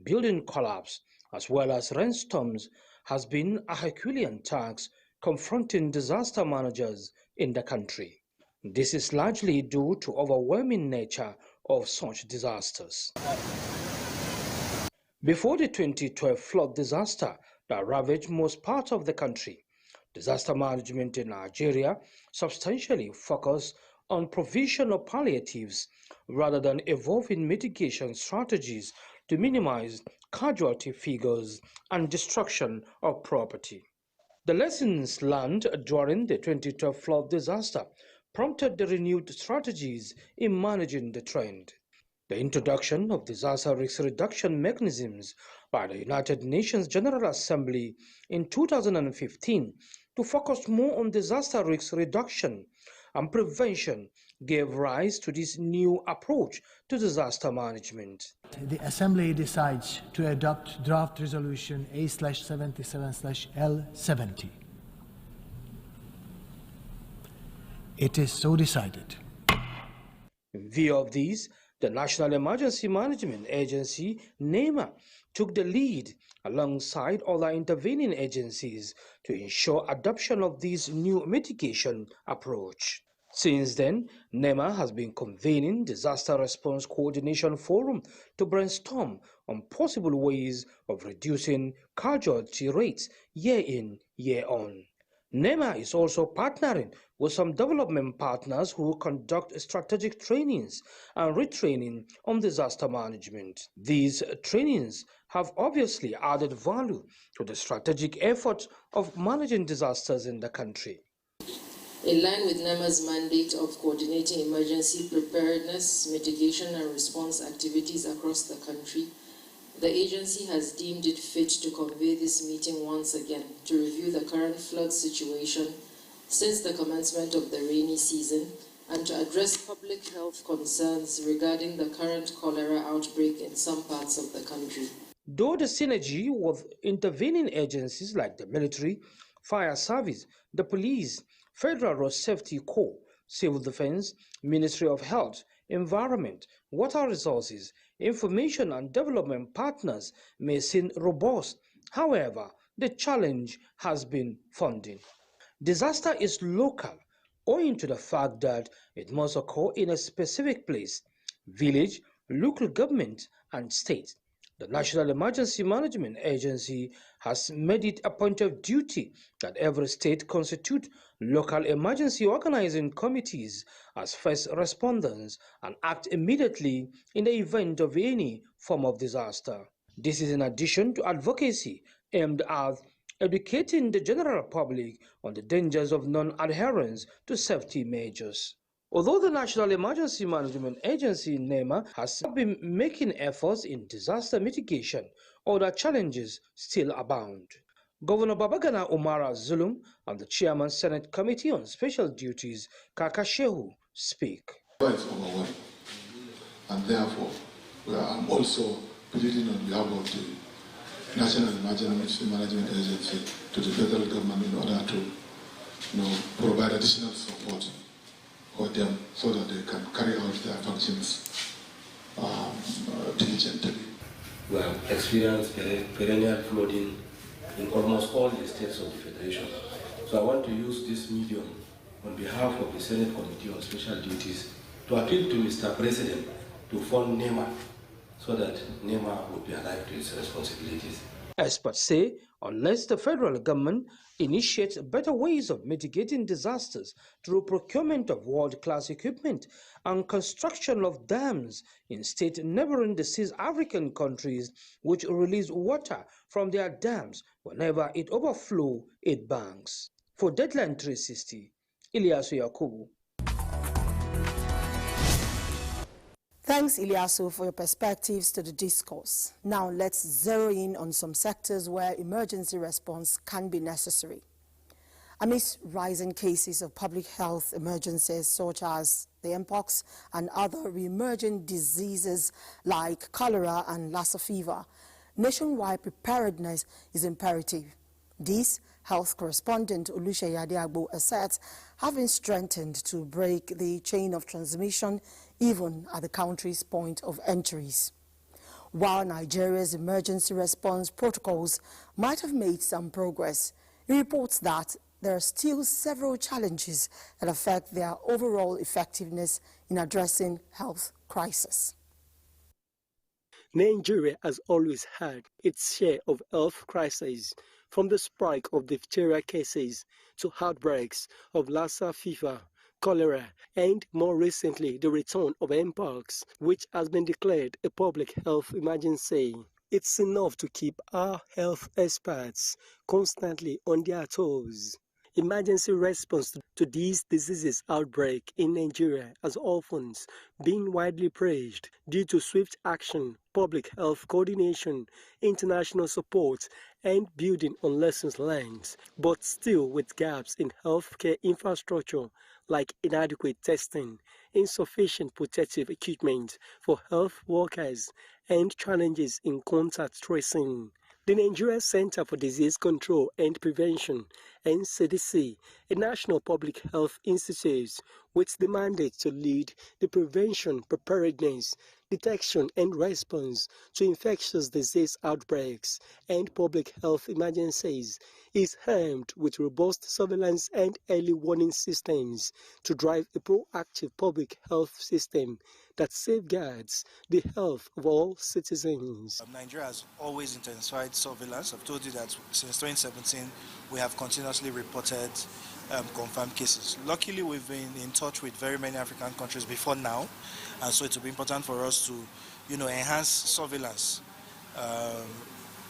building collapse, as well as rainstorms, has been a Herculean task confronting disaster managers in the country. This is largely due to overwhelming nature of such disasters. Before the 2012 flood disaster that ravaged most parts of the country, disaster management in Nigeria substantially focused on provision of palliatives rather than evolving mitigation strategies to minimize casualty figures and destruction of property. The lessons learned during the 2012 flood disaster prompted the renewed strategies in managing the trend. The introduction of disaster risk reduction mechanisms by the United Nations General Assembly in 2015 to focus more on disaster risk reduction and prevention gave rise to this new approach to disaster management. The Assembly decides to adopt draft resolution A/77/L70. It is so decided. In view of these, the National Emergency Management Agency, NEMA, took the lead alongside other intervening agencies to ensure adoption of this new mitigation approach. Since then, NEMA has been convening Disaster Response Coordination Forum to brainstorm on possible ways of reducing casualty rates year in, year on. NEMA is also partnering with some development partners who conduct strategic trainings and retraining on disaster management. These trainings have obviously added value to the strategic efforts of managing disasters in the country. In line with NEMA's mandate of coordinating emergency preparedness, mitigation and response activities across the country, the agency has deemed it fit to convene this meeting once again to review the current flood situation since the commencement of the rainy season and to address public health concerns regarding the current cholera outbreak in some parts of the country. Though the synergy with intervening agencies like the military, fire service, the police, Federal Road Safety Corps, Civil Defense, Ministry of Health, Environment, Water Resources, Information and Development partners may seem robust. However, the challenge has been funding. Disaster is local, owing to the fact that it must occur in a specific place, village, local government, and state. The National Emergency Management Agency has made it a point of duty that every state constitute local emergency organizing committees as first responders and act immediately in the event of any form of disaster. This is in addition to advocacy aimed at educating the general public on the dangers of non-adherence to safety measures. Although the National Emergency Management Agency, NEMA, has been making efforts in disaster mitigation, other challenges still abound. Governor Babagana Umara Zulum and the Chairman Senate Committee on Special Duties, Kaka Shehu, speak. It's overwhelming, and therefore I'm also pleading on behalf of the National Emergency Management Agency to the federal government in order to provide additional support for them so that they can carry out their functions diligently. We have experienced perennial flooding in almost all the states of the Federation. So I want to use this medium on behalf of the Senate Committee on Special Duties to appeal to Mr. President to fund NEMA so that NEMA would be alive to its responsibilities. Experts say unless the federal government initiates better ways of mitigating disasters through procurement of world-class equipment and construction of dams in states neighboring the East African countries which release water from their dams whenever it overflows its banks. For Deadline 360, Ilyasu Yakubu. Thanks, Ilyasu, for your perspectives to the discourse. Now let's zero in on some sectors where emergency response can be necessary. Amidst rising cases of public health emergencies such as the mpox and other re-emerging diseases like cholera and Lassa fever, nationwide preparedness is imperative. This, health correspondent Oluseyi Adeagbo asserts, having strengthened to break the chain of transmission even at the country's point of entries. While Nigeria's emergency response protocols might have made some progress, he reports that there are still several challenges that affect their overall effectiveness in addressing health crisis. Nigeria has always had its share of health crises, from the spike of diphtheria cases to outbreaks of Lassa fever, cholera, and more recently the return of mpox, which has been declared a public health emergency. It's enough to keep our health experts constantly on their toes. Emergency response to these diseases outbreak in Nigeria has often been widely praised due to swift action, public health coordination, international support, and building on lessons learned, but still with gaps in healthcare infrastructure like inadequate testing, insufficient protective equipment for health workers, and challenges in contact tracing. The Nigeria Center for Disease Control and Prevention, NCDC, a national public health institute with the mandate to lead the prevention, preparedness, detection and response to infectious disease outbreaks and public health emergencies, is armed with robust surveillance and early warning systems to drive a proactive public health system that safeguards the health of all citizens. Nigeria has always intensified surveillance. I've told you that since 2017 we have continuously reported confirmed cases. Luckily, we've been in touch with very many African countries before now, and so it will be important for us to, enhance surveillance.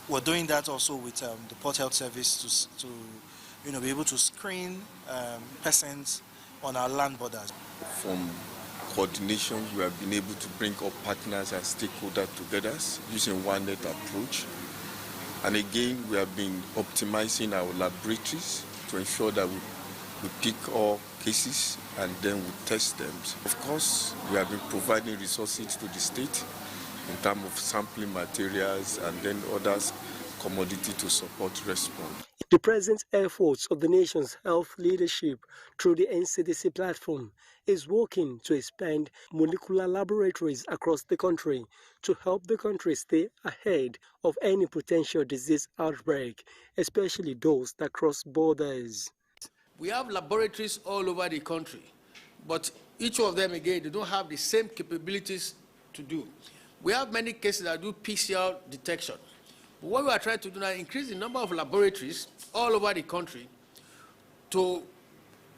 We're doing that also with the Port Health Service to be able to screen persons on our land borders. From coordination, we have been able to bring up partners and stakeholders together using one net approach. And again, we have been optimizing our laboratories to ensure that we pick all cases and then we test them. Of course, we have been providing resources to the state in terms of sampling materials and then others commodity to support response. The present efforts of the nation's health leadership through the NCDC platform is working to expand molecular laboratories across the country to help the country stay ahead of any potential disease outbreak, especially those that cross borders. We have laboratories all over the country, but each of them, again, they don't have the same capabilities to do. We have many cases that do PCR detection. But what we are trying to do now is increase the number of laboratories all over the country to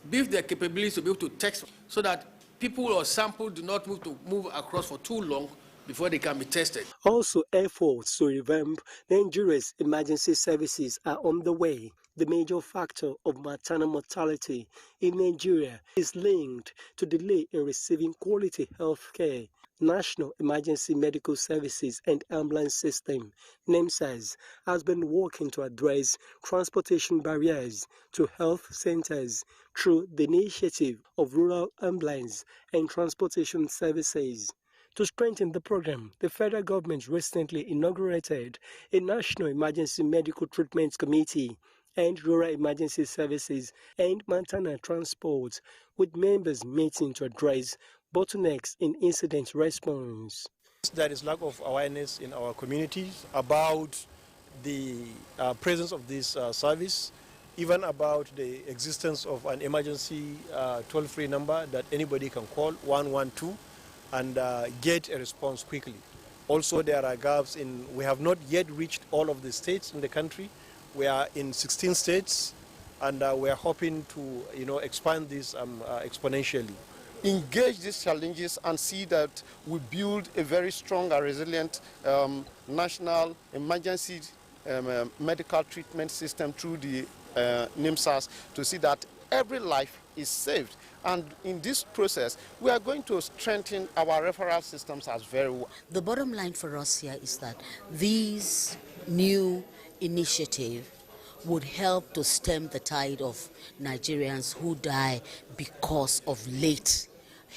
build their capabilities to be able to test so that people or samples do not move across for too long before they can be tested. Also, efforts to revamp Nigeria's emergency services are on the way. The major factor of maternal mortality in Nigeria is linked to delay in receiving quality health care. National Emergency Medical Services and Ambulance System, NEMSAS, has been working to address transportation barriers to health centers through the initiative of Rural Ambulance and Transportation Services. To strengthen the program, the federal government recently inaugurated a National Emergency Medical Treatment Committee and Rural Emergency Services and Maternal Transport, with members meeting to address bottlenecks in incident response. There is lack of awareness in our communities about the presence of this service, even about the existence of an emergency toll-free number that anybody can call, 112, and get a response quickly. Also, there are gaps in, we have not yet reached all of the states in the country. We are in 16 states, and we are hoping to expand this exponentially. Engage these challenges and see that we build a very strong and resilient national emergency medical treatment system through the NEMSAS to see that every life is saved. And in this process, we are going to strengthen our referral systems as very well. The bottom line for us here is that these new initiatives would help to stem the tide of Nigerians who die because of late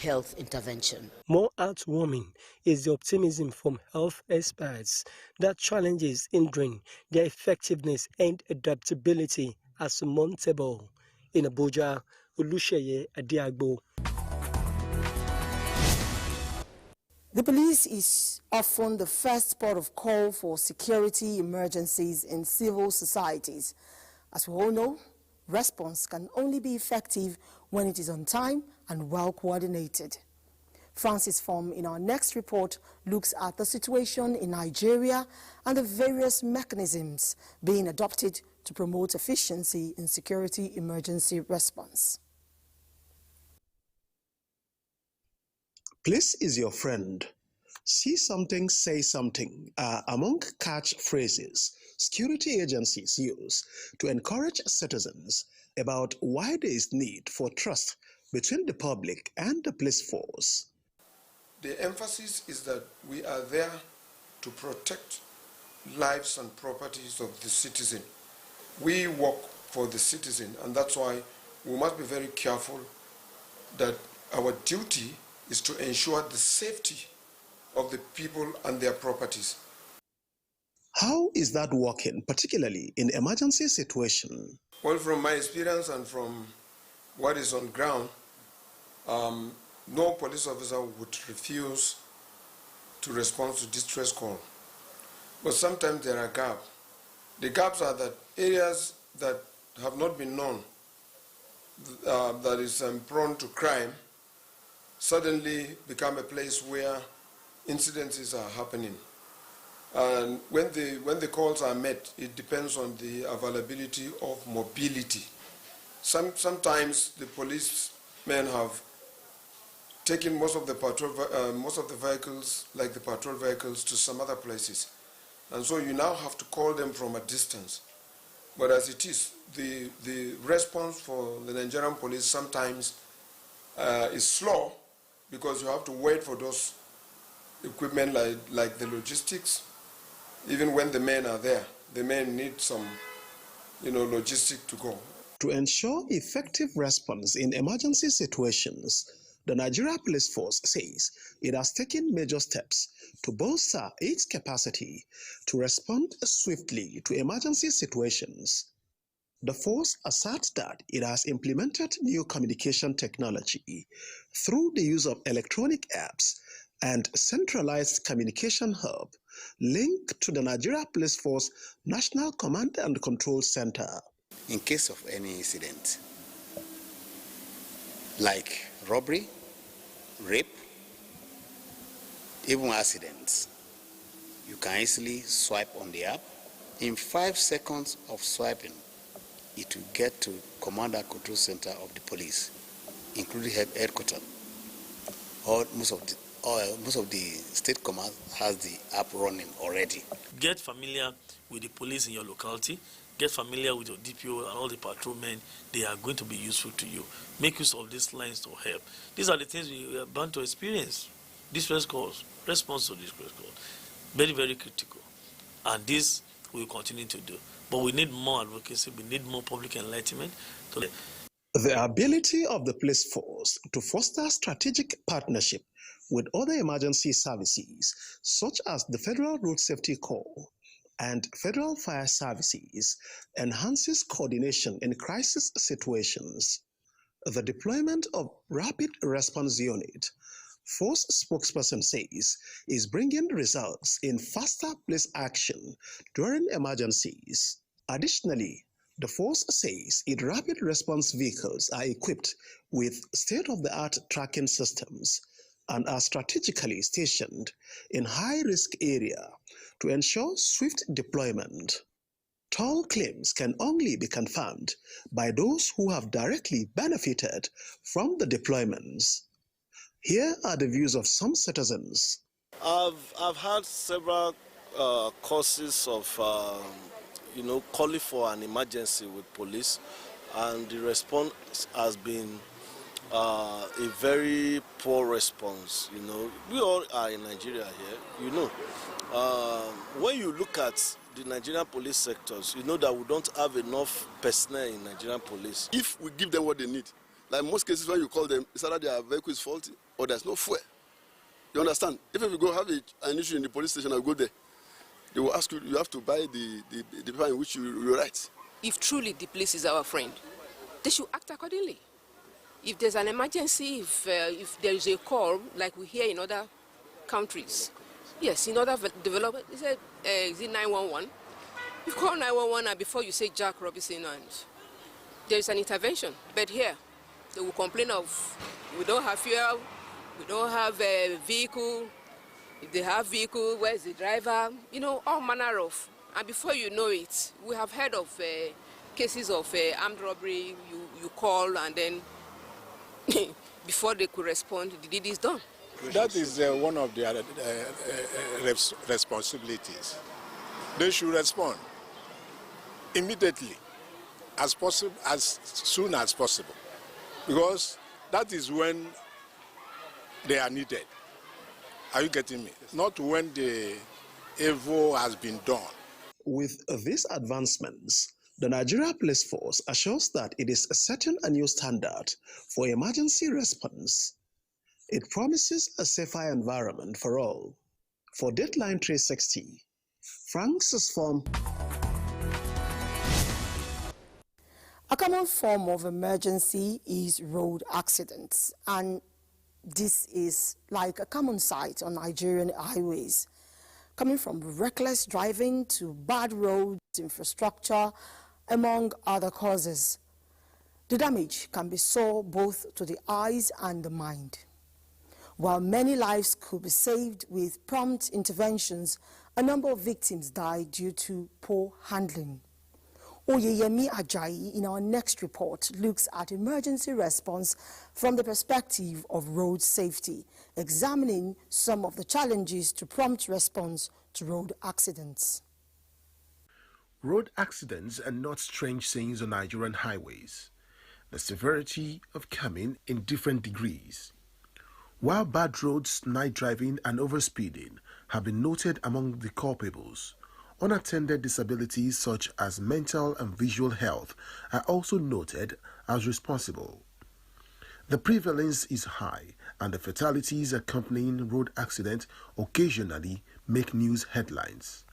health intervention. More heartwarming is the optimism from health experts that challenges hindering their effectiveness and adaptability are surmountable. In Abuja, Olusheye Adiagbo. The police is often the first port of call for security emergencies in civil societies. As we all know, response can only be effective when it is on time and well coordinated. Francis Form in our next report looks at the situation in Nigeria and the various mechanisms being adopted to promote efficiency in security emergency response. Police is your friend. See something, say something are among catchphrases security agencies use to encourage citizens about why there is need for trust between the public and the police force. The emphasis is that we are there to protect lives and properties of the citizen. We work for the citizen, and that's why we must be very careful that our duty is to ensure the safety of the people and their properties. How is that working, particularly in emergency situation? Well, from my experience and from what is on ground, no police officer would refuse to respond to distress call. But sometimes there are gaps. The gaps are that areas that have not been known, that is prone to crime, suddenly become a place where incidences are happening. And when the calls are met, it depends on the availability of mobility. Sometimes the policemen have taken most of the vehicles, like the patrol vehicles, to some other places. And so you now have to call them from a distance. But as it is, the response for the Nigerian police sometimes is slow because you have to wait for those equipment like the logistics. Even when the men are there, the men need some, logistic to go. To ensure effective response in emergency situations, the Nigeria Police Force says it has taken major steps to bolster its capacity to respond swiftly to emergency situations. The force asserts that it has implemented new communication technology through the use of electronic apps and centralized communication hub linked to the Nigeria Police Force National Command and Control Center. In case of any incident, like robbery, rape, even accidents, you can easily swipe on the app. In 5 seconds of swiping, it will get to Command and Control Center of the police, including headquarters, or most of most of the state command has the app running already. Get familiar with the police in your locality. Get familiar with your DPO and all the patrolmen. They are going to be useful to you. Make use of these lines to help. These are the things we are bound to experience. Distress calls, response to distress calls, very, very critical. And this we will continue to do. But we need more advocacy. We need more public enlightenment. The ability of the police force to foster strategic partnership with other emergency services, such as the Federal Road Safety Corps and Federal Fire Services, enhances coordination in crisis situations. The deployment of Rapid Response Unit, Force spokesperson says, is bringing results in faster police action during emergencies. Additionally, the force says its rapid response vehicles are equipped with state-of-the-art tracking systems and are strategically stationed in high-risk areas to ensure swift deployment. Tall claims can only be confirmed by those who have directly benefited from the deployments. Here are the views of some citizens. I've had several courses of calling for an emergency with police, and the response has been a very poor response. We all are in Nigeria here. When you look at the Nigerian police sectors, you know that we don't have enough personnel in Nigerian police. If we give them what they need, like most cases when you call them, it's either their vehicle is faulty or there's no fuel. You understand? If we go have an issue in the police station, I'll go there. They will ask you, you have to buy the paper in which you write. If truly the police is our friend, they should act accordingly. If there's an emergency, if there is a call, like we hear in other countries, yes, in other development, is it 911? You call 911 and before you say Jack Robinson and there is an intervention. But here, they will complain of, we don't have fuel, we don't have a vehicle. If they have vehicle, where's the driver? All manner of. And before you know it, we have heard of cases of armed robbery. You call and then before they could respond, the deed is done. That is one of their responsibilities. They should respond immediately, as soon as possible, because that is when they are needed. Are you getting me? Not when the evil has been done. With these advancements, the Nigeria Police Force assures that it is setting a new standard for emergency response. It promises a safer environment for all. For Deadline 360, Francis Form. A common form of emergency is road accidents, and this is like a common sight on Nigerian highways, coming from reckless driving to bad roads, infrastructure, among other causes. The damage can be sore both to the eyes and the mind. While many lives could be saved with prompt interventions, a number of victims died due to poor handling. Oyeyemi Ajayi in our next report looks at emergency response from the perspective of road safety, examining some of the challenges to prompt response to road accidents. Road accidents are not strange things on Nigerian highways. The severity of coming in different degrees. While bad roads, night driving and overspeeding have been noted among the culpables, unattended disabilities such as mental and visual health are also noted as responsible. The prevalence is high and the fatalities accompanying road accidents occasionally make news headlines.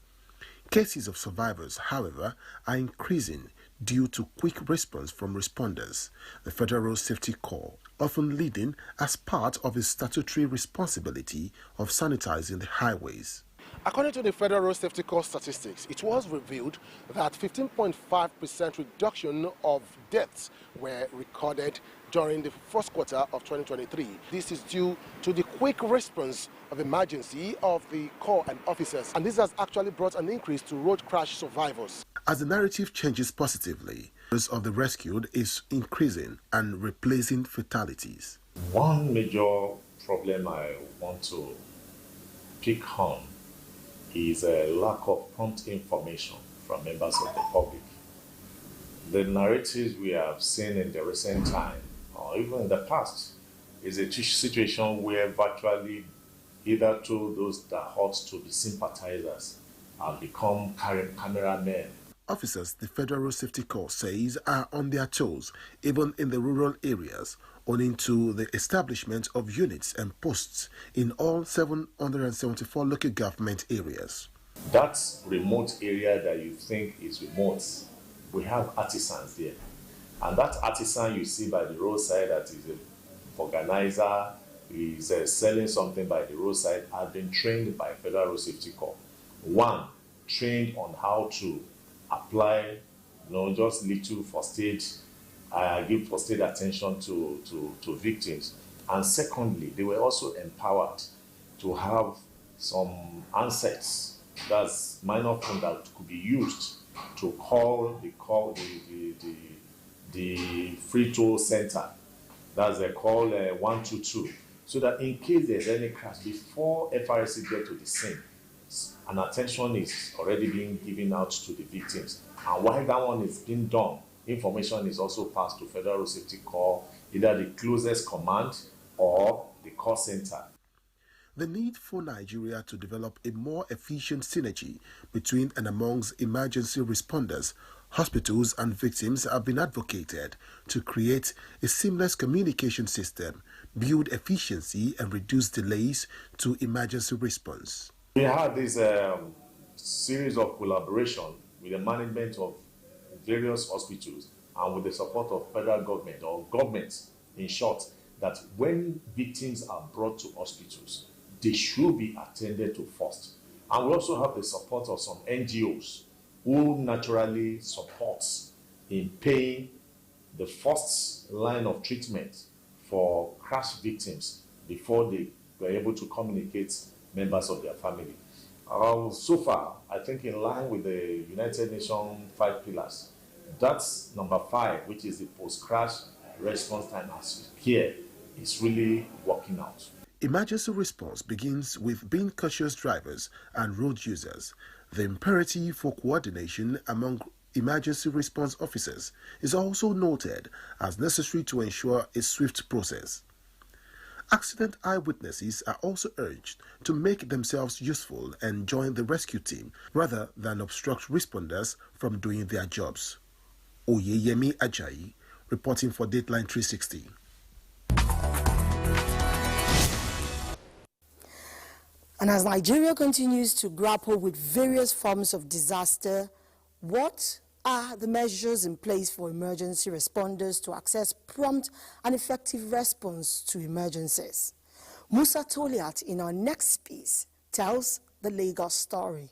Cases of survivors, however, are increasing due to quick response from responders, the Federal Road Safety Corps, often leading as part of its statutory responsibility of sanitizing the highways. According to the Federal Road Safety Corps statistics, it was revealed that 15.5% reduction of deaths were recorded during the first quarter of 2023. This is due to the quick response of emergency of the Corps and officers, and this has actually brought an increase to road crash survivors. As the narrative changes positively, the numbers of the rescued is increasing and replacing fatalities. One major problem I want to pick on is a lack of prompt information from members of the public. The narratives we have seen in the recent time, or even in the past, is a situation where virtually either to those that ought to be sympathizers have become cameramen. Officers the Federal Road Safety Corps says are on their toes, even in the rural areas, owing to the establishment of units and posts in all 774 local government areas. That remote area that you think is remote, we have artisans there. And that artisan you see by the roadside that is an organizer, is selling something by the roadside, have been trained by Federal Road Safety Corps. One, trained on how to apply, just little first aid, give first aid attention to victims. And secondly, they were also empowered to have some answers, that's minor phone that could be used to call the free toll center. That's a call 122. So that in case there's any crash, before FRSC get to the scene, an attention is already being given out to the victims. And while that one is being done, information is also passed to Federal Road Safety Corps, either the closest command or the call center. The need for Nigeria to develop a more efficient synergy between and amongst emergency responders, hospitals and victims have been advocated to create a seamless communication system, build efficiency and reduce delays to emergency response. We had this series of collaboration with the management of various hospitals and with the support of federal government or governments, in short, that when victims are brought to hospitals, they should be attended to first. And we also have the support of some NGOs who naturally supports in paying the first line of treatment for crash victims before they were able to communicate members of their family. So far, I think in line with the United Nations 5 pillars, that's number 5, which is the post-crash response time as care, is really working out. Emergency response begins with being cautious drivers and road users. The imperative for coordination among emergency response officers is also noted as necessary to ensure a swift process. Accident eyewitnesses are also urged to make themselves useful and join the rescue team rather than obstruct responders from doing their jobs. Oyeyemi Ajayi, reporting for Dateline 360. And as Nigeria continues to grapple with various forms of disaster, what are the measures in place for emergency responders to access prompt and effective response to emergencies? Musa Toliat in our next piece tells the Lagos story.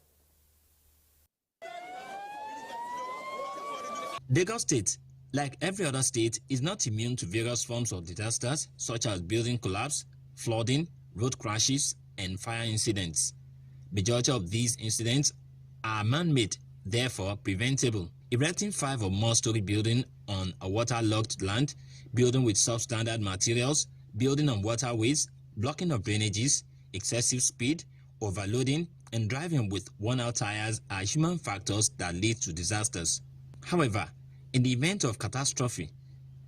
Lagos State, like every other state, is not immune to various forms of disasters such as building collapse, flooding, road crashes, and fire incidents. Majority of these incidents are man-made, therefore preventable. Erecting 5 or more story building on a waterlogged land, building with substandard materials, building on waterways, blocking of drainages, excessive speed, overloading, and driving with worn-out tires are human factors that lead to disasters. However, in the event of catastrophe,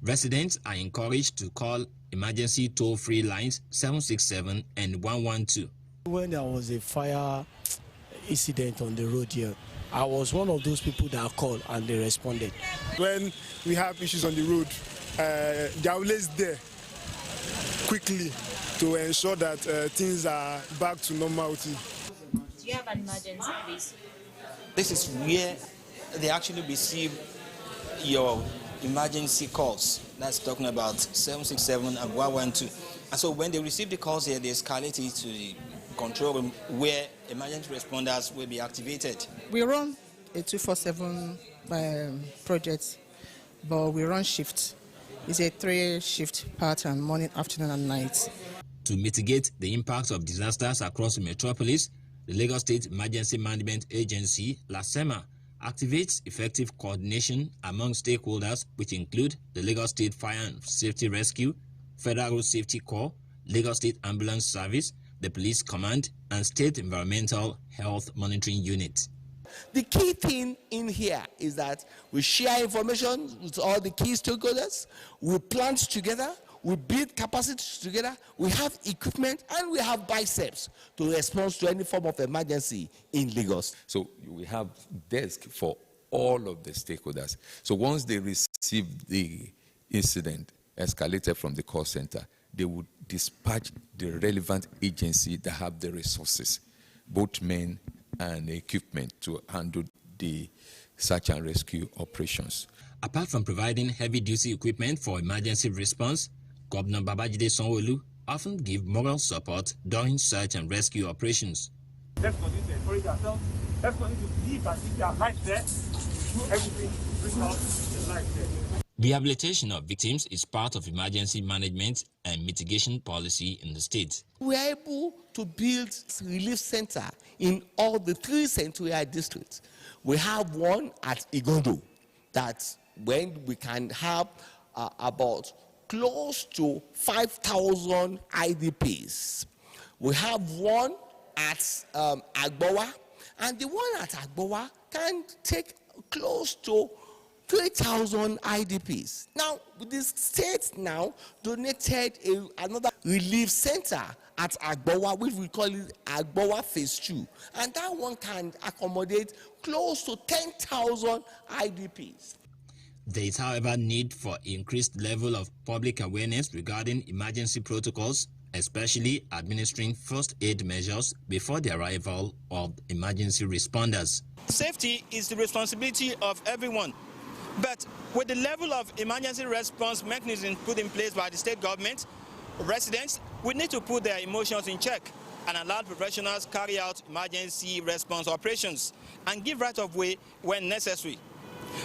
residents are encouraged to call emergency toll-free lines 767 and 112. When there was a fire incident on the road here, I was one of those people that called and they responded. When we have issues on the road, they are always there quickly to ensure that things are back to normality. Do you have an emergency, please? This is where they actually receive your emergency calls. That's talking about 767 and 112. And so when they receive the calls here, they escalate it to the control room where emergency responders will be activated. We run a 24/7 project, but we run shifts. It's a 3-shift pattern, morning, afternoon, and night. To mitigate the impacts of disasters across the metropolis, the Lagos State Emergency Management Agency, LASEMA, activates effective coordination among stakeholders, which include the Lagos State Fire and Safety Rescue, Federal Road Safety Corps, Lagos State Ambulance Service, the Police Command, and State Environmental Health Monitoring Unit. The key thing in here is that we share information with all the key stakeholders, we plant together, we build capacity together, we have equipment, and we have biceps to respond to any form of emergency in Lagos. So we have desk for all of the stakeholders. So once they receive the incident escalated from the call center, they would dispatch the relevant agency that have the resources, both men and equipment, to handle the search and rescue operations. Apart from providing heavy-duty equipment for emergency response, Governor Babajide Sanwo-Olu often give moral support during search and rescue operations. Let's continue to encourage ourselves. Let's continue to believe that if there are lives there, do everything to bring out the lives there. Rehabilitation of victims is part of emergency management and mitigation policy in the state. We are able to build a relief center in all the 3 central districts. We have one at Igondo that when we can have about close to 5,000 IDPs. We have one at Agbowa, and the one at Agbowa can take close to 3,000 IDPs. Now, the state now donated another relief center at Agbowa, which we call it Agbowa Phase 2. And that one can accommodate close to 10,000 IDPs. There is, however, need for increased level of public awareness regarding emergency protocols, especially administering first aid measures before the arrival of emergency responders. Safety is the responsibility of everyone. But with the level of emergency response mechanism put in place by the state government, residents will need to put their emotions in check and allow professionals carry out emergency response operations and give right of way when necessary.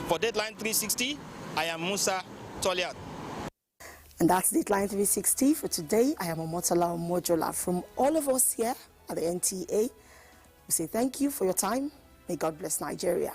For Deadline 360, I am Musa Toliat. And that's Deadline 360 for today. I am Omotola Omojola. From all of us here at the NTA, we say thank you for your time. May God bless Nigeria.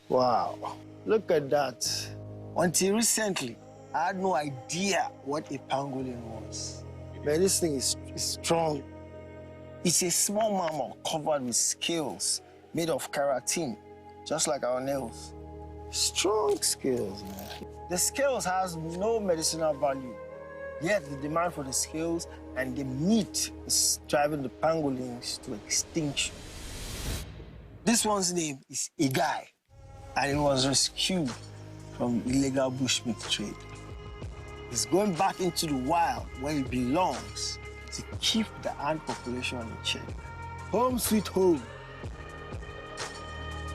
Wow, look at that. Until recently, I had no idea what a pangolin was. Man, this thing is strong. It's a small mammal covered with scales made of keratin, just like our nails. Strong scales, man. The scales has no medicinal value, yet the demand for the scales and the meat is driving the pangolins to extinction. This one's name is Igai, and it was rescued from illegal bushmeat trade. It's going back into the wild where it belongs to keep the ant population in check. Home sweet home.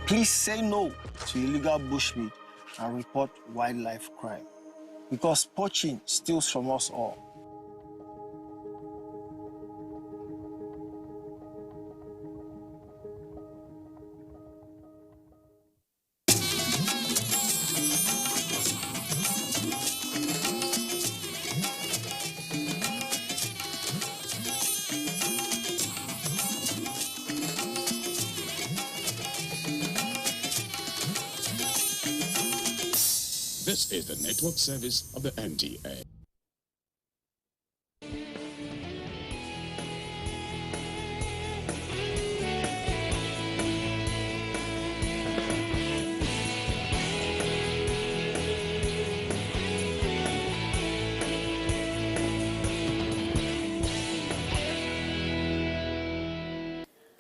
Please say no to illegal bushmeat and report wildlife crime, because poaching steals from us all. This is the network service of the NTA.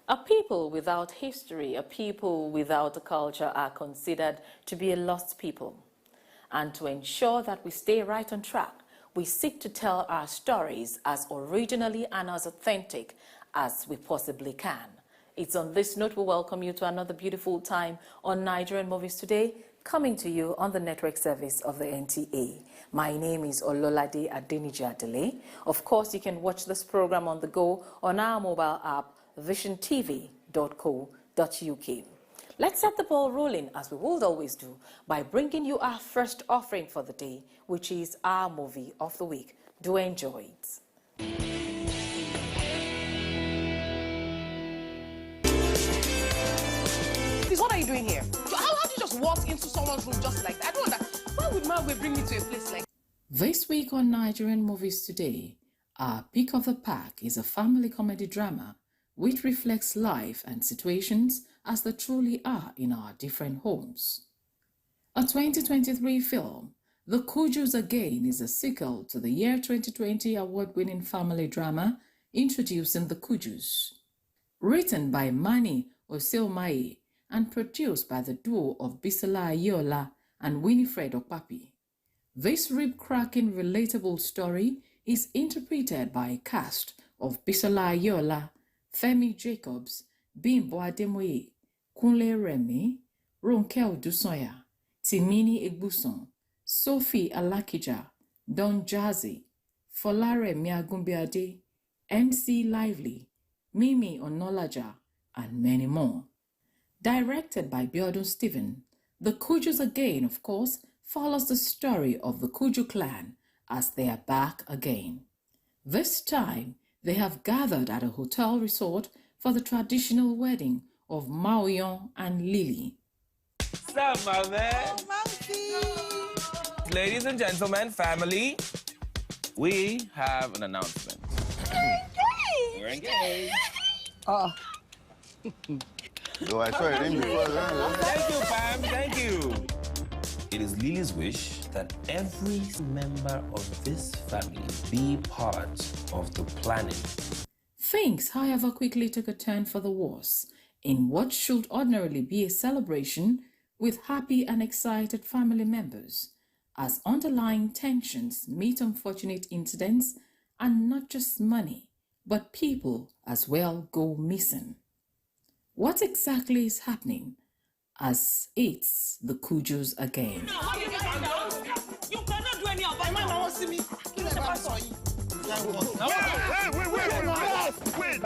A people without history, a people without a culture are considered to be a lost people. And to ensure that we stay right on track, we seek to tell our stories as originally and as authentic as we possibly can. It's on this note we welcome you to another beautiful time on Nigerian Movies Today, coming to you on the network service of the NTA. My name is Ololade Adeniji Adele. Of course, you can watch this program on the go on our mobile app, visiontv.co.uk. Let's set the ball rolling, as we will always do, by bringing you our first offering for the day, which is our movie of the week. Do enjoy it. doing here? How do you just walk into someone's room just like that? I don't understand. Why would Margaret bring me to a place like that? This week on Nigerian Movies Today, our pick of the pack is a family comedy drama which reflects life and situations as they truly are in our different homes. A 2023 film, The Kujus Again is a sequel to the year 2020 award-winning family drama introducing The Kujus. Written by Mani Oseomaye and produced by the duo of Bisola Ayola and Winifred Okpapi. This rib-cracking, relatable story is interpreted by a cast of Bisola Ayola, Femi Jacobs, Bimbo Ademoye, Kunle Remi, Ronke Odusoya, Timini Egbuson, Sophie Alakija, Don Jazzy, Folare Miagumbiade, MC Lively, Mimi Onolaja, and many more. Directed by Biodun Stephen, The Kujus Again, of course, follows the story of the Kuju clan as they are back again. This time, they have gathered at a hotel resort for the traditional wedding of Maoyon and Lily. What's up, my man? Ladies and gentlemen, family, we have an announcement. We're engaged. Oh. No, I saw it in before. Thank you, fam. Thank you. It is Lily's wish that every member of this family be part of the planning. Things, however, quickly took a turn for the worse in what should ordinarily be a celebration with happy and excited family members, as underlying tensions meet unfortunate incidents and not just money, but people as well go missing. What exactly is happening as it's the Kujus again? You cannot do any of that. My mama wants to see me. Wait.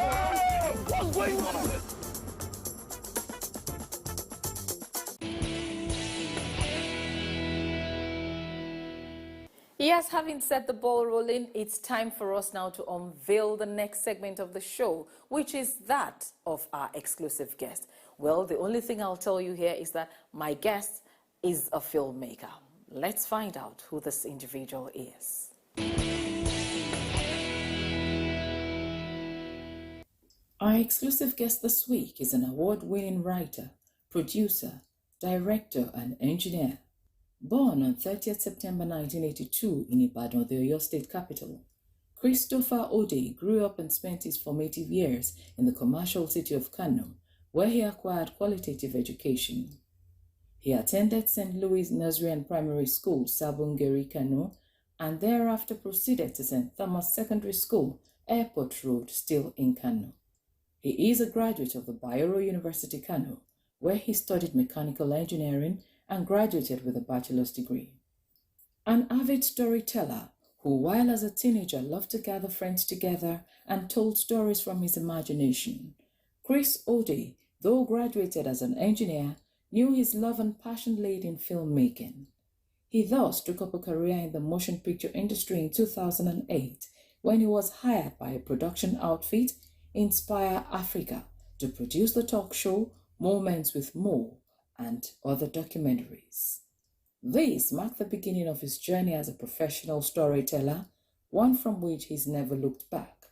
What's going on? Yes, having set the ball rolling, it's time for us now to unveil the next segment of the show, which is that of our exclusive guest. Well, the only thing I'll tell you here is that my guest is a filmmaker. Let's find out who this individual is. Our exclusive guest this week is an award-winning writer, producer, director, and engineer. Born on 30th September 1982 in Ibadan, the Oyo State capital, Christopher Ode grew up and spent his formative years in the commercial city of Kano, where he acquired qualitative education. He attended St. Louis Nursery and Primary School, Sabongeri, Kano, and thereafter proceeded to St. Thomas Secondary School, Airport Road, still in Kano. He is a graduate of the Bayero University, Kano, where he studied mechanical engineering and graduated with a bachelor's degree. An avid storyteller who, while as a teenager, loved to gather friends together and told stories from his imagination, Chris Ode, though graduated as an engineer, knew his love and passion laid in filmmaking. He thus took up a career in the motion picture industry in 2008 when he was hired by a production outfit, Inspire Africa, to produce the talk show Moments with Mo and other documentaries. This marked the beginning of his journey as a professional storyteller, one from which he's never looked back.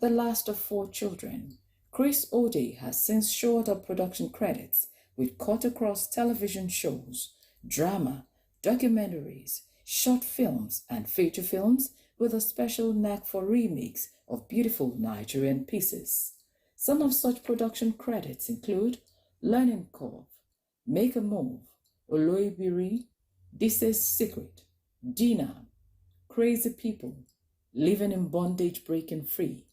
The last of 4 children, Chris Ode has since shored up production credits with cut-across television shows, drama, documentaries, short films, and feature films, with a special knack for remakes of beautiful Nigerian pieces. Some of such production credits include Learning Curve, Make a Move, Oloibiri, This is Secret, Dina, Crazy People, Living in Bondage Breaking Free,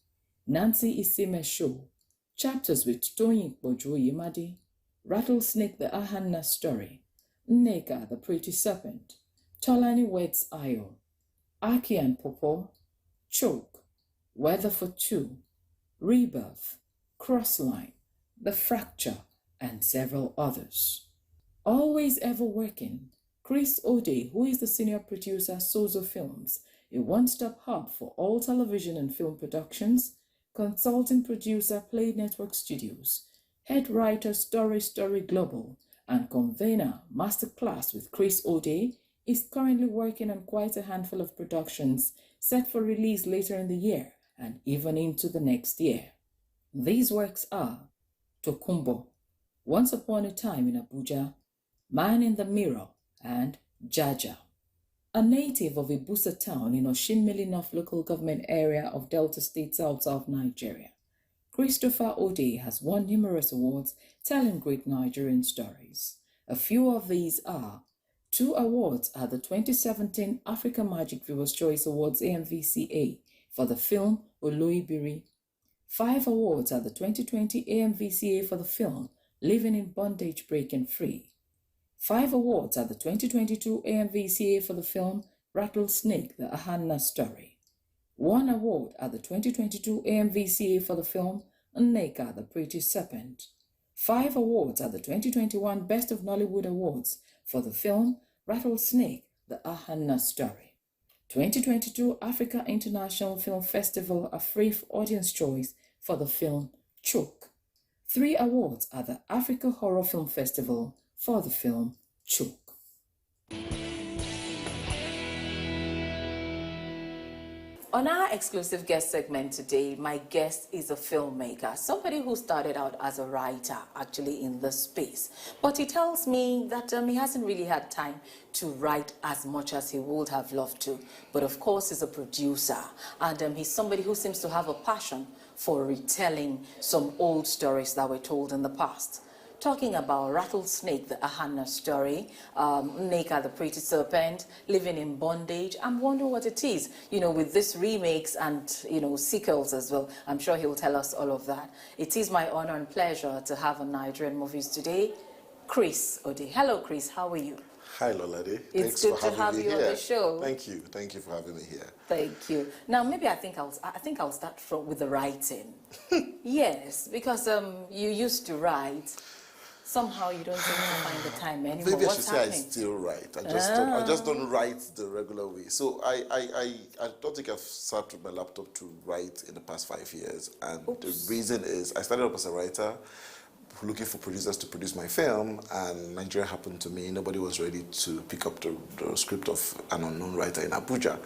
Nancy Isime Show, Chapters with Toyin Bojo Yemadi, Rattlesnake the Ahanna Story, Nneka the Pretty Serpent, Tolani Weds Ayo, Aki and Popo, Choke, Weather for Two, Rebirth, Crossline, The Fracture, and several others. Always ever working, Chris Ode, who is the senior producer at Sozo Films, a one-stop hub for all television and film productions, consulting producer Play Network Studios, head writer Story Global, and convener Masterclass with Chris O'Day, is currently working on quite a handful of productions set for release later in the year and even into the next year. These works are Tokumbo, Once Upon a Time in Abuja, Man in the Mirror, and Jaja. A native of Ibusa town in Oshinmili North local government area of Delta State, South Nigeria, Christopher O'Day has won numerous awards telling great Nigerian stories. A few of these are 2 awards at the 2017 Africa Magic Viewers' Choice Awards AMVCA for the film Oloibiri, 5 awards at the 2020 AMVCA for the film Living in Bondage Breaking Free, 5 awards at the 2022 AMVCA for the film Rattlesnake, the Ahanna Story, 1 award at the 2022 AMVCA for the film Nneka, the Pretty Serpent, 5 awards at the 2021 Best of Nollywood Awards for the film Rattlesnake, the Ahanna Story, 2022 Africa International Film Festival Afrif Audience Choice for the film Choke, 3 awards at the Africa Horror Film Festival for the film Choke. On our exclusive guest segment today, my guest is a filmmaker, somebody who started out as a writer actually in this space. But he tells me that he hasn't really had time to write as much as he would have loved to. But of course, he's a producer, and he's somebody who seems to have a passion for retelling some old stories that were told in the past. Talking about Rattlesnake, the Ahanna Story, Nneka, the Pretty Serpent, Living in Bondage. I'm wondering what it is, with this remakes and, sequels as well. I'm sure he'll tell us all of that. It is my honor and pleasure to have on Nigerian Movies today, Chris O'Day. Hello, Chris. How are you? Hi, Lolade. It's good to have you on the show. Thank you. Thank you for having me here. Thank you. Now, maybe I think I'll start with the writing. Yes, because you used to write. Somehow you don't seem to find the time anymore. Maybe What's I should happening? say I still write. I just don't write the regular way. So I don't think I've sat with my laptop to write in the past 5 years. And the reason is I started up as a writer, looking for producers to produce my film, and Nigeria happened to me. Nobody was ready to pick up the script of an unknown writer in Abuja.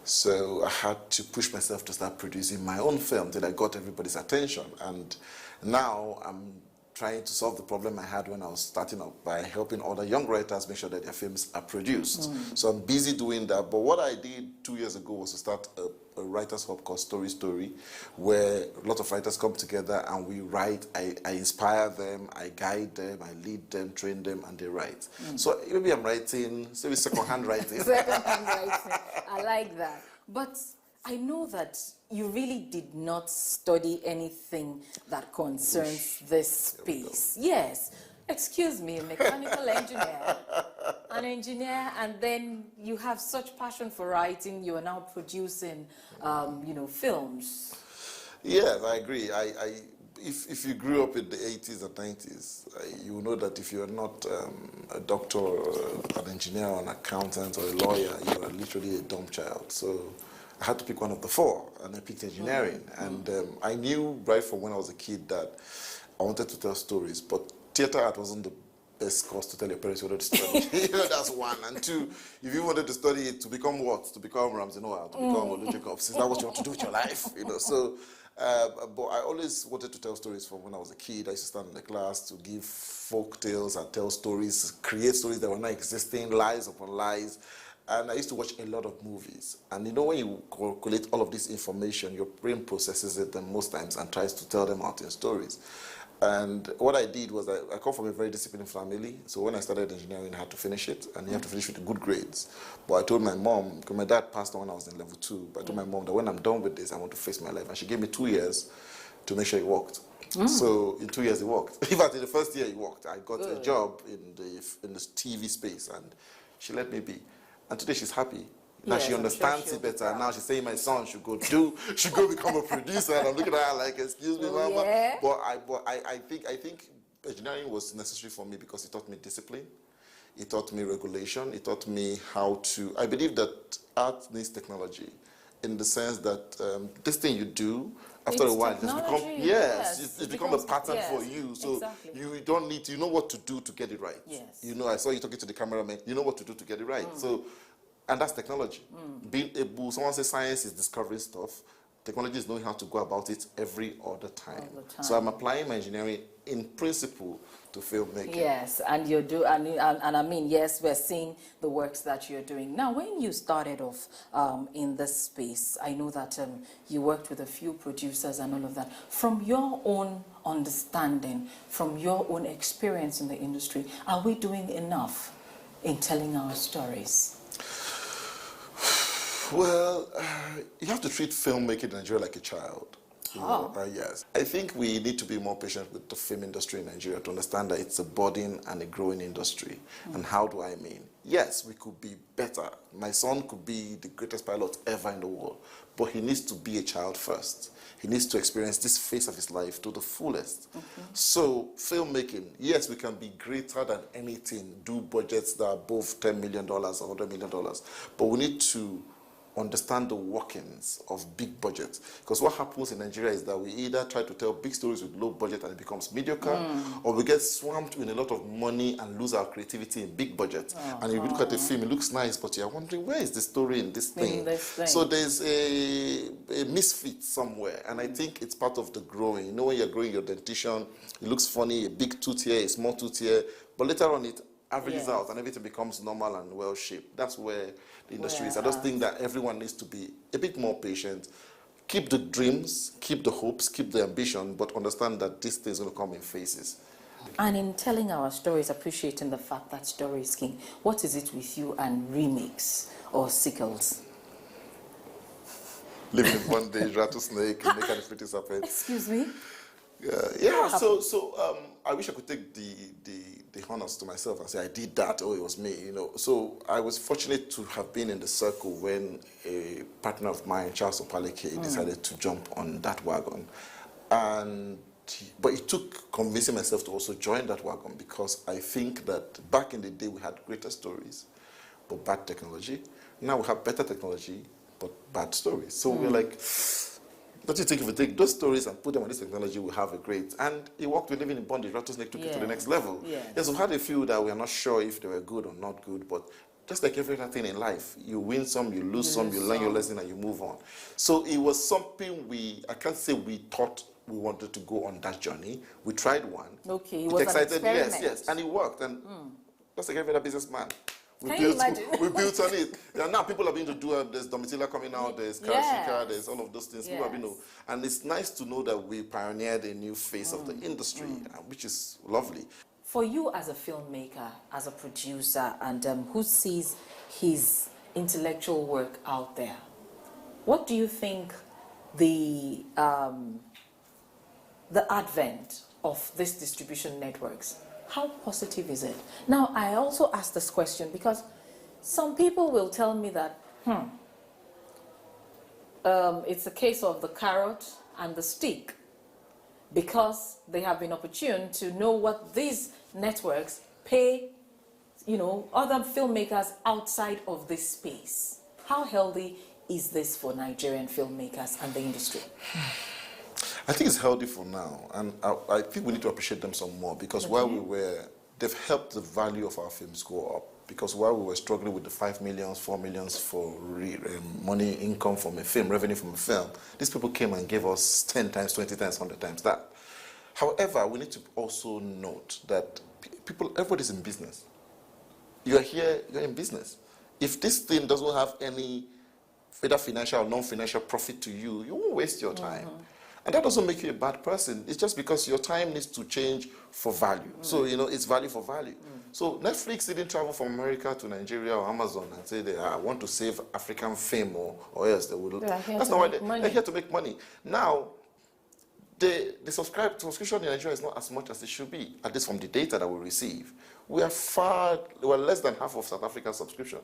So I had to push myself to start producing my own film till I got everybody's attention. And now I'm trying to solve the problem I had when I was starting up by helping other young writers make sure that their films are produced. So I'm busy doing that. But what I did 2 years ago was to start a writers' hub called Story, where a lot of writers come together and we write. I inspire them, I guide them, I lead them, train them, and they write. So maybe I'm writing, maybe second-hand writing. Second-hand writing. I like that. But I know that you really did not study anything that concerns this space. Yes. Excuse me, a mechanical engineer, an engineer, and then you have such passion for writing, you are now producing, films. Yes, I agree. If you grew up in the 80s and 90s, you will know that if you're not a doctor, or an engineer, or an accountant, or a lawyer, you are literally a dumb child. So I had to pick one of the 4, and I picked engineering. And I knew right from when I was a kid that I wanted to tell stories, but theater art wasn't the best course to tell your parents you wanted to study. That's 1. And 2, if you wanted to study it to become what? To become Ramsey Noah, to become Oluchekov. Is that what you want to do with your life? So, but I always wanted to tell stories from when I was a kid. I used to stand in the class to give folk tales and tell stories, create stories that were not existing, lies upon lies. And I used to watch a lot of movies. And when you collate all of this information, your brain processes it most times and tries to tell them out in stories. And what I did was I come from a very disciplined family. So when I started engineering, I had to finish it. And you have to finish with good grades. But I told my mom, because my dad passed on when I was in level 2, but I told my mom that when I'm done with this, I want to face my life. And she gave me 2 years to make sure it worked. So in 2 years, it worked. In fact, in the first year, it worked. I got a job in the TV space, and she let me be. And today, she's happy. Now she understands it better. Now she's saying my son should go become a producer. And I'm looking at her like, excuse me, mama. Yeah. But I think engineering was necessary for me because it taught me discipline. It taught me regulation. It taught me how to. I believe that art needs technology in the sense that this thing you do, after a while, it's become a pattern for you. So you don't need to, you know what to do to get it right. Yes. You know, I saw you talking to the cameraman, you know what to do to get it right. So, and that's technology. Being able, someone says science is discovering stuff. Technology is knowing how to go about it every other time. So I'm applying my engineering in principle to filmmaking. Yes, and you do, and I mean, yes, we're seeing the works that you're doing. Now, when you started off in this space, I know that you worked with a few producers and all of that. From your own understanding, from your own experience in the industry, are we doing enough in telling our stories? Well, you have to treat filmmaking in Nigeria like a child. Yes. I think we need to be more patient with the film industry in Nigeria to understand that it's a budding and a growing industry. And how do I mean? Yes, we could be better. My son could be the greatest pilot ever in the world, but he needs to be a child first. He needs to experience this phase of his life to the fullest. So filmmaking, yes, we can be greater than anything, do budgets that are above $10 million or $100 million, but we need to understand the workings of big budgets. Because what happens in Nigeria is that we either try to tell big stories with low budget and it becomes mediocre, or we get swamped with a lot of money and lose our creativity in big budget. And if you look at the film, it looks nice, but you're wondering, where is the story in this thing? So there's a misfit somewhere, and I think it's part of the growing. You know, when you're growing your dentition, it looks funny, a big tooth here, a small tooth here, but later on it averages out and everything becomes normal and well-shaped. That's where the industry is. I just think that everyone needs to be a bit more patient, keep the dreams, keep the hopes, keep the ambition, but understand that this thing is going to come in phases. And in telling our stories, appreciating the fact that story is king, what is it with you and remakes or sequels? Living in bondage, rattlesnake, make an effort happen. Excuse me? So I wish I could take the honors to myself and say I did that, or it was me, you know. So I was fortunate to have been in the circle when a partner of mine, Charles Opaleke, decided to jump on that wagon. But it took convincing myself to also join that wagon, because I think that back in the day we had greater stories, but bad technology. Now we have better technology, but bad stories. So we're like, don't you think if we take those stories and put them on this technology, we'll have a great... And it worked with Living in Bondage. Rattlesnake took it to the next level. Yes, we've had a few that we are not sure if they were good or not good, but just like every other thing in life, you win some, you lose some, you learn your lesson, and you move on. So it was something I can't say we thought we wanted to go on that journey. We tried one. Okay, it was excited, an experiment. Yes, and it worked. And just like every other businessman. We built on it. And now people are beginning to do, there's Domitila coming out, there's Karashika, there's all of those things. People are beginning to, and it's nice to know that we pioneered a new phase of the industry, which is lovely. For you as a filmmaker, as a producer, and who sees his intellectual work out there, what do you think the advent of these distribution networks, how positive is it? Now, I also ask this question because some people will tell me that, it's a case of the carrot and the stick, because they have been opportune to know what these networks pay, you know, other filmmakers outside of this space. How healthy is this for Nigerian filmmakers and the industry? I think it's healthy for now, and I think we need to appreciate them some more, because while they've helped the value of our films go up, because while we were struggling with the 5 million, 4 million for money, income from a film, revenue from a film, these people came and gave us 10 times, 20 times, 100 times that. However, we need to also note that everybody's in business. You're here, you're in business. If this thing doesn't have any either financial or non-financial profit to you, you won't waste your time. And that doesn't make you a bad person. It's just because your time needs to change for value. So, you know, it's value for value. So Netflix didn't travel from America to Nigeria or Amazon and say, I want to save African fame or else they would. That's not why they're here to make money. Now, the subscription in Nigeria is not as much as it should be, at least from the data that we receive. We're less than half of South Africa's subscription.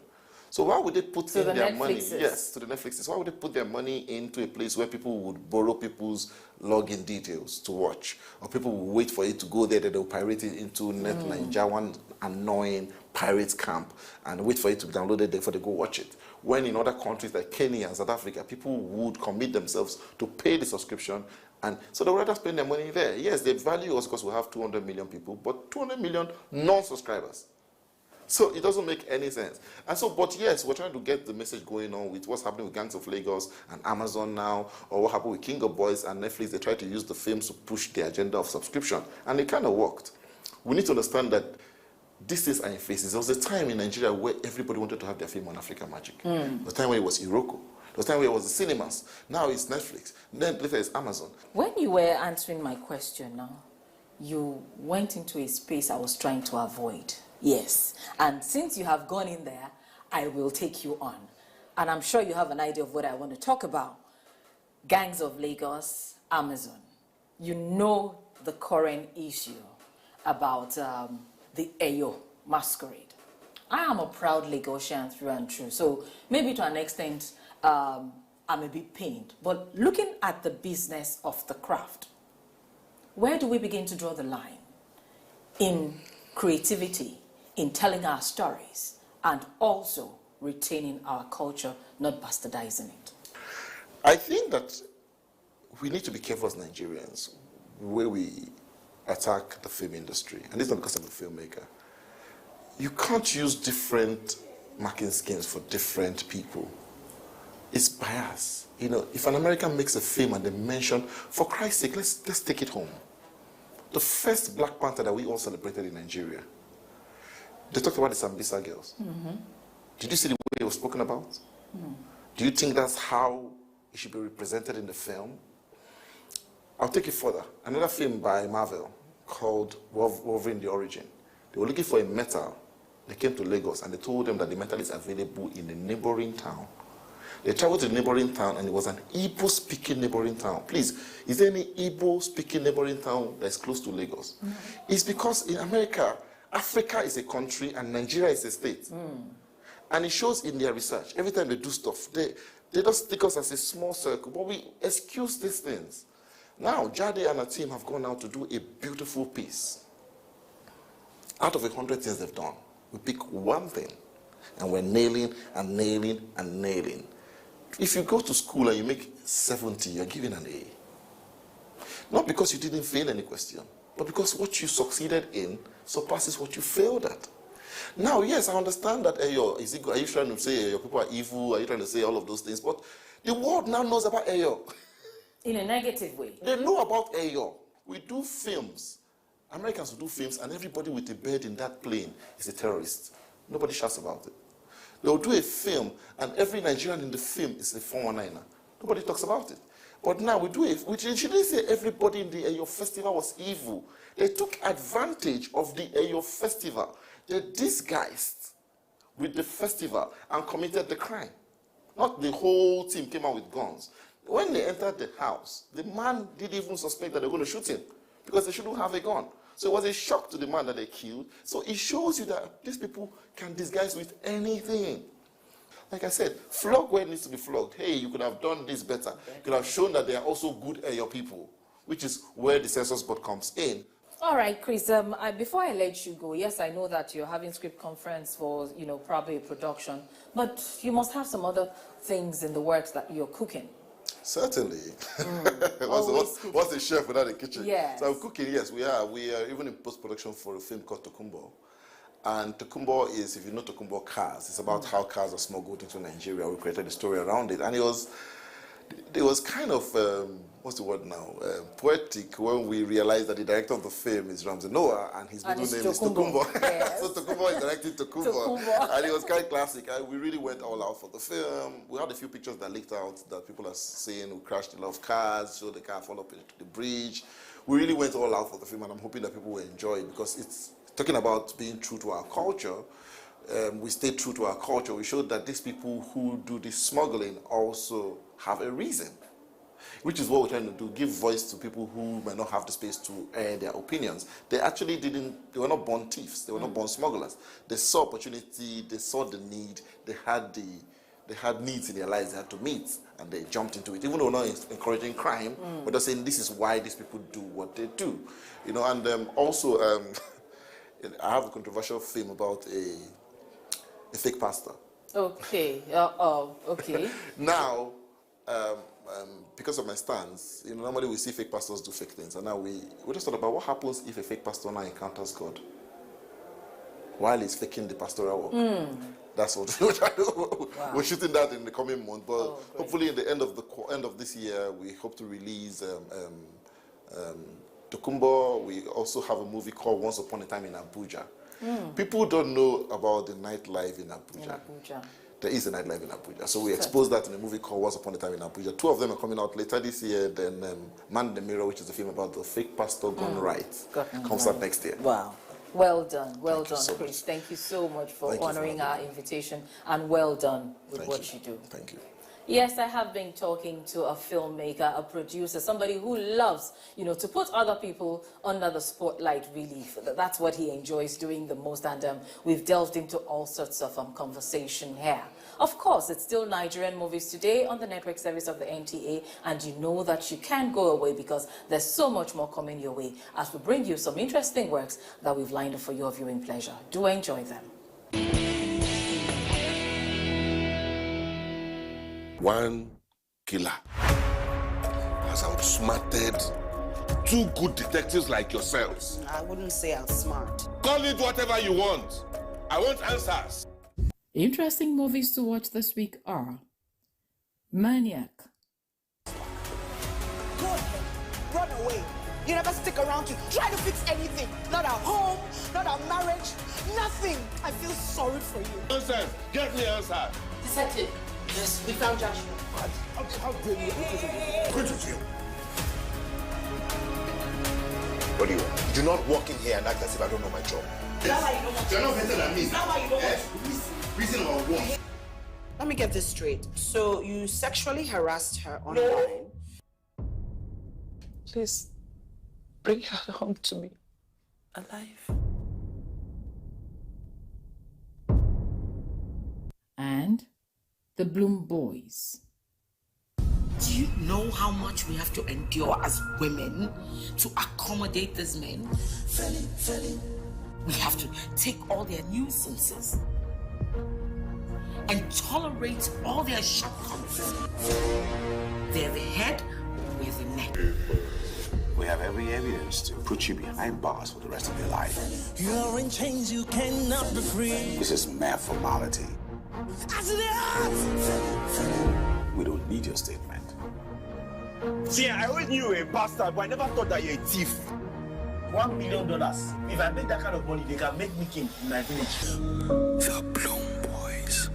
So why would they put in their money? Yes, to the Netflixes. Why would they put their money into a place where people would borrow people's login details to watch, or people will wait for it to go there, that they'll pirate it into NetNigeria, one annoying pirate camp and wait for it to be downloaded before they go watch it. When in other countries like Kenya and South Africa, people would commit themselves to pay the subscription, and so they would rather spend their money there. Yes, they value us because we have 200 million people, but 200 million non-subscribers. So it doesn't make any sense. And so, but yes, we're trying to get the message going on with what's happening with Gangs of Lagos and Amazon now, or what happened with King of Boys and Netflix. They try to use the films to push the agenda of subscription, and it kind of worked. We need to understand that these things are in phases. There was a time in Nigeria where everybody wanted to have their film on African Magic. The time when it was Iroko. The time when it was the cinemas. Now it's Netflix. Then later it's Amazon. When you were answering my question now, you went into a space I was trying to avoid. Yes. And since you have gone in there, I will take you on. And I'm sure you have an idea of what I want to talk about. Gangs of Lagos, Amazon. You know the current issue about the Eyo masquerade. I am a proud Lagosian through and through, so maybe to an extent I'm a bit pained. But looking at the business of the craft, where do we begin to draw the line in creativity, in telling our stories, and also retaining our culture, not bastardizing it? I think that we need to be careful as Nigerians where we attack the film industry. And this is not because I'm a filmmaker. You can't use different marketing schemes for different people. It's bias. You know, if an American makes a film and they mention, for Christ's sake, let's take it home. The first Black Panther that we all celebrated in Nigeria, they talked about the Sambisa girls. Did you see the way it was spoken about? Do you think that's how it should be represented in the film? I'll take it further. Another film by Marvel called Wolverine the Origin. They were looking for a metal. They came to Lagos and they told them that the metal is available in the neighboring town. They traveled to the neighboring town and it was an Igbo-speaking neighboring town. Please, is there any Igbo-speaking neighboring town that's close to Lagos? It's because in America, Africa is a country and Nigeria is a state. And it shows in their research. Every time they do stuff, they just take us as a small circle, but we excuse these things. Now, Jade and her team have gone out to do a beautiful piece. Out of 100 things they've done, we pick one thing, and we're nailing and nailing and nailing. If you go to school and you make 70, you're given an A. Not because you didn't fail any question, but because what you succeeded in surpasses what you failed at. Now, yes, I understand that, are you trying to say your people are evil? Are you trying to say all of those things? But the world now knows about Ayo. In a negative way. They know about Ayo. We do films. Americans will do films, and everybody with a bird in that plane is a terrorist. Nobody shouts about it. They'll do a film, and every Nigerian in the film is a 419er. Nobody talks about it. But now we do it. We shouldn't say everybody in the Ayo festival was evil. They took advantage of the Ayo festival. They disguised with the festival and committed the crime. Not the whole team came out with guns. When they entered the house, the man didn't even suspect that they were going to shoot him because they shouldn't have a gun. So it was a shock to the man that they killed. So it shows you that these people can disguise with anything. Like I said, flog where it needs to be flogged. Hey, you could have done this better. You could have shown that they are also good Ayo people, which is where the census board comes in. All right, Chris, before I let you go, yes, I know that you're having script conference for, probably a production, but you must have some other things in the works that you're cooking. Certainly. What's the chef without a kitchen? Yes. So cooking, yes, we are. We are even in post-production for a film called Tokumbo. And Tokumbo is, if you know Tokumbo cars, it's about how cars are smuggled into Nigeria. We created a story around it. And it was kind of, what's the word now, poetic when we realized that the director of the film is Ramsey Noah and his middle name is Tokumbo. Yes. So Tokumbo is directing Tokumbo. And it was quite classic. We really went all out for the film. We had a few pictures that leaked out that people are saying we crashed a lot of cars, so the car fall up into the bridge. We really went all out for the film, and I'm hoping that people will enjoy it because it's talking about being true to our culture. We stay true to our culture. We showed that these people who do this smuggling also have a reason, which is what we're trying to do, give voice to people who may not have the space to air their opinions. They actually they were not born thieves, they were not born smugglers. They saw opportunity, they saw the need, they had needs in their lives they had to meet, and they jumped into it. Even though we're not encouraging crime, we're just saying this is why these people do what they do. And also, I have a controversial film about a fake pastor. Okay. Okay. Now, because of my stance, normally we see fake pastors do fake things, and now we just thought about what happens if a fake pastor now encounters God while he's faking the pastoral work. That's what we're trying to do. Wow. We're shooting that in the coming month, but hopefully in the end of this year, we hope to release Tokumbo. We also have a movie called Once Upon a Time in Abuja. People don't know about the nightlife in Abuja. There is a nightlife in Abuja. So we exposed that in a movie called Once Upon a Time in Abuja. 2 of them are coming out later this year. Then Man in the Mirror, which is a film about the fake pastor gone right, comes out next year. Wow. Well done. Well done, so Chris. Thank you so much for Thank you honoring for our invitation, and well done with Thank what you. you do. Thank you. Yes, I have been talking to a filmmaker, a producer, somebody who loves, to put other people under the spotlight, really. That's what he enjoys doing the most, and we've delved into all sorts of conversation here. Of course, it's still Nigerian Movies Today on the network service of the NTA, and you know that you can't go away because there's so much more coming your way as we bring you some interesting works that we've lined up for your viewing pleasure. Do enjoy them. One killer has outsmarted 2 good detectives like yourselves. I wouldn't say outsmart. Call it whatever you want. I want answers. Interesting movies to watch this week are Maniac. Go ahead, run away. You never stick around to try to fix anything. Not a home, not a marriage, nothing. I feel sorry for you. Nonsense. Get me answers. Detective, yes, we found Joshua. How dare you? Quit with you. What do you want? You do not walk in here and act as if I don't know my job. That's why you don't want to. You're not better than me. That's why you don't want to. Reason number 1. Let me get this straight. So you sexually harassed her online? Please, bring her home to me, alive. And The Bloom Boys. Do you know how much we have to endure as women to accommodate these men? We have to take all their nuisances and tolerate all their shortcomings. They're the head, we're the neck. We have every evidence to put you behind bars for the rest of your life. You're in chains, you cannot be free. This is mere formality. We don't need your statement. See, I always knew you were a bastard, but I never thought that you're a thief. $1 million. If I make that kind of money, they can make me king in my village. The Bloom Boys.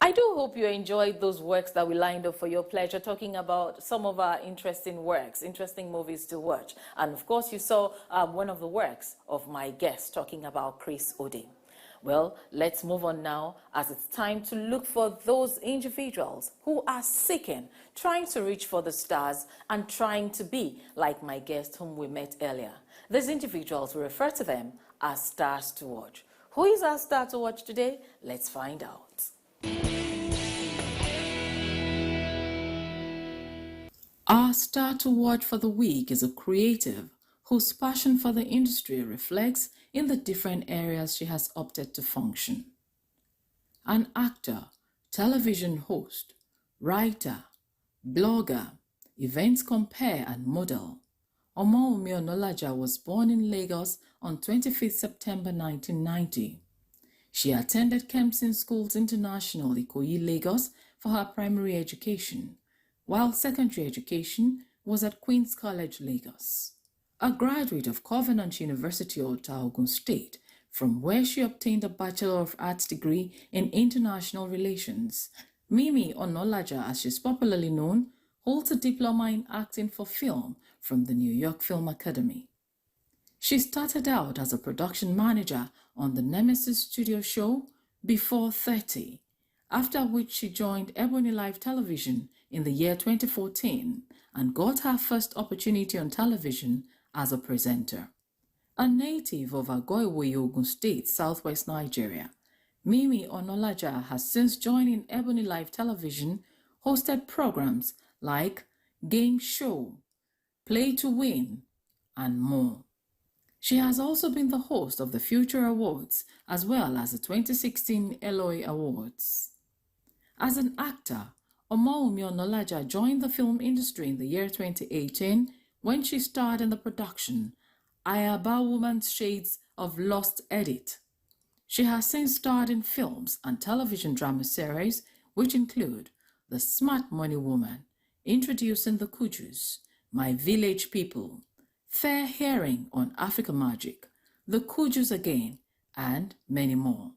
I do hope you enjoyed those works that we lined up for your pleasure, talking about some of our interesting works, interesting movies to watch. And of course, you saw one of the works of my guest talking about Chris Ode. Well, let's move on now, as it's time to look for those individuals who are seeking, trying to reach for the stars and trying to be like my guest whom we met earlier. These individuals, we refer to them as stars to watch. Who is our star to watch today? Let's find out. Our star to watch for the week is a creative whose passion for the industry reflects in the different areas she has opted to function. An actor, television host, writer, blogger, events compare and model, Omoumi Onolaja was born in Lagos on 25th September 1990. She attended Kempson Schools International, Ikoyi, Lagos for her primary education, while secondary education was at Queen's College, Lagos. A graduate of Covenant University, Ota, Ogun State, from where she obtained a Bachelor of Arts degree in International Relations. Mimi Onolaja, as she's popularly known, holds a diploma in acting for film from the New York Film Academy. She started out as a production manager on the Nemesis studio show Before 30, after which she joined Ebony Live Television in the year 2014 and got her first opportunity on television as a presenter. A native of Agoiwoye, Ogun State, southwest Nigeria, Mimi Onolaja has since joining Ebony Live Television, hosted programs like Game Show, Play to Win, and more. She has also been the host of the Future Awards as well as the 2016 Eloy Awards. As an actor, Omoumi Onolaja joined the film industry in the year 2018 when she starred in the production Ayaba Woman's Shades of Lost Edit. She has since starred in films and television drama series which include The Smart Money Woman, Introducing the Kujus, My Village People, Fair Hearing on Africa Magic, The Kujus Again, and many more.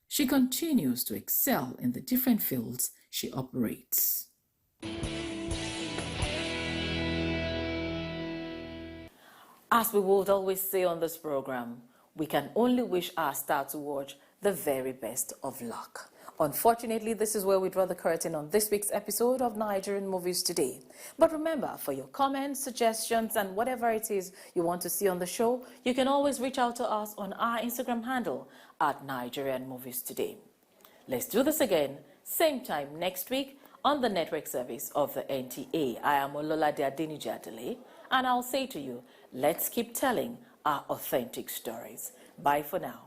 She continues to excel in the different fields she operates. As we would always say on this program, we can only wish our star to watch the very best of luck. Unfortunately, this is where we draw the curtain on this week's episode of Nigerian Movies Today. But remember, for your comments, suggestions, and whatever it is you want to see on the show, you can always reach out to us on our Instagram handle at Nigerian Movies Today. Let's do this again, same time next week on the network service of the NTA. I am Ololade Adeniji Adele, and I'll say to you, let's keep telling our authentic stories. Bye for now.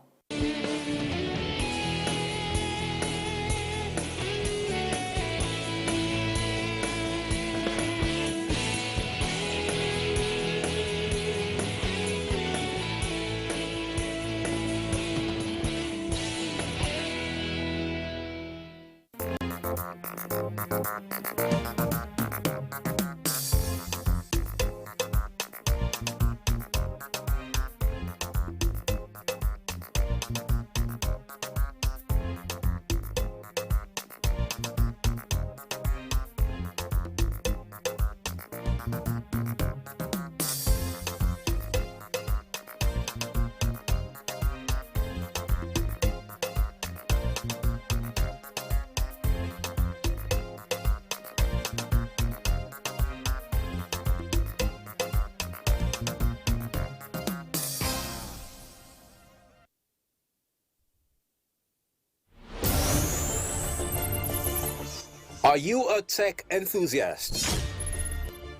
Are you a tech enthusiast?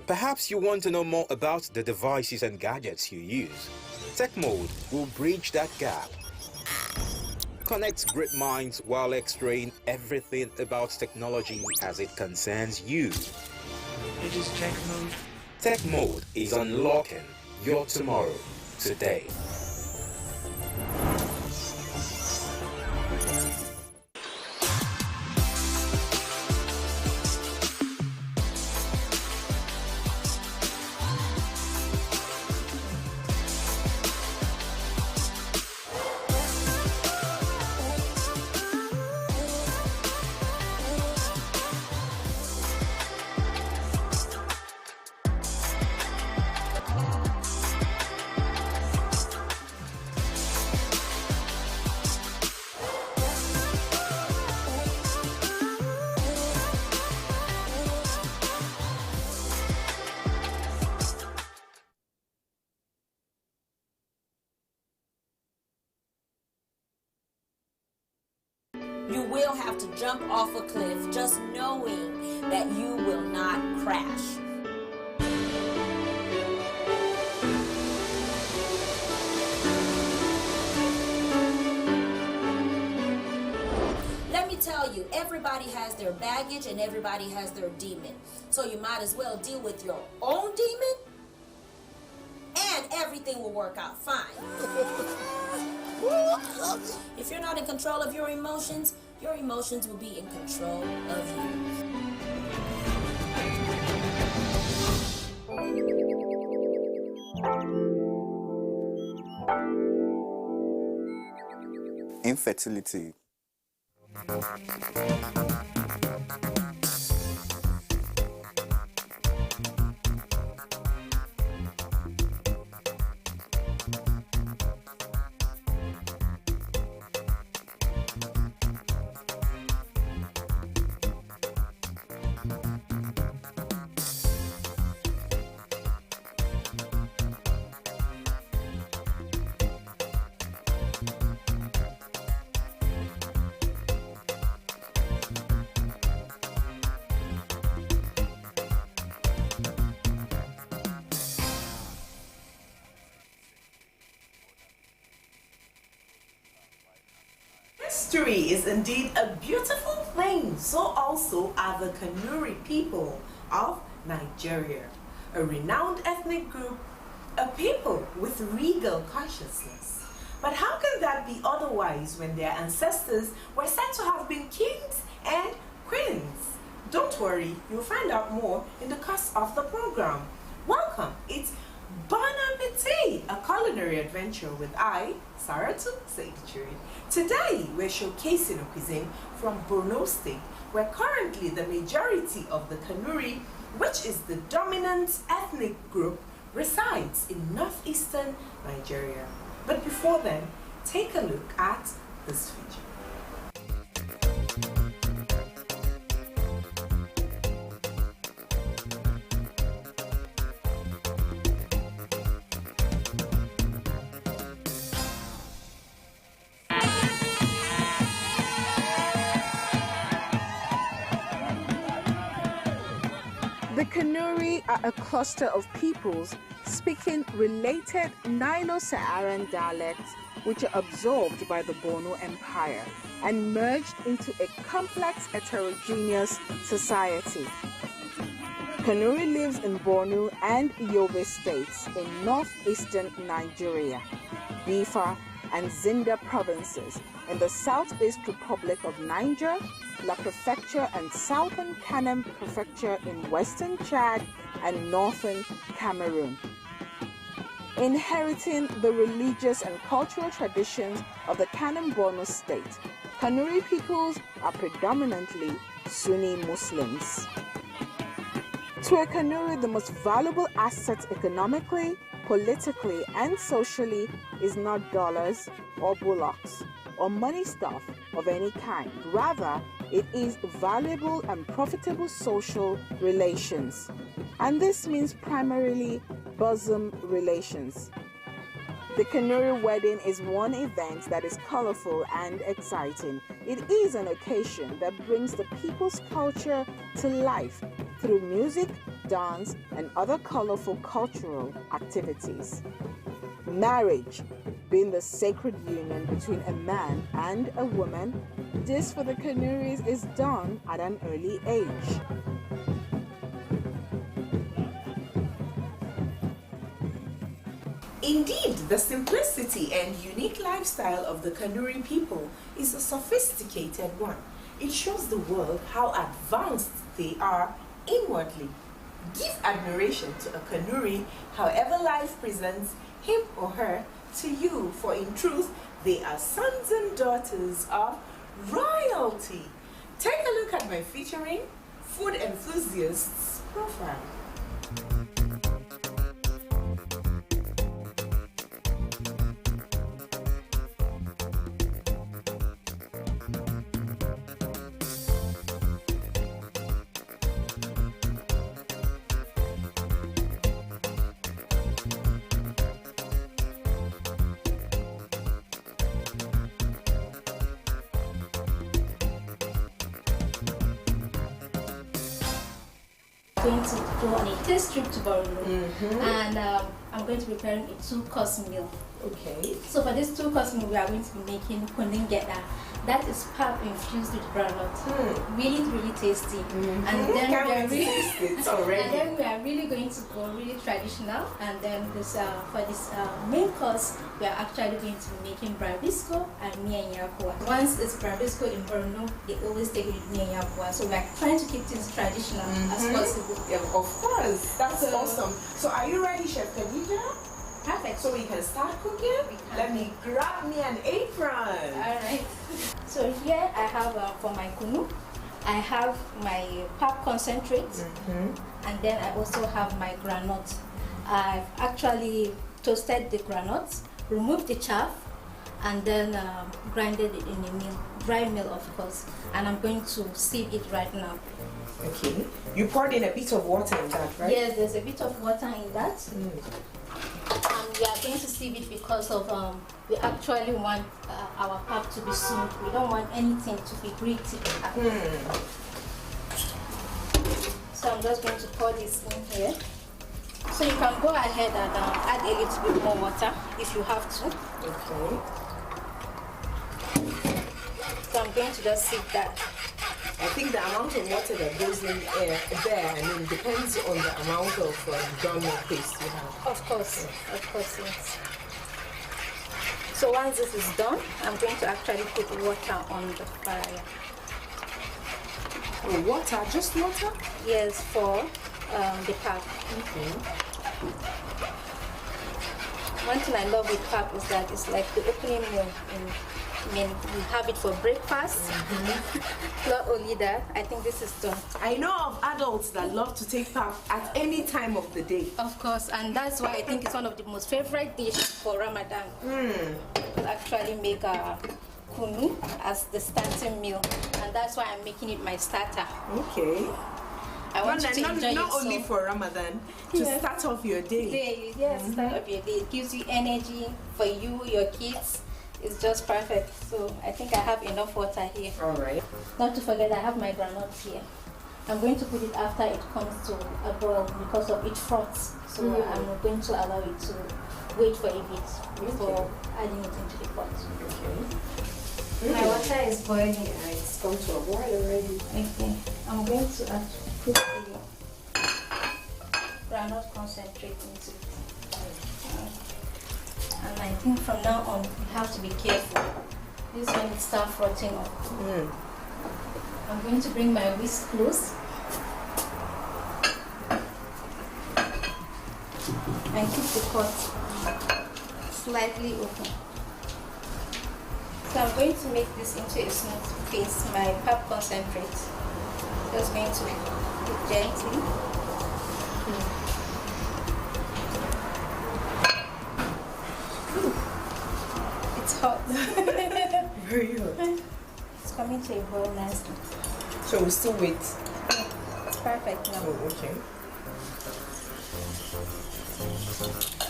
Perhaps you want to know more about the devices and gadgets you use. Tech Mode will bridge that gap. Connect great minds while extraying everything about technology as it concerns you. It is Tech Mode. Tech Mode is unlocking your tomorrow today. You will have to jump off a cliff just knowing that you will not crash. Let me tell you, everybody has their baggage and everybody has their demon. So you might as well deal with your own demon and everything will work out fine. If you're not in control of your emotions will be in control of you. Infertility. History is indeed a beautiful thing. So also are the Kanuri people of Nigeria, a renowned ethnic group, a people with regal consciousness. But how can that be otherwise when their ancestors were said to have been kings and queens? Don't worry, you'll find out more in the course of the program. Welcome, it's Bon Appetit, a culinary adventure with I, Saratu Seidichiri. Today, we're showcasing a cuisine from Borno State, where currently the majority of the Kanuri, which is the dominant ethnic group, resides in northeastern Nigeria. But before then, take a look at this feature. The Kanuri are a cluster of peoples speaking related Nilo-Saharan dialects which are absorbed by the Borno Empire and merged into a complex heterogeneous society. Kanuri lives in Borno and Yobe states in northeastern Nigeria, Bifa and Zinda provinces in the Southeast Republic of Niger, La Prefecture and Southern Kanem Prefecture in western Chad and northern Cameroon. Inheriting the religious and cultural traditions of the Kanem Borno state, Kanuri peoples are predominantly Sunni Muslims. To a Kanuri, the most valuable asset economically, politically, and socially is not dollars or bullocks or money stuff of any kind. Rather, it is valuable and profitable social relations. And this means primarily bosom relations. The Kanuri wedding is one event that is colorful and exciting. It is an occasion that brings the people's culture to life through music, dance, and other colorful cultural activities. Marriage, being the sacred union between a man and a woman, this for the Kanuris is done at an early age. Indeed, the simplicity and unique lifestyle of the Kanuri people is a sophisticated one. It shows the world how advanced they are inwardly. Give admiration to a Kanuri, however life presents him or her to you, for in truth, they are sons and daughters of royalty. Take a look at my featuring food enthusiasts profile. Going to go on a test trip to Borno, and I'm going to be preparing a 2-course meal. Okay. So for this 2-course meal, we are going to be making kuningeda. That is pap infused with groundnut. Really, really tasty. And then we are really going to go really traditional. And then this for this main course, we are actually going to be making brabisco and mianyakwa. Once it's brabisco in Borno, they always take it with mianyakwa. So we are trying to keep things traditional as possible. Yeah, of course. That's awesome. So are you ready, Chef Khadija? Perfect. So we can start cooking? Let me grab me an apron. Alright. So here I have for my kunu, I have my pap concentrate, and then I also have my granite. I've actually toasted the granite, removed the chaff, and then grinded it in a mill, dry mill of course, and I'm going to sieve it right now. Okay. You poured in a bit of water in that, right? Yes, there's a bit of water in that. And we are going to sieve it because of we actually want our pap to be smooth. We don't want anything to be gritty. So I'm just going to pour this in here. So you can go ahead and add a little bit more water if you have to. Okay. I'm going to just sieve that. I think the amount of water that goes in there, depends on the amount of ground milk paste you have. Of course, yes. So once this is done, I'm going to actually put water on the fire. Oh, water? Just water? Yes, for the pap. Okay. One thing I love with pap is that it's like the opening meal. We have it for breakfast. Not only that, I think this is done. I know of adults that love to take pap at any time of the day. Of course, and that's why I think it's one of the most favorite dishes for Ramadan. People actually make kunu as the starting meal, and that's why I'm making it my starter. Okay. I want you to enjoy not only for Ramadan, to start off your day. Yes, start off your day. It gives you energy for you, your kids. It's just perfect. So I think I have enough water here. All right. Not to forget, I have my groundnuts here. I'm going to put it after it comes to a boil because of it froths. So I'm going to allow it to wait for a bit before adding it into the pot. Okay. My water is boiling. It's come to a boil already. Okay. I'm going to put the groundnut concentrate into it. And I think from now on, you have to be careful. This is when it starts frothing up. I'm going to bring my whisk close and keep the pot slightly open. So I'm going to make this into a smooth paste, my pap concentrate. Just going to put gently. Hot. Very hot. It's coming to a boil nicely. So we'll still wait. It's perfect now. Oh, okay.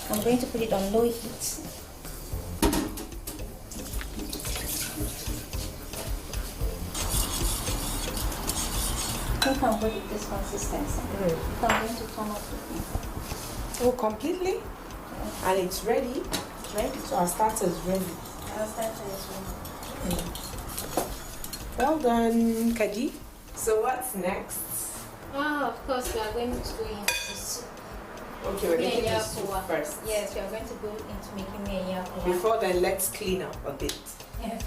I'm going to put it on low heat. I think I'm good with this consistency. So I'm going to turn off the heat. Oh, completely? Yeah. And it's ready? It's ready. So our starter is ready. Well done, Kaji. So what's next? Of course, we are going to go into soup. Okay, we're making the soup first. Yes, we are going to go into making me Before then, let's clean up a bit. Yeah.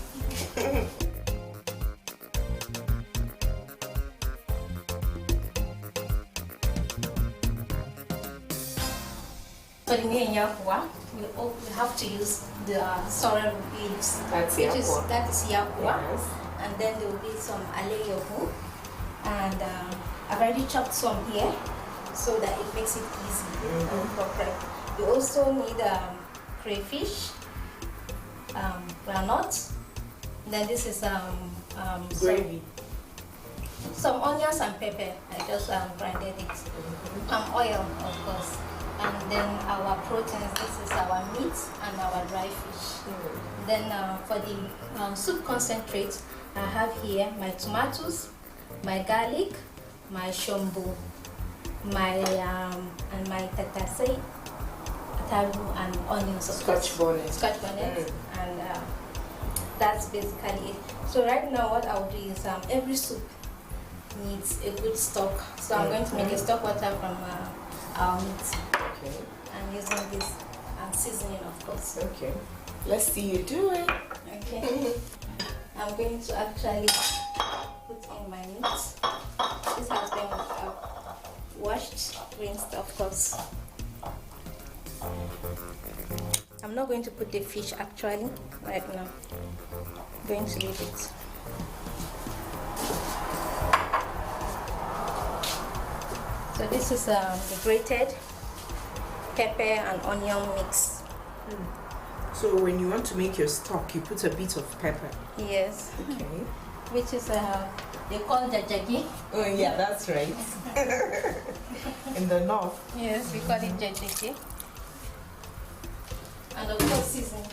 For the yakwa, we have to use the sorrel leaves. That is yakwa. Yes. And then there will be some aleyohu. And I've already chopped some here so that it makes it easy for prep. You also need crayfish, groundnuts. Then this is gravy. Some onions and pepper. I just grinded it. Palm oil, of course. And then our proteins, this is our meat and our dry fish. Then for the soup concentrate, I have here my tomatoes, my garlic, my shombo, my and my tatase, taru and onions. Scotch bonnet. And that's basically it. So right now what I'll do is every soup needs a good stock. So I'm going to make a stock water from our meat. Okay. I'm using this seasoning, of course. Okay. Let's see you do it. Okay. I'm going to actually put in my meat. This has been washed, rinsed, of course. I'm not going to put the fish actually right now. I'm going to leave it. So this is the grated pepper and onion mix. So when you want to make your stock, you put a bit of pepper. Yes. Okay. Which is they call jajagi. Oh yeah, that's right. In the north. Yes, we call it jajagi. And of course seasoning.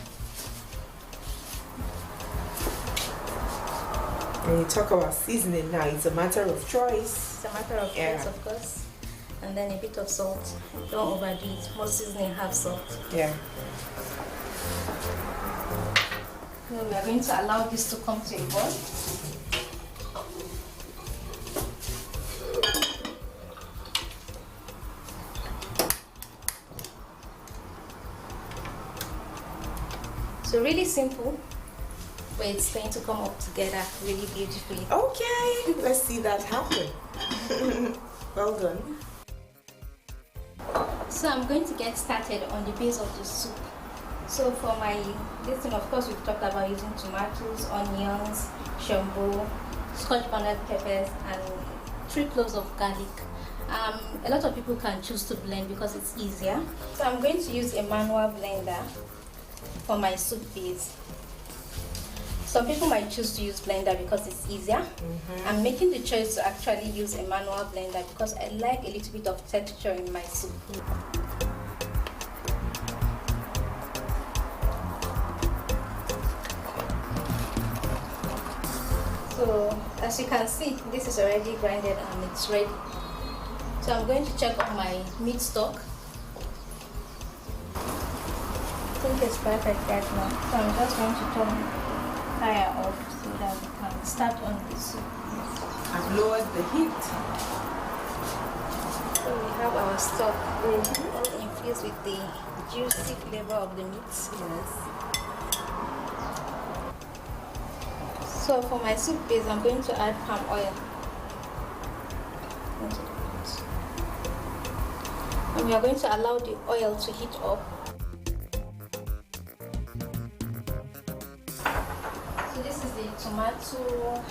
When you talk about seasoning now, it's a matter of choice. It's a matter of choice, of course. And then a bit of salt. Don't overdo it. Most seasoning have salt. Yeah. So we are going to allow this to come to a boil. So really simple, but it's going to come up together really beautifully. Okay, let's see that happen. Well done. So I'm going to get started on the base of the soup. So for my listen, of course, we've talked about using tomatoes, onions, shambo, scotch bonnet peppers, and 3 cloves of garlic. A lot of people can choose to blend because it's easier. So I'm going to use a manual blender for my soup base. Some people might choose to use blender because it's easier. I'm making the choice to actually use a manual blender because I like a little bit of texture in my soup. So as you can see, this is already grinded and it's ready. So I'm going to check on my meat stock. I think it's perfect right now. So I'm just going to turn fire off so that we can start on the soup. I've lowered the heat. So we have our stock all infused with the juicy flavor of the meat. Yes. So for my soup base, I'm going to add palm oil into the pot. And we are going to allow the oil to heat up. So this is the tomato,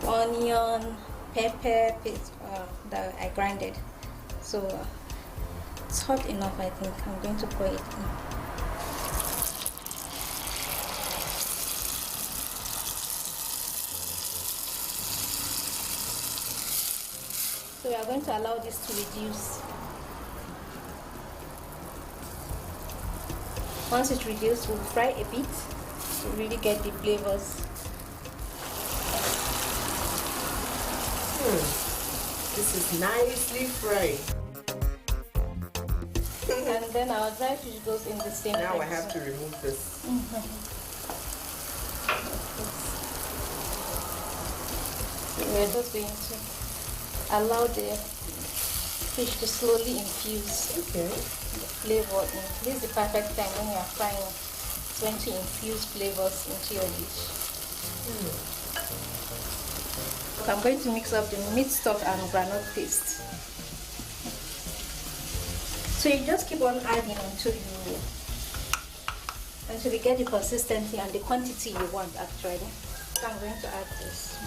onion, pepper paste that I grinded. So it's hot enough, I think. I'm going to pour it in. So we are going to allow this to reduce. Once it's reduced, we'll fry a bit to really get the flavors. This is nicely fried. And then our dry fish goes in the same Now I place. have to remove this. We're just going to allow the fish to slowly infuse the flavor in. This is the perfect time when you are frying. It's when to infuse flavors into your dish. So I'm going to mix up the meat stock and granite paste. So you just keep on adding until you get the consistency and the quantity you want actually. So I'm going to add this.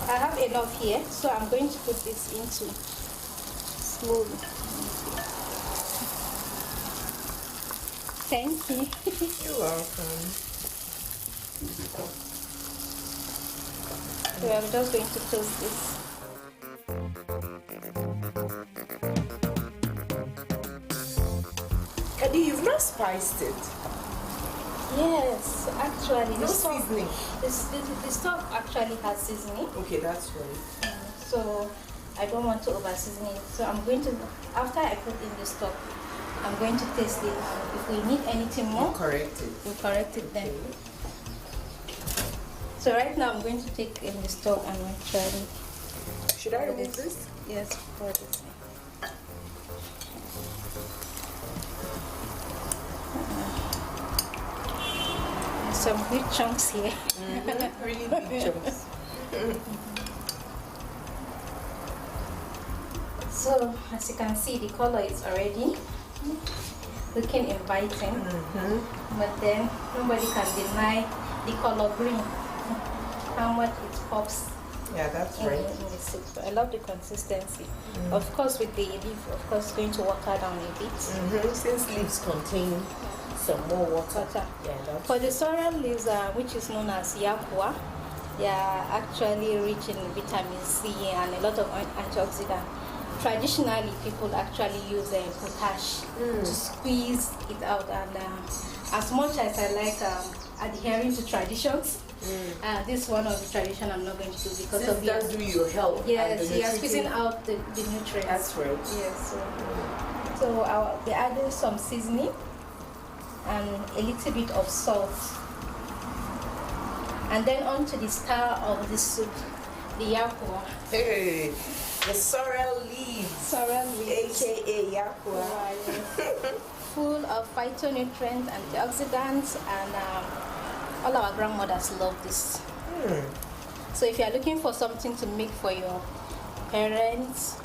I have enough here, so I'm going to put this into slowly. Thank you. You're welcome. So I'm just going to toast this. Eddie, you've not spiced it. Yes, actually. No seasoning. The stock actually has seasoning. Okay, that's right. So I don't want to over season it. So I'm going to, after I put in the stock, I'm going to taste it. If we need anything more, we'll correct it then. So right now I'm going to take in the stock and actually. Should I remove this? Yes, pour this. Some good chunks here. Really big chunks. So as you can see, the color is already looking inviting. But then nobody can deny the color green. How much it pops. Yeah, that's in right. the soup. I love the consistency. Of course, with the leaf, of course, going to water down a bit. Since leaves contain some more water. Yeah, that's For the sorrel leaves, which is known as yakua, they are actually rich in vitamin C and a lot of antioxidants. Traditionally, people actually use potash to squeeze it out. And as much as I like adhering to traditions. This is one of the tradition I'm not going to do because of that do your health. Yes, you are squeezing out the nutrients. That's right. Yes. So we added some seasoning and a little bit of salt. And then onto the star of the soup, the yakwa. Hey, the sorrel leaves. Sorrel leaves. AKA yakwa. Full of phytonutrients, antioxidants, and all our grandmothers love this. So if you are looking for something to make for your parents,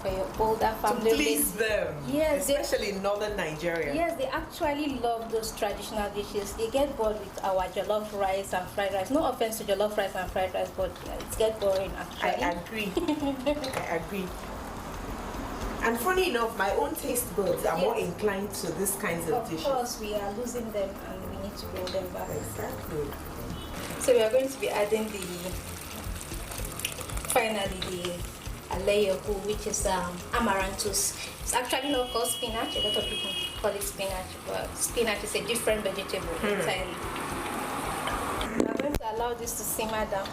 for your older family, to please them, yes, especially in northern Nigeria. Yes, they actually love those traditional dishes. They get bored with our jollof rice and fried rice. No offense to jollof rice and fried rice, but it gets boring actually. I agree. I agree. And funny enough, my own taste buds are more inclined to these kinds of dishes. Of course, we are losing them and we need to bring them back. Exactly. So we are going to be adding finally the aleyoku, which is amaranthus. It's actually not called spinach. A lot of people call it spinach, but spinach is a different vegetable entirely. We are going to allow this to simmer down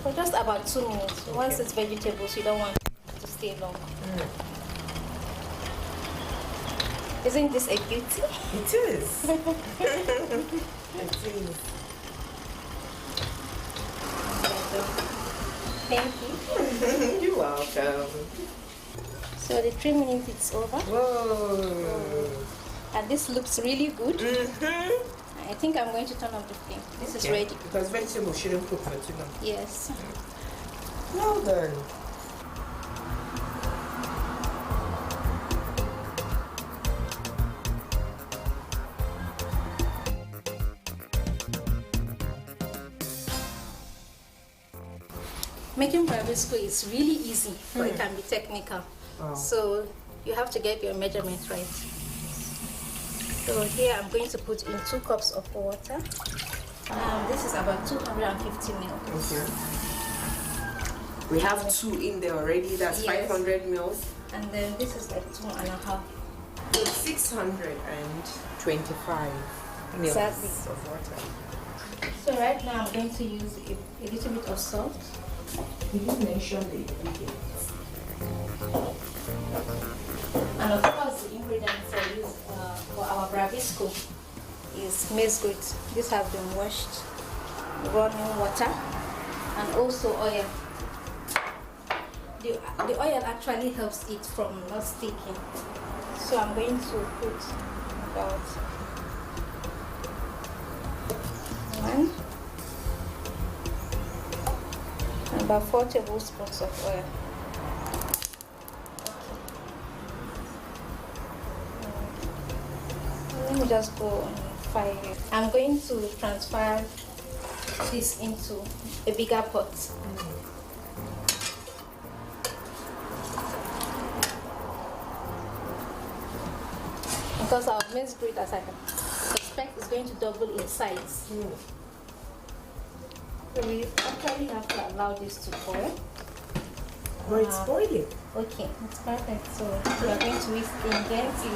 for just about 2 minutes. Okay. Once it's vegetables, you don't want it to stay long. Isn't this a beauty? It is. It is. Thank you. You're welcome. So the 3 minutes is over. Whoa. And this looks really good. I think I'm going to turn off the flame. This is ready. Because vegetables shouldn't cook for too long. Yes. Well done. Making barbecue is really easy, but it can be technical. So you have to get your measurements right. So here I'm going to put in 2 cups of water. This is about 250 ml. Okay. We have 2 in there already. That's 500 mils. And then this is like 2.5. So 625 mils Exactly. of water. So right now I'm going to use a little bit of salt. Did you mention the ingredients? And of course, the ingredients I use for our barbecue is maize grit. These have been washed, running water, and also oil. The oil actually helps it from not sticking. So I'm going to put about 1 and about 4 tablespoons of oil. Let me just go on 5. I'm going to transfer this into a bigger pot. Because our maize grit, as I suspect, is going to double in size. So we actually have to allow this to boil. Oh, it's boiling. Okay, it's perfect. So we are going to whisk in gently.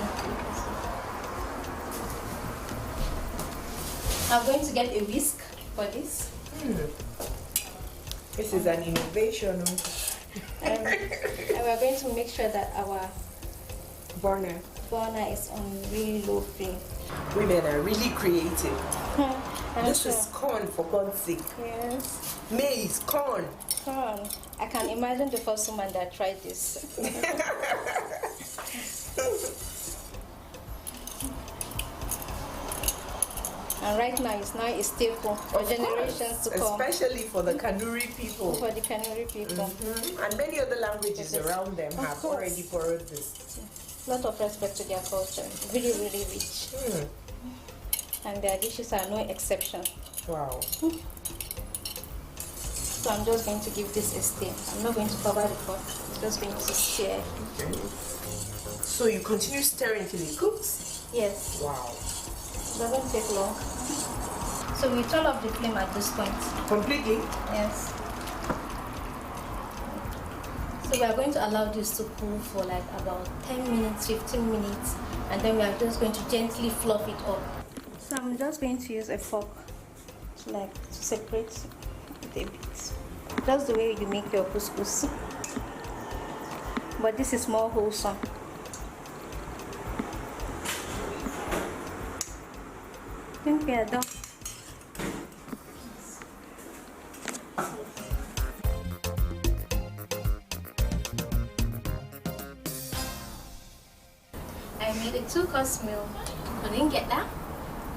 I'm going to get a whisk for this. This is an innovation. And we're going to make sure that our burner is on really low flame. Women are really creative. This is corn, for God's sake. Yes. Maize, corn. Corn. I can imagine the first woman that tried this. And right now it's a staple for generations to come. Especially for the Kanuri people. For the Kanuri people. And many other languages around them have already borrowed this. A lot of respect to their culture. Really, really rich. And their dishes are no exception. Wow. So I'm just going to give this a stir. I'm not going to cover the pot. I'm just going to stir. Okay. So you continue stirring till it cooks? Yes. Wow. It doesn't take long. So we turn off the flame at this point. Completely? Yes. So we are going to allow this to cool for like about 10 minutes, 15 minutes, and then we are just going to gently fluff it up. So I'm just going to use a fork to separate it a bit. That's the way you make your couscous. But this is more wholesome. I think we are done. I made a 2-course meal. Olingeda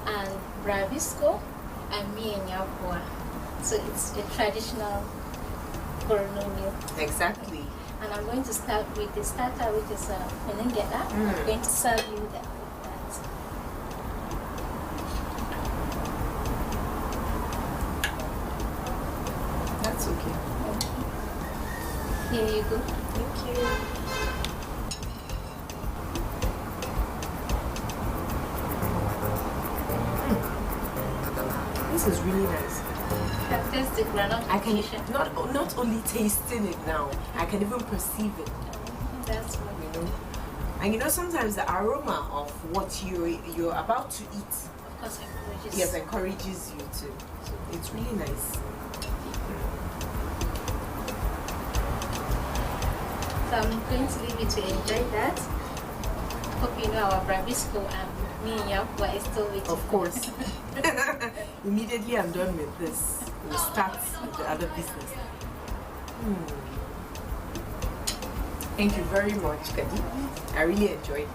and Bravisco and me and Yapua. So it's a traditional Borno meal. Exactly. And I'm going to start with the starter, which is Olingeda. I'm going to serve you that. That's okay. Here you go. Thank you. This is really nice. I've tasted granite. I can not only tasting it now, I can even perceive it. That's what you know. And sometimes the aroma of what you're about to eat, of course, encourages. Yes, encourages you to. So it's really nice. So I'm going to leave you to enjoy that. Hope you know our Bravisco and me and Yapua is still waiting. Of course. Immediately I'm done with this, we'll start with the other business. Thank you very much, Kadi. I really enjoyed it.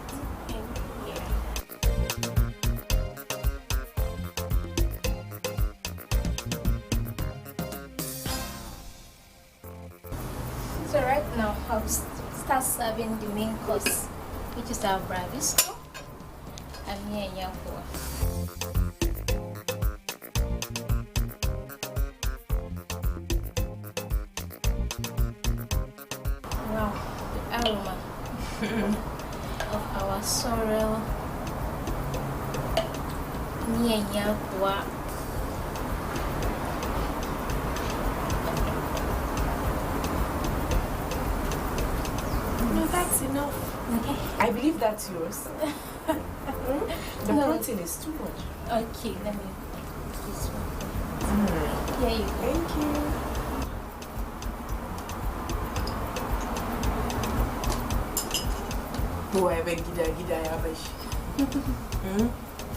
So right now I'll start serving the main course, which is our Bravisco and me and Yapua. Wow, the aroma of our sorrel, me and Yapua. No, that's enough. Okay. I believe that's yours. The protein is too much. Okay, let me make this one. Here you go. Thank you.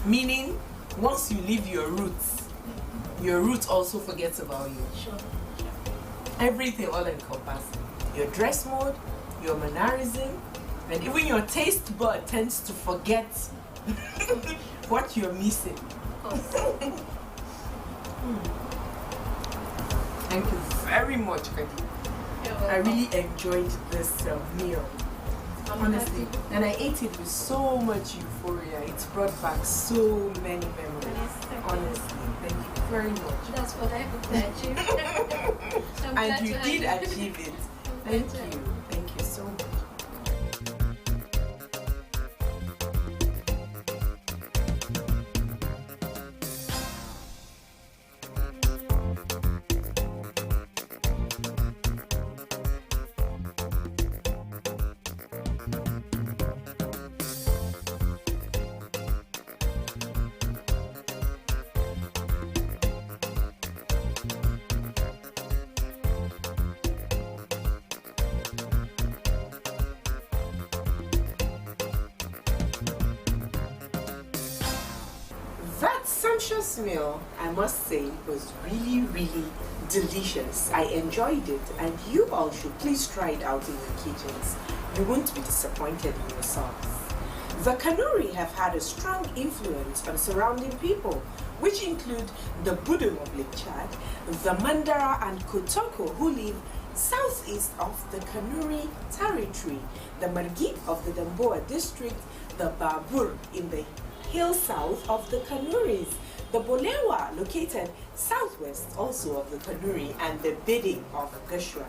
Meaning, once you leave your roots also forgets about you. Sure. Everything all encompassing. Your dress mode, your mannerism, and even your taste bud tends to forget what you're missing. Thank you very much, Kadi. I really enjoyed this meal. Honestly, and I ate it with so much euphoria. It's brought back so many memories. Honestly, thank you very much. That's what I hope to achieve. And you did achieve it. Thank you. Thank you so much. That sumptuous meal, I must say, was really, really delicious. I enjoyed it, and you all should please try it out in your kitchens. You won't be disappointed in yourselves. The Kanuri have had a strong influence on surrounding people, which include the Budum of Lake Chad, the Mandara and Kotoko, who live southeast of the Kanuri territory, the Margit of the Damboa district, the Babur in the hill south of the Kanuris, the Bolewa located southwest also of the Kanuri, and the Bidding of Gashua,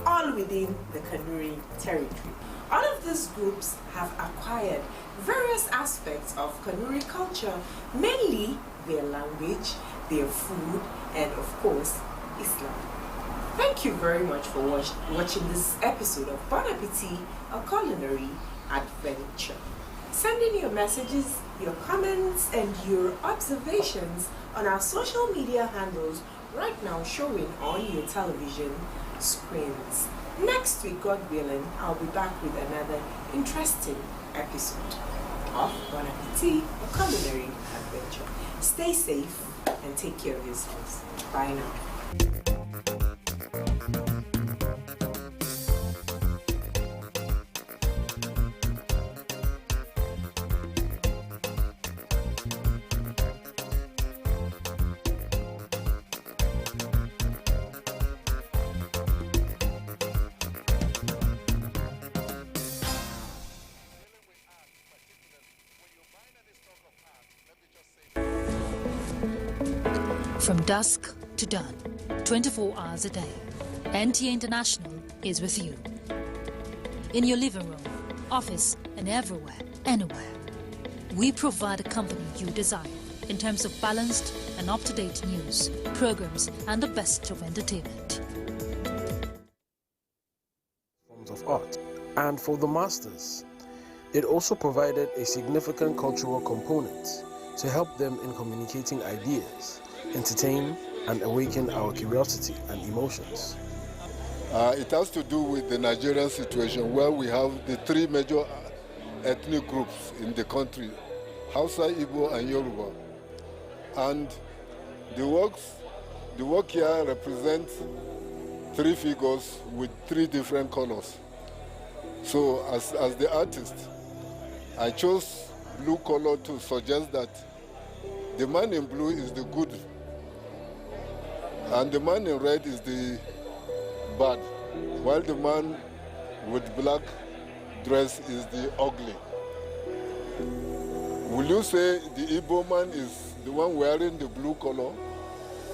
all within the Kanuri territory. All of these groups have acquired various aspects of Kanuri culture, mainly their language, their food, and of course, Islam. Thank you very much for watching this episode of Bon Appetit, a culinary adventure. Send in your messages, your comments, and your observations on our social media handles right now showing on your television screens. Next week, God willing, I'll be back with another interesting episode of Bon Appetit, a culinary adventure. Stay safe and take care of yourselves. Bye now. From dusk to dawn, 24 hours a day, NTA International is with you. In your living room, office, and everywhere, anywhere. We provide a company you desire in terms of balanced and up-to-date news, programs, and the best of entertainment. Forms of art. And for the masters, it also provided a significant cultural component to help them in communicating ideas, entertain and awaken our curiosity and emotions. It has to do with the Nigerian situation where we have the three major ethnic groups in the country, Hausa, Igbo and Yoruba. And the work here represents three figures with three different colors. So as the artist, I chose blue color to suggest that the man in blue is the good and the man in red is the bad, while the man with black dress is the ugly. Will you say the Igbo man is the one wearing the blue color,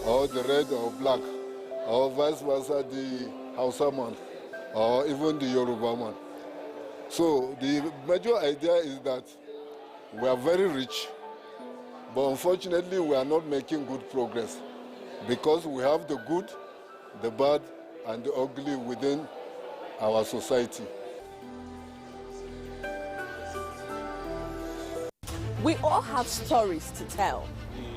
or the red or black, or vice versa, the Hausa man, or even the Yoruba man? So the major idea is that we are very rich, but unfortunately we are not making good progress because we have the good, the bad, and the ugly within our society. We all have stories to tell.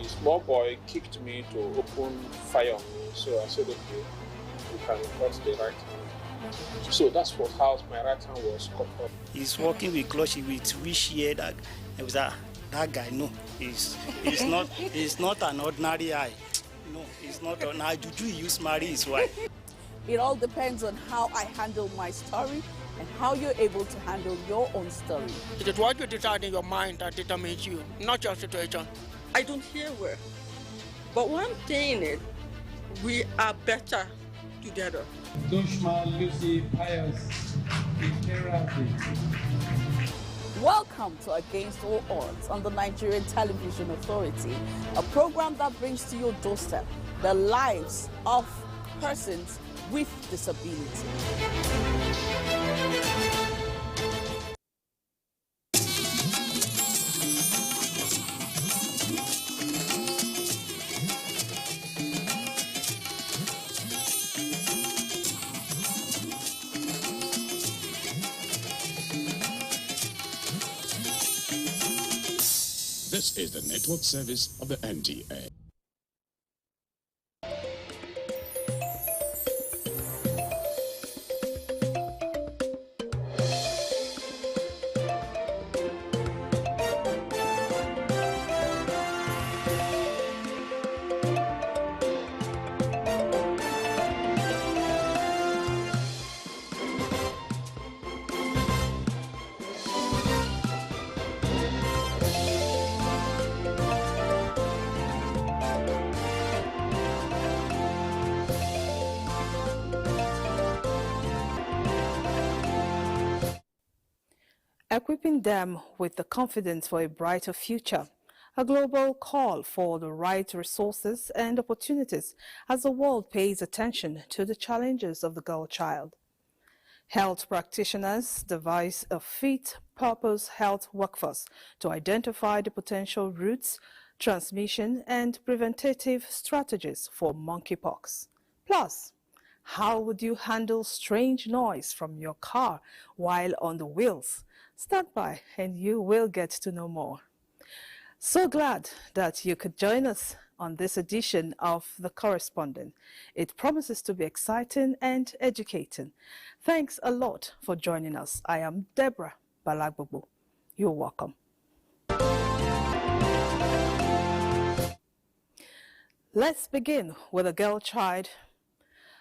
The small boy kicked me to open fire on me, so I said, okay, you can cut the right hand. So that's how my right hand was cut off. He's working with clergy with which year that it was that guy. No, he's not an ordinary eye. No, he's not an eye. Juju he used to marry his wife. It all depends on how I handle my story and how you're able to handle your own story. It is what you decide in your mind that determines you, not your situation. I don't hear well, but one thing is, we are better together. Dushma Lucy Pius, Welcome to Against All Odds on the Nigerian Television Authority, a program that brings to your doorstep the lives of persons with disability. This is the network service of the NTA. Equipping them with the confidence for a brighter future, a global call for the right resources and opportunities as the world pays attention to the challenges of the girl child. Health practitioners devise a fit-purpose health workforce to identify the potential routes, transmission, and preventative strategies for monkeypox. Plus, how would you handle strange noise from your car while on the wheels? Stand by and you will get to know more. So glad that you could join us on this edition of The Correspondent. It promises to be exciting and educating. Thanks a lot for joining us. I am Deborah Balagbobo. You're welcome. Let's begin with a girl child.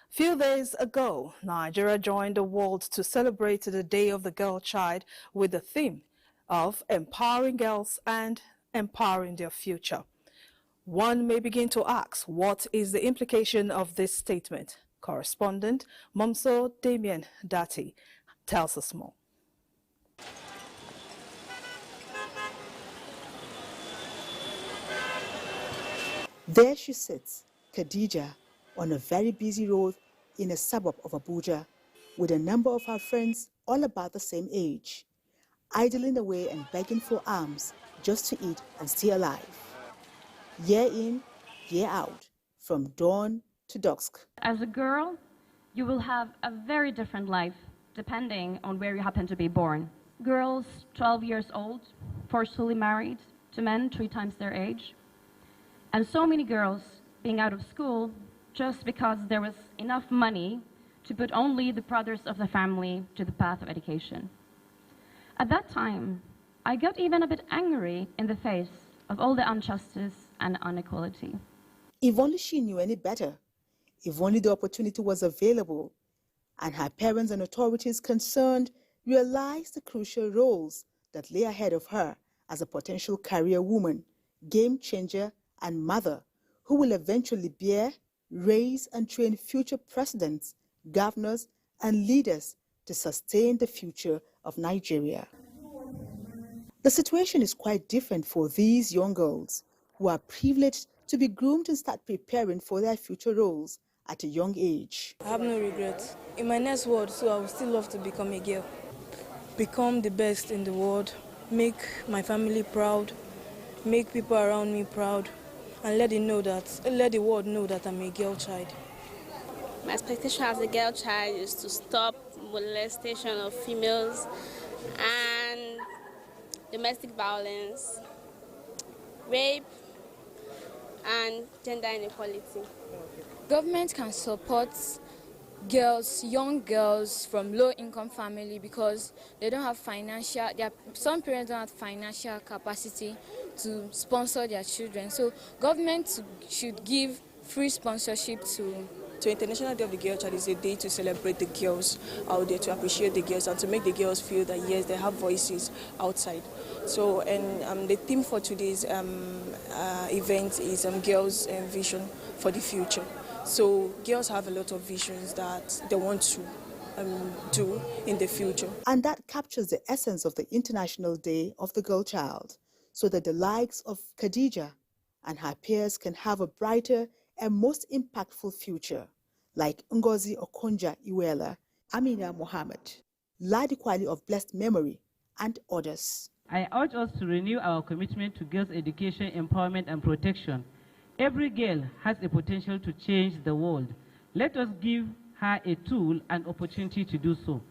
Few days ago, Nigeria joined the world to celebrate the Day of the Girl Child with the theme of empowering girls and empowering their future. One may begin to ask, what is the implication of this statement? Correspondent Momso Damien Dati tells us more. There she sits, Khadija, on a very busy road in a suburb of Abuja, with a number of her friends all about the same age, idling away and begging for alms just to eat and stay alive. Year in, year out, from dawn to dusk. As a girl, you will have a very different life depending on where you happen to be born. Girls 12 years old, forcefully married to men 3 times their age, and so many girls being out of school just because there was enough money to put only the brothers of the family to the path of education. At that time, I got even a bit angry in the face of all the injustice and inequality. If only she knew any better, if only the opportunity was available, and her parents and authorities concerned realized the crucial roles that lay ahead of her as a potential career woman, game changer, and mother who will eventually bear, raise, and train future presidents, governors, and leaders to sustain the future of Nigeria. The situation is quite different for these young girls who are privileged to be groomed and start preparing for their future roles at a young age. I have no regrets. In my next world, so I would still love to become a girl. Become the best in the world, make my family proud, make people around me proud, and let the world know that I'm a girl child. My expectation as a girl child is to stop molestation of females and domestic violence, rape, and gender inequality. Government can support girls, young girls from low-income family because they don't have some parents don't have financial capacity to sponsor their children. So government should give free sponsorship to. So International Day of the Girl Child is a day to celebrate the girls out there, to appreciate the girls and to make the girls feel that yes, they have voices outside. So and the theme for today's event is Girls' Vision for the Future. So girls have a lot of visions that they want to do in the future. And that captures the essence of the International Day of the Girl Child, so that the likes of Khadija and her peers can have a brighter and most impactful future, like Ngozi Okonjo-Iweala, Amina Mohammed, Ladi Kwali of blessed memory, and others. I urge us to renew our commitment to girls' education, empowerment, and protection. Every girl has a potential to change the world. Let us give her a tool and opportunity to do so.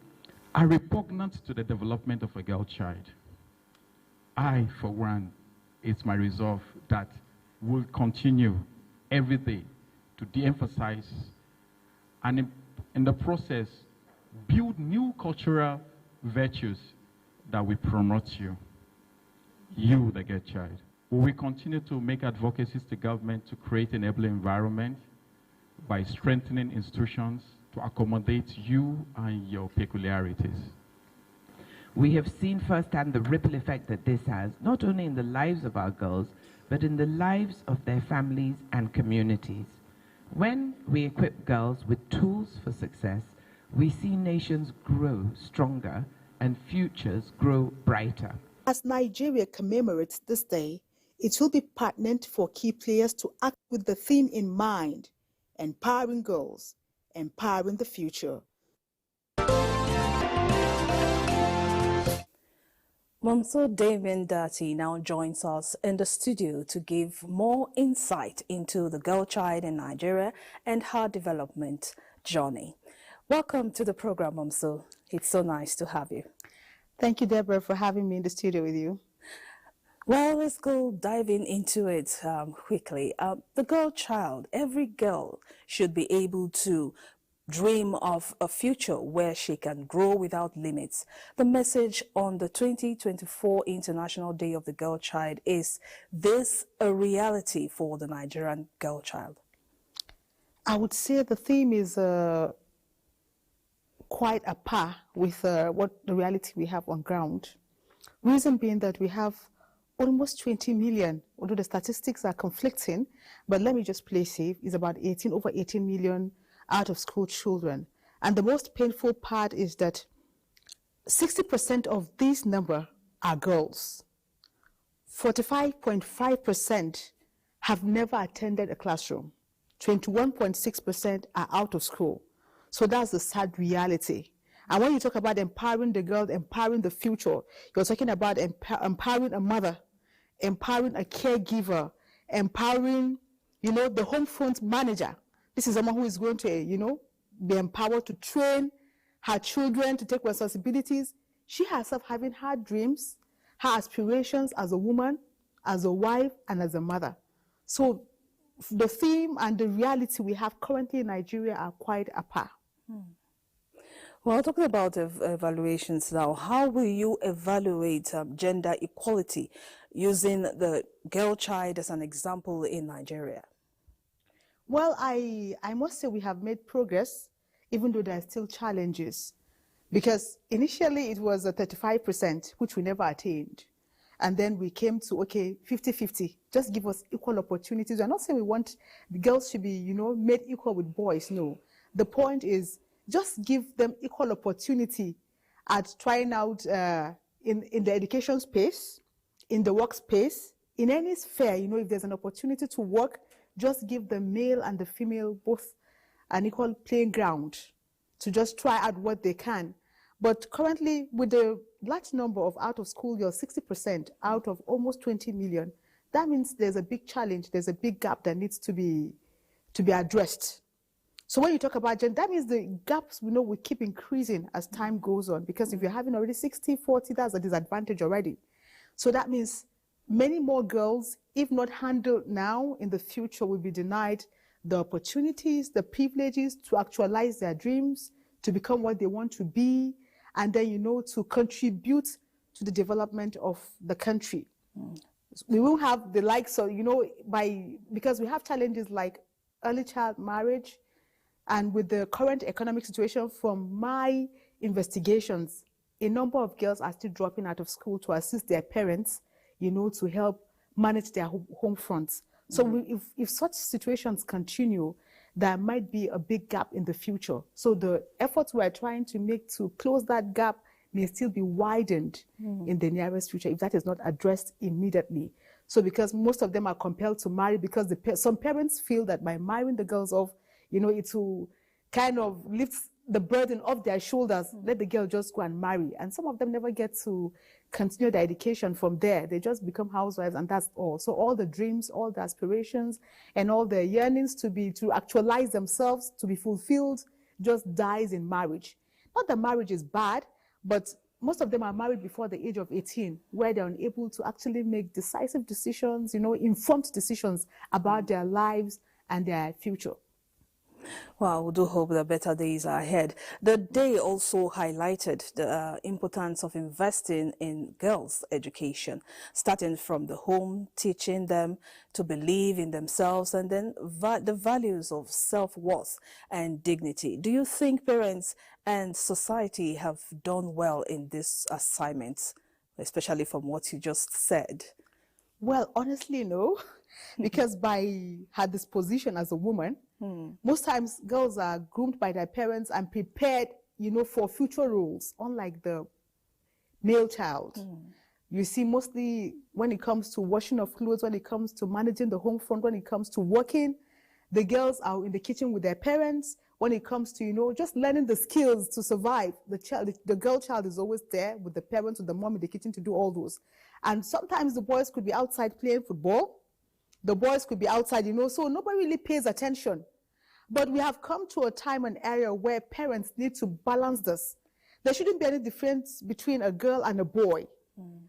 Are repugnant to the development of a girl child. I, for one, it's my resolve that we'll continue every day to de-emphasize and in the process build new cultural virtues that will promote you, the girl child. We will continue to make advocacies to government to create an enabling environment by strengthening institutions to accommodate you and your peculiarities. We have seen firsthand the ripple effect that this has, not only in the lives of our girls, but in the lives of their families and communities. When we equip girls with tools for success, we see nations grow stronger and futures grow brighter. As Nigeria commemorates this day, it will be pertinent for key players to act with the theme in mind: empowering girls, empowering the future. Momso Damien Dati now joins us in the studio to give more insight into the girl child in Nigeria and her development journey. Welcome to the program, Momso. It's so nice to have you. Thank you, Deborah, for having me in the studio with you. Well, let's go diving into it quickly. The girl child, every girl should be able to dream of a future where she can grow without limits. The message on the 2024 International Day of the Girl Child is this a reality for the Nigerian girl child? I would say the theme is quite a par with what the reality we have on ground. Reason being that we have almost 20 million, although the statistics are conflicting, but let me just play safe, is about over 18 million out of school children. And the most painful part is that 60% of this number are girls. 45.5% have never attended a classroom. 21.6% are out of school. So that's the sad reality. And when you talk about empowering the girl, empowering the future, you're talking about empowering a mother, empowering a caregiver, empowering, the home front manager. This is someone who is going to, be empowered to train her children to take responsibilities. She herself having her dreams, her aspirations as a woman, as a wife, and as a mother. So the theme and the reality we have currently in Nigeria are quite apart. Well, talking about evaluations now, how will you evaluate gender equality using the girl child as an example in Nigeria? Well, I must say we have made progress, even though there are still challenges. Because initially it was a 35%, which we never attained. And then we came to, 50-50. Just give us equal opportunities. We're not saying we want the girls to be, made equal with boys. No. The point is just give them equal opportunity at trying out in the education space, in the workspace, in any sphere. If there's an opportunity to work, just give the male and the female both an equal playing ground to just try out what they can. But currently, with the large number of out of school girls, 60% out of almost 20 million, that means there's a big challenge, there's a big gap that needs to be addressed. So when you talk about gender, that means the gaps will keep increasing as time goes on, because if you're having already 60-40, that's a disadvantage already. So that means many more girls, if not handled now, in the future will be denied the opportunities, the privileges to actualize their dreams, to become what they want to be, and then, to contribute to the development of the country. We will have the likes of, because we have challenges like early child marriage, and with the current economic situation, from my investigations, a number of girls are still dropping out of school to assist their parents, to help manage their home fronts. So if such situations continue, there might be a big gap in the future. So the efforts we're trying to make to close that gap may still be widened in the nearest future if that is not addressed immediately. So because most of them are compelled to marry because some parents feel that by marrying the girls off, it will kind of lift the burden off their shoulders, let the girl just go and marry. And some of them never get to continue their education from there. They just become housewives and that's all. So all the dreams, all the aspirations, and all the yearnings to actualize themselves, to be fulfilled, just dies in marriage. Not that marriage is bad, but most of them are married before the age of 18, where they're unable to actually make decisive decisions, informed decisions about their lives and their future. Well, we do hope that better days are ahead. The day also highlighted the importance of investing in girls' education, starting from the home, teaching them to believe in themselves, and then the values of self-worth and dignity. Do you think parents and society have done well in this assignment, especially from what you just said? Well, honestly, no, because by her disposition as a woman, most times girls are groomed by their parents and prepared, for future roles, unlike the male child. You see, mostly when it comes to washing of clothes, when it comes to managing the home front, when it comes to working, the girls are in the kitchen with their parents. When it comes to, just learning the skills to survive, the girl child is always there with the parents, with the mom in the kitchen to do all those. And sometimes the boys could be outside playing football. The boys could be outside, so nobody really pays attention. But we have come to a time and area where parents need to balance this. There shouldn't be any difference between a girl and a boy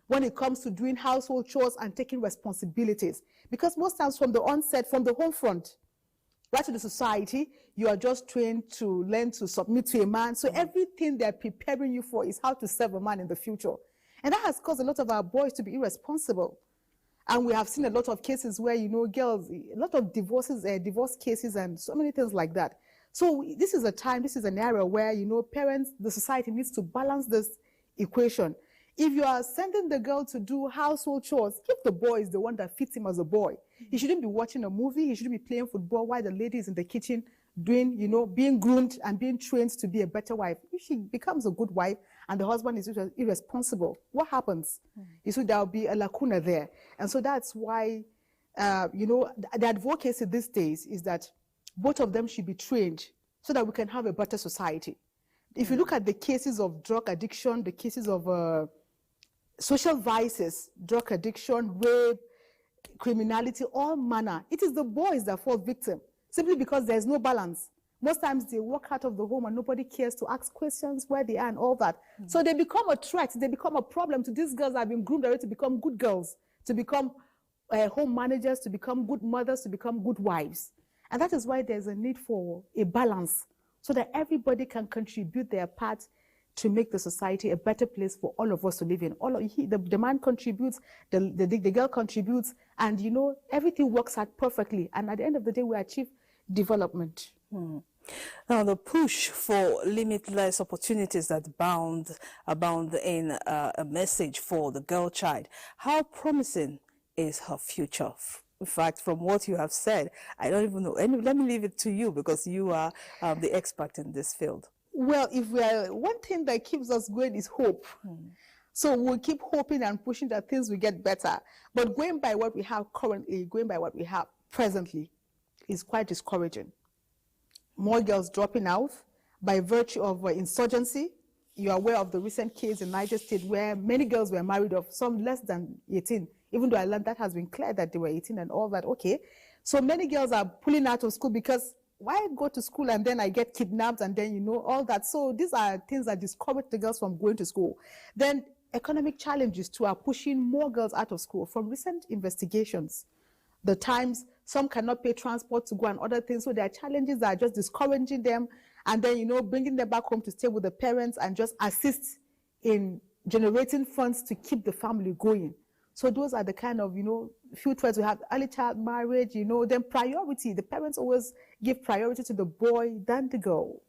when it comes to doing household chores and taking responsibilities. Because most times from the onset, from the home front, right to the society, you are just trained to learn to submit to a man. So everything they're preparing you for is how to serve a man in the future. And that has caused a lot of our boys to be irresponsible. And we have seen a lot of cases where, you know, girls, a lot of divorce cases and so many things like that. So this is a time, this is an era where, you know, parents, the society needs to balance this equation. If you are sending the girl to do household chores, if the boy is the one that fits him as a boy, he shouldn't be watching a movie, he shouldn't be playing football while the lady is in the kitchen doing, you know, being groomed and being trained to be a better wife. If she becomes a good wife and the husband is irresponsible, what happens? You see, there'll be a lacuna there. And so that's why, you know, the advocacy these days is that both of them should be trained so that we can have a better society. If you look at the cases of drug addiction, the cases of social vices, drug addiction, rape, criminality, all manner, it is the boys that fall victim simply because there's no balance. Most times they walk out of the home and nobody cares to ask questions where they are and all that. So they become a threat, they become a problem to these girls that have been groomed already to become good girls, to become home managers, to become good mothers, to become good wives. And that is why there's a need for a balance so that everybody can contribute their part to make the society a better place for all of us to live in. The man contributes, the girl contributes, and you know, everything works out perfectly. And at the end of the day, we achieve development. Now, the push for limitless opportunities that abound in a message for the girl child. How promising is her future? In fact, from what you have said, I don't even know. Let me leave it to you because you are the expert in this field. Well, one thing that keeps us going is hope. So we'll keep hoping and pushing that things will get better. But going by what we have currently, going by what we have presently, is quite discouraging. More girls dropping out by virtue of insurgency. You're aware of the recent case in Niger State where many girls were married off, some less than 18, even though I learned that has been clear that they were 18 and all that. Okay. So many girls are pulling out of school because why go to school and then I get kidnapped and then, you know, all that. So these are things that discourage the girls from going to school. Then economic challenges too are pushing more girls out of school. From recent investigations, the times some cannot pay transport to go and other things. So there are challenges that are just discouraging them and then, you know, bringing them back home to stay with the parents and just assist in generating funds to keep the family going. So those are the kind of, you know, few threats we have. Early child marriage, you know, then priority. The parents always give priority to the boy than the girl.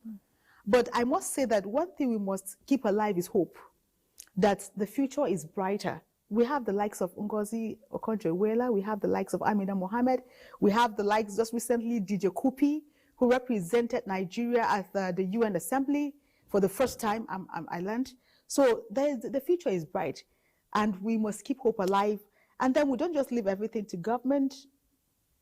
But I must say that one thing we must keep alive is hope, that the future is brighter. We have the likes of Ngozi Okonjo-Iweala, we have the likes of Amina Mohammed, we have the likes just recently DJ Kupi, who represented Nigeria at the UN Assembly for the first time, I learned. So the future is bright. And we must keep hope alive. And then we don't just leave everything to government,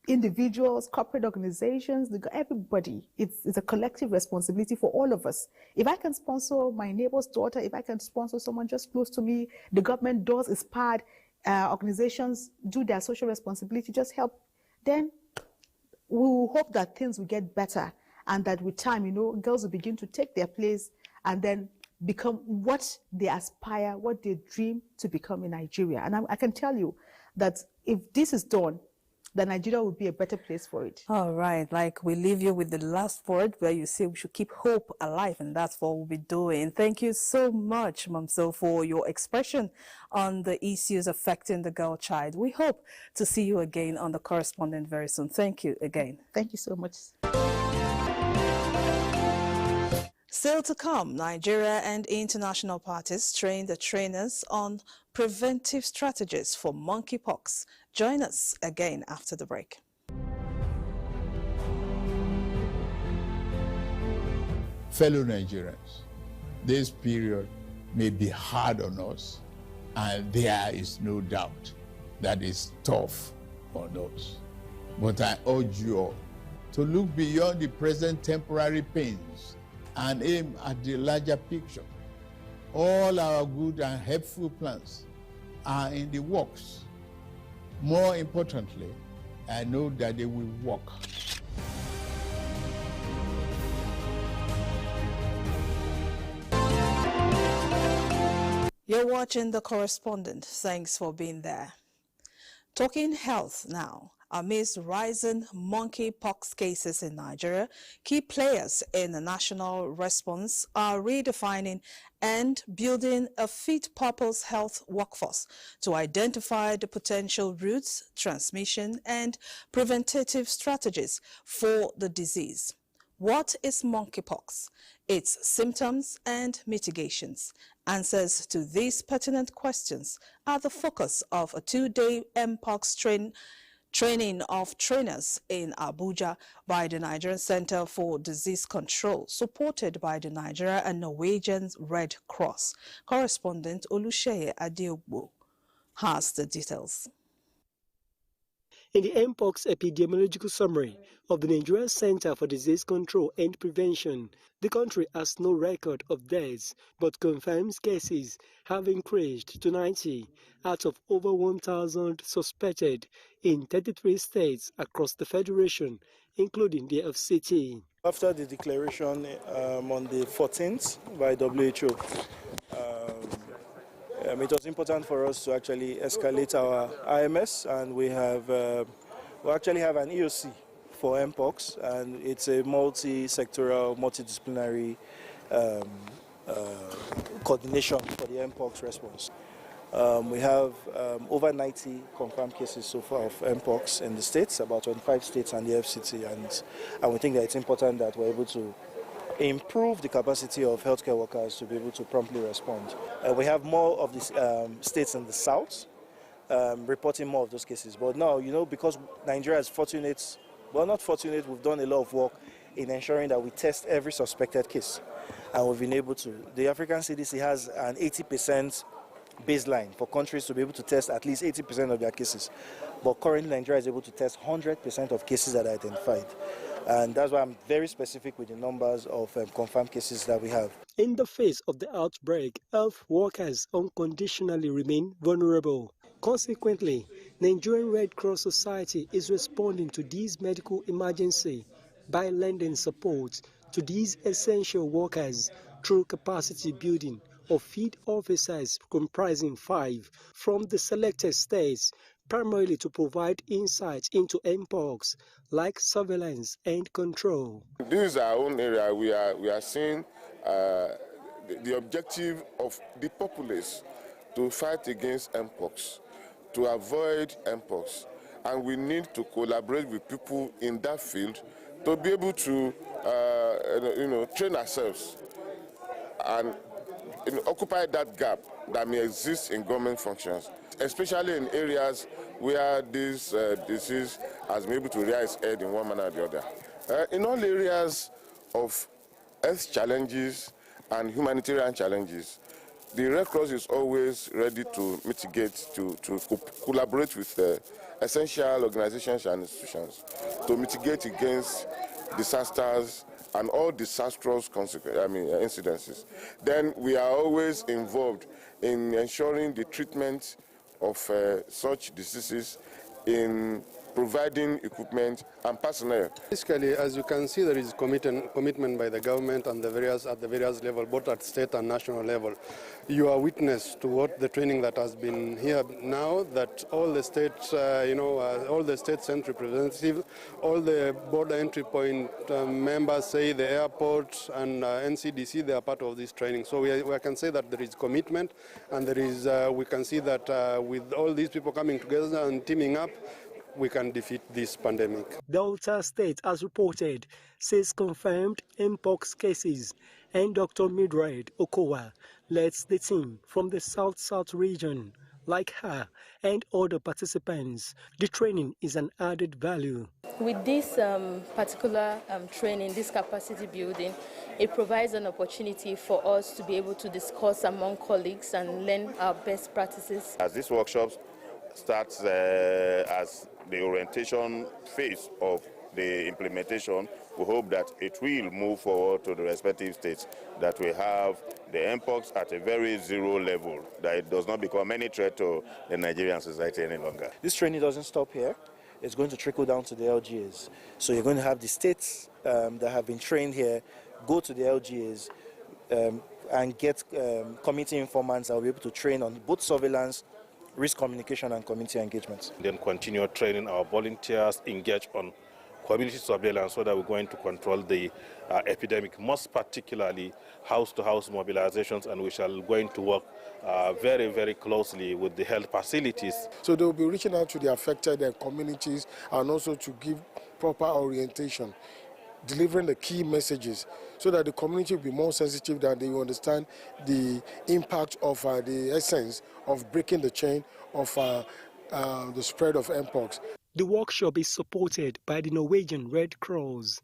individuals, corporate organizations, everybody. It's a collective responsibility for all of us. If I can sponsor my neighbor's daughter, if I can sponsor someone just close to me, the government does its part, organizations do their social responsibility, just help, then we will hope that things will get better and that with time, you know, girls will begin to take their place and then become what they aspire, what they dream to become in Nigeria. And I can tell you that if this is done, then Nigeria will be a better place for it. All right, like we leave you with the last word where you say we should keep hope alive, and that's what we'll be doing. Thank you so much, Mamso, for your expression on the issues affecting the girl child. We hope to see you again on The Correspondent very soon. Thank you again. Thank you so much. Still to come, Nigeria and international parties train the trainers on preventive strategies for monkeypox. Join us again after the break. Fellow Nigerians, this period may be hard on us, and there is no doubt that it's tough on us. But I urge you all to look beyond the present temporary pains and aim at the larger picture. All our good and helpful plans are in the works. More importantly, I know that they will work. You're watching The Correspondent. Thanks for being there. Talking health now. Amidst rising monkeypox cases in Nigeria, key players in the national response are redefining and building a fit-purpose health workforce to identify the potential routes, transmission, and preventative strategies for the disease. What is monkeypox? Its symptoms and mitigations. Answers to these pertinent questions are the focus of a two-day mpox training of trainers in Abuja by the Nigerian Center for Disease Control, supported by the Nigeria and Norwegian Red Cross. Correspondent Olusheye Adeogbo has the details. In the mpox epidemiological summary of the Nigerian Center for Disease Control and Prevention, the country has no record of deaths, but confirms cases have increased to 90 out of over 1,000 suspected in 33 states across the federation, including the FCT. After the declaration on the 14th by WHO, it was important for us to actually escalate our IMS, and we actually have an EOC for mpox, and it's a multi-sectoral, multidisciplinary coordination for the mpox response. We have over 90 confirmed cases so far of mpox in the states, about 25 states and the FCT, and we think that it's important that we're able to improve the capacity of healthcare workers to be able to promptly respond. We have more of these states in the south reporting more of those cases. But now, because Nigeria is fortunate, well, not fortunate, we've done a lot of work in ensuring that we test every suspected case. And we've been able to. The African CDC has an 80% baseline for countries to be able to test at least 80% of their cases. But currently, Nigeria is able to test 100% of cases that are identified. And that's why I'm very specific with the numbers of confirmed cases that we have. In the face of the outbreak, health workers unconditionally remain vulnerable. Consequently, Nigerian Red Cross Society is responding to this medical emergency by lending support to these essential workers through capacity building of field officers comprising 5 from the selected states, primarily to provide insights into mpox, like surveillance and control. This is our own area. We are seeing the objective of the populace to fight against mpox, to avoid mpox, and we need to collaborate with people in that field to be able to, train ourselves and occupy that gap that may exist in government functions, especially in areas where this disease has been able to rear its head in one manner or the other. In all areas of health challenges and humanitarian challenges, the Red Cross is always ready to mitigate, to collaborate with essential organizations and institutions to mitigate against disasters and all disastrous incidences. Then we are always involved in ensuring the treatment of such diseases, in providing equipment and personnel. Basically, as you can see, there is commitment by the government and at the various levels, both at state and national level. You are witness to what the training that has been here now, that all the states, all the state central representatives, all the border entry point members, say the airports and NCDC, they are part of this training. So we can say that there is commitment, and there is, we can see that with all these people coming together and teaming up, we can defeat this pandemic. Delta State, as reported, 6 confirmed mpox cases, and Dr. Mildred Okowa leads the team from the South-South region. Like her and other participants, the training is an added value. With this particular training, this capacity building, it provides an opportunity for us to be able to discuss among colleagues and learn our best practices. As these workshops starts as the orientation phase of the implementation, we hope that it will move forward to the respective states, that we have the mpox at a very zero level, that it does not become any threat to the Nigerian society any longer. This training doesn't stop here. It's going to trickle down to the LGAs. So you're going to have the states that have been trained here go to the LGAs, and get community informants that will be able to train on both surveillance, risk communication, and community engagement. Then continue training our volunteers, engage on community surveillance so that we're going to control the epidemic, most particularly house-to-house mobilizations, and we shall going to work very, very closely with the health facilities. So they will be reaching out to the affected communities and also to give proper orientation, delivering the key messages so that the community will be more sensitive, that they will understand the impact of the essence of breaking the chain of the spread of mpox. The workshop is supported by the Norwegian Red Cross.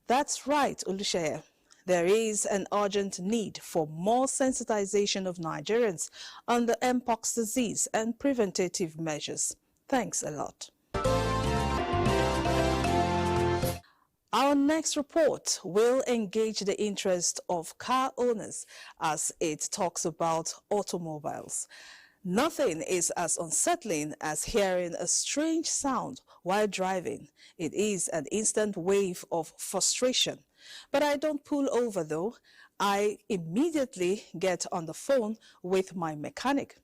That's right, Olushaya. There is an urgent need for more sensitization of Nigerians on the mpox disease and preventative measures. Thanks a lot. Our next report will engage the interest of car owners as it talks about automobiles. Nothing is as unsettling as hearing a strange sound while driving. It is an instant wave of frustration. But I don't pull over though. I immediately get on the phone with my mechanic.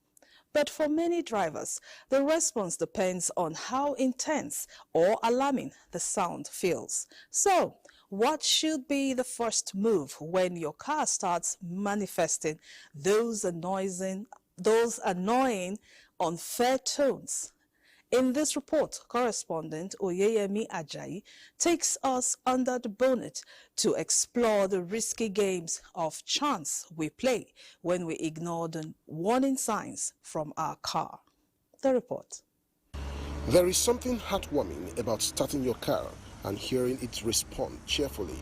But for many drivers, the response depends on how intense or alarming the sound feels. So, what should be the first move when your car starts manifesting those annoying, unfair tones? In this report, correspondent Oyeyemi Ajayi takes us under the bonnet to explore the risky games of chance we play when we ignore the warning signs from our car. The report. There is something heartwarming about starting your car and hearing it respond cheerfully,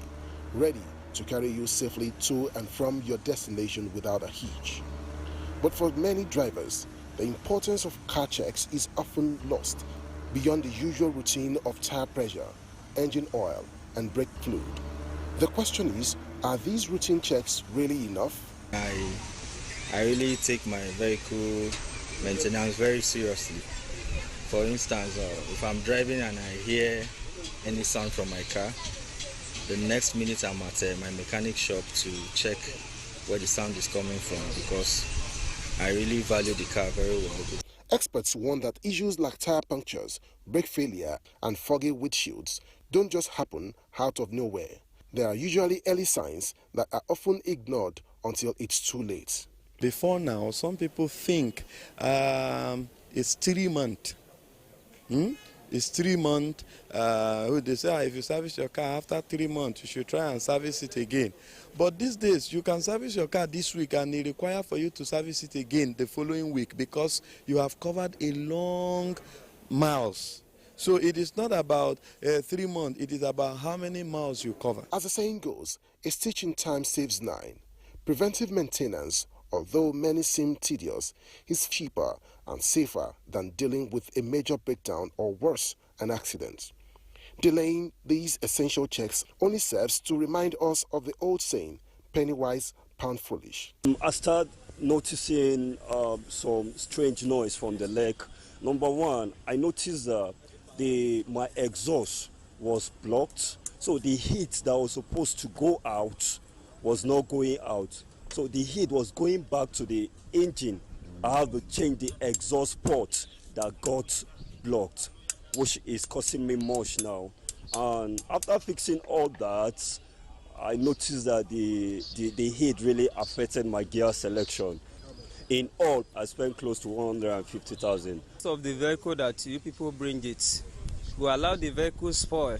ready to carry you safely to and from your destination without a hitch. But for many drivers, the importance of car checks is often lost beyond the usual routine of tire pressure, engine oil, and brake fluid. The question is, are these routine checks really enough? I really take my vehicle maintenance very seriously. For instance, if I'm driving and I hear any sound from my car, the next minute I'm at my mechanic shop to check where the sound is coming from, because I really value the car very well. Experts warn that issues like tire punctures, brake failure, and foggy windshields don't just happen out of nowhere. There are usually early signs that are often ignored until it's too late. Before now, some people think it's 3 months. It's 3 months. They say if you service your car after 3 months, you should try and service it again. But these days, you can service your car this week and it requires for you to service it again the following week because you have covered a long miles. So it is not about 3 months, it is about how many miles you cover. As the saying goes, a stitch in time saves 9. Preventive maintenance, although many seem tedious, is cheaper and safer than dealing with a major breakdown or worse, an accident. Delaying these essential checks only serves to remind us of the old saying, penny wise, pound foolish. I start noticing some strange noise from the leg. Number one, I noticed my exhaust was blocked, so the heat that was supposed to go out was not going out. So the heat was going back to the engine. I have to change the exhaust port that got blocked, which is costing me much now. And after fixing all that, I noticed that the heat really affected my gear selection. In all, I spent close to 150,000. Of the vehicle that you people bring it, we allow the vehicle spoil.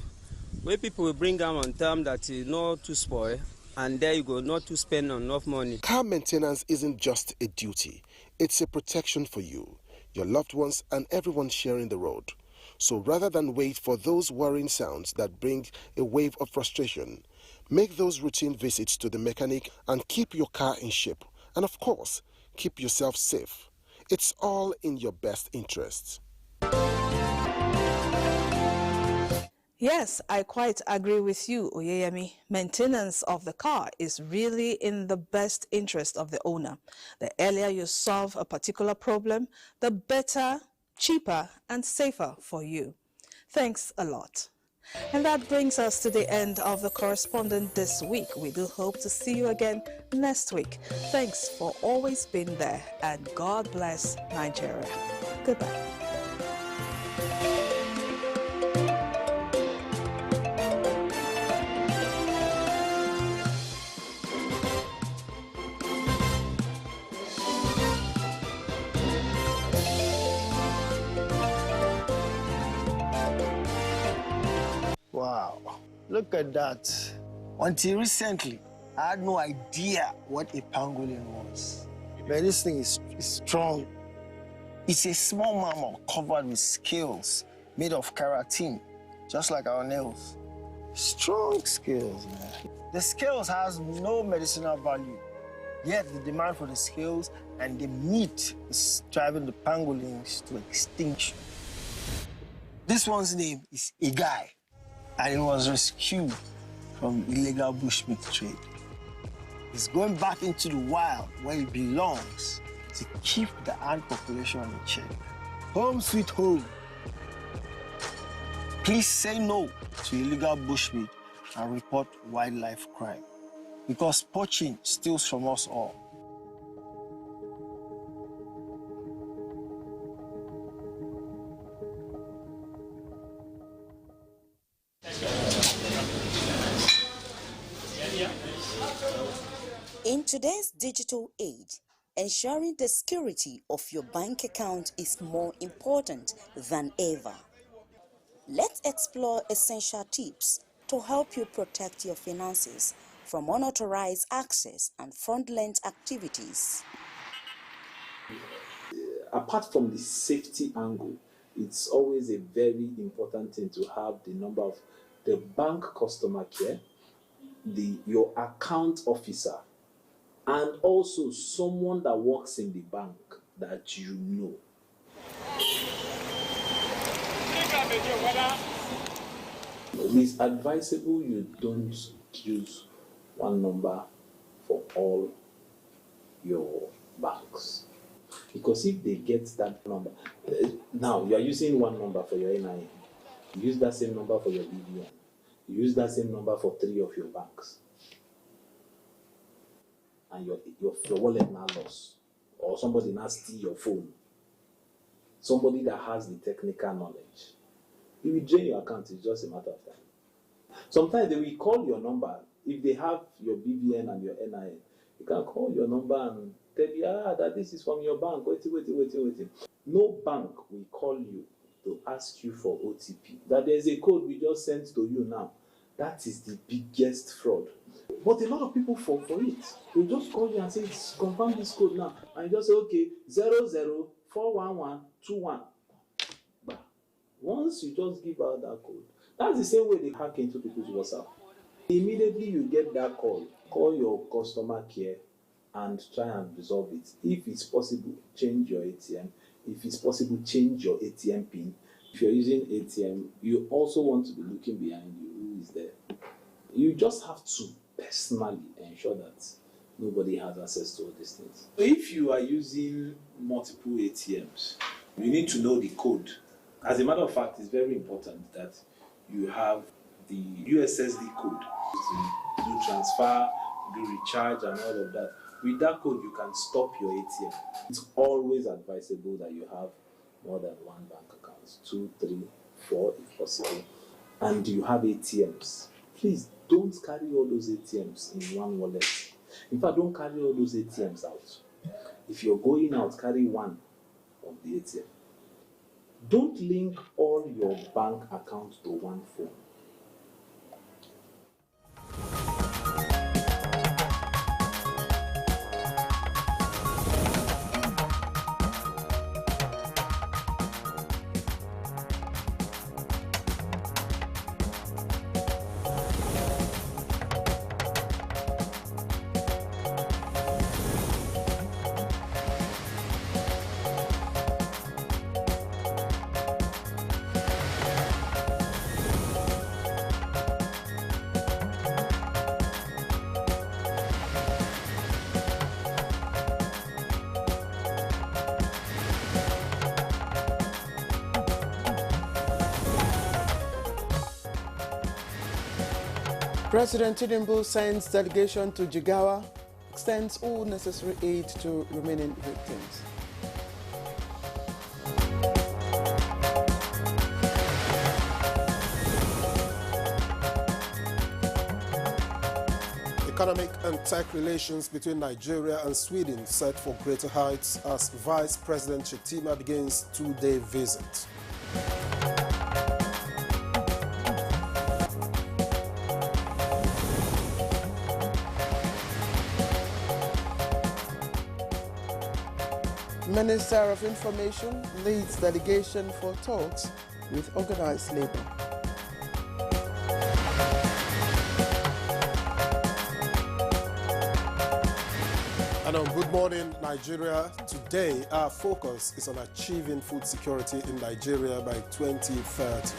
When people will bring them on time that is not to spoil, and there you go, not to spend enough money. Car maintenance isn't just a duty, it's a protection for you, your loved ones, and everyone sharing the road. So rather than wait for those worrying sounds that bring a wave of frustration, make those routine visits to the mechanic and keep your car in shape. And of course, keep yourself safe. It's all in your best interests. Yes, I quite agree with you, Oyeyemi. Maintenance of the car is really in the best interest of the owner. The earlier you solve a particular problem, the better, cheaper, and safer for you. Thanks a lot. And that brings us to the end of the correspondent this week. We do hope to see you again next week. Thanks for always being there, and God bless Nigeria. Goodbye. Wow, look at that. Until recently, I had no idea what a pangolin was. But this thing is strong. It's a small mammal covered with scales made of keratin, just like our nails. Strong scales, man. The scales has no medicinal value, yet the demand for the scales and the meat is driving the pangolins to extinction. This one's name is Igai, and it was rescued from illegal bushmeat trade. It's going back into the wild where it belongs to keep the ant population in check. Home sweet home. Please say no to illegal bushmeat and report wildlife crime, because poaching steals from us all. In today's digital age, ensuring the security of your bank account is more important than ever. Let's explore essential tips to help you protect your finances from unauthorized access and fraudulent activities. Apart from the safety angle, it's always a very important thing to have the number of the bank customer care, your account officer, and also someone that works in the bank that you know. It's advisable you don't use one number for all your banks. Because if they get that number, now you are using one number for your NIA, you use that same number for your BVN, you use that same number for 3 of your banks, and your wallet now lost, or somebody now steal your phone, somebody that has the technical knowledge, if you drain your account, it's just a matter of time. Sometimes they will call your number, if they have your BVN and your NIN, you can call your number and tell you, that this is from your bank, waiting. No bank will call you to ask you for OTP. That there's a code we just sent to you now. That is the biggest fraud. But a lot of people fall for it. They just call you and say, confirm this code now. And you just say, okay, 00411121. But once you just give out that code, that's the same way they hack into people's WhatsApp. Immediately you get that call your customer care and try and resolve it. If it's possible, change your ATM. If it's possible, change your ATM PIN. If you're using ATM, you also want to be looking behind you. Who is there? You just have to personally ensure that nobody has access to all these things. If you are using multiple ATMs, you need to know the code. As a matter of fact, it's very important that you have the USSD code to do transfer, do recharge, and all of that. With that code, you can stop your ATM. It's always advisable that you have more than one bank account, 2, 3, 4 if possible, and you have ATMs. Please don't carry all those ATMs in one wallet. In fact, don't carry all those ATMs out. If you're going out, carry one of the ATM. Don't link all your bank accounts to one phone. President Tinubu sends delegation to Jigawa, extends all necessary aid to remaining victims. Economic and tech relations between Nigeria and Sweden set for greater heights as Vice President Shettima begins two-day visit. Minister of Information leads delegation for talks with organized labor. And on Good Morning Nigeria, today our focus is on achieving food security in Nigeria by 2030.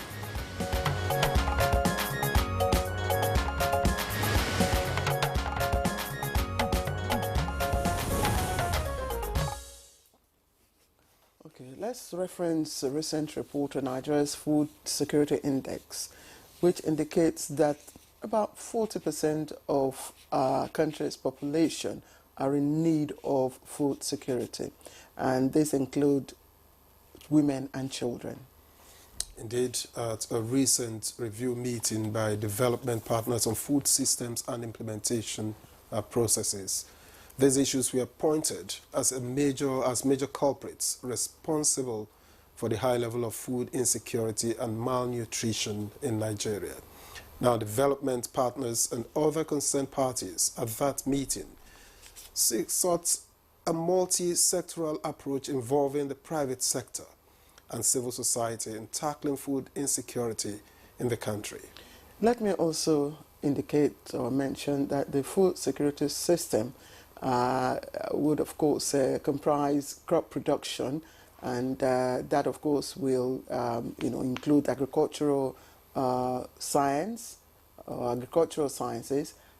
Let's reference a recent report on Nigeria's Food Security Index, which indicates that about 40% of our country's population are in need of food security, and this includes women and children. Indeed, at a recent review meeting by development partners on food systems and implementation processes, these issues were pointed as major culprits responsible for the high level of food insecurity and malnutrition in Nigeria. Now, development partners and other concerned parties at that meeting sought a multi-sectoral approach involving the private sector and civil society in tackling food insecurity in the country. Let me also indicate or mention that the food security system would, of course, comprise crop production, and that, of course, will include agricultural sciences,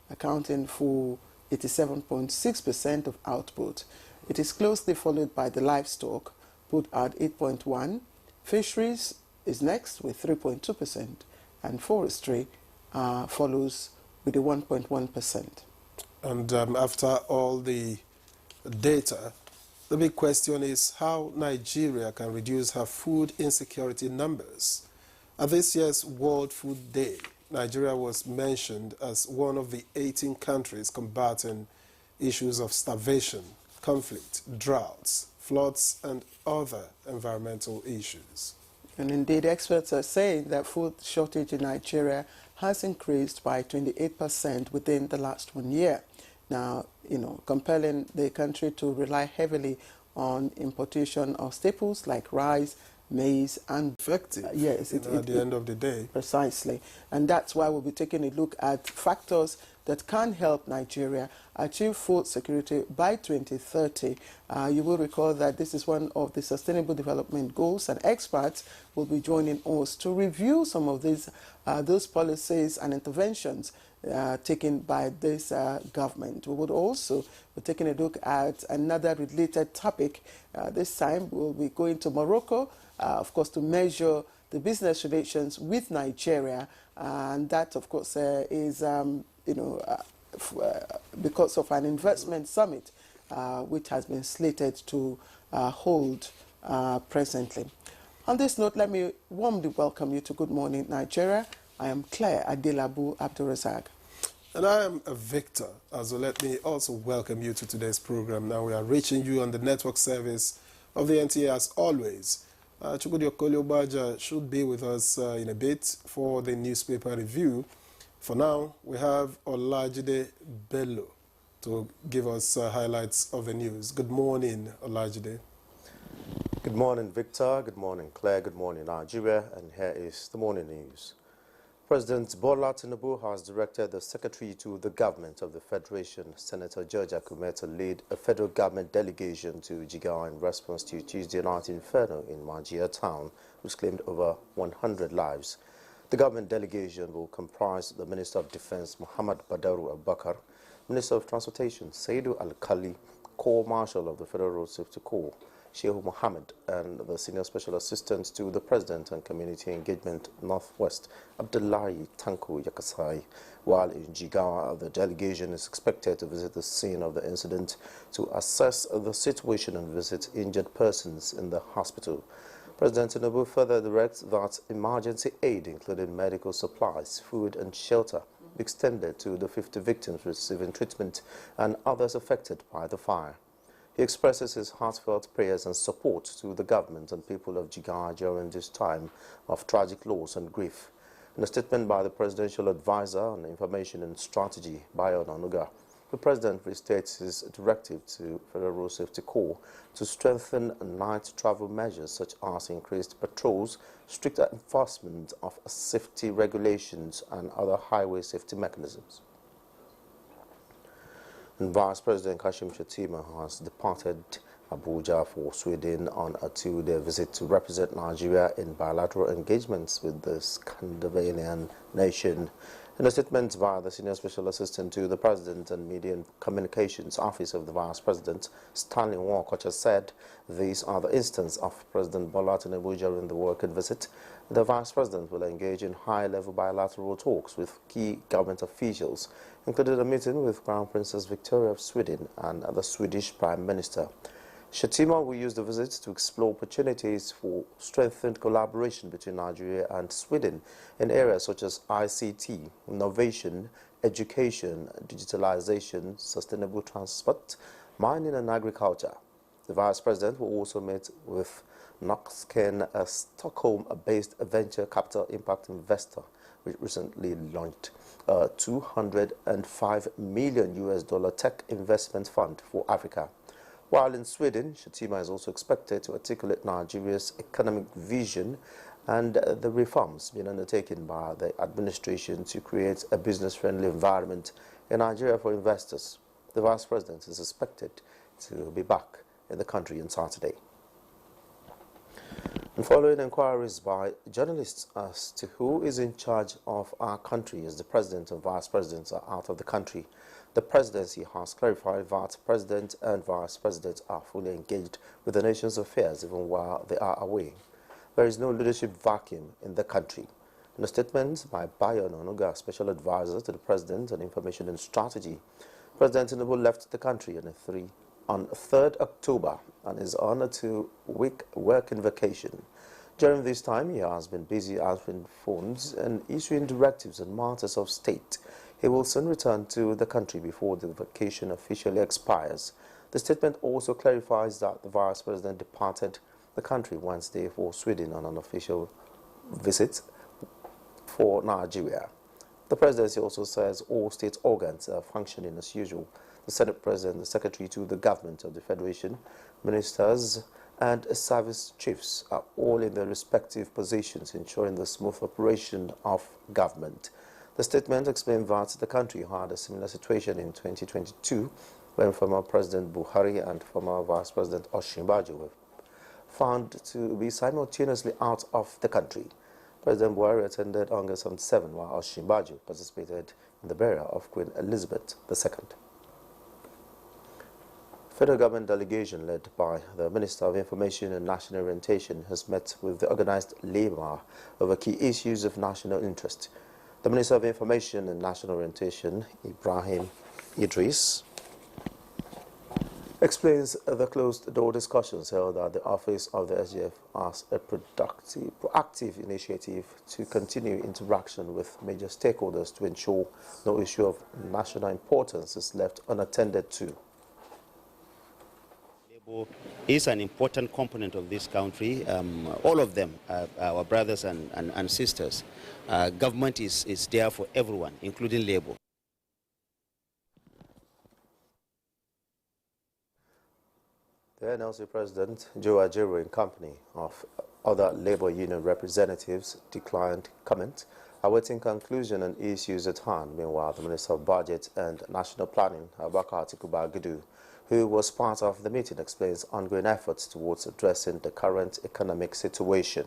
accounting for 87.6% of output. It is closely followed by the livestock, put at 8.1%. Fisheries is next with 3.2%, and forestry follows with a 1.1%. And after all the data, the big question is how Nigeria can reduce her food insecurity numbers. At this year's World Food Day, Nigeria was mentioned as one of the 18 countries combating issues of starvation, conflict, droughts, floods, and other environmental issues. And indeed, experts are saying that food shortage in Nigeria has increased by 28% within the last 1 year. Now, compelling the country to rely heavily on importation of staples like rice, maize, and effective. Yes, at the end of the day. Precisely. And that's why we'll be taking a look at factors that can help Nigeria achieve food security by 2030. You will recall that this is one of the Sustainable Development Goals, and experts will be joining us to review some of those policies and interventions taken by this government. We would also be taking a look at another related topic. This time we'll be going to Morocco, of course, to measure the business relations with Nigeria, and that, of course, is because of an investment summit which has been slated to hold presently. On this note, let me warmly welcome you to Good Morning Nigeria. I am Claire Adelabu Abdurrazak. And I am Victor. Also, let me also welcome you to today's program. Now we are reaching you on the network service of the NTA as always. Chukwudi Okoliobaja should be with us in a bit for the newspaper review. For now, we have Olajide Bello to give us highlights of the news. Good morning, Olajide. Good morning, Victor. Good morning, Claire. Good morning, Nigeria. And here is the morning news. President Bola Tinubu has directed the Secretary to the Government of the Federation, Senator George Akume, to lead a federal government delegation to Jigawa in response to Tuesday night inferno in Majia town, which claimed over 100 lives. The government delegation will comprise the Minister of Defense, Muhammad Badaru Abubakar, Minister of Transportation, Saidu Al-Khali, Corps Marshal of the Federal Road Safety Corps, Shehu Mohammed, and the Senior Special Assistant to the President and Community Engagement Northwest, Abdullahi Tanku Yakasai, While in Jigawa, the delegation is expected to visit the scene of the incident to assess the situation and visit injured persons in the hospital. President Tinubu further directs that emergency aid, including medical supplies, food and shelter, be extended to the 50 victims receiving treatment and others affected by the fire. He expresses his heartfelt prayers and support to the government and people of Jigawa during this time of tragic loss and grief. In a statement by the Presidential Advisor on Information and Strategy, Bayo Onanuga, the President restates his directive to Federal Road Safety Corps to strengthen night travel measures such as increased patrols, stricter enforcement of safety regulations and other highway safety mechanisms. And Vice President Kashim Shettima has departed Abuja for Sweden on a 2-day visit to represent Nigeria in bilateral engagements with the Scandinavian nation. In a statement via the Senior Special Assistant to the President and Media and Communications Office of the Vice President, Stanley Nwakocha, said these are the instance of President Bola Tinubu during the working visit. The Vice President will engage in high-level bilateral talks with key government officials, including a meeting with Crown Princess Victoria of Sweden and the Swedish Prime Minister. Shettima will use the visit to explore opportunities for strengthened collaboration between Nigeria and Sweden in areas such as ICT, innovation, education, digitalization, sustainable transport, mining and agriculture. The Vice President will also meet with Noxken, a Stockholm-based venture capital impact investor, which recently launched a $205 million tech investment fund for Africa. While in Sweden, Shettima is also expected to articulate Nigeria's economic vision and the reforms being undertaken by the administration to create a business-friendly environment in Nigeria for investors. The Vice President is expected to be back in the country on Saturday. And following inquiries by journalists as to who is in charge of our country as the President and Vice Presidents are out of the country, the Presidency has clarified that President and Vice President are fully engaged with the nation's affairs even while they are away. There is no leadership vacuum in the country. In a statement by Bayo Onanuga, Special Advisor to the President on Information and Strategy, President Tinubu left the country on 3rd October and is on a 2-week working vacation. During this time, he has been busy answering phones and issuing directives on matters of state. He will soon return to the country before the vacation officially expires. The statement also clarifies that the Vice President departed the country Wednesday for Sweden on an official visit for Nigeria. The Presidency also says all state organs are functioning as usual. The Senate President, the Secretary to the Government of the Federation, Ministers and Service Chiefs are all in their respective positions, ensuring the smooth operation of government. The statement explained that the country had a similar situation in 2022 when former President Buhari and former Vice President Osinbajo were found to be simultaneously out of the country. President Buhari attended August 7, while Osinbajo participated in the burial of Queen Elizabeth II. Federal government delegation led by the Minister of Information and National Orientation has met with the organized labor over key issues of national interest. The Minister of Information and National Orientation, Ibrahim Idris, explains the closed-door discussions held at the office of the SGF as a proactive initiative to continue interaction with major stakeholders to ensure no issue of national importance is left unattended to. Is an important component of this country. All of them are our brothers and sisters. Government is there for everyone, including labor. The NLC President, Joe Ajaero, in company of other labor union representatives, declined comment, awaiting conclusion on issues at hand. Meanwhile, the Minister of Budget and National Planning, Abubakar Atiku Bagudu, who was part of the meeting, explains ongoing efforts towards addressing the current economic situation.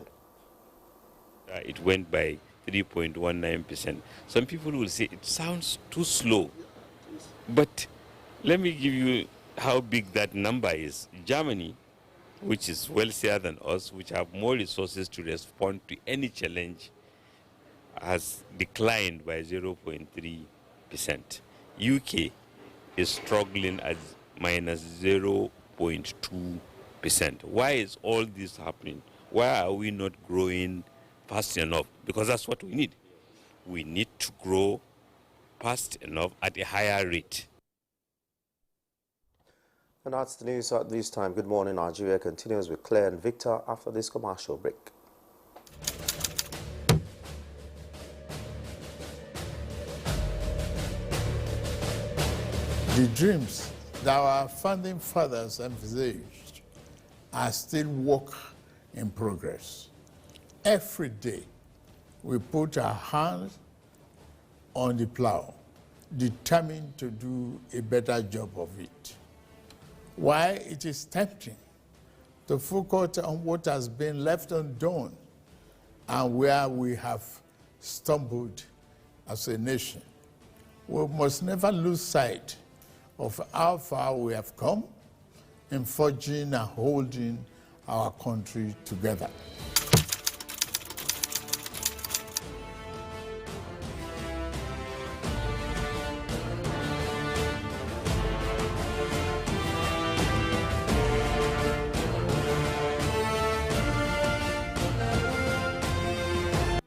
It went by 3.19%. Some people will say it sounds too slow, but let me give you how big that number is. Germany, which is wealthier than us, which have more resources to respond to any challenge, has declined by 0.3%. UK is struggling at minus 0.2%. Why is all this happening? Why are we not growing fast enough? Because that's what we need. We need to grow fast enough at a higher rate. And that's the news at this time. Good morning, Nigeria continues with Claire and Victor after this commercial break. The dreams that our founding fathers envisaged are still work in progress. Every day, we put our hands on the plow, determined to do a better job of it. While it is tempting to focus on what has been left undone and where we have stumbled as a nation, we must never lose sight of how far we have come in forging and holding our country together.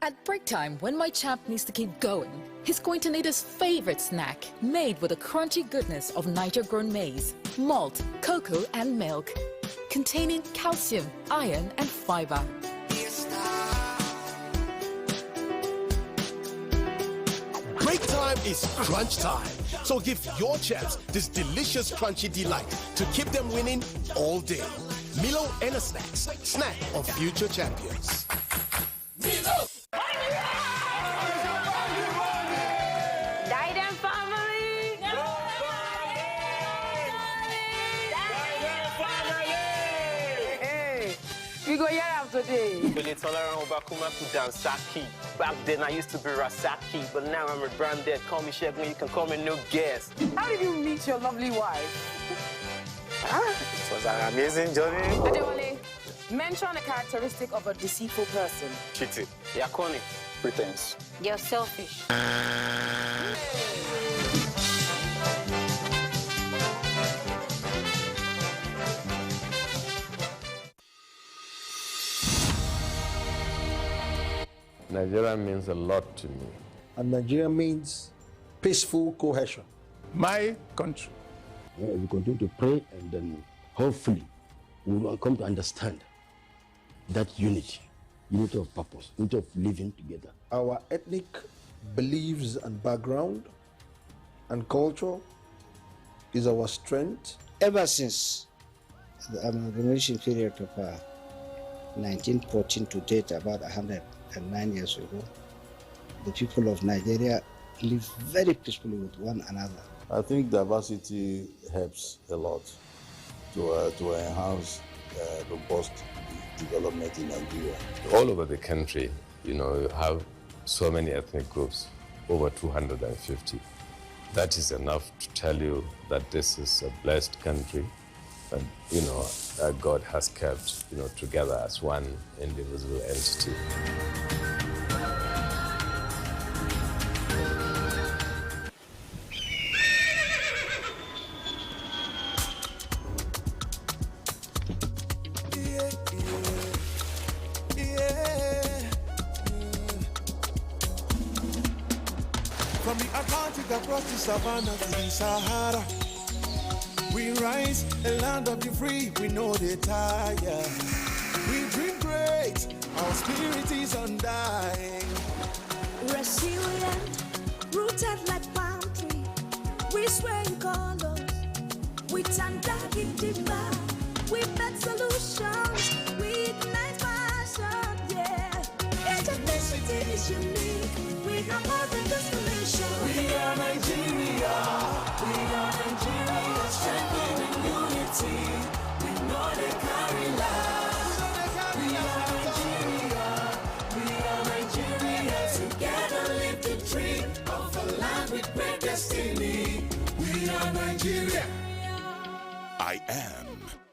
At break time, when my champ needs to keep going, he's going to need his favorite snack, made with the crunchy goodness of Niger-grown maize, malt, cocoa, and milk, containing calcium, iron, and fiber. Break time is crunch time. So give your champs this delicious crunchy delight to keep them winning all day. Milo and a Snacks, snack of future champions. Milo! We go here today. Back then I used to be Rasaki, but now I'm rebranded. Call me Shegun, you can call me no guest. How did you meet your lovely wife? It was an amazing journey. Adewale, mention a characteristic of a deceitful person. Cheating. You're corny. Pretense. You're selfish. Nigeria means a lot to me. And Nigeria means peaceful cohesion. My country. We continue to pray, and then hopefully we will come to understand that unity of purpose, unity of living together. Our ethnic beliefs and background and culture is our strength. Ever since the amalgamation period of 1914 to date, about 109 years ago, the people of Nigeria live very peacefully with one another. I think diversity helps a lot to enhance robust development in Nigeria. All over the country, you have so many ethnic groups, over 250. That is enough to tell you that this is a blessed country, and that God has kept, together as one indivisible entity. From the Atlantic across the savannah to the Sahara, we rise, a land of the free, we know they tire. We dream great, our spirit is undying. Resilient, rooted like palm tree, we sway in colors, we stand in demand, we make solutions, we ignite passion, yeah. Each ethnicity is unique, we are more than just a nation. We are Nigeria, strengthening unity, we know they carry lives. We are Nigeria, together live the dream of a land with great destiny. We are Nigeria. I am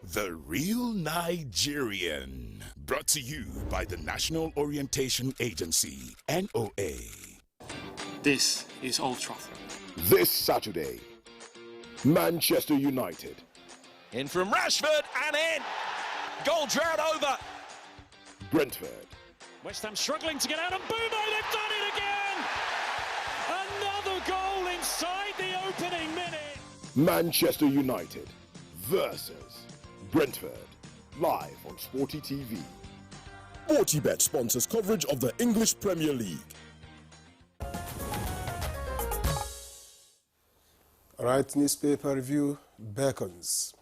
the real Nigerian. Brought to you by the National Orientation Agency, NOA. This is Old Trafford. This Saturday, Manchester United. In from Rashford and in. Goal drought over. Brentford. West Ham struggling to get out, and Bomo, they've done it again! Another goal inside the opening minute. Manchester United versus Brentford. Live on Sporty TV. Sportybet sponsors coverage of the English Premier League. All right, newspaper review beckons.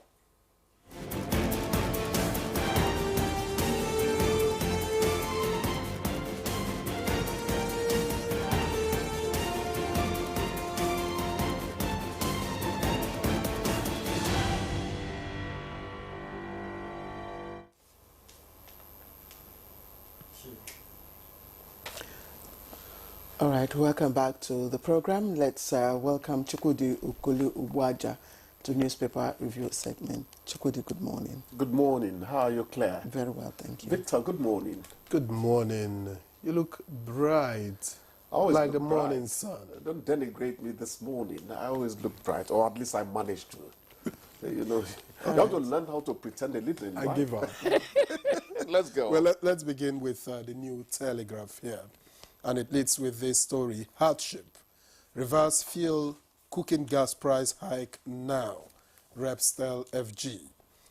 All right, welcome back to the program. Let's welcome Chukwudi Ubuaja to newspaper review segment. Chukwudi, good morning. Good morning. How are you, Claire? Very well, thank you. Victor, good morning. Good morning. You look bright, like the morning sun. Don't denigrate me this morning. I always look bright, or at least I manage to. You know, you have to learn how to pretend a little in life. I give up. Let's go. Well, let's begin with the New Telegraph here. And it leads with this story: hardship. Reverse fuel cooking gas price hike now. Reps tell FG.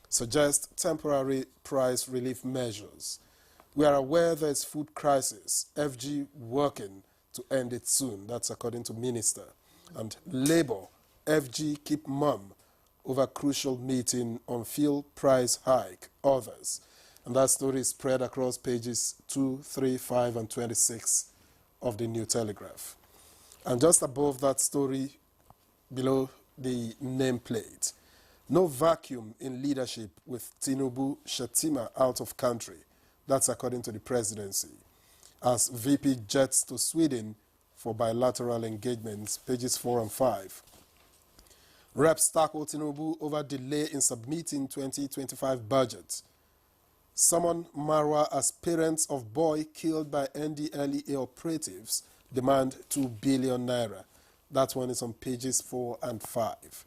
Suggest temporary price relief measures. We are aware there is food crisis. FG working to end it soon. That's according to Minister. And Labour, FG keep mum over crucial meeting on fuel price hike. Others. And that story is spread across pages 2, 3, 5, and 26 of the New Telegraph. And just above that story, below the nameplate, no vacuum in leadership with Tinubu Shatima out of country. That's according to the presidency. As VP jets to Sweden for bilateral engagements, pages 4 and 5. Reps tackle Tinubu over delay in submitting 2025 budget. Summon Marwa as parents of boy killed by NDLEA operatives demand 2 billion naira. That one is on pages 4 and 5.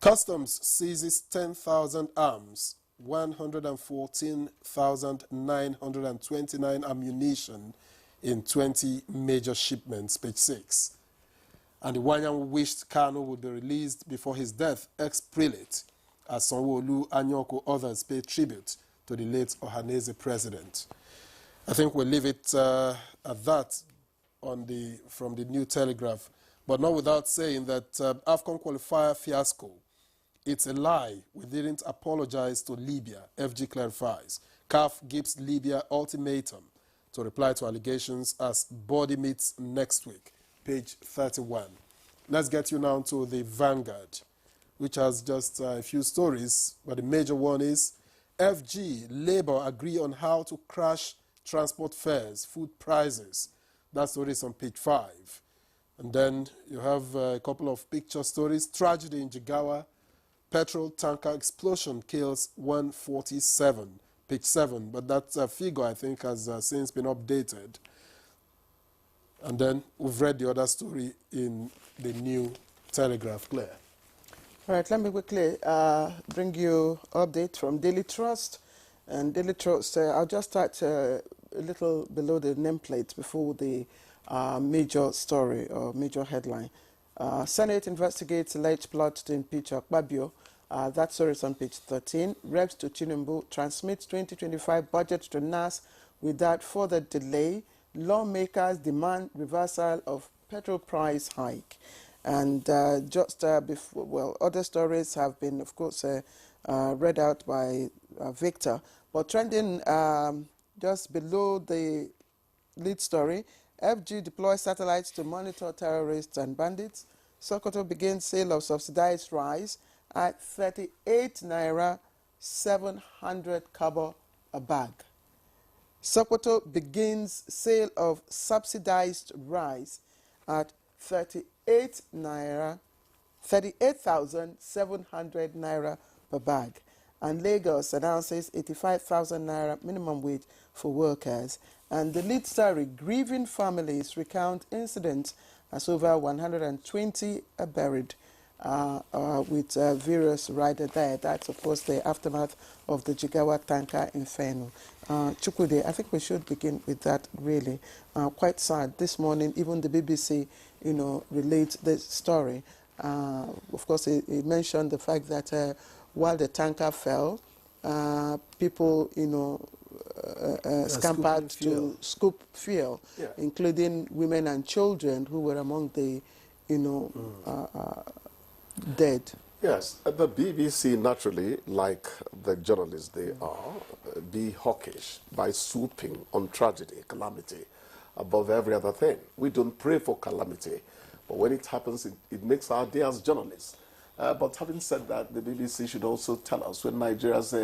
Customs seizes 10,000 arms, 114,929 ammunition in 20 major shipments, page 6. And the Wanyam wished Kano would be released before his death, ex-prelate, as Sanwo-Olu, Anyoko, others pay tribute to the late Ohanese president. I think we'll leave it at that from the New Telegraph, but not without saying that AFCON qualifier fiasco, it's a lie. We didn't apologize to Libya, FG clarifies. CAF gives Libya ultimatum to reply to allegations as body meets next week, page 31. Let's get you now to the Vanguard, which has just a few stories, but the major one is FG, Labour agree on how to crash transport fares, food prices. That story is on page 5. And then you have a couple of picture stories. Tragedy in Jigawa, petrol tanker explosion kills 147, page 7. But that figure, I think, has since been updated. And then we've read the other story in the New Telegraph, Claire. All right, let me quickly bring you update from Daily Trust. And Daily Trust, I'll just start a little below the nameplate before the major story or major headline. Senate investigates alleged plot to impeach Akpabio. That story is on page 13. Reps to Tinubu transmits 2025 budget to NAS without further delay. Lawmakers demand reversal of petrol price hike. And before, well, other stories have been, of course, read out by Victor. But trending just below the lead story, FG deploys satellites to monitor terrorists and bandits. Sokoto begins sale of subsidized rice at 38 naira 700 kobo a bag. Sokoto begins sale of subsidized rice at 38,700 naira per bag. And Lagos announces 85,000 naira minimum wage for workers. And the lead story, grieving families recount incidents as over 120 are buried with various riders there. That's, of course, the aftermath of the Jigawa tanker inferno. Chukwude, I think we should begin with that, really. Quite sad. This morning, even the BBC, relates this story. Of course, it mentioned the fact that while the tanker fell, people, scampered to scoop fuel, including women and children who were among the, dead. Yes, the BBC naturally, like the journalists they are, be hawkish by swooping on tragedy, calamity, above every other thing. We don't pray for calamity, but when it happens, it makes our day as journalists. But having said that, the BBC should also tell us when Nigeria's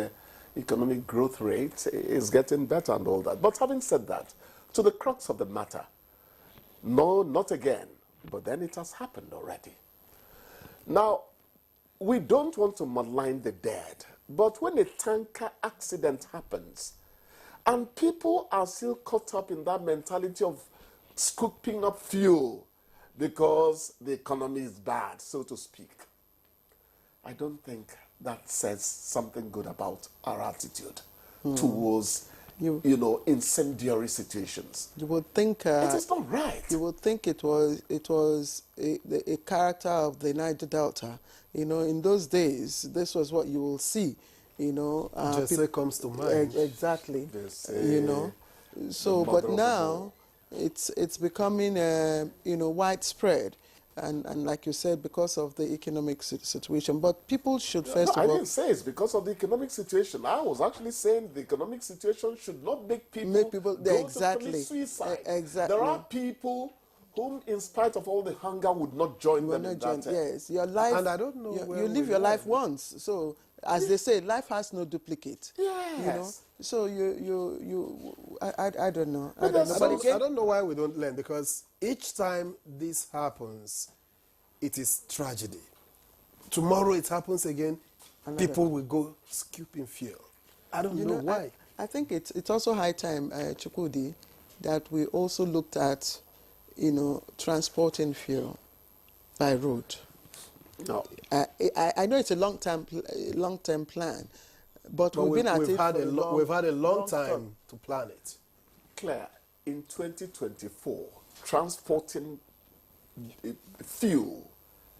economic growth rate is getting better and all that. But having said that, to the crux of the matter, no, not again, but then it has happened already. Now, we don't want to malign the dead, but when a tanker accident happens and people are still caught up in that mentality of scooping up fuel because the economy is bad, so to speak, I don't think that says something good about our attitude towards, incendiary situations. You would think it is not right. You would think it was a character of the Niger Delta. In those days, this was what you will see. Jesse comes to mind. Exactly. So, but now it's becoming widespread. And like you said, because of the economic situation. But people should first of all... I didn't say it's because of the economic situation. I was actually saying the economic situation should not make people go to commit suicide. Exactly. There are people whom, in spite of all the hunger, would not join them in that. Yes, your life... And I don't know you live your life once. So, as they say, life has no duplicate. Yes. So I don't know. I don't know why we don't learn, because each time this happens, it is tragedy. Tomorrow it happens again, people will go scooping fuel. I don't know why. I think it's also high time, Chukwudi, that we also looked at, transporting fuel by road. No. I know it's a long-term plan, but we've been at it for we've had a long time to plan it. Claire, in 2024, transporting fuel,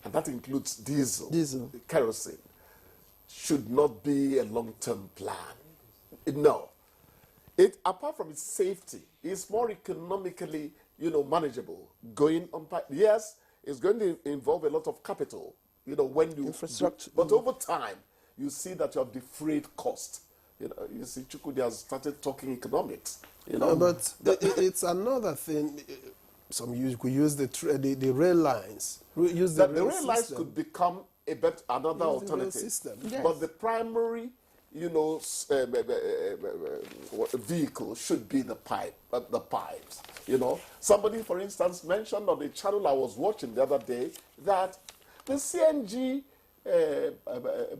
and that includes diesel, kerosene, should not be a long-term plan. No. Apart from its safety, it's more economically, manageable. Going on, yes, it's going to involve a lot of capital, when you infrastructure. But over time, you see that you have defrayed cost. You see, Chukwudi has started talking economics. But it's another thing. Some could use the rail lines. The rail lines could become another alternative. Yes. But the primary, vehicle should be the pipes. Somebody, for instance, mentioned on the channel I was watching the other day that the CNG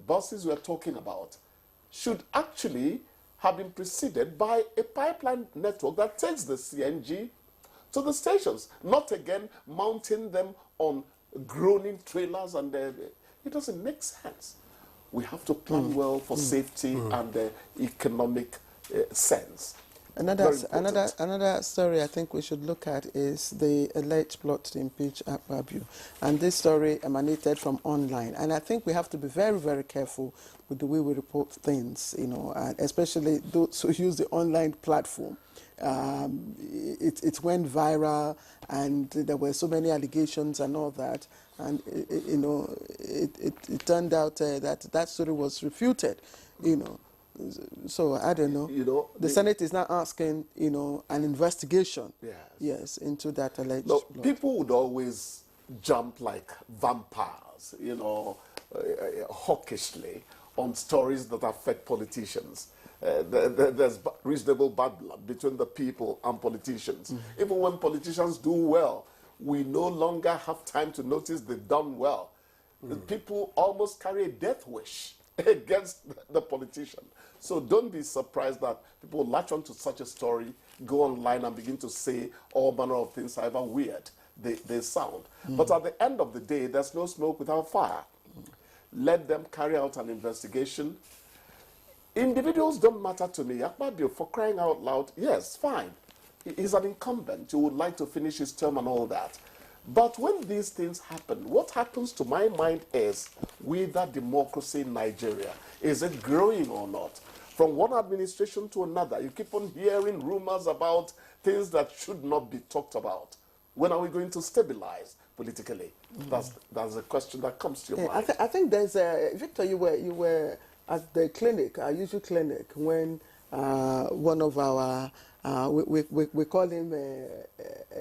buses we're talking about should actually have been preceded by a pipeline network that takes the CNG to the stations, not again mounting them on groaning trailers, and it doesn't make sense. We have to plan well for safety and economic sense. Another story I think we should look at is the alleged plot to impeach Abuja. And this story emanated from online. And I think we have to be very, very careful with the way we report things, and especially those who use the online platform. It went viral, and there were so many allegations and all that. And, it turned out that story was refuted, So I don't know. The Senate is now asking, an investigation. Yes, into that alleged. No, people would always jump like vampires, hawkishly on stories that affect politicians. There's reasonable bad blood between the people and politicians. Even when politicians do well, we no longer have time to notice they've done well. The people almost carry a death wish against the politician. So don't be surprised that people latch onto such a story, go online and begin to say all manner of things, however weird they sound. But at the end of the day, there's no smoke without fire. Let them carry out an investigation. Individuals don't matter to me. Akpabio, for crying out loud, yes, fine. He's an incumbent. He would like to finish his term and all that. But when these things happen, what happens to my mind is whether democracy in Nigeria, is it growing or not? From one administration to another, you keep on hearing rumors about things that should not be talked about. When are we going to stabilize politically? That's a question that comes to your mind. I think there's a, Victor, you were at the clinic, our usual clinic, when one of our, we call him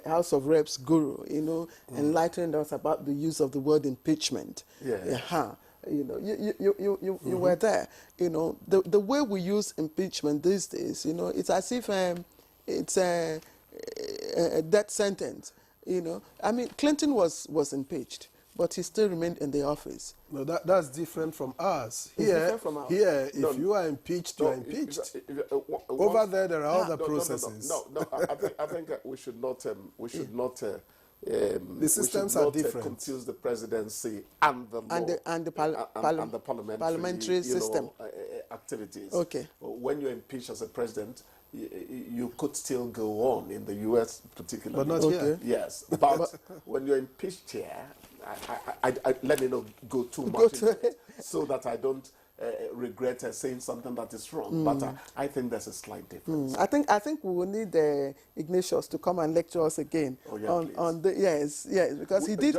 House of Reps guru, enlightened us about the use of the word impeachment. Yeah. You were there. The way we use impeachment these days, it's as if it's a death sentence. I mean, Clinton was impeached, but he still remained in the office. No, that's different from us. Different from us. Here, if you are impeached, you are impeached. Over there are other processes. No. I think we should not. The systems are different. Confuse the presidency and the law and the parliamentary system activities. Okay. When you're impeached as a president, you could still go on in the U.S. particularly. But not here. Yes, but when you're impeached here, I let me not go too much into it so that I don't regret saying something that is wrong. But I think there's a slight difference. I think we will need Ignatius to come and lecture us again on the yes, because he did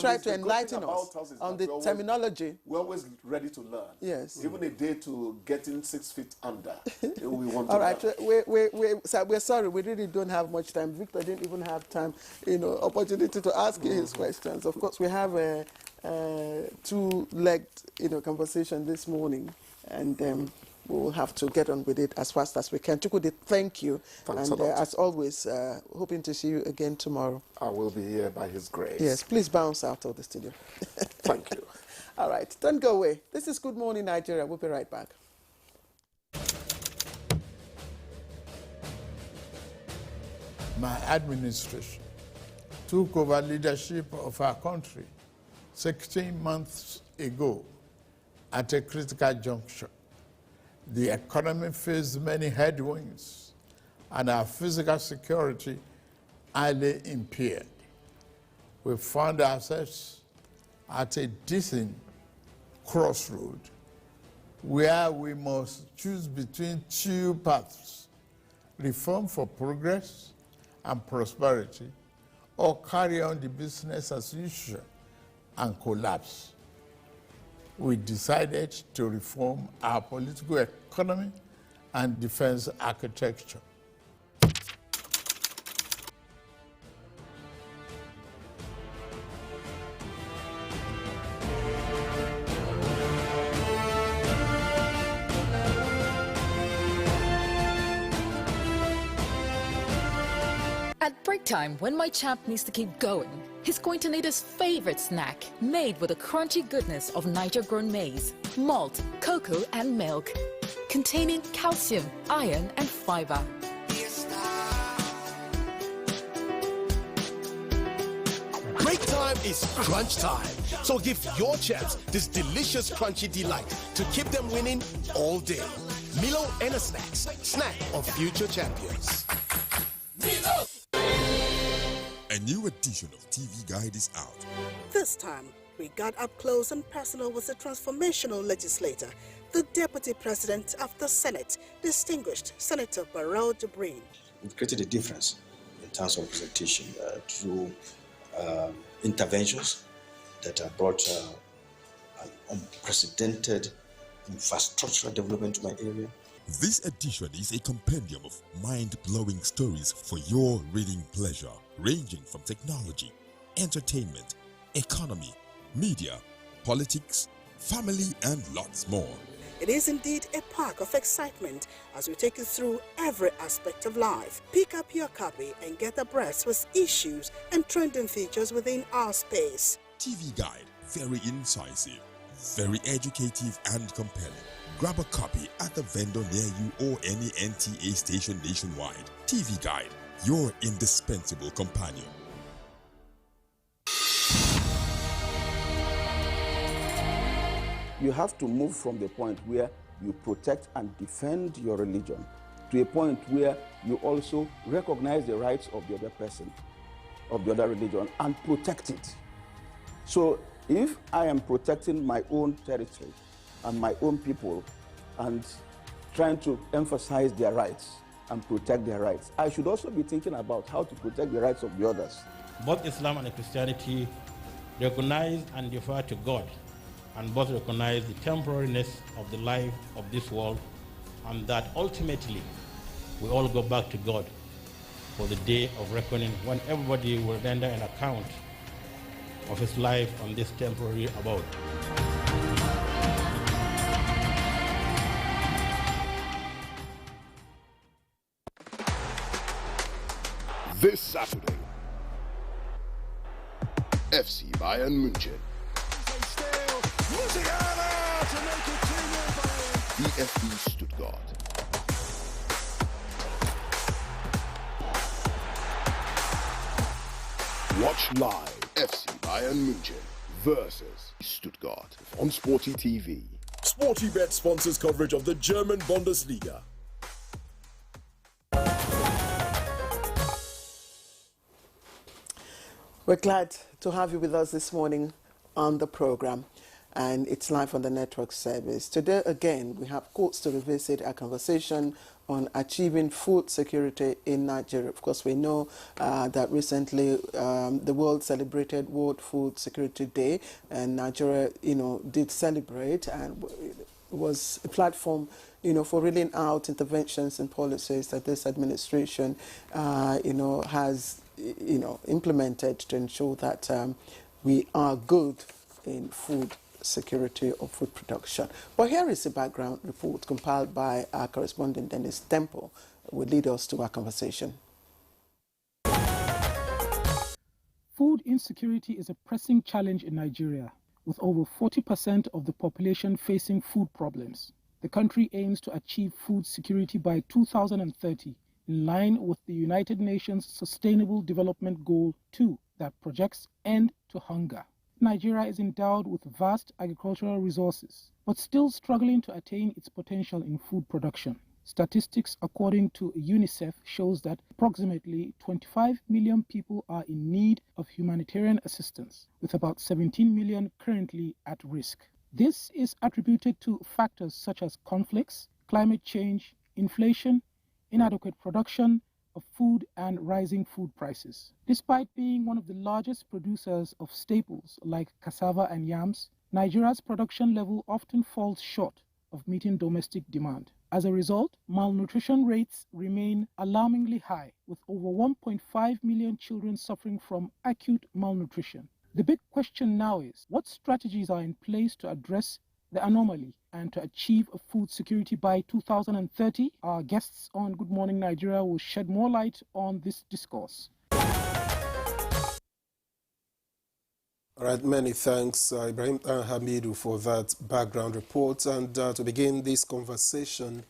try to enlighten us on the terminology. We're always ready to learn. Yes. Even a day to getting 6 feet under, we want to All right, learn. we're sorry, we really don't have much time. Victor didn't even have time, opportunity to ask his questions. Of course, we have a two-legged, conversation this morning, and we'll have to get on with it as fast as we can. Chukwudi, thank you. Thanks and a lot. as always, hoping to see you again tomorrow. I will be here by His grace. Yes, please bounce out of the studio. Thank you. All right, don't go away. This is Good Morning Nigeria. We'll be right back. My administration took over leadership of our country 16 months ago at a critical juncture. The economy faced many headwinds and our physical security highly impaired. We found ourselves at a distant crossroad where we must choose between two paths: reform for progress and prosperity, or carry on the business as usual and collapse. We decided to reform our political economy and defense architecture. At break time, when my champ needs to keep going, he's going to need his favorite snack, made with the crunchy goodness of Niger-grown maize, malt, cocoa, and milk, containing calcium, iron, and fiber. Break time is crunch time. So give your champs this delicious crunchy delight to keep them winning all day. Milo and a Snacks, snack of future champions. Milo! A new edition of TV Guide is out. This time, we got up close and personal with the transformational legislator, the Deputy President of the Senate, distinguished Senator Barrel Jibrin. We've created a difference in terms of representation through interventions that have brought an unprecedented infrastructural development to my area. This edition is a compendium of mind-blowing stories for your reading pleasure, ranging from technology, entertainment, economy, media, politics, family, and lots more. It is indeed a park of excitement as we take you through every aspect of life. Pick up your copy and get abreast with issues and trending features within our space. TV Guide, very incisive, Very educative and compelling. Grab a copy at the vendor near you or any NTA station nationwide. TV Guide, your indispensable companion. You have to move from the point where you protect and defend your religion to a point where you also recognize the rights of the other person, of the other religion, and protect it. So if I am protecting my own territory and my own people and trying to emphasize their rights and protect their rights, I should also be thinking about how to protect the rights of the others. Both Islam and Christianity recognize and defer to God, and both recognize the temporariness of the life of this world, and that ultimately we all go back to God for the day of reckoning, when everybody will render an account of his life on this temporary abode. This Saturday, FC Bayern München. VfB Stuttgart. Watch live FC Bayern München versus Stuttgart on Sporty TV. SportyBet sponsors coverage of the German Bundesliga. We're glad to have you with us this morning on the program, and it's live on the network service. Today, again, we have quotes to revisit our conversation on achieving food security in Nigeria. Of course, we know that recently the world celebrated World Food Security Day, and Nigeria, did celebrate, and it was a platform, for rolling out interventions and policies that this administration, has, implemented to ensure that we are good in food security or food production. But here is a background report compiled by our correspondent Dennis Temple, who will lead us to our conversation. Food insecurity is a pressing challenge in Nigeria, with over 40% of the population facing food problems. The country aims to achieve food security by 2030, in line with the United Nations Sustainable Development Goal 2 that projects end to hunger. Nigeria is endowed with vast agricultural resources, but still struggling to attain its potential in food production. Statistics according to UNICEF shows that approximately 25 million people are in need of humanitarian assistance, with about 17 million currently at risk. This is attributed to factors such as conflicts, climate change, inflation, inadequate production of food, and rising food prices. Despite being one of the largest producers of staples like cassava and yams, Nigeria's production level often falls short of meeting domestic demand. As a result, malnutrition rates remain alarmingly high, with over 1.5 million children suffering from acute malnutrition. The big question now is, what strategies are in place to address the anomaly and to achieve food security by 2030? Our guests on Good Morning Nigeria will shed more light on this discourse. All right, many thanks, Ibrahim Hamidu, for that background report. And to begin this conversation,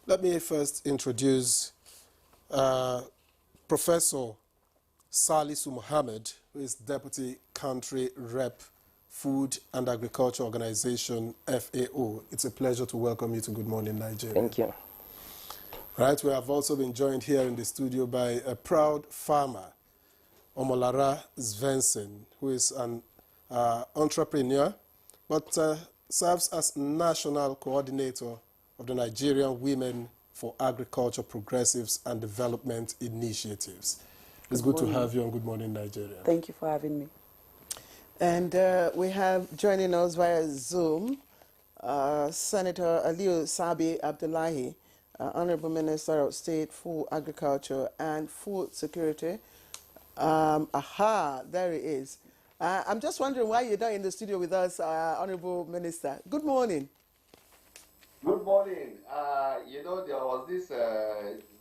let me first introduce Professor Salisu Mohammed, who is Deputy Country Rep, Food and Agriculture Organization, FAO. It's a pleasure to welcome you to Good Morning Nigeria. Thank you. All right, we have also been joined here in the studio by a proud farmer, Omolara Svensson, who is an entrepreneur, but serves as national coordinator of the Nigerian Women for Agriculture Progressives and Development Initiatives. It's good to have you on Good Morning Nigeria. Thank you for having me. And we have joining us via Zoom, Senator Aliyu Sabi Abdullahi, Honorable Minister of State for Agriculture and Food Security. There he is. I'm just wondering why you're not in the studio with us, Honorable Minister. Good morning. Good morning. There was this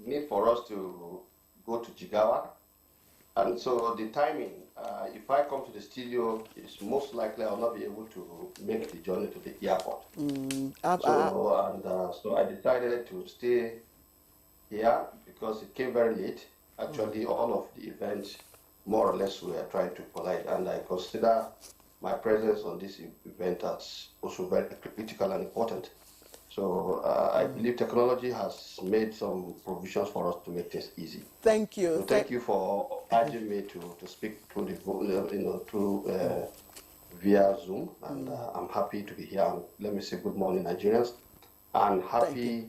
need for us to go to Jigawa And so the timing, if I come to the studio, it's most likely I'll not be able to make the journey to the airport. So I decided to stay here because it came very late. Actually, all of the events, more or less, we are trying to collide, and I consider my presence on this event as also very critical and important. So I believe technology has made some provisions for us to make things easy. Thank you. So thank you for urging me to speak through the via Zoom, and I'm happy to be here. And let me say good morning, Nigerians, and happy.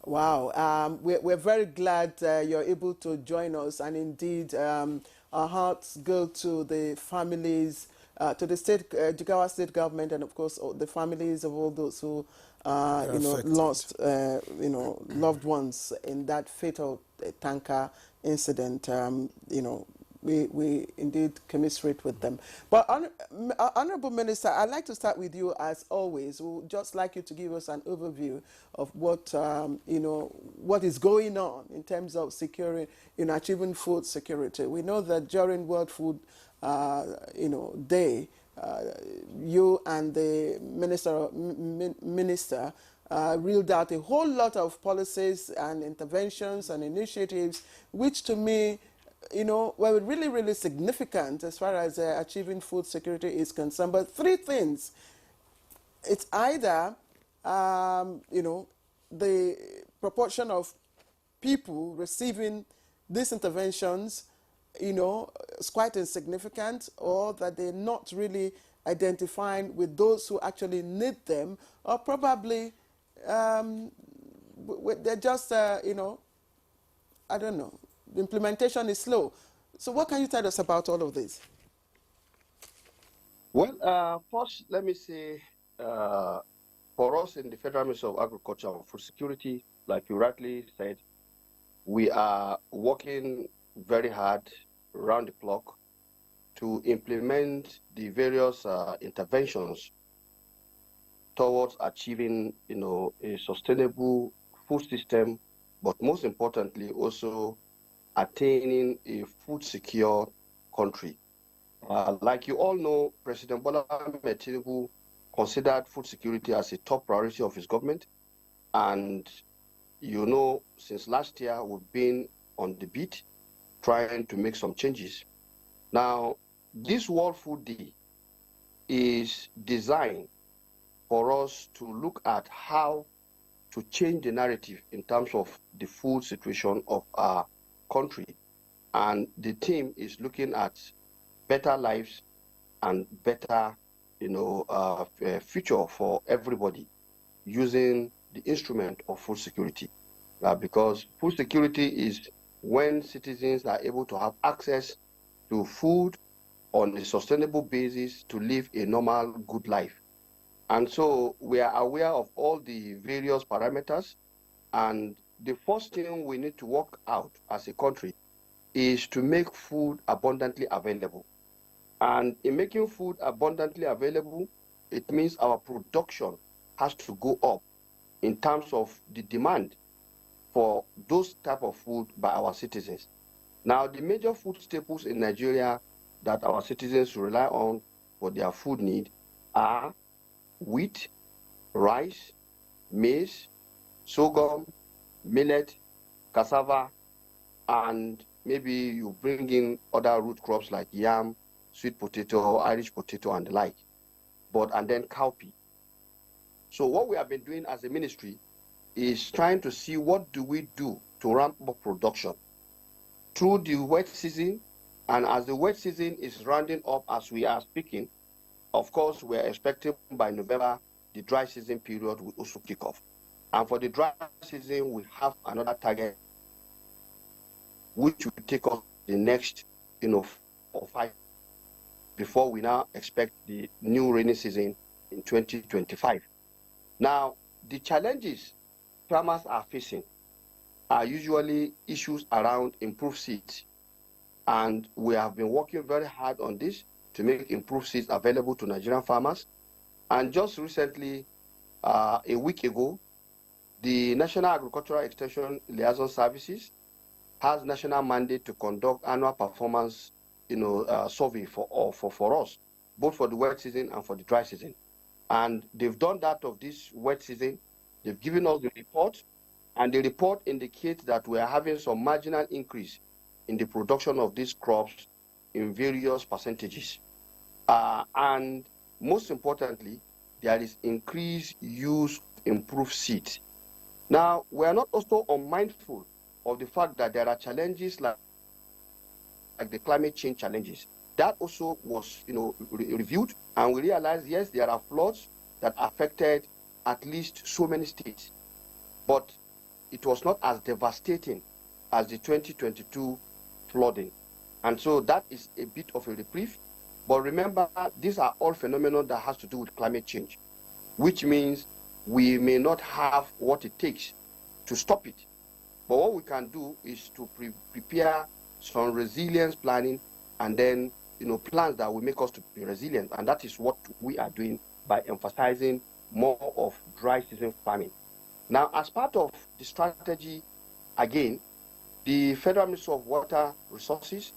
Wow, we're very glad you're able to join us, and indeed our hearts go to the families, to the Jigawa state government, and of course the families of all those who lost loved ones in that fatal tanker incident. We indeed commiserate with them. But Honorable Minister, I'd like to start with you as always. We'd just like you to give us an overview of what what is going on in terms of securing, achieving food security. We know that during World Food Day, you and the minister reeled out a whole lot of policies and interventions and initiatives, which to me, were really, really significant as far as achieving food security is concerned. But three things. It's either, the proportion of people receiving these interventions, is quite insignificant, or that they're not really identifying with those who actually need them, or probably they're just, I don't know, the implementation is slow. So what can you tell us about all of this? Well, first, let me say, for us in the Federal Ministry of Agriculture and Food Security, like you rightly said, we are working very hard around the clock to implement the various interventions towards achieving, a sustainable food system, but most importantly, also attaining a food secure country. Like you all know, President Bola Ahmed Tinubu considered food security as a top priority of his government. And since last year, we've been on the beat trying to make some changes. Now, this World Food Day is designed for us to look at how to change the narrative in terms of the food situation of our country. And the team is looking at better lives and better, future for everybody using the instrument of food security. Because food security is when citizens are able to have access to food on a sustainable basis to live a normal, good life. And so we are aware of all the various parameters, and the first thing we need to work out as a country is to make food abundantly available. And in making food abundantly available, it means our production has to go up in terms of the demand for those type of food by our citizens. Now, the major food staples in Nigeria that our citizens rely on for their food need are wheat, rice, maize, sorghum, millet, cassava, and maybe you bring in other root crops like yam, sweet potato, Irish potato, and the like, and then cowpea. So what we have been doing as a ministry is trying to see what do we do to ramp up production through the wet season. And as the wet season is rounding up as we are speaking, of course, we are expecting by November, the dry season period will also kick off. And for the dry season, we have another target, which will take us the next, 4 or 5, before we now expect the new rainy season in 2025. Now, the challenges farmers are facing are usually issues around improved seeds. And we have been working very hard on this to make improved seeds available to Nigerian farmers. And just recently, a week ago, the National Agricultural Extension Liaison Services has national mandate to conduct annual performance, survey for us, both for the wet season and for the dry season. And they've done that of this wet season. They've given us the report, and the report indicates that we are having some marginal increase in the production of these crops in various percentages. And most importantly, there is increased use of improved seeds. Now, we are not also unmindful of the fact that there are challenges like the climate change challenges. That also was, reviewed, and we realized, yes, there are floods that affected at least so many states, but it was not as devastating as the 2022 flooding. And so that is a bit of a reprieve. But remember, these are all phenomena that has to do with climate change, which means we may not have what it takes to stop it. But what we can do is to prepare some resilience planning, and then plans that will make us to be resilient. And that is what we are doing by emphasizing more of dry season farming. Now, as part of the strategy, again, the Federal Ministry of Water Resources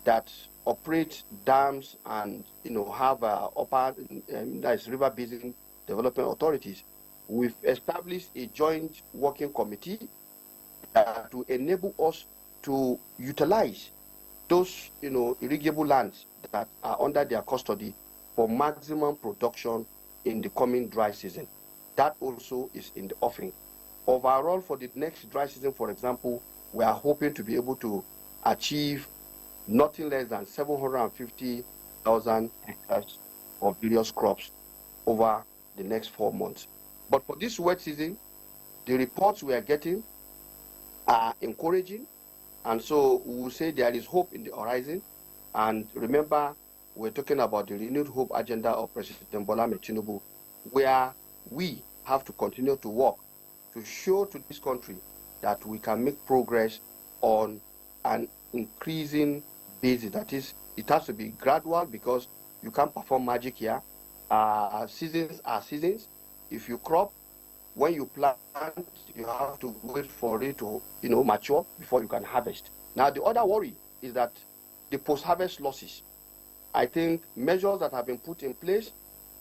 that operate dams and have river basin development authorities, we've established a joint working committee to enable us to utilize those irrigable lands that are under their custody for maximum production in the coming dry season. That also is in the offering. Overall, for the next dry season, for example, we are hoping to be able to achieve nothing less than 750,000 hectares of various crops over the next 4 months. But for this wet season, the reports we are getting are encouraging, and so we will say there is hope in the horizon. And remember, we're talking about the renewed hope agenda of President Bola Ahmed Tinubu, where we have to continue to work to show to this country that we can make progress on an increasing basis. That is, it has to be gradual, because you can't perform magic here. Seasons are seasons. If you crop, when you plant, you have to wait for it to mature before you can harvest. Now, the other worry is that the post-harvest losses. I think measures that have been put in place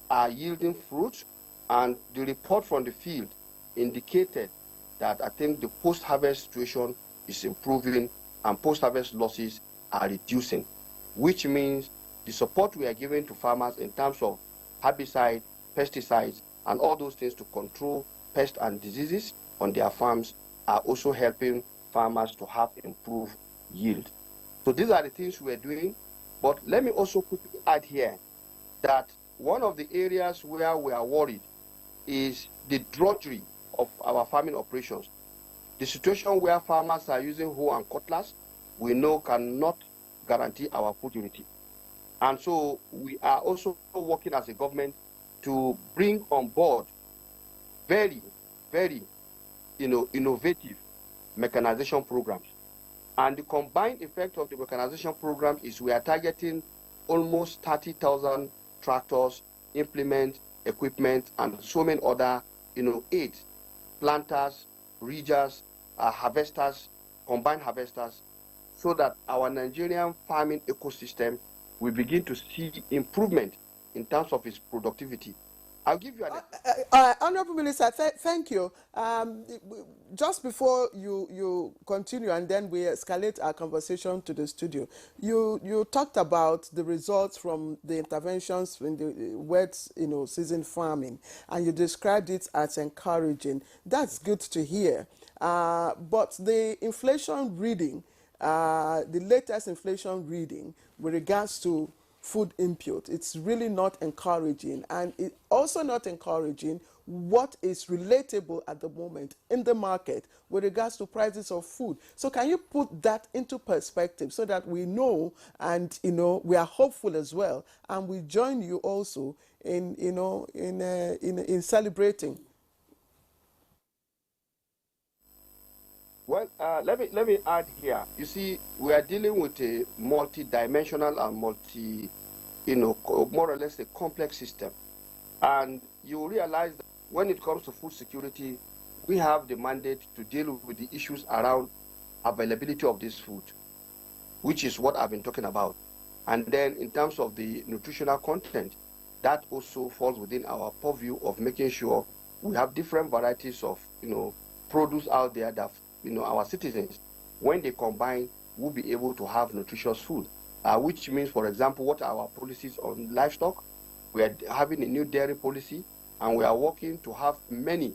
are yielding fruit, and the report from the field indicated that I think the post-harvest situation is improving and post-harvest losses are reducing, which means the support we are giving to farmers in terms of herbicide, pesticides, and all those things to control pests and diseases on their farms are also helping farmers to have improved yield. So these are the things we are doing. But let me also quickly add here that one of the areas where we are worried is the drudgery of our farming operations. The situation where farmers are using hoe and cutlass, we know cannot guarantee our food unity. And so we are also working as a government to bring on board very, very innovative mechanization programs. And the combined effect of the mechanization program is we are targeting almost 30,000 tractors, implements, equipment, and so many other aids, planters, ridgers, harvesters, combined harvesters, so that our Nigerian farming ecosystem will begin to see improvement in terms of its productivity. I'll give you an Honorable Minister, thank you. Just before you continue and then we escalate our conversation to the studio, you talked about the results from the interventions in the wet season farming, and you described it as encouraging. That's good to hear. But the inflation reading, the latest inflation reading with regards to food input, it's really not encouraging, and it's also not encouraging what is relatable at the moment in the market with regards to prices of food. So can you put that into perspective so that we know, and we are hopeful as well, and we join you also in celebrating? Well, let me add here. You see, we are dealing with a multi-dimensional and more or less a complex system. And you realize that when it comes to food security, we have the mandate to deal with the issues around availability of this food, which is what I've been talking about. And then in terms of the nutritional content, that also falls within our purview of making sure we have different varieties of, produce out there that, our citizens, when they combine, will be able to have nutritious food, which means, for example, what are our policies on livestock? We are having a new dairy policy, and we are working to have many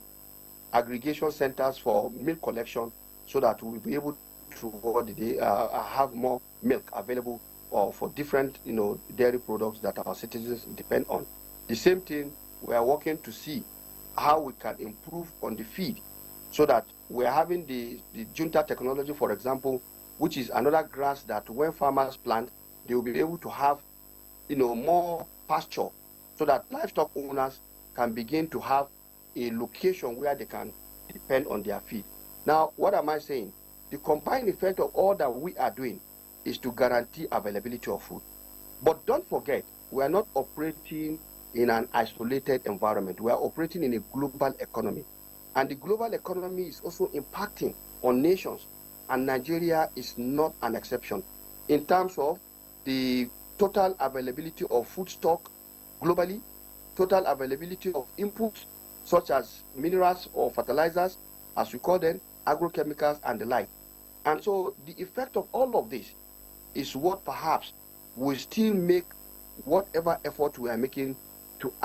aggregation centers for milk collection so that we'll be able to have more milk available for different, dairy products that our citizens depend on. The same thing, we are working to see how we can improve on the feed so that we're having the junta technology, for example, which is another grass that when farmers plant, they will be able to have, more pasture so that livestock owners can begin to have a location where they can depend on their feed. Now, what am I saying? The combined effect of all that we are doing is to guarantee availability of food. But don't forget, we are not operating in an isolated environment. We are operating in a global economy. And the global economy is also impacting on nations. And Nigeria is not an exception in terms of the total availability of food stock globally, total availability of inputs such as minerals or fertilizers, as we call them, agrochemicals and the like. And so the effect of all of this is what perhaps will still make whatever effort we are making